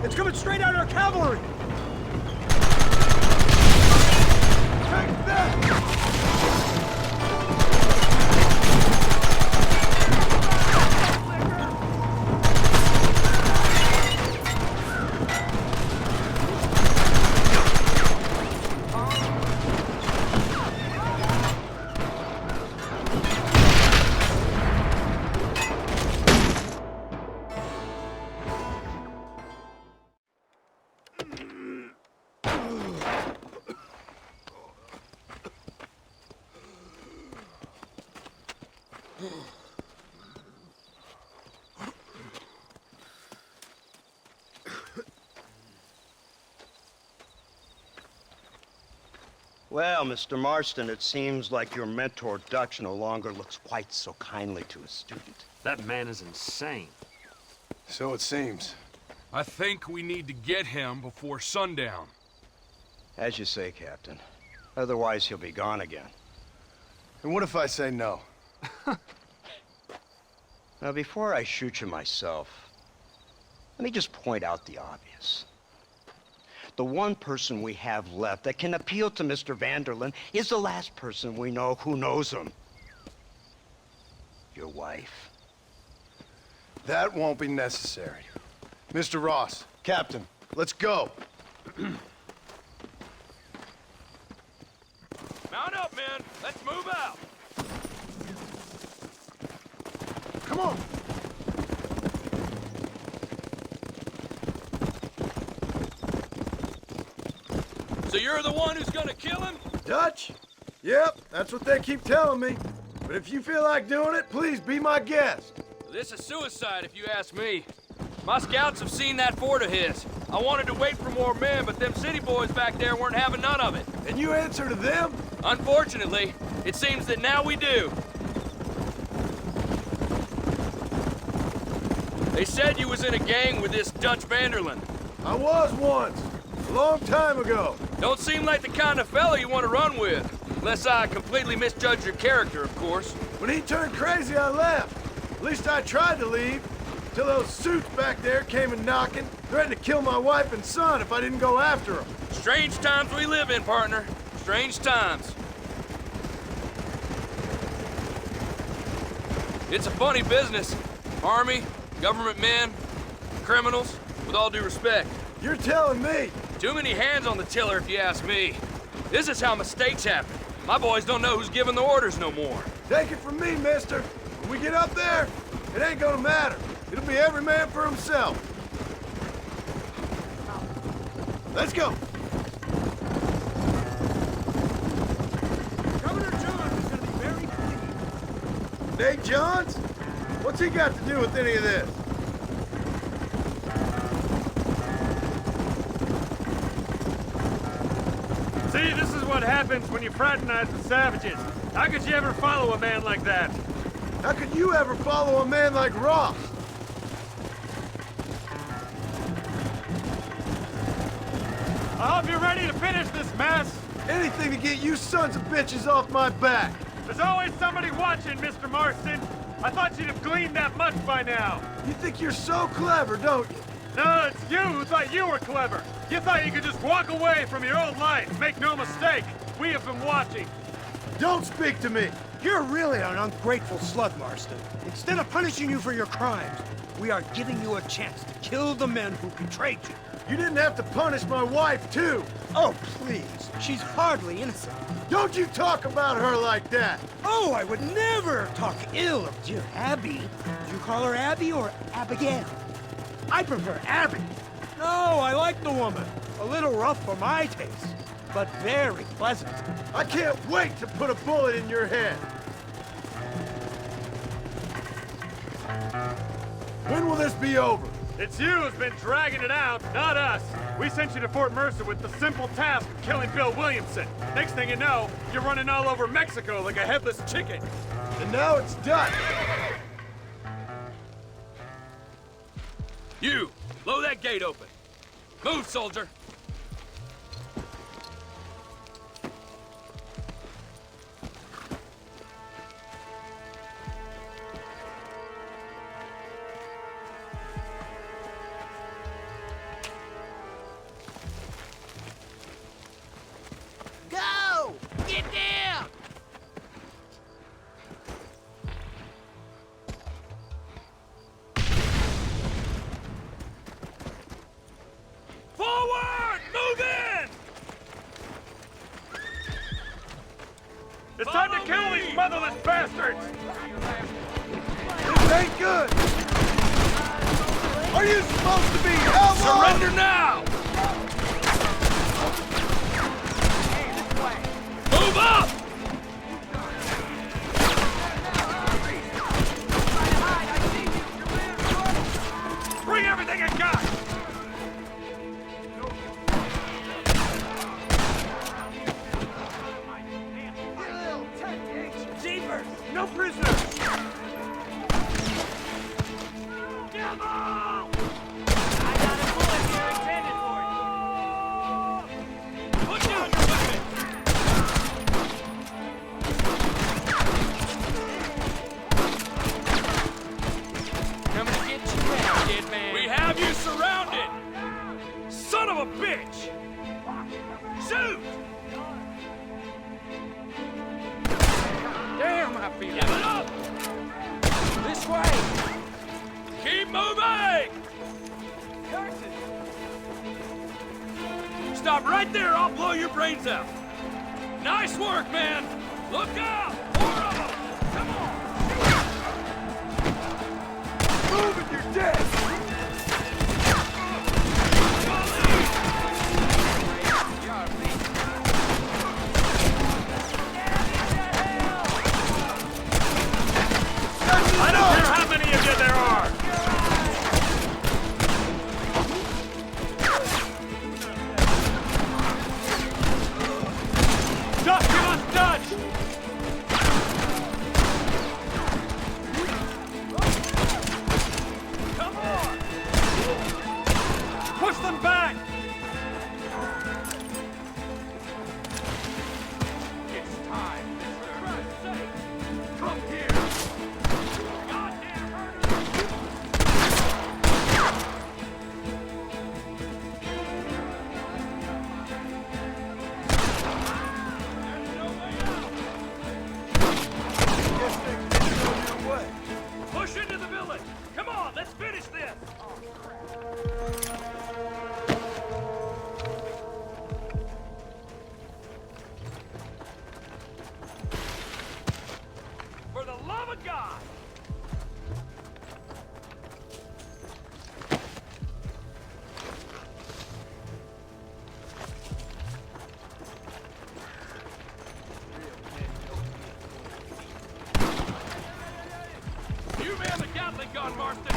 It's coming straight out our cavalry! Take that! Well, Mr. Marston, it seems like your mentor Dutch no longer looks quite so kindly to his student. That man is insane. So it seems. I think we need to get him before sundown. As you say, Captain. Otherwise, he'll be gone again. And what if I say no? Now, before I shoot you myself, let me just point out the obvious. The one person we have left that can appeal to Mr. Vanderlyn is the last person we know who knows him. Your wife. That won't be necessary. Mr. Ross, Captain, let's go. Mount up, men. Let's move out. Come on. So you're the one who's gonna kill him? Dutch? Yep, that's what they keep telling me. But if you feel like doing it, please be my guest. This is suicide, if you ask me. My scouts have seen that fort of his. I wanted to wait for more men, but them city boys back there weren't having none of it. And you answer to them? Unfortunately, it seems that now we do. They said you was in a gang with this Dutch Vanderlyn. I was once. A long time ago. Don't seem like the kind of fella you want to run with. Unless I completely misjudged your character, of course. When he turned crazy, I left. At least I tried to leave. Till those suits back there came and knocking, threatened to kill my wife and son if I didn't go after them. Strange times we live in, partner. Strange times. It's a funny business. Army, government men, criminals, with all due respect. You're telling me? Too many hands on the tiller, if you ask me. This is how mistakes happen. My boys don't know who's giving the orders no more. Take it from me, mister. When we get up there, it ain't gonna matter. It'll be every man for himself. Let's go. Governor Johns is gonna be very pleased. Nate Johns? What's he got to do with any of this? See, this is what happens when you fraternize with savages. How could you ever follow a man like that? How could you ever follow a man like Ross? I hope you're ready to finish this mess. Anything to get you sons of bitches off my back. There's always somebody watching, Mr. Marston. I thought you'd have gleaned that much by now. You think you're so clever, don't you? No, it's you who thought you were clever. You thought you could just walk away from your old life. Make no mistake, we have been watching. Don't speak to me. You're really an ungrateful slug, Marston. Instead of punishing you for your crimes, we are giving you a chance to kill the men who betrayed you. You didn't have to punish my wife, too. Oh, please. She's hardly innocent. Don't you talk about her like that. Oh, I would never talk ill of dear Abby. Do you call her Abby or Abigail? I prefer Abby. No, I like the woman. A little rough for my taste, but very pleasant. I can't wait to put a bullet in your head. When will this be over? It's you who's been dragging it out, not us. We sent you to Fort Mercer with the simple task of killing Bill Williamson. Next thing you know, you're running all over Mexico like a headless chicken. And now it's done. You, blow that gate open. Move, soldier. Go! Get down! Forward! Move in! It's time to kill these motherless bastards! This ain't good! Are you supposed to be outlaws? Surrender now! Move up! Bring everything I got! Jeepers! No prisoners! Devil! I got a bullet here intended for you! Put down your weapon! Coming to get you now, dead man. We have you surrounded! Son of a bitch! Shoot! Damn, I feel Give it up! this way! Keep moving! Stop right there, I'll blow your brains out. Nice work, man! Look out! More of them! Come on! Move and you're dead! I don't care how many of you there are! Dutch, give us Dutch! Come on! Push them back! It's time, for Christ's sake! Come here! Goddamn murder! Push into the village! Come on, let's finish this! For the love of God! You man the Gatling gun, Marston!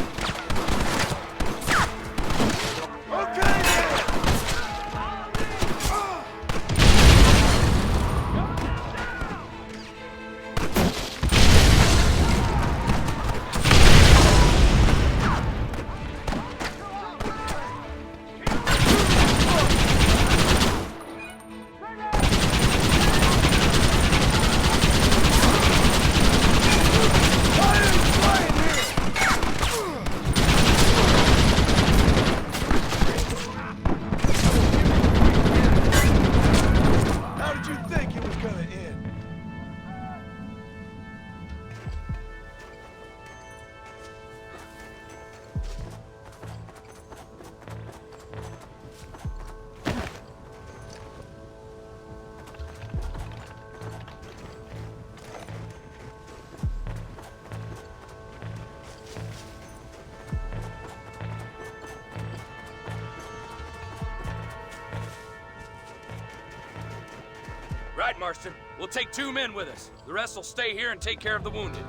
Right, Marston. We'll take 2 men with us. The rest will stay here and take care of the wounded.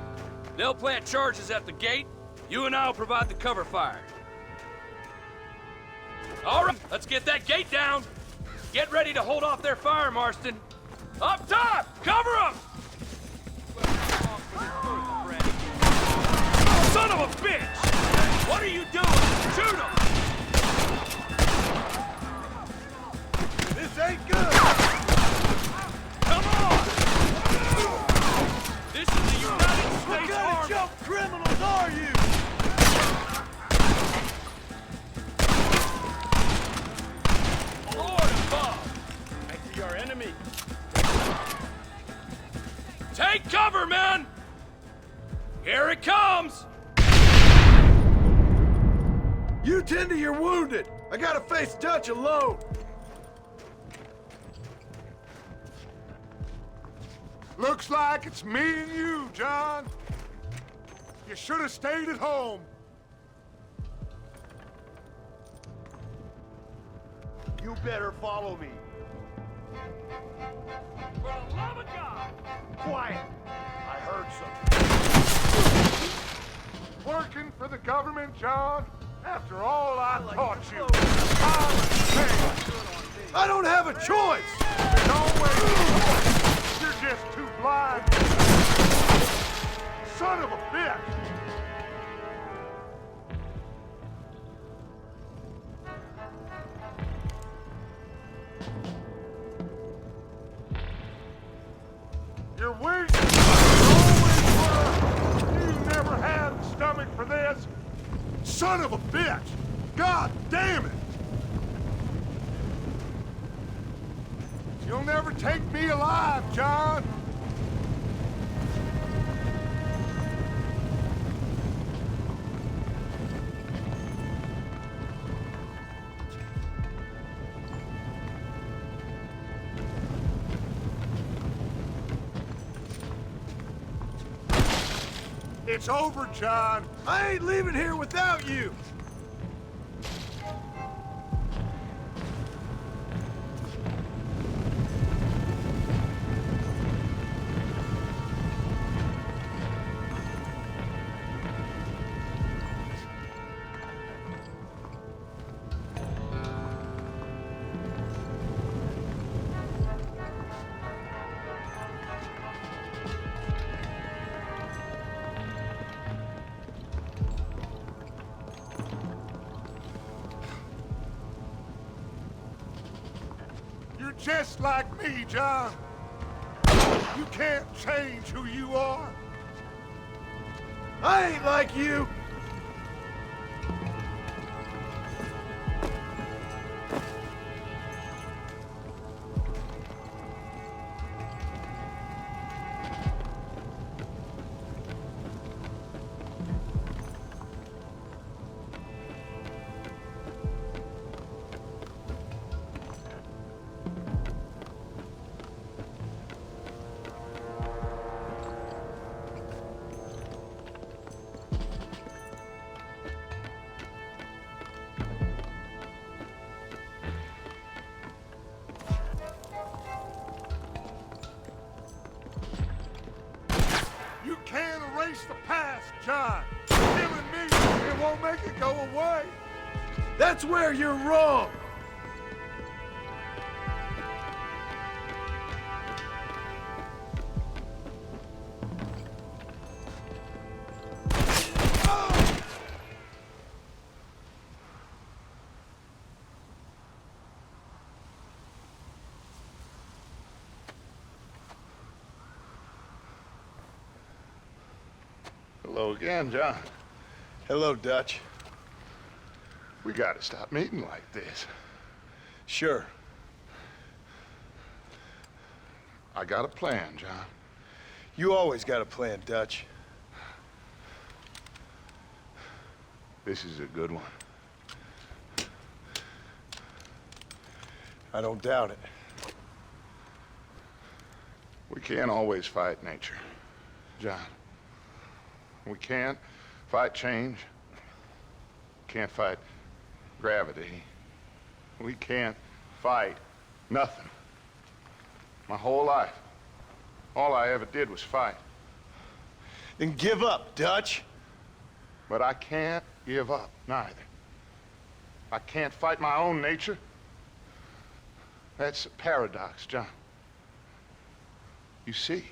They'll plant charges at the gate. You and I'll provide the cover fire. All right, let's get that gate down. Get ready to hold off their fire, Marston. Up top! Cover them! Son of a bitch! What are you doing? Shoot him! This ain't good! Come on! This is the United States What kind Army! of jump criminals are you? Lord above! I see our enemy. Take cover, men! Here it comes! You tend to your wounded. I gotta face Dutch alone. Looks like it's me and you, John. You should have stayed at home. You better follow me. For the love of God! Quiet. I heard something. Working for the government, John? After all I taught you. I don't have a choice. There's always... You're just too blind. Son of a bitch! You're weak. You always were. You never had the stomach for this. Son of a bitch! God damn it! You'll never take me alive, John! It's over, John. I ain't leaving here without you. You're just like me, John. You can't change who you are. I ain't like you. You can't erase the past, John. Killing me, it won't make it go away. That's where you're wrong. Hello again, John. Hello, Dutch. We gotta stop meeting like this. Sure. I got a plan, John. You always got a plan, Dutch. This is a good one. I don't doubt it. We can't always fight nature, John. We can't fight change. Can't fight gravity. We can't fight nothing. My whole life. All I ever did was fight. Then give up, Dutch. But I can't give up, neither. I can't fight my own nature. That's a paradox, John. You see?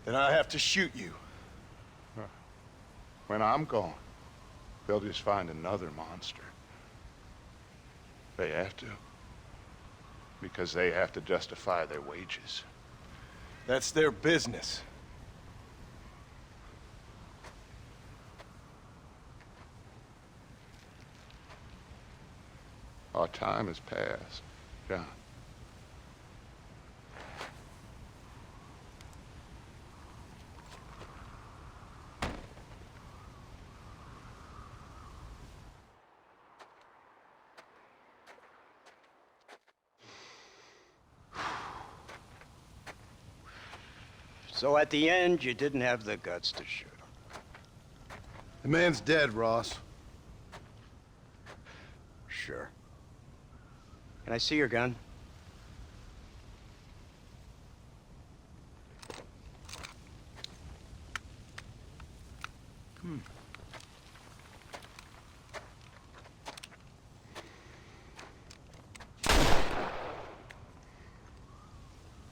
Then I have to shoot you. When I'm gone, they'll just find another monster. They have to. Because they have to justify their wages. That's their business. Our time has passed, John. So at the end, you didn't have the guts to shoot him. The man's dead, Ross. Sure. Can I see your gun?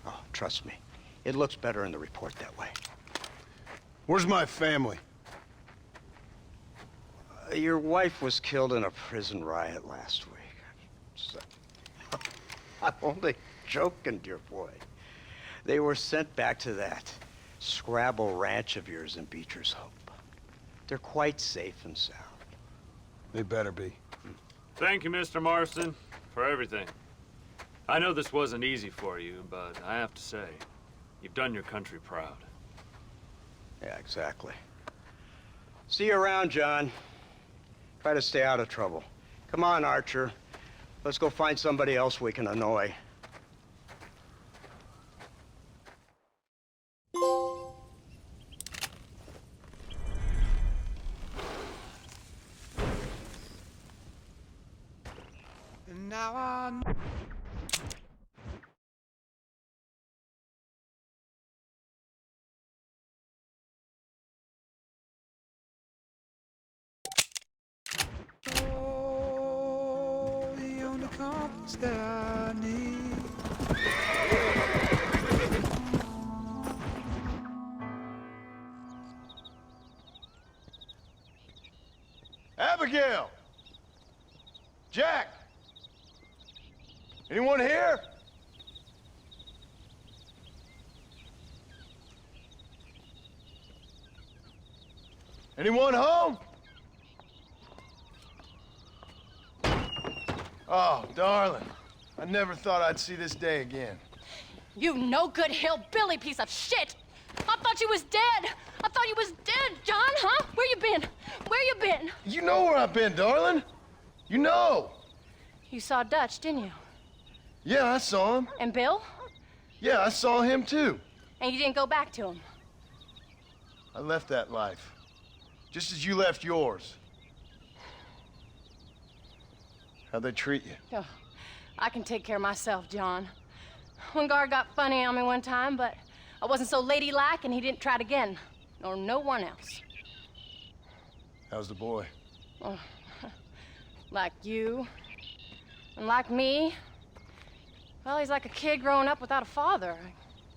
Oh, trust me. It looks better in the report that way. Where's my family? Your wife was killed in a prison riot last week. So, I'm only joking, dear boy. They were sent back to that Scrabble ranch of yours in Beecher's Hope. They're quite safe and sound. They better be. Thank you, Mr. Marston, for everything. I know this wasn't easy for you, but I have to say, you've done your country proud. Yeah, exactly. See you around, John. Try to stay out of trouble. Come on, Archer. Let's go find somebody else we can annoy. And now I know. The only confidence that I need. Abigail! Jack! Anyone here? Anyone home? Oh, darling. I never thought I'd see this day again. You no-good hillbilly piece of shit! I thought you was dead! I thought you was dead, John, huh? Where you been? Where you been? You know where I've been, darling. You know. You saw Dutch, didn't you? Yeah, I saw him. And Bill? Yeah, I saw him too. And you didn't go back to him? I left that life. Just as you left yours. How'd they treat you? Oh, I can take care of myself, John. One guard got funny on me one time, but I wasn't so ladylike and he didn't try it again. Nor no one else. How's the boy? Oh, like you. And like me. Well, he's like a kid growing up without a father.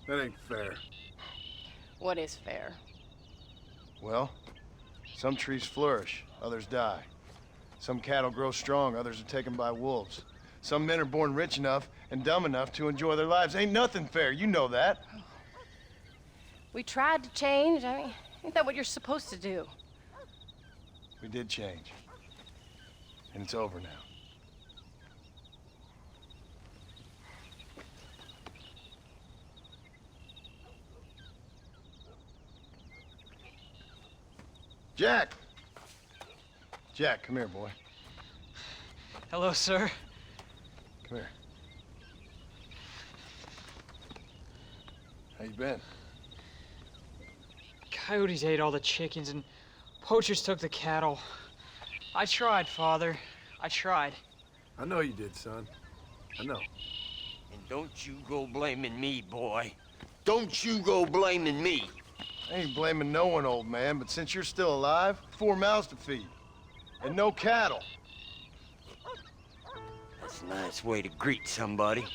That ain't fair. What is fair? Well, some trees flourish, others die. Some cattle grow strong, others are taken by wolves. Some men are born rich enough and dumb enough to enjoy their lives. Ain't nothing fair, you know that. We tried to change. I mean, ain't that what you're supposed to do? We did change. And it's over now. Jack! Jack, come here, boy. Hello, sir. Come here. How you been? Coyotes ate all the chickens and poachers took the cattle. I tried, Father. I tried. I know you did, son. I know. And don't you go blaming me, boy. Don't you go blaming me. I ain't blaming no one, old man, but since you're still alive, 4 mouths to feed. And no cattle. That's a nice way to greet somebody.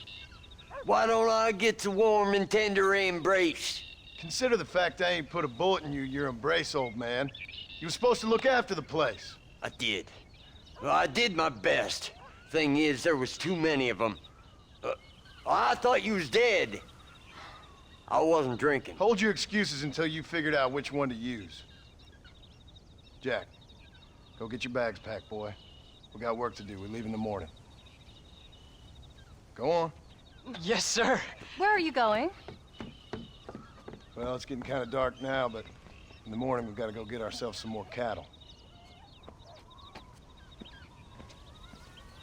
Why don't I get a warm and tender embrace? Consider the fact I ain't put a bullet in your embrace, old man. You were supposed to look after the place. I did. Well, I did my best. Thing is, there was too many of them. I thought you was dead. I wasn't drinking. Hold your excuses until you figured out which one to use. Jack, go get your bags packed, boy. We got work to do. We leave in the morning. Go on. Yes, sir. Where are you going? Well, it's getting kind of dark now, but in the morning we've got to go get ourselves some more cattle.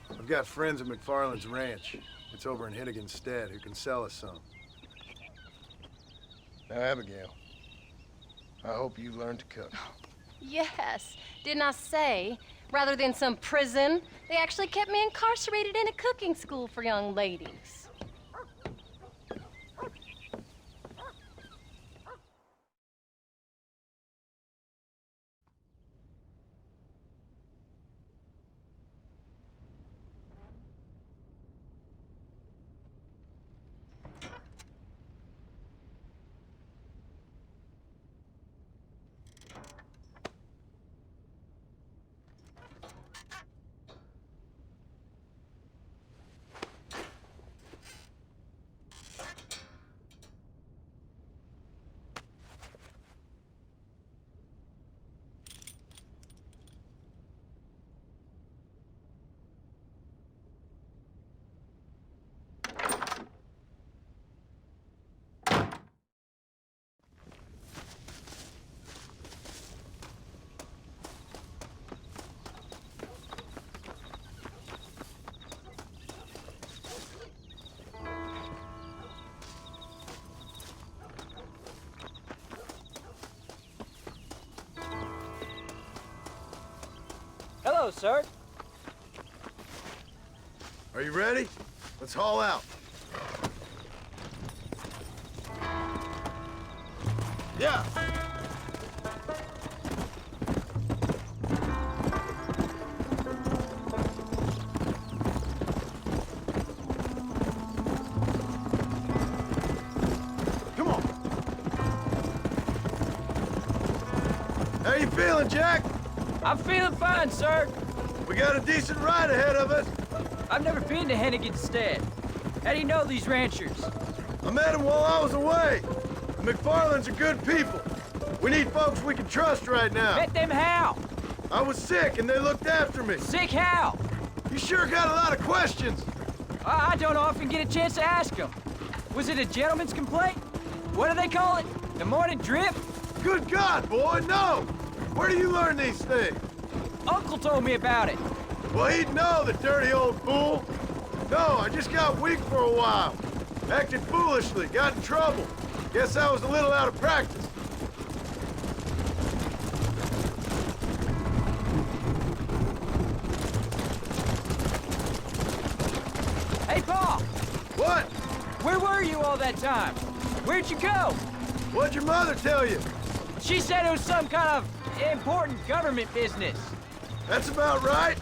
I've got friends at McFarland's ranch. It's over in Hennigan's stead who can sell us some. Now, Abigail, I hope you learned to cook. Yes. Didn't I say, rather than some prison, they actually kept me incarcerated in a cooking school for young ladies. Hello, sir. Are you ready? Let's haul out. Yeah. Come on. How you feeling, Jack? I'm feeling fine, sir. We got a decent ride ahead of us. I've never been to Hennigan's stead. How do you know these ranchers? I met them while I was away. The McFarlands are good people. We need folks we can trust right now. Met them how? I was sick and they looked after me. Sick how? You sure got a lot of questions. I don't often get a chance to ask them. Was it a gentleman's complaint? What do they call it? The morning drip? Good God, boy, no! Where do you learn these things? Uncle told me about it. Well, he'd know, the dirty old fool. No, I just got weak for a while. Acted foolishly, got in trouble. Guess I was a little out of practice. Hey, Pa! What? Where were you all that time? Where'd you go? What'd your mother tell you? She said it was some kind of important government business. That's about right.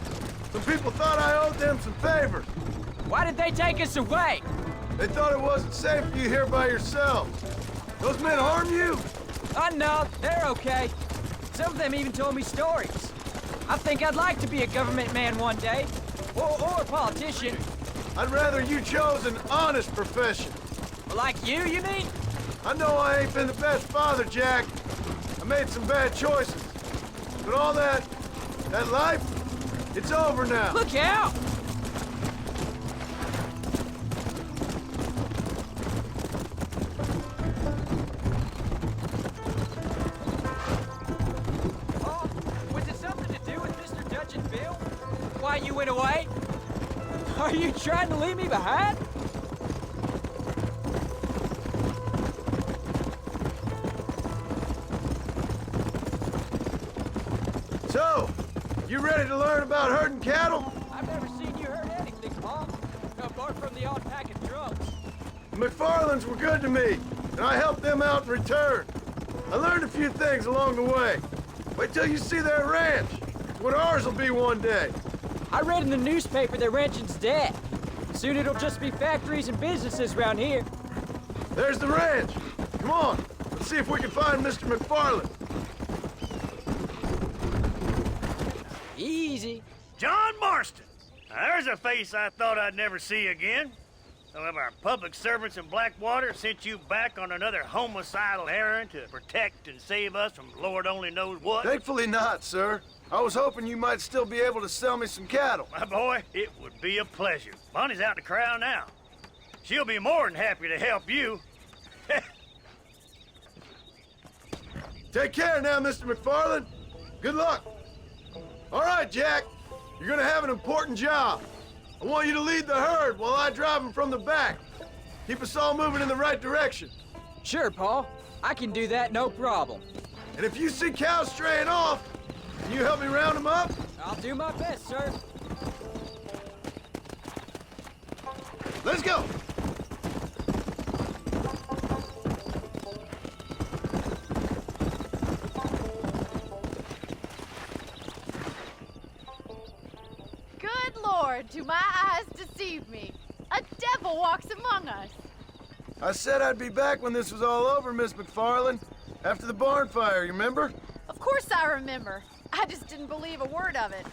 Some people thought I owed them some favors. Why did they take us away? They thought it wasn't safe for you here by yourselves. Those men harm you? No, they're okay. Some of them even told me stories. I think I'd like to be a government man one day. Or a politician. I'd rather you chose an honest profession. Like you mean? I know I ain't been the best father, Jack. I made some bad choices. But all that life, it's over now. Look out! Oh, was it something to do with Mr. Dutch and Bill? Why you went away? Are you trying to leave me behind? So, you ready to learn about herding cattle? I've never seen you herd anything, Mom. Apart from the odd pack of drugs. The McFarlands were good to me, and I helped them out in return. I learned a few things along the way. Wait till you see their ranch. It's what ours will be one day. I read in the newspaper their ranching's dead. Soon it'll just be factories and businesses around here. There's the ranch. Come on, let's see if we can find Mr. McFarland. Easy. John Marston. Now, there's a face I thought I'd never see again. Some of our public servants in Blackwater sent you back on another homicidal errand to protect and save us from Lord only knows what. Thankfully not, sir. I was hoping you might still be able to sell me some cattle. My boy, it would be a pleasure. Bonnie's out in the crowd now. She'll be more than happy to help you. Take care now, Mr. McFarland. Good luck. All right, Jack. You're gonna have an important job. I want you to lead the herd while I drive them from the back. Keep us all moving in the right direction. Sure, Paul. I can do that, no problem. And if you see cows straying off, can you help me round them up? I'll do my best, sir. Let's go. Good Lord, do my eyes deceive me? A devil walks among us. I said I'd be back when this was all over, Miss McFarland. After the barn fire, you remember? Of course I remember. I just didn't believe a word of it.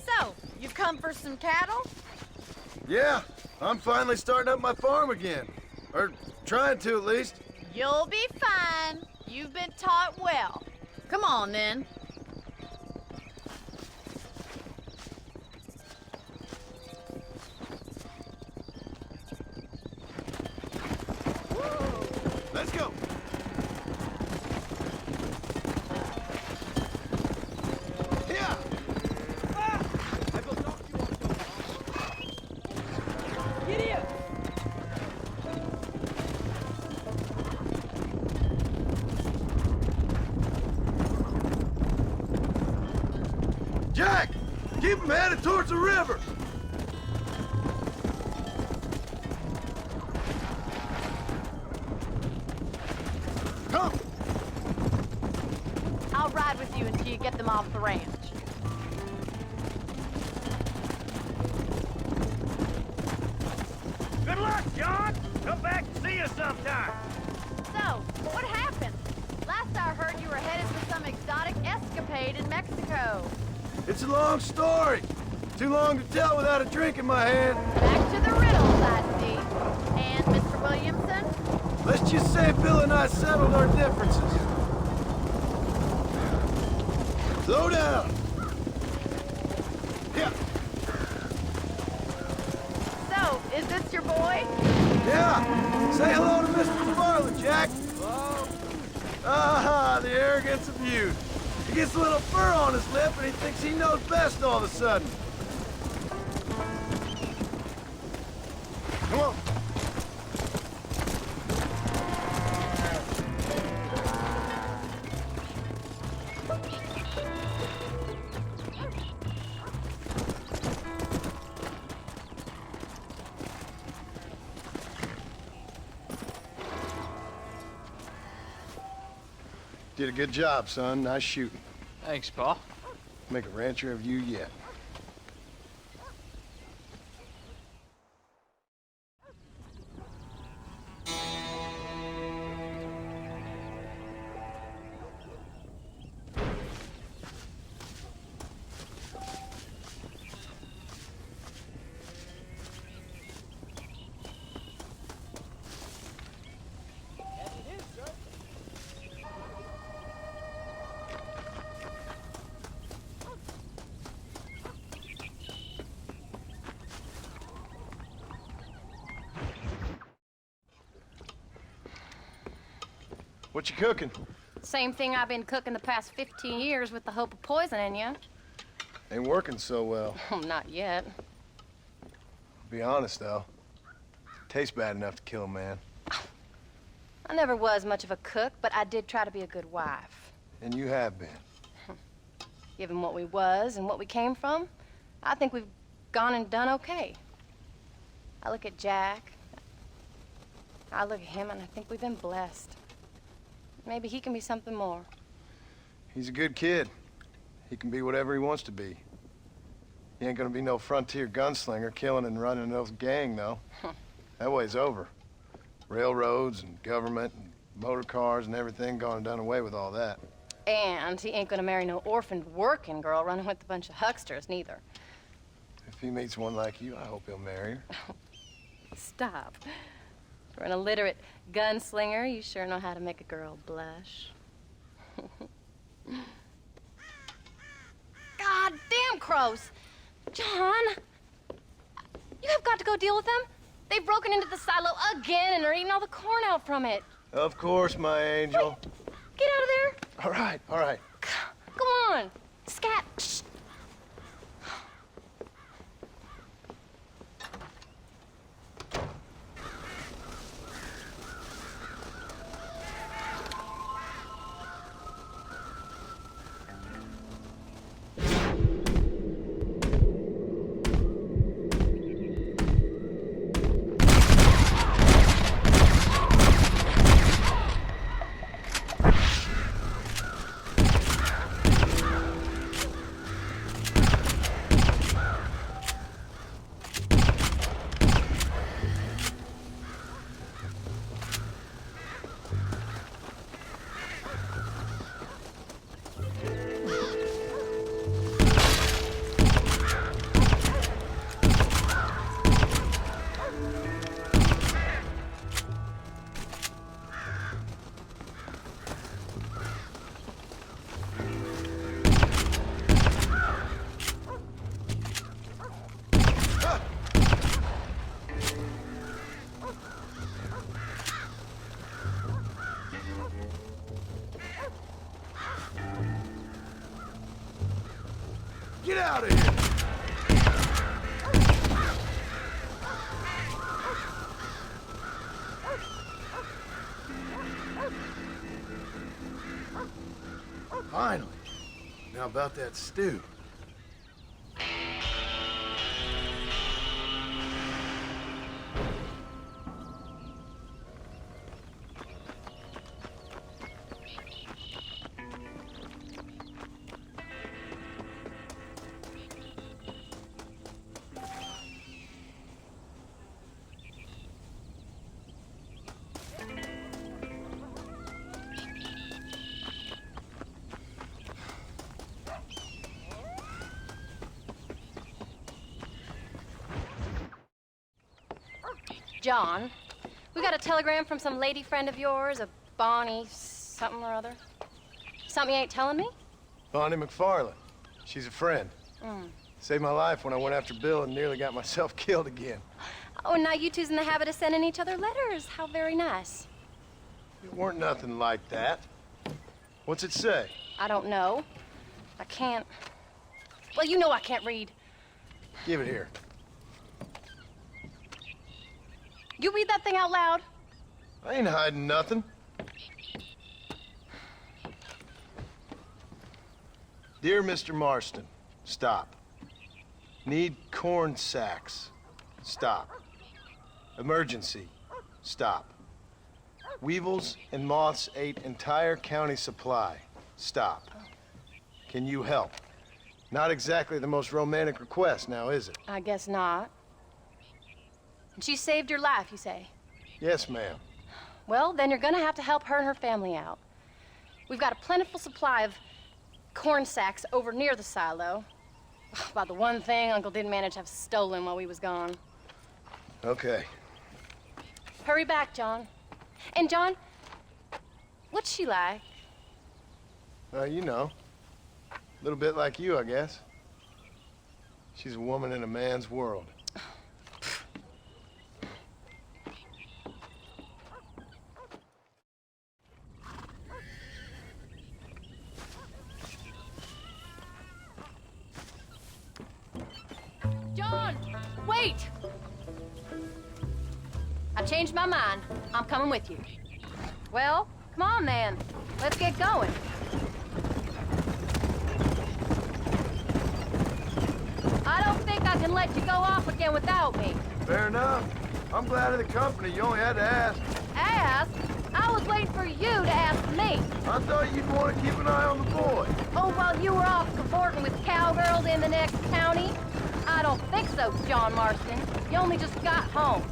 So, you've come for some cattle? Yeah, I'm finally starting up my farm again. Or trying to, at least. You'll be fine. You've been taught well. Come on, then. Let's go. Yeah. Giddy up! Jack, keep them headed towards the river. Come. I'll ride with you until you get them off the ranch. Good luck, John. Come back and see us sometime. So, what happened? Last I heard you were headed for some exotic escapade in Mexico. It's a long story. Too long to tell without a drink in my hand. Back to the riddles, I see. And Mr. Williamson? Let's just say Bill and I settled our differences. Slow down. Yeah. So, is this your boy? Yeah. Say hello to Mr. McFarland, Jack. Hello. Ah, the arrogance of youth. He gets a little fur on his lip and he thinks he knows best all of a sudden. Come on. Did a good job, son. Nice shooting. Thanks, Paul. Make a rancher of you yet. What you cooking? Same thing I've been cooking the past 15 years with the hope of poisoning you. Ain't working so well. Oh, not yet. Be honest, though. Tastes bad enough to kill a man. I never was much of a cook, but I did try to be a good wife. And you have been. Given what we was and what we came from, I think we've gone and done okay. I look at Jack. I look at him and I think we've been blessed. Maybe he can be something more. He's a good kid. He can be whatever he wants to be. He ain't gonna be no frontier gunslinger killing and running an old gang, though. That way's over. Railroads and government and motor cars and everything gone and done away with all that. And he ain't gonna marry no orphaned working girl running with a bunch of hucksters, neither. If he meets one like you, I hope he'll marry her. Stop. For an illiterate gunslinger, you sure know how to make a girl blush. God damn crows! John! You have got to go deal with them. They've broken into the silo again and are eating all the corn out from it. Of course, my angel. Wait, get out of there. All right, all right. Come on. Scat. Shh. Get out of here! Finally. Now about that stew. John, we got a telegram from some lady friend of yours, a Bonnie something or other. Something you ain't telling me? Bonnie McFarland. She's a friend. Mm. Saved my life when I went after Bill and nearly got myself killed again. Oh, now you two's in the habit of sending each other letters. How very nice. It weren't nothing like that. What's it say? I don't know. I can't. Well, you know I can't read. Give it here. You read that thing out loud? I ain't hiding nothing. Dear Mr. Marston, stop. Need corn sacks. Stop. Emergency. Stop. Weevils and moths ate entire county supply. Stop. Can you help? Not exactly the most romantic request, now is it? I guess not. And she saved your life, you say? Yes, ma'am. Well, then you're gonna have to help her and her family out. We've got a plentiful supply of corn sacks over near the silo. About the one thing Uncle didn't manage to have stolen while we was gone. Okay. Hurry back, John. And John, what's she like? You know. A little bit like you, I guess. She's a woman in a man's world. John, wait! I changed my mind. I'm coming with you. Well, come on then. Let's get going. I don't think I can let you go off again without me. Fair enough. I'm glad of the company. You only had to ask. Ask? I was waiting for you to ask me. I thought you'd want to keep an eye on the boy. Oh, while you were off cavorting with cowgirls in the next county? I don't think so, John Marston. You only just got home.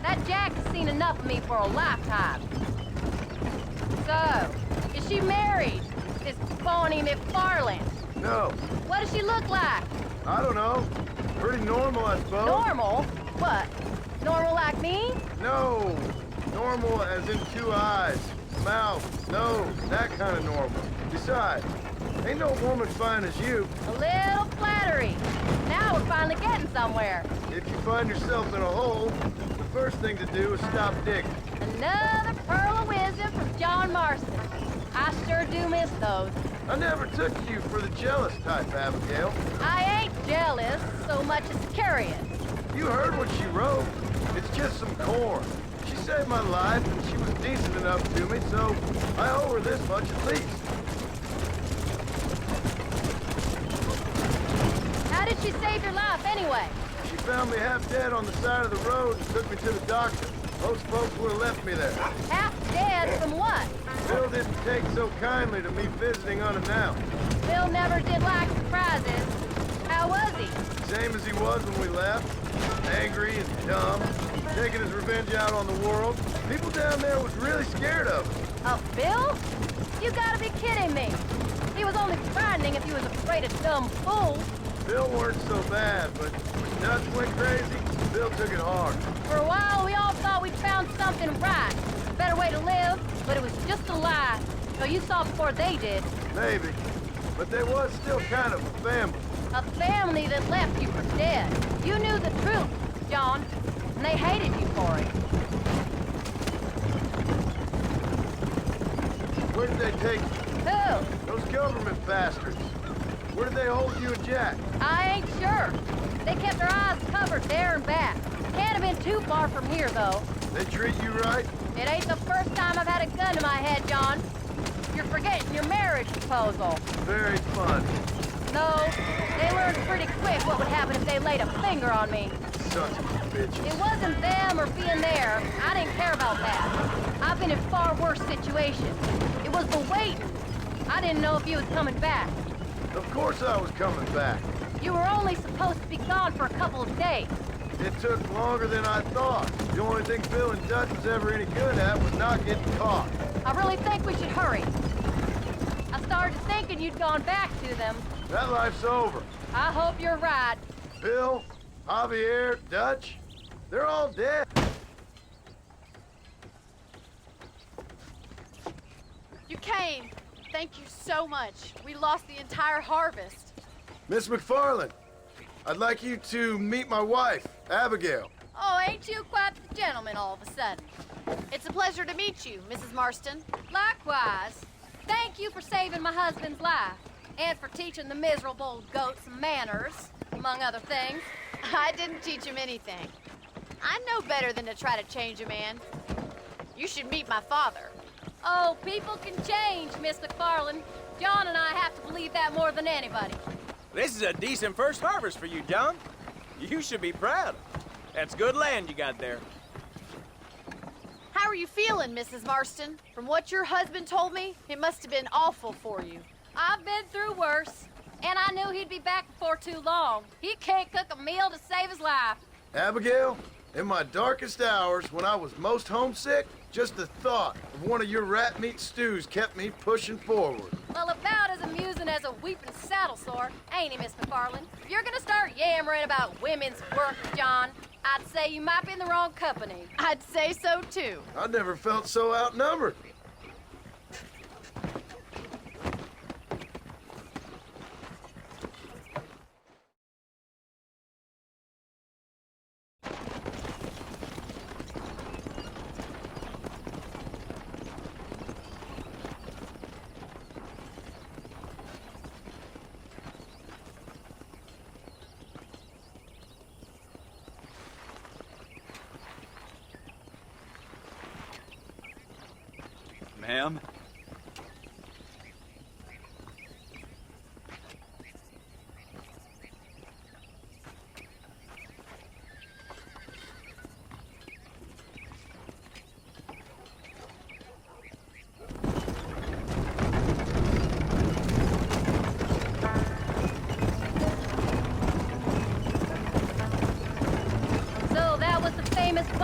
That Jack has seen enough of me for a lifetime. So, is she married? This Bonnie McFarland? No. What does she look like? I don't know. Pretty normal, I suppose. Normal? What? Normal like me? No. Normal as in 2 eyes, mouth, nose, that kind of normal. Besides, ain't no woman fine as you. A little flattery. Now we're finally getting somewhere. If you find yourself in a hole, the first thing to do is stop digging. Another pearl of wisdom from John Marston. I sure do miss those. I never took you for the jealous type, Abigail. I ain't jealous so much as curious. You heard what she wrote. It's just some corn. She saved my life, and she was decent enough to me, so I owe her this much at least. How did she save your life anyway? She found me half dead on the side of the road and took me to the doctor. Most folks would have left me there. Half dead from what? Bill didn't take so kindly to me visiting unannounced. Bill never did like surprises. How was he? Same as he was when we left. Angry and dumb. Taking his revenge out on the world. People down there was really scared of him. Of Bill? You gotta be kidding me. He was only frightening if he was afraid of dumb fools. Bill weren't so bad, but when Dutch went crazy, Bill took it hard. For a while, we all thought we'd found something right. A better way to live, but it was just a lie. So you saw before they did. Maybe. But they was still kind of a family. A family that left you for dead. You knew the truth, John, and they hated you for it. Where did they take you? Who? Those government bastards. Where did they hold you and Jack? I ain't sure. They kept their eyes covered there and back. Can't have been too far from here, though. They treat you right? It ain't the first time I've had a gun to my head, John. You're forgetting your marriage proposal. Very fun. No, they learned pretty quick what would happen if they laid a finger on me. Sons of bitches. It wasn't them or being there. I didn't care about that. I've been in far worse situations. It was the waiting. I didn't know if you was coming back. Of course I was coming back. You were only supposed to be gone for a couple of days. It took longer than I thought. The only thing Bill and Dutch was ever any good at was not getting caught. I really think we should hurry. I started thinking you'd gone back to them. That life's over. I hope you're right. Bill, Javier, Dutch, they're all dead. You came. Thank you so much. We lost the entire harvest. Miss McFarland, I'd like you to meet my wife, Abigail. Oh, ain't you quite the gentleman all of a sudden? It's a pleasure to meet you, Mrs. Marston. Likewise. Thank you for saving my husband's life. And for teaching the miserable goats manners, among other things. I didn't teach him anything. I know better than to try to change a man. You should meet my father. Oh, people can change, Miss McFarland. John and I have to believe that more than anybody. This is a decent first harvest for you, John. You should be proud. That's good land you got there. How are you feeling, Mrs. Marston? From what your husband told me, it must have been awful for you. I've been through worse, and I knew he'd be back before too long. He can't cook a meal to save his life. Abigail, in my darkest hours, when I was most homesick, just the thought of one of your rat meat stews kept me pushing forward. Well, about as amusing as a weeping saddle sore, ain't he, Miss McFarland? If you're gonna start yammering about women's work, John, I'd say you might be in the wrong company. I'd say so, too. I never felt so outnumbered. Ma'am?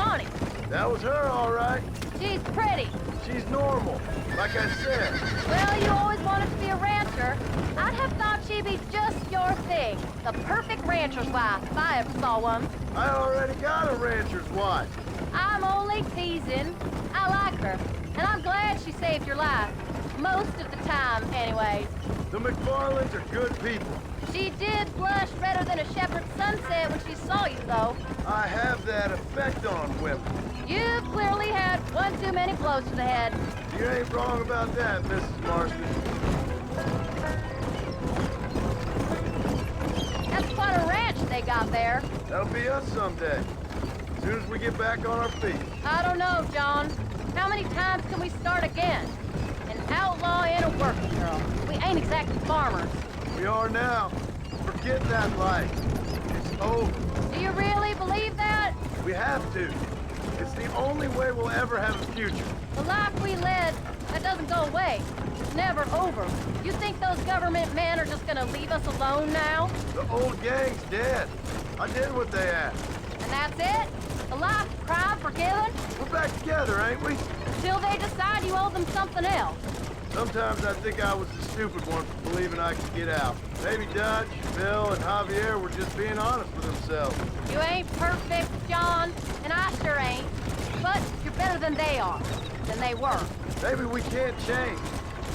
Bonnie. That was her, all right. She's pretty. She's normal, like I said. Well, you always wanted to be a rancher. I'd have thought she'd be just your thing. The perfect rancher's wife, if I ever saw one. I already got a rancher's wife. I'm only teasing. I like her, and I'm glad she saved your life. Most of the time, anyways. The McFarlands are good people. She did blush redder than a shepherd's sunset when she saw you, though. I have that effect on women. You clearly had one too many blows to the head. You ain't wrong about that, Mrs. Marston. That's quite a ranch they got there. That'll be us someday. As soon as we get back on our feet. I don't know, John. How many times can we start again? An outlaw and a working girl. We ain't exactly farmers. We are now. Forget that life. It's over. Do you really believe that? We have to. It's the only way we'll ever have a future. The life we led, that doesn't go away. It's never over. You think those government men are just gonna leave us alone now? The old gang's dead. I did what they asked. And that's it? A life cried forgiven? We're back together, ain't we? Till they decide you owe them something else. Sometimes I think I was the stupid one for believing I could get out. Maybe Dutch, Bill, and Javier were just being honest with themselves. You ain't perfect, John, and I sure ain't. But you're better than they are, than they were. Maybe we can't change,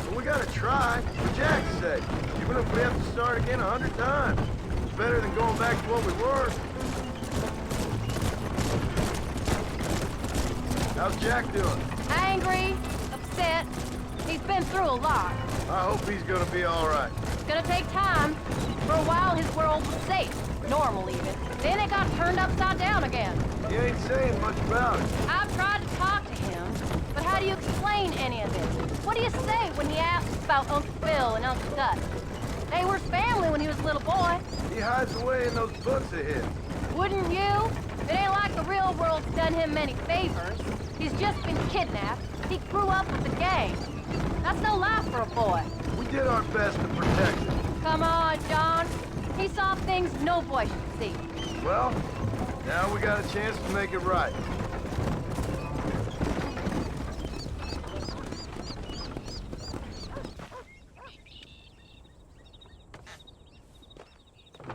but we gotta try, for Jack's sake. Even if we have to start again 100 times. It's better than going back to what we were. How's Jack doing? Angry, upset. He's been through a lot. I hope he's gonna be all right. It's gonna take time. For a while, his world was safe. Normal, even. Then it got turned upside down again. He ain't saying much about it. I've tried to talk to him, but how do you explain any of it? What do you say when he asks about Uncle Phil and Uncle Dutch? They were his family when he was a little boy. He hides away in those books of his. Wouldn't you? It ain't like the real world's done him many favors. He's just been kidnapped. He grew up with the gang. That's no life for a boy. We did our best to protect him. Come on, John. He saw things no boy should see. Well, now we got a chance to make it right.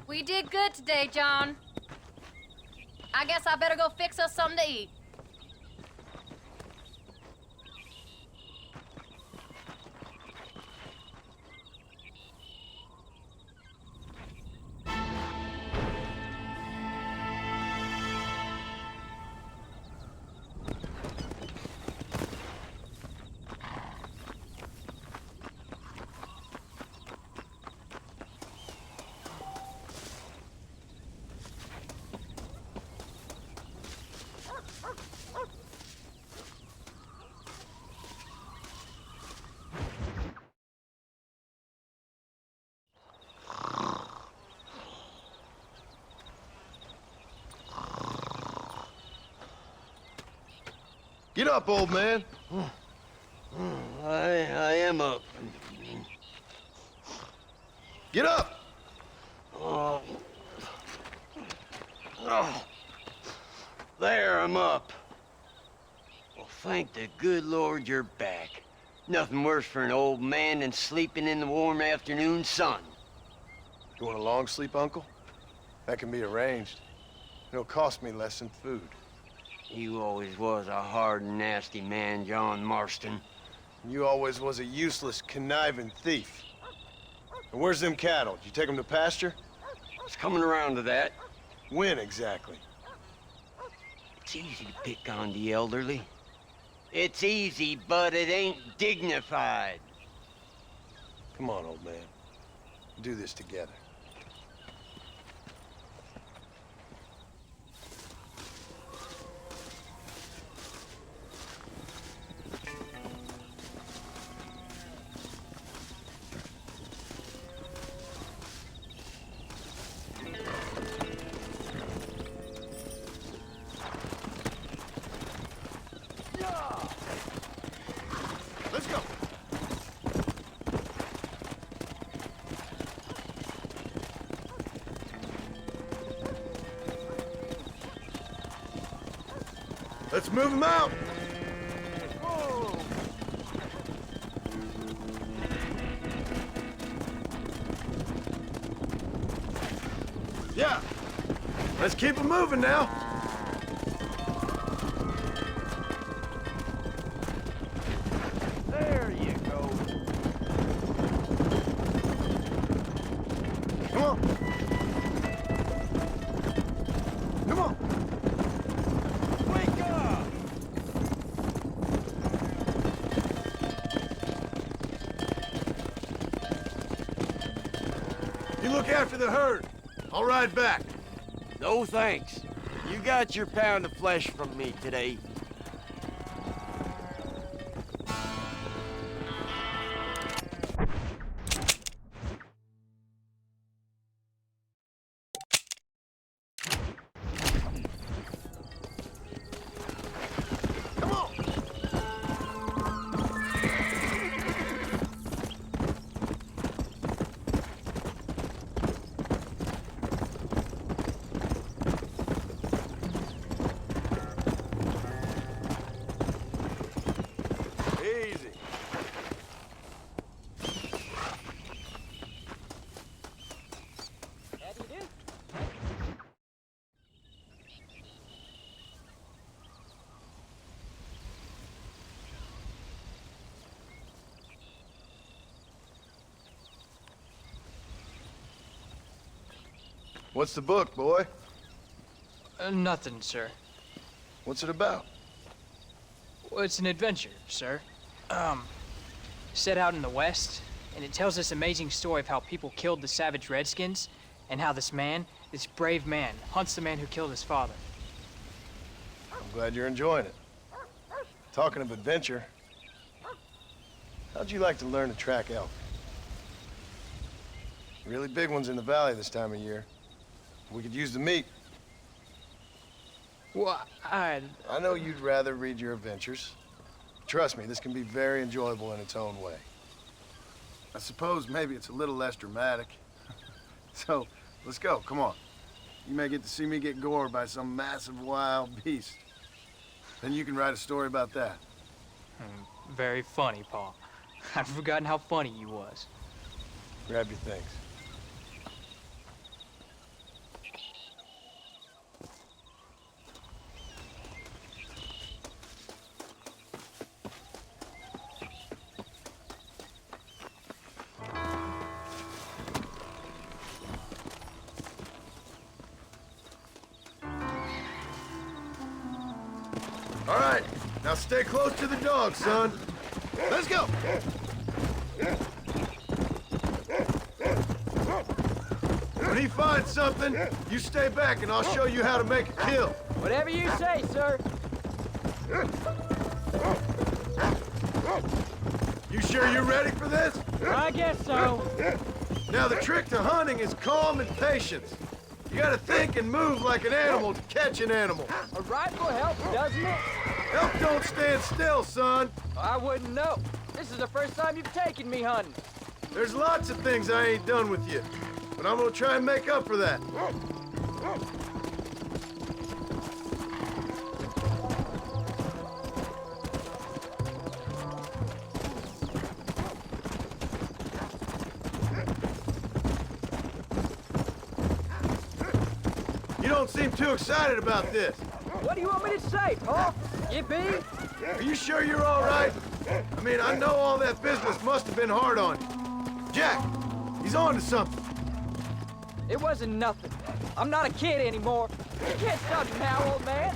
We did good today, John. I guess I better go fix us something to eat. Get up, old man. I am up. Get up! Oh. There, I'm up. Well, thank the good Lord you're back. Nothing worse for an old man than sleeping in the warm afternoon sun. You want a long sleep, Uncle? That can be arranged. It'll cost me less than food. You always was a hard and nasty man, John Marston. You always was a useless, conniving thief. And where's them cattle? Did you take them to pasture? It's coming around to that. When exactly? It's easy to pick on the elderly. It's easy, but it ain't dignified. Come on, old man. We'll do this together. Let's go. Let's move him out. Yeah. Let's keep him moving now. There you go. Come on. Come on. Wake up! You look after the herd. I'll ride back. No thanks. You got your pound of flesh from me today. Come on. Easy. How do you do? What's the book, boy? Nothing, sir. What's it about? Well, it's an adventure, sir. Set out in the West, and it tells this amazing story of how people killed the savage Redskins, and how this man, this brave man, hunts the man who killed his father. I'm glad you're enjoying it. Talking of adventure, how'd you like to learn to track elk? Really big ones in the valley this time of year. We could use the meat. Well, I know you'd rather read your adventures. Trust me, this can be very enjoyable in its own way. I suppose maybe it's a little less dramatic. So, let's go, come on. You may get to see me get gored by some massive wild beast. Then you can write a story about that. Very funny, Paul. I'd forgotten how funny you was. Grab your things. All right, now stay close to the dog, son. Let's go. When he finds something, you stay back and I'll show you how to make a kill. Whatever you say, sir. You sure you're ready for this? I guess so. Now, the trick to hunting is calm and patience. You gotta think and move like an animal to catch an animal. A rifle helps, doesn't it? Elk don't stand still, son. I wouldn't know. This is the first time you've taken me hunting. There's lots of things I ain't done with you, but I'm gonna try and make up for that. You don't seem too excited about this. What do you want me to say, Paul? Yippee? Are you sure you're all right? I mean, I know all that business must have been hard on you. Jack, he's on to something. It wasn't nothing. I'm not a kid anymore. You can't stop me now, old man.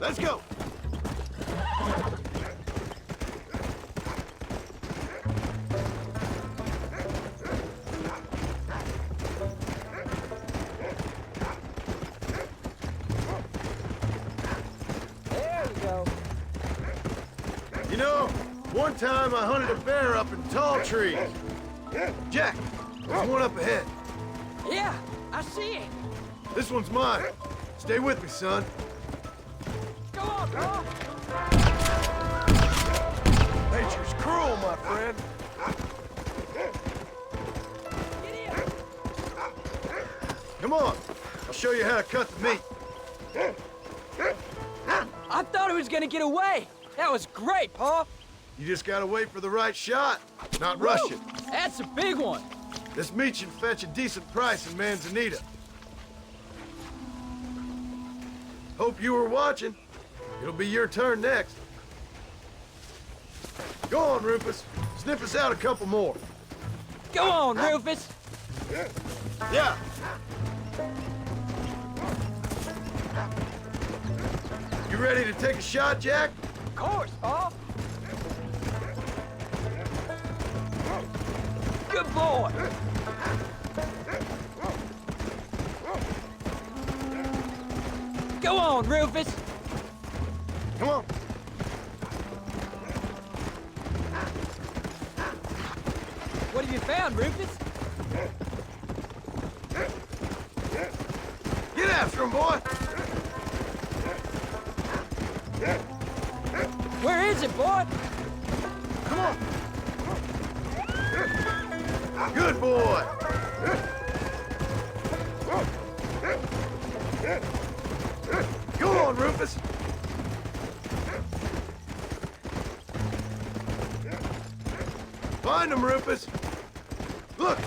Let's go. You know, one time I hunted a bear up in tall trees. Jack, there's one up ahead. Yeah, I see it. This one's mine. Stay with me, son. Go on, Paul. Nature's cruel, my friend. show you how to cut the meat. I thought he was gonna get away. That was great, Pa. You just gotta wait for the right shot, not rush it. That's a big one. This meat should fetch a decent price in Manzanita. Hope you were watching. It'll be your turn next. Go on, Rufus. Sniff us out a couple more. Go on, Rufus. Yeah. You ready to take a shot, Jack? Of course, Pa. Good boy. Go on, Rufus. Come on. What have you found, Rufus? Get after him, boy. Where is it, boy? Come on. Good boy. Go on, Rufus. Find them, Rufus. Look,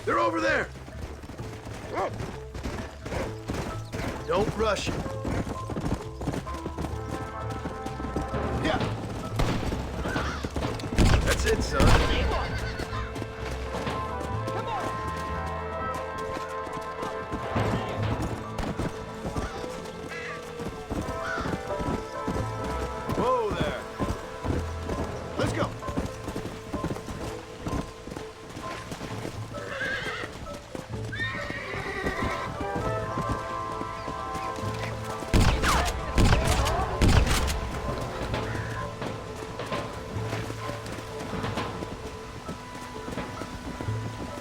they're over there. Don't rush it. Yeah. That's it, son. Whoa there. Let's go.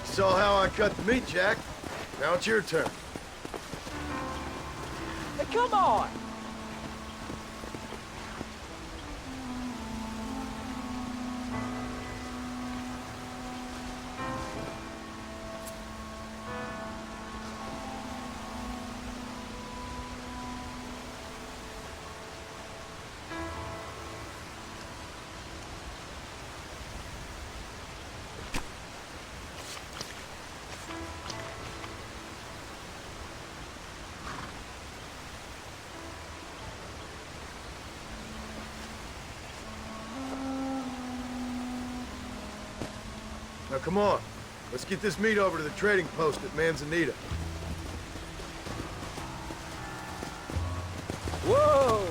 Saw how I cut the meat, Jack. Now it's your turn. Hey, come on. Now come on. Let's get this meat over to the trading post at Manzanita. Whoa!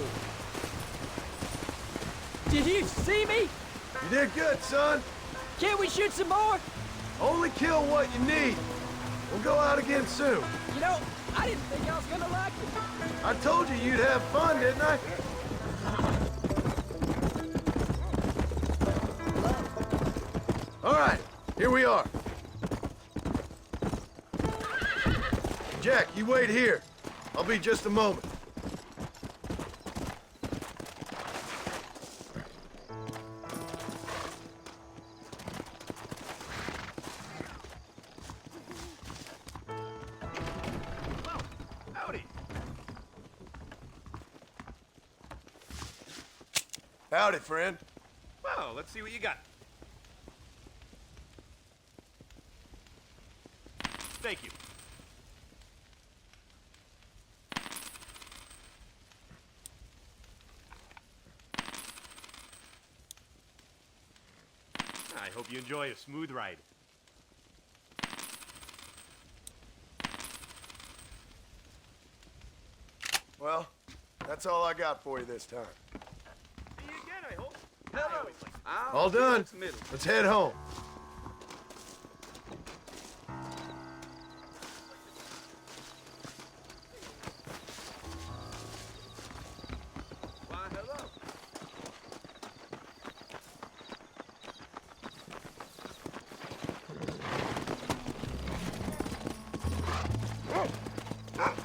Did you see me? You did good, son. Can't we shoot some more? Only kill what you need. We'll go out again soon. You know, I didn't think I was gonna like it. I told you you'd have fun, didn't I? All right, here we are. Jack, you wait here. I'll be just a moment. Howdy. Howdy, friend. Well, let's see what you got. Thank you. I hope you enjoy a smooth ride. Well, that's all I got for you this time. See you again, I hope. All done. Let's head home. Why, hello.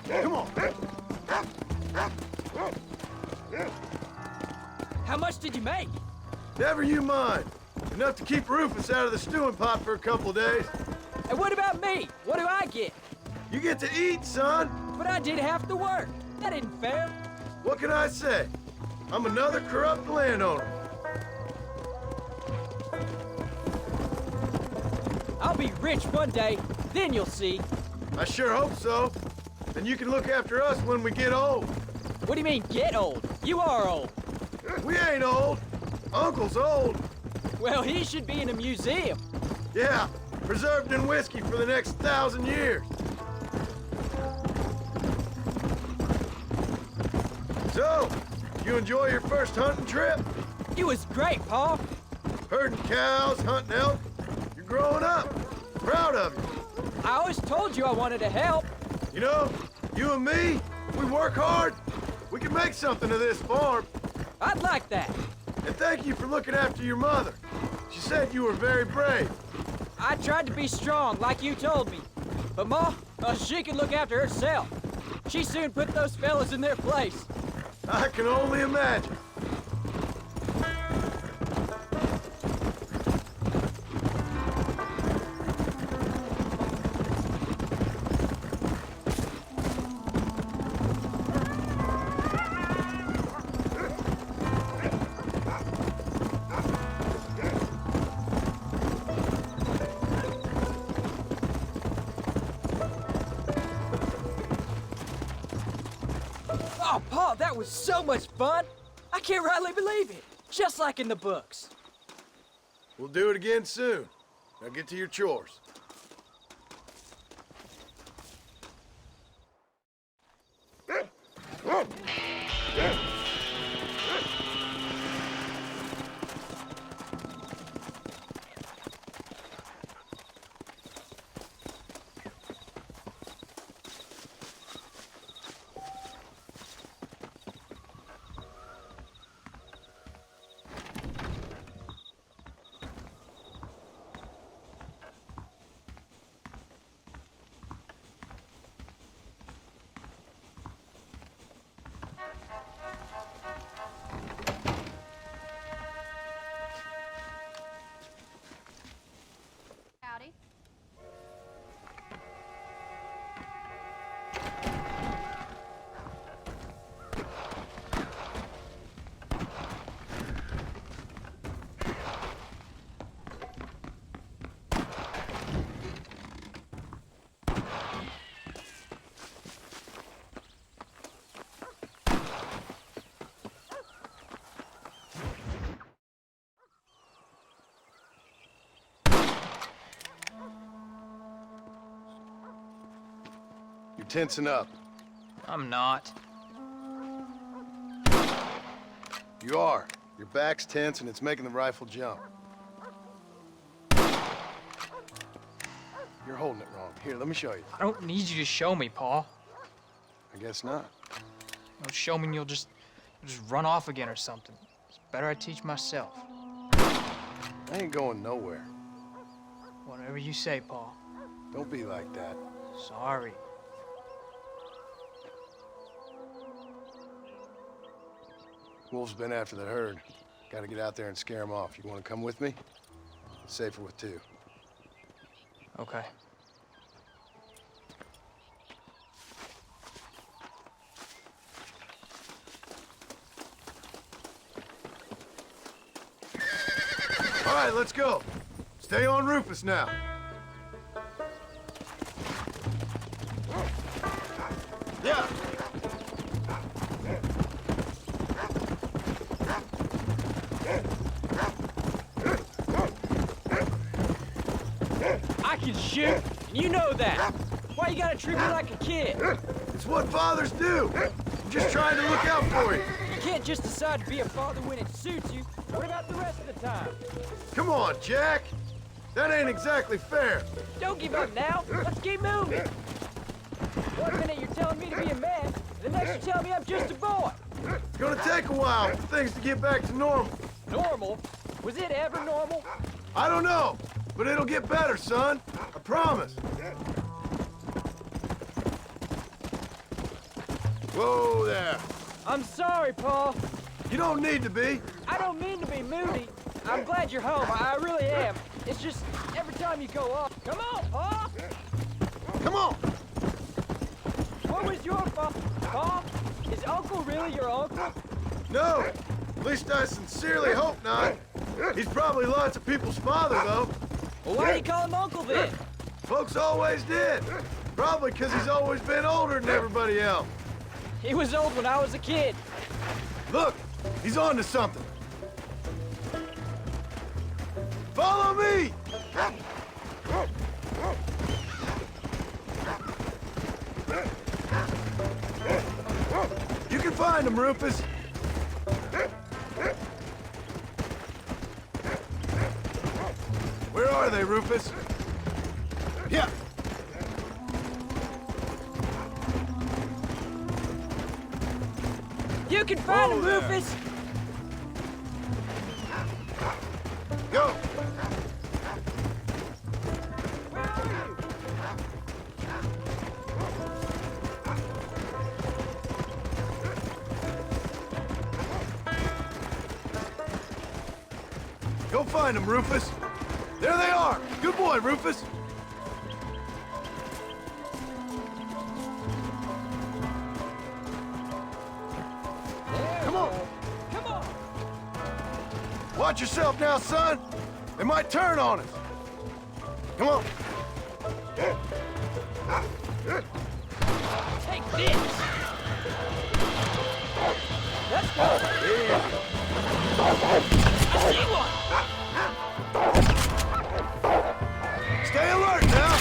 Come on. How much did you make? Never you mind. Enough to keep Rufus out of the stewing pot for a couple days. And what about me? What do I get? You get to eat, son. but I did half the work. That isn't fair. What can I say? I'm another corrupt landowner. I'll be rich one day, then you'll see. I sure hope so. Then you can look after us when we get old. What do you mean, get old? You are old. We ain't old. Uncle's old. Well, he should be in a museum. Yeah, preserved in whiskey for the next 1,000 years. So, you enjoy your first hunting trip? It was great, Pa. Herding cows, hunting elk. You're growing up. Proud of you. I always told you I wanted to help. You know, you and me, we work hard. We can make something of this farm. I'd like that. And thank you for looking after your mother. She said you were very brave. I tried to be strong, like you told me. But Ma, she can look after herself. She soon put those fellas in their place. I can only imagine. Oh, Pa, that was so much fun. I can't rightly believe it. Just like in the books. We'll do it again soon. Now get to your chores. Howdy. You're tensing up. I'm not. You are. Your back's tense and it's making the rifle jump. You're holding it wrong. Here, let me show you. I don't need you to show me, Pa. I guess not. You'll show me and you'll just run off again or something. It's better I teach myself. I ain't going nowhere. Whatever you say, Pa. Don't be like that. Sorry. Wolf's been after the herd. Gotta get out there and scare him off. You wanna come with me? It's safer with two. Okay. All right, let's go. Stay on Rufus now. Yeah. I can shoot, and you know that. Why you gotta treat me like a kid? It's what fathers do. I'm just trying to look out for you. You can't just decide to be a father when it suits you. What about the rest of the time? Come on, Jack. That ain't exactly fair. Don't give up now. Let's keep moving. One minute you're telling me to be a man, the next you tell me I'm just a boy. It's gonna take a while for things to get back to normal. Normal? Was it ever normal? I don't know, but it'll get better, son. I promise. Whoa there. I'm sorry, Pa. You don't need to be. I don't mean to be moody. I'm glad you're home. I really am. It's just every time you go off. Come on, Pa. Come on. What was your fault, Pa? Is Uncle really your uncle? No! At least I sincerely hope not. He's probably lots of people's father, though. Well, why do you call him Uncle then? Folks always did. Probably because he's always been older than everybody else. He was old when I was a kid. Look, he's on to something. Follow me! You can find him, Rufus. Where are they, Rufus? Yeah. You can find him, Rufus! Go! Where are you? Go find them, Rufus. There they are. Good boy, Rufus. Come on. Come on. Watch yourself now, son. They might turn on us. Come on. Take this. Let's go. I see one. Stay alert now.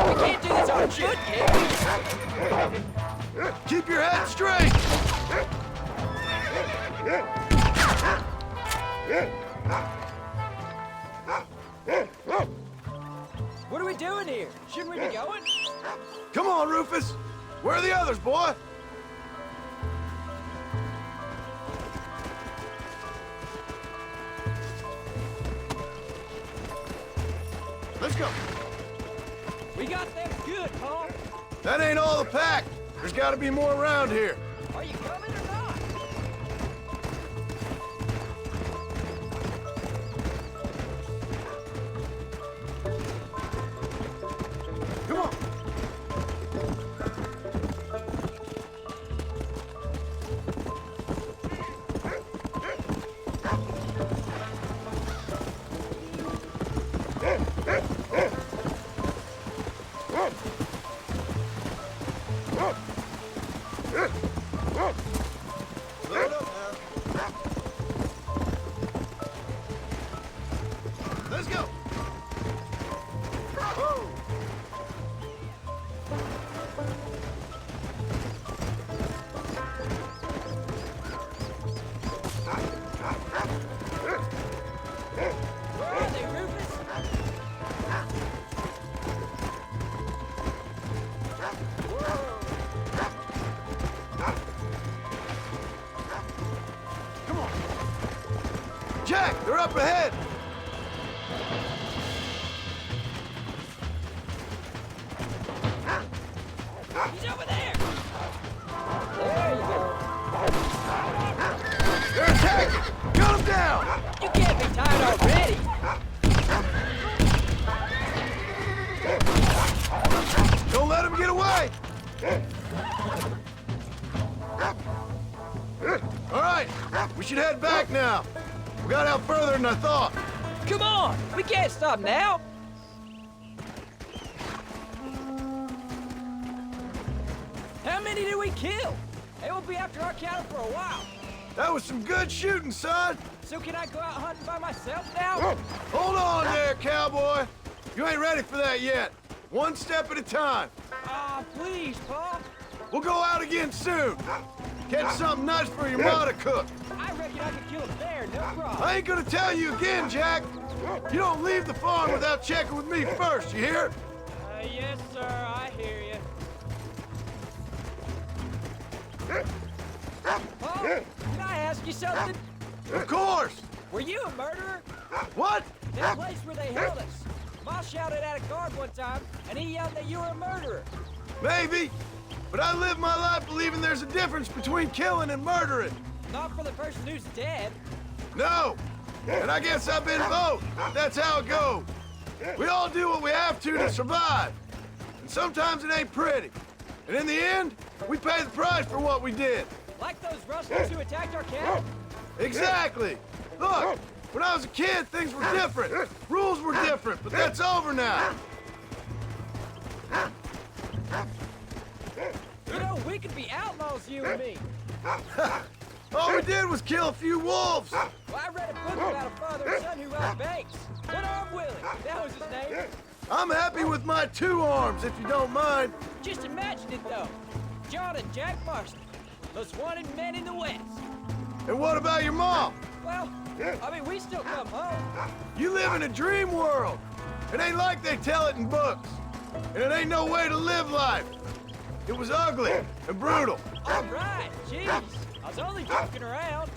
We can't do this on foot, can we? Keep your head straight. What are we doing here? Shouldn't we be going? Come on, Rufus. Where are the others, boy? Let's go. We got them good, Paul. That ain't all the pack. There's got to be more around here. Are you coming or not? Come on. Load up now. Let's go. Whoa. Where are they, Rufus? Come on. Jack, they're up ahead. He's over there. There you go. They're attacking. Cut them down. You can't be tired already. Don't let them get away. All right, we should head back now. We got out further than I thought. Come on. We can't stop now. How many did we kill? They will be after our cattle for a while. That was some good shooting, son. So can I go out hunting by myself now? Hold on there, cowboy. You ain't ready for that yet. One step at a time. Ah, please, Paul. We'll go out again soon. Catch something nice for your ma to cook. I reckon I could kill a bear, no problem. I ain't gonna tell you again, Jack. You don't leave the farm without checking with me first, you hear? Yes, sir, I hear you. Paul, can I ask you something? Of course. Were you a murderer? What? That place where they held us. Ma shouted at a guard one time, and he yelled that you were a murderer. Maybe. But I live my life believing there's a difference between killing and murdering. Not for the person who's dead. No. And I guess I've been both. That's how it goes. We all do what we have to survive. And sometimes it ain't pretty. And in the end, we pay the price for what we did. Like those rustlers who attacked our camp? Exactly. Look, when I was a kid, things were different. Rules were different, but that's over now. You know, we could be outlaws, you and me. All we did was kill a few wolves. Well, I read a book about a father and son who robbed banks. One-Armed Willie, that was his name. I'm happy with my 2 arms, if you don't mind. Just imagine it, though. John and Jack Marston, most wanted men in the West. And what about your mom? Well, I mean, we still come home. You live in a dream world. It ain't like they tell it in books. And it ain't no way to live life. It was ugly and brutal. All right, jeez. I was only joking around.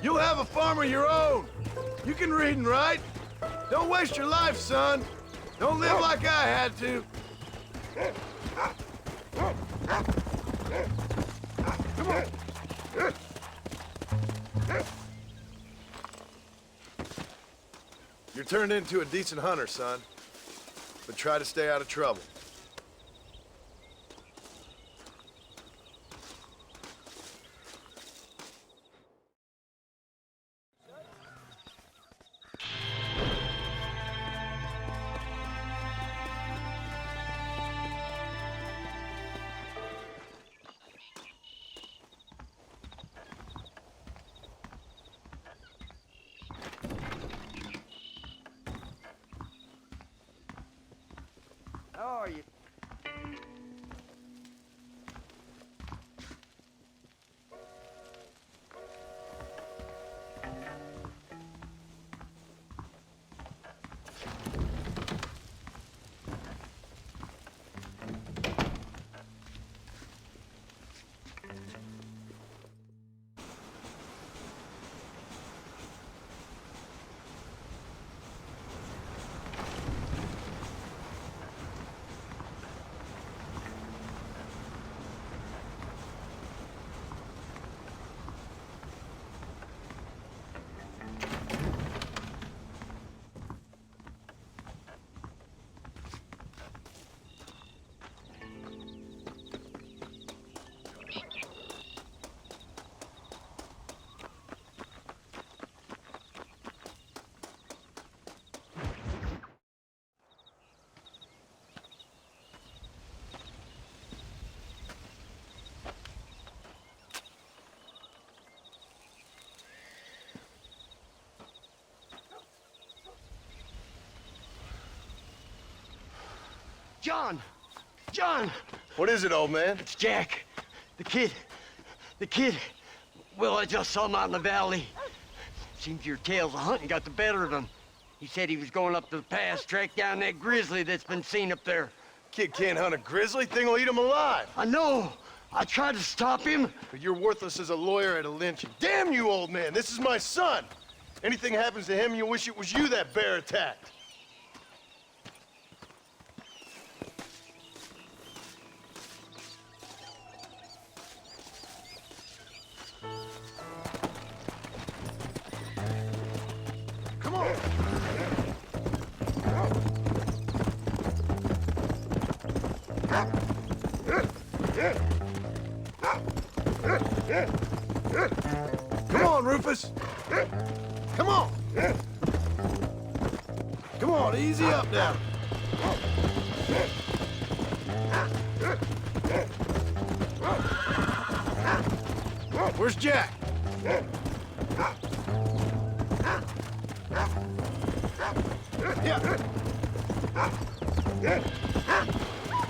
You'll have a farm of your own. You can read and write. Don't waste your life, son. Don't live like I had to. Come on. You're turned into a decent hunter, son. But try to stay out of trouble. How are you? John! John! What is it, old man? It's Jack. The kid. The kid. Well, I just saw him out in the valley. Seems your tales of hunting got the better of him. He said he was going up to the pass, track down that grizzly that's been seen up there. Kid can't hunt a grizzly. Thing will eat him alive. I know. I tried to stop him. But you're worthless as a lawyer at a lynching. Damn you, old man. This is my son. Anything happens to him, you'll wish it was you that bear attacked. Come on. Come on, Rufus. Come on. Come on, easy up now. Where's Jack? Yeah.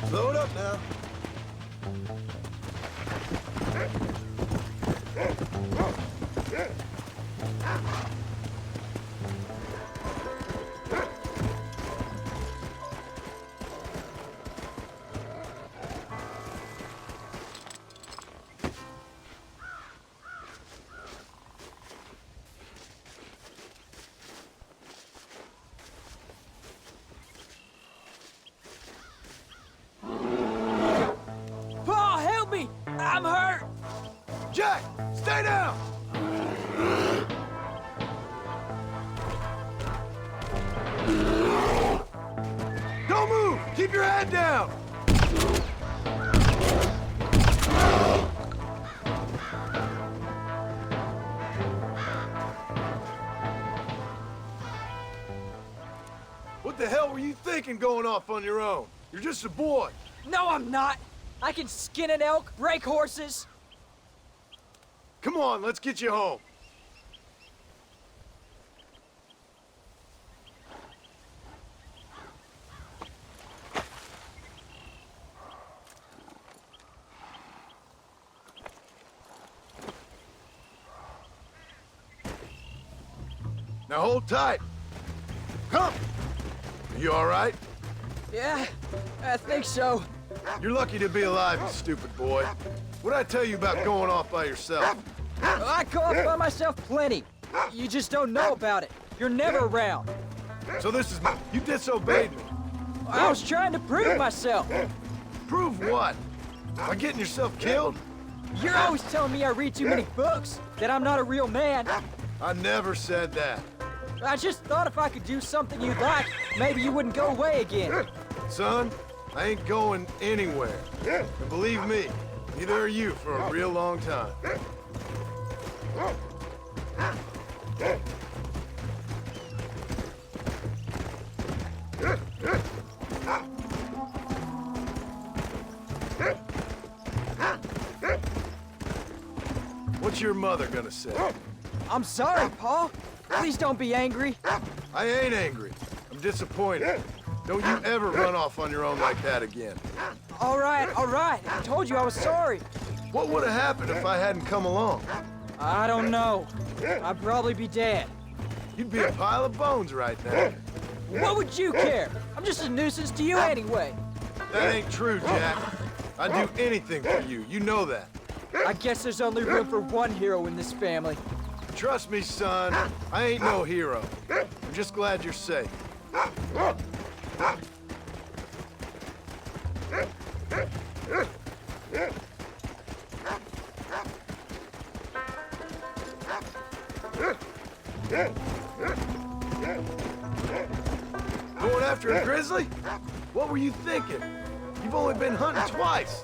Slow it up now. Paul, help me! I'm hurt! Jack, stay down! Keep your head down! What the hell were you thinking going off on your own? You're just a boy. No, I'm not. I can skin an elk, break horses. Come on, let's get you home. Now hold tight. Come! Are you all right? Yeah, I think so. You're lucky to be alive, you stupid boy. What'd I tell you about going off by yourself? I go off by myself plenty. You just don't know about it. You're never around. So this is... You disobeyed me. I was trying to prove myself. Prove what? By getting yourself killed? You're always telling me I read too many books, that I'm not a real man. I never said that. I just thought if I could do something you'd like, maybe you wouldn't go away again. Son, I ain't going anywhere. And believe me, neither are you for a real long time. What's your mother gonna say? I'm sorry, Paul. Please don't be angry. I ain't angry. I'm disappointed. Don't you ever run off on your own like that again. All right. I told you I was sorry. What would have happened if I hadn't come along? I don't know. I'd probably be dead. You'd be a pile of bones right now. What would you care? I'm just a nuisance to you anyway. That ain't true, Jack. I'd do anything for you. You know that. I guess there's only room for one hero in this family. Trust me, son. I ain't no hero. I'm just glad you're safe. Going after a grizzly? What were you thinking? You've only been hunting twice.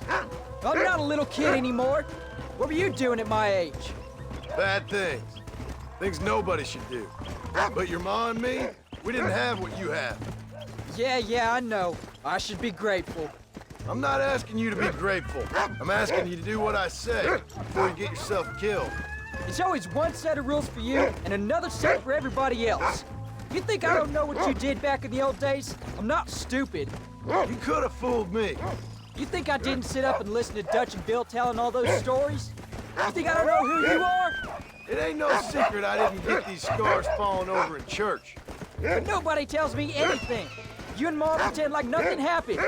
I'm not a little kid anymore. What were you doing at my age? Bad things. Things nobody should do. But your ma and me, we didn't have what you have. Yeah, I know. I should be grateful. I'm not asking you to be grateful. I'm asking you to do what I say before you get yourself killed. It's always one set of rules for you and another set for everybody else. You think I don't know what you did back in the old days? I'm not stupid. You could have fooled me. You think I didn't sit up and listen to Dutch and Bill telling all those stories? You think I don't know who you are? It ain't no secret I didn't get these scars falling over in church. But nobody tells me anything. You and Mom pretend like nothing happened.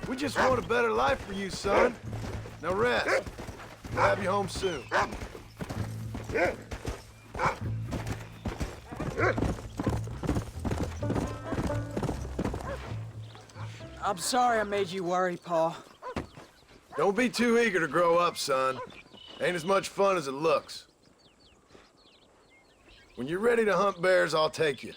We just want a better life for you, son. Now rest. We'll have you home soon. I'm sorry I made you worry, Paul. Don't be too eager to grow up, son. Ain't as much fun as it looks. When you're ready to hunt bears, I'll take you.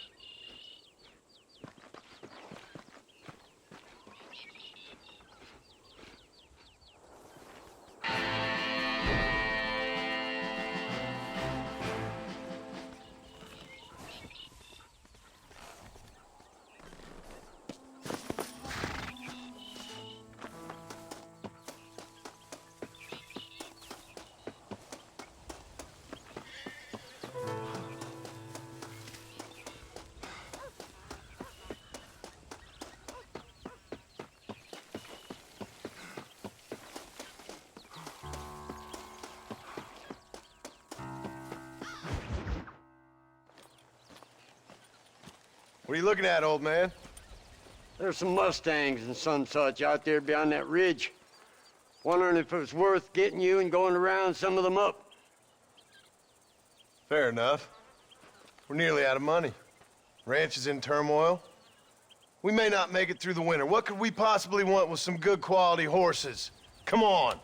What are you looking at, old man? There's some Mustangs and some such out there beyond that ridge. Wondering if it was worth getting you and going around some of them up. Fair enough. We're nearly out of money. Ranch is in turmoil. We may not make it through the winter. What could we possibly want with some good quality horses? Come on.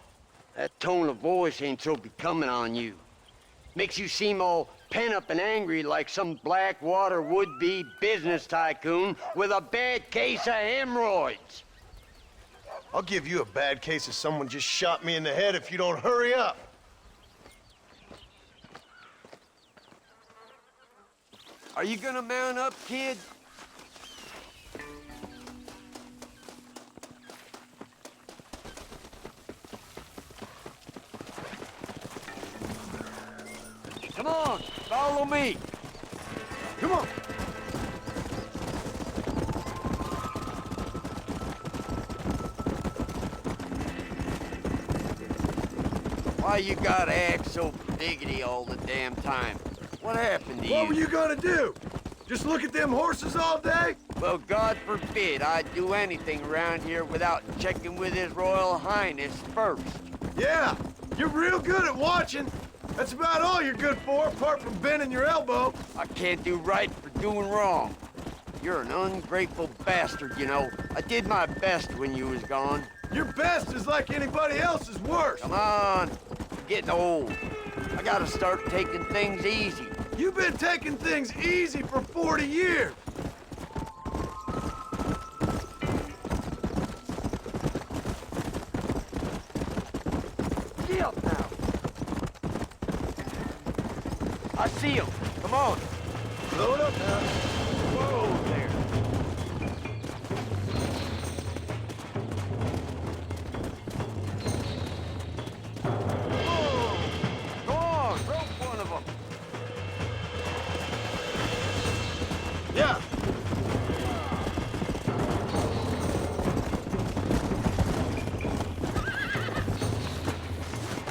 That tone of voice ain't so becoming on you. Makes you seem all pent up and angry like some Blackwater would-be business tycoon with a bad case of hemorrhoids. I'll give you a bad case of someone just shot me in the head if you don't hurry up. Are you gonna mount up, kid? Come on, follow me. Come on. Why you gotta act so diggity all the damn time? What happened to you? What were you gonna do? Just look at them horses all day? Well, God forbid I'd do anything around here without checking with His Royal Highness first. Yeah, you're real good at watching. That's about all you're good for, apart from bending your elbow. I can't do right for doing wrong. You're an ungrateful bastard, you know. I did my best when you was gone. Your best is like anybody else's worst. Come on, I'm getting old. I gotta start taking things easy. You've been taking things easy for 40 years. Get up now. I see him. Come on. Slow it up now. Whoa there. Whoa. Go on, rope one of them. Yeah.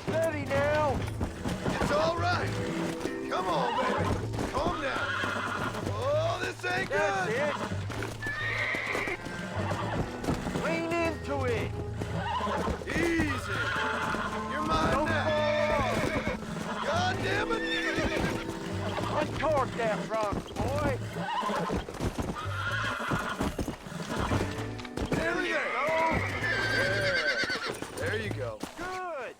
Steady now. It's all right. Come on, baby. Calm down. Oh, this ain't That's good. it. Lean into it. Easy. You're mine Don't now. fall. God damn it. Uncork that bronc, boy. There you go. There you go. Good.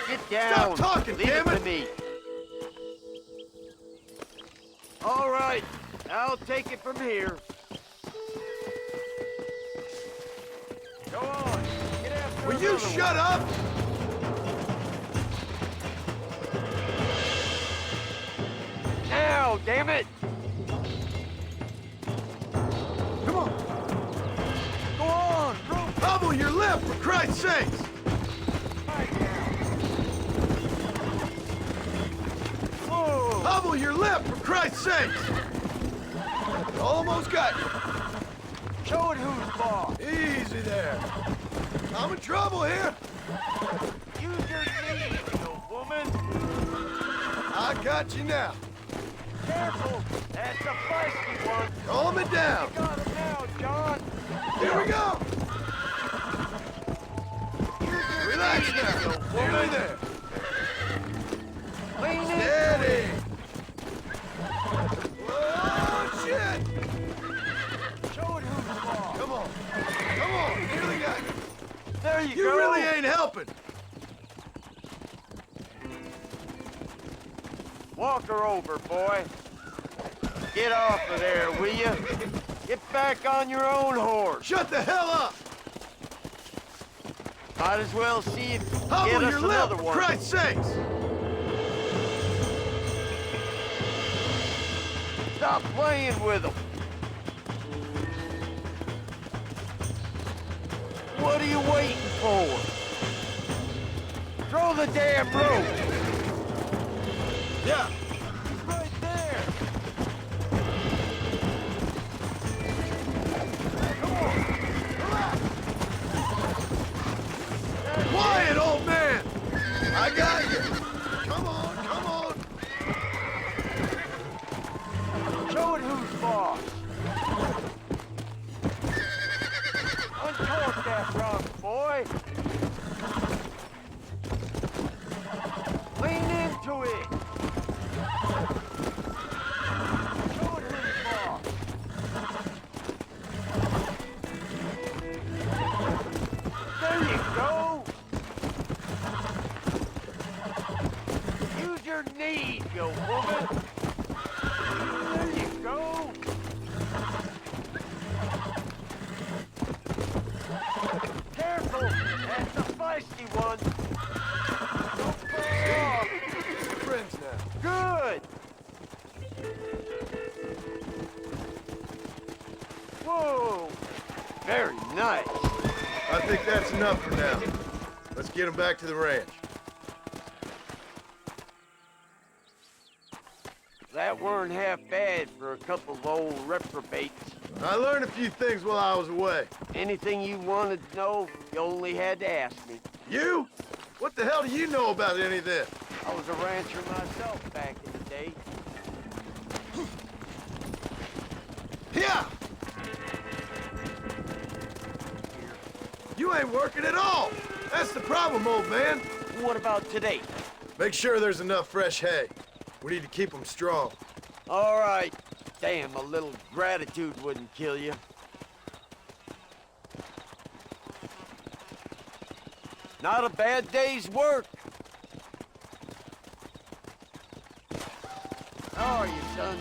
Get down. Stop talking, Leave damn it it. to me. All right, I'll take it from here. Go on. Get after Will you another shut one. up? Now, damn it. Come on. Go on, rope. Hobble your lip, for Christ's sakes. Right now. Whoa. Hobble your lip, for Christ's sakes. Almost got you. Show it who's boss. Easy there. I'm in trouble here. Use your knees, you woman. I got you now. Careful. That's a feisty one. Calm it down. You got him now, John. Here we go. Relax Use now. your knees, you Nearly woman. there. Lean into Steady. it. Oh, shit. Show it who's boss. Come on. Come on. Nearly got you. There you You go. really ain't helping. Walk her over, boy. Get off of there, will you? Get back on your own horse. Shut the hell up. Might as well see if you can Hobble get us your lip, another for one. Christ's sakes. Stop playing with them. What are you waiting for? Throw the damn rope. Yeah. Right there. Come on. Relax. Quiet, old man. I got you. Come on, come on. Show it who's boss. Uncork that bronc, boy. Lean into it. Show it who's boss. There you go. Use your knees, you woman. There you go. lucky one. We're friends now. Good. Whoa. Very nice. I think that's enough for now. Let's get him back to the ranch. That weren't half bad for a couple of old reprobates. I learned a few things while I was away. Anything you wanted to know, you only had to ask me. You? What the hell do you know about any of this? I was a rancher myself back in the day. Yeah! You ain't working at all! That's the problem, old man. What about today? Make sure there's enough fresh hay. We need to keep them strong. All right. Damn, a little gratitude wouldn't kill you. Not a bad day's work. How are you, son?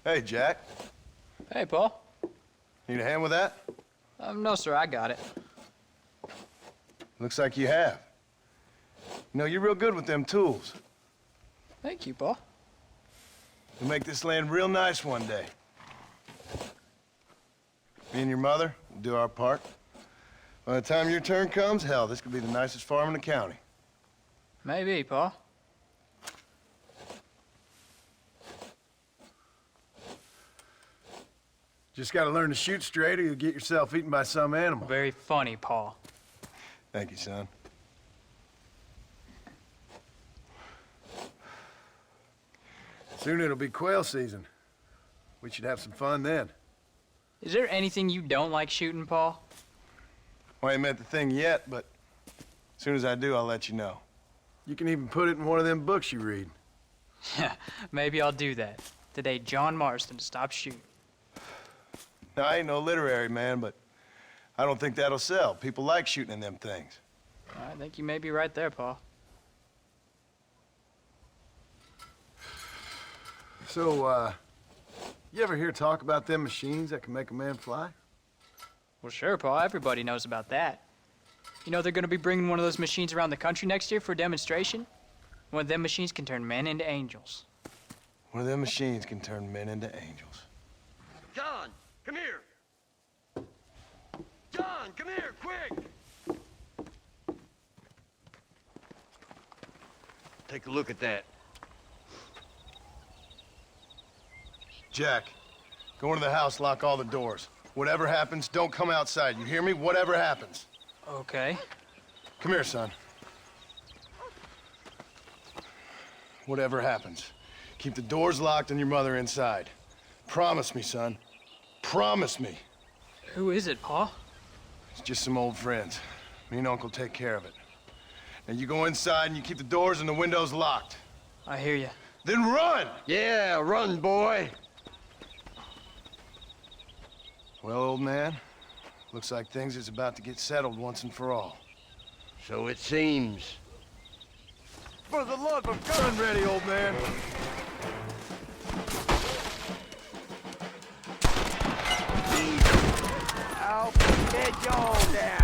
Hey, Jack. Hey, Paul. Need a hand with that? No, sir, I got it. Looks like you have. You know, you're real good with them tools. Thank you, Paul. You'll make this land real nice one day. Me and your mother will do our part. By the time your turn comes, hell, this could be the nicest farm in the county. Maybe, Paul. Just gotta learn to shoot straight or you'll get yourself eaten by some animal. Very funny, Paul. Thank you, son. Soon it'll be quail season. We should have some fun then. Is there anything you don't like shooting, Paul? Well, I ain't met the thing yet, but as soon as I do, I'll let you know. You can even put it in one of them books you read. Yeah, maybe I'll do that. Today, John Marston stopped shooting. Now, I ain't no literary man, but I don't think that'll sell. People like shooting in them things. I think you may be right there, Paul. So, you ever hear talk about them machines that can make a man fly? Well, sure, Paul. Everybody knows about that. You know they're gonna be bringing one of those machines around the country next year for a demonstration? One of them machines can turn men into angels. One of them machines can turn men into angels. John, come here. John, come here, quick. Take a look at that. Jack, go into the house, lock all the doors. Whatever happens, don't come outside. You hear me? Whatever happens. Okay. Come here, son. Whatever happens, keep the doors locked and your mother inside. Promise me, son. Promise me. Who is it, Paul? It's just some old friends. Me and Uncle take care of it. Now you go inside and you keep the doors and the windows locked. I hear you. Then run! Yeah, run, boy. Well, old man, looks like things is about to get settled once and for all. So it seems. For the love of God! Gun ready, old man. I'll get y'all down.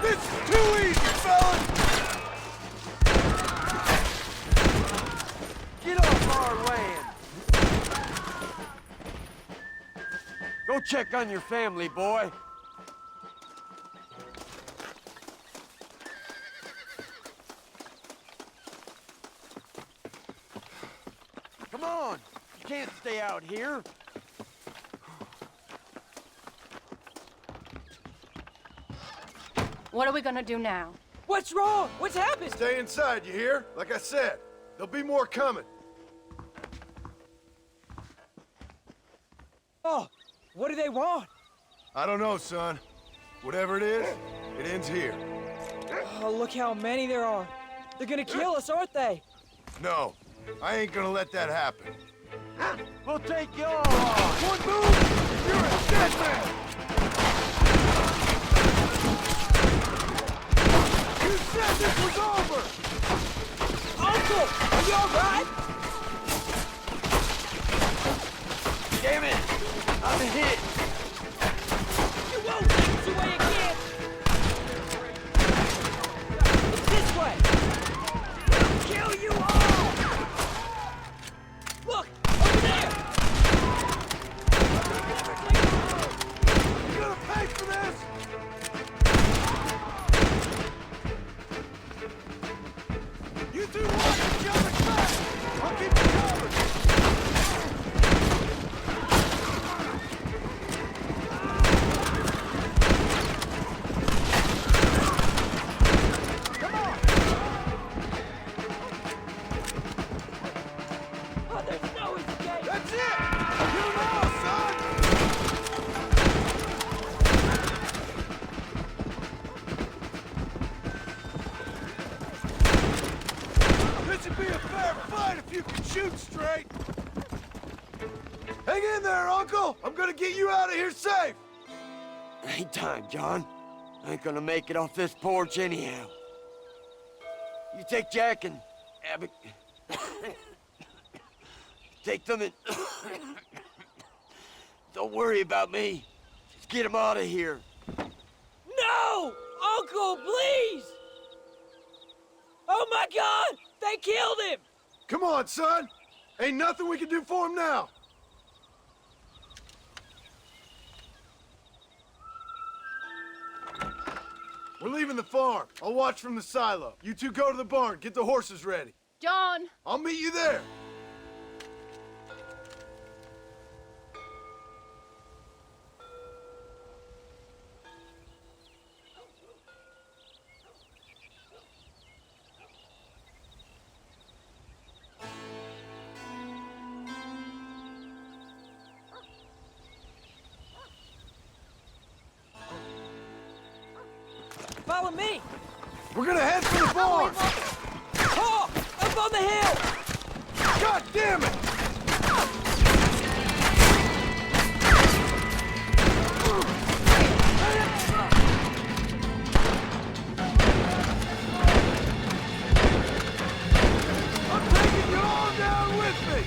This is too easy, fellas! Get off our land. Go check on your family, boy. Come on. You can't stay out here. What are we gonna do now? What's wrong? What's happened? Stay inside, you hear? Like I said, there'll be more coming. Oh, what do they want? I don't know, son. Whatever it is, it ends here. Oh, look how many there are. They're gonna kill us, aren't they? No, I ain't gonna let that happen. We'll take you all on. One move, you're a dead man! You said this was over! Uncle, are you all right? Damn it! I'm hit. You won't make your way again. It's this way. We'll kill you all. Look, over there. You're gonna pay for this! You two watch each other's back! I'll keep you covered! Oh, there's no escape. That's it! You know, son! This would be a fair fight if you could shoot straight! Hang in there, Uncle! I'm gonna get you out of here safe! Ain't time, John. I ain't gonna make it off this porch anyhow. You take Jack and Abby. Take them and don't worry about me. Just get them out of here. No! Uncle, please! Oh my God! They killed him! Come on, son! Ain't nothing we can do for him now! We're leaving the farm. I'll watch from the silo. You two go to the barn, get the horses ready. John! I'll meet you there. Follow me! We're gonna head for the barn! Oh! Up on the hill! God damn it! I'm taking you all down with me!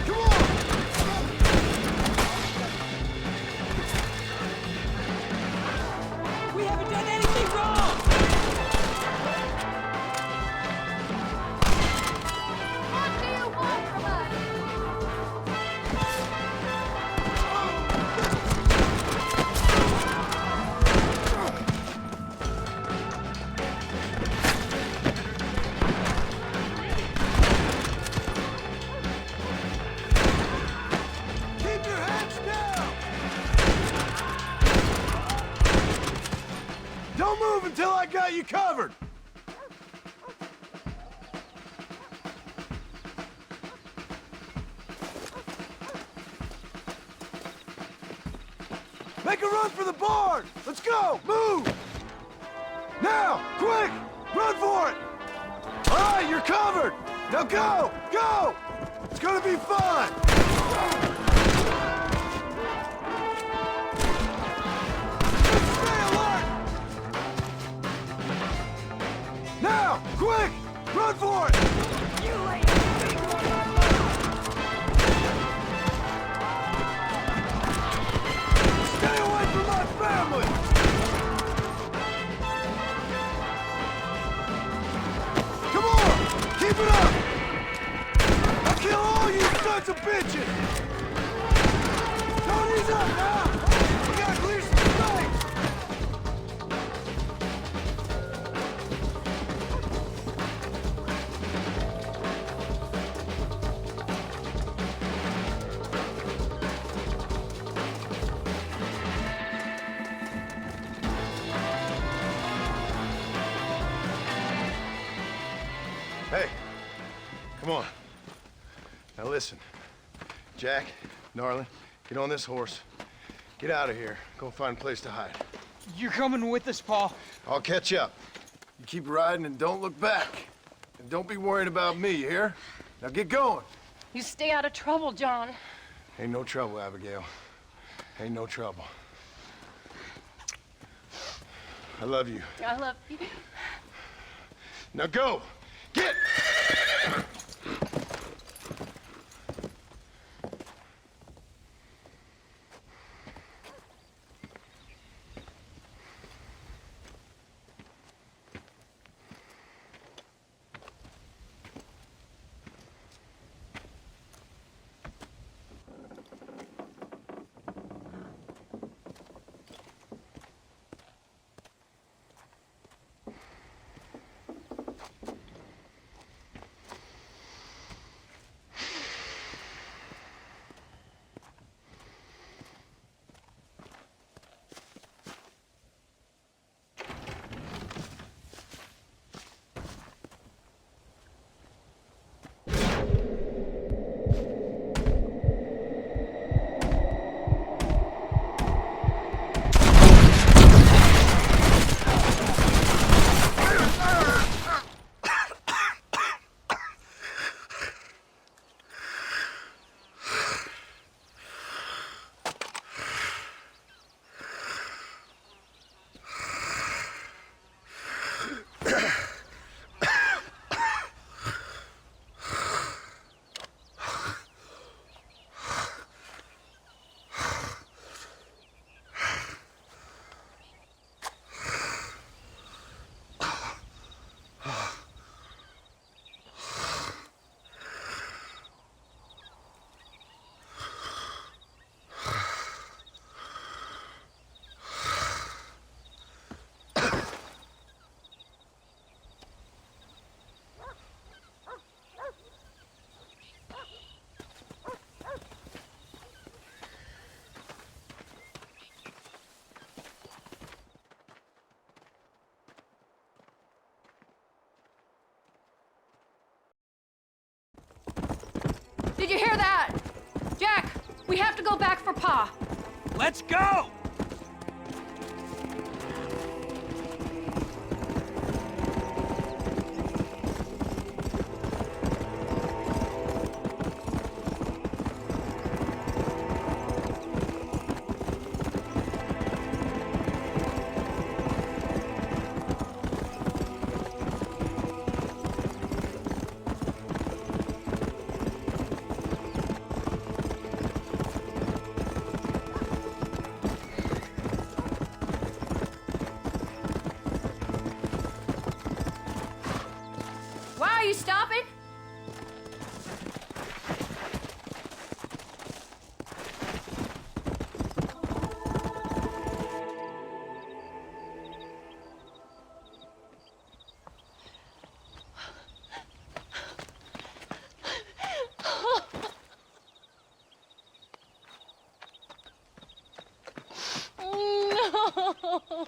Come on! We haven't done anything wrong! What do you want from us? Keep your heads down! Don't move until I got you covered! Make a run for the barn! Let's go! Move! Now! Quick! Run for it! All right, you're covered! Now go! Go! It's gonna be fun! Stay alert! Now! Quick! Run for it! Stay away from my family! Come on! Keep it up! I'll kill all you sons of bitches! Don't ease up now! We gotta clear some space! Hey, come on. Now listen. Jack, darling, get on this horse. Get out of here. Go find a place to hide. You're coming with us, Paul. I'll catch up. You keep riding and don't look back. And don't be worrying about me, you hear? Now get going. You stay out of trouble, John. Ain't no trouble, Abigail. Ain't no trouble. I love you. I love you. Now go! Get! Did you hear that? Jack, we have to go back for Pa. Let's go! Why are you stopping? No. No.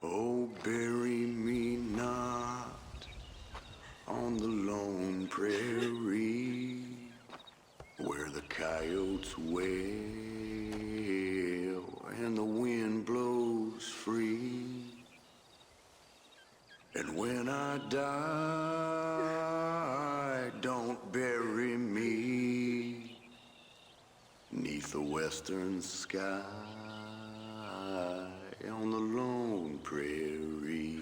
Oh, bury me not on the lone prairie where the coyotes wail and the wind blows free. And when I die, don't bury me 'neath the western sky on the lone prairie.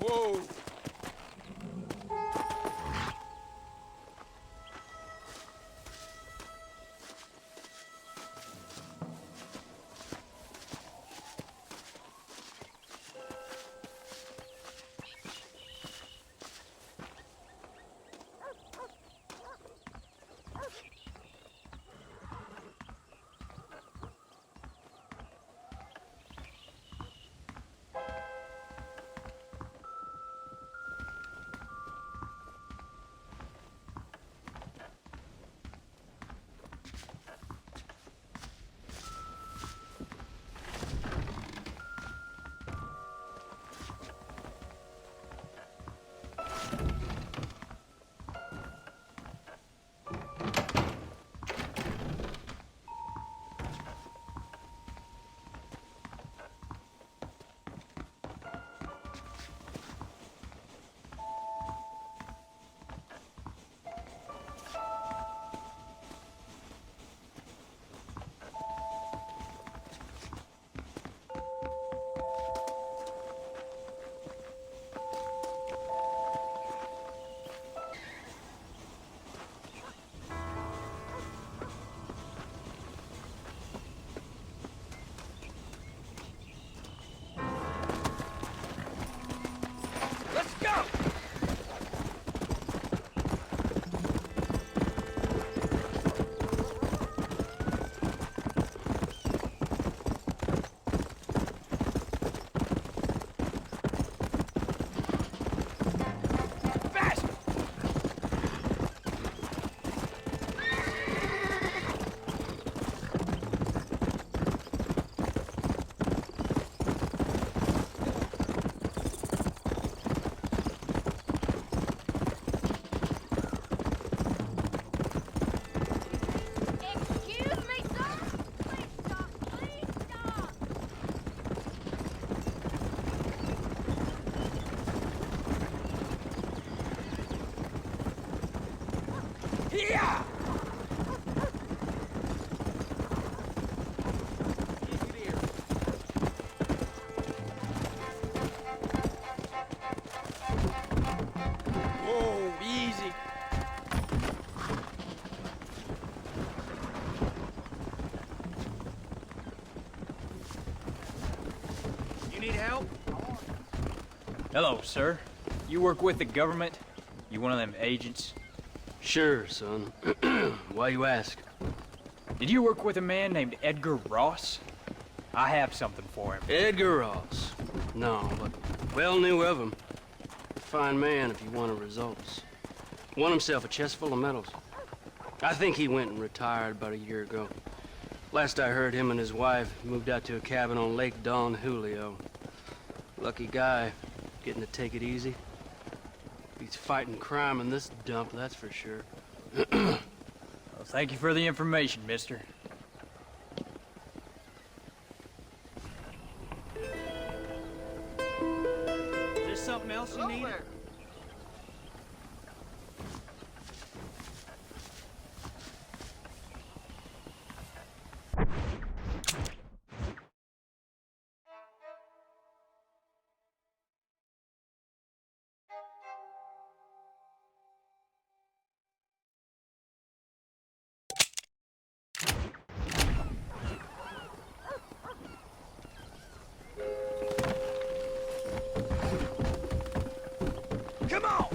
Whoa! Let's go! Fast! Excuse me, sir? Please stop. Please stop. Yeah! Whoa, easy. You need help? Hello, sir. You work with the government? You one of them agents? Sure, son. Why you ask? Did you work with a man named Edgar Ross? I have something for him. Edgar Ross. No, but well knew of him. A fine man if you wanted results. Won himself a chest full of medals. I think he went and retired about a year ago. Last I heard, him and his wife moved out to a cabin on Lake Don Julio. Lucky guy, getting to take it easy. He's fighting crime in this dump, that's for sure. Well, thank you for the information, mister. Is there something else you need? Come on!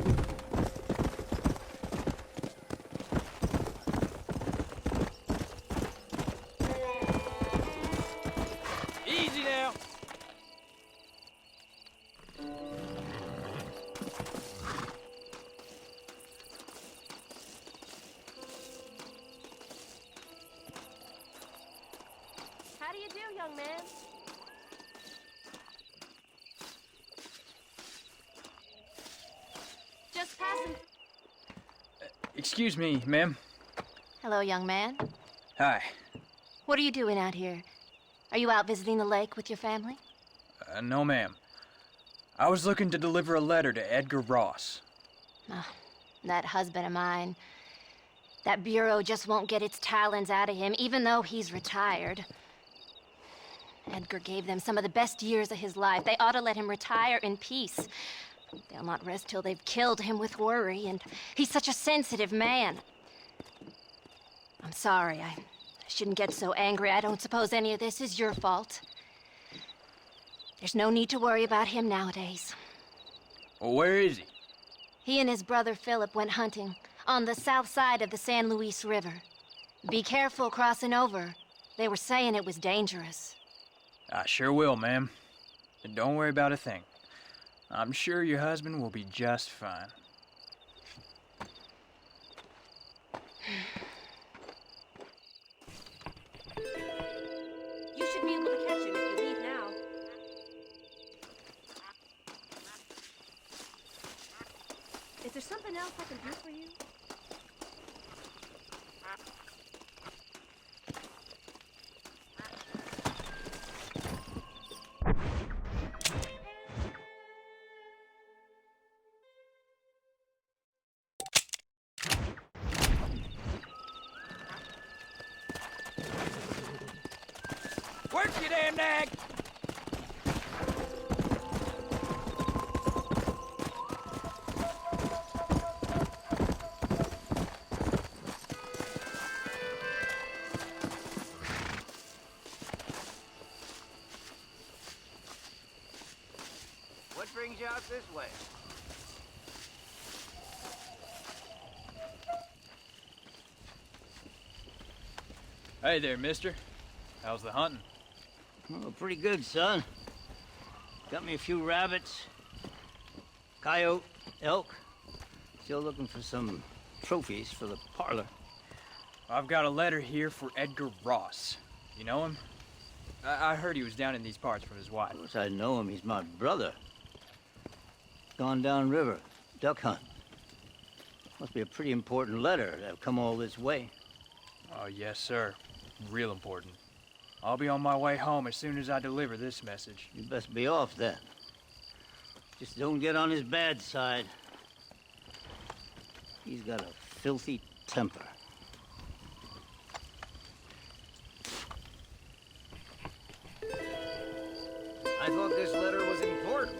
Easy now. How do you do, young man? Just passing. Excuse me, ma'am. Hello, young man. Hi. What are you doing out here? Are you out visiting the lake with your family? No, ma'am. I was looking to deliver a letter to Edgar Ross. Oh, that husband of mine. That bureau just won't get its talons out of him, even though he's retired. Edgar gave them some of the best years of his life. They ought to let him retire in peace. They'll not rest till they've killed him with worry, and he's such a sensitive man. I'm sorry, I shouldn't get so angry. I don't suppose any of this is your fault. There's no need to worry about him nowadays. Well, where is he? He and his brother Philip went hunting on the south side of the San Luis River. Be careful crossing over. They were saying it was dangerous. I sure will, ma'am. And don't worry about a thing. I'm sure your husband will be just fine. You should be able to catch him if you leave now. Is there something else I can do for you? Work, you damn nag! What brings you out this way? Hey there, mister. How's the hunting? Oh, pretty good, son. Got me a few rabbits, coyote, elk. Still looking for some trophies for the parlor. I've got a letter here for Edgar Ross. You know him? I heard he was down in these parts with his wife. Of course I know him. He's my brother. Gone down river, duck hunt. Must be a pretty important letter to have come all this way. Oh, yes, sir. Real important. I'll be on my way home as soon as I deliver this message. You best be off then. Just don't get on his bad side. He's got a filthy temper. I thought this letter was important.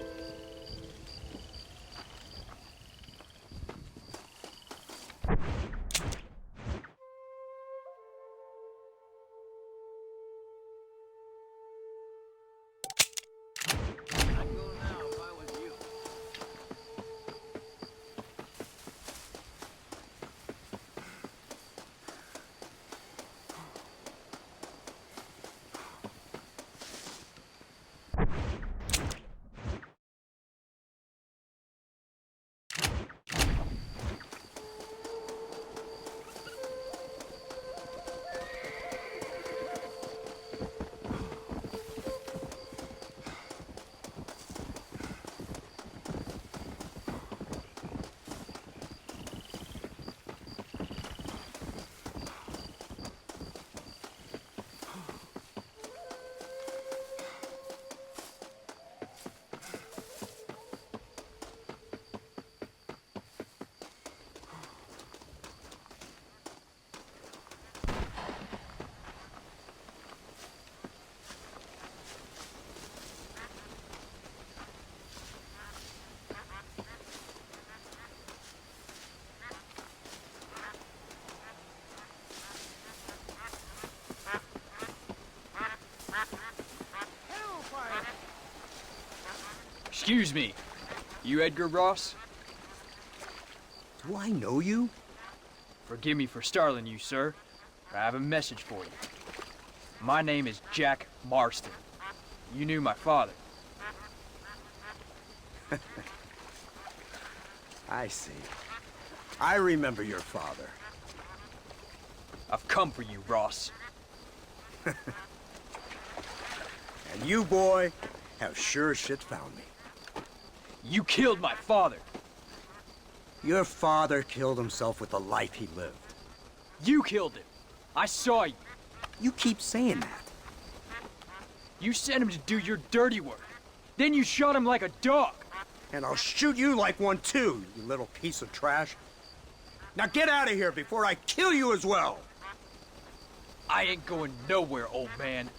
Excuse me. You Edgar Ross? Do I know you? Forgive me for startling you, sir. I have a message for you. My name is Jack Marston. You knew my father. I see. I remember your father. I've come for you, Ross. And you, boy, have sure as shit found me. You killed my father. Your father killed himself with the life he lived. You killed him. I saw you. You keep saying that. You sent him to do your dirty work. Then you shot him like a dog. And I'll shoot you like one too, you little piece of trash. Now get out of here before I kill you as well. I ain't going nowhere, old man.